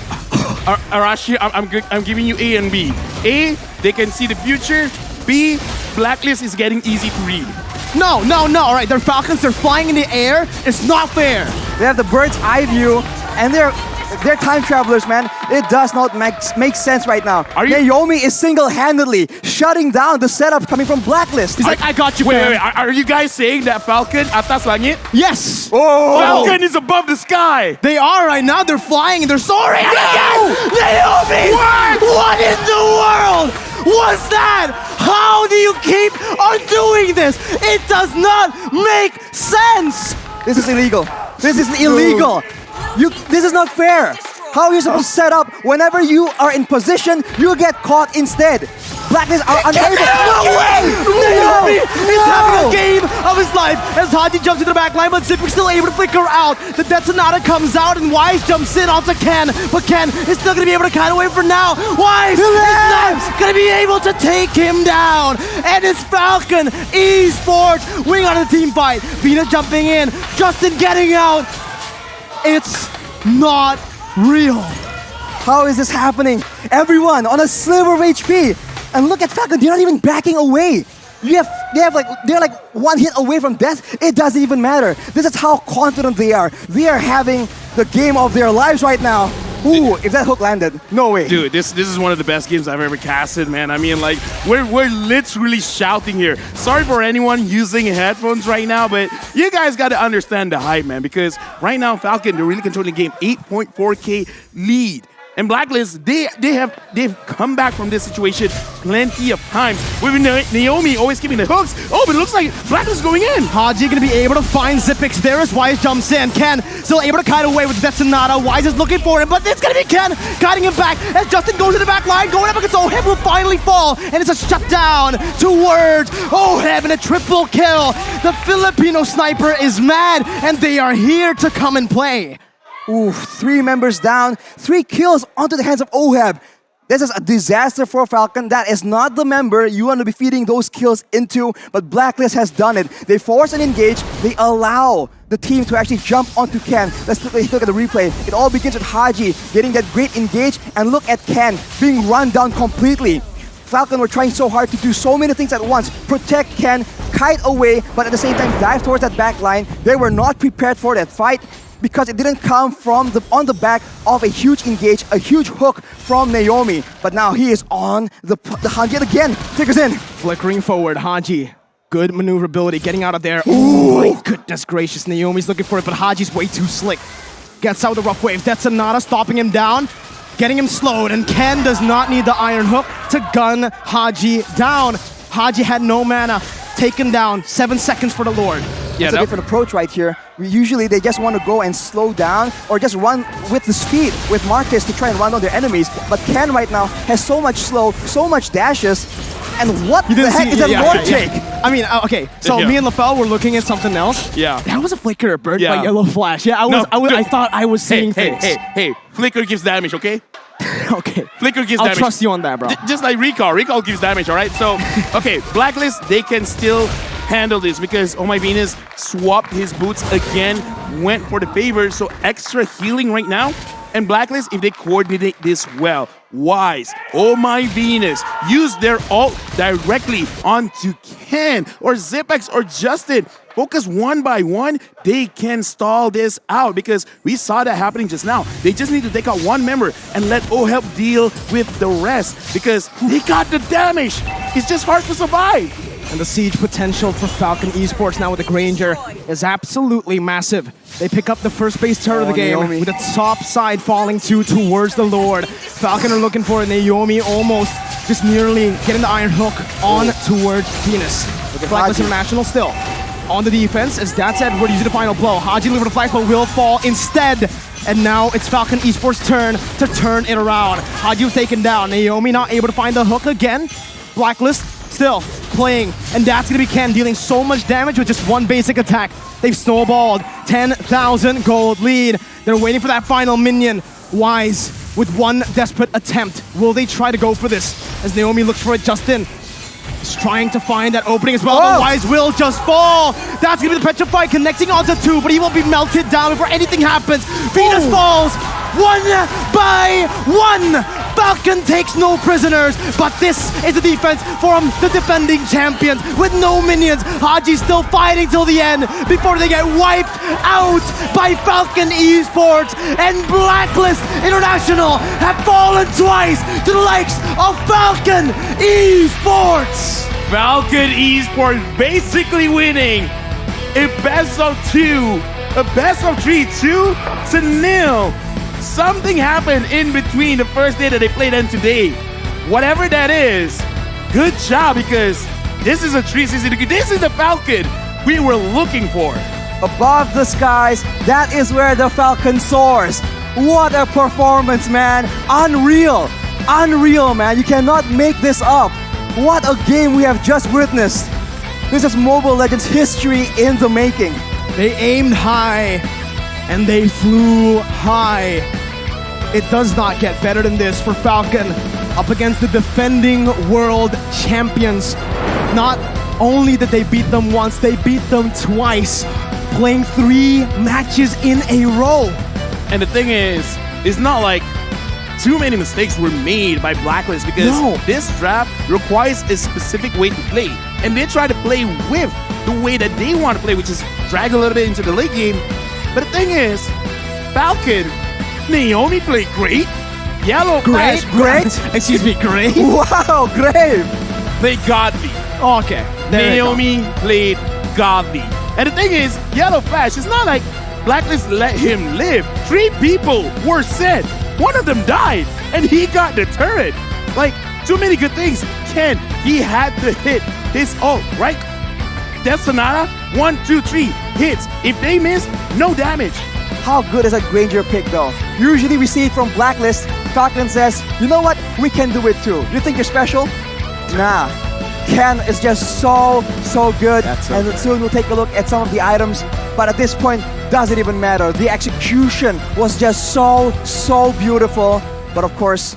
Arashi, I'm giving you A and B. A, they can see the future. B, Blacklist is getting easy to read.
No. All right, they're Falcons. They're flying in the air. It's not fair.
They have the bird's eye view, and they're time travelers, man. It does not make sense right now. Naomi is single-handedly shutting down the setup coming from Blacklist.
He's like, I got you,
Wait. Are you guys saying that Falcon atas langit?
Yes.
Oh. Falcon is above the sky.
They are right now. They're flying and they're soaring.
No!
Naomi! What in the world was that? How do you keep on doing this? It does not make sense.
This is illegal. This is illegal. This is not fair. How are you supposed to set up whenever you are in position, you get caught instead? Blacklist are unable.
No way! Naomi is having a game of his life as Haji jumps into the back line, but Zipper's still able to flicker out. The Death Sonata comes out and Wise jumps in onto Ken, but Ken is still going to be able to kind of wait for now. Wise is not going to be able to take him down. And it's Falcon Esports winning on the team fight. Vina jumping in, Justin getting out. It's not real.
How is this happening? Everyone on a sliver of HP. And look at Falcon, they're not even backing away. They're like one hit away from death. It doesn't even matter. This is how confident they are. They are having the game of their lives right now. Ooh, if that hook landed, no way.
Dude, this is one of the best games I've ever casted, man. I mean, like, we're literally shouting here. Sorry for anyone using headphones right now, but you guys got to understand the hype, man, because right now, Falcon, they're really controlling the game. 8.4K lead. And Blacklist, they've come back from this situation plenty of times. With Naomi always giving the hooks. Oh, but it looks like Blacklist is going in.
Haji gonna be able to find Zipix there as Wise jumps in. Ken still able to kite away with Death Sonata. Wise is looking for him, but it's gonna be Ken kiting him back as Justin goes to the back line, going up against Oheb will finally fall, and it's a shutdown towards Oheb and a triple kill. The Filipino sniper is mad, and they are here to come and play.
Ooh, 3 members down, 3 kills onto the hands of Oheb. This is a disaster for Falcon. That is not the member you want to be feeding those kills into, but Blacklist has done it. They force and engage. They allow the team to actually jump onto Ken. Let's look at the replay. It all begins with Haji getting that great engage, and look at Ken being run down completely. Falcon were trying so hard to do so many things at once. Protect Ken, kite away, but at the same time dive towards that back line. They were not prepared for that fight, because it didn't come from on the back of a huge engage, a huge hook from Naomi. But now he is on the hunt yet again. Figures in.
Flickering forward, Haji. Good maneuverability, getting out of there. Ooh, my goodness gracious. Naomi's looking for it, but Haji's way too slick. Gets out of the rough waves. That's Sonata stopping him down, getting him slowed, and Ken does not need the iron hook to gun Haji down. Haji had no mana. Taken down, 7 seconds for the Lord.
That's a different approach right here. Usually they just want to go and slow down or just run with the speed with Marcus to try and run on their enemies. But Ken right now has so much slow, so much dashes. And what the heck is that Lord take?
I mean, okay, so me and LaFell were looking at something else.
Yeah.
That was a flicker burned by yellow flash. Yeah, I thought I was seeing things.
Hey, flicker gives damage, okay?
Okay.
Flicker gives
I'll
damage.
trust you on that, bro.
Just like Recall. Recall gives damage, all right? So, okay, Blacklist, they can still handle this because Oh My Venus swapped his boots again, went for the favor, so extra healing right now. And Blacklist, if they coordinate this well, Wise, Oh My Venus, use their ult directly onto Ken or Zipex or Justin. Focus one by one, they can stall this out because we saw that happening just now. They just need to take out one member and let OHelp deal with the rest because they got the damage. It's just hard to survive.
And the siege potential for Falcon Esports now with the Granger is absolutely massive. They pick up the first base turret of the game
Naomi.
with the top side falling towards the Lord. Falcon are looking for Naomi almost just nearly getting the Iron Hook on towards Venus. Blacklist International still on the defense as that's Edward using the final blow. Haji looking for the flash but will fall instead. And now it's Falcon Esports' turn to turn it around. Haji was taken down. Naomi not able to find the hook again. Blacklist still playing, and that's gonna be Ken dealing so much damage with just one basic attack. They've snowballed 10,000 gold lead. They're waiting for that final minion. Wise with one desperate attempt. Will they try to go for this? As Naomi looks for it, Justin is trying to find that opening as well, but Wise will just fall. That's gonna be the Petrify connecting onto two, but he will be melted down before anything happens. Venus falls one by one. Falcon takes no prisoners, but this is the defense from the defending champions with no minions. Haji still fighting till the end before they get wiped out by Falcon Esports, and Blacklist International have fallen twice to the likes of Falcon Esports.
Falcon Esports basically winning a best of 2, a best of 3, 2-0. Something happened in between the first day that they played and today. Whatever that is, good job because this is a 360 degree. This is the Falcon we were looking for.
Above the skies, that is where the Falcon soars. What a performance, man. Unreal. Unreal, man. You cannot make this up. What a game we have just witnessed. This is Mobile Legends history in the making.
They aimed high and they flew high. It does not get better than this for Falcon up against the defending world champions. Not only did they beat them once, they beat them twice, playing 3 matches in a row.
And the thing is, it's not like too many mistakes were made by Blacklist because this draft requires a specific way to play. And they try to play with the way that they want to play, which is drag a little bit into the late game. But the thing is, Falcon, Naomi played great. Yellow Flash,
great. Excuse me, great.
Wow, great.
Played godly.
Okay,
Naomi played godly. And the thing is, Yellow Flash, it's not like Blacklist let him live. 3 people were sent. One of them died, and he got the turret. Like, too many good things. Ken, he had to hit his ult, right? Death Sonata, 1, 2, 3 hits. If they miss, no damage.
How good is that Granger pick though? Usually we see it from Blacklist. Falcon says, you know what? We can do it too. You think you're special? Nah. Ken is just so good. And soon we'll take a look at some of the items. But at this point, doesn't even matter. The execution was just so beautiful. But of course,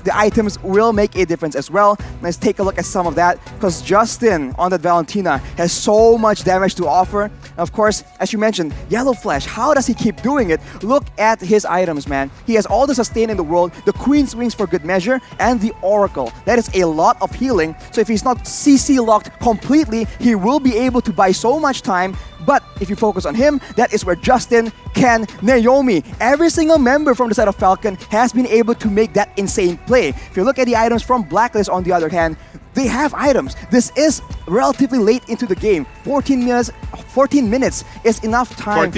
the items will make a difference as well. Let's take a look at some of that because Justin on that Valentina has so much damage to offer. And of course, as you mentioned, Yellow Flash, how does he keep doing it? Look at his items, man. He has all the sustain in the world, the Queen's Wings for good measure, and the Oracle. That is a lot of healing. So if he's not CC locked completely, he will be able to buy so much time. But if you focus on him, that is where Justin, Ken, Naomi, every single member from the side of Falcon has been able to make that insane play. If you look at the items from Blacklist on the other hand, they have items. This is relatively late into the game. 14 minutes is enough time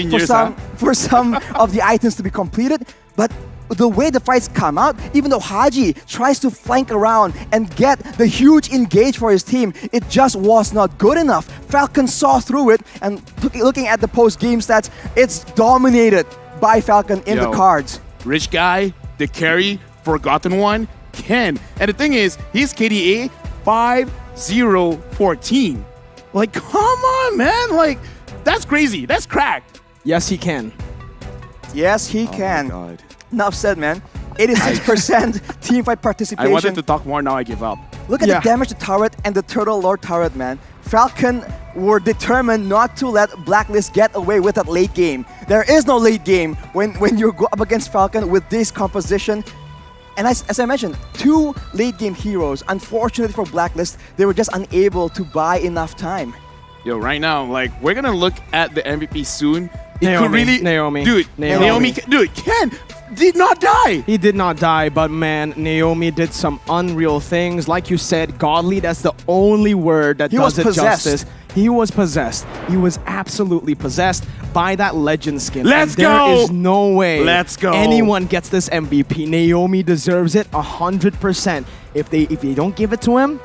for some of the items to be completed. But the way the fights come out, even though Haji tries to flank around and get the huge engage for his team, it just was not good enough. Falcon saw through it, and looking at the post-game stats, it's dominated by Falcon in the cards.
Rich guy, the carry, forgotten one, Ken. And the thing is, his KDA 5-0-14. Like, come on, man. Like, that's crazy. That's cracked.
Yes, he can.
Yes, he can.
God.
Enough said, man. 86% team fight participation.
I wanted to talk more, now I give up.
Look at the damage to turret and the Turtle Lord turret, man. Falcon were determined not to let Blacklist get away with that late game. There is no late game when you go up against Falcon with this composition. And as I mentioned, 2 late game heroes. Unfortunately for Blacklist, they were just unable to buy enough time.
Yo, right now, like, we're gonna look at the MVP soon. It
Naomi,
could really,
Naomi.
dude.
Naomi.
Dude, Ken did not die.
He did not die, but man, Naomi did some unreal things. Like you said, godly, that's the only word that does it justice. He was possessed. He was absolutely possessed by that legend skin.
Let's
and
go!
There is no way anyone gets this MVP. Naomi deserves it 100%. If they don't give it to him,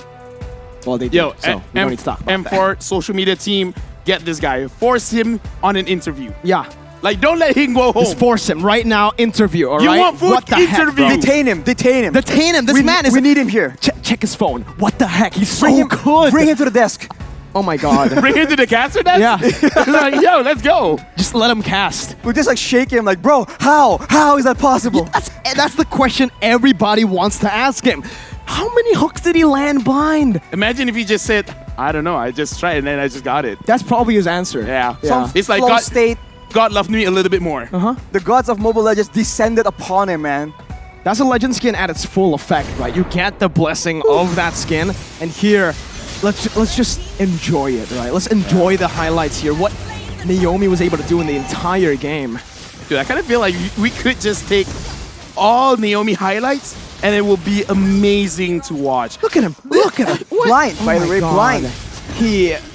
well, they do.
Yo,
So we don't need to talk about that.
M4 social media team, get this guy. Force him on an interview.
Yeah.
Like, don't let him go home.
Just force him right now. Interview. All
You
right.
want food?
What the
Interview.
heck, bro?
Detain him.
Detain him. This man is.
We need him here.
Check his phone. What the heck? He's so
Bring him,
good.
Bring him to the desk.
Oh my god.
Bring him to the caster desk?
Yeah.
Like, yo, let's go.
Just let him cast.
We just like shake him like, bro, how is that possible?
That's the question everybody wants to ask him. How many hooks did he land blind?
Imagine if he just said, I don't know, I just tried and then I just got it.
That's probably his answer.
Yeah.
Yeah.
It's like
Flow state.
God loved me a little bit more.
The gods of Mobile Legends descended upon him, man.
That's a legend skin at its full effect, right? You get the blessing of that skin, and here, let's just enjoy it, right? Let's enjoy the highlights here. What Naomi was able to do in the entire game.
Dude, I kind of feel like we could just take all Naomi highlights and it will be amazing to watch.
Look at him. Look at him.
Blind, by the
my
way,
God.
blind.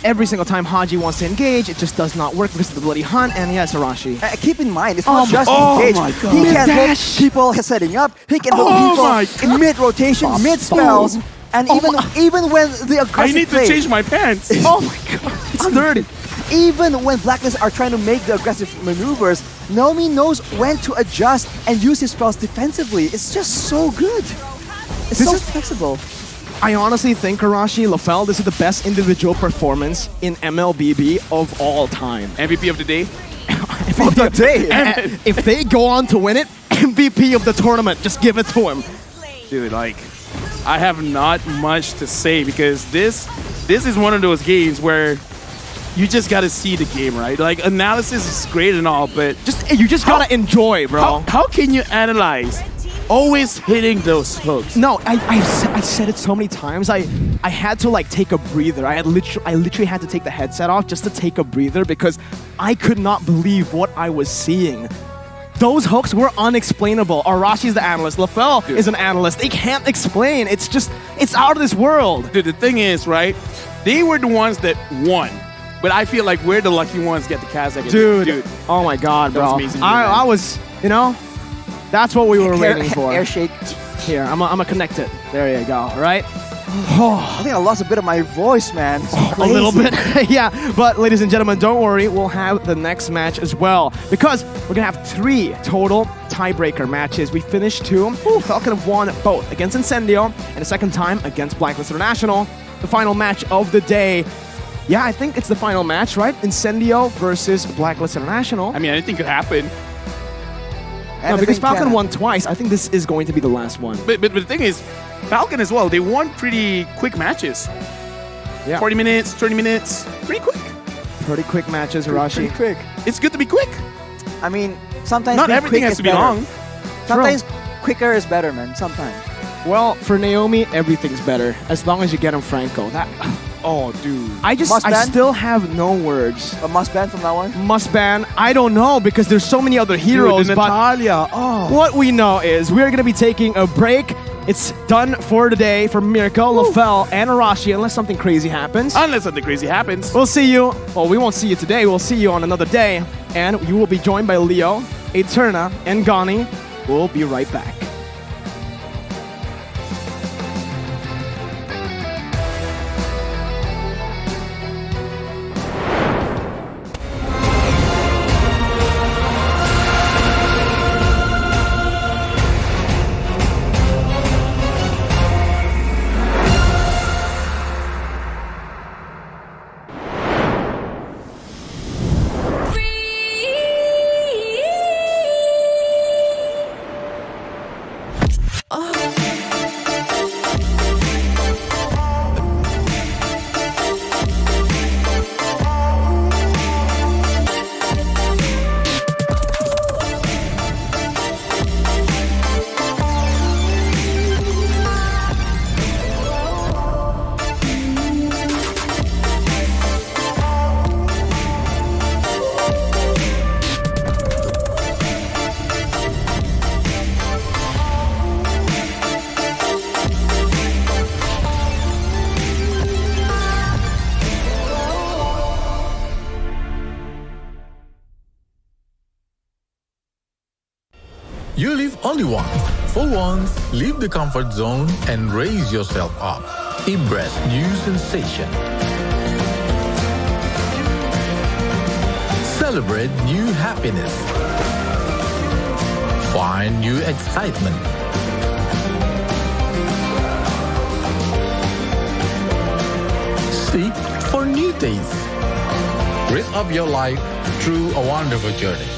Every single time Haji wants to engage, it just does not work because of the bloody hunt, and yes, Arashi.
Keep in mind, it's not just
oh
engage.
my God.
He can hook
Mid-dash.
people setting up. He can hook
Oh
people in mid-rotation, mid-spells. And even when the aggressive
I need
play,
to change my pants.
Oh my god, it's dirty.
even when Blacklist are trying to make the aggressive maneuvers, Naomi knows when to adjust and use his spells defensively. It's just so good. It's so flexible.
I honestly think, Arashi, LaFell, this is the best individual performance in MLBB of all time.
MVP of the day?
Of the day.
If they go on to win it, MVP of the tournament, just give it to him.
Dude, like, I have not much to say because this is one of those games where you just gotta see the game, right? Like, analysis is great and all, but
you just gotta enjoy, bro.
How can you analyze always hitting those hooks?
No, I said it so many times. I had to like take a breather. I literally had to take the headset off just to take a breather because I could not believe what I was seeing. Those hooks were unexplainable. Arashi's the analyst. LaFell is an analyst. They can't explain. It's out of this world.
Dude, the thing is, right? They were the ones that won. But I feel like we're the lucky ones get the Kazakh.
Dude. Oh my God,
That
bro.
was amazing.
I was, that's what we were waiting for.
Air shake.
Here, I'm gonna connect it. There you go, right?
I think I lost a bit of my voice, man.
A little bit, yeah. But ladies and gentlemen, don't worry. We'll have the next match as well because we're gonna have 3 total tiebreaker matches. We finished 2. Falcon have won both against Incendio and the second time against Blacklist International. The final match of the day. Yeah, I think it's the final match, right? Incendio versus Blacklist International.
I mean, anything could happen.
No, because Falcon won twice. I think this is going to be the last one.
But the thing is, Falcon as well, they won pretty quick matches.
Yeah.
40 minutes, 30 minutes, pretty quick.
Pretty quick matches, Arashi.
Pretty quick.
It's good to be quick.
I mean, sometimes
Not
being
everything
quick
has
is
to be
better.
long.
Sometimes quicker is better, man. Sometimes.
Well, for Naomi, everything's better as long as you get him Franco.
Oh, dude.
I still have no words.
A must ban from now on?
Must ban? I don't know because there's so many other heroes.
Dude,
but
Natalia. Oh.
what we know is we're gonna be taking a break. It's done for today for Miracle, LaFell, and Arashi, unless something crazy happens.
Unless something crazy happens.
We'll see you. Well, we won't see you today. We'll see you on another day, and you will be joined by Leo, Eterna, and Gani. We'll be right back.
You live only once. For once, leave the comfort zone and raise yourself up. Embrace new sensation. Celebrate new happiness. Find new excitement. Seek for new tastes. Raise up your life through a wonderful journey.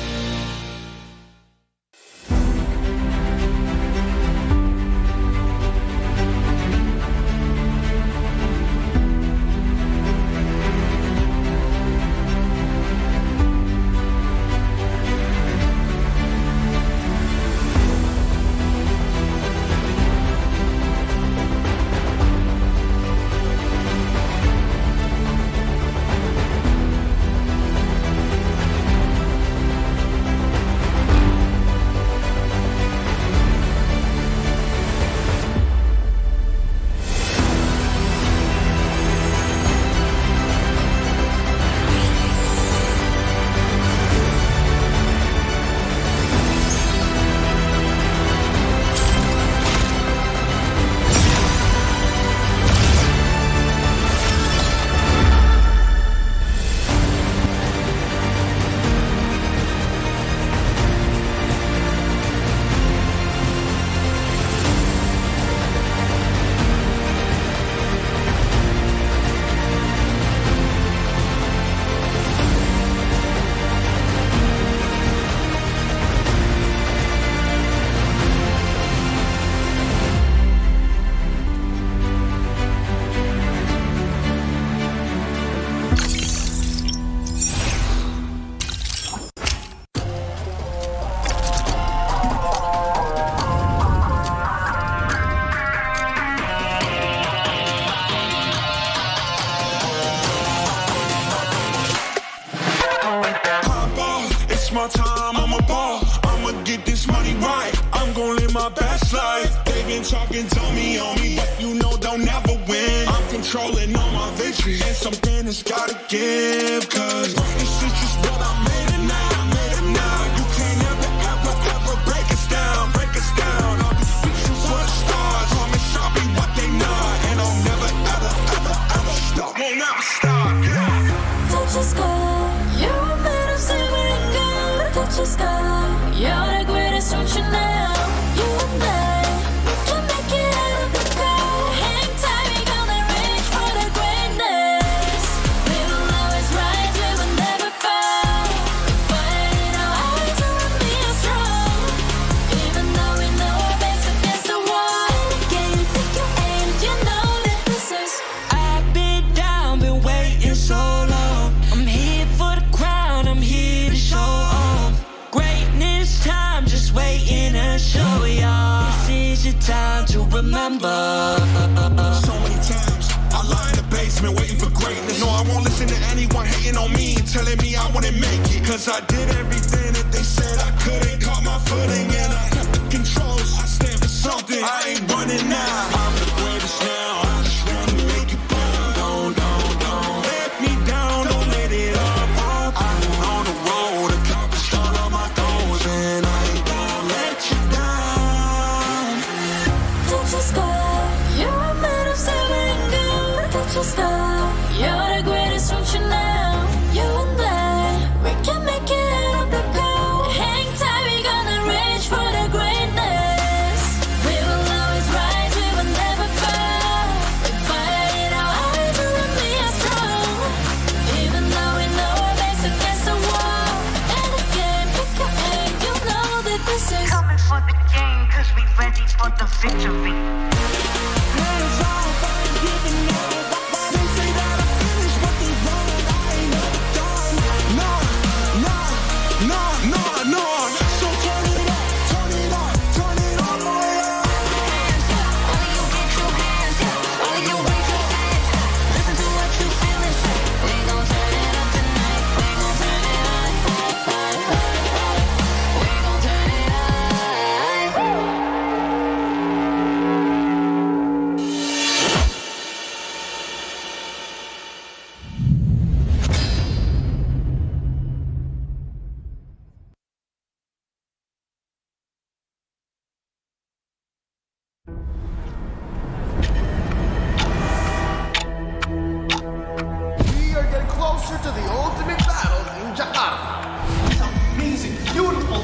It's my time, I'm a ball. I'ma get this money right. I'm gon' live my best life. They been talking, tell me on me, but you know they'll never win. I'm controlling all my victories, and something has gotta give. Cause this is just what I made it now, made it now. You can't ever, ever, ever break us down, break us down. I'll be reaching for the stars, promise I'll be what they not. And I'll never, ever, ever, ever stop. Won't never stop, yeah.
Touch the sky, you're made of silver and gold. Touch the sky, you're the greatest ocean now. You and I, we can make it out of the cold. Hang tight, we gonna reach for the greatness. We will always rise, we will never fall. We fight in our eyes, we will be strong. Even though we know our backs against the wall. Again, take your aim, you know that this is.
I've been down, been waiting so long. I'm here for the crown, I'm here to show off. Greatness time, just waiting to show y'all. This is your time to remember.
So many times I lie in the basement waiting for greatness. No, I won't listen to anyone hating on me, telling me I wouldn't make it. Cause I did everything that they said I couldn't. Caught my footing and I kept the controls. I stand for something, I ain't running now. I'm the greatest now, I just wanna make it burn. Don't let me down, don't let it up. I'm on the road, accomplished all of my goals, and I ain't gonna let you down.
Touch the sky, you're made of silver and gold. Touch the sky, you're the greatest ocean now. You and I, we can make it out of the cold. Hang tight, we gonna reach for the greatness. We will always rise, we will never fall. We fight in our eyes, we will be strong. Even though we know our backs against the wall. And again, pick your aim, you know that this is.
Coming for the game, cause we ready for the victory.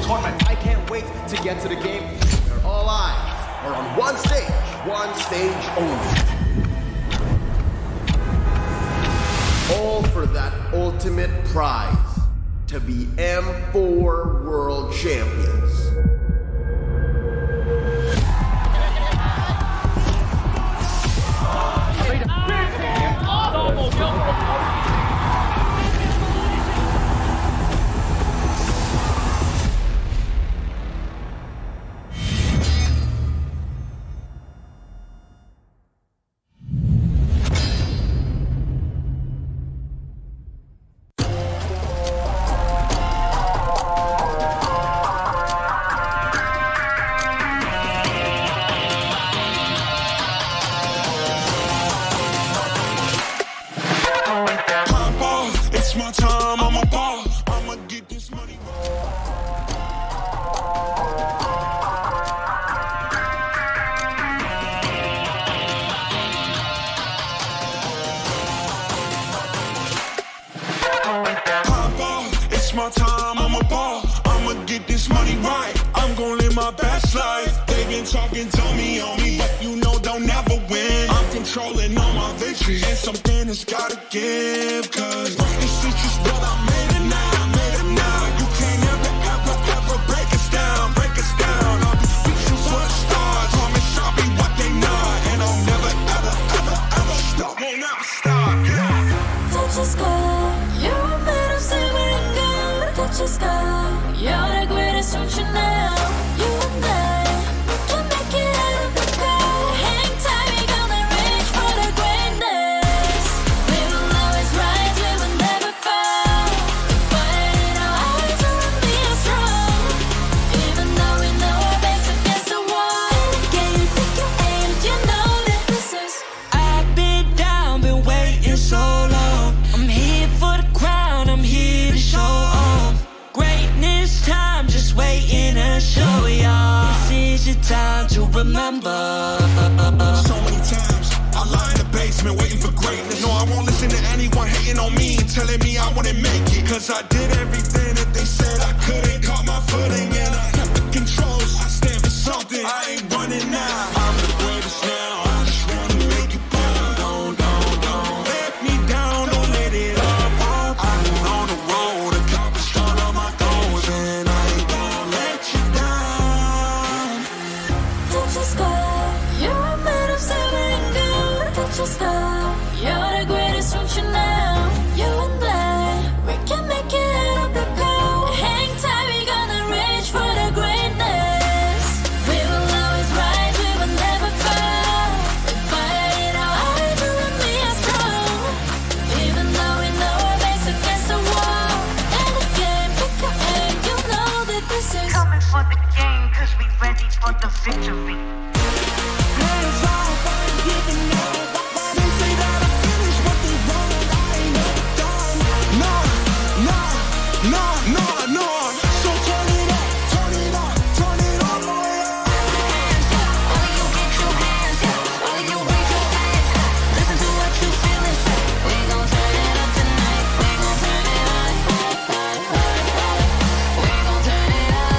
tournament. I can't wait to get to the game.
Where all eyes are on one stage only. All for that ultimate prize to be M4 World Champions.
Pop off, it's my time, I'm a ball. I'ma get this money. Pop off, it's my time, I'm a ball. I'ma get this money right. I'm gonna live my best life. They've been talking, tell me on me, but you know they'll never win. I'm controlling all my victories, and something has gotta give. Cause this is just what I made it now, made it now. You can't ever break us down, break us down. I'll be reaching for the stars, promise I'll be what they not, and I'll never ever stop. Won't ever stop, yeah.
Touch the sky, you're made of silver and gold. Touch the sky, you're the greatest ocean now. You and I, we can make it out of the cold. Hang tight, we gonna reach for the greatness. We will always rise, we will never fall. We fight in our eyes, and we are strong. Even though we know our backs against the wall. Can you take your aim? You know that this is.
I've been down, been waiting so long. I'm here for the crown, I'm here to show off. Greatness time, just waiting to show y'all. This is your time to remember.
So many times I lie in the basement waiting for greatness. No, I won't listen to anyone hating on me and telling me I wouldn't make it. Cause I did everything that they said I couldn't. Caught my footing and I kept the controls. I stand for something, I ain't running now. I'm the greatest now, I just wanna make it proud. Don't let me down, don't let it all fall. I've been on the road, accomplished all of my goals, and I ain't gonna let you down.
Touch the sky, you're made of silver and gold. Touch the sky, you're the greatest ocean now. You and I, we can make it out of the cold. Hang tight, we gonna reach for the greatness. We will always rise, we will never fall. We fight in our eyes, and we are strong. Even though we know our backs against the wall. And again, pick your aim, you know that this is.
Coming for the game, cause we ready for the victory.
Hands off, I ain't giving up. They say that I finished what they wanted, I ain't never done. No. So turn it up, turn it all the way up.
All of you get your hands up, all of you raise your hands up. Listen to what you feel and say. We gon' turn it up tonight. We gon' turn it up. We gon' turn it up.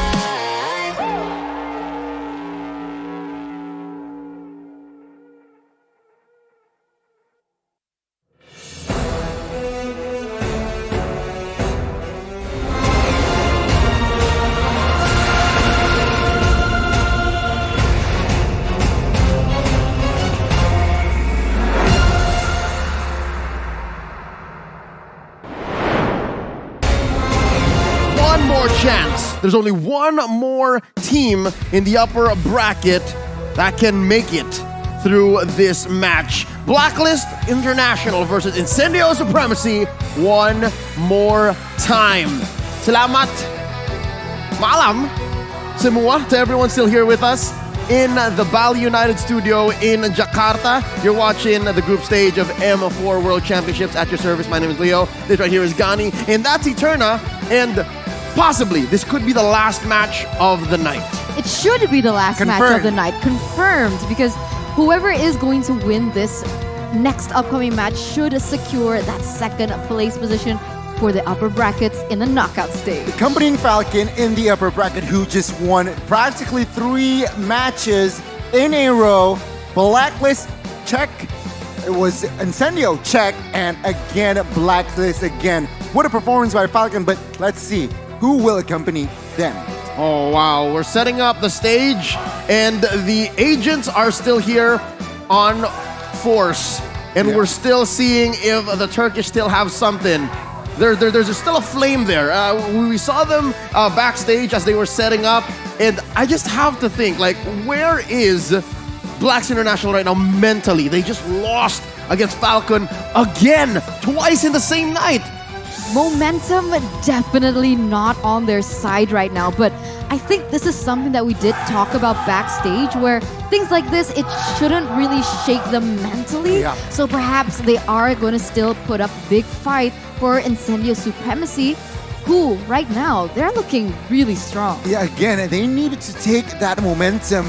One more chance. There's only one more team in the upper bracket that can make it through this match. Blacklist International versus Incendio Supremacy one more time. Salamat. Maalam semua to everyone still here with us in the Bali United studio in Jakarta. You're watching the group stage of M4 World Championships. At your service, my name is Leo. This right here is Gani. And that's Eterna. And possibly, this could be the last match of the night.
It should be the last match
Confirmed.
of the night. Confirmed. Because whoever is going to win this next upcoming match should secure that second place position. for the upper brackets in the knockout stage.
Accompanying Falcon in the upper bracket, who just won practically 3 matches in a row. Blacklist, check. It was Incendio, check. And again, Blacklist again. What a performance by Falcon, but let's see who will accompany them.
Oh, wow. We're setting up the stage, and the agents are still here on force. And we're still seeing if the Turkish still have something. There's still a flame there. We saw them backstage as they were setting up, and I just have to think, like, where is Blacks International right now mentally? They just lost against Falcon again, twice in the same night.
Momentum definitely not on their side right now, but I think this is something that we did talk about backstage, where things like this, it shouldn't really shake them mentally.
Yeah.
So perhaps they are going to still put up a big fight for Incendio supremacy, who right now, they're looking really strong.
Yeah, again, they needed to take that momentum,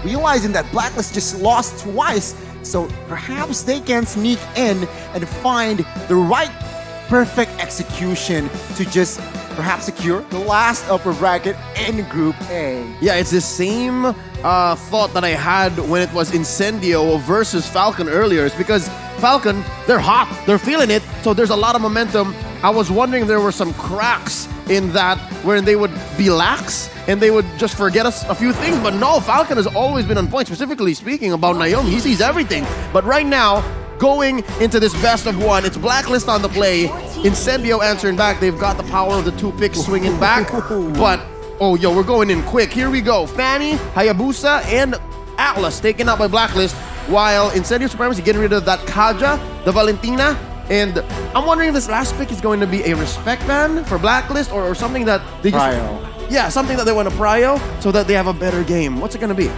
realizing that Blacklist just lost twice. So perhaps they can sneak in and find the right perfect execution to just perhaps secure the last upper bracket in Group A.
Yeah, it's the same thought that I had when it was Incendio versus Falcon earlier. It's because Falcon, they're hot, they're feeling it, so there's a lot of momentum. I was wondering if there were some cracks in that where they would be lax and they would just forget a few things. But no, Falcon has always been on point, specifically speaking about Naomi. He sees everything. But right now, going into this best of one, it's Blacklist on the play. Incendio answering back. They've got the power of the 2 picks swinging back. But, oh, yo, we're going in quick. Here we go. Fanny, Hayabusa, and Atlas taken out by Blacklist, while Incendio Supremacy getting rid of that Kaja, the Valentina. And I'm wondering if this last pick is going to be a respect ban for Blacklist or something that they just...
Prio.
Yeah, something that they want to prio so that they have a better game. What's it going to be?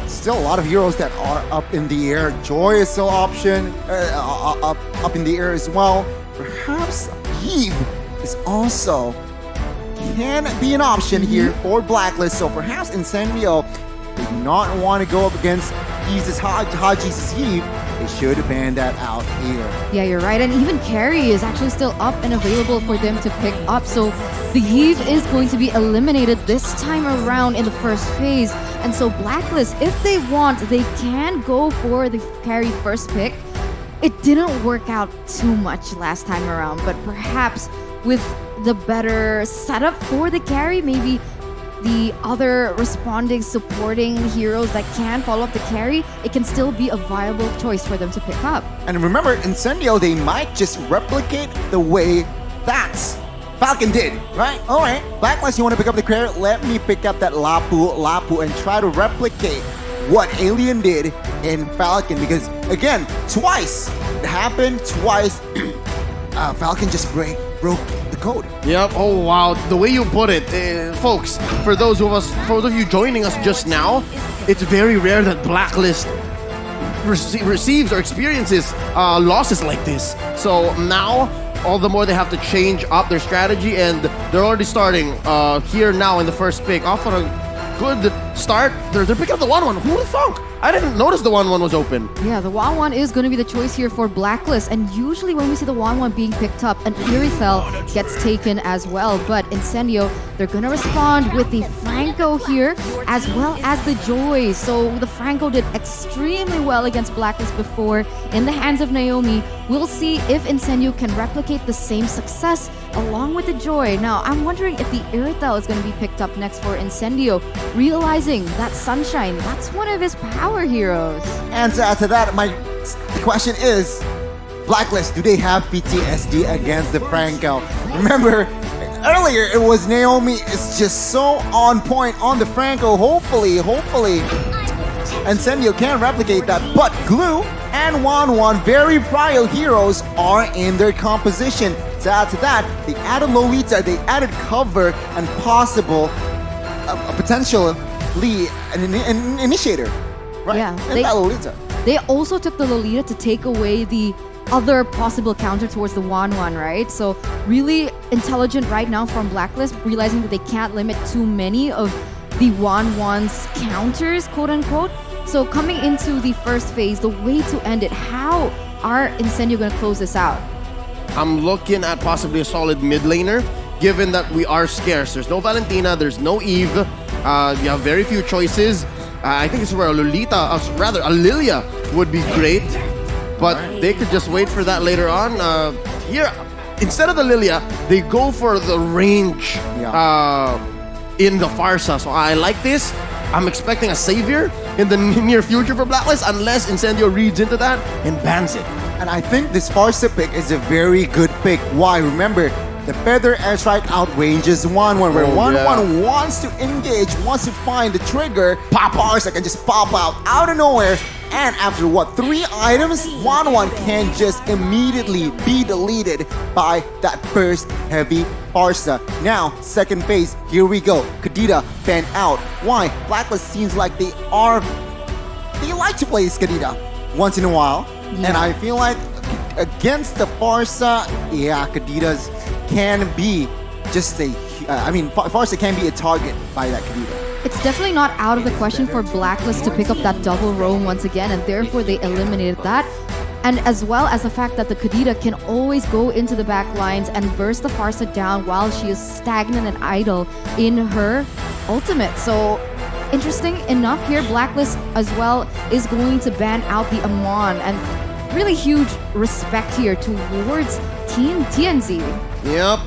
Still a lot of heroes that are up in the air. Joy is still option, up in the air as well. Perhaps Eve is also can be an option here for Blacklist. So perhaps Incendio did not want to go up against Jesus Haji's Eve. They should ban that out here.
Yeah, you're right. And even Carrie is actually still up and available for them to pick up. So the Eve is going to be eliminated this time around in the first phase. And so Blacklist, if they want, they can go for the Carrie first pick. It didn't work out too much last time around, but perhaps with the better setup for the Carrie, maybe the other responding, supporting heroes that can follow up the carry, it can still be a viable choice for them to pick up.
And remember, Incendio, they might just replicate the way that Falcon did, right? All right, Blacklist, you want to pick up the carry? Let me pick up that Lapu, and try to replicate what Alien did in Falcon. Because, again, twice, it happened twice. Falcon just broke the code.
Yep. Oh wow. The way you put it, folks. For those of you joining us just now, it's very rare that Blacklist receives or experiences losses like this. So now, all the more they have to change up their strategy, and they're already starting here now in the first pick. Off on a good start. They're picking up the 1-1. Who would have thunk? I didn't notice the 1-1 was open.
Yeah, the 1-1 is going to be the choice here for Blacklist. And usually when we see the 1-1 being picked up, an Irithel gets taken as well. But Incendio, they're going to respond with the Franco here, as well as the Joy. So the Franco did extremely well against Blacklist before in the hands of Naomi. We'll see if Incendio can replicate the same success along with the Joy. Now, I'm wondering if the Irithel is going to be picked up next for Incendio, realizing that Sunshine, that's one of his power heroes.
And so after that, the question is, Blacklist, do they have PTSD against the Franco? Remember, earlier it was Naomi is just so on point on the Franco. Hopefully, Incendio can replicate that. But Glue and 1-1, very prio heroes, are in their composition. So after that, they added Lolita, they added cover and possible, potentially an initiator. Right?
Yeah, they also took the Lolita to take away the other possible counter towards the 1-1, right? So really intelligent right now from Blacklist, realizing that they can't limit too many of the 1-1's counters, quote unquote. So coming into the first phase, the way to end it, how are Incendio going to close this out?
I'm looking at possibly a solid mid laner, given that we are scarce. There's no Valentina, there's no Eve. You have very few choices. I think it's where a Lilia would be great, but they could just wait for that later on. Here, instead of the Lilia, they go for the range in the Farsa. So I like this. I'm expecting a savior in the near future for Blacklist, unless Incendio reads into that and bans it.
And I think this Farsa pick is a very good pick. Why? Remember, the Feather Airstrike outranges 1-1, where 1-1 wants to engage, wants to find the trigger. Farsa can just pop out of nowhere. And after 3 items, 1-1 can just immediately be deleted by that first heavy Farsa. Now, second phase, here we go. Kadita fan out. Why? Blacklist seems like they like to play Kadita once in a while. And I feel like against the Farsa, Kaditas can be just Farsa can be a target by that Kadita.
It's definitely not out of the question for Blacklist to pick up that double roam once again, and therefore they eliminated that. And as well as the fact that the Kadita can always go into the back lines and burst the Farsa down while she is stagnant and idle in her ultimate. So interesting enough here, Blacklist as well is going to ban out the Amon, and really huge respect here towards Team TNZ.
Yep.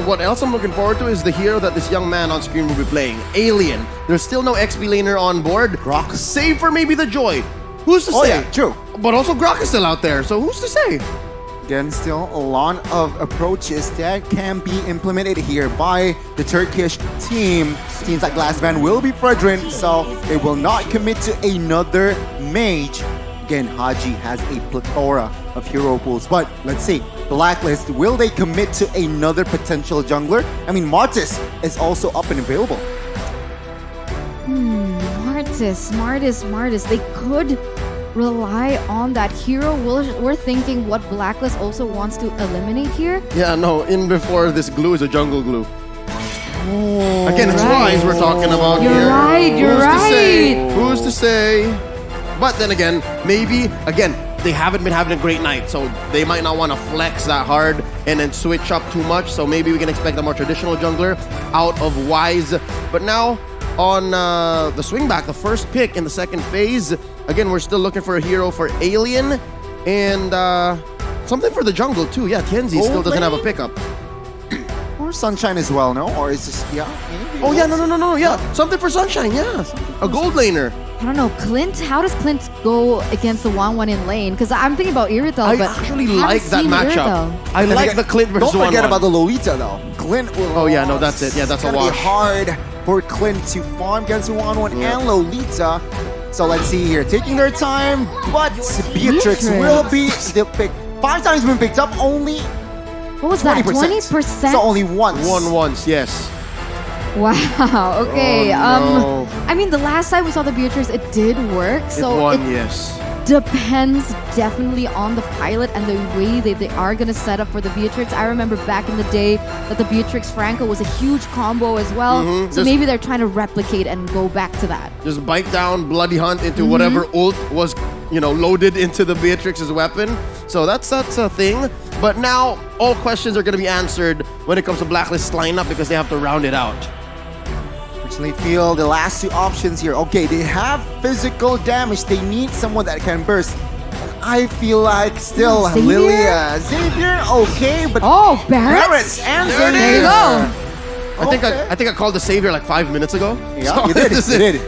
What else I'm looking forward to is the hero that this young man on screen will be playing, Alien. There's still no XP laner on board. Grok, save for maybe the Joy. Who's to say?
Yeah, true.
But also Grok is still out there, so who's to say?
Again, still a lot of approaches that can be implemented here by the Turkish team. Teams like Glassman will be Fredrin, so they will not commit to another mage. Again, Haji has a plethora of hero pools, but let's see. Blacklist, will they commit to another potential jungler? I mean, Martis is also up and available.
Martis. They could rely on that hero. We're thinking what Blacklist also wants to eliminate here.
Yeah, no, in before this glue is a jungle glue. Again, it's Rise we're talking about here.
You're right.
Who's to say? But then again, maybe, again, they haven't been having a great night, so they might not want to flex that hard and then switch up too much. So maybe we can expect a more traditional jungler out of Wise. But now, on the swing back, the first pick in the second phase, again, we're still looking for a hero for Alien and something for the jungle too. Yeah, Kenzie still doesn't have a pickup.
Or Sunshine as well, no? Or is this, maybe?
Oh yeah, no, yeah. Something for Sunshine, yeah. A gold laner.
I don't know, Clint, how does Clint go against the 1-1 in lane? Because I'm thinking about Irital,
I
but
actually like that matchup. I like the Clint versus 1-1.
Don't forget about the Lolita though. Clint will...
Oh yeah, no, that's it. Yeah, that's a wash.
It's gonna be hard for Clint to farm against the 1-1 and Lolita. So let's see here, taking their time, but Beatrix will be the pick. 5 times been picked up, only
what was that, 20%?
So only once.
Once, yes.
Wow, okay.
Oh, no.
I mean, the last time we saw the Beatrix, it did work. So
it yes.
Depends definitely on the pilot and the way they are going to set up for the Beatrix. I remember back in the day that the Beatrix Franco was a huge combo as well. So maybe they're trying to replicate and go back to that.
Just bite down Bloody Hunt into whatever ult was, loaded into the Beatrix's weapon. So that's a thing. But now all questions are going to be answered when it comes to Blacklist lineup because they have to round it out.
Personally feel the last 2 options here. Okay, they have physical damage. They need someone that can burst. And I feel like still Lilia. Xavier, okay, but
Barret's
and
there you go.
I think I called the Savior like 5 minutes ago.
Yeah, so you did.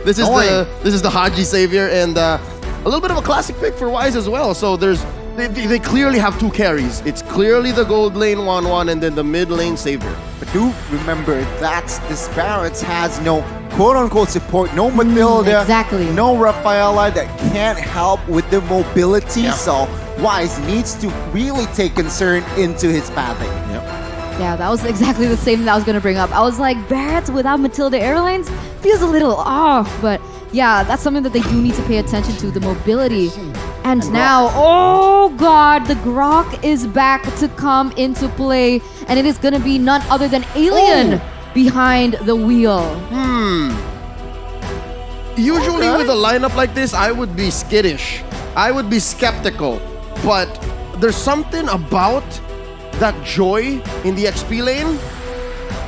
This
is the Haji Savior and a little bit of a classic pick for Wise as well. So they clearly have 2 carries. It's clearly the gold lane 1-1 and then the mid lane Savior.
But do remember that this Barret's has no quote-unquote support, no Matilda, no Rafaela that can't help with the mobility. So Wise needs to really take concern into his pathing.
Yeah, that was exactly the same that I was going to bring up. I was like, Barret's without Matilda Airlines feels a little off, but yeah, that's something that they do need to pay attention to, the mobility. And now, oh god, the Grok is back to come into play, and it is going to be none other than Alien behind the wheel.
Usually with a lineup like this, I would be skittish. I would be skeptical. But there's something about that Joy in the XP lane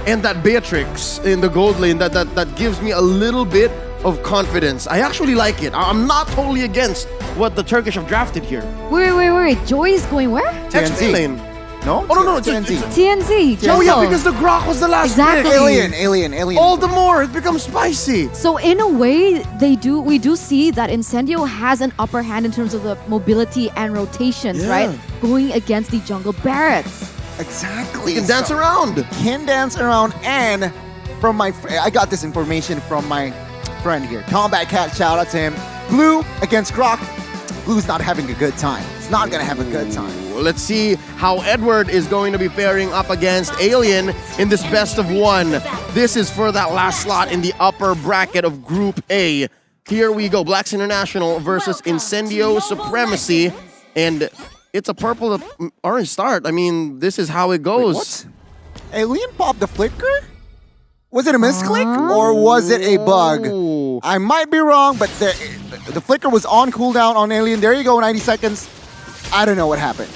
and that Beatrix in the gold lane that gives me a little bit of confidence. I actually like it. I'm not totally against what the Turkish have drafted here.
Wait. Joy is going where?
XP lane.
No?
Oh, no,
TNZ.
TNZ.
Oh, yeah,
Jungle.
because the Grok was the last
Exactly.
pick.
Alien.
All the more, it becomes spicy.
So in a way, we do see that Incendio has an upper hand in terms of the mobility and rotations,
Yeah.
right? Going against the jungle barracks.
Exactly.
He can dance around.
Can dance around, and from I got this information from my friend here, Combat Cat. Shout out to him. Blue against Grok. Blue's not having a good time. It's not gonna have a good time.
Let's see how Edward is going to be faring up against Alien in this best of one. This is for that last slot in the upper bracket of Group A. Here we go. Blacks International versus Incendio Supremacy. And it's a purple to orange start. I mean, this is how it goes.
Wait, what? Alien popped the flicker? Was it a misclick or was it a bug? I might be wrong, but the flicker was on cooldown on Alien. There you go, 90 seconds. I don't know what happened.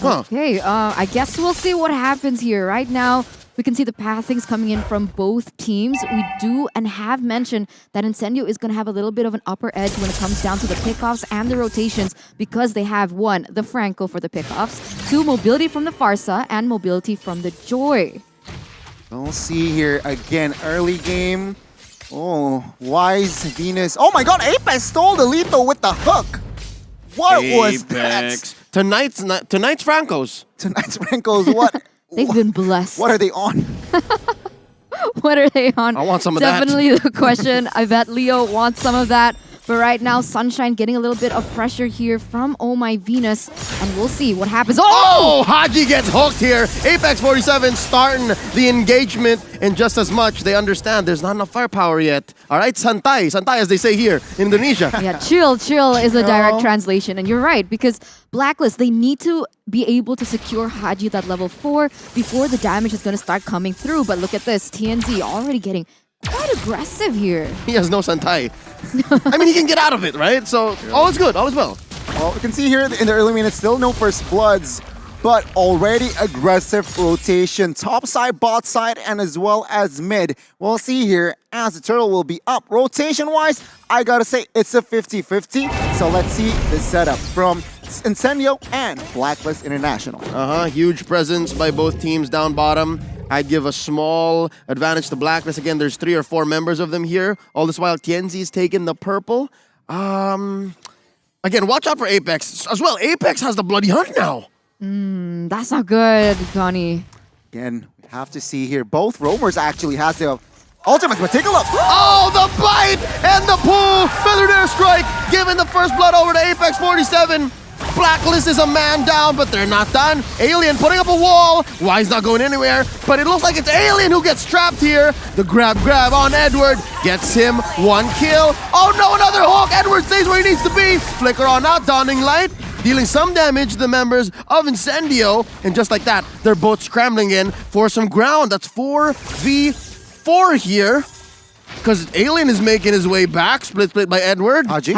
Okay, I guess we'll see what happens here. Right now, we can see the pathings coming in from both teams. We do and have mentioned that Incendio is going to have a little bit of an upper edge when it comes down to the pickoffs and the rotations because they have 1, the Franco for the pickoffs, 2, mobility from the Farsa, and mobility from the Joy.
We'll see here again, early game. Oh, Wise, Venus. Oh my god, Apex stole the lethal with the hook. What was that?
Tonight's Francos.
Tonight's Francos, what?
They've been blessed.
What are they on?
What are they on?
I want some of that.
Definitely the question. I bet Leo wants some of that. But right now, Sunshine getting a little bit of pressure here from Oh My Venus. And we'll see what happens.
Oh! Haji gets hooked here. Apex 47 starting the engagement. And just as much, they understand there's not enough firepower yet. All right, Santay as they say here in Indonesia.
Yeah, chill is a direct translation. And you're right, because Blacklist, they need to be able to secure Haji that level 4 before the damage is going to start coming through. But look at this, TNZ already getting quite aggressive here.
He has no Santai. I mean, he can get out of it, right? So, all is good, all is well.
Well, we can see here in the early minutes, still no first bloods, but already aggressive rotation. Top side, bot side, and as well as mid. We'll see here as the turtle will be up. Rotation-wise, I gotta say, it's a 50-50. So let's see the setup from Incendio and Blacklist International.
Huge presence by both teams down bottom. I'd give a small advantage to Blacklist. Again, there's 3 or 4 members of them here. All this while, Tienzi's taking the purple. Again, watch out for Apex as well. Apex has the Bloody Hunt now.
That's not good, Connie.
Again, we have to see here. Both roamers actually has the ultimates, but take a look.
Oh, the bite and the pull. Feathered airstrike, giving the first blood over to Apex 47. Blacklist is a man down, but they're not done. Alien putting up a wall. Wise not going anywhere, but it looks like it's Alien who gets trapped here. The grab on Edward gets him 1 kill. Oh no, another hook. Edward stays where he needs to be. Flicker on out, Dawning Light, dealing some damage to the members of Incendio. And just like that, they're both scrambling in for some ground. That's 4v4 here. Because Alien is making his way back. Split by Edward. Haji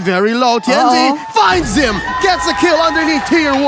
very low. Tienzi finds him. Gets a kill underneath tier 1.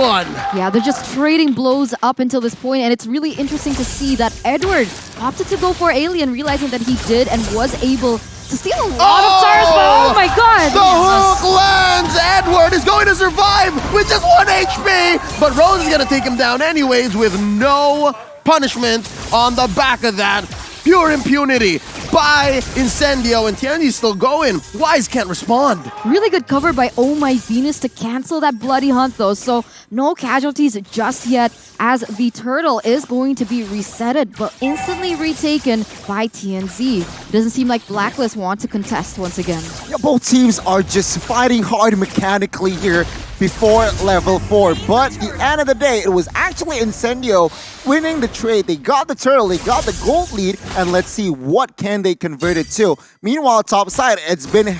Yeah, they're just trading blows up until this point, and it's really interesting to see that Edward opted to go for Alien, realizing that he did and was able to steal a lot of tires, but oh my god!
The hook lands! Edward is going to survive with just 1 HP! But Rose is going to take him down anyways with no punishment on the back of that. Pure impunity by Incendio, and Tienzi's still going. Wise can't respond.
Really good cover by Oh My Venus to cancel that bloody hunt though, so no casualties just yet as the turtle is going to be resetted but instantly retaken by TNZ. Doesn't seem like Blacklist want to contest once again.
Yeah, both teams are just fighting hard mechanically here before level 4, but at the end of the day, it was actually Incendio winning the trade. They got the turtle, they got the gold lead, and let's see what can they convert it to. Meanwhile, top side, it's been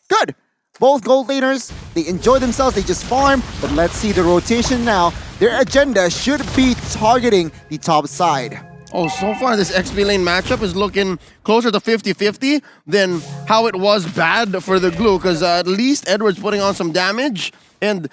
good. Both gold laners, they enjoy themselves, they just farm, but let's see the rotation now. Their agenda should be targeting the top side.
Oh, so far this XP lane matchup is looking closer to 50-50 than how it was bad for the Glue, because at least Edward's putting on some damage, and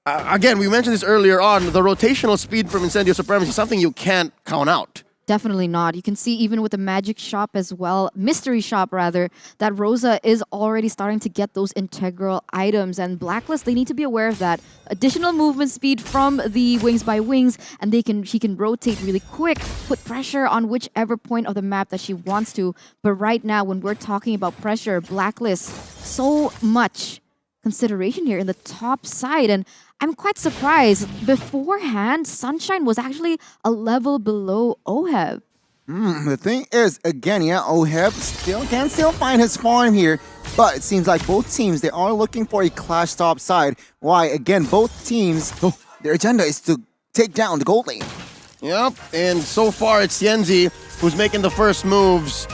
again, we mentioned this earlier on, the rotational speed from Incendio Supremacy is something you can't count out.
Definitely not. You can see even with the magic shop as well, mystery shop rather, that Rosa is already starting to get those integral items. And Blacklist, they need to be aware of that. Additional movement speed from the Wings by Wings, and she can rotate really quick, put pressure on whichever point of the map that she wants to. But right now, when we're talking about pressure, Blacklist, so much consideration here in the top side. And I'm quite surprised. Beforehand, Sunshine was actually a level below Oheb.
The thing is, again, yeah, Oheb can still find his farm here, but it seems like both teams, they are looking for a clash top side. Why? Again, both teams, their agenda is to take down the gold lane.
Yep, and so far it's Yenzi who's making the first moves,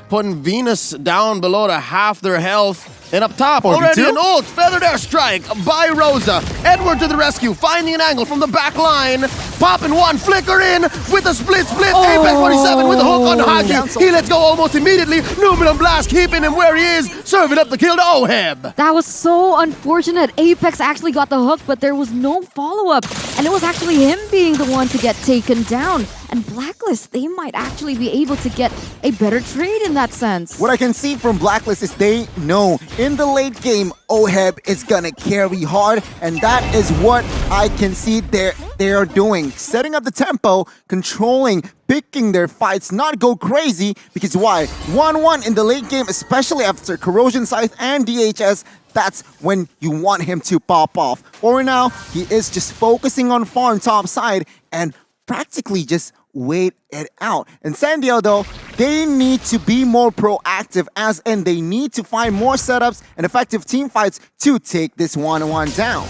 putting Venus down below to half their health. And up top, already an ult, feathered airstrike by Rosa. Edward to the rescue, finding an angle from the back line. Popping one, flicker in with a split. Apex 47 with a hook on Haki. He lets go almost immediately. Numinum Blast keeping him where he is, serving up the kill to Oheb.
That was so unfortunate. Apex actually got the hook, but there was no follow-up. And it was actually him being the one to get taken down. And Blacklist, they might actually be able to get a better trade in that sense.
What I can see from Blacklist is they know in the late game, Oheb is gonna carry hard, and that is what I can see they are doing. Setting up the tempo, controlling, picking their fights, not go crazy, because why? 1-1 in the late game, especially after Corrosion Scythe and DHS, that's when you want him to pop off. For now, he is just focusing on farm top side and practically just wait it out. Incendio, though, they need to be more proactive, as in they need to find more setups and effective team fights to take this 1-1 down.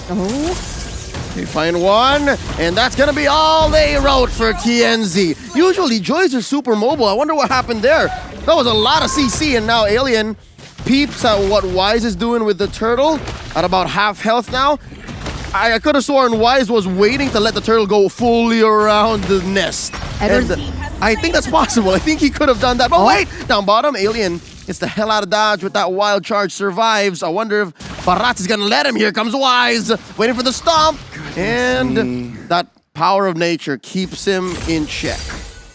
They find one, and that's gonna be all they wrote for TNZ. Usually, Joys are super mobile. I wonder what happened there. That was a lot of CC, and now Alien peeps at what Wise is doing with the turtle at about half health now. I could have sworn Wise was waiting to let the turtle go fully around the nest. And I think that's possible. I think he could have done that. But wait, down bottom, Alien gets the hell out of dodge with that wild charge, survives. I wonder if Barat is going to let him. Here comes Wise, waiting for the stomp. And that power of nature keeps him in check.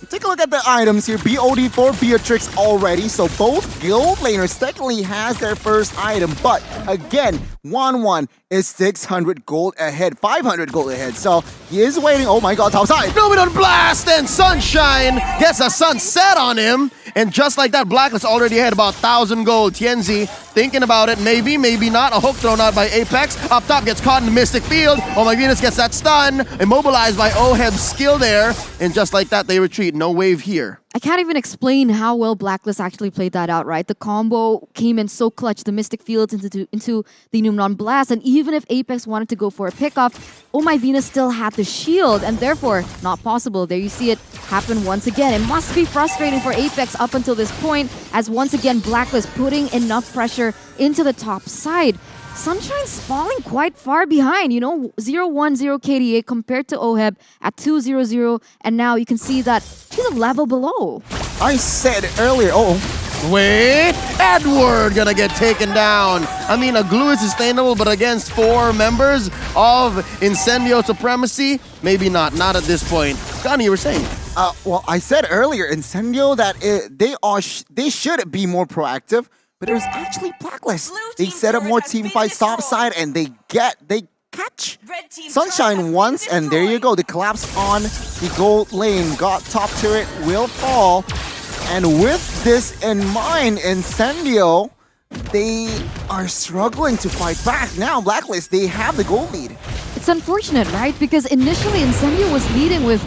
Take a look at the items here. BOD for Beatrix already, so both gold laners technically has their first item, but again, 1-1 is 600 gold ahead, 500 gold ahead, so he is waiting. Oh my god, top side.
Numinum Blast, and Sunshine gets a sunset on him, and just like that, Blacklist already had about 1,000 gold. Tienzi thinking about it, maybe not. A hook thrown out by Apex. Up top gets caught in the Mystic Field. Oh my Venus gets that stun, immobilized by Oheb's skill there, and just like that, they retreat. No wave here.
I can't even explain how well Blacklist actually played that out, right? The combo came in so clutch, the Mystic Fields into the Numenor Blast, and even if Apex wanted to go for a pickoff, Oh My Venus still had the shield, and therefore not possible. There you see it happen once again. It must be frustrating for Apex up until this point, as once again Blacklist putting enough pressure into the top side. Sunshine's falling quite far behind, 0-1-0 KDA compared to Oheb at 2-0-0, and now you can see that she's a level below.
I said earlier,
wait, Edward gonna get taken down. I mean, a glue is sustainable, but against 4 members of Incendio Supremacy, maybe not at this point. Johnny, you were saying?
Well, I said earlier, Incendio, that they should be more proactive. But it was actually Blacklist. They set up more team fights topside, and they catch Sunshine once, and there you go. The collapse on the gold lane. Got top turret, will fall. And with this in mind, Incendio, they are struggling to fight back. Now, Blacklist, they have the gold lead.
It's unfortunate, right? Because initially Incendio was leading with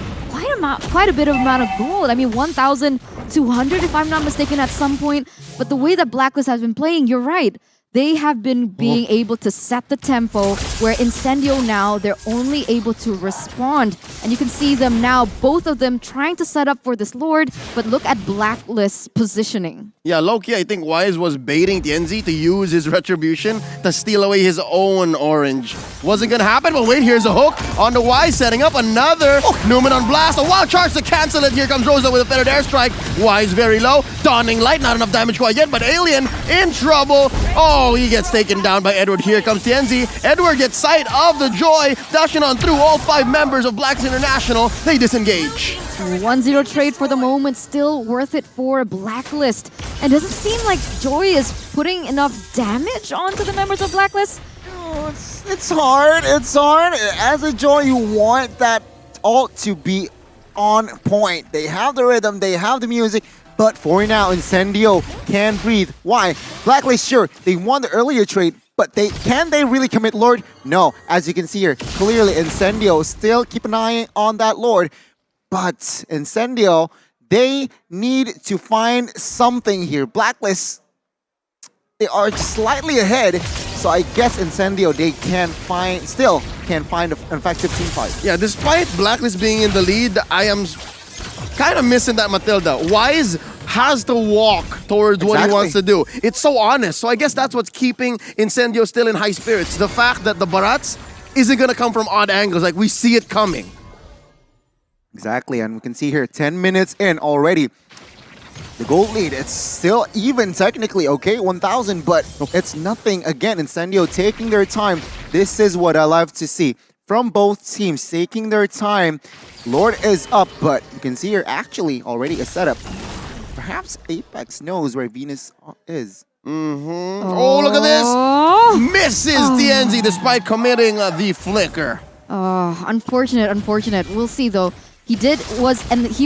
quite a bit of amount of gold. I mean, 1,200 if I'm not mistaken at some point. But the way that Blacklist has been playing, you're right. They have been being able to set the tempo, where Incendio now, they're only able to respond. And you can see them now, both of them trying to set up for this Lord, but look at Blacklist's positioning.
Yeah, low-key, I think Wise was baiting Tienzi to use his retribution to steal away his own orange. Wasn't gonna happen, but wait, here's a hook on the Wise, setting up another Numenor Blast. A wild charge to cancel it. Here comes Rosa with a feathered airstrike. Wise very low. Dawning Light, not enough damage quite yet, but Alien in trouble. Oh, Oh, he gets taken down by Edward. Here comes Tienzi. Edward gets sight of the Joy, dashing on through all 5 members of Blacks International. They disengage.
1-0 trade for the moment, still worth it for Blacklist. And does it seem like Joy is putting enough damage onto the members of Blacklist?
Oh, it's hard. It's hard. As a Joy, you want that ult to be on point. They have the rhythm, they have the music, but for now, Incendio can breathe. Why? Blacklist, sure, they won the earlier trade, but can they really commit Lord? No. As you can see here, clearly Incendio still keep an eye on that Lord, but Incendio, they need to find something here. Blacklist, they are slightly ahead, so I guess Incendio, they still can find an effective team fight.
Yeah, despite Blacklist being in the lead, I am kind of missing that Matilda. Wise has to walk towards what he wants to do. It's so honest. So I guess that's what's keeping Incendio still in high spirits. The fact that the Barats isn't going to come from odd angles. Like, we see it coming.
Exactly, and we can see here 10 minutes in already. The gold lead, it's still even technically, okay, 1,000, but it's nothing. Again, Incendio taking their time. This is what I love to see. From both teams, taking their time. Lord is up, but you can see here actually already a setup. Perhaps Apex knows where Venus is.
Oh, look at this! Misses Tienzi despite committing the flicker.
Oh, unfortunate. We'll see though. He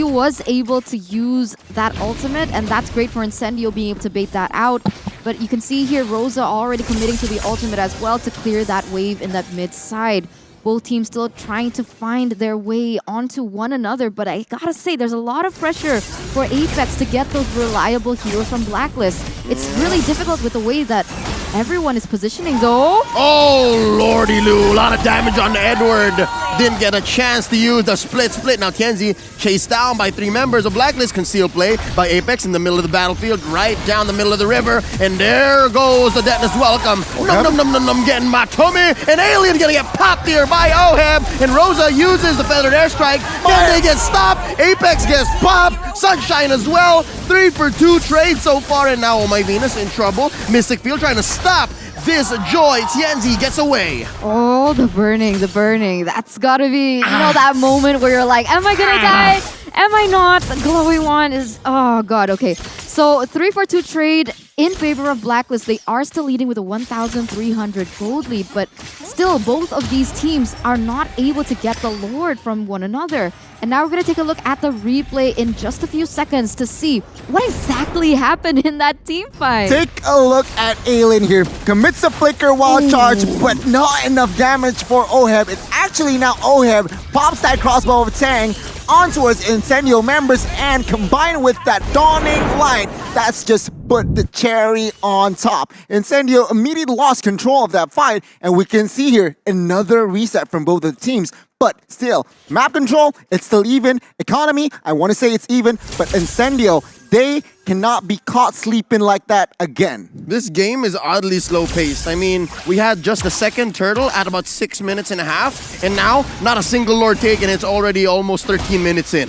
was able to use that ultimate, and that's great for Incendio being able to bait that out. But you can see here Rosa already committing to the ultimate as well to clear that wave in that mid side. Both teams still trying to find their way onto one another, but I gotta say, there's a lot of pressure for Apex to get those reliable heroes from Blacklist. It's really difficult with the way that everyone is positioning though.
Oh, lordy Lou, a lot of damage on Edward. Didn't get a chance to use the split. Now Tienzi chased down by 3 members of Blacklist. Concealed play by Apex in the middle of the battlefield, right down the middle of the river. And there goes the Detonus welcome. Num, getting my tummy. An alien gonna get popped here by Oheb. And Rosa uses the feathered airstrike. Then they get stopped. Apex gets popped. Sunshine as well. 3 for 2 trades so far. And now Oh My Venus in trouble. Mystic Field trying to stop this Joy. Tienzi gets away.
Oh, the burning. That's gotta be, that moment where you're like, am I gonna die? Am I not? The glowy one is, oh god, okay. So 3 for 2 trade in favor of Blacklist. They are still leading with a 1,300 gold lead, but still both of these teams are not able to get the Lord from one another. And now we're going to take a look at the replay in just a few seconds to see what exactly happened in that team fight.
Take a look at Alien here. Commits a flicker while charged, but not enough damage for Oheb. It's actually now Oheb pops that crossbow of Tang onto his Incendio members, and combined with that dawning light, that's just put the cherry on top. Incendio immediately lost control of that fight, and we can see here another reset from both of the teams. But still, map control, it's still even. Economy, I want to say it's even, but Incendio, they cannot be caught sleeping like that again.
This game is oddly slow-paced. I mean, we had just the second turtle at about 6 minutes and a half, and now not a single Lord taken. It's already almost 13 minutes in.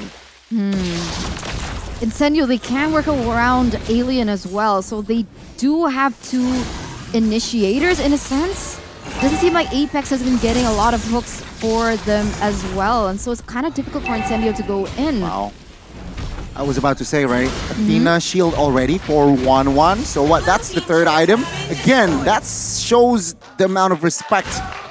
Incendio, they can work around Alien as well, so they do have 2 initiators in a sense. Doesn't seem like Apex has been getting a lot of hooks for them as well, and so it's kind of difficult for Incendio to go in.
Wow. I was about to say, right? Athena shield already for 1-1. So what? That's the 3rd item. Again, that shows the amount of respect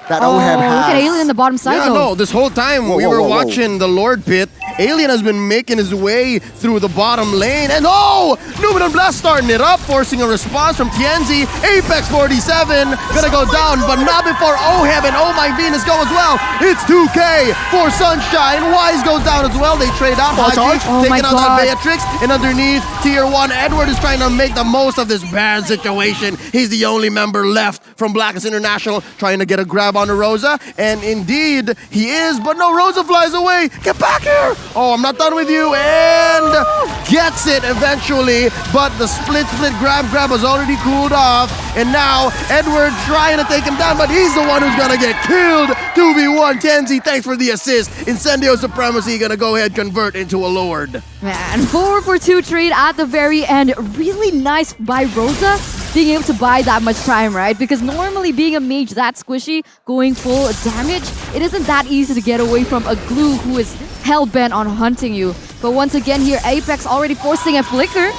that Oheb has.
Look at Alien in the bottom side
though. No, this whole time we were watching the Lord pit. Alien has been making his way through the bottom lane, and Numenor Blast starting it up, forcing a response from Tienzi. Apex 47 gonna go down, but not before Oheb and Oh My Venus go as well. It's 2K for Sunshine. Wise goes down as well. They trade out. Taking out that Beatrix, and underneath Tier 1, Edward is trying to make the most of this bad situation. He's the only member left from Blacklist International, trying to get a grab on the Rosa, and indeed he is, but no, Rosa flies away. Get back here! Oh, I'm not done with you, and gets it eventually, but the split grab has already cooled off, and now Edward trying to take him down, but he's the one who's gonna get killed. 2v1, Tienzi, thanks for the assist. Incendio Supremacy gonna go ahead convert into a Lord.
Man, 4 for 2 trade at the very end. Really nice by Rosa. being able to buy that much time, right? Because normally being a mage that squishy, going full damage, it isn't that easy to get away from a glue who is hell-bent on hunting you. But once again here, Apex already forcing a flicker.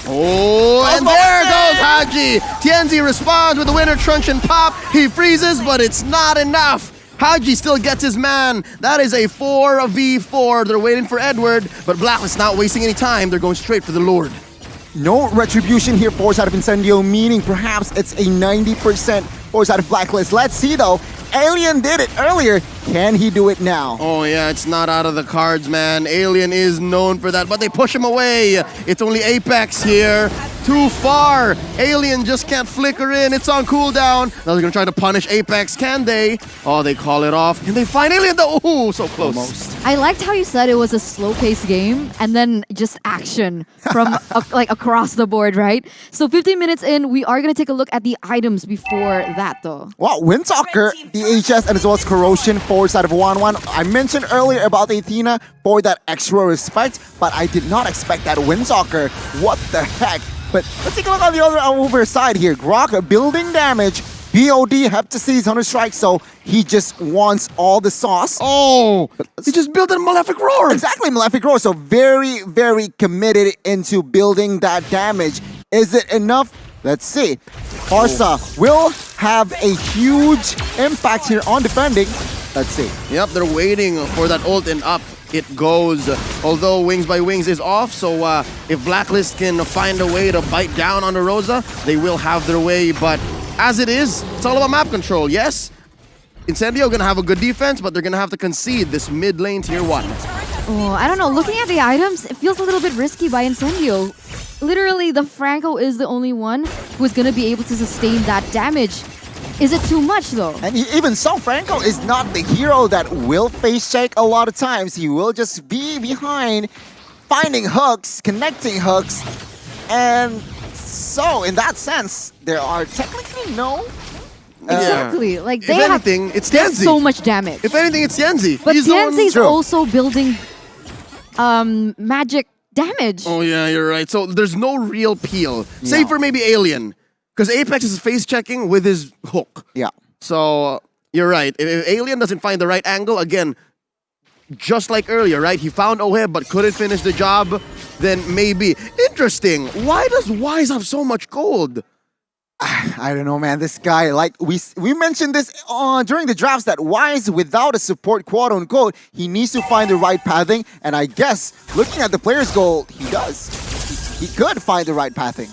Oh, and there goes Haji. Tienzi responds with the winner truncheon pop. He freezes, but it's not enough. Haji still gets his man. That is a 4v4. They're waiting for Edward, but Blacklist not wasting any time. They're going straight for the Lord.
No retribution here for side of Incendio, meaning perhaps it's a 90% for side of Blacklist. Let's see though. Alien did it earlier. Can he do it now?
Oh yeah, it's not out of the cards, man. Alien is known for that, but they push him away. It's only Apex here. Too far. Alien just can't flicker in. It's on cooldown. Now they're gonna try to punish Apex. Can they? Oh, they call it off. And they find Alien though. Ooh, so close.
Almost.
I liked how you said it was a slow-paced game and then just action from like across the board, right? So 15 minutes in, we are gonna take a look at the items before that though.
Wow, Windstalker, the HS, and as well as Corrosion for side of 1-1. I mentioned earlier about Athena for that extra respect, but I did not expect that Windstalker. What the heck? But let's take a look on the other side here. Grok building damage. BOD Heptases 100 strikes, so he just wants all the sauce.
Oh, he just built a Malefic Roar.
Exactly, Malefic Roar. So very, very committed into building that damage. Is it enough? Let's see. Harsa will have a huge impact here on defending. Let's see.
Yep, they're waiting for that ult and up it goes. Although Wings by Wings is off, so if Blacklist can find a way to bite down on the Rosa, they will have their way. But as it is, it's all about map control, yes? Incendio gonna have a good defense, but they're gonna have to concede this mid lane tier 1.
Oh, I don't know. Looking at the items, it feels a little bit risky by Incendio. Literally, the Franco is the only one who is going to be able to sustain that damage. Is it too much though?
And even so, Franco is not the hero that will face check a lot of times. He will just be behind, finding hooks, connecting hooks. And so, in that sense, there are technically no...
Exactly. Like
if
they
anything,
have
it's Tienzi.
so much damage.
If anything, it's Tienzi.
But
He's the one-
Tienzi's
True.
also building magic damage.
Oh yeah, you're right. So there's no real peel. Save for maybe Alien. Because Apex is face checking with his hook.
Yeah.
So you're right. If Alien doesn't find the right angle, again, just like earlier, right? He found Oheb but couldn't finish the job, then maybe. Interesting. Why does Wise have so much gold?
I don't know, man. This guy, like we mentioned this during the drafts, that Wise, without a support, quote unquote, he needs to find the right pathing. And I guess looking at the player's goal, he does. He could find the right pathing.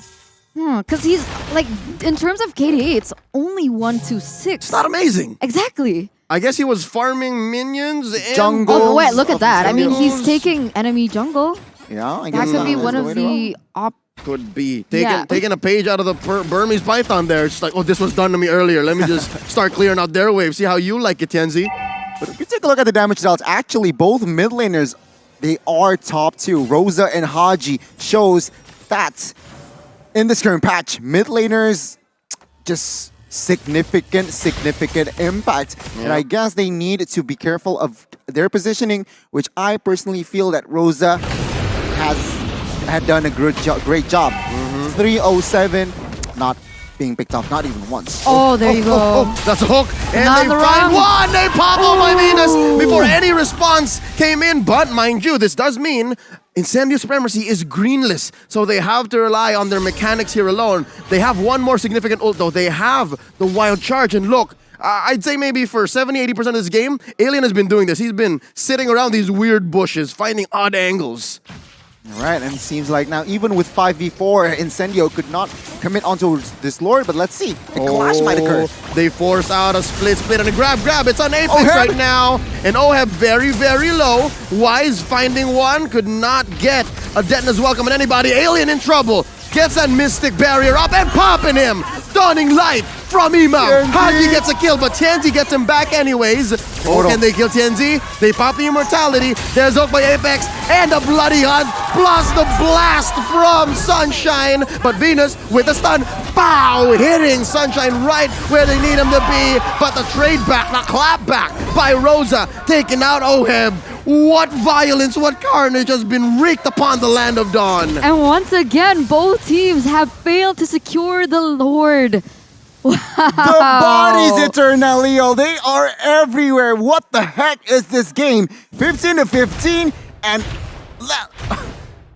Because he's like, in terms of KDA, it's only 1-6.
It's not amazing.
Exactly.
I guess he was farming minions and
Jungle.
Oh, wait, look at that. I mean, he's taking enemy jungle.
Yeah, I
That
guess
could be
that's
one
the
of
way to
the op.
Could be.
Yeah.
Taking a page out of the Burmese Python there. It's like, oh, this was done to me earlier. Let me just start clearing out their wave. See how you like it, Tienzi.
But if you take a look at the damage results, actually both mid laners, they are top 2. Rosa and Haji shows that in this current patch, mid laners just significant impact. And I guess they need to be careful of their positioning, which I personally feel that Rosa had done a great job. 307, not being picked off, not even once.
Oh, there you go.
That's a hook. And
Not
they
the
find
wrong.
one. They pop, oh my Venus, before any response came in. But mind you, this does mean Incendio Supremacy is greenless. So they have to rely on their mechanics here alone. They have one more significant ult though. They have the wild charge. And look, I'd say maybe for 70-80% of this game, Alien has been doing this. He's been sitting around these weird bushes, finding odd angles.
All right, and it seems like now even with 5v4, Incendio could not commit onto this Lord, but let's see. A clash might occur.
They force out a split and a grab. It's on Apex
Oheb.
right now. And Oheb very, very low. Wise finding one, could not get a Detna's welcome on anybody. Alien in trouble. Gets that Mystic Barrier up and popping him. Stunning light from Ima. Haji gets a kill, but Tienzi gets him back anyways. Oh, can they kill Tienzi? They pop the Immortality. There's Oak by Apex and a bloody hunt. Plus the blast from Sunshine. But Venus with a stun. Pow! Hitting Sunshine right where they need him to be. But the trade back, the clap back by Rosa. Taking out Oheb. what violence, what carnage has been wreaked upon the land of Dawn.
And once again, both teams have failed to secure the Lord. Wow.
The bodies, Eternalio, they are everywhere. What the heck is this game? 15-15, and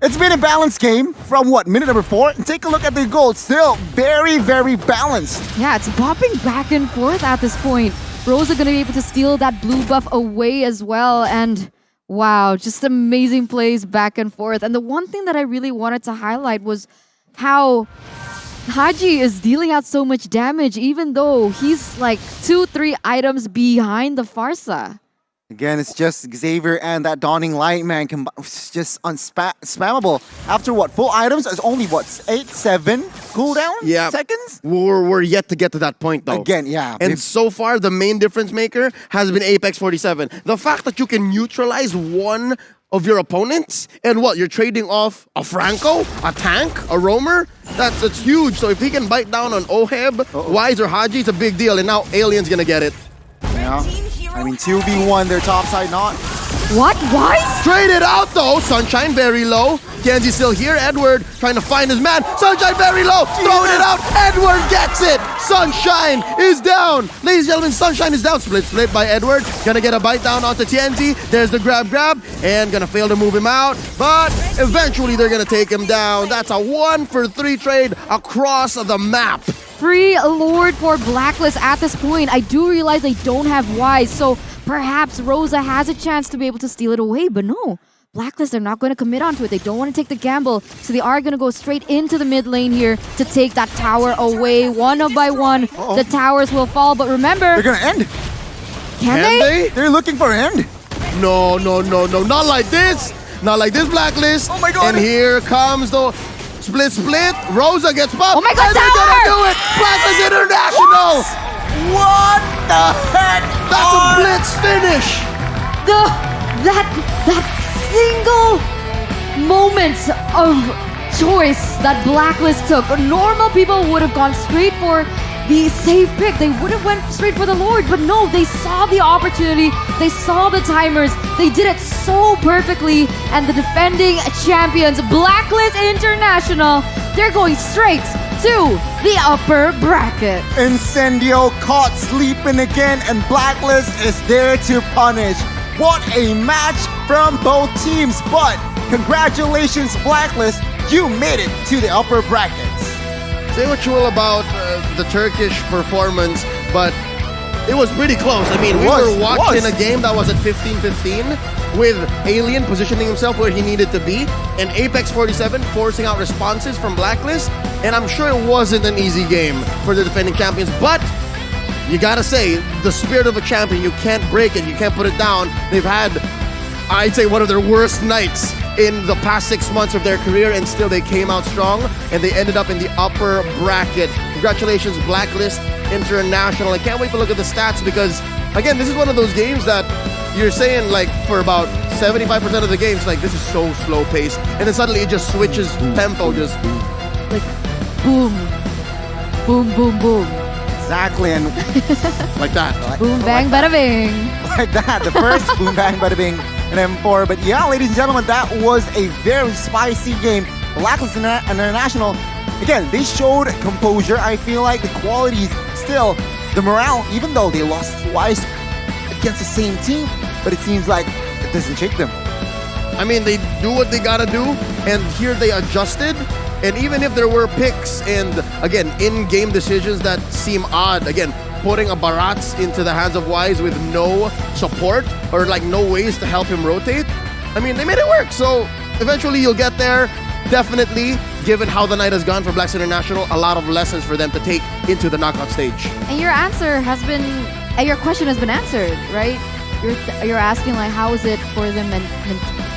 it's been a balanced game from what, minute number 4? And take a look at the goal. Still very, very balanced.
Yeah, it's bopping back and forth at this point. Rosa gonna be able to steal that blue buff away as well. And wow, just amazing plays back and forth. And the one thing that I really wanted to highlight was how Haji is dealing out so much damage, even though he's like 2-3 items behind the Farsa.
Again, it's just Xavier and that Dawning Light, man, it's just spammable. After what, full items? It's only what, 8-7 cooldown seconds?
We're yet to get to that point though.
Again, yeah.
And so far, the main difference maker has been Apex 47. The fact that you can neutralize one of your opponents, and what, you're trading off a Franco, a tank, a roamer? That's huge. So if he can bite down on Oheb, Wise, or Haji, it's a big deal. And now Alien's gonna get it.
Yeah. I mean, 2v1, their top side not.
What? Wise?
Trade it out though. Sunshine very low. Kenzie still here. Edward trying to find his man. Sunshine very low. Throwing it out. Edward gets it. Sunshine is down. Ladies and gentlemen, Sunshine is down. Split by Edward. Gonna get a bite down onto Tienzi. There's the grab. And gonna fail to move him out. But eventually they're gonna take him down. That's a 1-for-3 trade across the map.
Free Lord for Blacklist at this point. I do realize they don't have Wise, so perhaps Rosa has a chance to be able to steal it away, but no. Blacklist, they're not going to commit onto it. They don't want to take the gamble, so they are going to go straight into the mid lane here to take that tower away. One by one, the towers will fall, but remember...
They're going to end.
Can they?
They're looking for an end.
No. Not like this. Not like this, Blacklist.
Oh my god.
And here comes the... Split. Rosa gets buffed.
Oh my god,
and they're gonna do it. Blacklist International.
What the heck?
That's a blitz finish.
That single moment of choice that Blacklist took. Normal people would have gone straight for the safe pick. They would have went straight for the Lord, but no, they saw the opportunity. They saw the timers. They did it so perfectly. And the defending champions, Blacklist International, they're going straight to the upper bracket.
Incendio caught sleeping again, and Blacklist is there to punish. What a match from both teams, but congratulations, Blacklist, you made it to the upper brackets.
Say what you will about the Turkish performance, but it was pretty close. I mean, we were watching a game that was at 15-15 with Alien positioning himself where he needed to be, and Apex 47 forcing out responses from Blacklist, and I'm sure it wasn't an easy game for the defending champions, but you gotta say, the spirit of a champion, you can't break it, you can't put it down. They've had, I'd say, one of their worst nights in the past 6 months of their career, and still they came out strong, and they ended up in the upper bracket. Congratulations, Blacklist International. I can't wait to look at the stats because, again, this is one of those games that you're saying, like, for about 75% of the games, like, this is so slow paced, and then suddenly it just switches tempo, just
like boom, boom, boom, boom.
Exactly, and
like that.
Boom, bang, bada bing.
Like that, the first boom, bang, bada bing, and M4. But yeah, ladies and gentlemen, that was a very spicy game. Blacklist International, again, they showed composure. I feel like the qualities still, the morale, even though they lost twice against the same team, but it seems like it doesn't shake them.
I mean, they do what they gotta do, and here they adjusted. And even if there were picks and, again, in-game decisions that seem odd, again, putting a Barats into the hands of Wise with no support or like no ways to help him rotate, I mean, they made it work. So eventually you'll get there. Definitely, given how the night has gone for Blacks International, a lot of lessons for them to take into the knockout stage.
And your answer has been, your question has been answered, right? You're asking like, how is it for them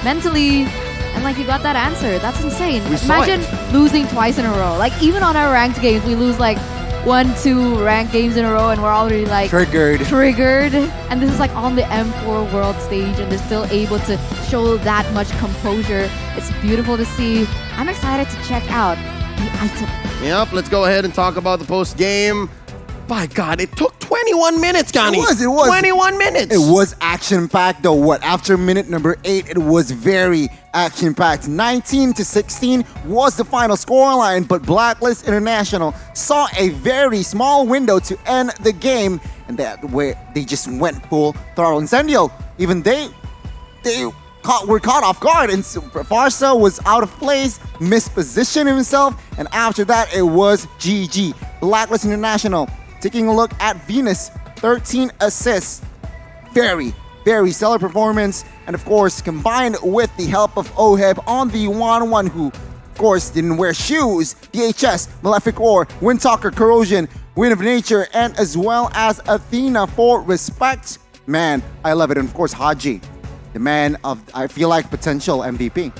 mentally? And like, you got that answer. That's insane. Imagine losing twice in a row. Like, even on our ranked games, we lose like 1-2 ranked games in a row, and we're already like triggered. And this is like on the M4 world stage, and they're still able to show that much composure. It's beautiful to see. I'm excited to check out the item.
Yep, let's go ahead and talk about the post game. By God, it took 20 21 minutes, Connie.
It was.
21 minutes.
It was action-packed though. What? After minute number 8, it was very action-packed. 19-16 was the final scoreline, but Blacklist International saw a very small window to end the game, and that where they just went full throttle. Incendio, even they were caught off guard, and Farsa was out of place, mispositioned himself, and after that it was GG. Blacklist International taking a look at Venus, 13 assists. Very, very stellar performance, and of course combined with the help of Oheb on the 1-1, who of course didn't wear shoes. DHS, Malefic Ore, Windtalker, Corrosion, Wind of Nature, and as well as Athena for respect. Man, I love it. And of course Haji, the man of, I feel like, potential MVP.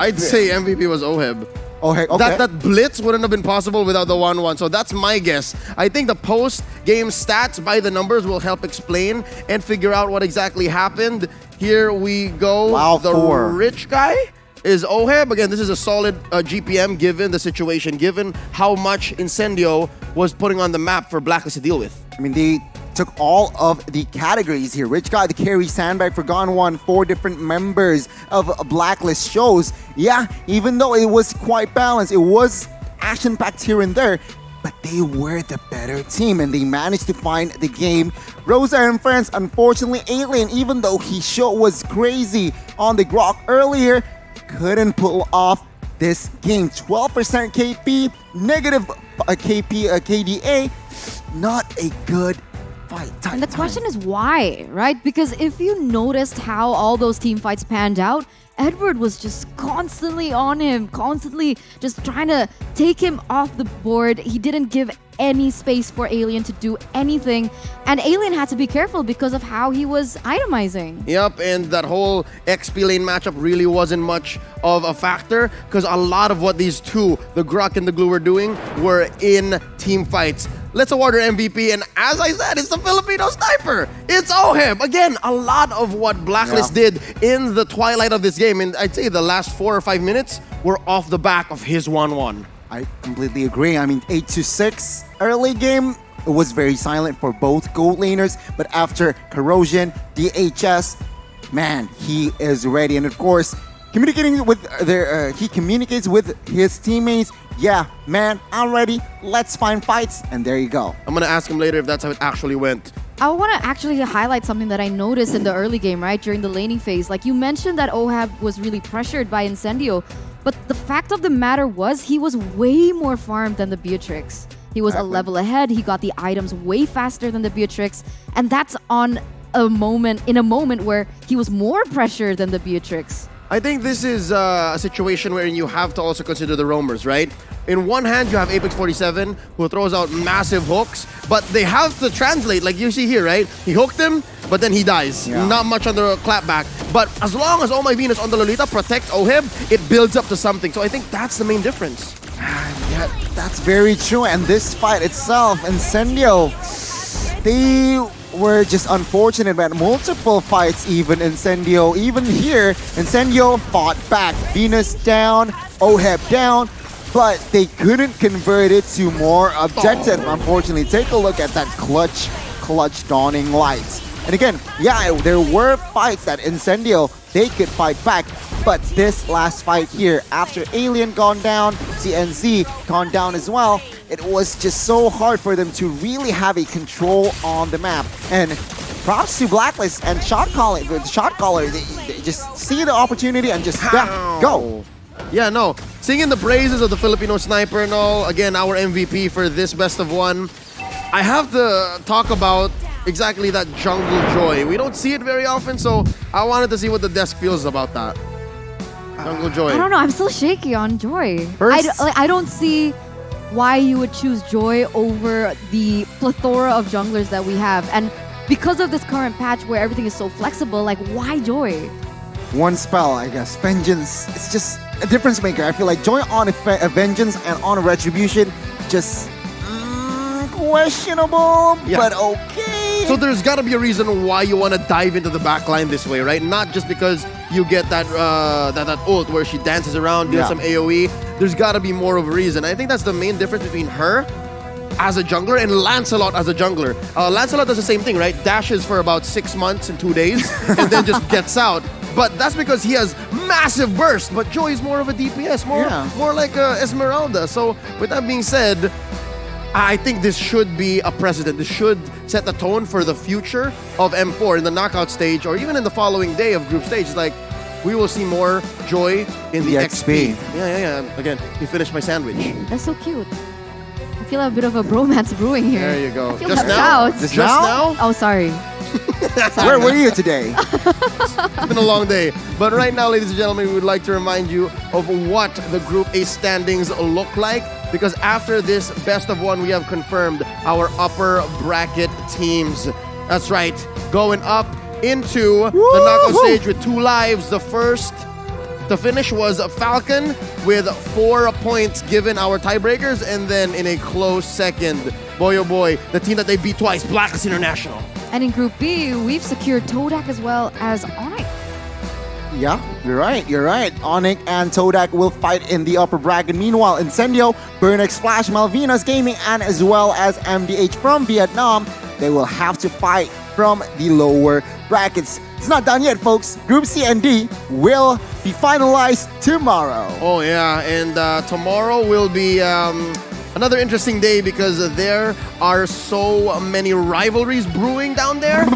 I'd say MVP was Oheb.
Okay.
That blitz wouldn't have been possible without the 1-1. So that's my guess. I think the post-game stats by the numbers will help explain and figure out what exactly happened. Here we go.
Wow,
the rich guy is Oheb. Again, this is a solid GPM given the situation, given how much Incendio was putting on the map for Blacklist to deal with.
I mean, they took all of the categories here. Rich Guy, the carry, Sandbag, Forgotten One, 4 different members of Blacklist shows. Yeah, even though it was quite balanced, it was action-packed here and there, but they were the better team and they managed to find the game. Rosa and friends, unfortunately, Alien, even though his show was crazy on the Grok earlier, couldn't pull off this game. 12% KP, negative KDA, not a good fight.
And the question is why, right? Because if you noticed how all those team fights panned out, Edward was just constantly on him, constantly just trying to take him off the board. He didn't give any space for Alien to do anything. And Alien had to be careful because of how he was itemizing.
Yep, and that whole XP lane matchup really wasn't much of a factor because a lot of what these two, the Grok and the Glue, were doing were in team fights. Let's award our MVP, and as I said, it's the Filipino sniper. It's Oheb. Again, a lot of what Blacklist did in the twilight of this game, and I'd say the last 4 or 5 minutes were off the back of his 1-1.
I completely agree. I mean, 8-6 early game, it was very silent for both gold laners, but after Corrosion, DHS, man, he is ready. And of course, communicating with he communicates with his teammates. Yeah, man, I'm ready. Let's find fights. And there you go.
I'm going to ask him later if that's how it actually went.
I want to actually highlight something that I noticed in the early game, right? During the laning phase. Like you mentioned that Ohab was really pressured by Incendio. But the fact of the matter was he was way more farmed than the Beatrix. He was a level ahead. He got the items way faster than the Beatrix. And that's in a moment where he was more pressured than the Beatrix.
I think this is a situation where you have to also consider the roamers, right? In one hand, you have Apex 47, who throws out massive hooks, but they have to translate, like you see here, right? He hooked him, but then he dies.
Yeah.
Not much on the clapback. But as long as Oh My Venus on the Lolita protects Oheb, it builds up to something. So I think that's the main difference.
Yeah, that's very true. And this fight itself, Incendio, they were just unfortunate about multiple fights. Even Incendio, even here, Incendio fought back. Venus down, Oheb down, but they couldn't convert it to more objective, unfortunately. Take a look at that clutch dawning lights. And again, yeah, there were fights that Incendio, they could fight back, but this last fight here, after Alien gone down, CNZ gone down as well, it was just so hard for them to really have a control on the map. And props to Blacklist and Shot Caller, they just see the opportunity and just go.
Yeah, no. Singing the praises of the Filipino sniper and all, again, our MVP for this best of one. I have to talk about exactly that jungle joy. We don't see it very often, so I wanted to see what the desk feels about that. Jungle joy.
I don't know. I'm still shaky on Joy. I don't see why you would choose Joy over the plethora of junglers that we have. And because of this current patch where everything is so flexible, like, why Joy?
One spell, I guess. Vengeance. It's just a difference maker. I feel like Joy on a Vengeance and on a Retribution, just questionable, but okay.
So there's got to be a reason why you want to dive into the backline this way, right? Not just because you get that ult where she dances around, doing some AoE. There's got to be more of a reason. I think that's the main difference between her as a jungler and Lancelot as a jungler. Lancelot does the same thing, right? Dashes for about 6 months and 2 days and then just gets out. But that's because he has massive burst. But Joy is more of a DPS, more like Esmeralda. So with that being said, I think this should be a precedent. This should set the tone for the future of M4 in the knockout stage or even in the following day of group stage. It's like, we will see more Joy in the XP. Yeah. Again, he finished my sandwich.
That's so cute. I feel a bit of a bromance brewing here.
There you go.
I feel
Just
left
now?
out.
Just now?
Oh, sorry.
Where were you today?
It's been a long day. But right now, ladies and gentlemen, we would like to remind you of what the Group A standings look like. Because after this best of one, we have confirmed our upper bracket teams. That's right. Going up into the knockout stage with 2 lives. The first to finish was Falcon with 4 points given our tiebreakers. And then in a close second, boy oh boy, the team that they beat twice, Blacklist International.
And in Group B, we've secured Todak as well as Onyx.
Yeah, you're right. Onyx and Todak will fight in the upper bracket. Meanwhile, Incendio, Burnex Flash, Malvinas Gaming, and as well as MDH from Vietnam, they will have to fight from the lower brackets. It's not done yet, folks. Group C and D will be finalized tomorrow.
Oh yeah, and tomorrow will be another interesting day because there are so many rivalries brewing down there.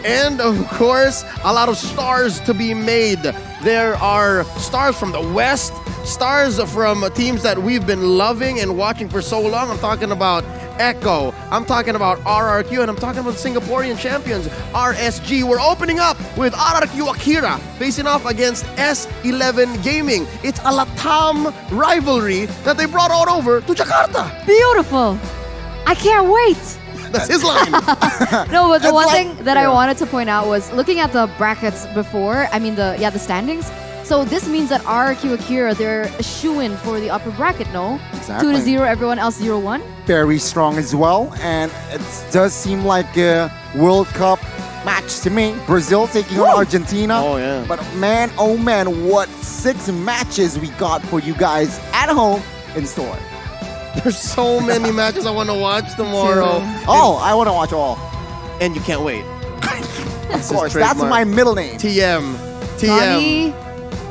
And of course, a lot of stars to be made. There are stars from the West, stars from teams that we've been loving and watching for so long. I'm talking about Echo, I'm talking about RRQ, and I'm talking about Singaporean champions, RSG. We're opening up with RRQ Akira facing off against S11 Gaming. It's a Latam rivalry that they brought all over to Jakarta.
Beautiful. I can't wait.
That's his line.
No, but the one thing that I wanted to point out was looking at the brackets before, the standings. So this means that RRQ Akira, they're a shoo-in for the upper bracket, no?
Exactly.
2-0, everyone else 0-1.
Very strong as well, and it does seem like a World Cup match to me. Brazil taking on Argentina.
Oh yeah.
But man, oh man, what 6 matches we got for you guys at home in store.
There's so many matches I want to watch tomorrow.
Oh, I want to watch all.
And you can't wait.
Of course, that's my middle name.
TM.
Ronnie,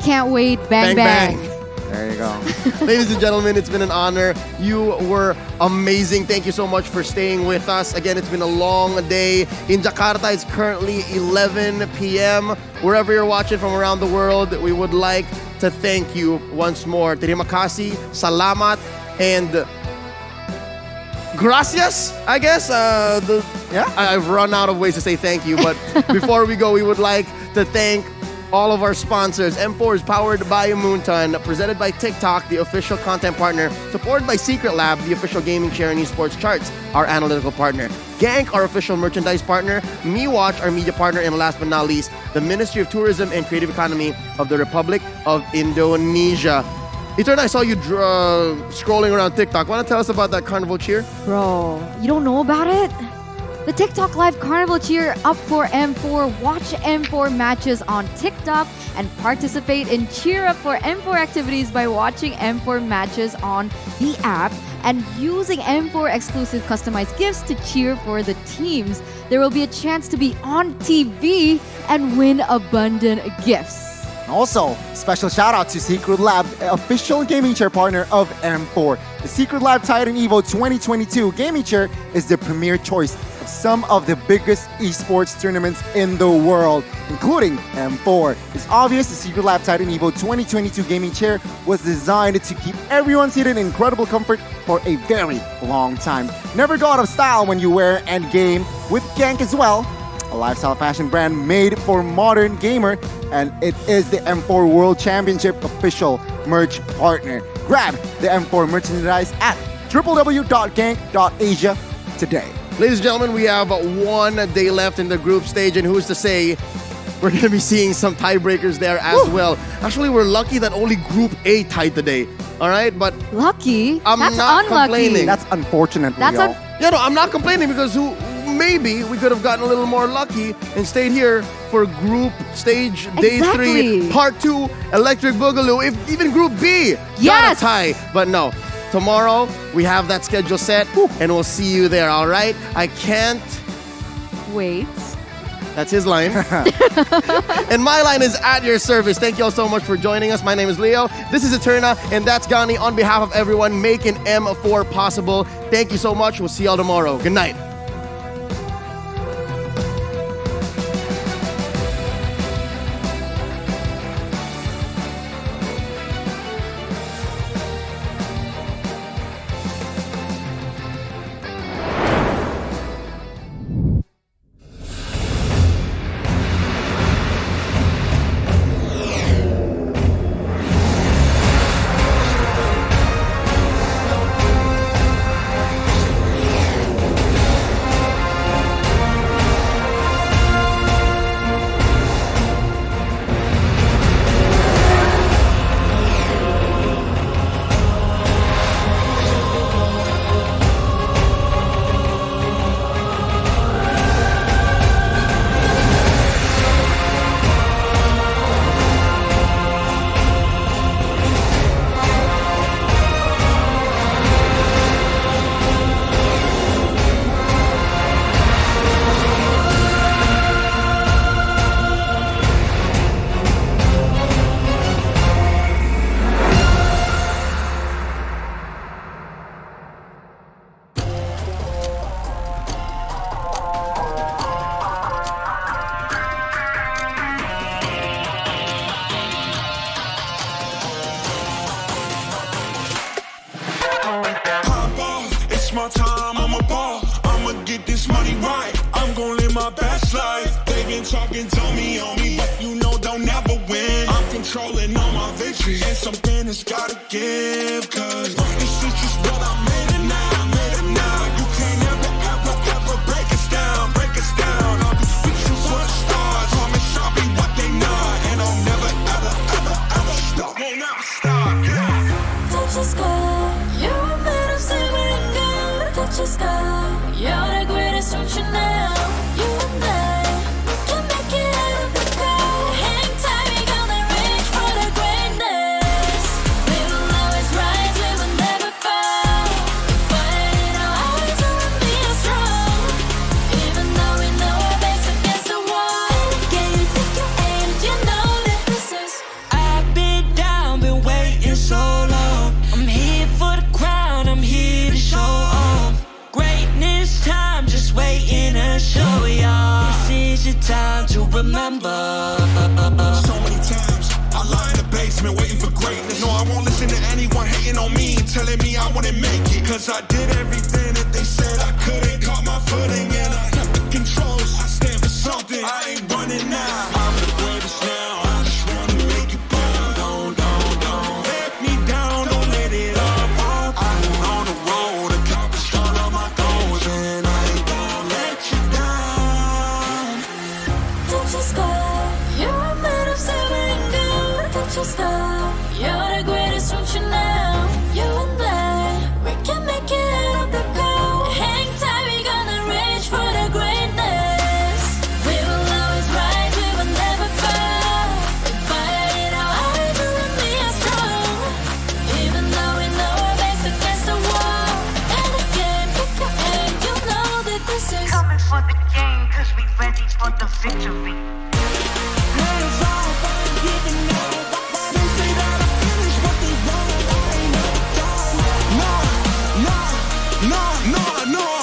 can't wait. Bang, bang.
There you go.
Ladies and gentlemen, it's been an honor. You were amazing. Thank you so much for staying with us. Again, it's been a long day. In Jakarta, it's currently 11 p.m. Wherever you're watching from around the world, we would like to thank you once more. Terima kasih, salamat, and gracias, I guess. I've run out of ways to say thank you, but before we go, we would like to thank all of our sponsors. M4 is powered by Moonton, presented by TikTok, the official content partner, supported by Secret Lab, the official gaming share and esports charts, our analytical partner, Gank, our official merchandise partner, MeWatch, our media partner, and last but not least, the Ministry of Tourism and Creative Economy of the Republic of Indonesia. Etern, I saw you scrolling around TikTok. Want to tell us about that carnival cheer?
Bro, you don't know about it? The TikTok Live Carnival Cheer up for M4. Watch M4 matches on TikTok and participate in Cheer Up for M4 activities by watching M4 matches on the app and using M4 exclusive customized gifts to cheer for the teams. There will be a chance to be on TV and win abundant gifts.
Also, special shout out to Secret Lab, official gaming chair partner of M4. The Secret Lab Titan Evo 2022 gaming chair is the premier choice of some of the biggest esports tournaments in the world, including M4. It's obvious the Secret Lab Titan Evo 2022 gaming chair was designed to keep everyone seated in incredible comfort for a very long time. Never go out of style when you wear and game with Gank as well, a lifestyle fashion brand made for modern gamer, and it is the M4 World Championship official merch partner. Grab the M4 merchandise at www.gank.asia today.
Ladies and gentlemen, we have 1 day left in the group stage, and who's to say we're going to be seeing some tiebreakers there as well. Actually, we're lucky that only Group A tied today. All right, but
lucky?
I'm
That's
not
unlucky.
complaining.
That's unfortunate.
I'm not complaining because maybe we could have gotten a little more lucky and stayed here for Group Stage Day 3, Part 2, Electric Boogaloo. If even Group B got a tie, but no. tomorrow, we have that schedule set, and we'll see you there, all right? I can't...
Wait.
That's his line. And my line is at your service. Thank you all so much for joining us. My name is Leo. This is Eterna, and that's Gani on behalf of everyone making M4 possible. Thank you so much. We'll see y'all tomorrow. Good night.
my time, I'm a ball. I'ma get this money right. I'm gonna live my best life. They been talking, tell me on me, but you know they'll never win. I'm controlling all my victories, and something has gotta give. Cause this is just what I made it now, made it now. You can't ever, ever, ever break us down, break us down. I'll be reaching for the stars, promise I'll be what they not, and I'll never, ever, ever, ever stop. Won't ever stop, yeah.
Touch the sky, you're made of silver and gold. Touch the sky, you're the greatest ocean now. You and I, we can make it out of the cold. Hang tight, we gonna reach for the greatness. We will always rise, we will never fall. Fighting our hearts and we are strong. Even though we know our backs against the wall. Can you take your aim? You know that this is.
I've been down, been waiting so long. I'm here for the crown, I'm here to show off. Greatness time, just waiting to show y'all. This is your time to remember.
So many times I lie in the basement waiting for greatness. No, I won't listen to anyone hating on me, telling me I wouldn't make it. Cause I did everything that they said I couldn't. Caught my footing and I kept the controls. I stand for something, I ain't running now. I'm the greatest now, I just wanna make it burn. Don't let me down, don't let it all fall. I'm on the road, accomplish all of my goals, and I ain't gonna let you down.
Touch the sky, you're made of silver and gold. Touch the sky, you're the greatest ocean now. You and I, we can make it out of the cold. Hang tight, we gonna reach for the greatness. We will always rise, we will never fall. We fight it out hard, you and me are strong. Even though we know our backs against the wall. And again, pick your aim, you know that this is.
Coming for the game, cause we ready for the victory.
No,